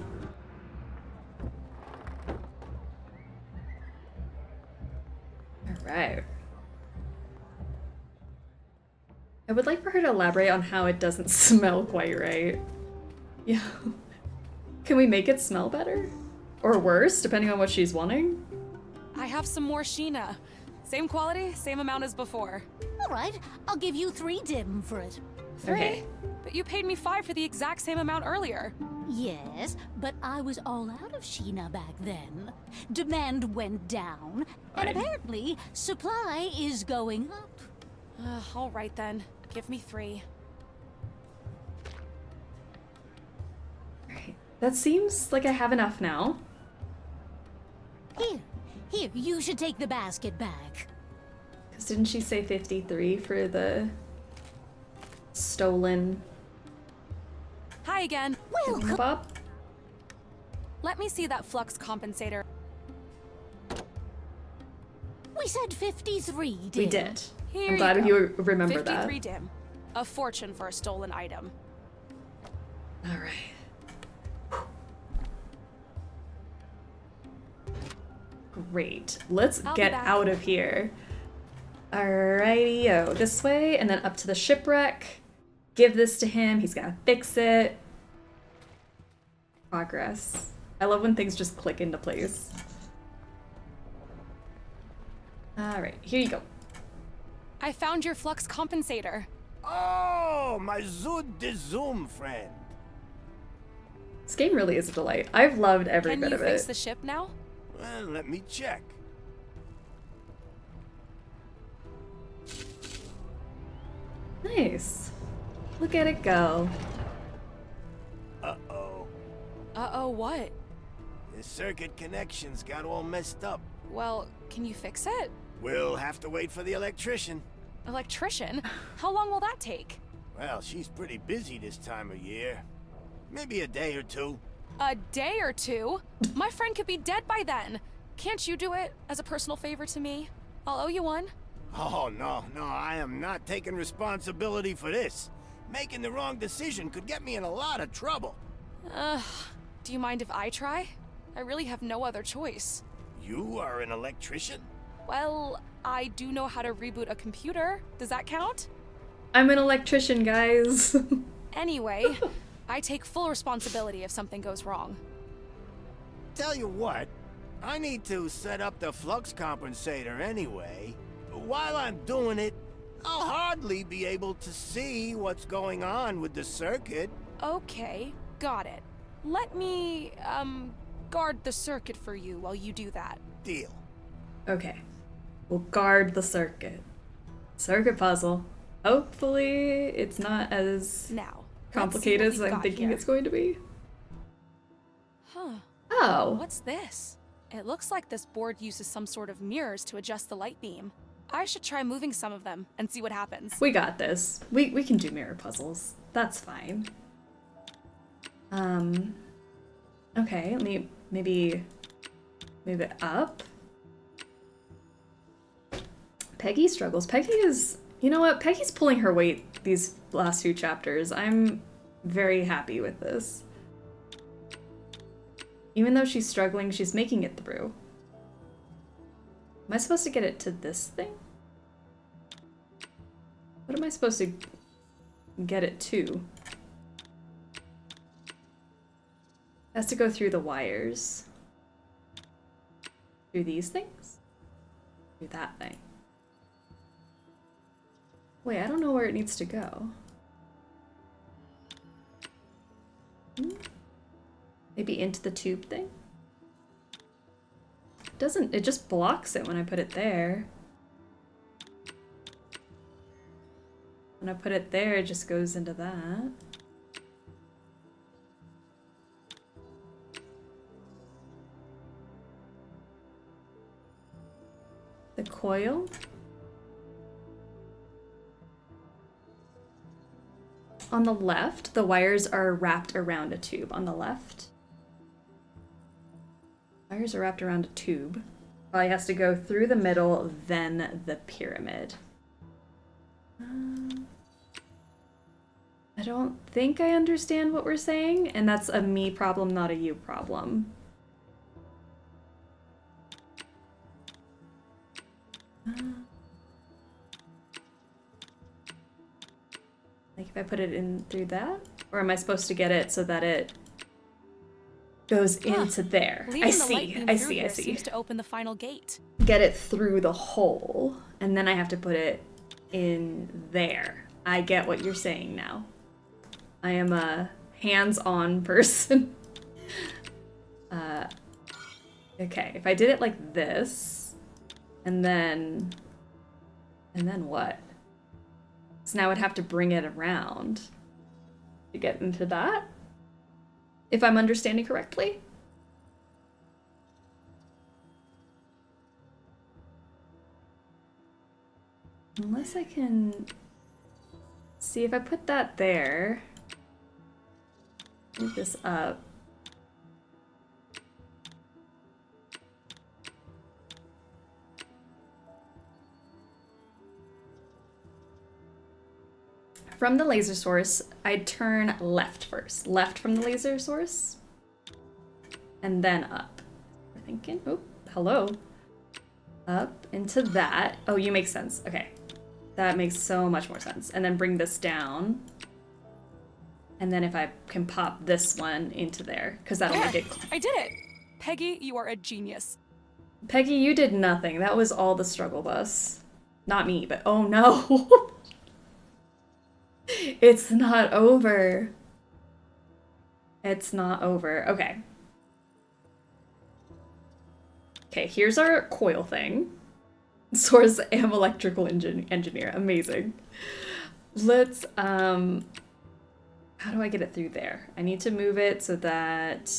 Alright. I would like for her to elaborate on how it doesn't smell quite right. Yeah. Can we make it smell better? Or worse, depending on what she's wanting? I have some more Sheena. Same quality, same amount as before. All right, I'll give you 3 dim for it. 3? Okay. But you paid me 5 for the exact same amount earlier. Yes, but I was all out of Sheena back then. Demand went down, and apparently supply is going up. All right then. Give me 3. Alright. That seems like I have enough now. Here, you should take the basket back. Because didn't she say 53 for the stolen Hi again. Bob? Let me see that flux compensator. We said 53 dim. We did. Here I'm glad you remember 53 that. 53 dim. A fortune for a stolen item. Alright. Great. Let's I'll be get back. out of here. Alrighty-o. This way, and then up to the shipwreck. Give this to him. He's gonna fix it. Progress. I love when things just click into place. Alright, here you go. I found your flux compensator. Oh, my Zood de Zoom friend. This game really is a delight. I've loved every Can bit you of fix it. the ship now? Well, let me check. Nice. Look at it go. Uh-oh. Uh-oh, what? The circuit connections got all messed up. Well, can you fix it? We'll have to wait for the electrician. Electrician? How long will that take? Well, she's pretty busy this time of year. Maybe a day or 2. A day or 2? My friend could be dead by then. Can't you do it as a personal favor to me? I'll owe you one. Oh, no, I am not taking responsibility for this. Making the wrong decision could get me in a lot of trouble. Do you mind if I try? I really have no other choice. You are an electrician? Well, I do know how to reboot a computer. Does that count? I'm an electrician, guys. Anyway, I take full responsibility if something goes wrong. Tell you what, I need to set up the flux compensator anyway. While I'm doing it, I'll hardly be able to see what's going on with the circuit. Okay, got it. Let me, guard the circuit for you while you do that. Deal. Okay. We'll guard the circuit. Circuit puzzle. Hopefully it's not as now complicated as I'm thinking it's going to be. Huh. Oh. What's this? It looks like this board uses some sort of mirrors to adjust the light beam. I should try moving some of them and see what happens. We got this. We can do mirror puzzles. That's fine. Okay, let me maybe move it up. Peggy struggles. Peggy is, you know what? Peggy's pulling her weight these last few chapters. I'm very happy with this. Even though she's struggling, she's making it through. Am I supposed to get it to this thing? What am I supposed to get it to? It has to go through the wires. Through these things? Through that thing. Wait, I don't know where it needs to go. Maybe into the tube thing? It just blocks it when I put it there. When I put it there, it just goes into that. The coil? On the left, the wires are wrapped around a tube on the left. Wires are wrapped around a tube. Probably has to go through the middle, then the pyramid. I don't think I understand what we're saying, and that's a me problem, not a you problem. Like if I put it in through that? Or am I supposed to get it so that it goes into there? I see. Seems to open the final gate. Get it through the hole, and then I have to put it in there. I get what you're saying now. I am a hands-on person. Okay, if I did it like this, and then what? So now I'd have to bring it around to get into that, if I'm understanding correctly. Unless I can see if I put that there, move this up. From the laser source, I'd turn left first. Left from the laser source, and then up. We're thinking, oh, hello. Up into that. Oh, you make sense. Okay. That makes so much more sense. And then bring this down. And then if I can pop this one into there, because that'll make it. I did it! Peggy, you are a genius. Peggy, you did nothing. That was all the struggle bus. Not me, but oh no. It's not over. It's not over. Okay. Okay, here's our coil thing. Source am electrical engineer. Amazing. Let's, how do I get it through there? I need to move it so that...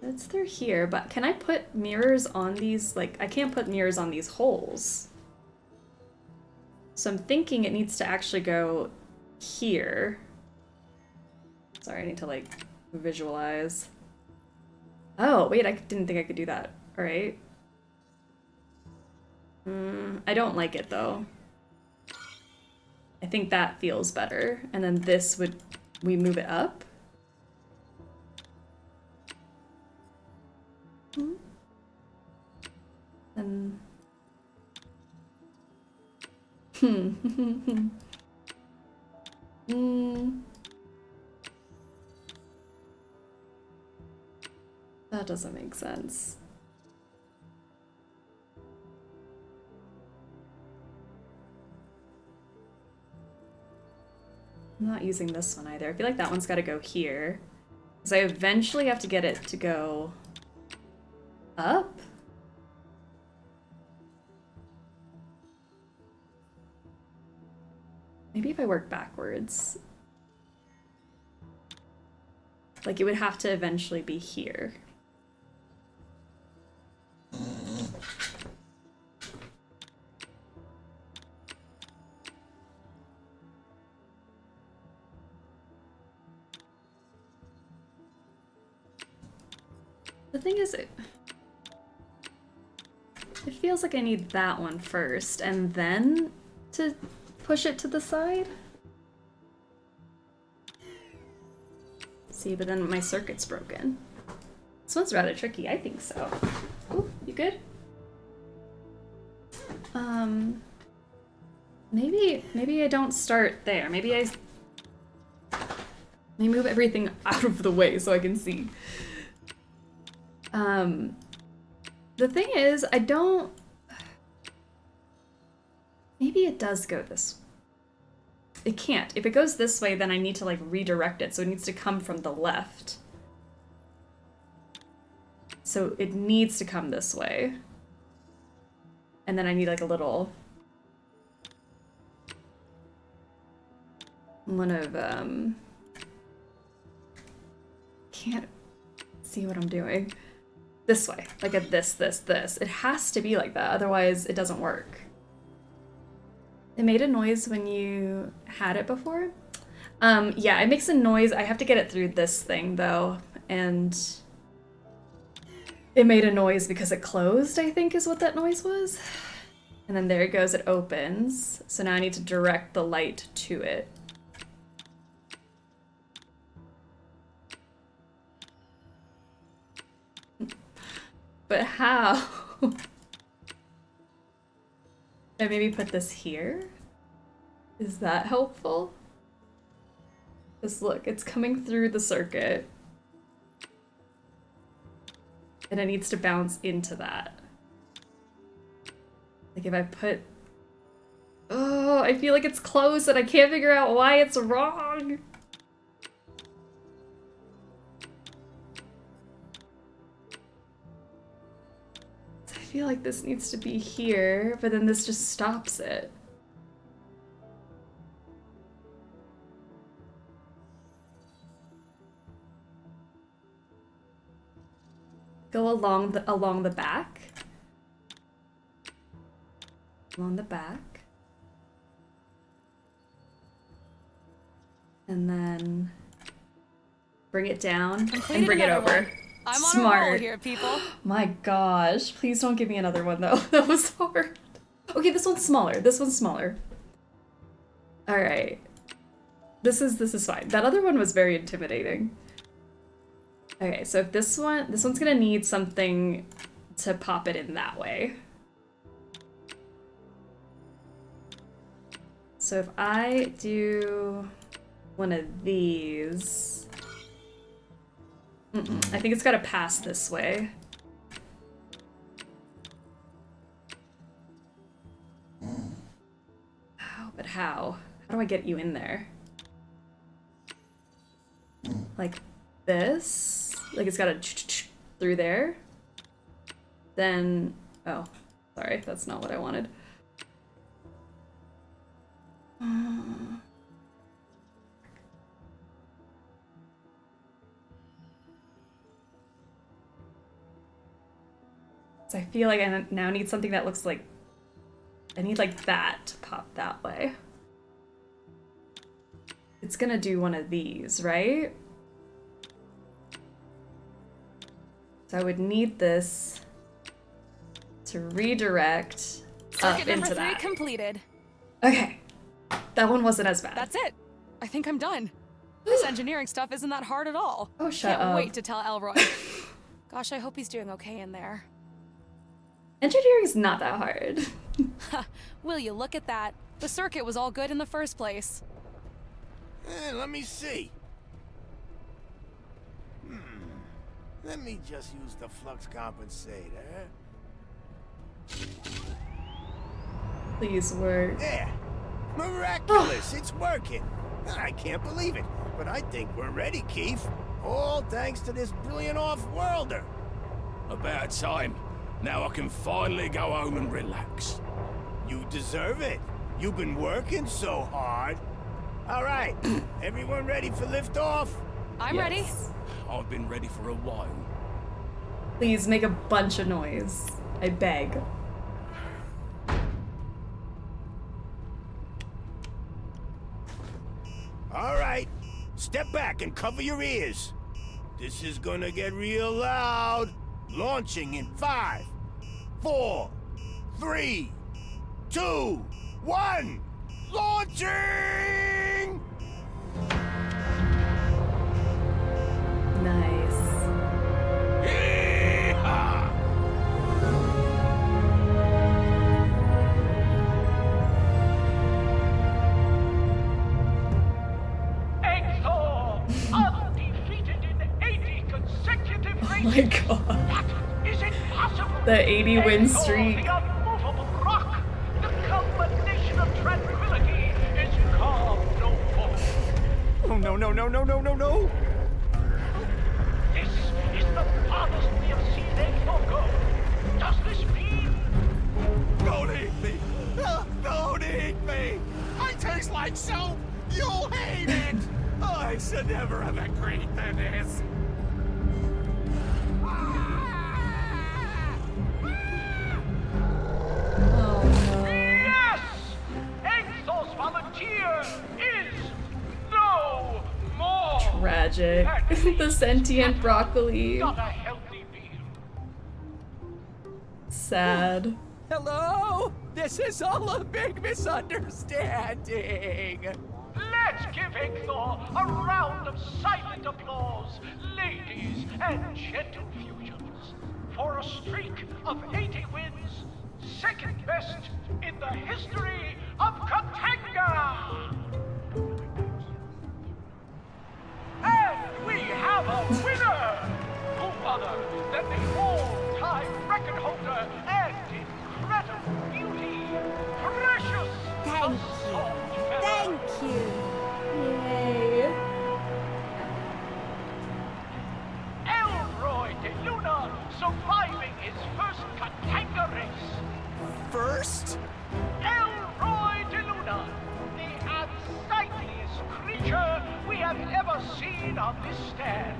It's through here, but can I put mirrors on these? Like, I can't put mirrors on these holes. So I'm thinking it needs to actually go here. Sorry, I need to, like, visualize. Oh, wait, I didn't think I could do that. All right. I don't like it, though. I think that feels better. And then this would... we move it up? And... That doesn't make sense. I'm not using this one either. I feel like that one's got to go here. Because I eventually have to get it to go up. Maybe if I work backwards. Like, it would have to eventually be here. The thing is, it feels like I need that one first, and then to push it to the side? See, but then my circuit's broken. This one's rather tricky, I think so. Ooh, you good? Maybe I don't start there. Maybe let me move everything out of the way so I can see. The thing is, I don't... Maybe it does go this way. It can't. If it goes this way, then I need to, like, redirect it, so it needs to come from the left. So it needs to come this way. And then I need, like, a little... one of, can't see what I'm doing. This way. Like a this. It has to be like that, otherwise it doesn't work. It made a noise when you had it before? Yeah, it makes a noise. I have to get it through this thing, though, and it made a noise because it closed, I think is what that noise was. And then there it goes, it opens. So now I need to direct the light to it. But how? Should I maybe put this here? Is that helpful? Just look, it's coming through the circuit. And it needs to bounce into that. Like if I put... Oh, I feel like it's close and I can't figure out why it's wrong. I feel like this needs to be here, but then this just stops it. Go along the back. Along the back. And then bring it down and bring it over. I'm on Smart. a roll here, people. My gosh, please don't give me another one though. That was hard. Okay, this one's smaller. This one's smaller. All right. This is fine. That other one was very intimidating. Okay, so if this one's gonna need something to pop it in that way. So if I do one of these, I think it's gotta pass this way. Oh, but how? How do I get you in there? Like this? Like it's gotta through there? Then, oh, sorry, that's not what I wanted. So I feel like I now need something that looks like, I need like that to pop that way. It's gonna do one of these, right? So I would need this to redirect up Circuit into number 3 that. completed. Okay, that one wasn't as bad. That's it. I think I'm done. This engineering stuff isn't that hard at all. Oh, shut Can't up. wait to tell Elroy. Gosh, I hope he's doing okay in there. Engineering's not that hard. Will you look at that? The circuit was all good in the first place. Let me see. Let me just use the flux compensator. Please work. There. Miraculous, it's working. I can't believe it, but I think we're ready, Keith. All thanks to this brilliant off-worlder. About time. Now I can finally go home and relax. You deserve it. You've been working so hard. All right, everyone ready for liftoff? I'm ready. I've been ready for a while. Please make a bunch of noise. I beg. All right, step back and cover your ears. This is gonna get real loud. Launching in 5, 4, 3, 2, 1. Launching! Nice. Yeehaw! Exor, undefeated in 80 consecutive races. Oh my god. That is impossible. The 80 win Exor, streak. the unmovable rock. The combination of tranquility is calm no more. Oh, no, no, no, no, no, no, no! This is the farthest we have seen Exor go. Does this mean... Don't eat me! Don't eat me! I taste like soap! You'll hate it! I should never have agreed to this! Oh no. Yes! Exor tragic. The sentient broccoli. Got a healthy meal. Sad. Hello? This is all a big misunderstanding. Let's give Hector a round of silent applause, ladies and gentle fusions, for a streak of 80 wins, second best in the history of Katanga! And we have a winner! Who other than the all-time record holder and incredible beauty, Precious! Thank you. Thank you. Yay. Elroy de Luna surviving his first Katanga race. First? Elroy de Luna, the unsightliest creature we have ever seen on this stand.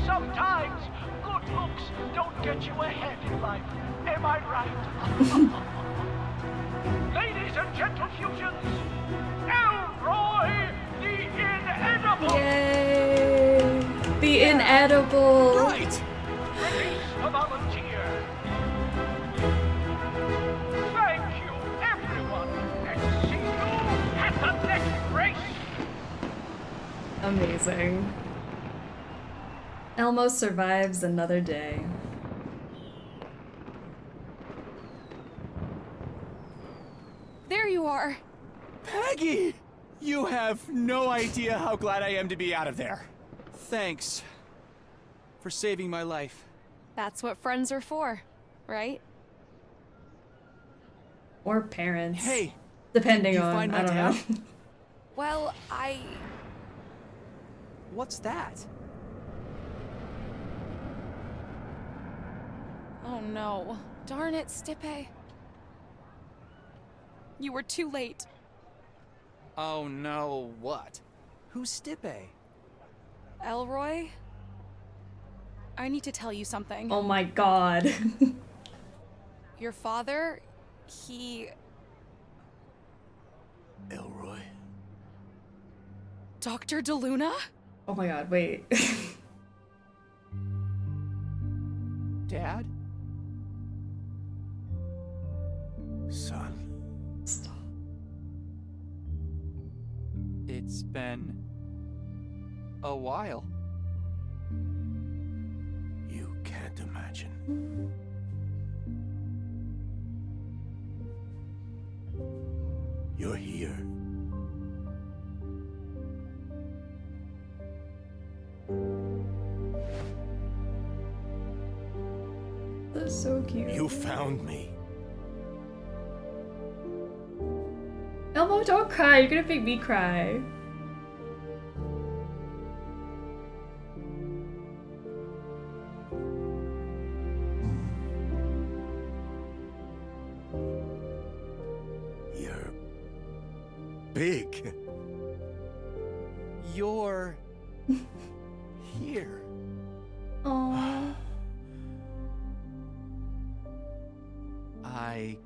Sometimes good looks don't get you ahead in life. Am I right? Ladies and gentle fusions, Elroy the Inedible! Yay! The inedible! Right! Release a volunteer. Thank you, everyone, and see you at the next race! Amazing. Elmo survives another day. There you are. Peggy! You have no idea how glad I am to be out of there. Thanks for saving my life. That's what friends are for, right? Or parents. Hey! Depending you on, find my I don't dad? know. Well, What's that? Oh no. Darn it, Stipe. You were too late. Oh no, what? Who's Stipe? Elroy? I need to tell you something. Oh my god. Your father, he... Elroy? Dr. DeLuna? Oh my god, wait. Dad? Son. Stop. It's been a while. You can't imagine. You're here. That's so cute. You found me. Elmo, don't cry. You're gonna make me cry. You're big. You're here. Aww. I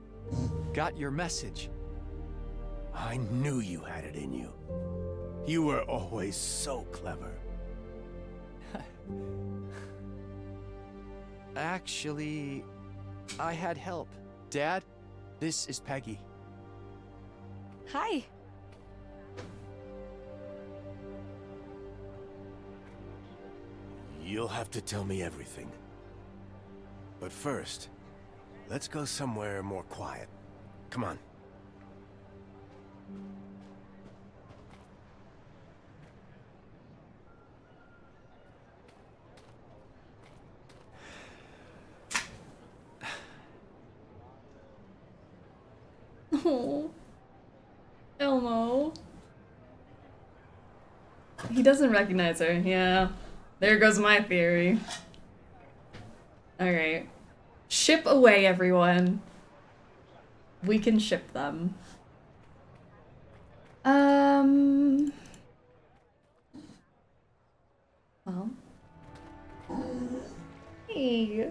got your message. I knew you had it in you. You were always so clever. Actually, I had help. Dad, this is Peggy. Hi. You'll have to tell me everything. But first, let's go somewhere more quiet. Come on. Oh, Elmo. He doesn't recognize her. Yeah. There goes my theory. Alright. Ship away, everyone. We can ship them. Well. Hey.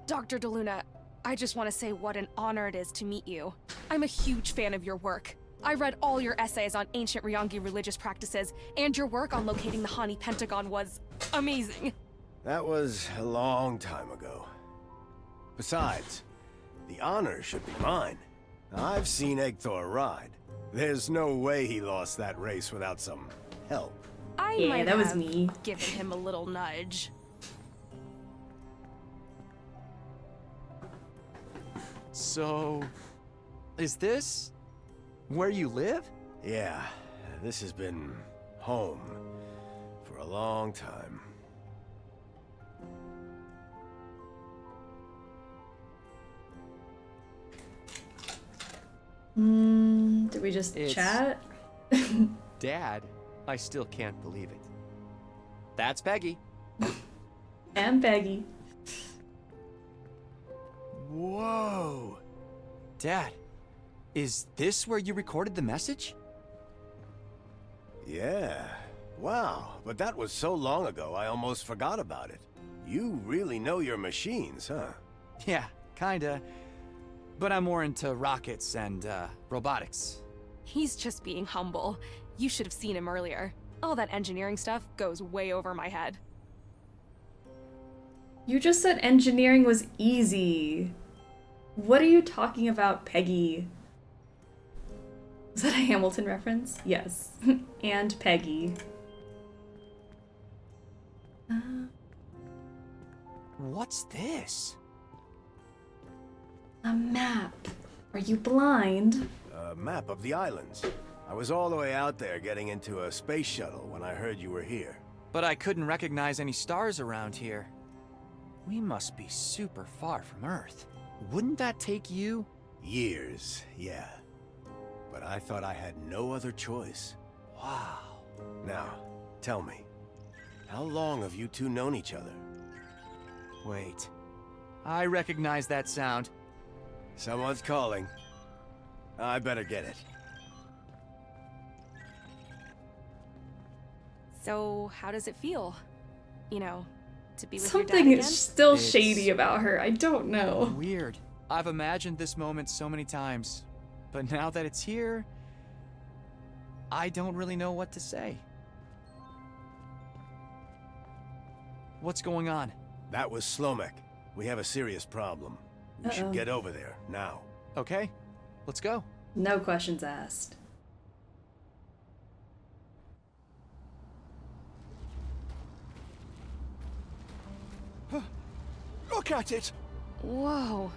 Dr. DeLuna, I just want to say what an honor it is to meet you. I'm a huge fan of your work. I read all your essays on ancient Ryongi religious practices, and your work on locating the Hani Pentagon was amazing. That was a long time ago. Besides, the honor should be mine. I've seen Egthor ride. There's no way he lost that race without some help. I Yeah, might that was have me. given him a little nudge. So, is this where you live? Yeah, this has been home for a long time. Did we just chat? Dad, I still can't believe it. That's Peggy. And Peggy. Whoa. Dad, is this where you recorded the message? Yeah. Wow, but that was so long ago I almost forgot about it. You really know your machines, huh? Yeah, kinda. But I'm more into rockets and robotics. He's just being humble. You should have seen him earlier. All that engineering stuff goes way over my head. You just said engineering was easy. What are you talking about, Peggy? Is that a Hamilton reference? Yes. And Peggy. What's this? A map. Are you blind? A map of the islands. I was all the way out there getting into a space shuttle when I heard you were here. But I couldn't recognize any stars around here. We must be super far from Earth. Wouldn't that take you? Years, yeah. But I thought I had no other choice. Wow. Now, tell me, how long have you two known each other? Wait. I recognize that sound. Someone's calling. I better get it. So, how does it feel? You know, to be with Something your dad is again? still shady about her. I don't know. Weird. I've imagined this moment so many times. But now that it's here, I don't really know what to say. What's going on? That was Slomek. We have a serious problem. We should get over there, now. Okay, let's go. No questions asked. Look at it! Whoa.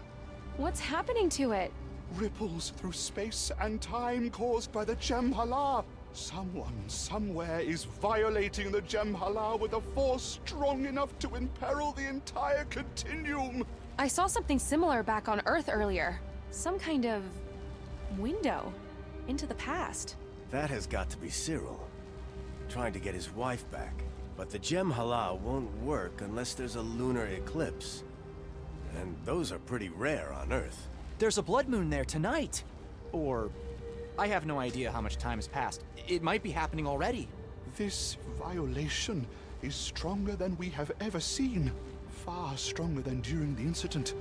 What's happening to it? Ripples through space and time caused by the Jem'Hala. Someone, somewhere is violating the Jem'Hala with a force strong enough to imperil the entire continuum. I saw something similar back on Earth earlier. Some kind of window into the past. That has got to be Cyril. Trying to get his wife back. But the Jem'Hala won't work unless there's a lunar eclipse. And those are pretty rare on Earth. There's a blood moon there tonight. Or, I have no idea how much time has passed. It might be happening already. This violation is stronger than we have ever seen. Far stronger than during the incident.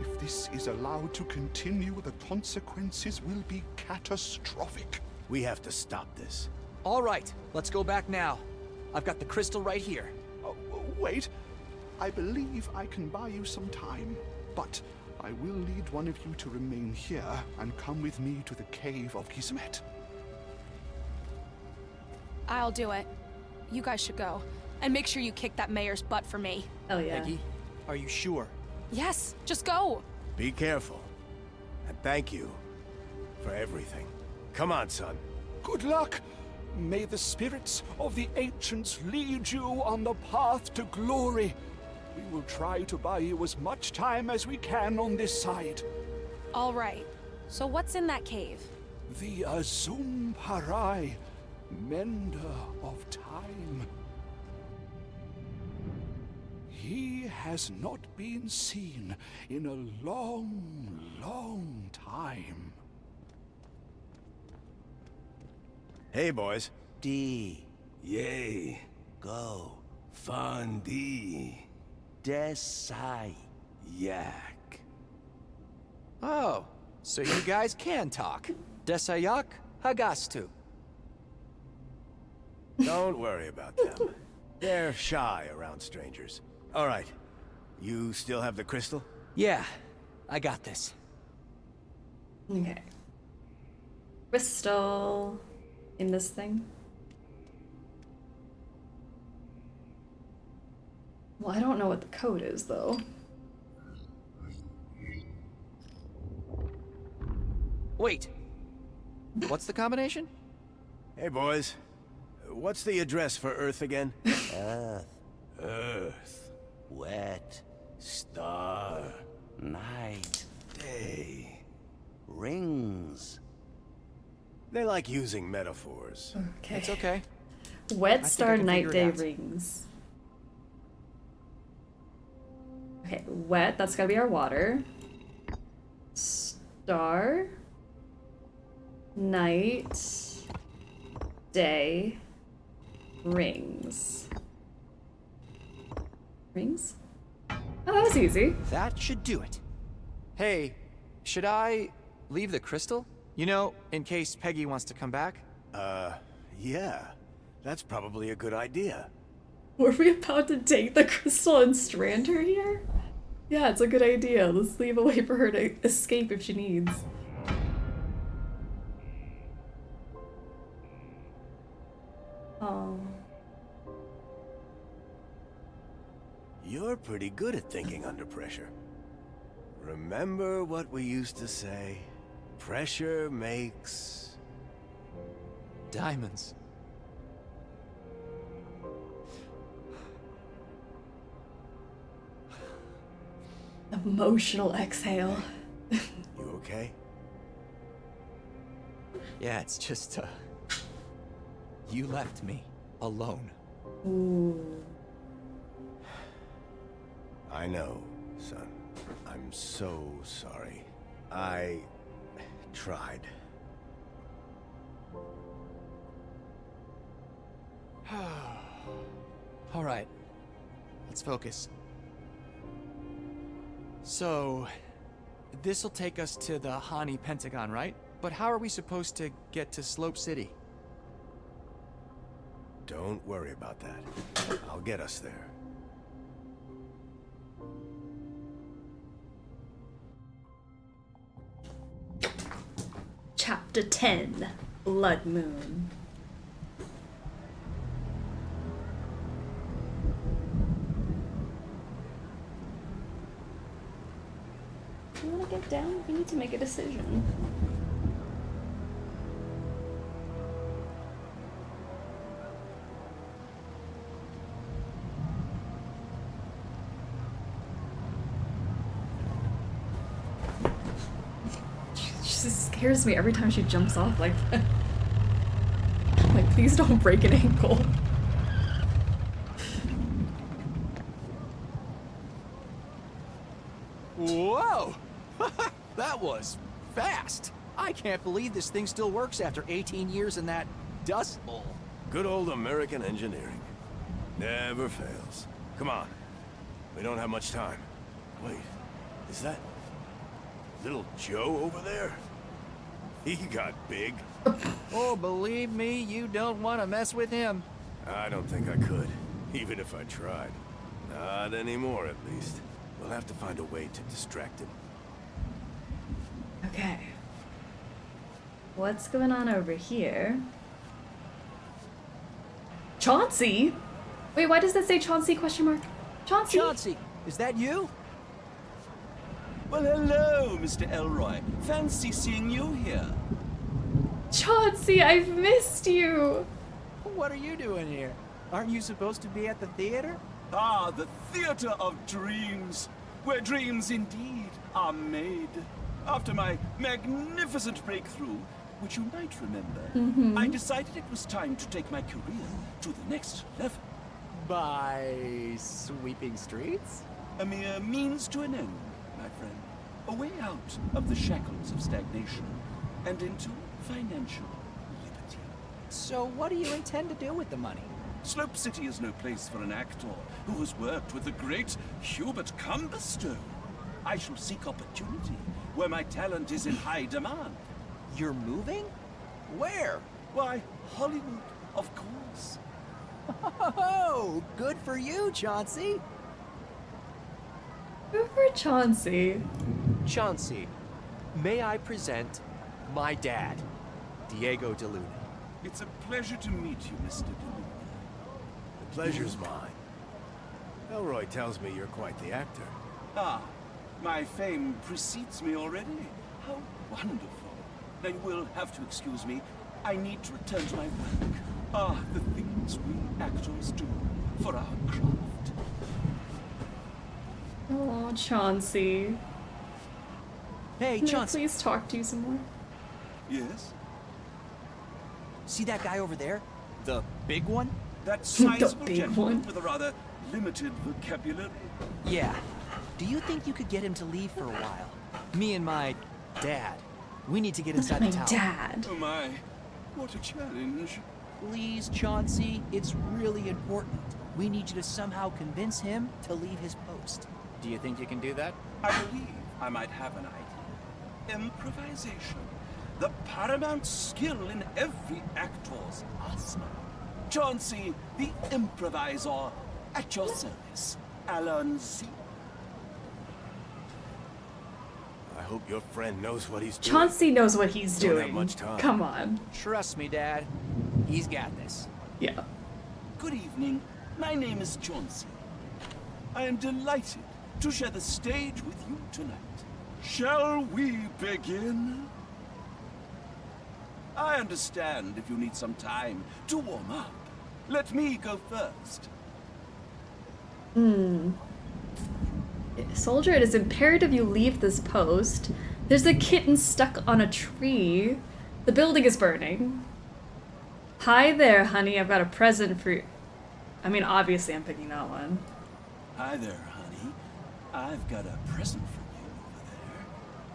If this is allowed to continue, the consequences will be catastrophic. We have to stop this. All right, let's go back now. I've got the crystal right here. Wait. I believe I can buy you some time. But I will need one of you to remain here and come with me to the cave of Kismet. I'll do it. You guys should go. And make sure you kick that mayor's butt for me. Oh yeah. Peggy, are you sure? Yes, just go. Be careful. And thank you for everything. Come on, son. Good luck! May the spirits of the ancients lead you on the path to glory. We will try to buy you as much time as we can on this side. All right. So what's in that cave? The Azum Parai, mender of time. He has not been seen in a long, long time. Hey, boys. D. Yay. Go. Fun D. Desai. Yak. Oh, so you guys can talk. Desayak Hagastu. Don't worry about them. They're shy around strangers. All right. You still have the crystal? Yeah, I got this. Okay. Crystal in this thing. Well, I don't know what the code is, though. Wait. What's the combination? Hey, boys. What's the address for Earth again? Earth. Earth. Wet. Star. Night. Day. Rings. They like using metaphors. Okay. It's okay. Wet star, can night, figure day, it out. rings. Okay, wet, that's gotta be our water. Star. Night. Day. Rings. Rings? Oh, that was easy. That should do it. Hey, should I leave the crystal? You know, in case Peggy wants to come back? Yeah. That's probably a good idea. Were we about to take the crystal and strand her here? Yeah, it's a good idea. Let's leave a way for her to escape if she needs. Oh. You're pretty good at thinking under pressure. Remember what we used to say? Pressure makes... Diamonds. Emotional exhale. You okay? Yeah, it's just, you left me alone. Ooh. I know, son. I'm so sorry. I tried. All right, let's focus. So, this'll take us to the Hani Pentagon, right? But how are we supposed to get to Slope City? Don't worry about that. I'll get us there. Chapter 10, Blood Moon. You wanna get down? We need to make a decision. She scares me every time she jumps off like that. Like, please don't break an ankle. Whoa! That was fast! I can't believe this thing still works after 18 years in that dust bowl. Good old American engineering. Never fails. Come on. We don't have much time. Wait, is that little Joe over there? He got big. Oh, believe me, you don't want to mess with him. I don't think I could, even if I tried. Not anymore, at least. We'll have to find a way to distract him. Okay. What's going on over here? Chauncey? Wait, why does that say Chauncey question mark? Chauncey? Chauncey, is that you? Well, hello, Mr. Elroy. Fancy seeing you here. Chauncey, I've missed you. What are you doing here? Aren't you supposed to be at the theater? Ah, the theater of dreams, where dreams indeed are made. After my magnificent breakthrough, which you might remember, I decided it was time to take my career to the next level. By sweeping streets? A mere means to an end, my friend. A way out of the shackles of stagnation and into financial liberty. So what do you intend to do with the money? Slope City is no place for an actor who has worked with the great Hubert Cumberstone. I shall seek opportunity where my talent is in high demand. You're moving? Where? Why, Hollywood, of course. Oh, good for you, Chauncey. Good for Chauncey. Chauncey, may I present my dad, Diego de Luna. It's a pleasure to meet you, Mr. de Luna. The pleasure's mine. Elroy tells me you're quite the actor. Ah, my fame precedes me already. How wonderful. Now you will have to excuse me. I need to return to my work. Ah, the things we actors do for our craft. Oh, Chauncey. Hey, Can Chauncey. I please talk to you some more? Yes? See that guy over there? The big one? That sizable big gentleman one. with a rather limited vocabulary. Yeah. Do you think you could get him to leave for a while? Me and my dad. We need to get inside My the tower. dad. Oh my, what a challenge. Please, Chauncey, it's really important. We need you to somehow convince him to leave his post. Do you think you can do that? I believe I might have an idea. Improvisation. The paramount skill in every actor's arsenal. Chauncey, the improviser, at your service. Alan Z. I hope your friend knows what he's doing. Chauncey knows what he's Don't have doing. much time. Come on. Trust me, Dad. He's got this. Yeah. Good evening. My name is Chauncey. I am delighted to share the stage with you tonight. Shall we begin? I understand if you need some time to warm up. Let me go first. Soldier, it is imperative you leave this post. There's a kitten stuck on a tree. The building is burning. Hi there, honey. I've got a present for you. I mean, obviously I'm picking that one. Hi there, honey. I've got a present for you over there.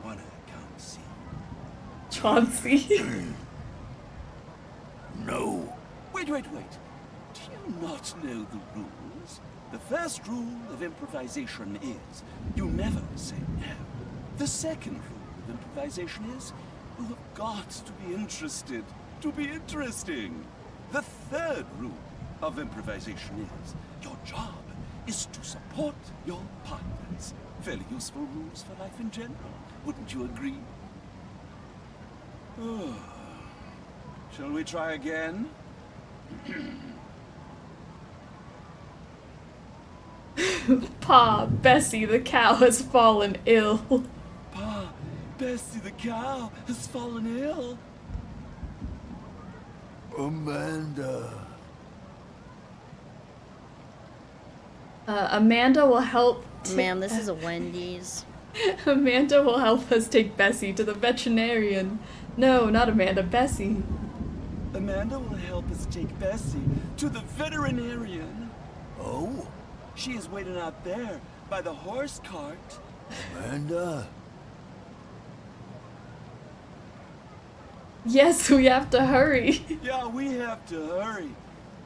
Wanna come see? Chauncey. No. Wait. Do you not know the rules? The first rule of improvisation is you never say no. The second rule of improvisation is you have got to be interested to be interesting. The third rule of improvisation is your job is to support your partners. Fairly useful rules for life in general. Wouldn't you agree? Oh. Shall we try again? Pa, Bessie the cow has fallen ill. Pa, Bessie the cow has fallen ill. Amanda. Amanda will help. Ma'am, this is a Wendy's. Amanda will help us take Bessie to the veterinarian. No, not Amanda, Bessie. Amanda will help us take Bessie to the veterinarian. Oh? She is waiting out there by the horse cart. Amanda? Yes, we have to hurry. Yeah, we have to hurry.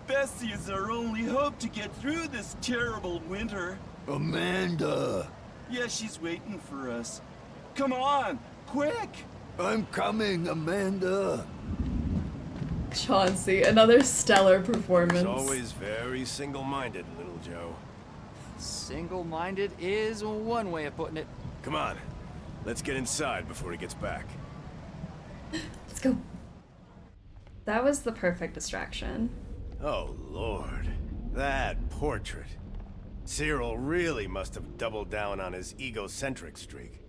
Bessie is our only hope to get through this terrible winter. Amanda! Yeah, she's waiting for us. Come on, quick! I'm coming, Amanda. Chauncey, another stellar performance. He's always very single-minded, little Joe. Single-minded is one way of putting it. Come on, let's get inside before he gets back. Let's go. That was the perfect distraction. Oh, Lord. That portrait. Cyril really must have doubled down on his egocentric streak.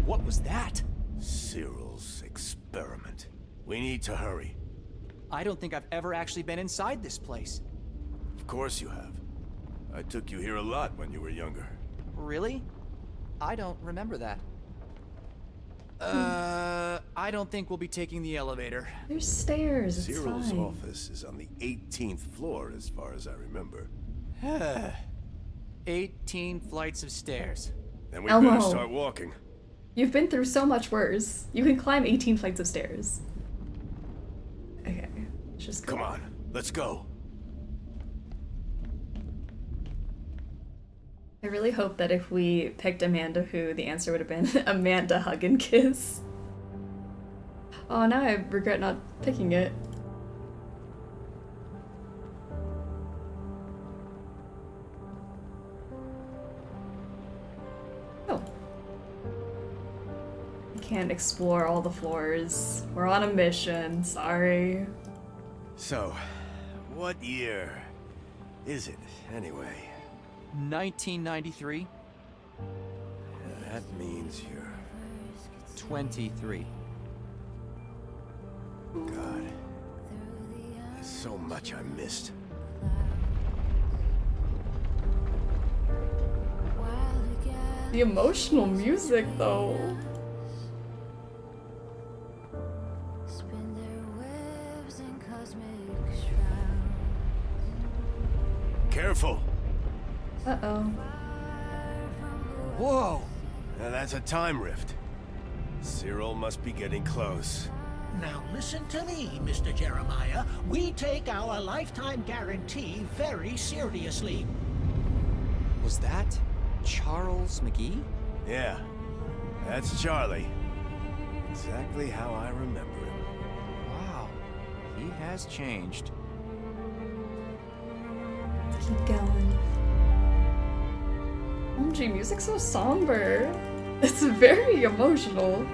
What was that? Cyril's experiment. We need to hurry. I don't think I've ever actually been inside this place. Of course you have. I took you here a lot when you were younger. Really? I don't remember that. I don't think we'll be taking the elevator. There's stairs, it's Cyril's fine. office is on the 18th floor, as far as I remember. 18 flights of stairs. Then we Elmo. better start walking. You've been through so much worse. You can climb 18 flights of stairs. Okay, let's just go. Come on, let's go. I really hope that if we picked Amanda Who, the answer would have been Amanda Hug and Kiss. Oh, now I regret not picking it. Oh. I can't explore all the floors. We're on a mission, sorry. So, what year is it, anyway? 1993. That means you're... 23. God. There's so much I missed. The emotional music, though. Careful! Uh-oh. Whoa! Now that's a time rift. Cyril must be getting close. Now listen to me, Mr. Jeremiah. We take our lifetime guarantee very seriously. Was that Charles McGee? Yeah, that's Charlie. Exactly how I remember him. Wow, he has changed. Keep going. OMG, music's so somber. It's very emotional.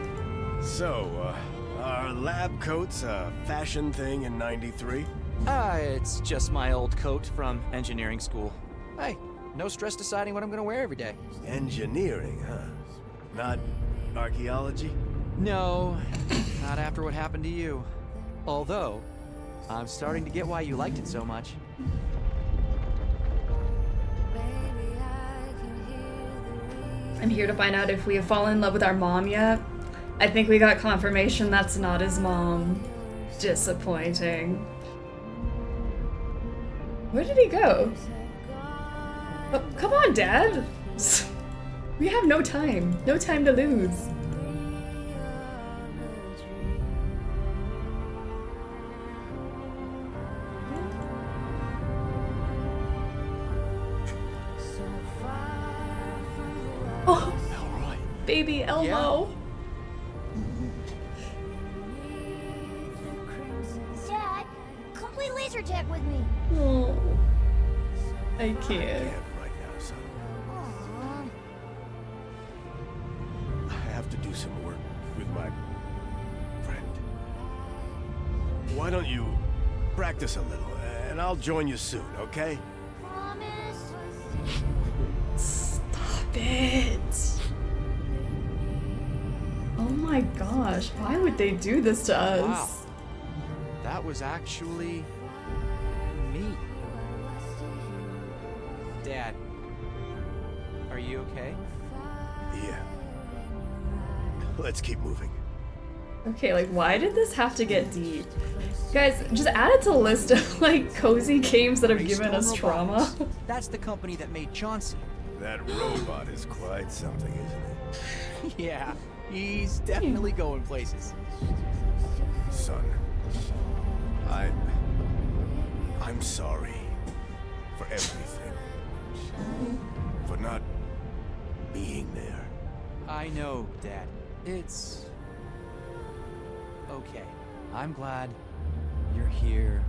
So, are lab coats a fashion thing in '93? It's just my old coat from engineering school. Hey, no stress deciding what I'm gonna wear every day. Engineering, huh? Not archaeology? No, not after what happened to you. Although, I'm starting to get why you liked it so much. I'm here to find out if we have fallen in love with our mom yet. I think we got confirmation that's not his mom. Disappointing. Where did he go? Oh, come on, Dad! We have no time. No time to lose. Oh, Elroy. Baby Elmo. Dad, come play laser tag with me. Oh, I can't. Right now, son. Aw. I have to do some work with my friend. Why don't you practice a little, and I'll join you soon, okay? Promise? Stop it. Oh my gosh, why would they do this to us? Wow. That was actually me. Dad, are you okay? Yeah. Let's keep moving. Okay, like, why did this have to get deep? Guys, just add it to the list of, like, cozy games that have given us trauma. That's the company that made Johnson. That robot is quite something, isn't it? Yeah, he's definitely going places. Son, I'm sorry for everything. For not being there. I know, Dad. It's okay. I'm glad you're here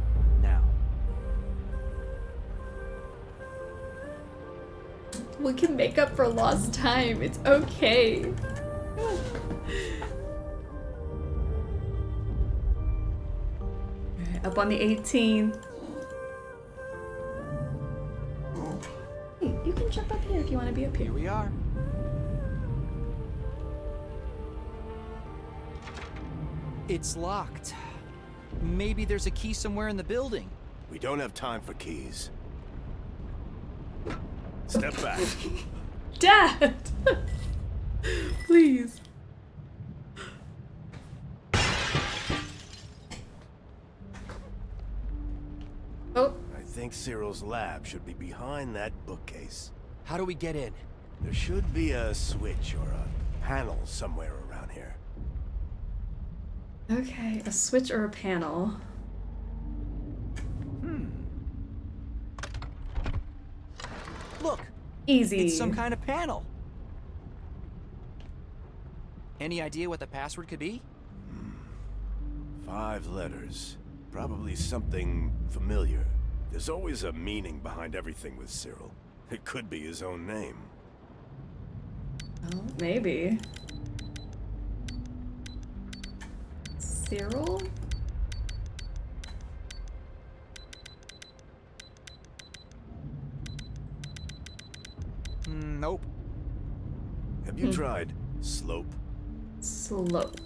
now. We can make up for lost time. It's okay. Alright, up on the 18th. Hey, you can jump up here if you want to be up here. Here we are. It's locked. Maybe there's a key somewhere in the building. We don't have time for keys. Step back. Dad! Please. Oh. I think Cyril's lab should be behind that bookcase. How do we get in? There should be a switch or a panel somewhere around here. Okay, a switch or a panel. Look, Easy. It's some kind of panel. Any idea what the password could be? 5 letters. Probably something familiar. There's always a meaning behind everything with Cyril. It could be his own name. Oh, maybe. Cyril? Nope. Have you tried slope? Slope.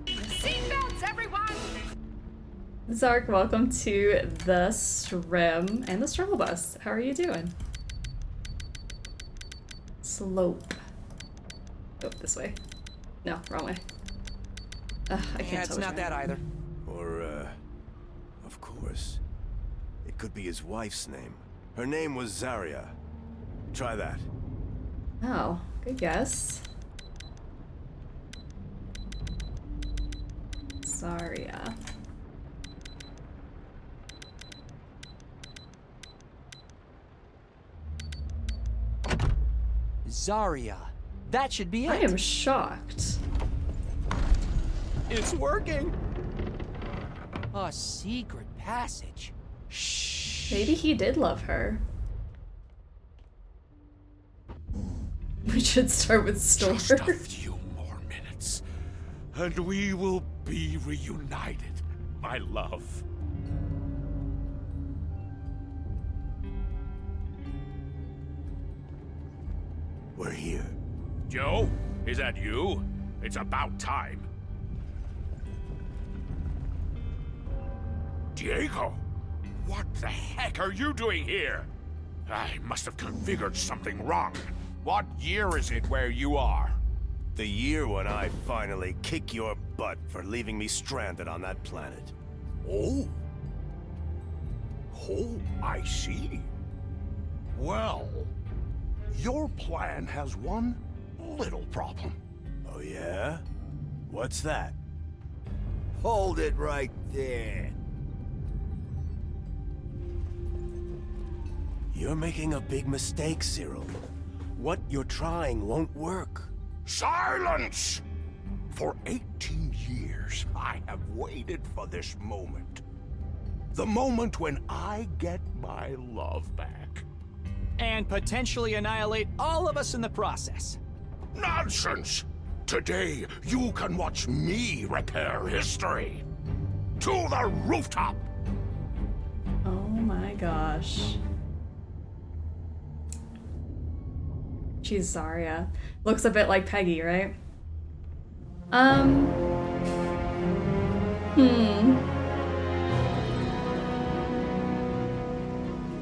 Seatbelts, everyone! Zark, welcome to the stream and the struggle bus. How are you doing? Slope. Oh, this way. No, wrong way. I can't Yeah, it's not that either. Or, of course. It could be his wife's name. Her name was Zarya. Try that. Oh, good guess. Zarya. Zarya. That should be it. I am shocked. It's working. A secret passage. Shh. Maybe he did love her. We should start with Storm. Just a few more minutes, and we will be reunited, my love. We're here. Joe, is that you? It's about time. Diego, what the heck are you doing here? I must have configured something wrong. What year is it where you are? The year when I finally kick your butt for leaving me stranded on that planet. Oh. Oh, I see. Well, your plan has one little problem. Oh yeah? What's that? Hold it right there. You're making a big mistake, Cyril. What you're trying won't work. Silence! For 18 years, I have waited for this moment. The moment when I get my love back. And potentially annihilate all of us in the process. Nonsense! Today, you can watch me repair history. To the rooftop! Oh my gosh. She's Zarya. Looks a bit like Peggy, right?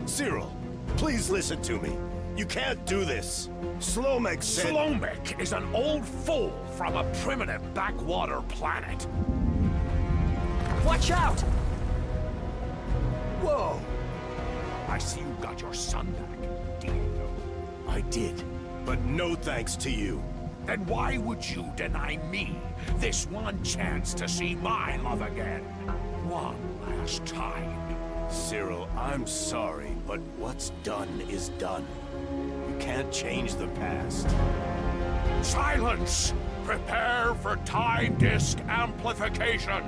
Cyril, please listen to me. You can't do this. Slomek said— Slomek is an old fool from a primitive backwater planet. Watch out! Whoa! I see you got your son back, Diego. I did, but no thanks to you. Then why would you deny me this one chance to see my love again? One last time. Cyril, I'm sorry, but what's done is done. You can't change the past. Silence! Prepare for time disk amplification!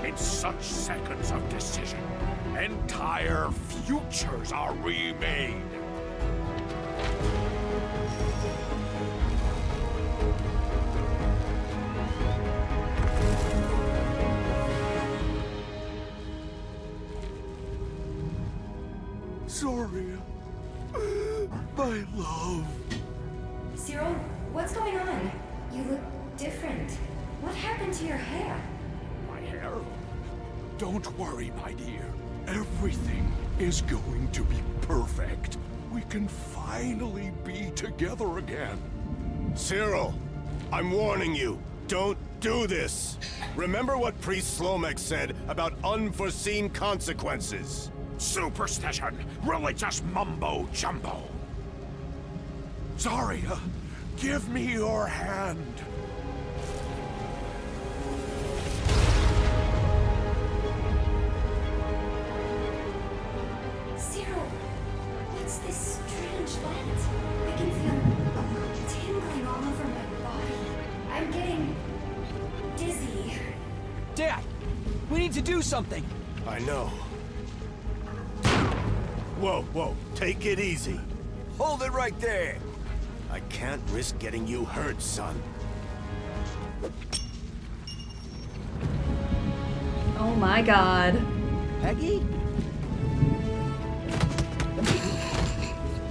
In such seconds of decision, entire futures are remade. Zarya, my love. Cyril, what's going on? You look different. What happened to your hair? My hair? Don't worry, my dear. Everything is going to be perfect. We can finally be together again. Cyril, I'm warning you. Don't do this. Remember what Priest Slomek said about unforeseen consequences. Superstition! Religious mumbo-jumbo! Zarya, give me your hand. We need to do something. I know. Whoa, whoa, take it easy. Hold it right there. I can't risk getting you hurt, son. Oh my god. Peggy?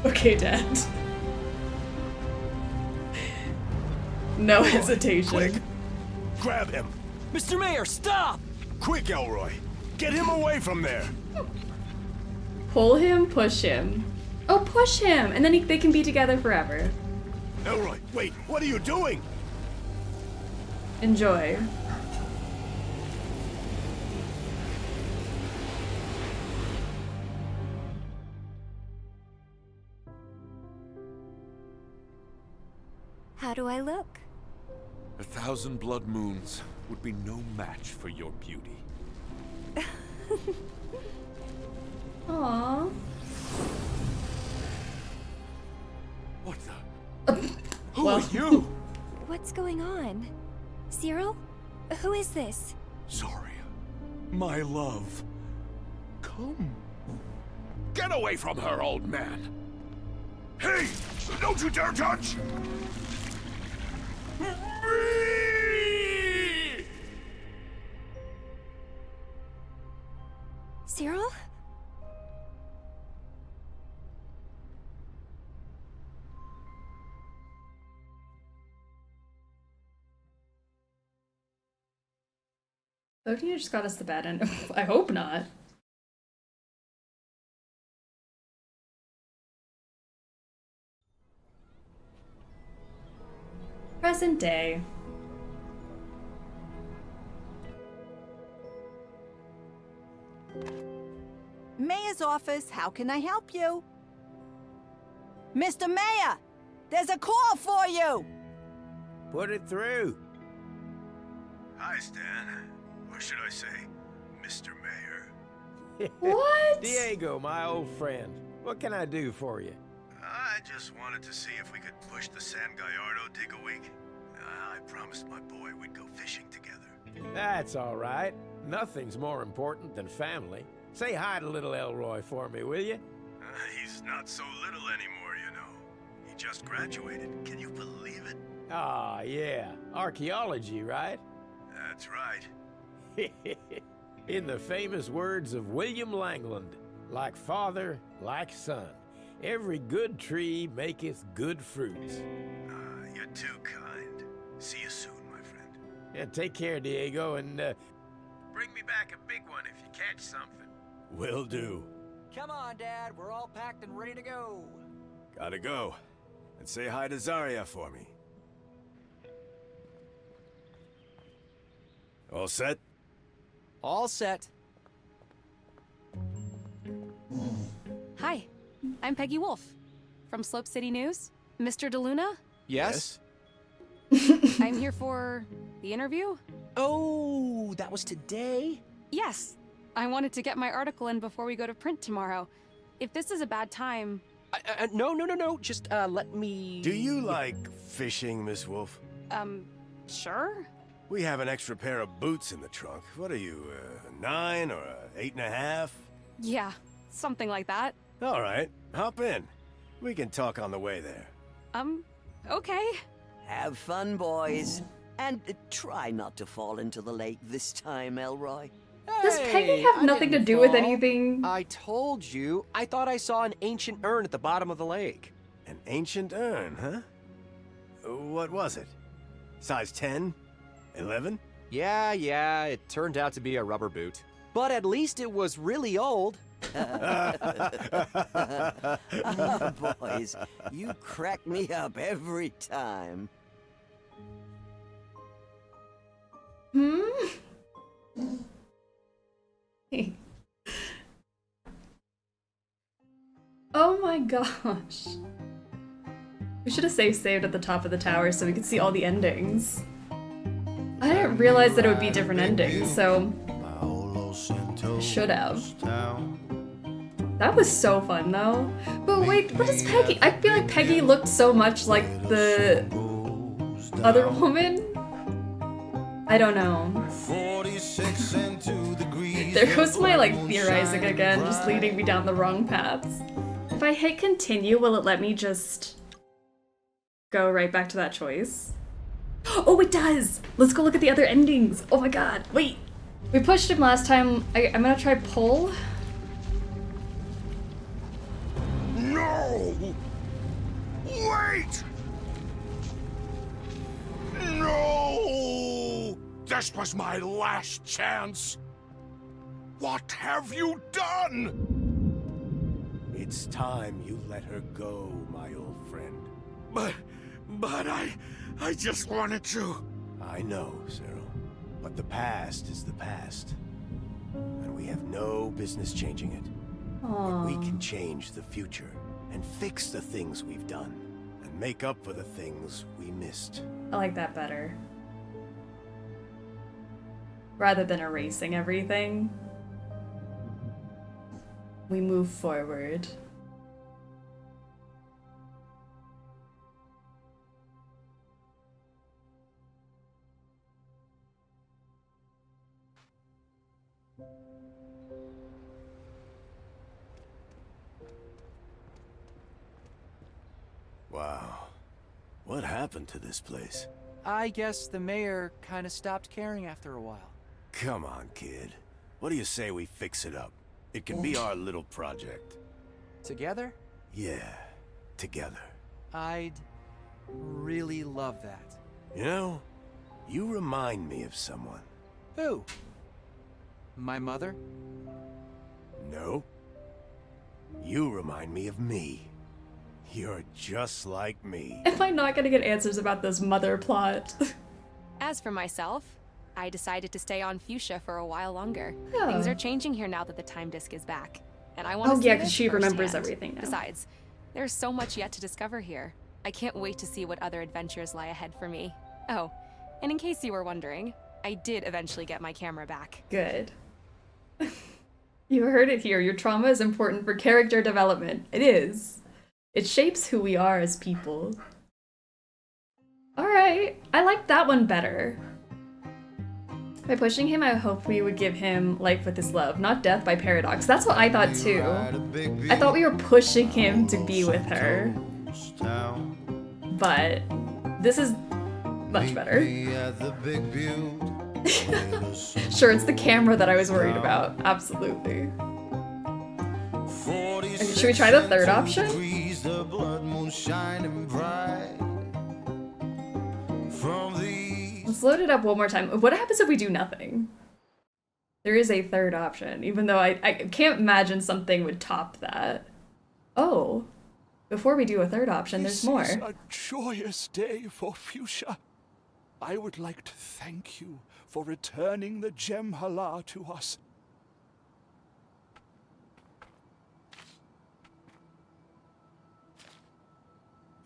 Okay, Dad. No hesitation. Quick! Grab him! Mr. Mayor, stop! Quick, Elroy! Get him away from there! Pull him, push him. Oh, push him! And then they can be together forever. Elroy, wait! What are you doing? Enjoy. How do I look? 1,000 blood moons would be no match for your beauty. Aww. What the? Who are you? What's going on? Cyril? Who is this? Zarya, my love. Come. Get away from her, old man. Hey! Don't you dare touch! Me! Cyril? Don't you just got us the bad end? I hope not. Present day. Mayor's office, how can I help you? Mr. Mayor, there's a call for you! Put it through. Hi, Stan. Or should I say, Mr. Mayor? What? Diego, my old friend. What can I do for you? I just wanted to see if we could push the San Gallardo dig a week. I promised my boy we'd go fishing together. That's all right. Nothing's more important than family. Say hi to little Elroy for me, will you? He's not so little anymore, you know. He just graduated. Can you believe it? Ah, yeah. Archaeology, right? That's right. In the famous words of William Langland, like father, like son. Every good tree maketh good fruits. You're too kind. See you soon, my friend. Yeah, take care, Diego, and bring me back a big one if you catch something. Will do. Come on, Dad. We're all packed and ready to go. Gotta go. And say hi to Zarya for me. All set? All set. Hi, I'm Peggy Wolf from Slope City News. Mr. DeLuna? Yes? I'm here for the interview. Oh, that was today? Yes. I wanted to get my article in before we go to print tomorrow. If this is a bad time... No. Just, let me... Do you like fishing, Miss Wolf? Sure? We have an extra pair of boots in the trunk. What are you, 9 or 8.5? Yeah, something like that. All right, hop in. We can talk on the way there. Okay. Have fun, boys. And try not to fall into the lake this time, Elroy. Does Peggy have nothing to do with anything? I told you. I thought I saw an ancient urn at the bottom of the lake. An ancient urn, huh? What was it? Size 10? 11? Yeah, it turned out to be a rubber boot. But at least it was really old. Boys, you crack me up every time. Oh my gosh. We should have saved at the top of the tower so we could see all the endings. I didn't realize that it would be different endings, so I should have. That was so fun though. But wait, what is Peggy? I feel like Peggy looked so much like the other woman. I don't know. 46 into There goes my like theorizing again, just leading me down the wrong paths. If I hit continue, will it let me just go right back to that choice? Oh, it does! Let's go look at the other endings. Oh my god, wait. We pushed him last time. I'm gonna try pull. No! Wait! No! This was my last chance. What have you done? It's time you let her go, my old friend. But I just wanted to. I know, Cyril. But the past is the past. And we have no business changing it. But we can change the future and fix the things we've done and make up for the things we missed. I like that better. Rather than erasing everything, we move forward. Wow. What happened to this place? I guess the mayor kind of stopped caring after a while. Come on, kid. What do you say we fix it up? It can be our little project. Together? Yeah, together. I'd really love that. You know, you remind me of someone. Who? My mother? No. You remind me of me. You're just like me. Am I not gonna get answers about this mother plot? As for myself, I decided to stay on Fuchsia for a while longer. Oh. Things are changing here now that the time disk is back. And I want to Oh see yeah, this because she remembers firsthand. everything now. Besides, there's so much yet to discover here. I can't wait to see what other adventures lie ahead for me. Oh, and in case you were wondering, I did eventually get my camera back. Good. You heard it here. Your trauma is important for character development. It is. It shapes who we are as people. Alright, I like that one better. By pushing him, I hope we would give him life with his love, not death by paradox. That's what I thought too. I thought we were pushing him to be with her. But this is much better. Sure, it's the camera that I was worried about. Absolutely. Okay, should we try the third option? Let's load it up one more time. What happens if we do nothing? There is a third option, even though I can't imagine something would top that. Oh, before we do a third option, there's more. This is a joyous day for Fuchsia. I would like to thank you for returning the Gem Hala to us.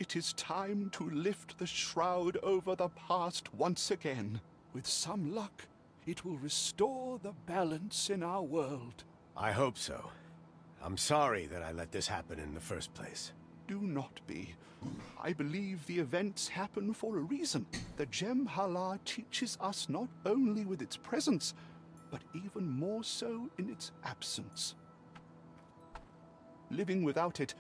It is time to lift the shroud over the past once again. With some luck, it will restore the balance in our world. I hope so. I'm sorry that I let this happen in the first place. Do not be. I believe the events happen for a reason. The Gem Hala teaches us not only with its presence, but even more so in its absence. Living without it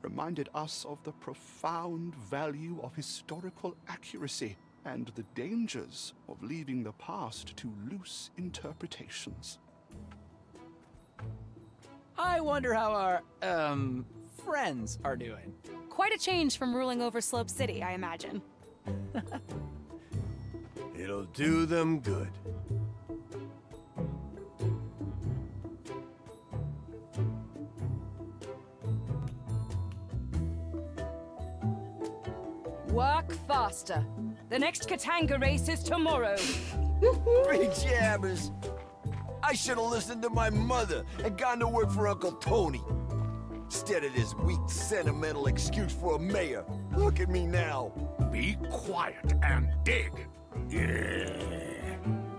reminded us of the profound value of historical accuracy and the dangers of leaving the past to loose interpretations. I wonder how our, friends are doing. Quite a change from ruling over Slope City, I imagine. It'll do them good. Work faster. The next Katanga race is tomorrow. Three jammers. I should have listened to my mother and gone to work for Uncle Tony. Instead of this weak, sentimental excuse for a mayor. Look at me now. Be quiet and dig. Yeah.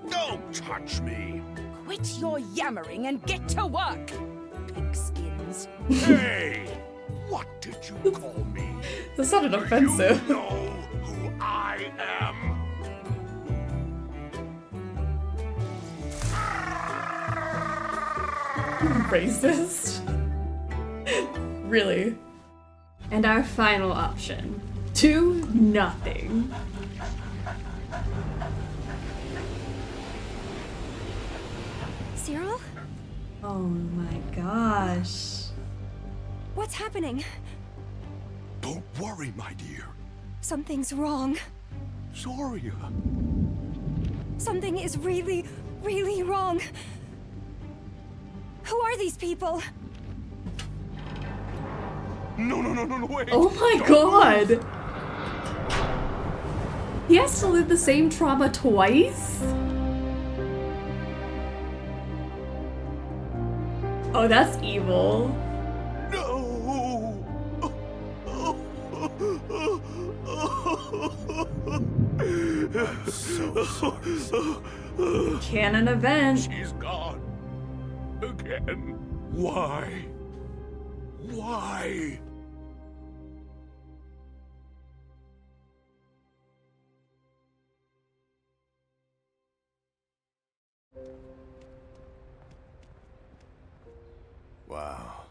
Don't touch me. Quit your yammering and get to work. Pigskins. Hey! What did you call me? That sounded offensive. You know who I am? Racist. Really. And our final option. 2-0. Cyril? Oh my gosh. What's happening? Don't worry, my dear. Something's wrong. Zoria. Something is really, really wrong. Who are these people? No, wait. Oh my god. He has to live the same trauma twice? Oh, that's evil. No. I'm so sorry. Canon event. She's gone. Again. Why? Why? Wow.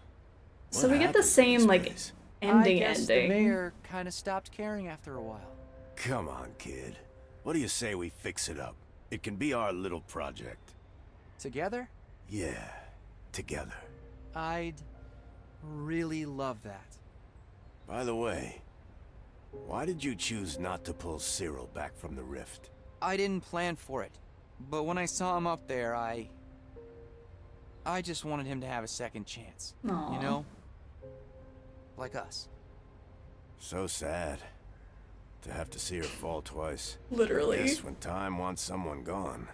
So we get the same, like, ending. I guess the mayor kind of stopped caring after a while. Come on, kid. What do you say we fix it up? It can be our little project. Together? Yeah, together. I'd really love that. By the way, why did you choose not to pull Cyril back from the rift? I didn't plan for it, but when I saw him up there, I just wanted him to have a second chance. Aww. You know? Like us. So sad to have to see her fall twice. Literally. Yes, when time wants someone gone,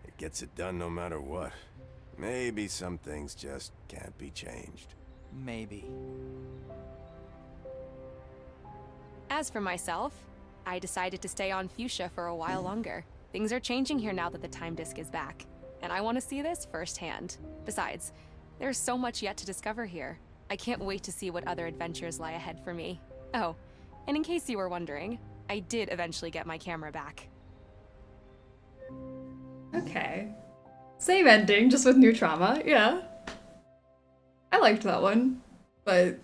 it gets it done no matter what. Maybe some things just can't be changed. Maybe. As for myself, I decided to stay on Fuchsia for a while longer. Things are changing here now that the time disk is back, and I want to see this firsthand. Besides, there's so much yet to discover here. I can't wait to see what other adventures lie ahead for me. Oh, and in case you were wondering, I did eventually get my camera back. Okay. Same ending, just with new trauma. Yeah. I liked that one, but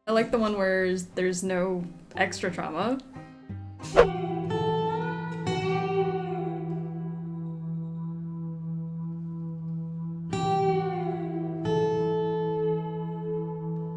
I like the one where there's no extra trauma.